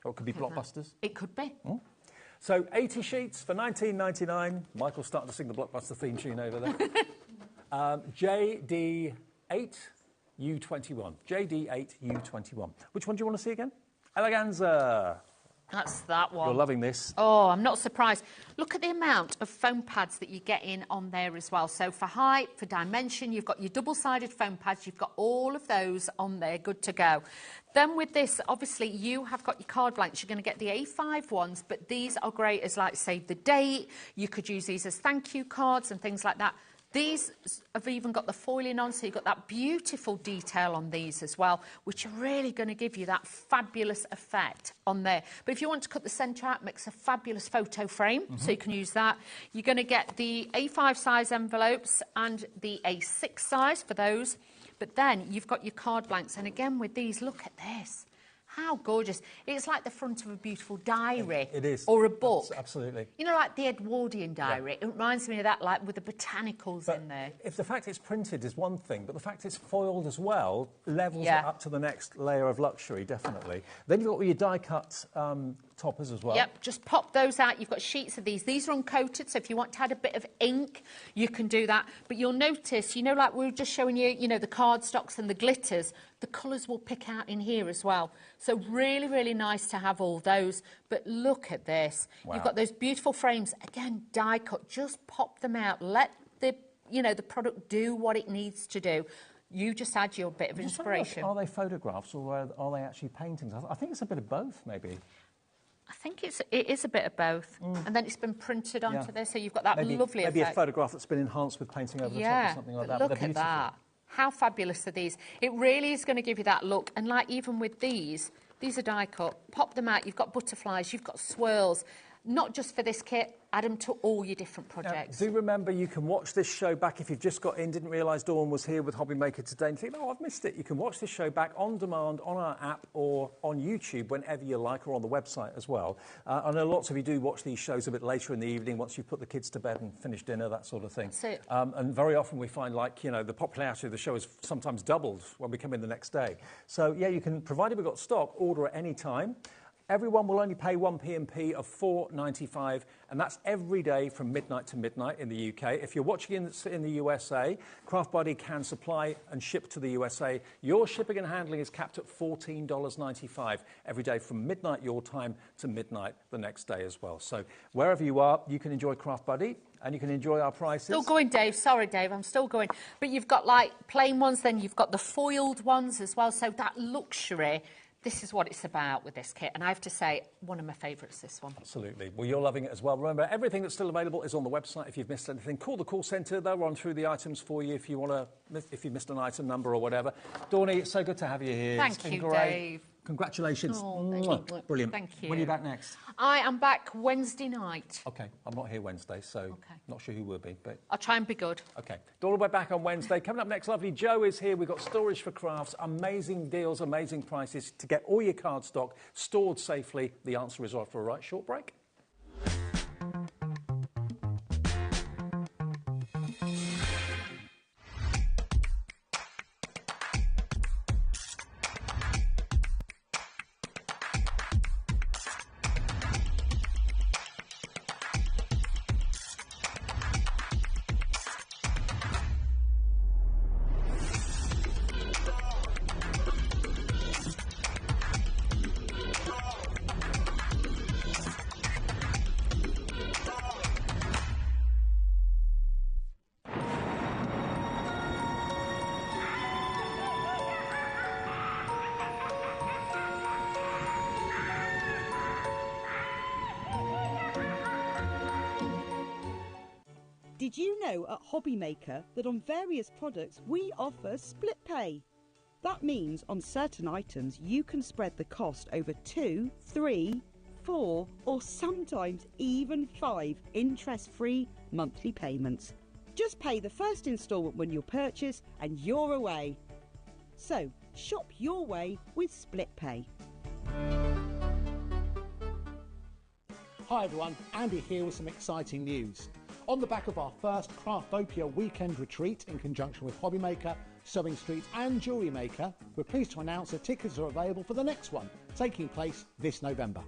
Or it could be blockbusters. It could be. So 80 sheets for $19.99. Michael's starting to sing the Blockbuster theme tune over there. JD8U21. JD8U21. Which one do you want to see again? Eleganza. That's that one. You're loving this. Oh, I'm not surprised. Look at the amount of foam pads that you get in on there as well. So for height, for dimension, you've got your double-sided foam pads. You've got all of those on there, good to go. Then with this, obviously, you have got your card blanks. You're going to get the A5 ones, but these are great as, like, save the date. You could use these as thank you cards and things like that. These have even got the foiling on, so you've got that beautiful detail on these as well, which are really going to give you that fabulous effect on there. But if you want to cut the centre out, makes a fabulous photo frame, so you can use that. You're going to get the A5 size envelopes and the A6 size for those. But then you've got your card blanks, and again with these, look at this. How gorgeous. It's like the front of a beautiful diary. It is. Or a book. Absolutely. You know, like the Edwardian diary. It reminds me of that, like with the botanicals in there. If the fact it's printed is one thing, but the fact it's foiled as well levels it up to the next layer of luxury, definitely. Then you've got all your die-cut toppers as well. Yep, just pop those out. You've got sheets of these. These are uncoated, so if you want to add a bit of ink, you can do that. But you'll notice, you know, like we were just showing you, you know, the cardstocks and the glitters, the colours will pick out in here as well. So really, really nice to have all those. But look at this. Wow. You've got those beautiful frames. Again, die cut. Just pop them out. Let the, you know, the product do what it needs to do. You just add your bit of inspiration. Are they photographs or are they actually paintings? I think it's a bit of both, maybe. I think it is a bit of both. And then it's been printed onto there, so you've got that lovely effect. Maybe a photograph that's been enhanced with painting over the top or something like that. Look at that. How fabulous are these? It really is going to give you that look. And like even with these are die cut. Pop them out. You've got butterflies. You've got swirls. not just for this kit, add them to all your different projects. Now, do remember you can watch this show back if you've just got in, didn't realise Dawn was here with HobbyMaker today and think, oh, I've missed it. You can watch this show back on demand on our app or on YouTube whenever you like, or on the website as well. I know lots of you do watch these shows a bit later in the evening once you've put the kids to bed and finished dinner, that sort of thing. That's it. And very often we find, like, you know, the popularity of the show is sometimes doubled when we come in the next day. So, yeah, you can, provided we've got stock, order at any time. Everyone will only pay one P&P of $4.95, and that's every day from midnight to midnight in the UK. If you're watching in the USA, Craft Buddy can supply and ship to the USA. Your shipping and handling is capped at $14.95 every day from midnight your time to midnight the next day as well. So wherever you are, you can enjoy Craft Buddy and you can enjoy our prices. Still going, Dave. Sorry, Dave, I'm still going. But you've got, like, plain ones, then you've got the foiled ones as well. So that luxury... This is what it's about with this kit, and I have to say, one of my favourites, this one. Absolutely. Well, you're loving it as well. Remember, everything that's still available is on the website. If you've missed anything, call the call centre. They'll run through the items for you if you want to, if you missed an item number or whatever. Dawnie, it's so good to have you here. Thank you, Dave. Congratulations. Oh, brilliant. Thank you. When are you back next? I am back Wednesday night. OK, I'm not here Wednesday, so not sure who will be, but... I'll try and be good. OK. Dawn will be back on Wednesday. Coming up next, lovely Joe is here. We've got Storage for Crafts, amazing deals, amazing prices to get all your cardstock stored safely. The answer is after a right short break. Did you know at HobbyMaker that on various products we offer split pay? That means on certain items you can spread the cost over 2, 3, 4 or sometimes even 5 interest-free monthly payments. Just pay the first instalment when you purchase and you're away. So shop your way with split pay. Hi everyone, Andy here with some exciting news. On the back of our first Craftopia weekend retreat in conjunction with HobbyMaker, Sewing Street and Jewellery Maker, we're pleased to announce that tickets are available for the next one, taking place this November.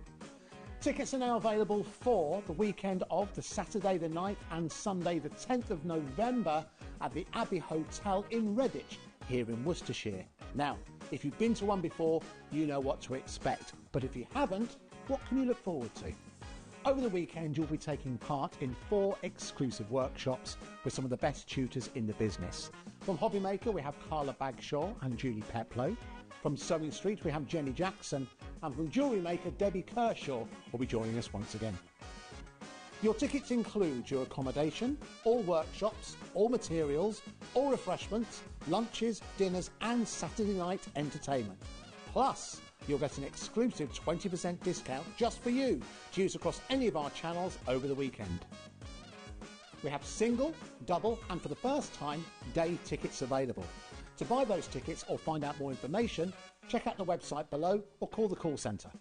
Tickets are now available for the weekend of the Saturday the 9th and Sunday the 10th of November at the Abbey Hotel in Redditch, here in Worcestershire. Now, if you've been to one before, you know what to expect, but if you haven't, what can you look forward to? Over the weekend, you'll be taking part in 4 exclusive workshops with some of the best tutors in the business. From HobbyMaker, we have Carla Bagshaw and Julie Peplow. From Sewing Street, we have Jenny Jackson. And from Jewellery Maker, Debbie Kershaw will be joining us once again. Your tickets include your accommodation, all workshops, all materials, all refreshments, lunches, dinners and Saturday night entertainment. Plus, you'll get an exclusive 20% discount just for you to use across any of our channels over the weekend. We have single, double and for the first time, day tickets available. To buy those tickets or find out more information, check out the website below or call the call centre.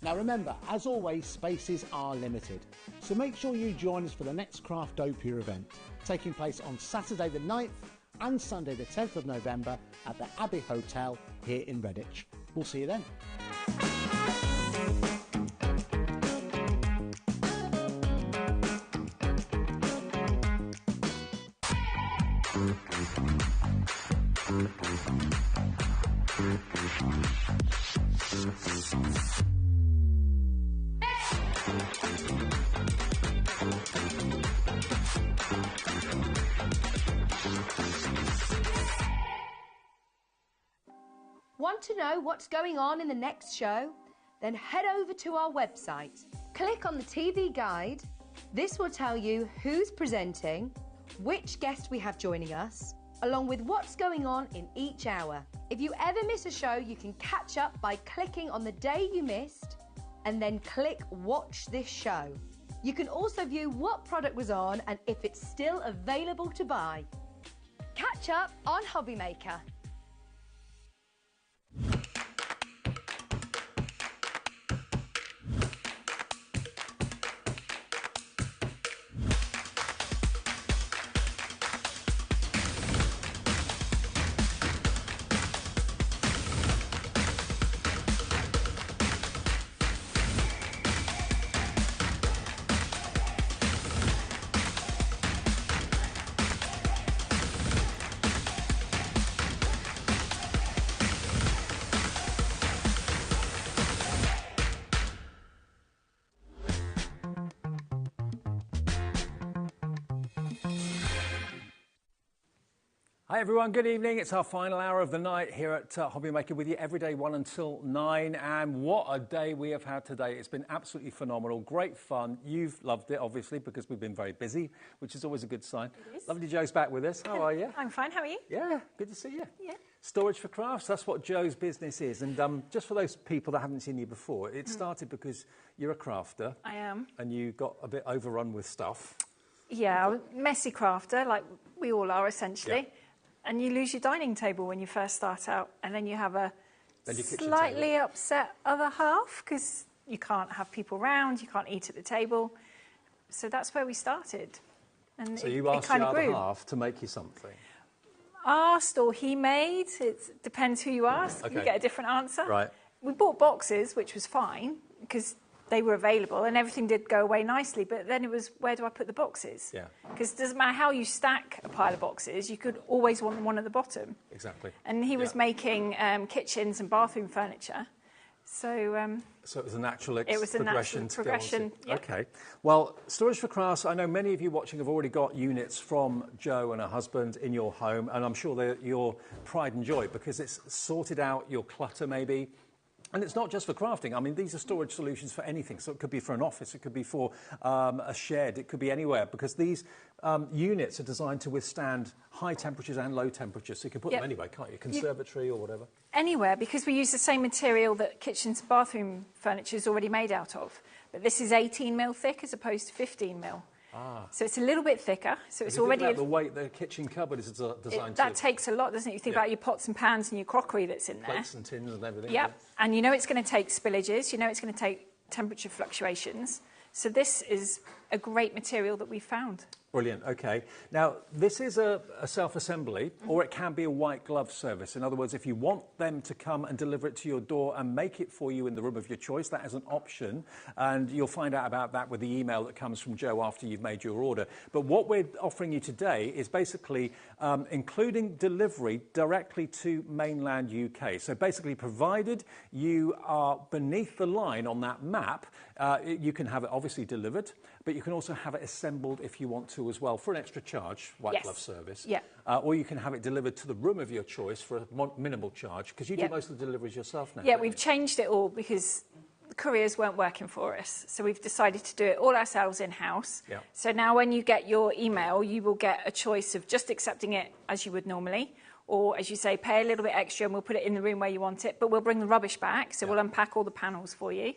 Now remember, as always, spaces are limited, so make sure you join us for the next Craftopia event, taking place on Saturday the 9th and Sunday the 10th of November at the Abbey Hotel here in Redditch. We'll see you then. Want to know what's going on in the next show? Then head over to our website. Click on the TV guide. This will tell you who's presenting, which guest we have joining us, along with what's going on in each hour. If you ever miss a show, you can catch up by clicking on the day you missed and then click Watch This Show. You can also view what product was on and if it's still available to buy. Catch up on HobbyMaker. Hi everyone, good evening. It's our final hour of the night here at HobbyMaker with you every day 1 until 9, and what a day we have had today. It's been absolutely phenomenal, great fun. You've loved it obviously because we've been very busy, which is always a good sign. It is. Lovely Joe's back with us. How are you? I'm fine, how are you? Yeah, good to see you. Yeah. Storage for Crafts, that's what Joe's business is, and just for those people that haven't seen you before, it started because you're a crafter. I am. And you got a bit overrun with stuff. Yeah, I'm a messy crafter, like we all are essentially. Yeah. And you lose your dining table when you first start out, and then you have a Then your kitchen slightly table. upset other half because you can't have people round, you can't eat at the table. So that's where we started. And So you asked kind your of other grew. half to make you something. Asked or he made, it depends who you ask. You Okay. get a different answer. Right. We bought boxes, which was fine because they were available and everything did go away nicely. But then it was, where do I put the boxes? Yeah. Because it doesn't matter how you stack a pile of boxes, you could always want one at the bottom. Exactly. And he was Yeah. making kitchens and bathroom furniture. So So it was a natural it was a progression natural to go on to- progression. Yep. Okay. Well, Storage for Crafts, I know many of you watching have already got units from Joe and her husband in your home, and I'm sure they're your pride and joy because it's sorted out your clutter maybe. And it's not just for crafting. I mean, these are storage solutions for anything. So it could be for an office, it could be for a shed, it could be anywhere, because these units are designed to withstand high temperatures and low temperatures. So you can put Yep. them anywhere, can't you? Conservatory or whatever. Anywhere, because we use the same material that kitchens and bathroom furniture is already made out of. But this is 18 mil thick as opposed to 15 mil. Ah. So it's a little bit thicker. So it's If you think already about the weight the kitchen cupboard is designed that to. takes a lot, doesn't it? You think Yeah. about your pots and pans and your crockery that's in there. Plates and tins and everything. Yep. And you know it's going to take spillages. You know it's going to take temperature fluctuations. So this is a great material that we found. Brilliant, okay. Now, this is a self-assembly, or it can be a white glove service. In other words, if you want them to come and deliver it to your door and make it for you in the room of your choice, that is an option. And you'll find out about that with the email that comes from Joe after you've made your order. But what we're offering you today is basically including delivery directly to mainland UK. So basically, provided you are beneath the line on that map, you can have it obviously delivered, but you can also have it assembled if you want to as well for an extra charge, white glove service. Yeah. Or you can have it delivered to the room of your choice for a minimal charge, because you Yeah. do most of the deliveries yourself now. Yeah, don't we've you? changed it all because the couriers weren't working for us. So we've decided to do it all ourselves in-house. Yeah. So now when you get your email, you will get a choice of just accepting it as you would normally, or as you say, pay a little bit extra and we'll put it in the room where you want it, but we'll bring the rubbish back, so we'll unpack all the panels for you,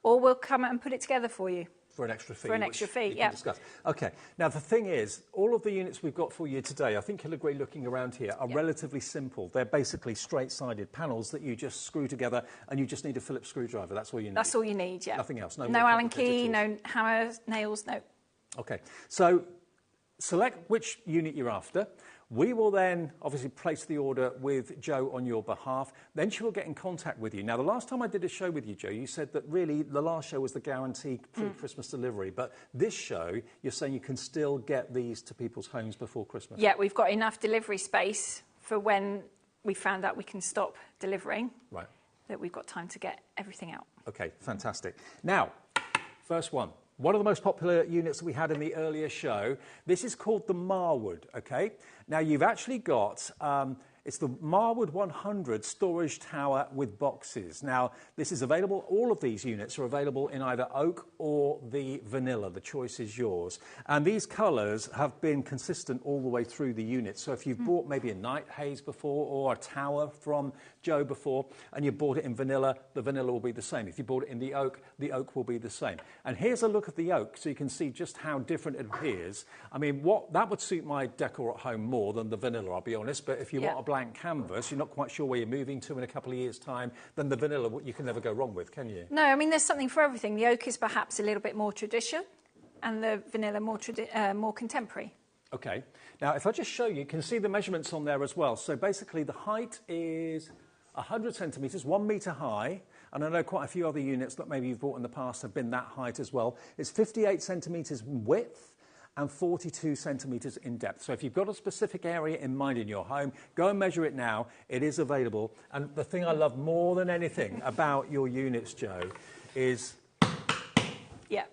or we'll come and put it together for you. For an extra fee. For an extra which fee, we can yeah. discuss. Okay. Now, the thing is, all of the units we've got for you today, I think you'll agree looking around here, are relatively simple. They're basically straight-sided panels that you just screw together, and you just need a Phillips screwdriver. That's all you need. That's all you need, yeah. Nothing else. No No more Allen complicated key, tools. no hammers, nails, no. Okay. So select which unit you're after. We will then obviously place the order with Jo on your behalf. Then she will get in contact with you. Now, the last time I did a show with you, Jo, you said that really the last show was the guaranteed pre-Christmas delivery. But this show, you're saying you can still get these to people's homes before Christmas. Yeah, we've got enough delivery space for when we found out we can stop delivering. Right. That we've got time to get everything out. Okay, fantastic. Now, first one. One of the most popular units that we had in the earlier show. This is called the Marwood, okay? Now, you've actually got, It's the Marwood 100 storage tower with boxes. Now, this is available, all of these units are available in either oak or the vanilla. The choice is yours. And these colours have been consistent all the way through the unit. So if you've bought maybe a night haze before or a tower from Joe before, and you bought it in vanilla, the vanilla will be the same. If you bought it in the oak will be the same. And here's a look at the oak, so you can see just how different it appears. I mean, that would suit my decor at home more than the vanilla, I'll be honest. But if you want a blank canvas, you're not quite sure where you're moving to in a couple of years' time, then the vanilla you can never go wrong with, can you? No, I mean, there's something for everything. The oak is perhaps a little bit more tradition, and the vanilla more contemporary. Okay. Now, if I just show you, you can see the measurements on there as well. So basically, the height is 100 centimetres, 1 metre high. And I know quite a few other units that maybe you've bought in the past have been that height as well. It's 58 centimetres in width and 42 centimetres in depth. So if you've got a specific area in mind in your home, go and measure it now. It is available. And the thing I love more than anything about your units, Joe, is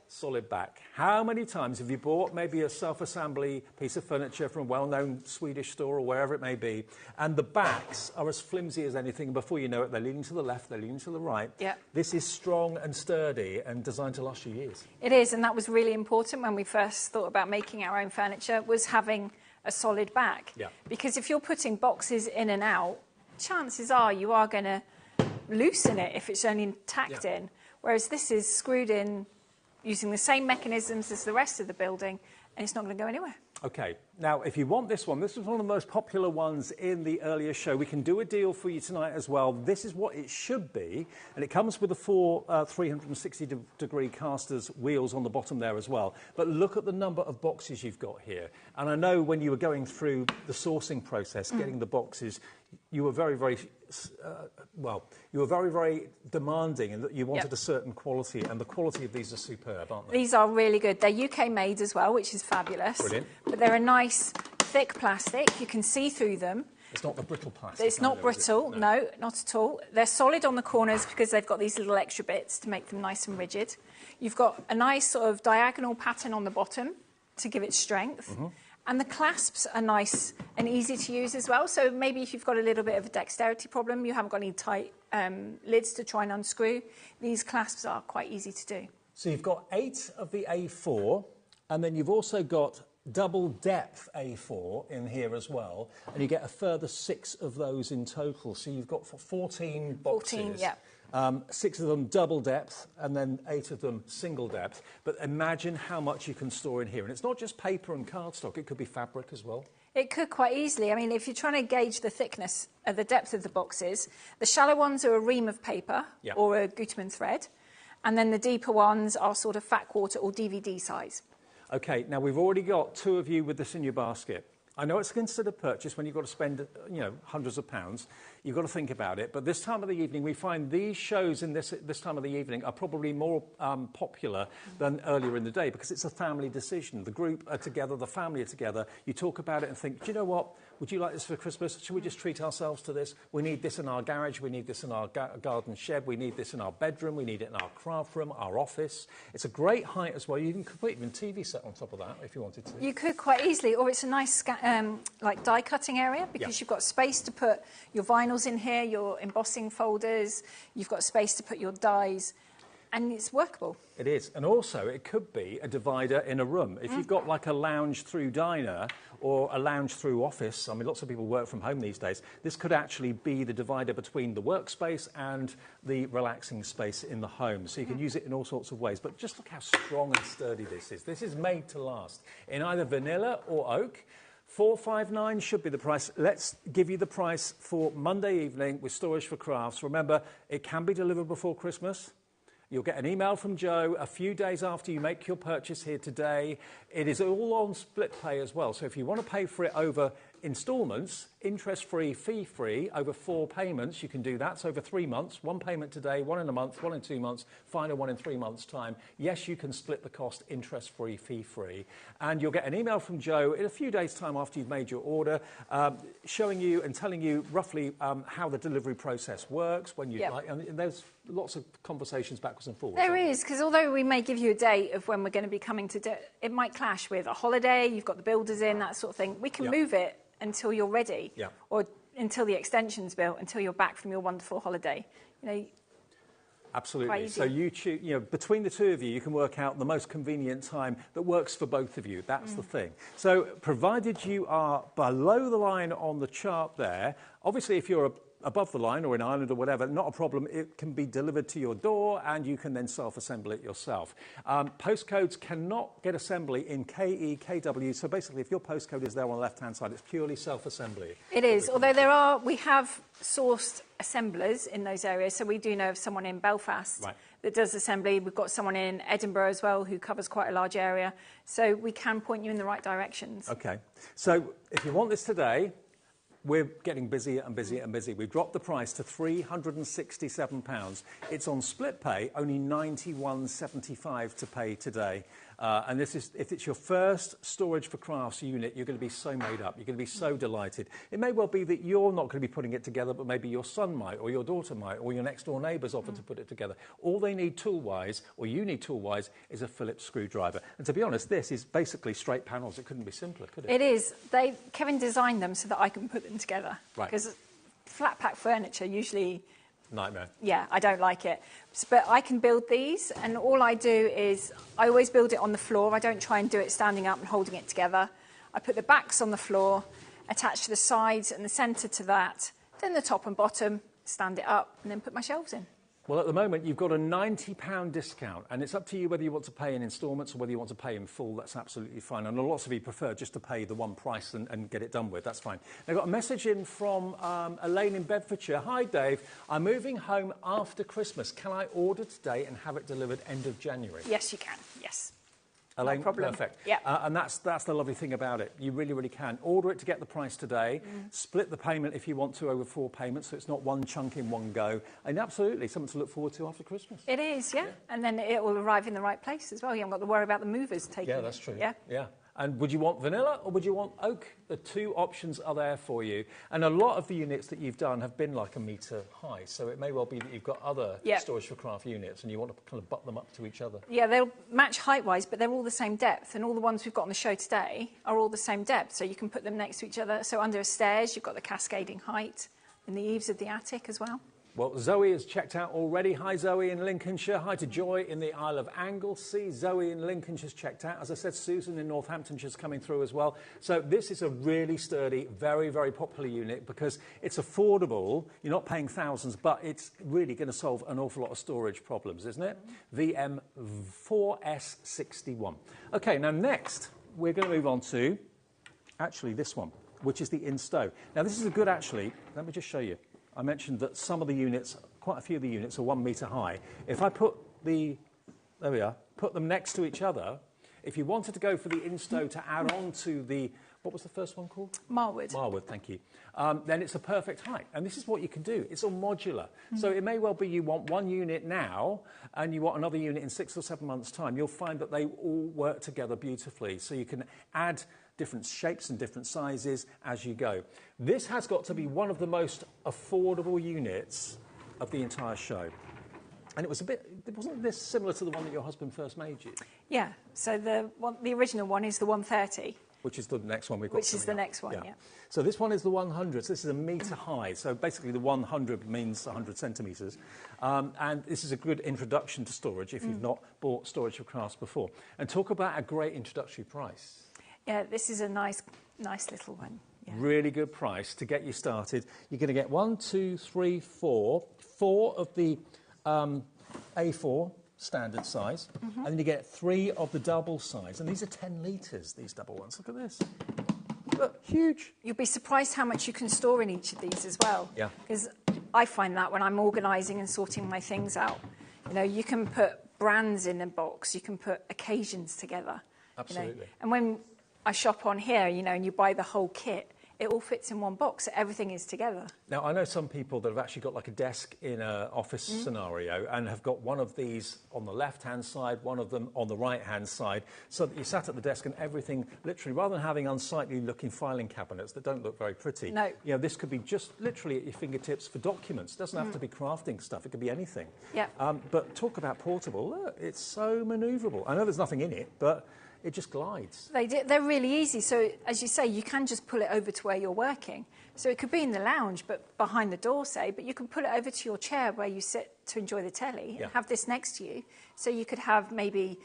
solid back. How many times have you bought maybe a self-assembly piece of furniture from a well-known Swedish store or wherever it may be, and the backs are as flimsy as anything, and before you know it, they're leaning to the left, they're leaning to the right. Yeah. This is strong and sturdy and designed to last you years. It is, and that was really important when we first thought about making our own furniture, was having a solid back. Yeah. Because if you're putting boxes in and out, chances are you are going to loosen it if it's only tacked in, whereas this is screwed in using the same mechanisms as the rest of the building, and it's not going to go anywhere. Okay, now if you want this is one of the most popular ones in the earlier show. We can do a deal for you tonight as well. This is what it should be, and it comes with the 4 360-degree casters wheels on the bottom there as well. But look at the number of boxes you've got here. And I know when you were going through the sourcing process, getting the boxes, you were very, very, very demanding, and that you wanted a certain quality, and the quality of these are superb, aren't they? These are really good. They're UK made as well, which is fabulous. Brilliant. But they're a nice, thick plastic. You can see through them. It's not the brittle plastic. It's not brittle, no, not at all. They're solid on the corners because they've got these little extra bits to make them nice and rigid. You've got a nice sort of diagonal pattern on the bottom to give it strength. And the clasps are nice and easy to use as well. So maybe if you've got a little bit of a dexterity problem, you haven't got any tight lids to try and unscrew, these clasps are quite easy to do. So you've got 8 of the A4, and then you've also got double depth A4 in here as well, and you get a further 6 of those in total. So you've got 14 boxes. 14, yeah. 6 of them double depth, and then 8 of them single depth. But imagine how much you can store in here. And it's not just paper and cardstock, it could be fabric as well. It could quite easily. I mean, if you're trying to gauge the thickness, the depth of the boxes, the shallow ones are a ream of paper or a Gutermann thread, and then the deeper ones are sort of fat quarter or DVD size. OK, now we've already got 2 of you with this in your basket. I know it's a considered purchase when you've got to spend, hundreds of pounds. You've got to think about it. But this time of the evening, we find these shows in this time of the evening are probably more popular than earlier in the day because it's a family decision. The group are together, the family are together. You talk about it and think, do you know what? Would you like this for Christmas? Should we just treat ourselves to this? We need this in our garage. We need this in our garden shed. We need this in our bedroom. We need it in our craft room, our office. It's a great height as well. You can put even a TV set on top of that if you wanted to. You could quite easily, or it's a nice like die cutting area because you've got space to put your vinyls in here, your embossing folders. You've got space to put your dies. And it's workable. It is. And also, it could be a divider in a room. If you've got like a lounge-through diner or a lounge-through office, I mean, lots of people work from home these days, this could actually be the divider between the workspace and the relaxing space in the home. So you can use it in all sorts of ways. But just look how strong and sturdy this is. This is made to last in either vanilla or oak. $459 should be the price. Let's give you the price for Monday evening with Storage for Crafts. Remember, it can be delivered before Christmas. You'll get an email from Joe a few days after you make your purchase here today. It is all on split pay as well. So if you want to pay for it over instalments, interest-free, fee-free, over 4 payments, you can do that. So over 3 months, 1 payment today, 1 in a month, 1 in 2 months, final 1 in 3 months' time. Yes, you can split the cost interest-free, fee-free. And you'll get an email from Joe in a few days' time after you've made your order, showing you and telling you roughly how the delivery process works, when you'd like. And there's lots of conversations backwards and forwards. There is, because although we may give you a date of when we're going to be coming to do it, it might clash with a holiday, you've got the builders in, that sort of thing. We can move it until you're ready. Or until the extension's built, until you're back from your wonderful holiday. You know, absolutely. So you choose, you know, between the two of you, you can work out the most convenient time that works for both of you. That's the thing. So provided you are below the line on the chart there, obviously if you're above the line or in Ireland or whatever, not a problem. It can be delivered to your door and you can then self-assemble it yourself. Postcodes cannot get assembly in KE, KW. So basically, if your postcode is there on the left-hand side, it's purely self-assembly. It is, although we have sourced assemblers in those areas. So we do know of someone in Belfast that does assembly. We've got someone in Edinburgh as well who covers quite a large area. So we can point you in the right directions. Okay. So if you want this today, we're getting busier and busier and busier. We've dropped the price to £367. It's on split pay, only £91.75 to pay today. And this is, if it's your first storage for crafts unit, you're going to be so made up. You're going to be so delighted. It may well be that you're not going to be putting it together, but maybe your son might, or your daughter might, or your next door neighbour's offered to put it together. All they need tool-wise, or you need tool-wise, is a Phillips screwdriver. And to be honest, this is basically straight panels. It couldn't be simpler, could it? It is. Kevin designed them so that I can put them together. Right. Because flat pack furniture usually... Nightmare. Yeah, I don't like it. But I can build these, and all I do is I always build it on the floor. I don't try and do it standing up and holding it together. I put the backs on the floor, attach the sides and the centre to that, then the top and bottom, stand it up, and then put my shelves in. Well, at the moment, you've got a £90 discount, and it's up to you whether you want to pay in instalments or whether you want to pay in full. That's absolutely fine. And lots of you prefer just to pay the one price and get it done with. That's fine. I've got a message in from Elaine in Bedfordshire. Hi, Dave. I'm moving home after Christmas. Can I order today and have it delivered end of January? Yes, you can. Yes. Elaine, no problem. Perfect. Yeah. And that's the lovely thing about it. You really, really can. Order it to get the price today. Split the payment if you want to over 4 payments, so it's not one chunk in one go. And absolutely, something to look forward to after Christmas. It is, yeah. And then it will arrive in the right place as well. You haven't got to worry about the movers taking it. Yeah, that's true. Yeah. Yeah. And would you want vanilla or would you want oak? The two options are there for you. And a lot of the units that you've done have been like a metre high, so it may well be that you've got other storage for craft units and you want to kind of butt them up to each other. Yeah, they'll match height-wise, but they're all the same depth, and all the ones we've got on the show today are all the same depth, so you can put them next to each other. So under stairs, you've got the cascading height, in the eaves of the attic as well. Well, Zoe has checked out already. Hi, Zoe in Lincolnshire. Hi to Joy in the Isle of Anglesey. Zoe in Lincolnshire's checked out. As I said, Susan in Northamptonshire's coming through as well. So this is a really sturdy, very, very popular unit because it's affordable. You're not paying thousands, but it's really going to solve an awful lot of storage problems, isn't it? VM4S61. OK, now next, we're going to move on to, actually, this one, which is the In-Stow. Now, this is a good, actually, let me just show you. I mentioned that some of the units, quite a few of the units are 1 metre high. If I put there we are, put them next to each other, if you wanted to go for the In-Stow to add on to the, what was the first one called? Marwood. Marwood, thank you. Then it's the perfect height. And this is what you can do. It's all modular. So it may well be you want one unit now and you want another unit in 6 or 7 months' time. You'll find that they all work together beautifully. So you can add different shapes and different sizes as you go. This has got to be one of the most affordable units of the entire show. And it was wasn't this similar to the one that your husband first made you? Yeah, so the original one is the 130. Which is the next one we've got. Which is the next one, yeah. So this one is the 100. So this is a metre high. So basically the 100 means 100 centimetres. And this is a good introduction to storage if you've not bought storage for crafts before. And talk about a great introductory price. Yeah, this is a nice little one. Yeah. Really good price to get you started. You're going to get 4 of the A4 standard size, and then you get 3 of the double size. And these are 10 litres, these double ones. Look at this. Look, huge. You'll be surprised how much you can store in each of these as well. Yeah. Because I find that when I'm organising and sorting my things out, you know, you can put brands in a box, you can put occasions together. Absolutely. You know? And when I shop on here, you know, and you buy the whole kit, it all fits in one box, so everything is together. Now, I know some people that have actually got like a desk in an office scenario and have got one of these on the left-hand side, one of them on the right-hand side, so that you sat at the desk and everything, literally, rather than having unsightly-looking filing cabinets that don't look very pretty, no. You know, this could be just literally at your fingertips for documents. It doesn't have to be crafting stuff. It could be anything. Yeah. But talk about portable. Look, it's so manoeuvrable. I know there's nothing in it, but it just glides. They're really easy. So, as you say, you can just pull it over to where you're working. So it could be in the lounge, but behind the door, say, but you can pull it over to your chair where you sit to enjoy the telly and have this next to you. So you could have maybe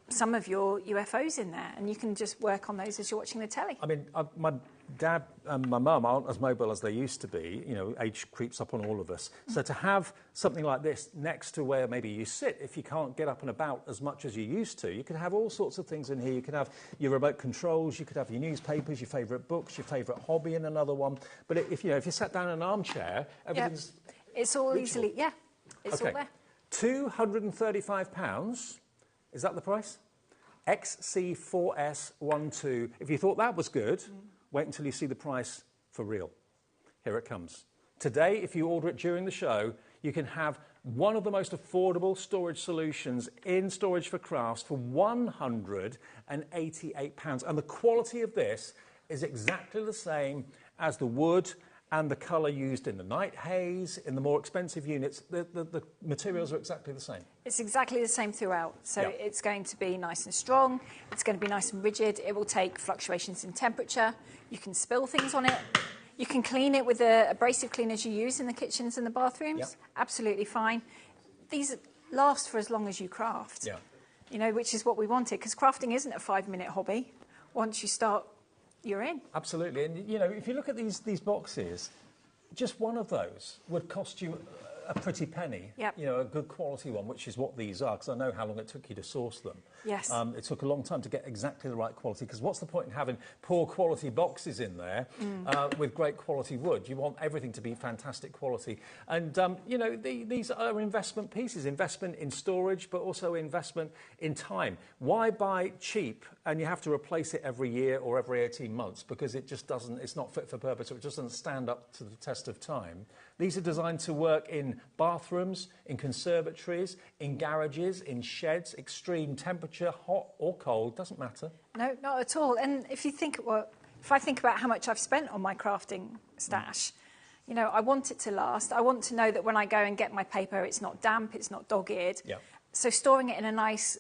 some of your UFOs in there, and you can just work on those as you're watching the telly. I mean, my dad and my mum aren't as mobile as they used to be. You know, age creeps up on all of us. So to have something like this next to where maybe you sit, if you can't get up and about as much as you used to, you can have all sorts of things in here. You can have your remote controls, you could have your newspapers, your favourite books, your favourite hobby in another one. But if you sat down in an armchair, everything's... It's all reachable. easily, it's all there. £235. Is that the price? XC4S12. If you thought that was good, wait until you see the price for real. Here it comes. Today, if you order it during the show, you can have one of the most affordable storage solutions in Storage for Crafts for £188. And the quality of this is exactly the same as the wood and the colour used in the night haze, in the more expensive units. The materials are exactly the same. It's exactly the same throughout. So it's going to be nice and strong. It's going to be nice and rigid. It will take fluctuations in temperature. You can spill things on it. You can clean it with the abrasive cleaners you use in the kitchens and the bathrooms. Absolutely fine. These last for as long as you craft. You know, which is what we wanted, because crafting isn't a 5-minute hobby. Once you start, you're in. Absolutely. And, you know, if you look at these boxes, just one of those would cost you a pretty penny. You know, a good quality one, which is what these are, because I know how long it took you to source them. Yes. It took a long time to get exactly the right quality, because what's the point in having poor quality boxes in there with great quality wood? You want everything to be fantastic quality. And, you know, these are investment pieces, investment in storage, but also investment in time. Why buy cheap and you have to replace it every year or every 18 months, because it just doesn't, it's not fit for purpose, or it just doesn't stand up to the test of time. These are designed to work in bathrooms, in conservatories, in garages, in sheds, extreme temperature, hot or cold, doesn't matter. No, not at all. And if you think, if I think about how much I've spent on my crafting stash, you know, I want it to last. I want to know that when I go and get my paper, it's not damp, it's not dog-eared. So storing it in a nice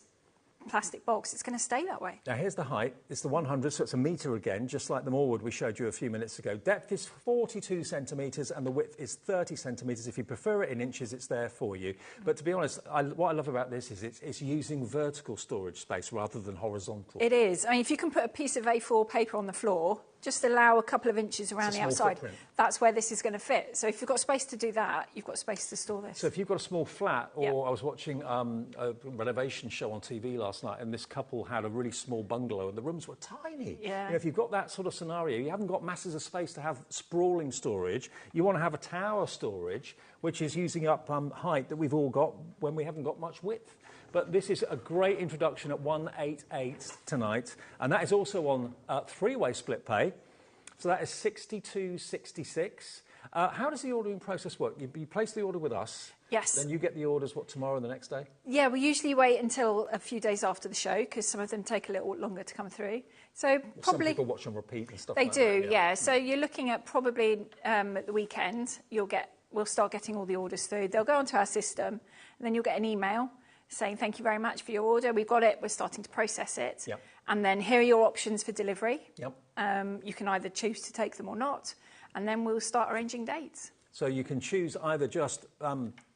plastic box, it's going to stay that way. Now here's the height. It's the 100, so it's a metre again, just like the Moorwood we showed you a few minutes ago. Depth is 42 centimetres and the width is 30 centimetres. If you prefer it in inches, it's there for you. But to be honest, what I love about this is it's using vertical storage space rather than horizontal. It is. I mean, if you can put a piece of A4 paper on the floor, just allow a couple of inches around the outside. Footprint. That's where this is going to fit. So if you've got space to do that, you've got space to store this. So if you've got a small flat, or I was watching a renovation show on TV last night, and this couple had a really small bungalow, and the rooms were tiny. You know, if you've got that sort of scenario, you haven't got masses of space to have sprawling storage. You want to have a tower storage, which is using up height that we've all got when we haven't got much width. But this is a great introduction at 188 tonight, and that is also on three-way split pay. So that is 62.66. How does the ordering process work? You place the order with us. Yes. Then you get the orders, tomorrow and the next day? Yeah, we usually wait until a few days after the show, because some of them take a little longer to come through. So probably... Some people watch on repeat and stuff like that. They do, yeah. So you're looking at probably at the weekend, we'll start getting all the orders through. They'll go onto our system, and then you'll get an email saying, thank you very much for your order. We've got it. We're starting to process it. And then here are your options for delivery. You can either choose to take them or not. And then we'll start arranging dates. So you can choose either just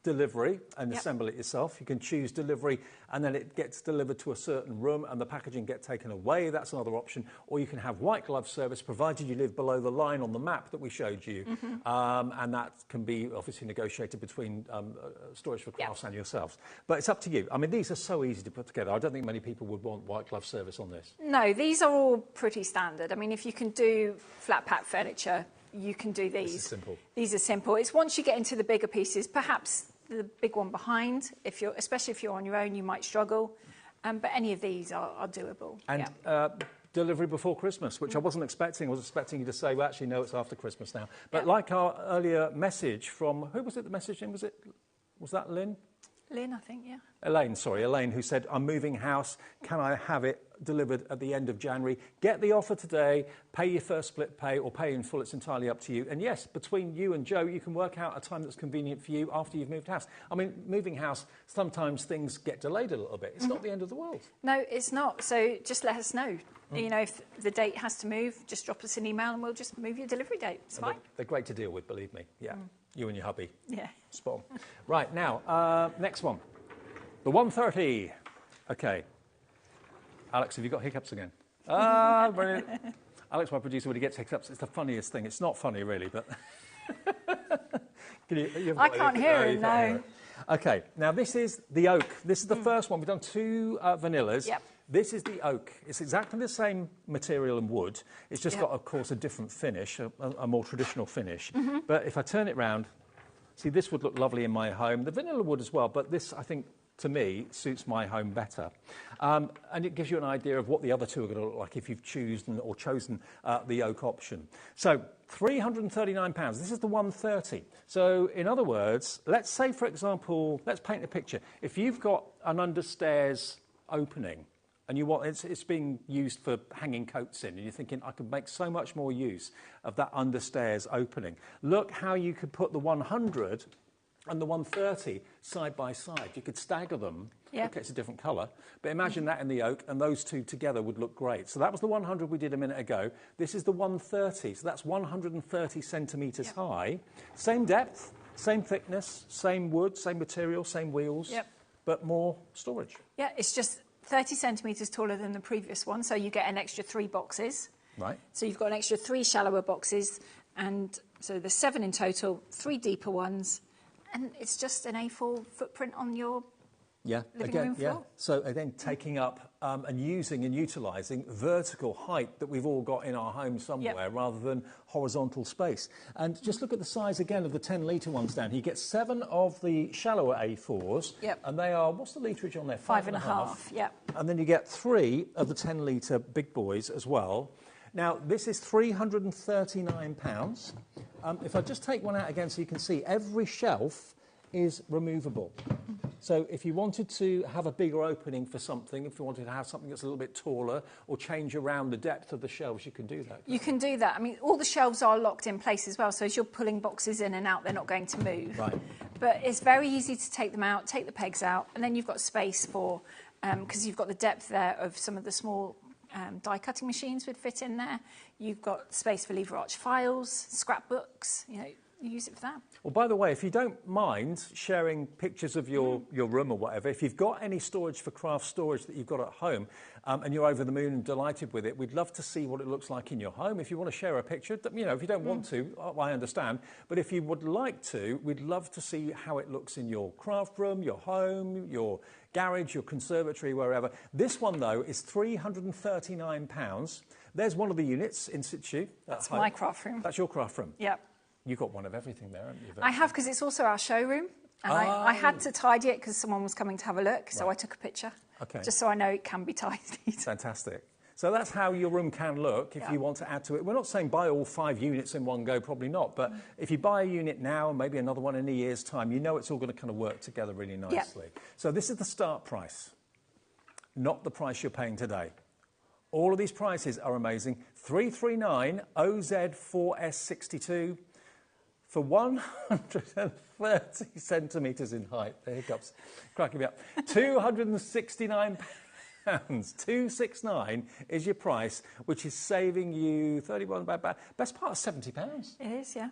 delivery and assemble it yourself. You can choose delivery and then it gets delivered to a certain room and the packaging gets taken away. That's another option. Or you can have white glove service, provided you live below the line on the map that we showed you. And that can be obviously negotiated between Storage for Crafts and yourselves. But it's up to you. I mean, these are so easy to put together. I don't think many people would want white glove service on this. No, these are all pretty standard. I mean, if you can do flat pack furniture, you can do these. This is simple. These are simple. It's once you get into the bigger pieces, perhaps the big one behind, especially if you're on your own, you might struggle. But any of these are doable. And delivery before Christmas, which I wasn't expecting. I was expecting you to say, well, actually, no, it's after Christmas now. But like our earlier message from, who was it the message in? Was that Lynn? Lynn, I think, yeah. Elaine, who said, I'm moving house. Can I have it delivered at the end of January. Get the offer today, pay your first split pay or pay in full, it's entirely up to you. And yes, between you and Joe, you can work out a time that's convenient for you after you've moved house. I mean, moving house, sometimes things get delayed a little bit. It's not the end of the world. No, it's not. So just let us know. You know, if the date has to move, just drop us an email and we'll just move your delivery date. It's fine. They're great to deal with, believe me. Yeah, you and your hubby. Yeah. Spot on. Right, now, next one. The 130. Okay. Alex, have you got hiccups again? Ah, brilliant. Alex, my producer, when he gets hiccups, it's the funniest thing. It's not funny, really, but... I can't hear him, no. Okay, now this is the oak. This is the first one. We've done 2 vanillas. Yep. This is the oak. It's exactly the same material and wood. It's just got, of course, a different finish, a more traditional finish. But if I turn it round, see, this would look lovely in my home. The vanilla wood as well, but this, I think, to me, suits my home better. And it gives you an idea of what the other 2 are going to look like if you've chosen the oak option. So, £339. This is the 130. So, in other words, let's say, for example, let's paint a picture. If you've got an understairs opening, and you want it's being used for hanging coats in, and you're thinking, I could make so much more use of that understairs opening. Look how you could put the 100 and the 130 side by side. You could stagger them. Yeah. Okay, it's a different colour. But imagine that in the oak, and those 2 together would look great. So that was the 100 we did a minute ago. This is the 130. So that's 130 centimetres high. Same depth, same thickness, same wood, same material, same wheels, but more storage. Yeah, it's just 30 centimetres taller than the previous one, so you get an extra 3 boxes. Right. So you've got an extra 3 shallower boxes, and so there's 7 in total, 3 deeper ones, and it's just an A4 footprint on your living room floor. So again, taking up and using and utilising vertical height that we've all got in our home somewhere rather than horizontal space. And just look at the size again of the 10-litre ones down here. You get 7 of the shallower A4s, and they are, what's the litrage on there? 5.5, yeah. And then you get 3 of the 10-litre big boys as well. Now, this is £339. If I just take one out again so you can see, every shelf is removable. So if you wanted to have a bigger opening for something, if you wanted to have something that's a little bit taller or change around the depth of the shelves, you can do that. You can do that. I mean, all the shelves are locked in place as well, so as you're pulling boxes in and out, they're not going to move. Right. But it's very easy to take them out, take the pegs out, and then you've got space for, because you've got the depth there of some of the small die cutting machines would fit in there. You've got space for lever arch files, scrapbooks, you know, you use it for that. Well, by the way, if you don't mind sharing pictures of your room or whatever, if you've got any storage for craft storage that you've got at home and you're over the moon and delighted with it, we'd love to see what it looks like in your home. If you want to share a picture, you know, if you don't want to, I understand. But if you would like to, we'd love to see how it looks in your craft room, your home, your garage, your conservatory, wherever. This one, though, is £339. There's one of the units in situ. That's my craft room. That's your craft room? Yep. You've got one of everything there, haven't you? I have, because it's also our showroom. And I had to tidy it because someone was coming to have a look, so I took a picture. Okay. Just so I know it can be tidied. Fantastic. So that's how your room can look if you want to add to it. We're not saying buy all 5 units in one go, probably not. But if you buy a unit now and maybe another one in a year's time, you know it's all going to kind of work together really nicely. So this is the start price, not the price you're paying today. All of these prices are amazing. 339 OZ4S62 for 130 centimetres in height. The hiccups cracking me up. £269. 269 is your price, which is saving you 31, best part of £70. It is, yeah.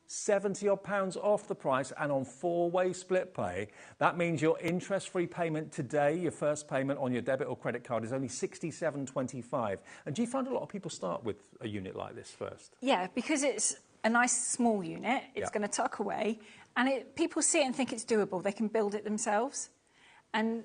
70 odd pounds off the price and on 4-way split pay. That means your interest-free payment today, your first payment on your debit or credit card, is only £67.25. And do you find a lot of people start with a unit like this first? Yeah, because it's a nice small unit, it's going to tuck away, and people see it and think it's doable. They can build it themselves, and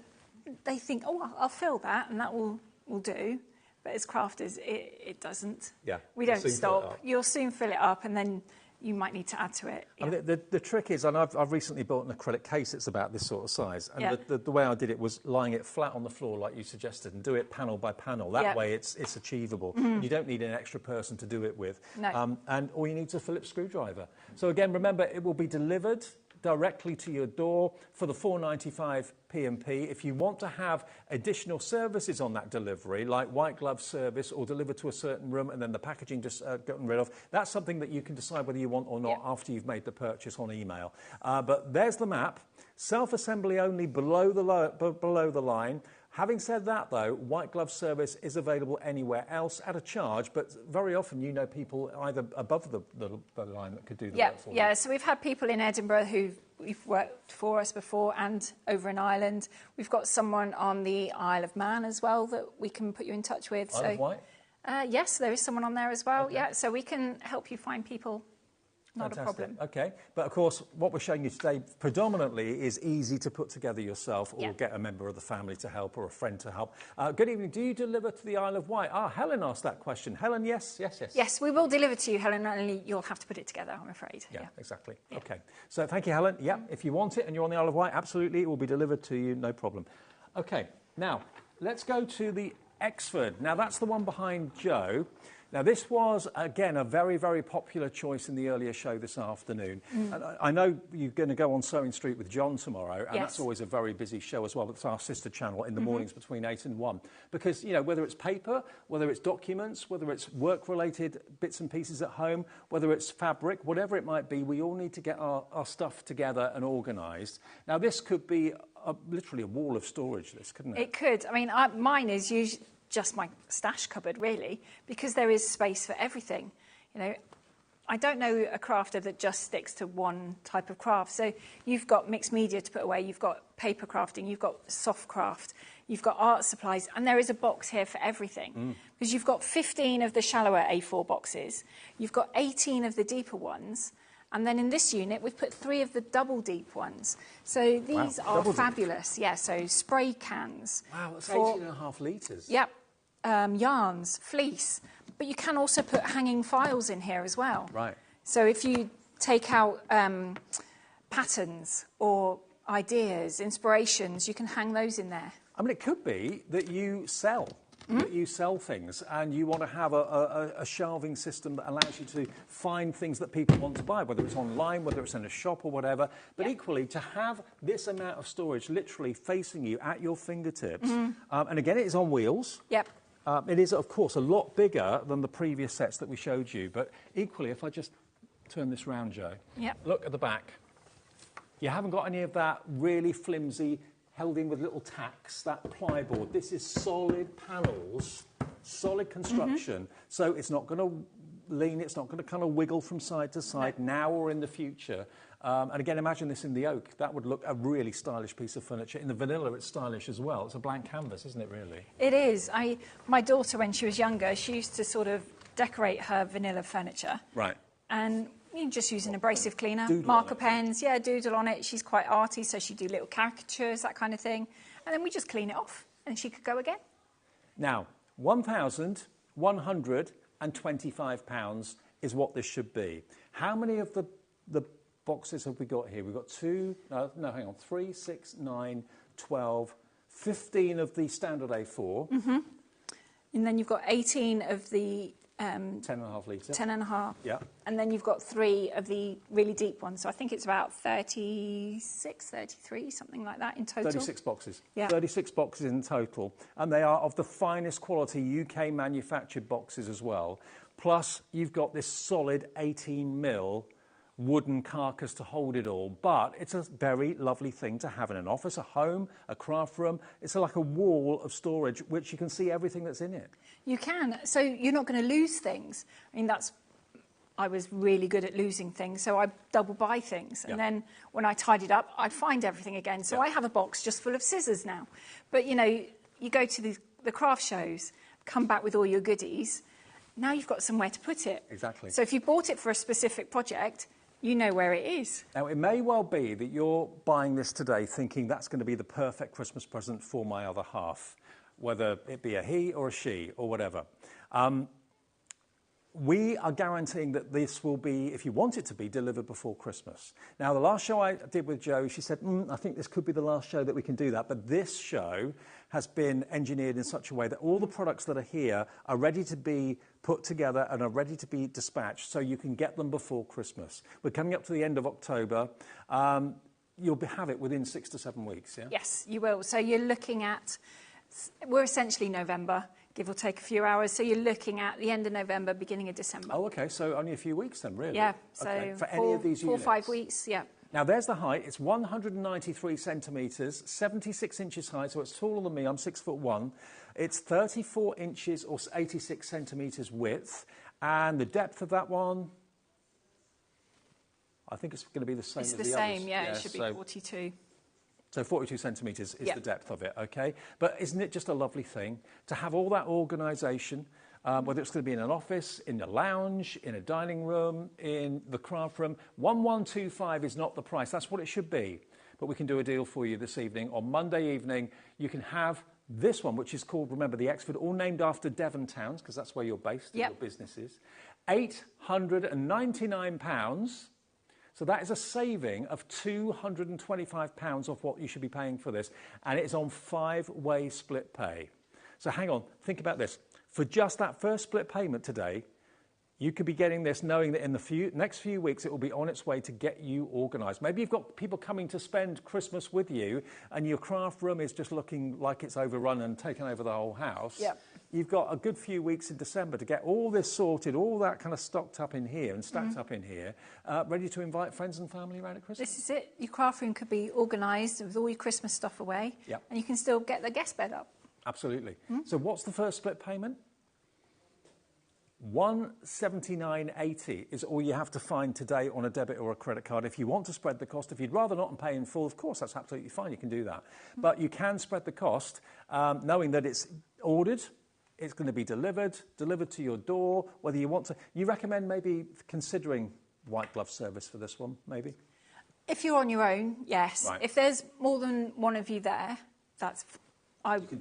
they think, oh, I'll fill that, and that will do. But as crafters, it doesn't. Yeah, we don't stop. You'll soon fill it up, and then you might need to add to it. Yeah. I mean, the trick is, and I've recently built an acrylic case that's about this sort of size, and the way I did it was lying it flat on the floor like you suggested, and do it panel by panel. That way it's achievable. You don't need an extra person to do it with. No. And all you need is a Phillips screwdriver. So again, remember, it will be delivered directly to your door for the £4.95 P&P. If you want to have additional services on that delivery, like white glove service or delivered to a certain room and then the packaging just gotten rid of, that's something that you can decide whether you want or not after you've made the purchase on email. But there's the map. Self-assembly only below the line. Having said that, though, white glove service is available anywhere else at a charge, but very often you know people either above the line that could do the work for you. Yeah, so we've had people in Edinburgh who've worked for us before and over in Ireland. We've got someone on the Isle of Man as well that we can put you in touch with. Isle of Wight? Yes, there is someone on there as well, yeah, so we can help you find people. Not Fantastic. a problem. OK, but of course, what we're showing you today predominantly is easy to put together yourself or get a member of the family to help or a friend to help. Good evening. Do you deliver to the Isle of Wight? Helen asked that question. Helen, yes. Yes, we will deliver to you, Helen, only you'll have to put it together, I'm afraid. Yeah, exactly. Yeah. OK, so thank you, Helen. Yeah, if you want it and you're on the Isle of Wight, absolutely, it will be delivered to you, no problem. OK, now, let's go to the Exford. Now, that's the one behind Joe. Now, this was, again, a very, very popular choice in the earlier show this afternoon. And I know you're going to go on Sewing Street with John tomorrow, and that's always a very busy show as well. It's our sister channel in the mornings between 8 and 1. Because, you know, whether it's paper, whether it's documents, whether it's work-related bits and pieces at home, whether it's fabric, whatever it might be, we all need to get our stuff together and organised. Now, this could be literally a wall of storage, this, couldn't it? It could. I mean, mine is usually just my stash cupboard, really, because there is space for everything. You know, I don't know a crafter that just sticks to one type of craft. So you've got mixed media to put away, you've got paper crafting, you've got soft craft, you've got art supplies, and there is a box here for everything. Because you've got 15 of the shallower A4 boxes, you've got 18 of the deeper ones, and then in this unit, we've put 3 of the double deep ones. So these are fabulous. Yeah, so spray cans. Wow, that's 18.5 litres. Yep. Yarns, fleece. But you can also put hanging files in here as well. Right. So if you take out patterns or ideas, inspirations, you can hang those in there. I mean, it could be that you sell. That you sell things and you want to have a shelving system that allows you to find things that people want to buy, whether it's online, whether it's in a shop or whatever. But equally, to have this amount of storage literally facing you at your fingertips. And again, it is on wheels. Yep. It is, of course, a lot bigger than the previous sets that we showed you. But equally, if I just turn this round, Joe, look at the back. You haven't got any of that really flimsy, held in with little tacks, that plyboard. This is solid panels, solid construction. So it's not going to lean, it's not going to kind of wiggle from side to side now or in the future. And again, imagine this in the oak. That would look a really stylish piece of furniture. In the vanilla, it's stylish as well. It's a blank canvas, isn't it, really? It is. My daughter, when she was younger, she used to sort of decorate her vanilla furniture. Right. And you just use an abrasive cleaner, marker pens, doodle on it. She's quite arty, so she'd do little caricatures, that kind of thing. And then we just clean it off, and she could go again. Now, £1,125 is what this should be. How many of the boxes have we got here? We've got 3, 6, 9, 12, 15 of the standard A4. And then you've got 18 of the 10.5 litre. 10.5. Yeah. And then you've got 3 of the really deep ones. So I think it's about 36, 33, something like that in total. 36 boxes. Yeah. 36 boxes in total. And they are of the finest quality UK manufactured boxes as well. Plus, you've got this solid 18mm wooden carcass to hold it all. But it's a very lovely thing to have in an office, a home, a craft room. It's like a wall of storage, which you can see everything that's in it. You can. So you're not going to lose things. I mean, I was really good at losing things, so I double buy things. And then when I tidied up, I'd find everything again. So I have a box just full of scissors now. But, you know, you go to the craft shows, come back with all your goodies. Now you've got somewhere to put it. Exactly. So if you bought it for a specific project, you know where it is. Now, it may well be that you're buying this today thinking that's going to be the perfect Christmas present for my other half, whether it be a he or a she or whatever. we are guaranteeing that this will be, if you want it to be, delivered before Christmas. Now, the last show I did with Jo, she said, I think this could be the last show that we can do that. But this show has been engineered in such a way that all the products that are here are ready to be put together and are ready to be dispatched so you can get them before Christmas. We're coming up to the end of October. You'll have it within 6 to 7 weeks, yeah? Yes, you will. So you're looking at, we're essentially November, give or take a few hours. So you're looking at the end of November, beginning of December. Oh, OK, so only a few weeks then, really? Yeah, so okay. For any of these 4 or units? 5 weeks, yeah. Now, there's the height. It's 193 centimetres, 76 inches high, so it's taller than me. I'm 6'1". It's 34 inches or 86 centimetres width. And the depth of that one, I think it's going to be the same as the others. It's the same, yeah, it should be 42. So 42 centimetres is the depth of it, OK? But isn't it just a lovely thing to have all that organisation, whether it's going to be in an office, in a lounge, in a dining room, in the craft room? 1125 is not the price. That's what it should be. But we can do a deal for you this evening. On Monday evening, you can have this one, which is called, remember, the Exford, all named after Devon towns, because that's where you're based, your business is. £899. So that is a saving of £225 off what you should be paying for this. And it's on 5-way split pay. So hang on, think about this. For just that first split payment today, you could be getting this knowing that in the next few weeks it will be on its way to get you organised. Maybe you've got people coming to spend Christmas with you and your craft room is just looking like it's overrun and taken over the whole house. Yep. You've got a good few weeks in December to get all this sorted, all that kind of stocked up in here and stacked up in here, ready to invite friends and family around at Christmas. This is it. Your craft room could be organised with all your Christmas stuff away, and you can still get the guest bed up. Absolutely. So what's the first split payment? $179.80 is all you have to find today on a debit or a credit card. If you want to spread the cost, if you'd rather not and pay in full, of course, that's absolutely fine. You can do that. But you can spread the cost knowing that it's ordered, it's going to be delivered to your door, whether you want to. You recommend maybe considering white glove service for this one, maybe? If you're on your own, yes. Right. If there's more than one of you there,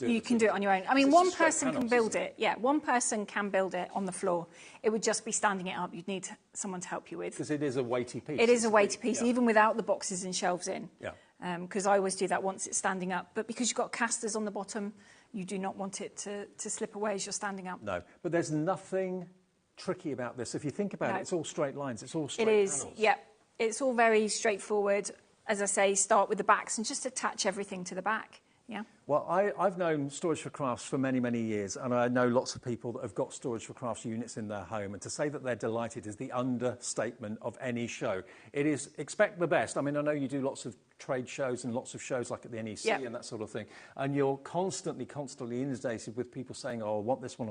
you can do it on your own. I mean, It's one straight person can panels, build isn't it. Yeah, one person can build it on the floor. It would just be standing it up. You'd need someone to help you with. Because it is a weighty piece. It is a weighty piece, even without the boxes and shelves in. Yeah. Because I always do that once it's standing up. But because you've got casters on the bottom, you do not want it to slip away as you're standing up. No, but there's nothing tricky about this. If you think about it, it's all straight lines. It's all straight panels. Yeah. It's all very straightforward. As I say, start with the backs and just attach everything to the back. Yeah. Well, I've known Storage for Crafts for many, many years, and I know lots of people that have got Storage for Crafts units in their home, and to say that they're delighted is the understatement of any show. It is expect the best. I mean, I know you do lots of trade shows and lots of shows like at the NEC and that sort of thing, and you're constantly inundated with people saying, oh, I want this one,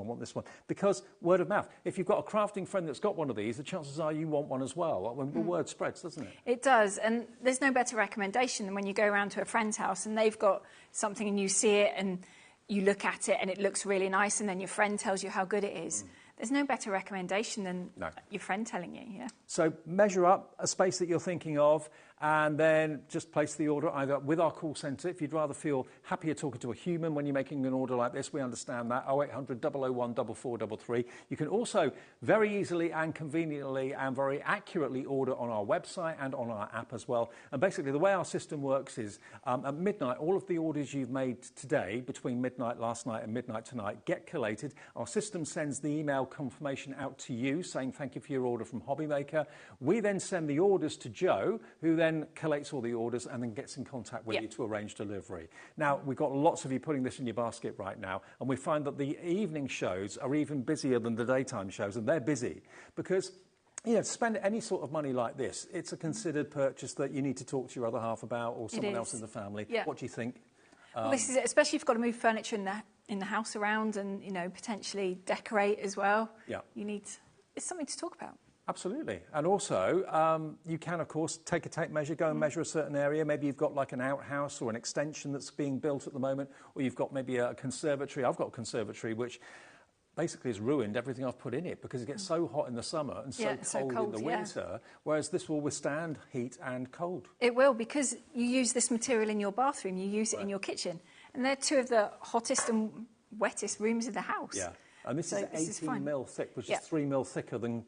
because word of mouth. If you've got a crafting friend that's got one of these, the chances are you want one as well. The word spreads, doesn't it? It does, and there's no better recommendation than when you go around to a friend's house and they've got something and you see it and you look at it and it looks really nice, and then your friend tells you how good it is. There's no better recommendation than your friend telling you, So measure up a space that you're thinking of and then just place the order either with our call centre. If you'd rather feel happier talking to a human when you're making an order like this, we understand that. 0800 001 4433. You can also very easily and conveniently and very accurately order on our website and on our app as well. And basically the way our system works is at midnight, all of the orders you've made today between midnight last night and midnight tonight get collated. Our system sends the email confirmation out to you saying thank you for your order from HobbyMaker. We then send the orders to Jo, who then collates all the orders and then gets in contact with you to arrange delivery. Now, we've got lots of you putting this in your basket right now, and we find that the evening shows are even busier than the daytime shows, and they're busy because, to spend any sort of money like this, it's a considered purchase that you need to talk to your other half about or someone else in the family. Yeah. What do you think? Well, this is it, especially if you've got to move furniture in the house around and, potentially decorate as well. Yeah. It's something to talk about. Absolutely. And also, you can, of course, take a tape measure, go and measure a certain area. Maybe you've got like an outhouse or an extension that's being built at the moment, or you've got maybe a conservatory. I've got a conservatory which basically has ruined everything I've put in it because it gets so hot in the summer and so cold in the winter, whereas this will withstand heat and cold. It will, because you use this material in your bathroom, you use it in your kitchen, and they're two of the hottest and wettest rooms in the house. Yeah. And this is 18 mil thick, which is 3 mil thicker than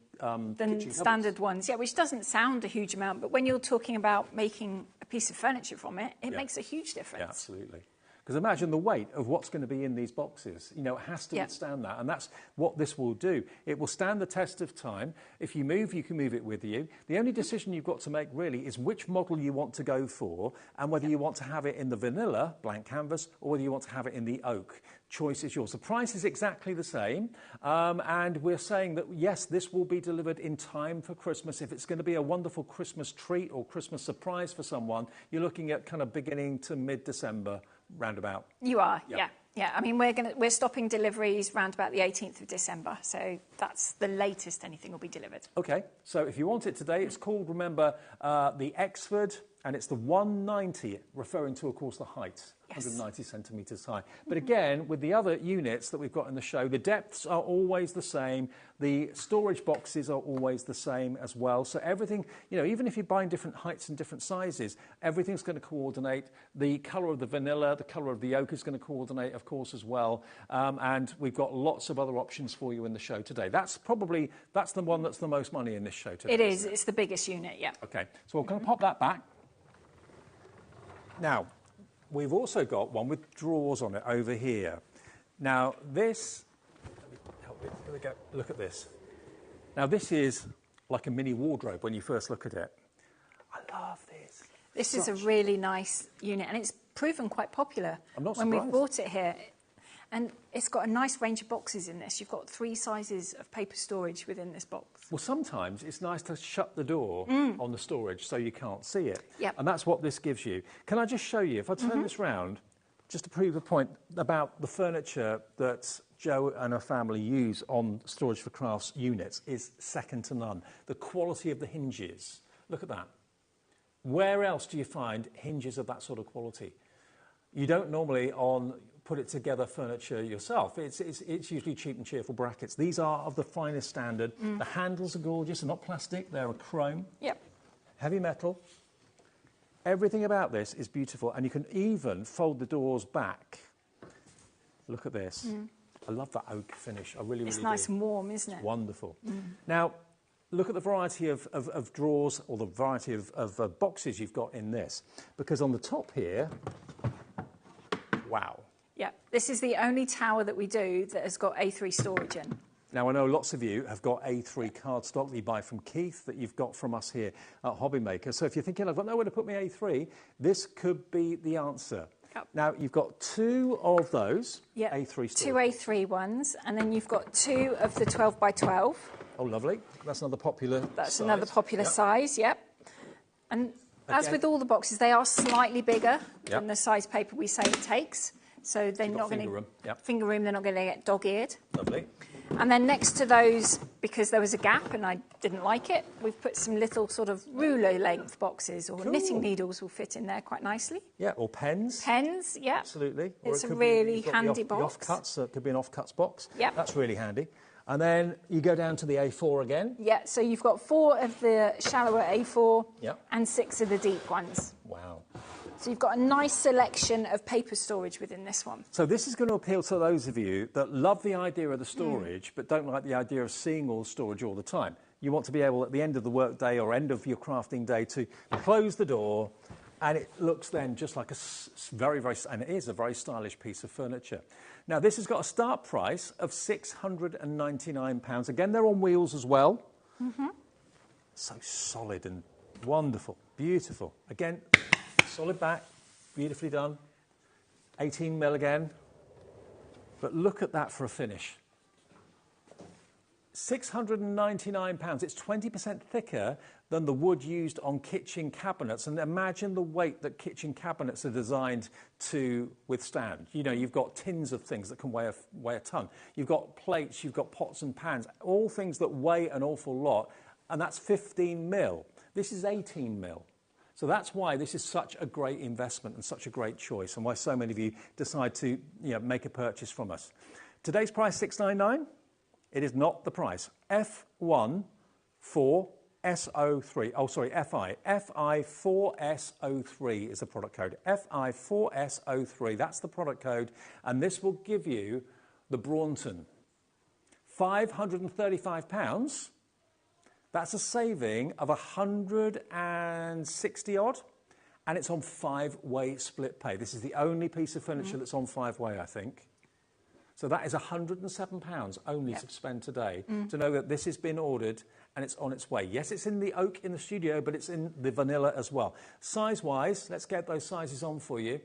standard ones. Yeah, which doesn't sound a huge amount, but when you're talking about making a piece of furniture from it, it makes a huge difference. Yeah, absolutely. Because imagine the weight of what's going to be in these boxes. You know, it has to withstand that. And that's what this will do. It will stand the test of time. If you move, you can move it with you. The only decision you've got to make really is which model you want to go for and whether you want to have it in the vanilla, blank canvas, or whether you want to have it in the oak. Choice is yours. The price is exactly the same. And we're saying that, yes, this will be delivered in time for Christmas. If it's going to be a wonderful Christmas treat or Christmas surprise for someone, you're looking at kind of beginning to mid-December. Roundabout. You are, yeah. I mean, we're stopping deliveries round about the 18th of December, so that's the latest anything will be delivered. Okay, so if you want it today, it's called, remember, the Exford, and it's the 190, referring to, of course, the height, 190 centimetres high. But again, with the other units that we've got in the show, the depths are always the same. The storage boxes are always the same as well. So everything, you know, even if you're buying different heights and different sizes, everything's going to coordinate. The colour of the vanilla, the colour of the oak is going to coordinate, of course, as well. And we've got lots of other options for you in the show today. That's the one that's the most money in this show today. It is. It's the biggest unit, yeah. Okay, so we're going to pop that back. Now, we've also got one with drawers on it over here. Now, this, here we go, look at this. Now, this is like a mini wardrobe when you first look at it. I love this. This is a really nice unit, and it's proven quite popular. I'm not when surprised. we bought it here. And it's got a nice range of boxes in this. You've got 3 sizes of paper storage within this box. Well, sometimes it's nice to shut the door on the storage so you can't see it. Yep. And that's what this gives you. Can I just show you, if I turn this round, just to prove a point about the furniture that Jo and her family use on Storage for Crafts units is second to none. The quality of the hinges. Look at that. Where else do you find hinges of that sort of quality? You don't normally put it together furniture yourself. It's usually cheap and cheerful brackets. These are of the finest standard. The handles are gorgeous. They're not plastic. They're a chrome. Yep. Heavy metal. Everything about this is beautiful. And you can even fold the doors back. Look at this. I love that oak finish. I really do. It's nice and warm, isn't it? It's wonderful. Now, look at the variety of drawers or the variety of boxes you've got in this. Because on the top here, wow. Yeah, this is the only tower that we do that has got A3 storage in. Now, I know lots of you have got A3 cardstock that you buy from Keith, that you've got from us here at HobbyMaker. So if you're thinking, I've got nowhere to put my A3, this could be the answer. Yep. Now, you've got 2 of those A3 storage. 2 A3 ones, and then you've got 2 of the 12 by 12. Oh, lovely. That's another popular size. Another popular size, yep. And as with all the boxes, they are slightly bigger than the size paper we say it takes. So they're not going to finger room. They're not going to get dog-eared. Lovely. And then next to those, because there was a gap and I didn't like it, we've put some little sort of ruler-length boxes, or knitting needles will fit in there quite nicely. Yeah, or pens. Pens, yeah. Absolutely. It's a really handy box. The offcuts, it could be an offcuts box. Yep. That's really handy. And then you go down to the A4 again. Yeah, so you've got 4 of the shallower A4 and 6 of the deep ones. Wow. So you've got a nice selection of paper storage within this one. So this is going to appeal to those of you that love the idea of the storage but don't like the idea of seeing all the storage all the time. You want to be able, at the end of the workday or end of your crafting day, to close the door, and it looks then just like a and it is a very stylish piece of furniture. Now, this has got a start price of £699. Again, they're on wheels as well. So solid and wonderful, beautiful. Again, solid back, beautifully done. 18 mil again. But look at that for a finish. £699. It's 20% thicker than the wood used on kitchen cabinets. And imagine the weight that kitchen cabinets are designed to withstand. You know, you've got tins of things that can weigh a ton. You've got plates, you've got pots and pans, all things that weigh an awful lot. And that's 15 mil. This is 18 mil. So that's why this is such a great investment and such a great choice, and why so many of you decide to make a purchase from us. Today's price, $699. It is not the price. F1 4S03. Oh, sorry, FI. FI4S03 is the product code. FI4S03. That's the product code, and this will give you the Braunton £535. That's a saving of 160 odd, and it's on 5-way split pay. This is the only piece of furniture that's on 5-way, I think. So that is £107 only to spend today to know that this has been ordered and it's on its way. Yes, it's in the oak in the studio, but it's in the vanilla as well. Size-wise, let's get those sizes on for you.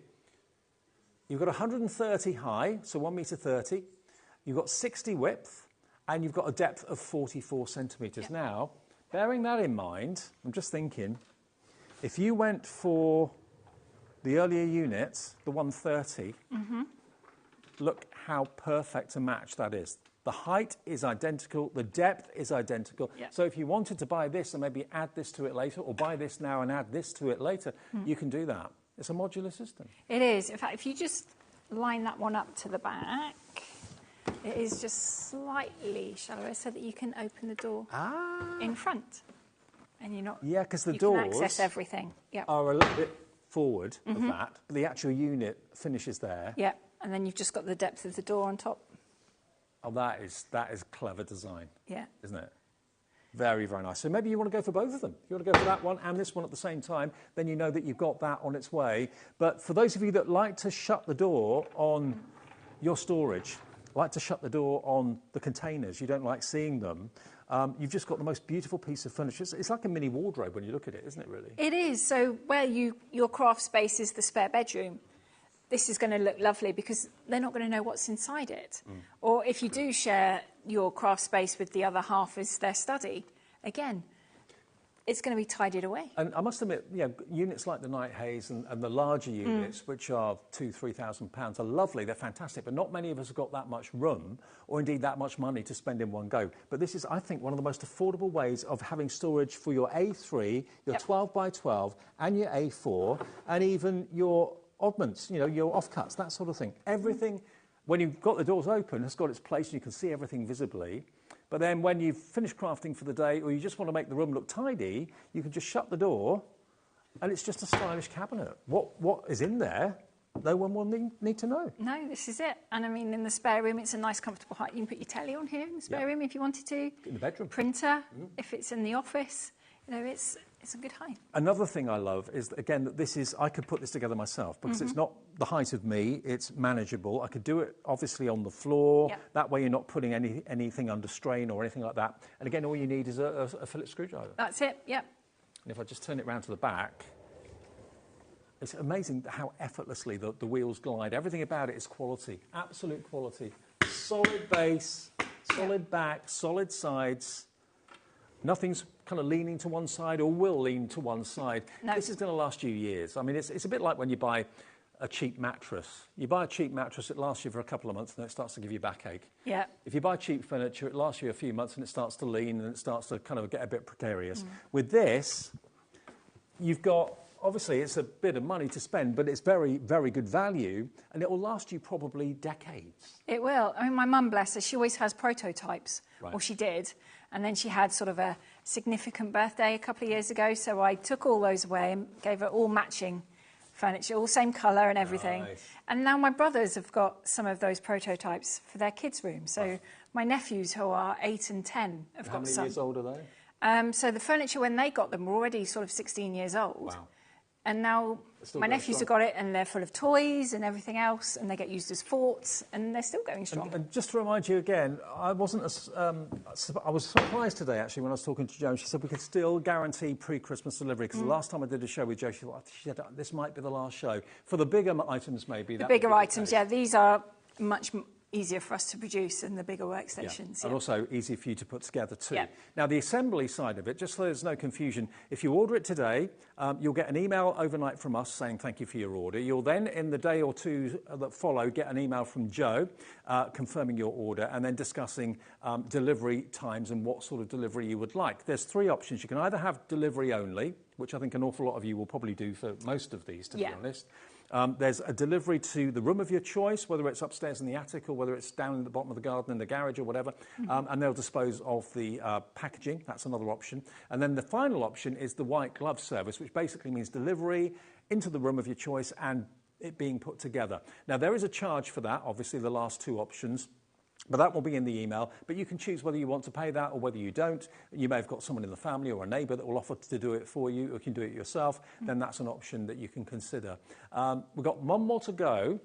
You've got 130 high, so 1 metre 30. You've got 60 width, and you've got a depth of 44 centimetres. Now, bearing that in mind, I'm just thinking, if you went for the earlier unit, the 130, look how perfect a match that is. The height is identical, the depth is identical. So if you wanted to buy this and maybe add this to it later, or buy this now and add this to it later, you can do that. It's a modular system. It is. In fact, if you just line that one up to the back, it is just slightly shallower so that you can open the door in front. And you're not... Yeah, because the you doors can access everything. are a little bit forward of that, but the actual unit finishes there. Yeah, and then you've just got the depth of the door on top. Oh, that is clever design. Yeah. Isn't it? Very, very nice. So maybe you want to go for both of them. If you want to go for that one and this one at the same time, then you know that you've got that on its way. But for those of you that like to shut the door on your storage, like to shut the door on the containers, you don't like seeing them, you've just got the most beautiful piece of furniture. It's like a mini wardrobe when you look at it, isn't it, really? It is. So where your craft space is the spare bedroom, this is going to look lovely because they're not going to know what's inside it. Or if you do share your craft space with the other half as their study, again, it's going to be tidied away. And I must admit, units like the Night Haze and the larger units, which are £2,000-3,000, are lovely, they're fantastic, but not many of us have got that much room or indeed that much money to spend in one go. But this is, I think, one of the most affordable ways of having storage for your A3, your 12 by 12 and your A4, and even your oddments, your offcuts, that sort of thing. Everything, when you've got the doors open, has got its place and you can see everything visibly. But then when you've finished crafting for the day or you just want to make the room look tidy, you can just shut the door and it's just a stylish cabinet. What is in there, no one will need to know. No, this is it. And I mean, in the spare room, it's a nice, comfortable height. You can put your telly on here in the spare room if you wanted to. In the bedroom. Printer, if it's in the office. It's a good height. Another thing I love is, again, that this is, I could put this together myself because it's not the height of me, it's manageable. I could do it, obviously, on the floor. That way you're not putting anything under strain or anything like that. And again, all you need is a Phillips screwdriver. That's it, And if I just turn it round to the back, it's amazing how effortlessly the wheels glide. Everything about it is quality, absolute quality. Solid base, solid back, solid sides. Nothing's kind of leaning to one side or will lean to one side. No. This is going to last you years. I mean, it's a bit like when you buy a cheap mattress. You buy a cheap mattress, it lasts you for a couple of months and then it starts to give you backache. Yeah. If you buy cheap furniture, it lasts you a few months and it starts to lean and it starts to kind of get a bit precarious. With this, you've got, obviously it's a bit of money to spend, but it's very, very good value and it will last you probably decades. It will. I mean, my mum, bless her, she always has prototypes, or she did. And then she had sort of a significant birthday a couple of years ago, so I took all those away and gave her all matching furniture, all same colour and everything. Nice. And now my brothers have got some of those prototypes for their kids' room. So my nephews, who are 8 and 10, have got some. How many years old are they? So the furniture, when they got them, were already sort of 16 years old. Wow. And now my nephews have got it, and they're full of toys and everything else, and they get used as forts, and they're still going strong. And just to remind you again, I wasn't I was surprised today, actually, when I was talking to Jo. She said we could still guarantee pre-Christmas delivery, because the last time I did a show with Jo, she said, this might be the last show. For the bigger items, maybe. The bigger items, these are much easier for us to produce than the bigger workstations. And also easy for you to put together too. Now, the assembly side of it, just so there's no confusion, if you order it today, you'll get an email overnight from us saying thank you for your order. You'll then, in the day or two that follow, get an email from Jo confirming your order and then discussing delivery times and what sort of delivery you would like. There's 3 options. You can either have delivery only, which I think an awful lot of you will probably do for most of these, to be honest. There's a delivery to the room of your choice, whether it's upstairs in the attic or whether it's down in the bottom of the garden in the garage or whatever, and they'll dispose of the packaging. That's another option. And then the final option is the white glove service, which basically means delivery into the room of your choice and it being put together. Now, there is a charge for that, obviously, the last 2 options. But that will be in the email. But you can choose whether you want to pay that or whether you don't. You may have got someone in the family or a neighbour that will offer to do it for you, or you can do it yourself. Then that's an option that you can consider. We've got one more to go.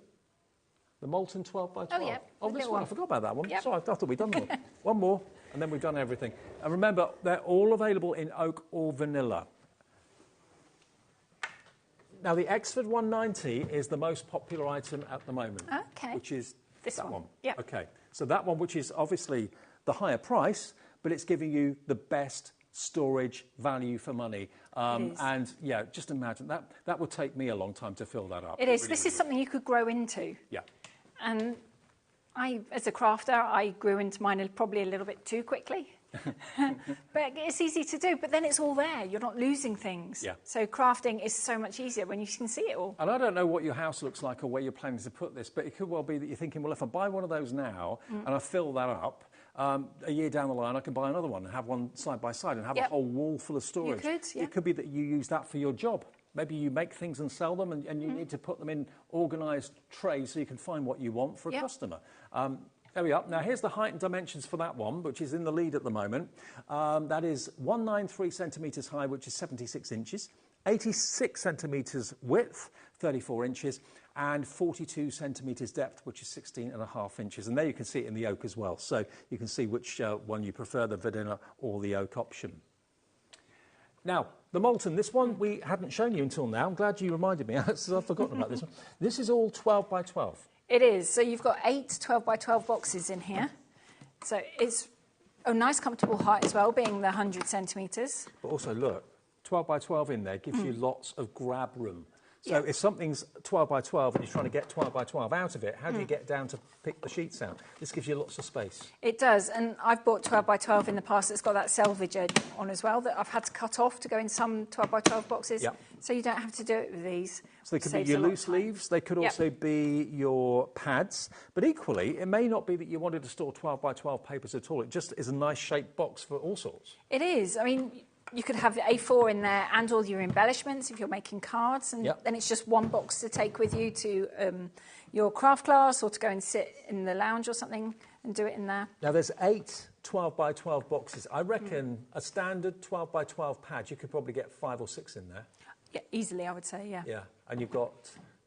The Molten 12 by 12. Oh, yeah. Oh, this one. I forgot about that one. Yep. Sorry, I thought we'd done one. One more, and then we've done everything. And remember, they're all available in oak or vanilla. Now, the Exford 190 is the most popular item at the moment. Okay. Which is this one. Yeah. Okay. So that one, which is obviously the higher price, but it's giving you the best storage value for money. And yeah, just imagine that would take me a long time to fill that up. It is. Really, This really is something you could grow into. Yeah. And as a crafter, I grew into mine probably a little bit too quickly. But it's easy to do. But then it's all there. You're not losing things. Yeah. So crafting is so much easier when you can see it all. And I don't know what your house looks like or where you're planning to put this, but it could well be that you're thinking, well, if I buy one of those now and I fill that up, a year down the line, I can buy another one and have one side by side and have a whole wall full of storage. You could, yeah. It could be that you use that for your job. Maybe you make things and sell them, and you need to put them in organised trays so you can find what you want for a customer. There we are. Now, here's the height and dimensions for that one, which is in the lead at the moment. That is 193 centimetres high, which is 76 inches, 86 centimetres width, 34 inches, and 42 centimetres depth, which is 16.5 inches. And there you can see it in the oak as well. So you can see which one you prefer, the vanilla or the oak option. Now, the Molten, this one we hadn't shown you until now. I'm glad you reminded me. I've forgotten about this one. This is all 12 by 12. It is. So you've got 8 12 by 12 boxes in here. So it's a nice comfortable height as well, being the 100 centimetres. But also, look, 12 by 12 in there gives you lots of grab room. So if something's 12 by 12 and you're trying to get 12 by 12 out of it, how do you get down to pick the sheets out? This gives you lots of space. It does, and I've bought 12 by 12 in the past that's got that selvage edge on as well that I've had to cut off to go in some 12 by 12 boxes. Yep. So you don't have to do it with these. So they could be your loose leaves, they could also be your pads, but equally, it may not be that you wanted to store 12 by 12 papers at all. It just is a nice shaped box for all sorts. It is. I mean, you could have the A4 in there and all your embellishments if you're making cards, and then it's just one box to take with you to your craft class or to go and sit in the lounge or something and do it in there. Now, there's 8 12 by 12 boxes. I reckon a standard 12 by 12 pad, you could probably get 5 or 6 in there. Yeah, easily, I would say, yeah. Yeah, and you've got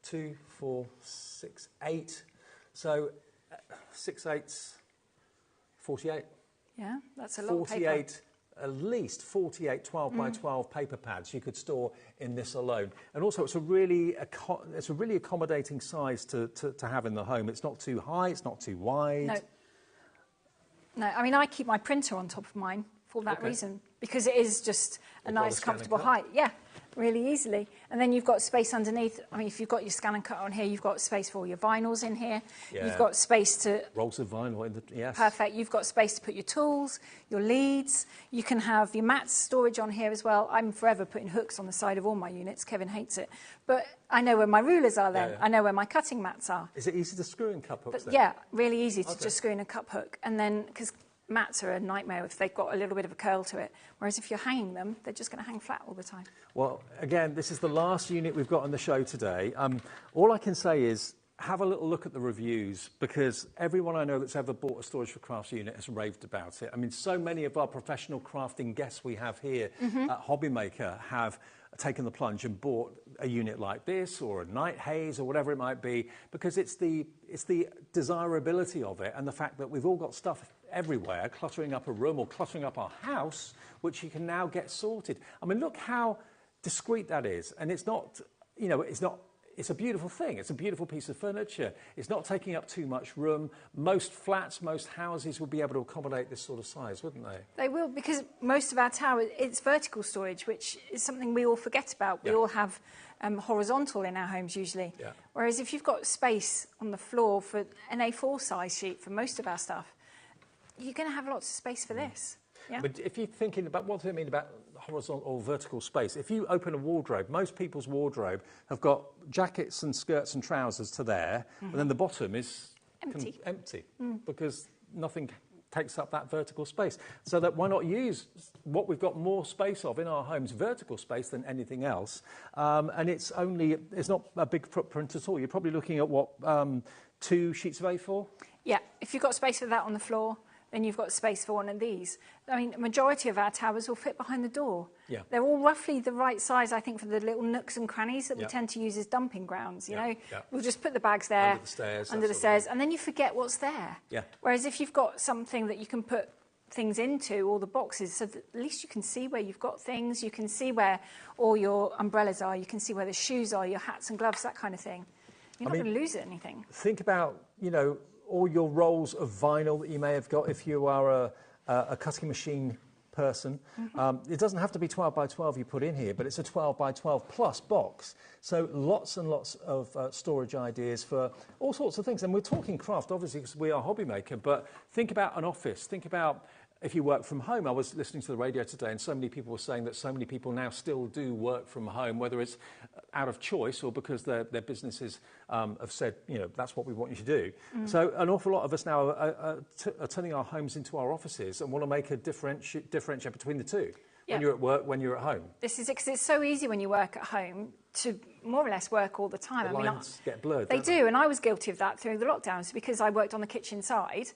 2, 4, 6, 8. So 6 8s, 48. Yeah, that's a lot of paper. 48. At least 48 12 by 12 paper pads you could store in this alone. And also it's a really accommodating size to have in the home. It's not too high, it's not too wide. No, I mean, I keep my printer on top of mine for that reason, because it is just a nice, comfortable height. Yeah, really easily. And then you've got space underneath. I mean, if you've got your scan and cut on here, you've got space for all your vinyls in here. Yeah. You've got space to... rolls of vinyl in the... Yes. Perfect. You've got space to put your tools, your leads. You can have your mats storage on here as well. I'm forever putting hooks on the side of all my units. Kevin hates it. But I know where my rulers are then. Yeah. I know where my cutting mats are. Is it easy to screw in cup hooks then? Yeah, really easy to just screw in a cup hook. And then, because mats are a nightmare if they've got a little bit of a curl to it. Whereas if you're hanging them, they're just going to hang flat all the time. Well, again, this is the last unit we've got on the show today. All I can say is have a little look at the reviews, because everyone I know that's ever bought a Storage for Crafts unit has raved about it. I mean, so many of our professional crafting guests we have here at HobbyMaker have taken the plunge and bought a unit like this or a Night Haze or whatever it might be, because it's the desirability of it and the fact that we've all got stuff everywhere cluttering up a room or cluttering up our house, which you can now get sorted. I mean, look how discreet that is. And it's not, you know, it's a beautiful thing. It's a beautiful piece of furniture. It's not taking up too much room. Most flats, most houses would be able to accommodate this sort of size, wouldn't they? They will, because most of our tower, it's vertical storage, which is something we all forget about. We all have horizontal in our homes usually. Yeah. Whereas if you've got space on the floor for an A4 size sheet for most of our stuff, you're going to have lots of space for this. Yeah? But if you're thinking about what do I mean about horizontal or vertical space, if you open a wardrobe, most people's wardrobe have got jackets and skirts and trousers to there, and then the bottom is empty because nothing takes up that vertical space. So that why not use what we've got more space of in our homes, vertical space, than anything else? And it's not a big footprint at all. You're probably looking at what, 2 sheets of A4? Yeah, if you've got space for that on the floor, then you've got space for one of these. I mean, the majority of our towers will fit behind the door. Yeah. They're all roughly the right size, I think, for the little nooks and crannies that we tend to use as dumping grounds, you know. Yeah. We'll just put the bags there. Under the stairs, and then you forget what's there. Yeah. Whereas if you've got something that you can put things into, all the boxes, so that at least you can see where you've got things, you can see where all your umbrellas are, you can see where the shoes are, your hats and gloves, that kind of thing. You're not going to lose anything. Think about, you know, all your rolls of vinyl that you may have got if you are a cutting machine person. It doesn't have to be 12 by 12 you put in here, but it's a 12 by 12 plus box. So lots and lots of storage ideas for all sorts of things. And we're talking craft, obviously, because we are HobbyMaker, but think about an office. Think about if you work from home. I was listening to the radio today, and so many people were saying that so many people now still do work from home, whether it's out of choice or because their businesses have said, you know, that's what we want you to do. So an awful lot of us now are turning our homes into our offices and want to make a differentiate between the two. When you're at work, when you're at home. This is because it's so easy when you work at home to more or less work all the time. The lines get blurred. They do, and I was guilty of that through the lockdowns because I worked on the kitchen side.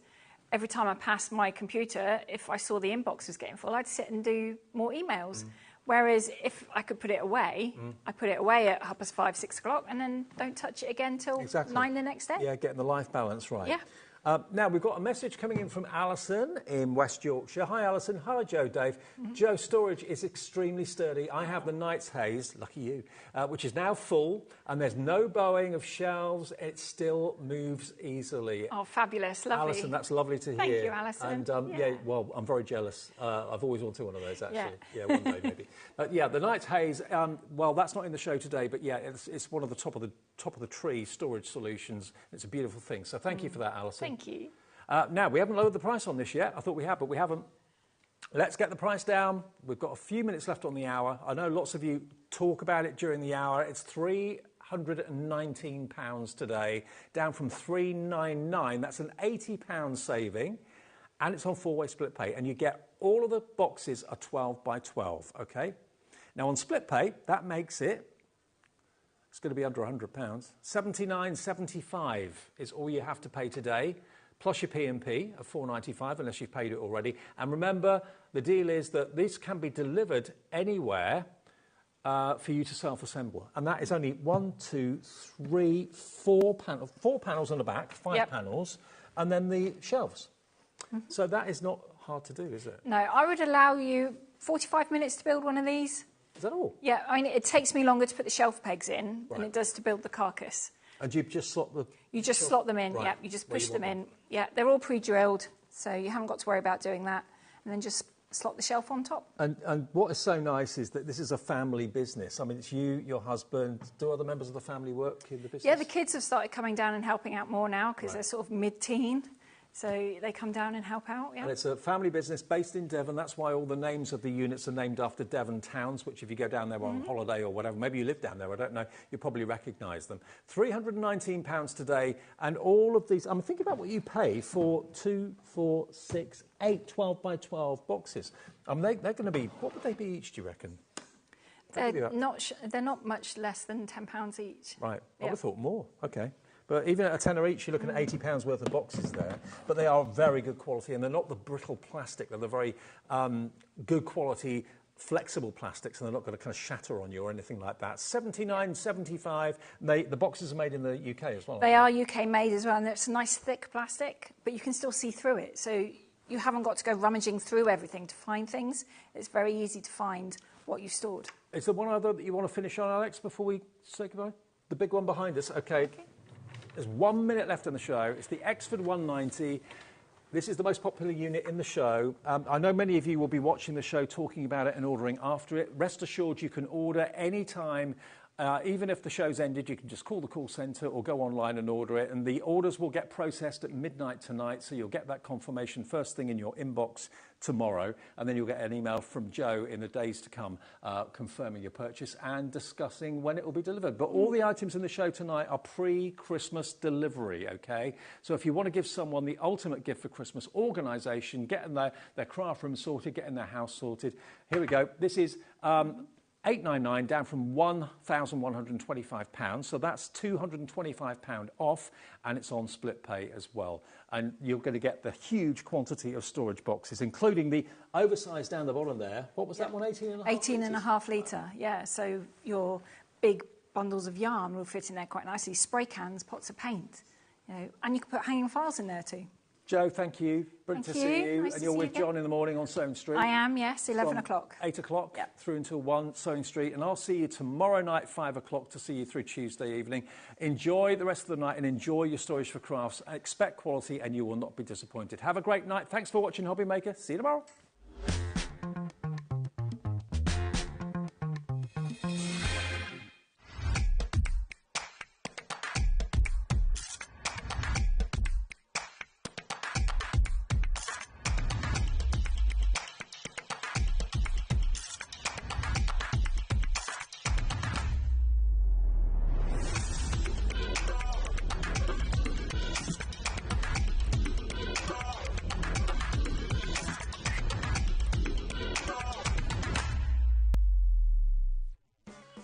Every time I passed my computer, if I saw the inbox was getting full, I'd sit and do more emails. Whereas if I could put it away, I put it away at 5:30, 6 o'clock, and then don't touch it again till 9 the next day. Yeah, getting the life balance right. Yeah. Now, we've got a message coming in from Alison in West Yorkshire. Hi, Alison. Hi, Joe, Dave. Joe, storage is extremely sturdy. I have the Knight's Haze, lucky you, which is now full, and there's no bowing of shelves. It still moves easily. Oh, fabulous. Lovely. Alison, that's lovely to hear. Thank you, Alison. And, yeah, well, I'm very jealous. I've always wanted one of those, actually. Yeah, one day, maybe. But, yeah, the Knight's Haze, well, that's not in the show today, but, yeah, it's one of the top of the tree storage solutions. It's a beautiful thing. So thank you for that, Alison. Thank you. Now, we haven't lowered the price on this yet. I thought we had, but we haven't. Let's get the price down. We've got a few minutes left on the hour. I know lots of you talk about it during the hour. It's £319 today, down from £399. That's an £80 saving, and it's on four-way split pay. And you get all of the boxes are 12 by 12, OK? Now, on split pay, that makes it, it's going to be under £100. $79.75 is all you have to pay today, plus your P&P of $4.95, unless you've paid it already. And remember, the deal is that this can be delivered anywhere for you to self-assemble. And that is only 4 panels. 4 panels on the back, 5 panels, and then the shelves. So that is not hard to do, is it? No, I would allow you 45 minutes to build one of these. Is that all? Yeah, I mean, it takes me longer to put the shelf pegs in than it does to build the carcass. And you just slot the... You just slot them in, yeah. You just push them in. Yeah, they're all pre-drilled, so you haven't got to worry about doing that. And then just slot the shelf on top. And what is so nice is that this is a family business. I mean, it's you, your husband. Do other members of the family work in the business? Yeah, the kids have started coming down and helping out more now because they're sort of mid-teen. So they come down and help out, yeah. And it's a family business based in Devon. That's why all the names of the units are named after Devon towns, which if you go down there on holiday or whatever, maybe you live down there, I don't know, you probably recognise them. £319 today, and all of these, think about what you pay for 2, 4, 6, 8 12 by 12 boxes. They're going to be, what would they be each, do you reckon? They're not much less than £10 each. Right, I would have thought more, OK. But even at a tenner each, you're looking at £80 worth of boxes there. But they are very good quality, and they're not the brittle plastic. They're the very good quality, flexible plastics, and they're not going to kind of shatter on you or anything like that. $79.75. The boxes are made in the UK as well. They are UK made as well, and it's a nice thick plastic, but you can still see through it. So you haven't got to go rummaging through everything to find things. It's very easy to find what you've stored. Is there one other that you want to finish on, Alex, before we say goodbye? The big one behind us. OK. There's 1 minute left in the show. It's the Exford 190. This is the most popular unit in the show. I know many of you will be watching the show, talking about it and ordering after it. Rest assured, you can order any time. Even if the show's ended, you can just call the call centre or go online and order it. And the orders will get processed at midnight tonight, so you'll get that confirmation first thing in your inbox tomorrow. And then you'll get an email from Joe in the days to come confirming your purchase and discussing when it will be delivered. But all the items in the show tonight are pre-Christmas delivery, OK? So if you want to give someone the ultimate gift for Christmas, organisation, getting their craft room sorted, getting their house sorted. Here we go. This is... £8.99 down from £1,125, so that's £225 off, and it's on split pay as well. And you're going to get the huge quantity of storage boxes, including the oversized down the bottom there. What was that one, 18.5 litres? 18.5 litre, yeah. So your big bundles of yarn will fit in there quite nicely. Spray cans, pots of paint, you know, and you can put hanging files in there too. Jo, thank you. Brilliant to see you. Nice and you're with John in the morning on Sewing Street. I am, yes, 11 o'clock. 8 o'clock Yep. through until 1, Sewing Street. And I'll see you tomorrow night, 5 o'clock, to see you through Tuesday evening. Enjoy the rest of the night and enjoy your Storage for Crafts. Expect quality and you will not be disappointed. Have a great night. Thanks for watching HobbyMaker. See you tomorrow.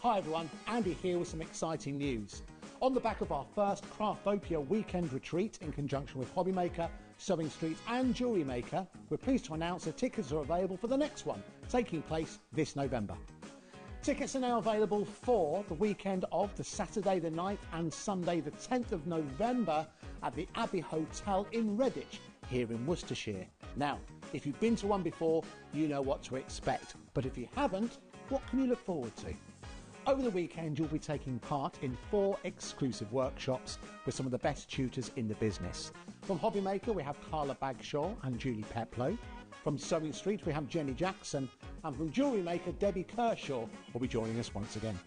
Hi everyone, Andy here with some exciting news. On the back of our first Craftopia weekend retreat in conjunction with HobbyMaker, Sewing Street and Jewellery Maker, we're pleased to announce that tickets are available for the next one, taking place this November. Tickets are now available for the weekend of the Saturday the 9th and Sunday the 10th of November at the Abbey Hotel in Redditch, here in Worcestershire. Now, if you've been to one before, you know what to expect, but if you haven't, what can you look forward to? Over the weekend, you'll be taking part in 4 exclusive workshops with some of the best tutors in the business. From HobbyMaker, we have Carla Bagshaw and Julie Peplow. From Sewing Street, we have Jenny Jackson. And from Jewellery Maker, Debbie Kershaw will be joining us once again.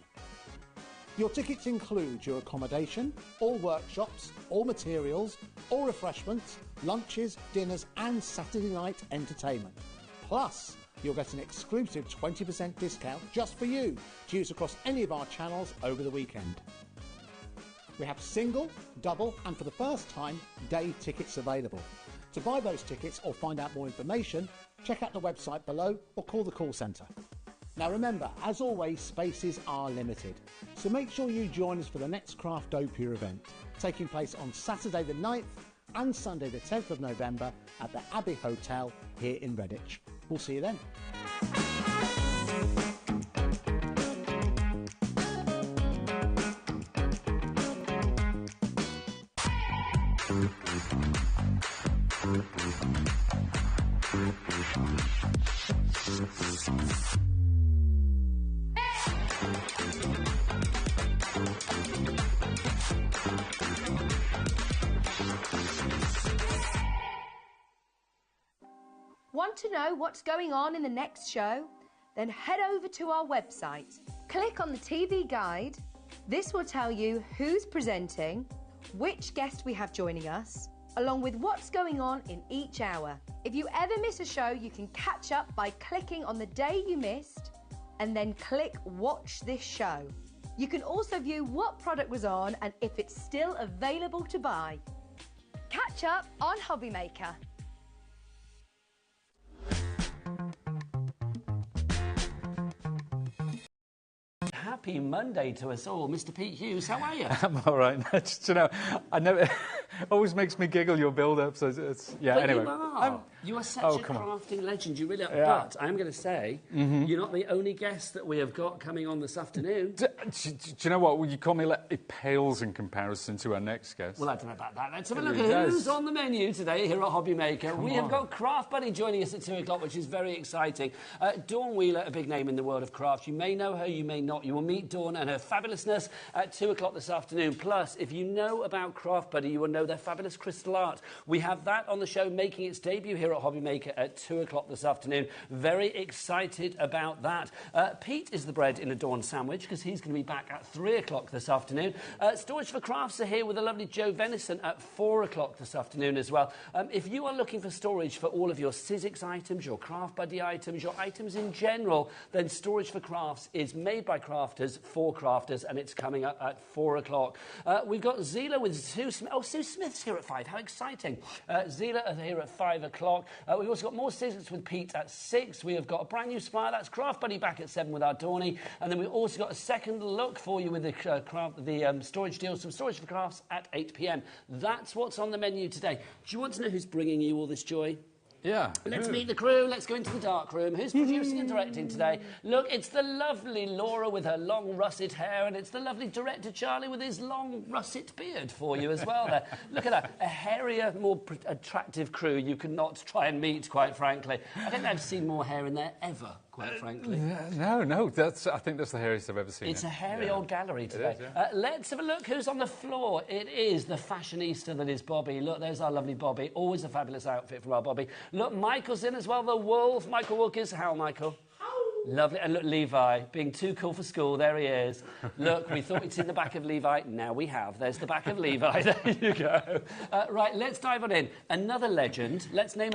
Your tickets include your accommodation, all workshops, all materials, all refreshments, lunches, dinners and Saturday night entertainment. Plus, you'll get an exclusive 20% discount just for you to use across any of our channels over the weekend. We have single, double and for the first time, day tickets available. To buy those tickets or find out more information, check out the website below or call the call centre. Now remember, as always, spaces are limited, so make sure you join us for the next Craftopia event, taking place on Saturday the 9th and Sunday the 10th of November at the Abbey Hotel here in Redditch. We'll see you then. Want to know what's going on in the next show? Then head over to our website. Click on the TV guide. This will tell you who's presenting, which guest we have joining us, along with what's going on in each hour. If you ever miss a show, you can catch up by clicking on the day you missed and then click Watch This Show. You can also view what product was on and if it's still available to buy. Catch up on HobbyMaker. Happy Monday to us all. Mr. Pete Hughes, how are you? I'm all right. Just, you know, I know it always makes me giggle, your build-up. So it's yeah, but anyway. You are such a crafting legend. You really are. Yeah. But I'm going to say, you're not the only guest that we have got coming on this afternoon. Do you know what? Well, you call me it pales in comparison to our next guest. Well, I don't know about that. Let's have a look at who's on the menu today here at HobbyMaker. We have got Craft Buddy joining us at 2 o'clock, which is very exciting. Dawn Wheeler, a big name in the world of craft. You may know her, you may not. You will meet Dawn and her fabulousness at 2 o'clock this afternoon. Plus, if you know about Craft Buddy, you will know their fabulous crystal art. We have that on the show making its debut here at HobbyMaker at 2 o'clock this afternoon. Very excited about that. Pete is the bread in a Dawn sandwich because he's going to be back at 3 o'clock this afternoon. Storage for Crafts are here with a lovely Joe Venison at 4 o'clock this afternoon as well. If you are looking for storage for all of your Sizzix items, your Craft Buddy items, your items in general, then Storage for Crafts is made by crafters for crafters and it's coming up at 4 o'clock. We've got Zelier with Sue Smith. Oh, Sue Smith's here at 5. How exciting. Zelier are here at 5 o'clock. o'clock. We've also got more Sizzix with Pete at 6. We have got a brand new supplier, that's Craft Buddy, back at 7 with our Dawny. And then we've also got a second look for you with the storage deals, some storage for crafts at 8 p.m. That's what's on the menu today. Do you want to know who's bringing you all this joy? Yeah. Let's meet the crew. Let's go into the dark room. Who's producing and directing today? Look, it's the lovely Laura with her long russet hair, and it's the lovely director Charlie with his long russet beard for you as well there. Look at that. A hairier, more attractive crew you could not try and meet, quite frankly. I don't think I've seen more hair in there ever, quite frankly. No, I think that's the hairiest I've ever seen. It's a hairy old gallery today. It is, yeah. Let's have a look who's on the floor. It is the fashionista that is Bobby. Look, there's our lovely Bobby. Always a fabulous outfit from our Bobby. Look, Michael's in as well, the wolf. Michael Wilkins. How, Michael? Lovely. And look, Levi, being too cool for school, there he is. Look, we thought we'd seen the back of Levi. Now we have. There's the back of Levi. There you go. Right, let's dive on in. Another legend. Let's name